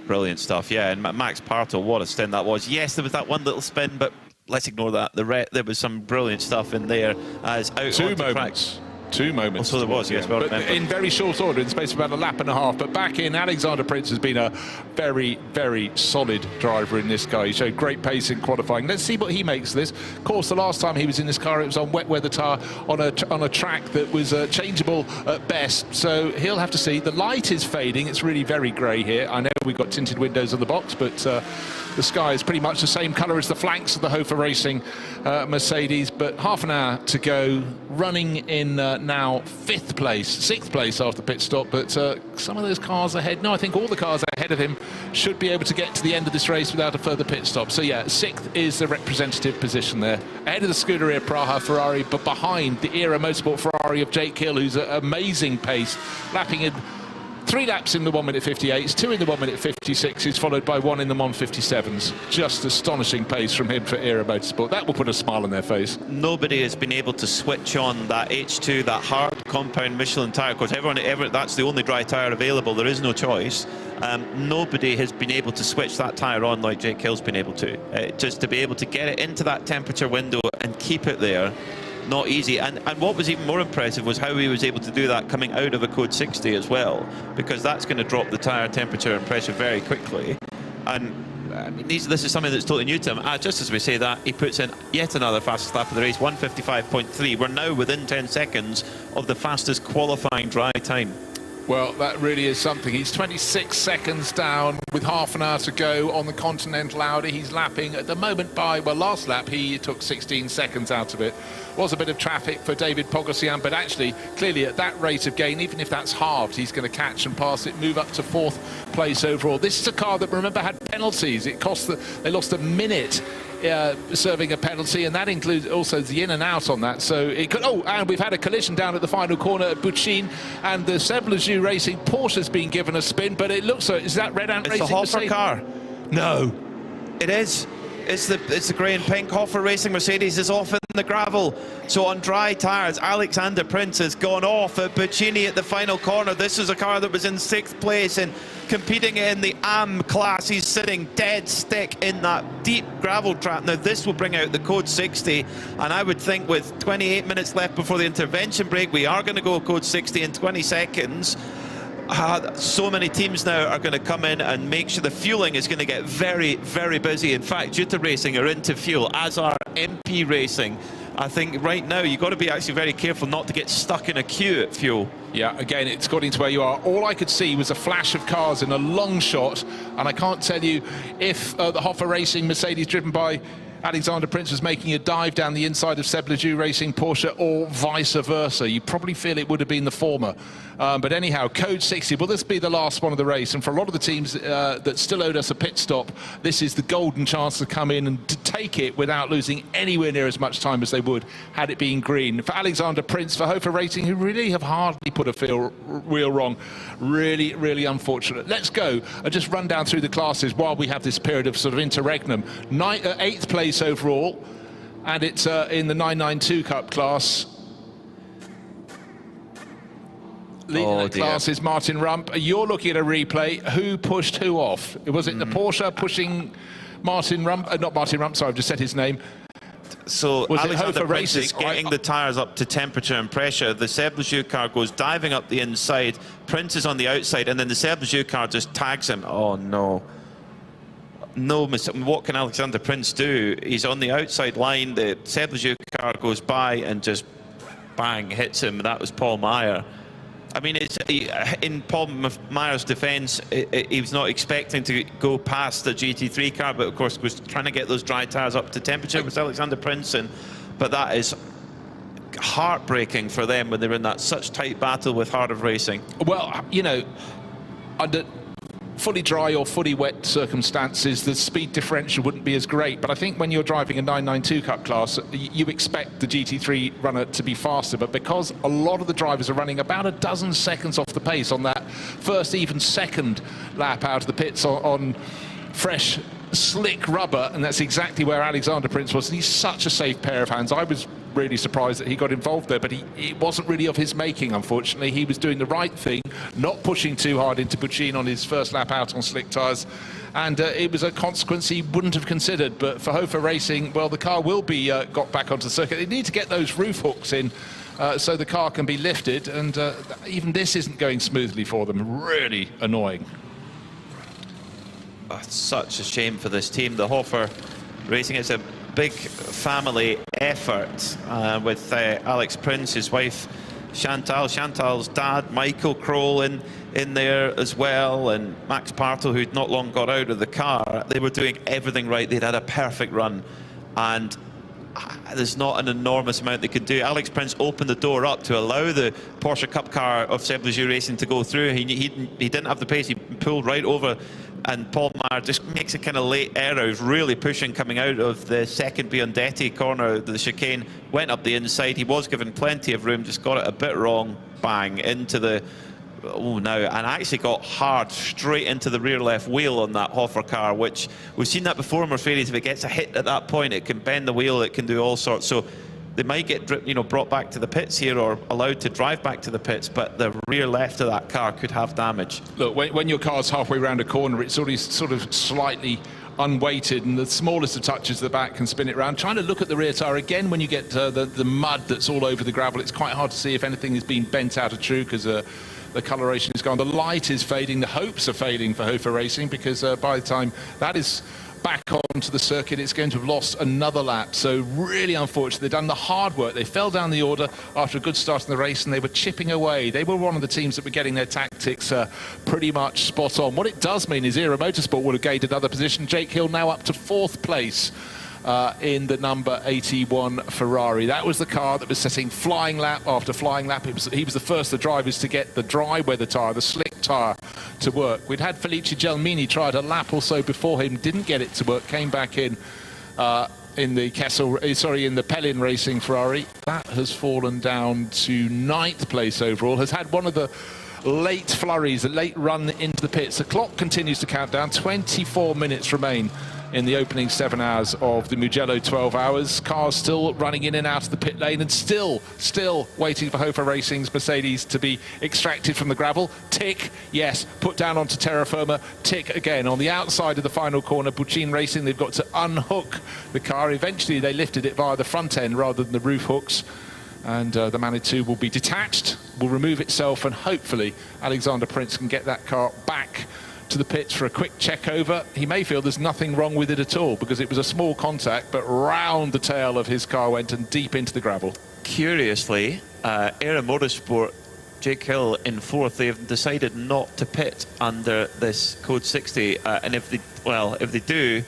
Brilliant stuff, yeah. And Max Partl, what a stint that was. Yes, there was that one little spin, but let's ignore that. There was some brilliant stuff in there as out 2 moments. 2 moments. Oh, so there was, yes. Well, but in very short order, in the space of about a lap and a half. But back in, Alexander Prince has been a very, very solid driver in this car. He showed great pace in qualifying. Let's see what he makes of this. Of course, the last time he was in this car, it was on wet weather tyre on a track that was changeable at best. So he'll have to see. The light is fading. It's really very grey here. I know we've got tinted windows on the box, but the sky is pretty much the same colour as the flanks of the Hofer Racing Mercedes. But half an hour to go, running in now 5th place, 6th place after pit stop. But some of those cars ahead, no, I think all the cars ahead of him should be able to get to the end of this race without a further pit stop. So yeah, 6th is the representative position there. Ahead of the Scuderia Praha Ferrari, but behind the Era Motorsport Ferrari of Jake Hill, who's at amazing pace, lapping in 3 laps in the 1 minute 58s, 2 in the 1 minute 56s, followed by 1 in the 1:57s. Just astonishing pace from him for Era Motorsport. That will put a smile on their face. Nobody has been able to switch on that H2, that hard compound Michelin tyre. Of course, that's the only dry tyre available. There is no choice. Nobody has been able to switch that tyre on like Jake Hill's been able to. Just to be able to get it into that temperature window and keep it there, not easy. And what was even more impressive was how he was able to do that coming out of a code 60 as well, because that's going to drop the tyre temperature and pressure very quickly. And I mean, this is something that's totally new to him. Just as we say that, he puts in yet another fastest lap of the race, 1:55.3. We're now within 10 seconds of the fastest qualifying dry time. Well, that really is something. He's 26 seconds down with half an hour to go on the Continental Audi. He's lapping at the moment by, well, last lap he took 16 seconds out of it. Was a bit of traffic for David Pogosian, but actually, clearly at that rate of gain, even if that's halved, he's going to catch and pass it, move up to 4th place overall. This is a car that, remember, had penalties. It cost they lost a minute serving a penalty, and that includes also the in and out on that. So it could. Oh, and we've had a collision down at the final corner at Bucin, and the Seb Lejeune Racing Porsche's been given a spin, but it looks like, is that Red Ant Racing? It's the Hoffer car. No, it is. It's the grey and pink Hoffer Racing Mercedes is off in the gravel. So on dry tyres, Alexander Prince has gone off at Buccini at the final corner. This is a car that was in 6th place and competing in the AM class. He's sitting dead stick in that deep gravel trap. Now this will bring out the code 60, and I would think with 28 minutes left before the intervention break, we are going to go code 60 in 20 seconds. So many teams now are going to come in and make sure the fueling is going to get very, very busy. In fact, Jutta Racing are into fuel, as are MP Racing. I think right now you've got to be actually very careful not to get stuck in a queue at fuel. Yeah, again, it's got into where you are. All I could see was a flash of cars in a long shot, and I can't tell you if the Hoffer Racing Mercedes driven by Alexander Prince was making a dive down the inside of Seb Lejeune Racing Porsche, or vice versa. You probably feel it would have been the former. But anyhow, code 60, will this be the last one of the race? And for a lot of the teams that still owed us a pit stop, this is the golden chance to come in and to take it without losing anywhere near as much time as they would had it been green. For Alexander Prince, for Hofer Racing, who really have hardly put a wheel wrong, really, really unfortunate. Let's go and just run down through the classes while we have this period of sort of interregnum. 8th place overall, and it's in the 992 Cup class. Leading that class is Martin Rump. You're looking at a replay. Who pushed who off? Was it the Porsche pushing Martin Rump? Not Martin Rump, sorry, I've just said his name. So was Alexander Prince is getting the tyres up to temperature and pressure. The Seb Lejeune car goes diving up the inside. Prince is on the outside, and then the Seb Lejeune car just tags him. Oh, no. No, what can Alexander Prince do? He's on the outside line. The Seb Lejeune car goes by and just bang, hits him. That was Paul Meyer. I mean, in Paul Meyer's defence, he was not expecting to go past the GT3 car, but of course was trying to get those dry tyres up to temperature with Alexander Prince. But that is heartbreaking for them when they're in that such tight battle with Heart of Racing. Well, you know, under fully dry or fully wet circumstances, the speed differential wouldn't be as great. But I think when you're driving a 992 Cup class, you expect the GT3 runner to be faster. But because a lot of the drivers are running about a dozen seconds off the pace on that first, even second lap out of the pits on fresh, slick rubber, and that's exactly where Alexander Prince was. And he's such a safe pair of hands. I was really surprised that he got involved there, but it wasn't really of his making, unfortunately. He was doing the right thing, not pushing too hard into Buccin on his first lap out on slick tyres, and it was a consequence he wouldn't have considered. But for Hofer Racing, well, the car will be got back onto the circuit. They need to get those roof hooks in so the car can be lifted, and even this isn't going smoothly for them. Really annoying. Oh, it's such a shame for this team. The Hofer Racing is a big family effort with Alex Prince, his wife Chantal's dad Michael Kroll in there as well, and Max Partel, who'd not long got out of the car. They were doing everything right. They'd had a perfect run, and there's not an enormous amount they could do. Alex Prince opened the door up to allow the Porsche Cup car of Seb Lejeune Racing to go through. He didn't have the pace. He pulled right over, and Paul Meyer just makes a kind of late error. He's really pushing coming out of the second Biondetti corner. The chicane went up the inside. He was given plenty of room, just got it a bit wrong. Bang into the now, and actually got hard straight into the rear left wheel on that Hofer car, which we've seen that before in Mercedes. If it gets a hit at that point, it can bend the wheel, it can do all sorts. So they might get brought back to the pits here or allowed to drive back to the pits, but the rear left of that car could have damage. Look, when your car's halfway around a corner, it's already sort of slightly unweighted, and the smallest of touches at the back can spin it around. Trying to look at the rear tyre again when you get the mud that's all over the gravel, it's quite hard to see if anything is being bent out of true, because the coloration is gone. The light is fading, the hopes are fading for Hofer Racing, because by the time that is back onto the circuit, it's going to have lost another lap. So really unfortunate. They've done the hard work. They fell down the order after a good start in the race, and they were chipping away. They were one of the teams that were getting their tactics pretty much spot on. What it does mean is Era Motorsport would have gained another position. Jake Hill now up to 4th place in the number 81 Ferrari. That was the car that was setting flying lap after flying lap. He was the first of the drivers to get the dry weather tyre, the slick tyre, to work. We'd had Felice Gelmini tried a lap or so before him, didn't get it to work, came back in the in the Pellin Racing Ferrari. That has fallen down to 9th place overall, has had one of the late flurries, a late run into the pits. The clock continues to count down. 24 minutes remain in the opening 7 hours of the Mugello 12 hours. Cars still running in and out of the pit lane, and still waiting for Hofer Racing's Mercedes to be extracted from the gravel. Tick, yes, put down onto terra firma. Tick again. On the outside of the final corner, Buccin Racing, they've got to unhook the car. Eventually they lifted it via the front end rather than the roof hooks, and the Manitou will be detached, will remove itself, and hopefully Alexander Prince can get that car back to the pits for a quick check over. He may feel there's nothing wrong with it at all, because it was a small contact, but round the tail of his car went and deep into the gravel. Curiously, Era Motorsport, Jake Hill in 4th, they've decided not to pit under this Code 60, and if they do,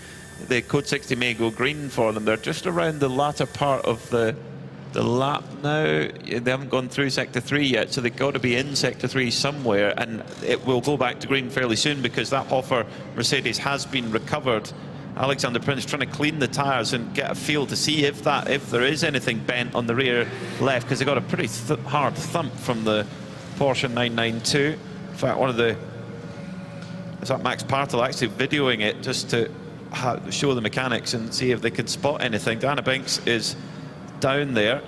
the Code 60 may go green for them. They're just around the latter part of the lap now. They haven't gone through Sector 3 yet, so they've got to be in Sector 3 somewhere, and it will go back to green fairly soon, because that Hofer Mercedes has been recovered. Alexander Prince trying to clean the tyres and get a feel to see if there is anything bent on the rear left, because they got a pretty hard thump from the Porsche 992. In fact, is that Max Partel actually videoing it just to show the mechanics and see if they can spot anything. Diana Binks is down there,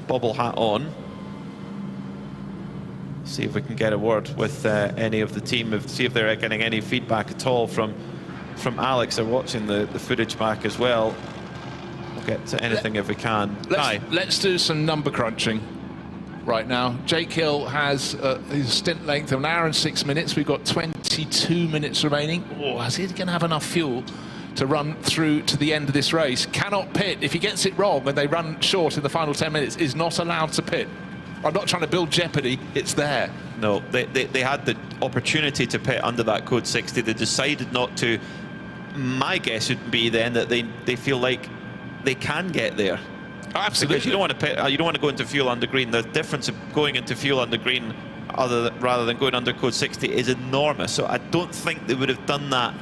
bobble hat on. See if we can get a word with any of the team, see if they're getting any feedback at all from Alex. They're watching the footage back as well. We'll get to anything if we can. Let's do some number crunching right now. Jake Hill has his stint length of 1 hour and 6 minutes. We've got 22 minutes remaining. Oh, is he going to have enough fuel to run through to the end of this race? Cannot pit. If he gets it wrong and they run short in the final 10 minutes, is not allowed to pit. I'm not trying to build jeopardy, it's there. No, they had the opportunity to pit under that Code 60. They decided not to. My guess would be then that they feel like they can get there. Absolutely. Because you don't want to pit, you don't want to go into fuel under green. The difference of going into fuel under green rather than going under Code 60 is enormous. So I don't think they would have done that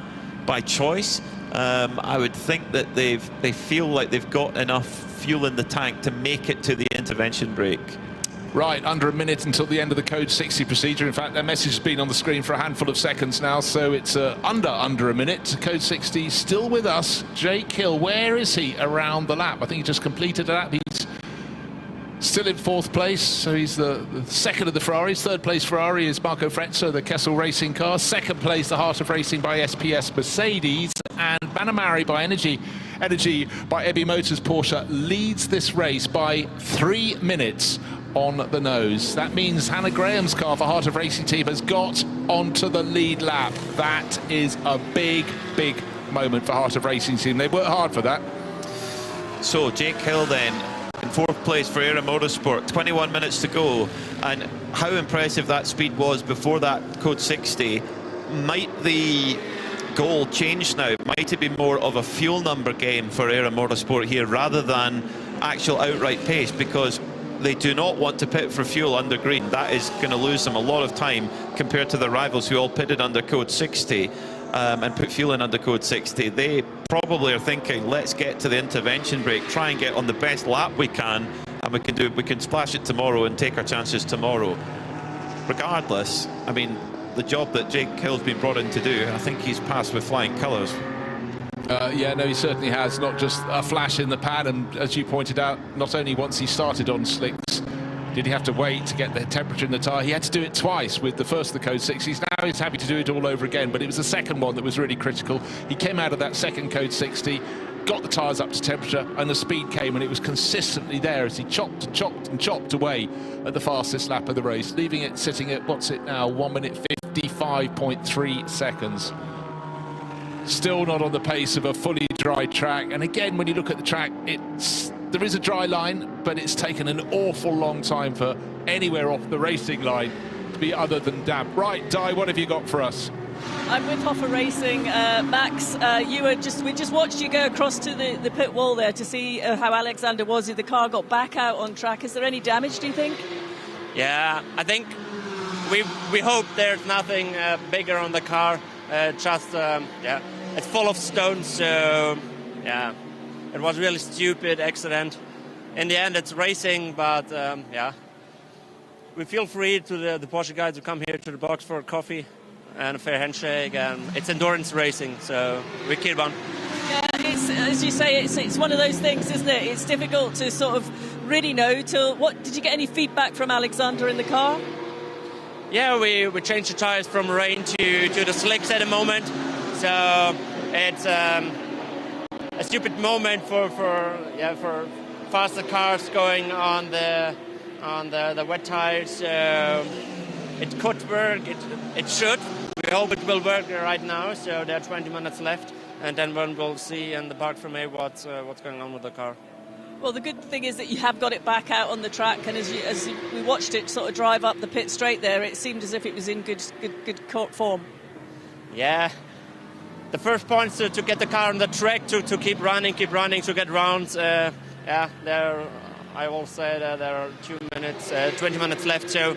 by choice. I would think that they feel like they've got enough fuel in the tank to make it to the intervention break. Right, under a minute until the end of the Code 60 procedure. In fact, their message has been on the screen for a handful of seconds now, so it's under a minute. Code 60 still with us. Jake Hill, where is he around the lap? I think he just completed a lap. He's still in 4th place, so he's the second of the Ferraris. 3rd place Ferrari is Marco Frezza, the Kessel Racing car. 2nd place, the Heart of Racing by SPS Mercedes. And Banamari by Energy by Ebby Motors Porsche leads this race by 3 minutes on the nose. That means Hannah Graham's car for Heart of Racing team has got onto the lead lap. That is a big moment for Heart of Racing team. They worked hard for that. So Jake Hill then in 4th place for Era Motorsport, 21 minutes to go, and how impressive that speed was before that Code 60. Might the goal change now? Might it be more of a fuel number game for Era Motorsport here rather than actual outright pace, because they do not want to pit for fuel under green. That is going to lose them a lot of time compared to their rivals who all pitted under Code 60 and put fuel in under Code 60. They probably are thinking, let's get to the intervention break, try and get on the best lap we can, and we can splash it tomorrow and take our chances tomorrow. regardless, I mean, the job that Jake Hill's been brought in to do, I think he's passed with flying colours. Yeah, no, he certainly has. Not just a flash in the pan, and as you pointed out, not only once he started on slicks did he have to wait to get the temperature in the tyre, he had to do it twice with the first of the Code 60s. Now he's happy to do it all over again, but it was the second one that was really critical. He came out of that second Code 60, got the tyres up to temperature, and the speed came, and it was consistently there as he chopped and chopped and chopped away at the fastest lap of the race, leaving it sitting at, what's it now, 1 minute 55.3 seconds. Still not on the pace of a fully dry track. And again, when you look at the track, there is a dry line, but it's taken an awful long time for anywhere off the racing line to be other than damp. Right, Di, what have you got for us? I'm with Hoffa Racing. Max, we just watched you go across to the pit wall there to see how Alexander was. The car got back out on track. Is there any damage, do you think? Yeah, I think we hope there's nothing bigger on the car. Yeah, it's full of stones, so yeah, it was really stupid accident. In the end, it's racing, but yeah, we feel free to the Porsche guys to come here to the box for a coffee and a fair handshake, and it's endurance racing, so we keep on. Yeah, it's, as you say, it's one of those things, isn't it? It's difficult to sort of really know till what. Did you get any feedback from Alexander in the car? Yeah, we changed the tires from rain to the slicks at the moment, so it's a stupid moment for faster cars going on the wet tires. So it could work. It should. We hope it will work right now. So there are 20 minutes left, and then we'll see in the park from here what's going on with the car. Well, the good thing is that you have got it back out on the track, and as we watched it sort of drive up the pit straight there, it seemed as if it was in good form. Yeah, the first points to get the car on the track, to keep running, to get rounds. Yeah, I will say that there are 20 minutes left, so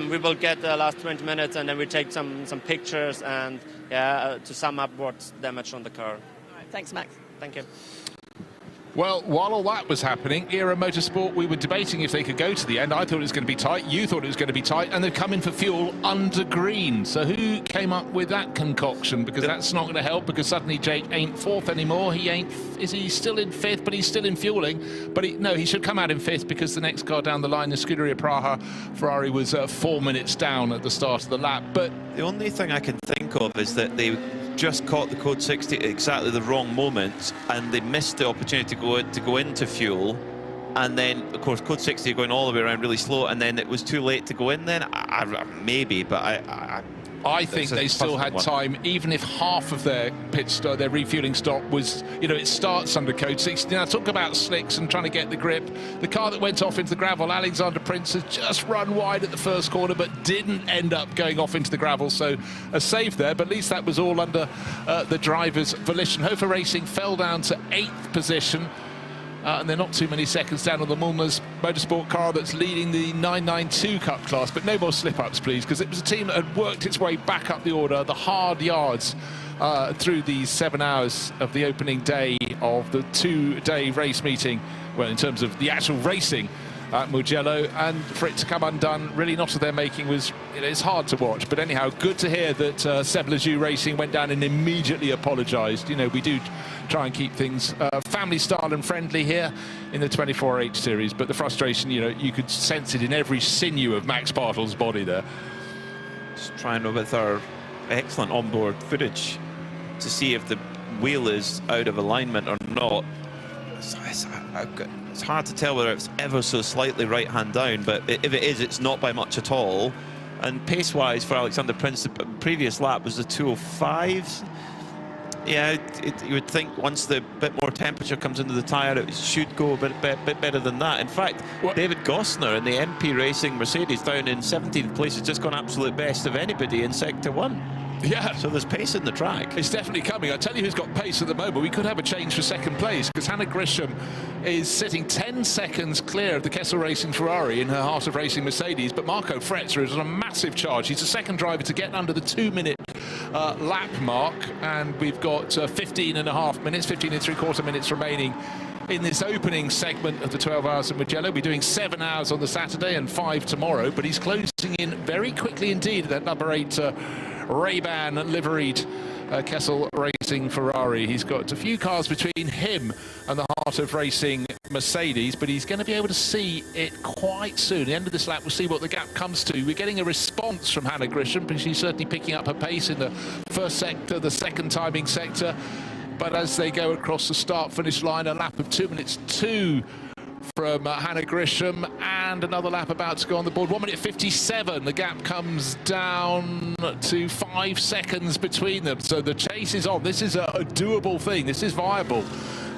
we will get the last 20 minutes, and then we take some pictures and to sum up what's damaged on the car. All right, thanks, Max. Thank you. Well, while all that was happening, Era Motorsport, we were debating if they could go to the end. I thought it was going to be tight. You thought it was going to be tight. And they've come in for fuel under green. So who came up with that concoction? Because that's not going to help, because suddenly Jake ain't fourth anymore. Is he still in fifth? But he's still in fueling. But he should come out in fifth, because the next car down the line, the Scuderia Praha Ferrari, was 4 minutes down at the start of the lap. But the only thing I can think of is that they just caught the Code 60 at exactly the wrong moment, and they missed the opportunity to go into fuel, and then of course Code 60 going all the way around really slow, and then it was too late to go in then. Maybe, but I think they still had time, even if half of their their refueling stop was, it starts under Code 60. Now, talk about slicks and trying to get the grip. The car that went off into the gravel, Alexander Prince, has just run wide at the first corner, but didn't end up going off into the gravel. So a save there, but at least that was all under the driver's volition. Hoffa Racing fell down to 8th position. And they're not too many seconds down on the Mulmers Motorsport car that's leading the 992 Cup class. But no more slip-ups, please, because it was a team that had worked its way back up the order, the hard yards, through these 7 hours of the opening day of the 2-day race meeting. Well, in terms of the actual racing at Mugello, and for it to come undone, really not of their making, was, it's hard to watch. But anyhow, good to hear that Seb Lejeune Racing went down and immediately apologised. We do try and keep things family style and friendly here in the 24H series, but the frustration, you could sense it in every sinew of Max Bartel's body there. Just trying with our excellent onboard footage to see if the wheel is out of alignment or not. It's hard to tell whether it's ever so slightly right hand down, but if it is, it's not by much at all. And pace-wise for Alexander Prince, the previous lap was the 2:05. Yeah, you would think once the bit more temperature comes into the tyre, it should go a bit better than that. In fact, David Gosner in the MP Racing Mercedes down in 17th place has just gone absolute best of anybody in Sector 1. Yeah. So there's pace in the track. It's definitely coming. I tell you who's got pace at the moment. We could have a change for second place, because Hannah Grisham is sitting 10 seconds clear of the Kessel Racing Ferrari in her Heart of Racing Mercedes, but Marco Fretzer is on a massive charge. He's the second driver to get under the 2-minute lap mark, and we've got 15 and 3/4 minutes remaining in this opening segment of the 12 hours of Mugello. We're doing 7 hours on the Saturday and 5 tomorrow, but he's closing in very quickly indeed, that number 8 Ray-Ban liveried Kessel Racing Ferrari. He's got a few cars between him and the heart of racing Mercedes, but he's going to be able to see it quite soon. At the end of this lap, we'll see what the gap comes to. We're getting a response from Hannah Grisham, but she's certainly picking up her pace in the first sector, the second timing sector. But as they go across the start-finish line, a lap of 2 minutes 2 from Hannah Grisham, and another lap about to go on the board. 1 minute 57. The gap comes down to 5 seconds between them. So the chase is on. This is a doable thing. This is viable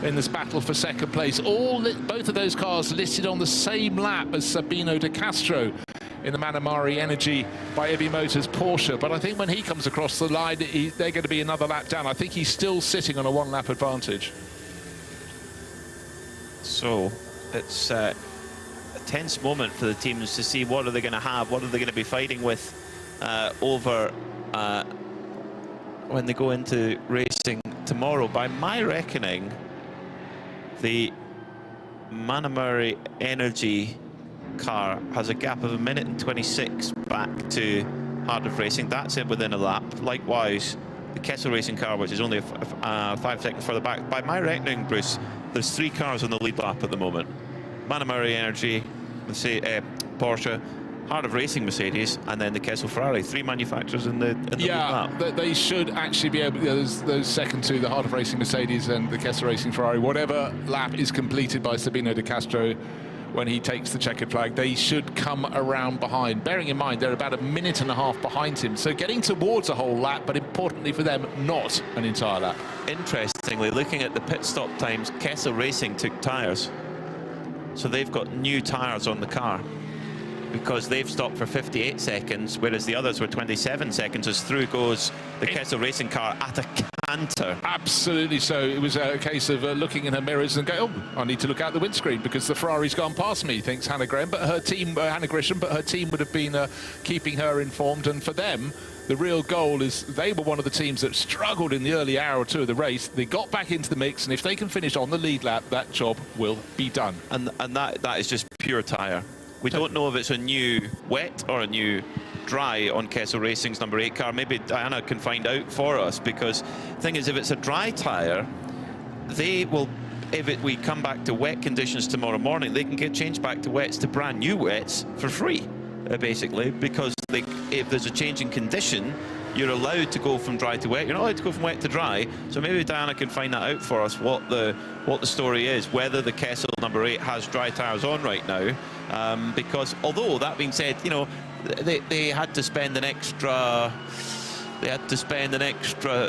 in this battle for second place. Both of those cars listed on the same lap as Sabino De Castro in the Manamari Energy by Heavy Motors Porsche. But I think when he comes across the line, they're going to be another lap down. I think he's still sitting on a 1 lap advantage. So it's a tense moment for the teams to see what are they going to have, what are they going to be fighting with over when they go into racing tomorrow. By my reckoning, the Manamari Energy car has a gap of 1 minute and 26 back to Heart of Racing. That's it within a lap. Likewise, the Kessel Racing car, which is only 5 seconds further back. By my reckoning, Bruce, there's 3 cars on the lead lap at the moment. Manamari Energy, Porsche, Heart of Racing Mercedes, and then the Kessel Ferrari. 3 manufacturers in the lead lap. They should actually be able, those second two, the Heart of Racing Mercedes and the Kessel Racing Ferrari, whatever lap is completed by Sabino De Castro when he takes the checkered flag, they should come around behind. Bearing in mind, they're about 1.5 minutes behind him. So getting towards a whole lap, but importantly for them, not an entire lap. Interestingly, looking at the pit stop times, Kessel Racing took tyres. So they've got new tyres on the car because they've stopped for 58 seconds, whereas the others were 27 seconds, as through goes the Kessel Racing car at a canter. Absolutely so. It was a case of looking in her mirrors and going, oh, I need to look out the windscreen because the Ferrari's gone past me, thinks Hannah Graham. But her team, Hannah Grisham, but her team would have been keeping her informed. And for them, the real goal is they were one of the teams that struggled in the early hour or two of the race. They got back into the mix, and if they can finish on the lead lap, that job will be done. And that is just pure tyre. We don't know if it's a new wet or a new dry on Kessel Racing's number 8 car. Maybe Diana can find out for us, because the thing is, if it's a dry tyre, they will, we come back to wet conditions tomorrow morning, they can get changed back to wets, to brand new wets for free, basically, because if there's a change in condition, you're allowed to go from dry to wet. You're not allowed to go from wet to dry. So maybe Diana can find that out for us, what the story is, whether the Kessel number 8 has dry tyres on right now. Because although, that being said, you know, they had to spend an extra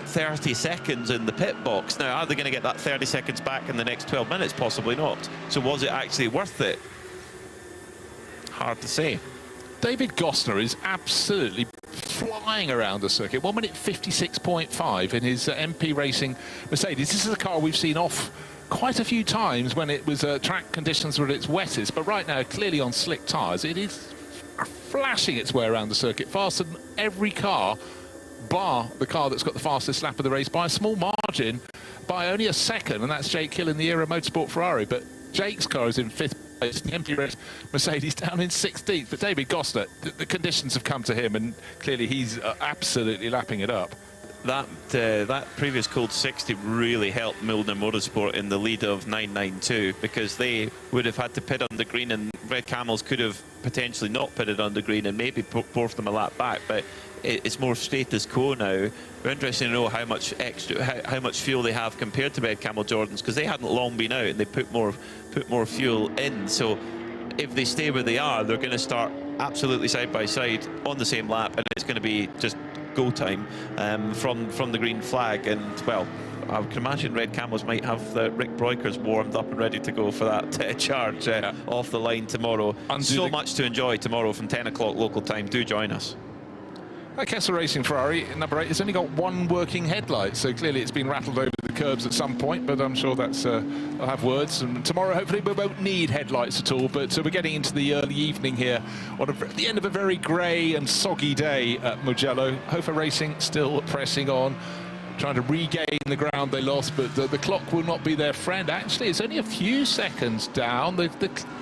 30 seconds in the pit box. Now, are they going to get that 30 seconds back in the next 12 minutes? Possibly not. So was it actually worth it? Hard to say. David Gosner is absolutely flying around the circuit. 1 minute 56.5 in his MP Racing Mercedes. This is a car we've seen off quite a few times when it was track conditions were at its wettest, but right now, clearly on slick tyres, it is flashing its way around the circuit, faster than every car, bar the car that's got the fastest lap of the race by a small margin, by only a second, and that's Jake Hill in the Era Motorsport Ferrari. But Jake's car is in 5th place, the MP Race Mercedes down in 16th. But David Gosner, the conditions have come to him, and clearly he's absolutely lapping it up. That previous cold 60 really helped Milner Motorsport in the lead of 992, because they would have had to pit under green, and Red Camels could have potentially not pitted under green and maybe forced them a lap back. But it's more status quo now. We're interested to know how much fuel they have compared to Red Camel Jordans, because they hadn't long been out and they put more fuel in. So if they stay where they are, they're going to start absolutely side by side on the same lap, and it's going to be just go time from the green flag. And well, I can imagine Red Camels might have the Rick Breukers warmed up and ready to go for that charge off the line tomorrow. So much to enjoy tomorrow from 10 o'clock local time. Do join us. Kessel Racing Ferrari number 8 has only got one working headlight, so clearly it's been rattled over the curbs at some point, but I'm sure that's they'll have words, and tomorrow hopefully we won't need headlights at all. But we're getting into the early evening here on the end of a very grey and soggy day at Mugello. Hofer Racing still pressing on. trying to regain the ground they lost, but the clock will not be their friend. Actually, it's only a few seconds down. The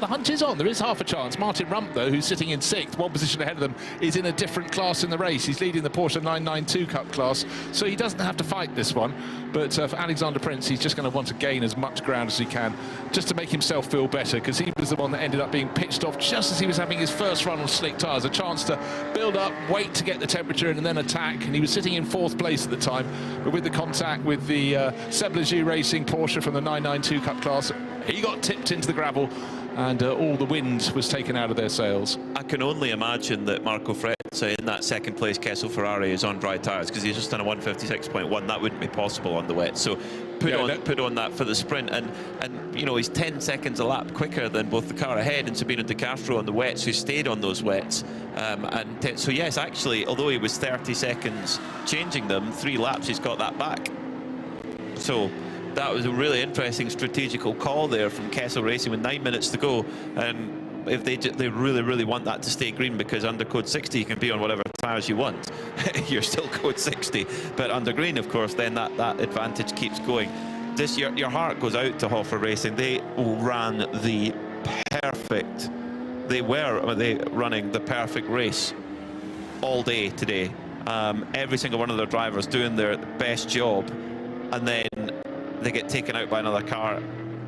hunt is on. There is half a chance. Martin Rump, though, who's sitting in 6th, one position ahead of them, is in a different class in the race. He's leading the Porsche 992 Cup class, so he doesn't have to fight this one. But for Alexander Prince, he's just going to want to gain as much ground as he can, just to make himself feel better, because he was the one that ended up being pitched off just as he was having his first run on slick tyres. A chance to build up, wait to get the temperature in, and then attack. And he was sitting in 4th place at the time, but with the contact with the Seb Lejeune Racing Porsche from the 992 Cup class, he got tipped into the gravel, and all the wind was taken out of their sails. I can only imagine that Marco Frezza in that 2nd place Kessel Ferrari is on dry tyres, because he's just done a 156.1. That wouldn't be possible on the wet. So put on that for the sprint, and you know, he's 10 seconds a lap quicker than both the car ahead and Sabino De Castro on the wets, who stayed on those wets. So yes, actually, although he was 30 seconds changing them, 3 laps, he's got that back. So that was a really interesting strategical call there from Kessel Racing with 9 minutes to go. And if they really want that to stay green, because under code 60 you can be on whatever tyres you want. You're still code 60, but under green, of course, then that advantage keeps going. Your heart goes out to Hoffer Racing. They ran the perfect. They were running the perfect race all day today. Every single one of their drivers doing their best job, and then they get taken out by another car,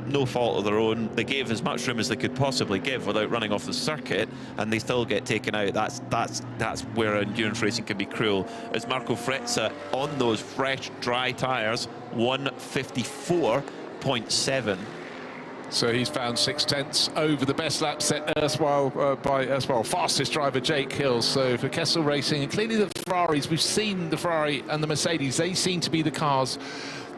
no fault of their own. They gave as much room as they could possibly give without running off the circuit, and they still get taken out. That's where endurance racing can be cruel. As Marco Frezza on those fresh, dry tyres, 154.7. So he's found 6/10 over the best lap set by fastest driver Jake Hill. So for Kessel Racing, and clearly the Ferraris, we've seen the Ferrari and the Mercedes, they seem to be the cars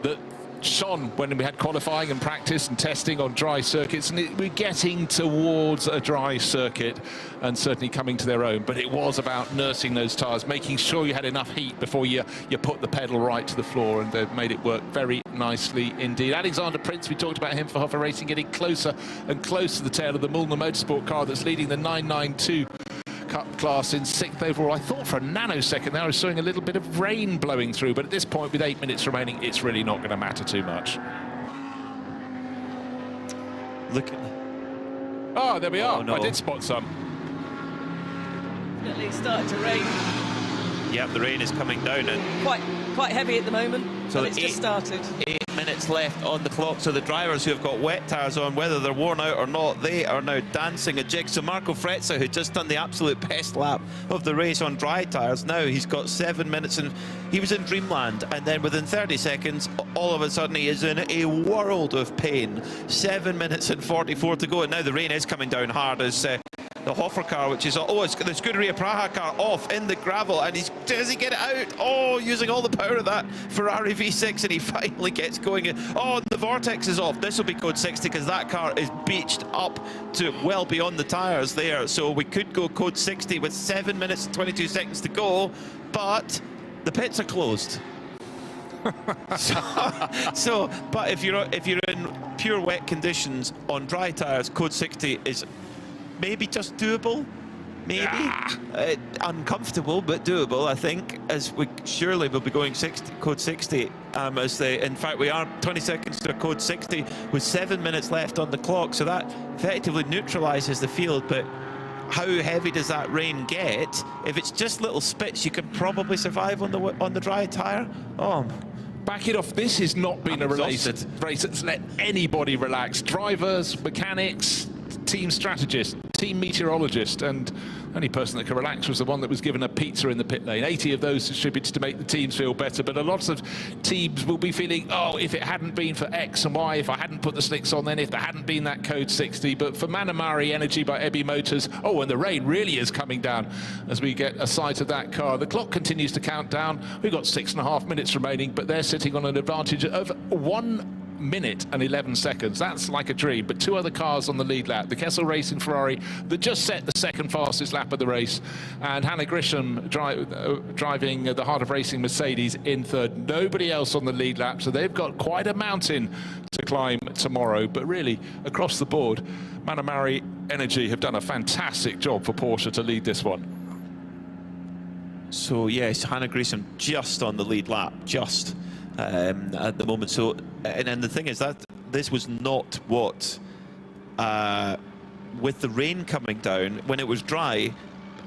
that shone when we had qualifying and practice and testing on dry circuits, and we're getting towards a dry circuit and certainly coming to their own. But it was about nursing those tyres, making sure you had enough heat before you put the pedal right to the floor, and they've made it work very nicely indeed. Alexander Prince, we talked about him for Hoffer Racing, getting closer and closer to the tail of the Mullner Motorsport car that's leading the 992 Cup class in 6th overall. I thought for a nanosecond there I was seeing a little bit of rain blowing through, but at this point, with 8 minutes remaining, it's really not going to matter too much. Look at... Oh, there we are. Oh, no. I did spot some. It started to rain. Yep, the rain is coming down, and quite heavy at the moment. So it's just started. 8 minutes left on the clock. So the drivers who have got wet tyres on, whether they're worn out or not, they are now dancing a jig. So Marco Frezza, who just done the absolute best lap of the race on dry tyres, now he's got 7 minutes, and he was in dreamland, and then within 30 seconds, all of a sudden he is in a world of pain. 7 minutes and 44 to go, and now the rain is coming down hard as the Hoffer car, which is, the Scuderia Praha car off in the gravel, and does he get it out? Oh, using all the power of that Ferrari V6, and he finally gets going. Oh, the Vortex is off. This will be code 60, because that car is beached up to well beyond the tyres there. So we could go code 60 with 7 minutes and 22 seconds to go, but the pits are closed. But if you're in pure wet conditions on dry tyres, code 60 is maybe just doable, maybe. Uncomfortable, but doable, I think, as we surely will be going code 60 in fact, we are 20 seconds to code 60 with 7 minutes left on the clock, so that effectively neutralises the field. But how heavy does that rain get? If it's just little spits, you can probably survive on the dry tyre. Oh, back it off. This has not been a race that's let anybody relax. Drivers, mechanics, team strategist, team meteorologist, and the only person that could relax was the one that was given a pizza in the pit lane. 80 of those distributed to make the teams feel better, but a lot of teams will be feeling, oh, if it hadn't been for X and Y, if I hadn't put the slicks on, then if there hadn't been that code 60. But for Manamari Energy by Ebi Motors, oh, and the rain really is coming down as we get a sight of that car. The clock continues to count down. We've got 6.5 minutes remaining, but they're sitting on an advantage of 1 minute and 11 seconds. That's like a dream. But 2 other cars on the lead lap. The Kessel Racing Ferrari that just set the 2nd fastest lap of the race, and Hannah Grisham driving the Heart of Racing Mercedes in 3rd. Nobody else on the lead lap, so they've got quite a mountain to climb tomorrow. But really, across the board, Manamari Energy have done a fantastic job for Porsche to lead this one. So yes, Hannah Grisham just on the lead lap, just. at the moment. So, and the thing is that this was not what, with the rain coming down, when it was dry,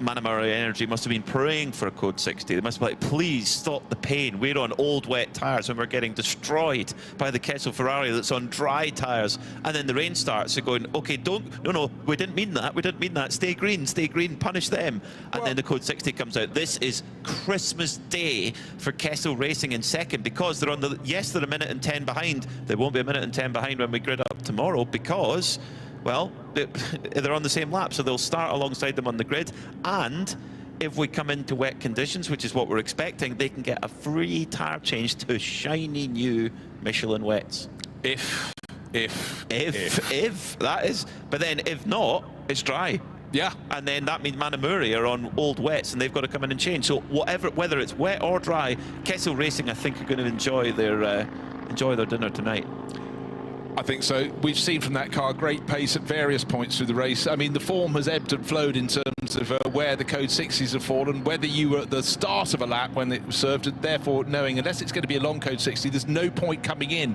Manamara Energy must have been praying for a code 60. They must be like, please stop the pain. We're on old wet tyres and we're getting destroyed by the Kessel Ferrari that's on dry tyres. And then the rain starts. They're going, okay, no, we didn't mean that. We didn't mean that. Stay green, punish them. And then the code 60 comes out. This is Christmas Day for Kessel Racing in second, because they're on the, yes, they're a minute and 10 behind. They won't be a minute and 10 behind when we grid up tomorrow, because, well, they're on the same lap, so they'll start alongside them on the grid. And if we come into wet conditions, which is what we're expecting, they can get a free tyre change to shiny new Michelin wets. If that is, but then if not, it's dry. Yeah. And then that means Manamuri are on old wets and they've got to come in and change. So whether it's wet or dry, Kessel Racing, I think, are going to enjoy their dinner tonight. I think so. We've seen from that car great pace at various points through the race. I mean, the form has ebbed and flowed in terms of where the code 60s have fallen, whether you were at the start of a lap when it was served, and therefore knowing unless it's going to be a long code 60, there's no point coming in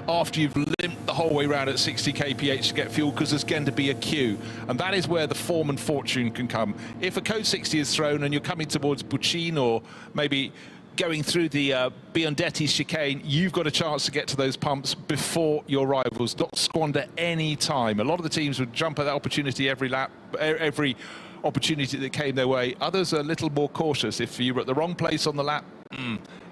after you've limped the whole way around at 60 kph to get fuel, because there's going to be a queue. And that is where the form and fortune can come. If a code 60 is thrown and you're coming towards Buccin or maybe going through the Biondetti chicane, you've got a chance to get to those pumps before your rivals, not squander any time. A lot of the teams would jump at that opportunity every lap, every opportunity that came their way. Others are a little more cautious. If you're at the wrong place on the lap,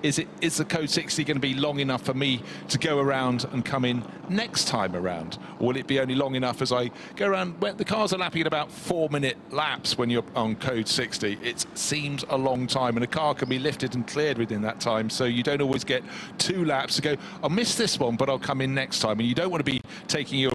is the code 60 going to be long enough for me to go around and come in next time around? Or will it be only long enough as I go around? Well, the cars are lapping at about 4-minute laps when you're on code 60. It seems a long time, and a car can be lifted and cleared within that time, so you don't always get 2 laps to go, I'll miss this one, but I'll come in next time. And you don't want to be taking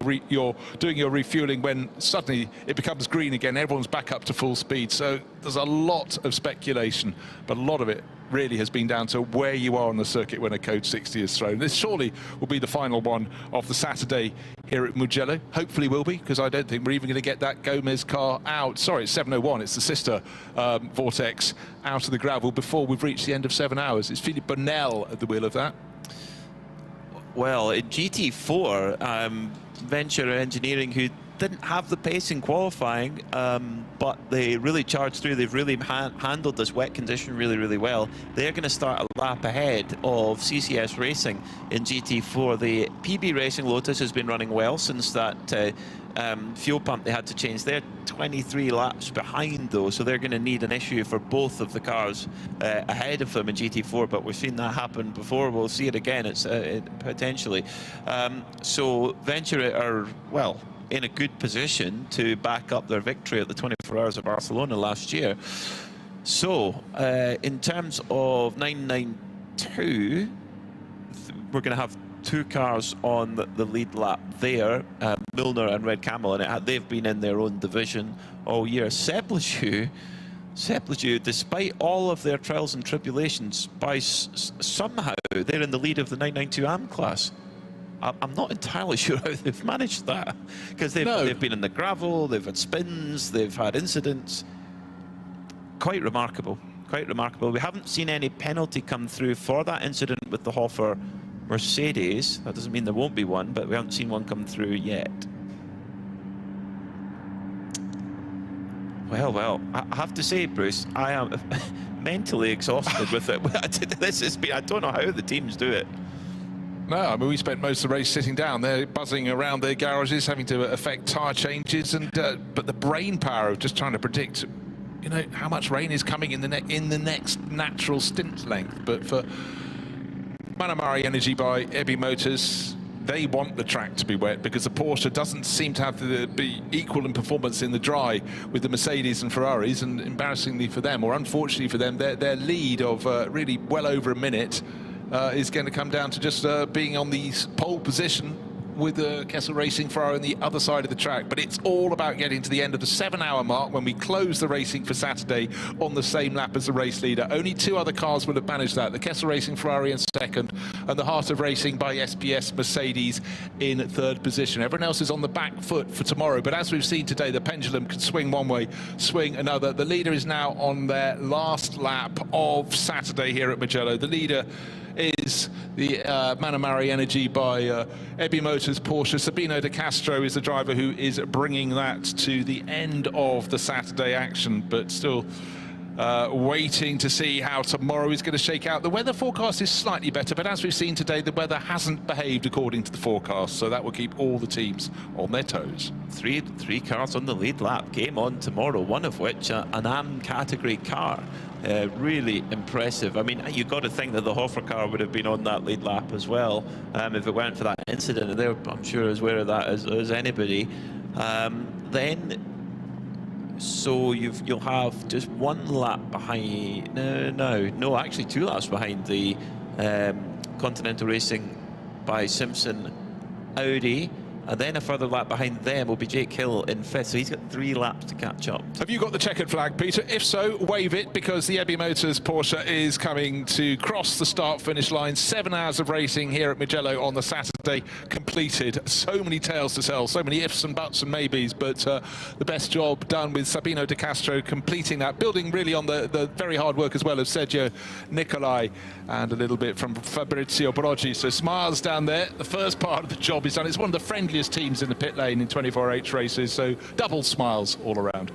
doing your refueling when suddenly it becomes green again, everyone's back up to full speed. So there's a lot of speculation, but a lot of it really has been down to where you are on the circuit when a code 60 is thrown. This surely will be the final one of the Saturday here at Mugello. Hopefully will be, because I don't think we're even going to get that Gomez car out. Sorry, it's 7:01. It's the sister Vortex out of the gravel before we've reached the end of 7 hours. It's Philippe Bonnell at the wheel of that. Well, in GT4, Venture Engineering, who didn't have the pace in qualifying, but they really charged through. They've really handled this wet condition really, really well. They're going to start a lap ahead of CCS Racing in GT4. The PB Racing Lotus has been running well since that fuel pump they had to change. They're 23 laps behind, though, so they're going to need an issue for both of the cars ahead of them in GT4, but we've seen that happen before. We'll see it again, potentially. So Venture are, well, in a good position to back up their victory at the 24 Hours of Barcelona last year. So, in terms of 992, we're going to have 2 cars on the lead lap there, Milner and Red Camel, and they've been in their own division all year. Sepleju, despite all of their trials and tribulations, somehow they're in the lead of the 992 AM class. I'm not entirely sure how they've managed that, because they've been in the gravel, they've had spins, they've had incidents. Quite remarkable, quite remarkable. We haven't seen any penalty come through for that incident with the Hofer Mercedes. That doesn't mean there won't be one, but we haven't seen one come through yet. Well, I have to say, Bruce, I am mentally exhausted with it. This has been, I don't know how the teams do it. No, I mean, we spent most of the race sitting down there, buzzing around their garages, having to effect tyre changes, and but the brain power of just trying to predict, you know, how much rain is coming in the next natural stint length. But for Manamari Energy by Ebi Motors, they want the track to be wet, because the Porsche doesn't seem to have to be equal in performance in the dry with the Mercedes and Ferraris, and embarrassingly for them, or unfortunately for them, their lead of really well over a minute is going to come down to just being on the pole position with the Kessel Racing Ferrari on the other side of the track, but it's all about getting to the end of the 7-hour mark when we close the racing for Saturday on the same lap as the race leader. Only 2 other cars will have managed that, the Kessel Racing Ferrari in second and the Heart of Racing by SPS Mercedes in third position. Everyone else is on the back foot for tomorrow, but as we've seen today, the pendulum can swing one way, swing another. The leader is now on their last lap of Saturday here at Mugello. The leader is the Manamari Energy by Ebby Motors Porsche. Sabino De Castro is the driver who is bringing that to the end of the Saturday action, but still waiting to see how tomorrow is going to shake out. The weather forecast is slightly better, but as we've seen today, the weather hasn't behaved according to the forecast, so that will keep all the teams on their toes. Three cars on the lead lap. Game on tomorrow, one of which an AM category car. Really impressive. I mean, you've got to think that the Hoffer car would have been on that lead lap as well if it weren't for that incident, and they're, I'm sure, as aware of that as anybody. So you'll have just 1 lap behind. No, actually 2 laps behind the Continental Racing by Simpson Audi. And then a further lap behind them will be Jake Hill in 5th, so he's got 3 laps to catch up. Have you got the checkered flag, Peter? If so, wave it, because the Ebby Motors Porsche is coming to cross the start-finish line. 7 hours of racing here at Mugello on the Saturday completed. So many tales to tell, so many ifs and buts and maybes, but the best job done with Sabino De Castro completing that, building really on the very hard work as well of Sergio Nicolai and a little bit from Fabrizio Boroggi. So smiles down there. The first part of the job is done. It's one of the friendliest teams in the pit lane in 24H races, so double smiles all around.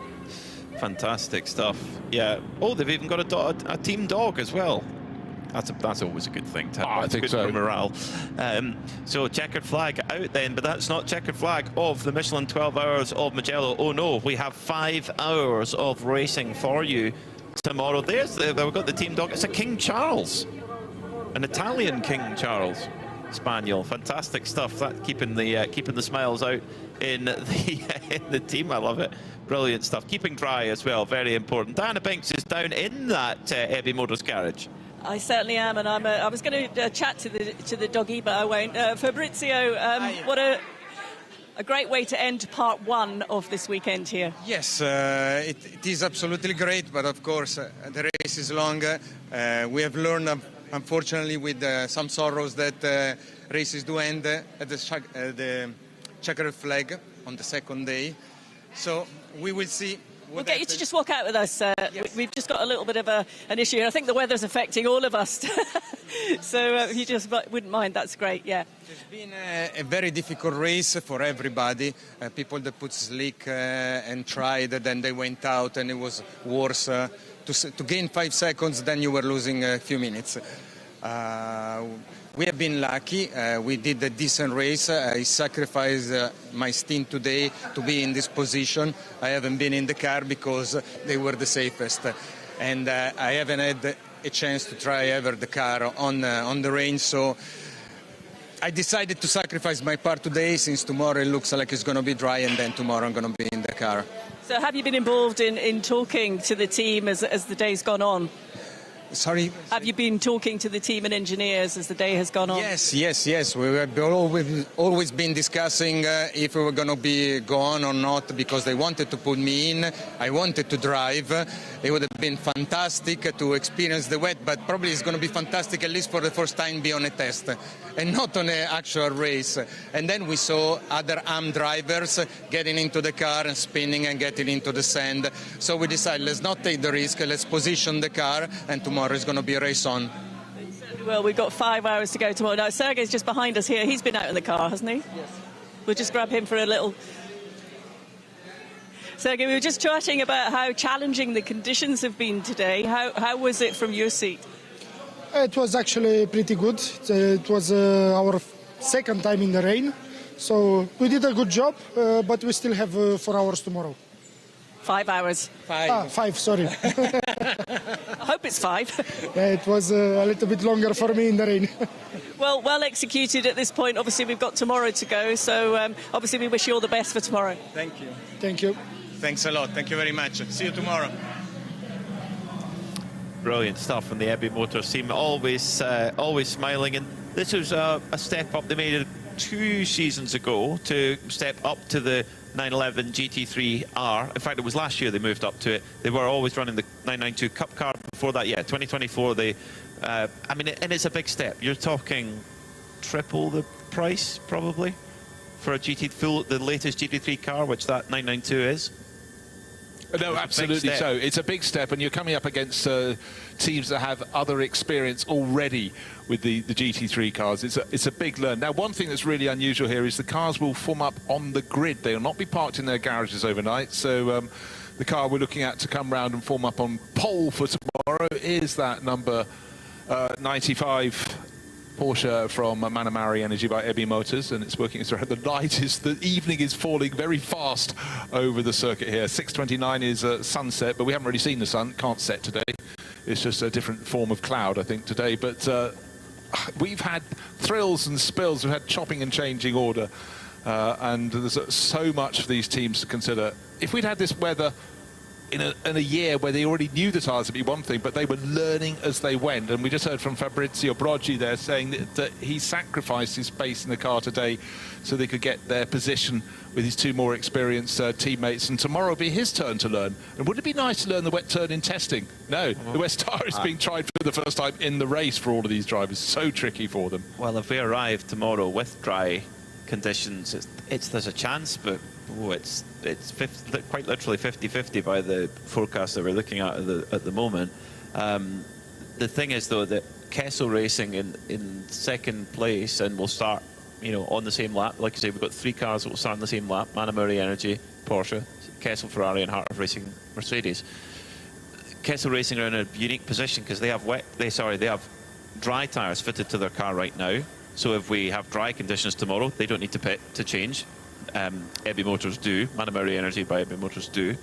Fantastic stuff. Yeah. Oh, they've even got a team dog as well. That's always a good thing to have. I think good so. For morale. So checkered flag out then, but that's not checkered flag of the Michelin 12 Hours of Mugello. Oh no, we have 5 hours of racing for you tomorrow. We've got the team dog. It's a King Charles, an Italian King Charles Spaniel. Fantastic stuff. That keeping the smiles out in the team. I love it. Brilliant stuff. Keeping dry as well, very important. Diana Binks is down in that Ebby Motors garage. I certainly am, and I was going to chat to the doggy, but I won't. Fabrizio, what a great way to end part 1 of this weekend here. Yes, it is absolutely great, but of course the race is long. We have learned, unfortunately, with some sorrows, that races do end at the checkered flag on the second day. So we will see. We'll get you to just walk out with us. Yes. We've just got a little bit of an issue. I think the weather's affecting all of us. So if you just wouldn't mind, that's great, yeah. It's been a very difficult race for everybody. People that put slick and tried, then they went out and it was worse. To gain 5 seconds, then you were losing a few minutes. We have been lucky. We did a decent race. I sacrificed my stint today to be in this position. I haven't been in the car because they were the safest. And I haven't had a chance to try ever the car on the range. So I decided to sacrifice my part today, since tomorrow it looks like it's going to be dry, and then tomorrow I'm going to be in the car. So have you been involved in talking to the team as the day's gone on? Sorry? Have you been talking to the team and engineers as the day has gone on? Yes. We have always been discussing if we were going to go on or not, because they wanted to put me in. I wanted to drive. It would have been fantastic to experience the wet, but probably it's going to be fantastic, at least for the first time, be on a test and not on an actual race. And then we saw other AM drivers getting into the car and spinning and getting into the sand. So we decided, let's not take the risk, let's position the car, and tomorrow is going to be a race on. Well, we've got 5 hours to go tomorrow. Now, Sergei's just behind us here. He's been out in the car, hasn't he? Yes. We'll just grab him for a little... Sergei, we were just chatting about how challenging the conditions have been today. How was it from your seat? It was actually pretty good. It was our second time in the rain. So we did a good job, but we still have 4 hours tomorrow. 5 hours. 5, sorry. I hope it's 5. Yeah, it was a little bit longer for me in the rain. Well executed at this point. Obviously, we've got tomorrow to go. So obviously, we wish you all the best for tomorrow. Thank you. Thank you. Thanks a lot. Thank you very much. See you tomorrow. Brilliant stuff from the Ebby Motors team. Always smiling. And this was a step up. They made 2 seasons ago to step up to the 911 GT3R. In fact, it was last year they moved up to it. They were always running the 992 Cup car before that. Yeah, 2024, they... I mean, and it's a big step. You're talking triple the price, probably, for a the latest GT3 car, which that 992 is. No, absolutely so. It's a big step, and you're coming up against teams that have other experience already with the GT3 cars. It's a big learn. Now, one thing that's really unusual here is the cars will form up on the grid. They will not be parked in their garages overnight. So the car we're looking at to come round and form up on pole for tomorrow is that number 95 Porsche from Manamari Energy by EBI Motors, and it's working its way. The evening is falling very fast over the circuit here. 6:29 is sunset, but we haven't really seen the sun. Can't set today. It's just a different form of cloud, I think, today. But we've had thrills and spills. We've had chopping and changing order, and there's so much for these teams to consider. If we'd had this weather in a year where they already knew the tyres would be one thing, but they were learning as they went. And we just heard from Fabrizio Broggi there saying that he sacrificed his space in the car today so they could get their position with his 2 more experienced teammates. And tomorrow will be his turn to learn. And would it be nice to learn the wet turn in testing? No, the wet tyre is being tried for the first time in the race for all of these drivers. So tricky for them. Well, if we arrive tomorrow with dry conditions, there's a chance, but it's quite literally 50-50 by the forecast that we're looking at the moment. The thing is, though, that Kessel Racing in second place, and will start, on the same lap. Like I say, we've got 3 cars that will start on the same lap: Manamari Energy, Porsche, Kessel Ferrari, and Heart of Racing Mercedes. Kessel Racing are in a unique position because they have dry tyres fitted to their car right now. So if we have dry conditions tomorrow, they don't need to pit to change. EBI Motors do. Manamari Energy by EBI Motors do.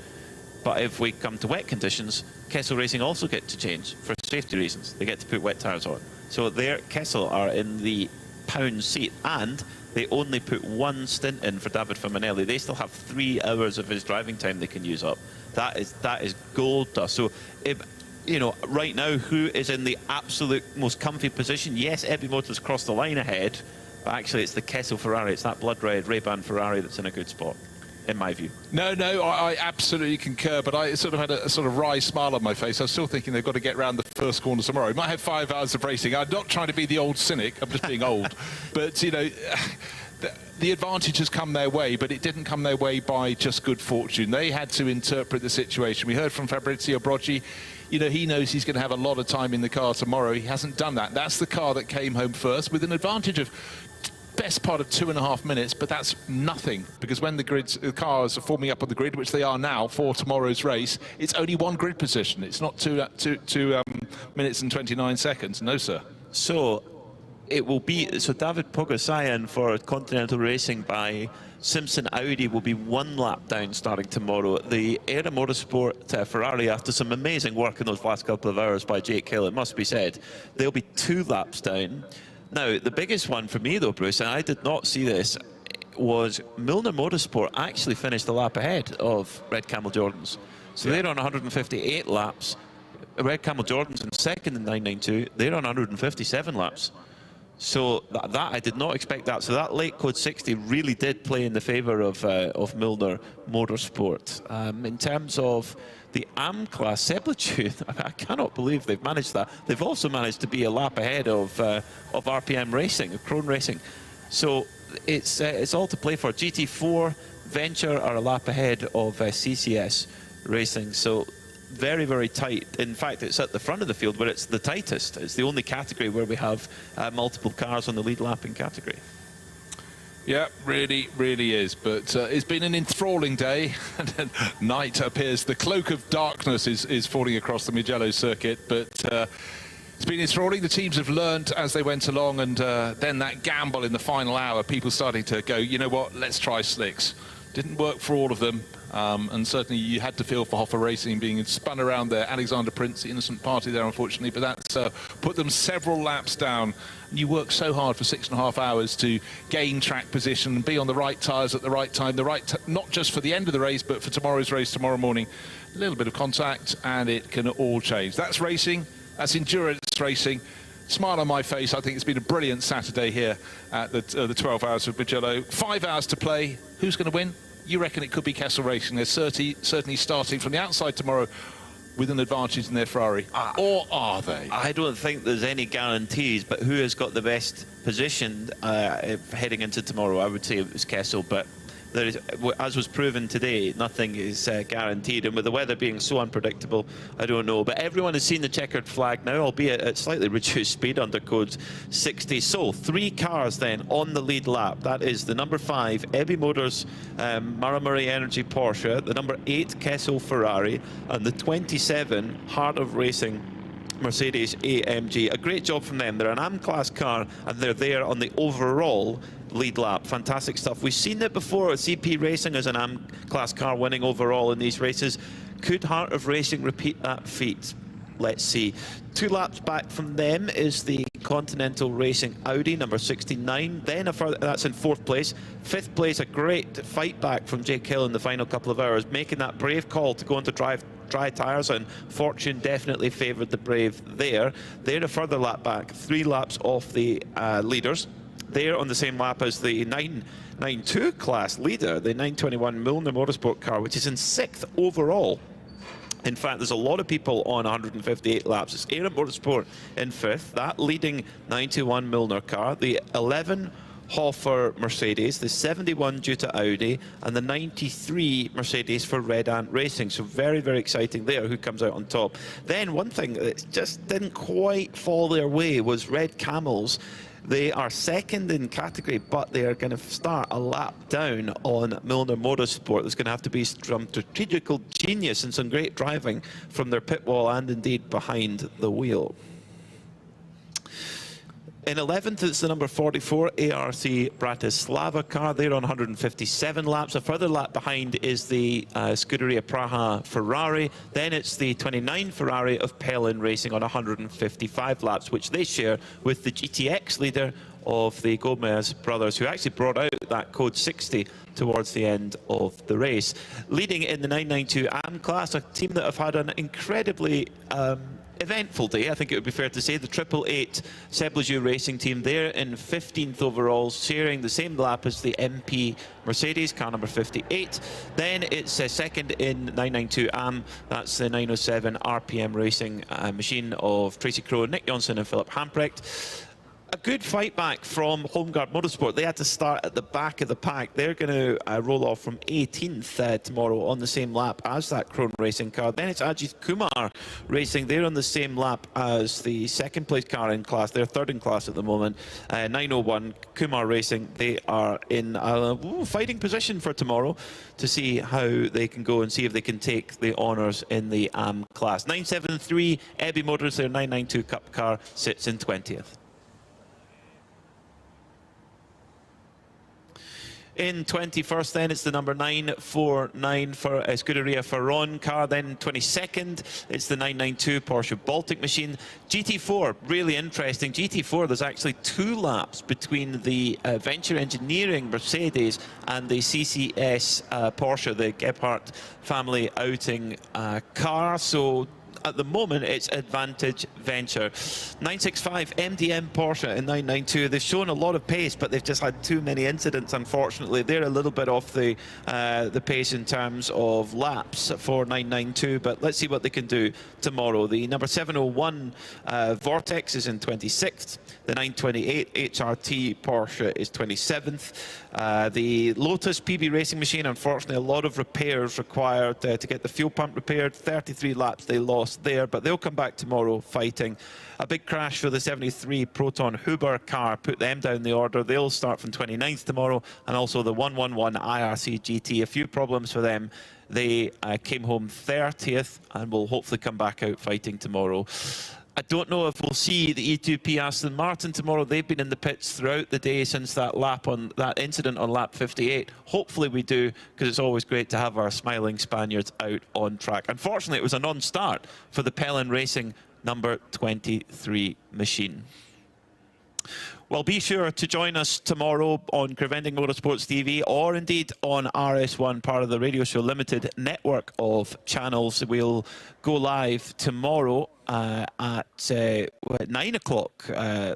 But if we come to wet conditions, Kessel Racing also get to change for safety reasons. They get to put wet tyres on. So Kessel are in the pound seat, and they only put 1 stint in for David Faminelli. They still have 3 hours of his driving time they can use up. That is gold dust. So if right now, who is in the absolute most comfy position? Yes, EBI Motors crossed the line ahead, but actually it's the Kessel Ferrari. It's that blood red Ray-Ban Ferrari that's in a good spot, in my view. No, I absolutely concur, but I sort of had a sort of wry smile on my face. I was still thinking they've got to get round the first corner tomorrow. We might have 5 hours of racing. I'm not trying to be the old cynic. I'm just being old. But, the advantage has come their way, but it didn't come their way by just good fortune. They had to interpret the situation. We heard from Fabrizio Broggi. He knows he's going to have a lot of time in the car tomorrow. He hasn't done that. That's the car that came home first with an advantage of best part of 2.5 minutes, but that's nothing, because when the cars are forming up on the grid, which they are now for tomorrow's race, it's only 1 grid position. It's not 2 minutes and 29 seconds. No, sir. So it will be, David Pogosayan for Continental Racing by Simpson Audi will be 1 lap down starting tomorrow. The Era Motorsport Ferrari, after some amazing work in those last couple of hours by Jake Hill, it must be said, they'll be 2 laps down. Now, the biggest one for me, though, Bruce, and I did not see this, was Milner Motorsport actually finished a lap ahead of Red Camel Jordans. So they're on 158 laps. Red Camel Jordans in second in 992. They're on 157 laps. So that I did not expect that. So that late code 60 really did play in the favour of Milner Motorsport. In terms of the AM class, Sepultude, I cannot believe they've managed that. They've also managed to be a lap ahead of RPM Racing, of Krone Racing. So it's all to play for. GT4 Venture are a lap ahead of CCS Racing. So very, very tight. In fact, it's at the front of the field where it's the tightest. It's the only category where we have multiple cars on the lead lapping category. Yeah, really, really is. But it's been an enthralling day. Night appears. The cloak of darkness is falling across the Mugello circuit. But it's been enthralling. The teams have learnt as they went along. And then that gamble in the final hour, people starting to go, you know what, let's try slicks. Didn't work for all of them. And certainly you had to feel for Hoffa Racing being spun around there. Alexander Prince, the innocent party there, unfortunately, but that's put them several laps down. And you work so hard for 6.5 hours to gain track position and be on the right tyres at the right time, not just for the end of the race, but for tomorrow's race tomorrow morning. A little bit of contact and it can all change. That's racing. That's endurance racing. Smile on my face. I think it's been a brilliant Saturday here at the 12 Hours of Mugello. 5 hours to play. Who's going to win? You reckon it could be Kessel Racing. They're certainly starting from the outside tomorrow with an advantage in their Ferrari. Or are they? I don't think there's any guarantees, but who has got the best position heading into tomorrow? I would say it was Kessel, but there is, as was proven today, nothing is guaranteed. And with the weather being so unpredictable, I don't know. But everyone has seen the checkered flag now, albeit at slightly reduced speed under code 60. So 3 cars then on the lead lap. That is the number 5 Ebby Motors Maramuri Energy Porsche, the number 8 Kessel Ferrari, and the 27 Heart of Racing Mercedes AMG. A great job from them. They're an AM class car and they're there on the overall lead lap. Fantastic stuff. We've seen it before with CP Racing as an AM class car winning overall in these races. Could Heart of Racing repeat that feat? Let's see. 2 laps back from them is the Continental Racing Audi, number 69. Then that's in 4th place. 5th place, a great fight back from Jake Hill in the final couple of hours, making that brave call to go into dry tyres, and fortune definitely favoured the brave there. They're a further lap back, 3 laps off the leaders. They're on the same lap as the 992 class leader, the 921 Milner Motorsport car, which is in 6th overall. In fact, there's a lot of people on 158 laps. It's Aero Motorsport in 5th, that leading 921 Milner car, the 11 Hofer Mercedes, the 71 Jutta Audi, and the 93 Mercedes for Red Ant Racing. So very, very exciting there, who comes out on top. Then one thing that just didn't quite fall their way was Red Camels. They are 2nd in category, but they are going to start a lap down on Milner Motorsport. There's going to have to be some strategical genius and some great driving from their pit wall and indeed behind the wheel. In 11th, it's the number 44 ARC Bratislava car. They're on 157 laps. A further lap behind is the Scuderia Praha Ferrari. Then it's the 29 Ferrari of Pelin Racing on 155 laps, which they share with the GTX leader of the Gomez brothers, who actually brought out that code 60 towards the end of the race. Leading in the 992 AM class, a team that have had an incredibly eventful day, I think it would be fair to say. The 888 Sebleju Racing team, there in 15th overall, sharing the same lap as the MP Mercedes, car number 58. Then it's 2nd in 992 AM, that's the 907 RPM Racing machine of Tracy Crow, Nick Johnson and Philip Hamprecht. A good fight back from Homeguard Motorsport. They had to start at the back of the pack. They're going to roll off from 18th tomorrow on the same lap as that Krone Racing car. Then it's Ajith Kumar Racing. They're on the same lap as the 2nd place car in class. They're 3rd in class at the moment. 901 Kumar Racing. They are in a fighting position for tomorrow to see how they can go and see if they can take the honours in the AM class. 973 Ebby Motors, their 992 Cup car, sits in 20th. In 21st, then, it's the number 949 for Scuderia Ferron car. Then 22nd, it's the 992 Porsche Baltic machine. GT4, really interesting. GT4, there's actually 2 laps between the Venture Engineering Mercedes and the CCS Porsche, the Gebhardt family outing car. So at the moment, it's advantage Venture. 965 MDM Porsche in 992. They've shown a lot of pace, but they've just had too many incidents, unfortunately. They're a little bit off the pace in terms of laps for 992, but let's see what they can do tomorrow. The number 701 Vortex is in 26th. The 928 HRT Porsche is 27th. The Lotus PB Racing machine, unfortunately, a lot of repairs required to get the fuel pump repaired. 33 laps they lost there, but they'll come back tomorrow fighting. A big crash for the 73 Proton Huber car put them down the order. They'll start from 29th tomorrow, and also the 111 IRC GT. A few problems for them. They came home 30th and will hopefully come back out fighting tomorrow. I don't know if we'll see the E2P Aston Martin tomorrow. They've been in the pits throughout the day since that incident on lap 58. Hopefully we do, because it's always great to have our smiling Spaniards out on track. Unfortunately, it was a non-start for the Pelin Racing number 23 machine. Well, be sure to join us tomorrow on Preventing Motorsports TV, or indeed on RS1, part of the Radio Show Limited network of channels. We'll go live tomorrow at 9 o'clock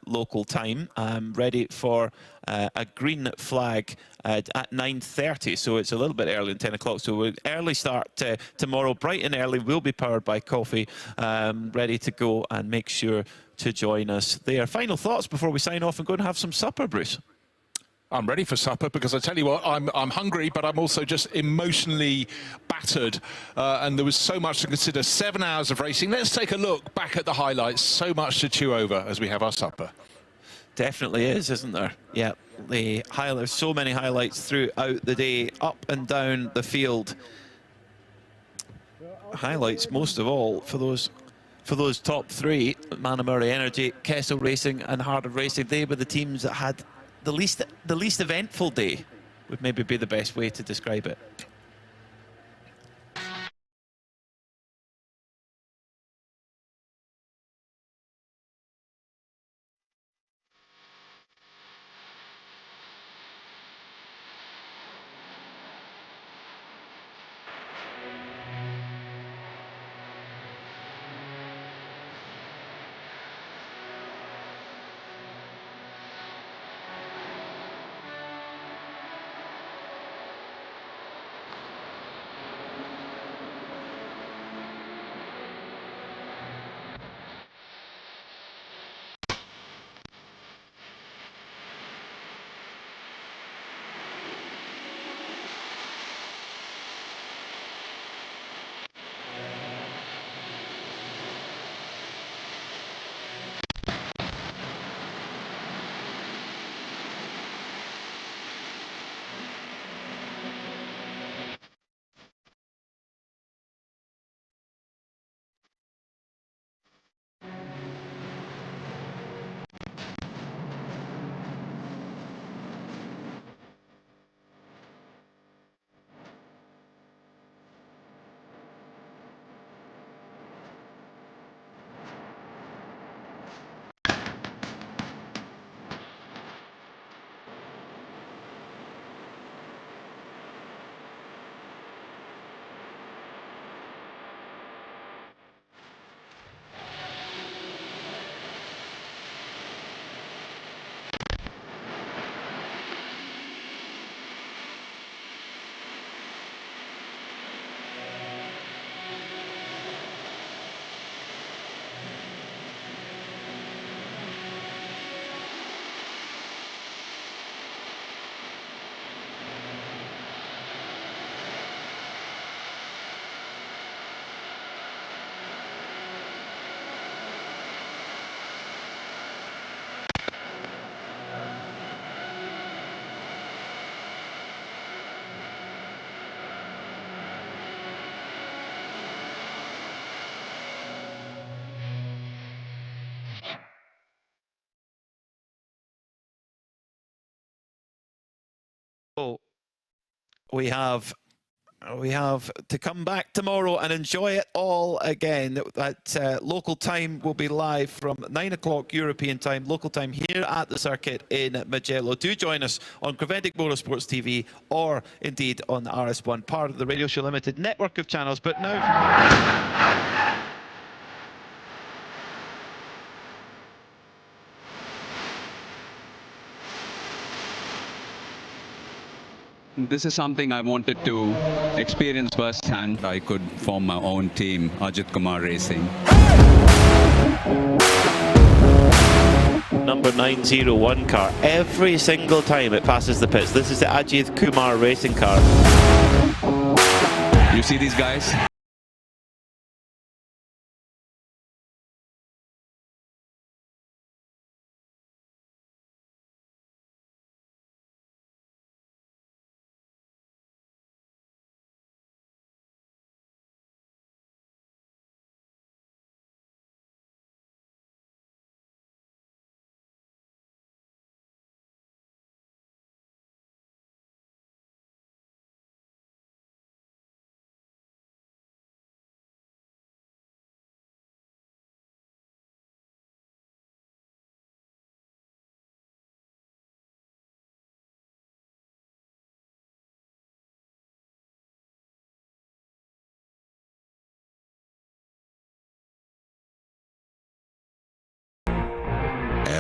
local time, ready for a green flag at 9:30, so it's a little bit early, 10 o'clock. So we'll early start tomorrow, bright and early. We'll be powered by coffee, ready to go, and make sure to join us there. Final thoughts before we sign off and go and have some supper, Bruce? I'm ready for supper, because I tell you what, I'm hungry, but I'm also just emotionally battered. And there was so much to consider. 7 hours of racing. Let's take a look back at the highlights. So much to chew over as we have our supper. Definitely is, isn't there? Yeah, the highlights, so many highlights throughout the day, up and down the field. Highlights most of all for those top three: Manamura Energy, Kessel Racing and Harded Racing. They were the teams that had the least eventful day, would maybe be the best way to describe it. So we have to come back tomorrow and enjoy it all again. At local time, we'll be live from 9 o'clock European time, local time, here at the circuit in Mugello. Do join us on Preventing Motorsports TV, or indeed on the RS1, part of the Radio Show Limited network of channels. But now... This is something I wanted to experience firsthand. I could form my own team, Ajith Kumar Racing. Number 901 car, every single time it passes the pits. This is the Ajith Kumar racing car. You see these guys?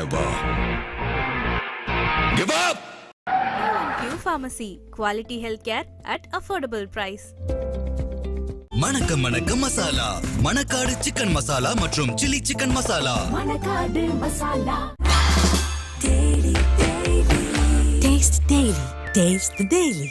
never give up. Q Pharmacy, quality healthcare at affordable price. மணக்க மணக்க masala, Manakkadu chicken masala மற்றும் chilli chicken masala. Manakkadu masala. Daily, daily. Taste daily. Taste the daily.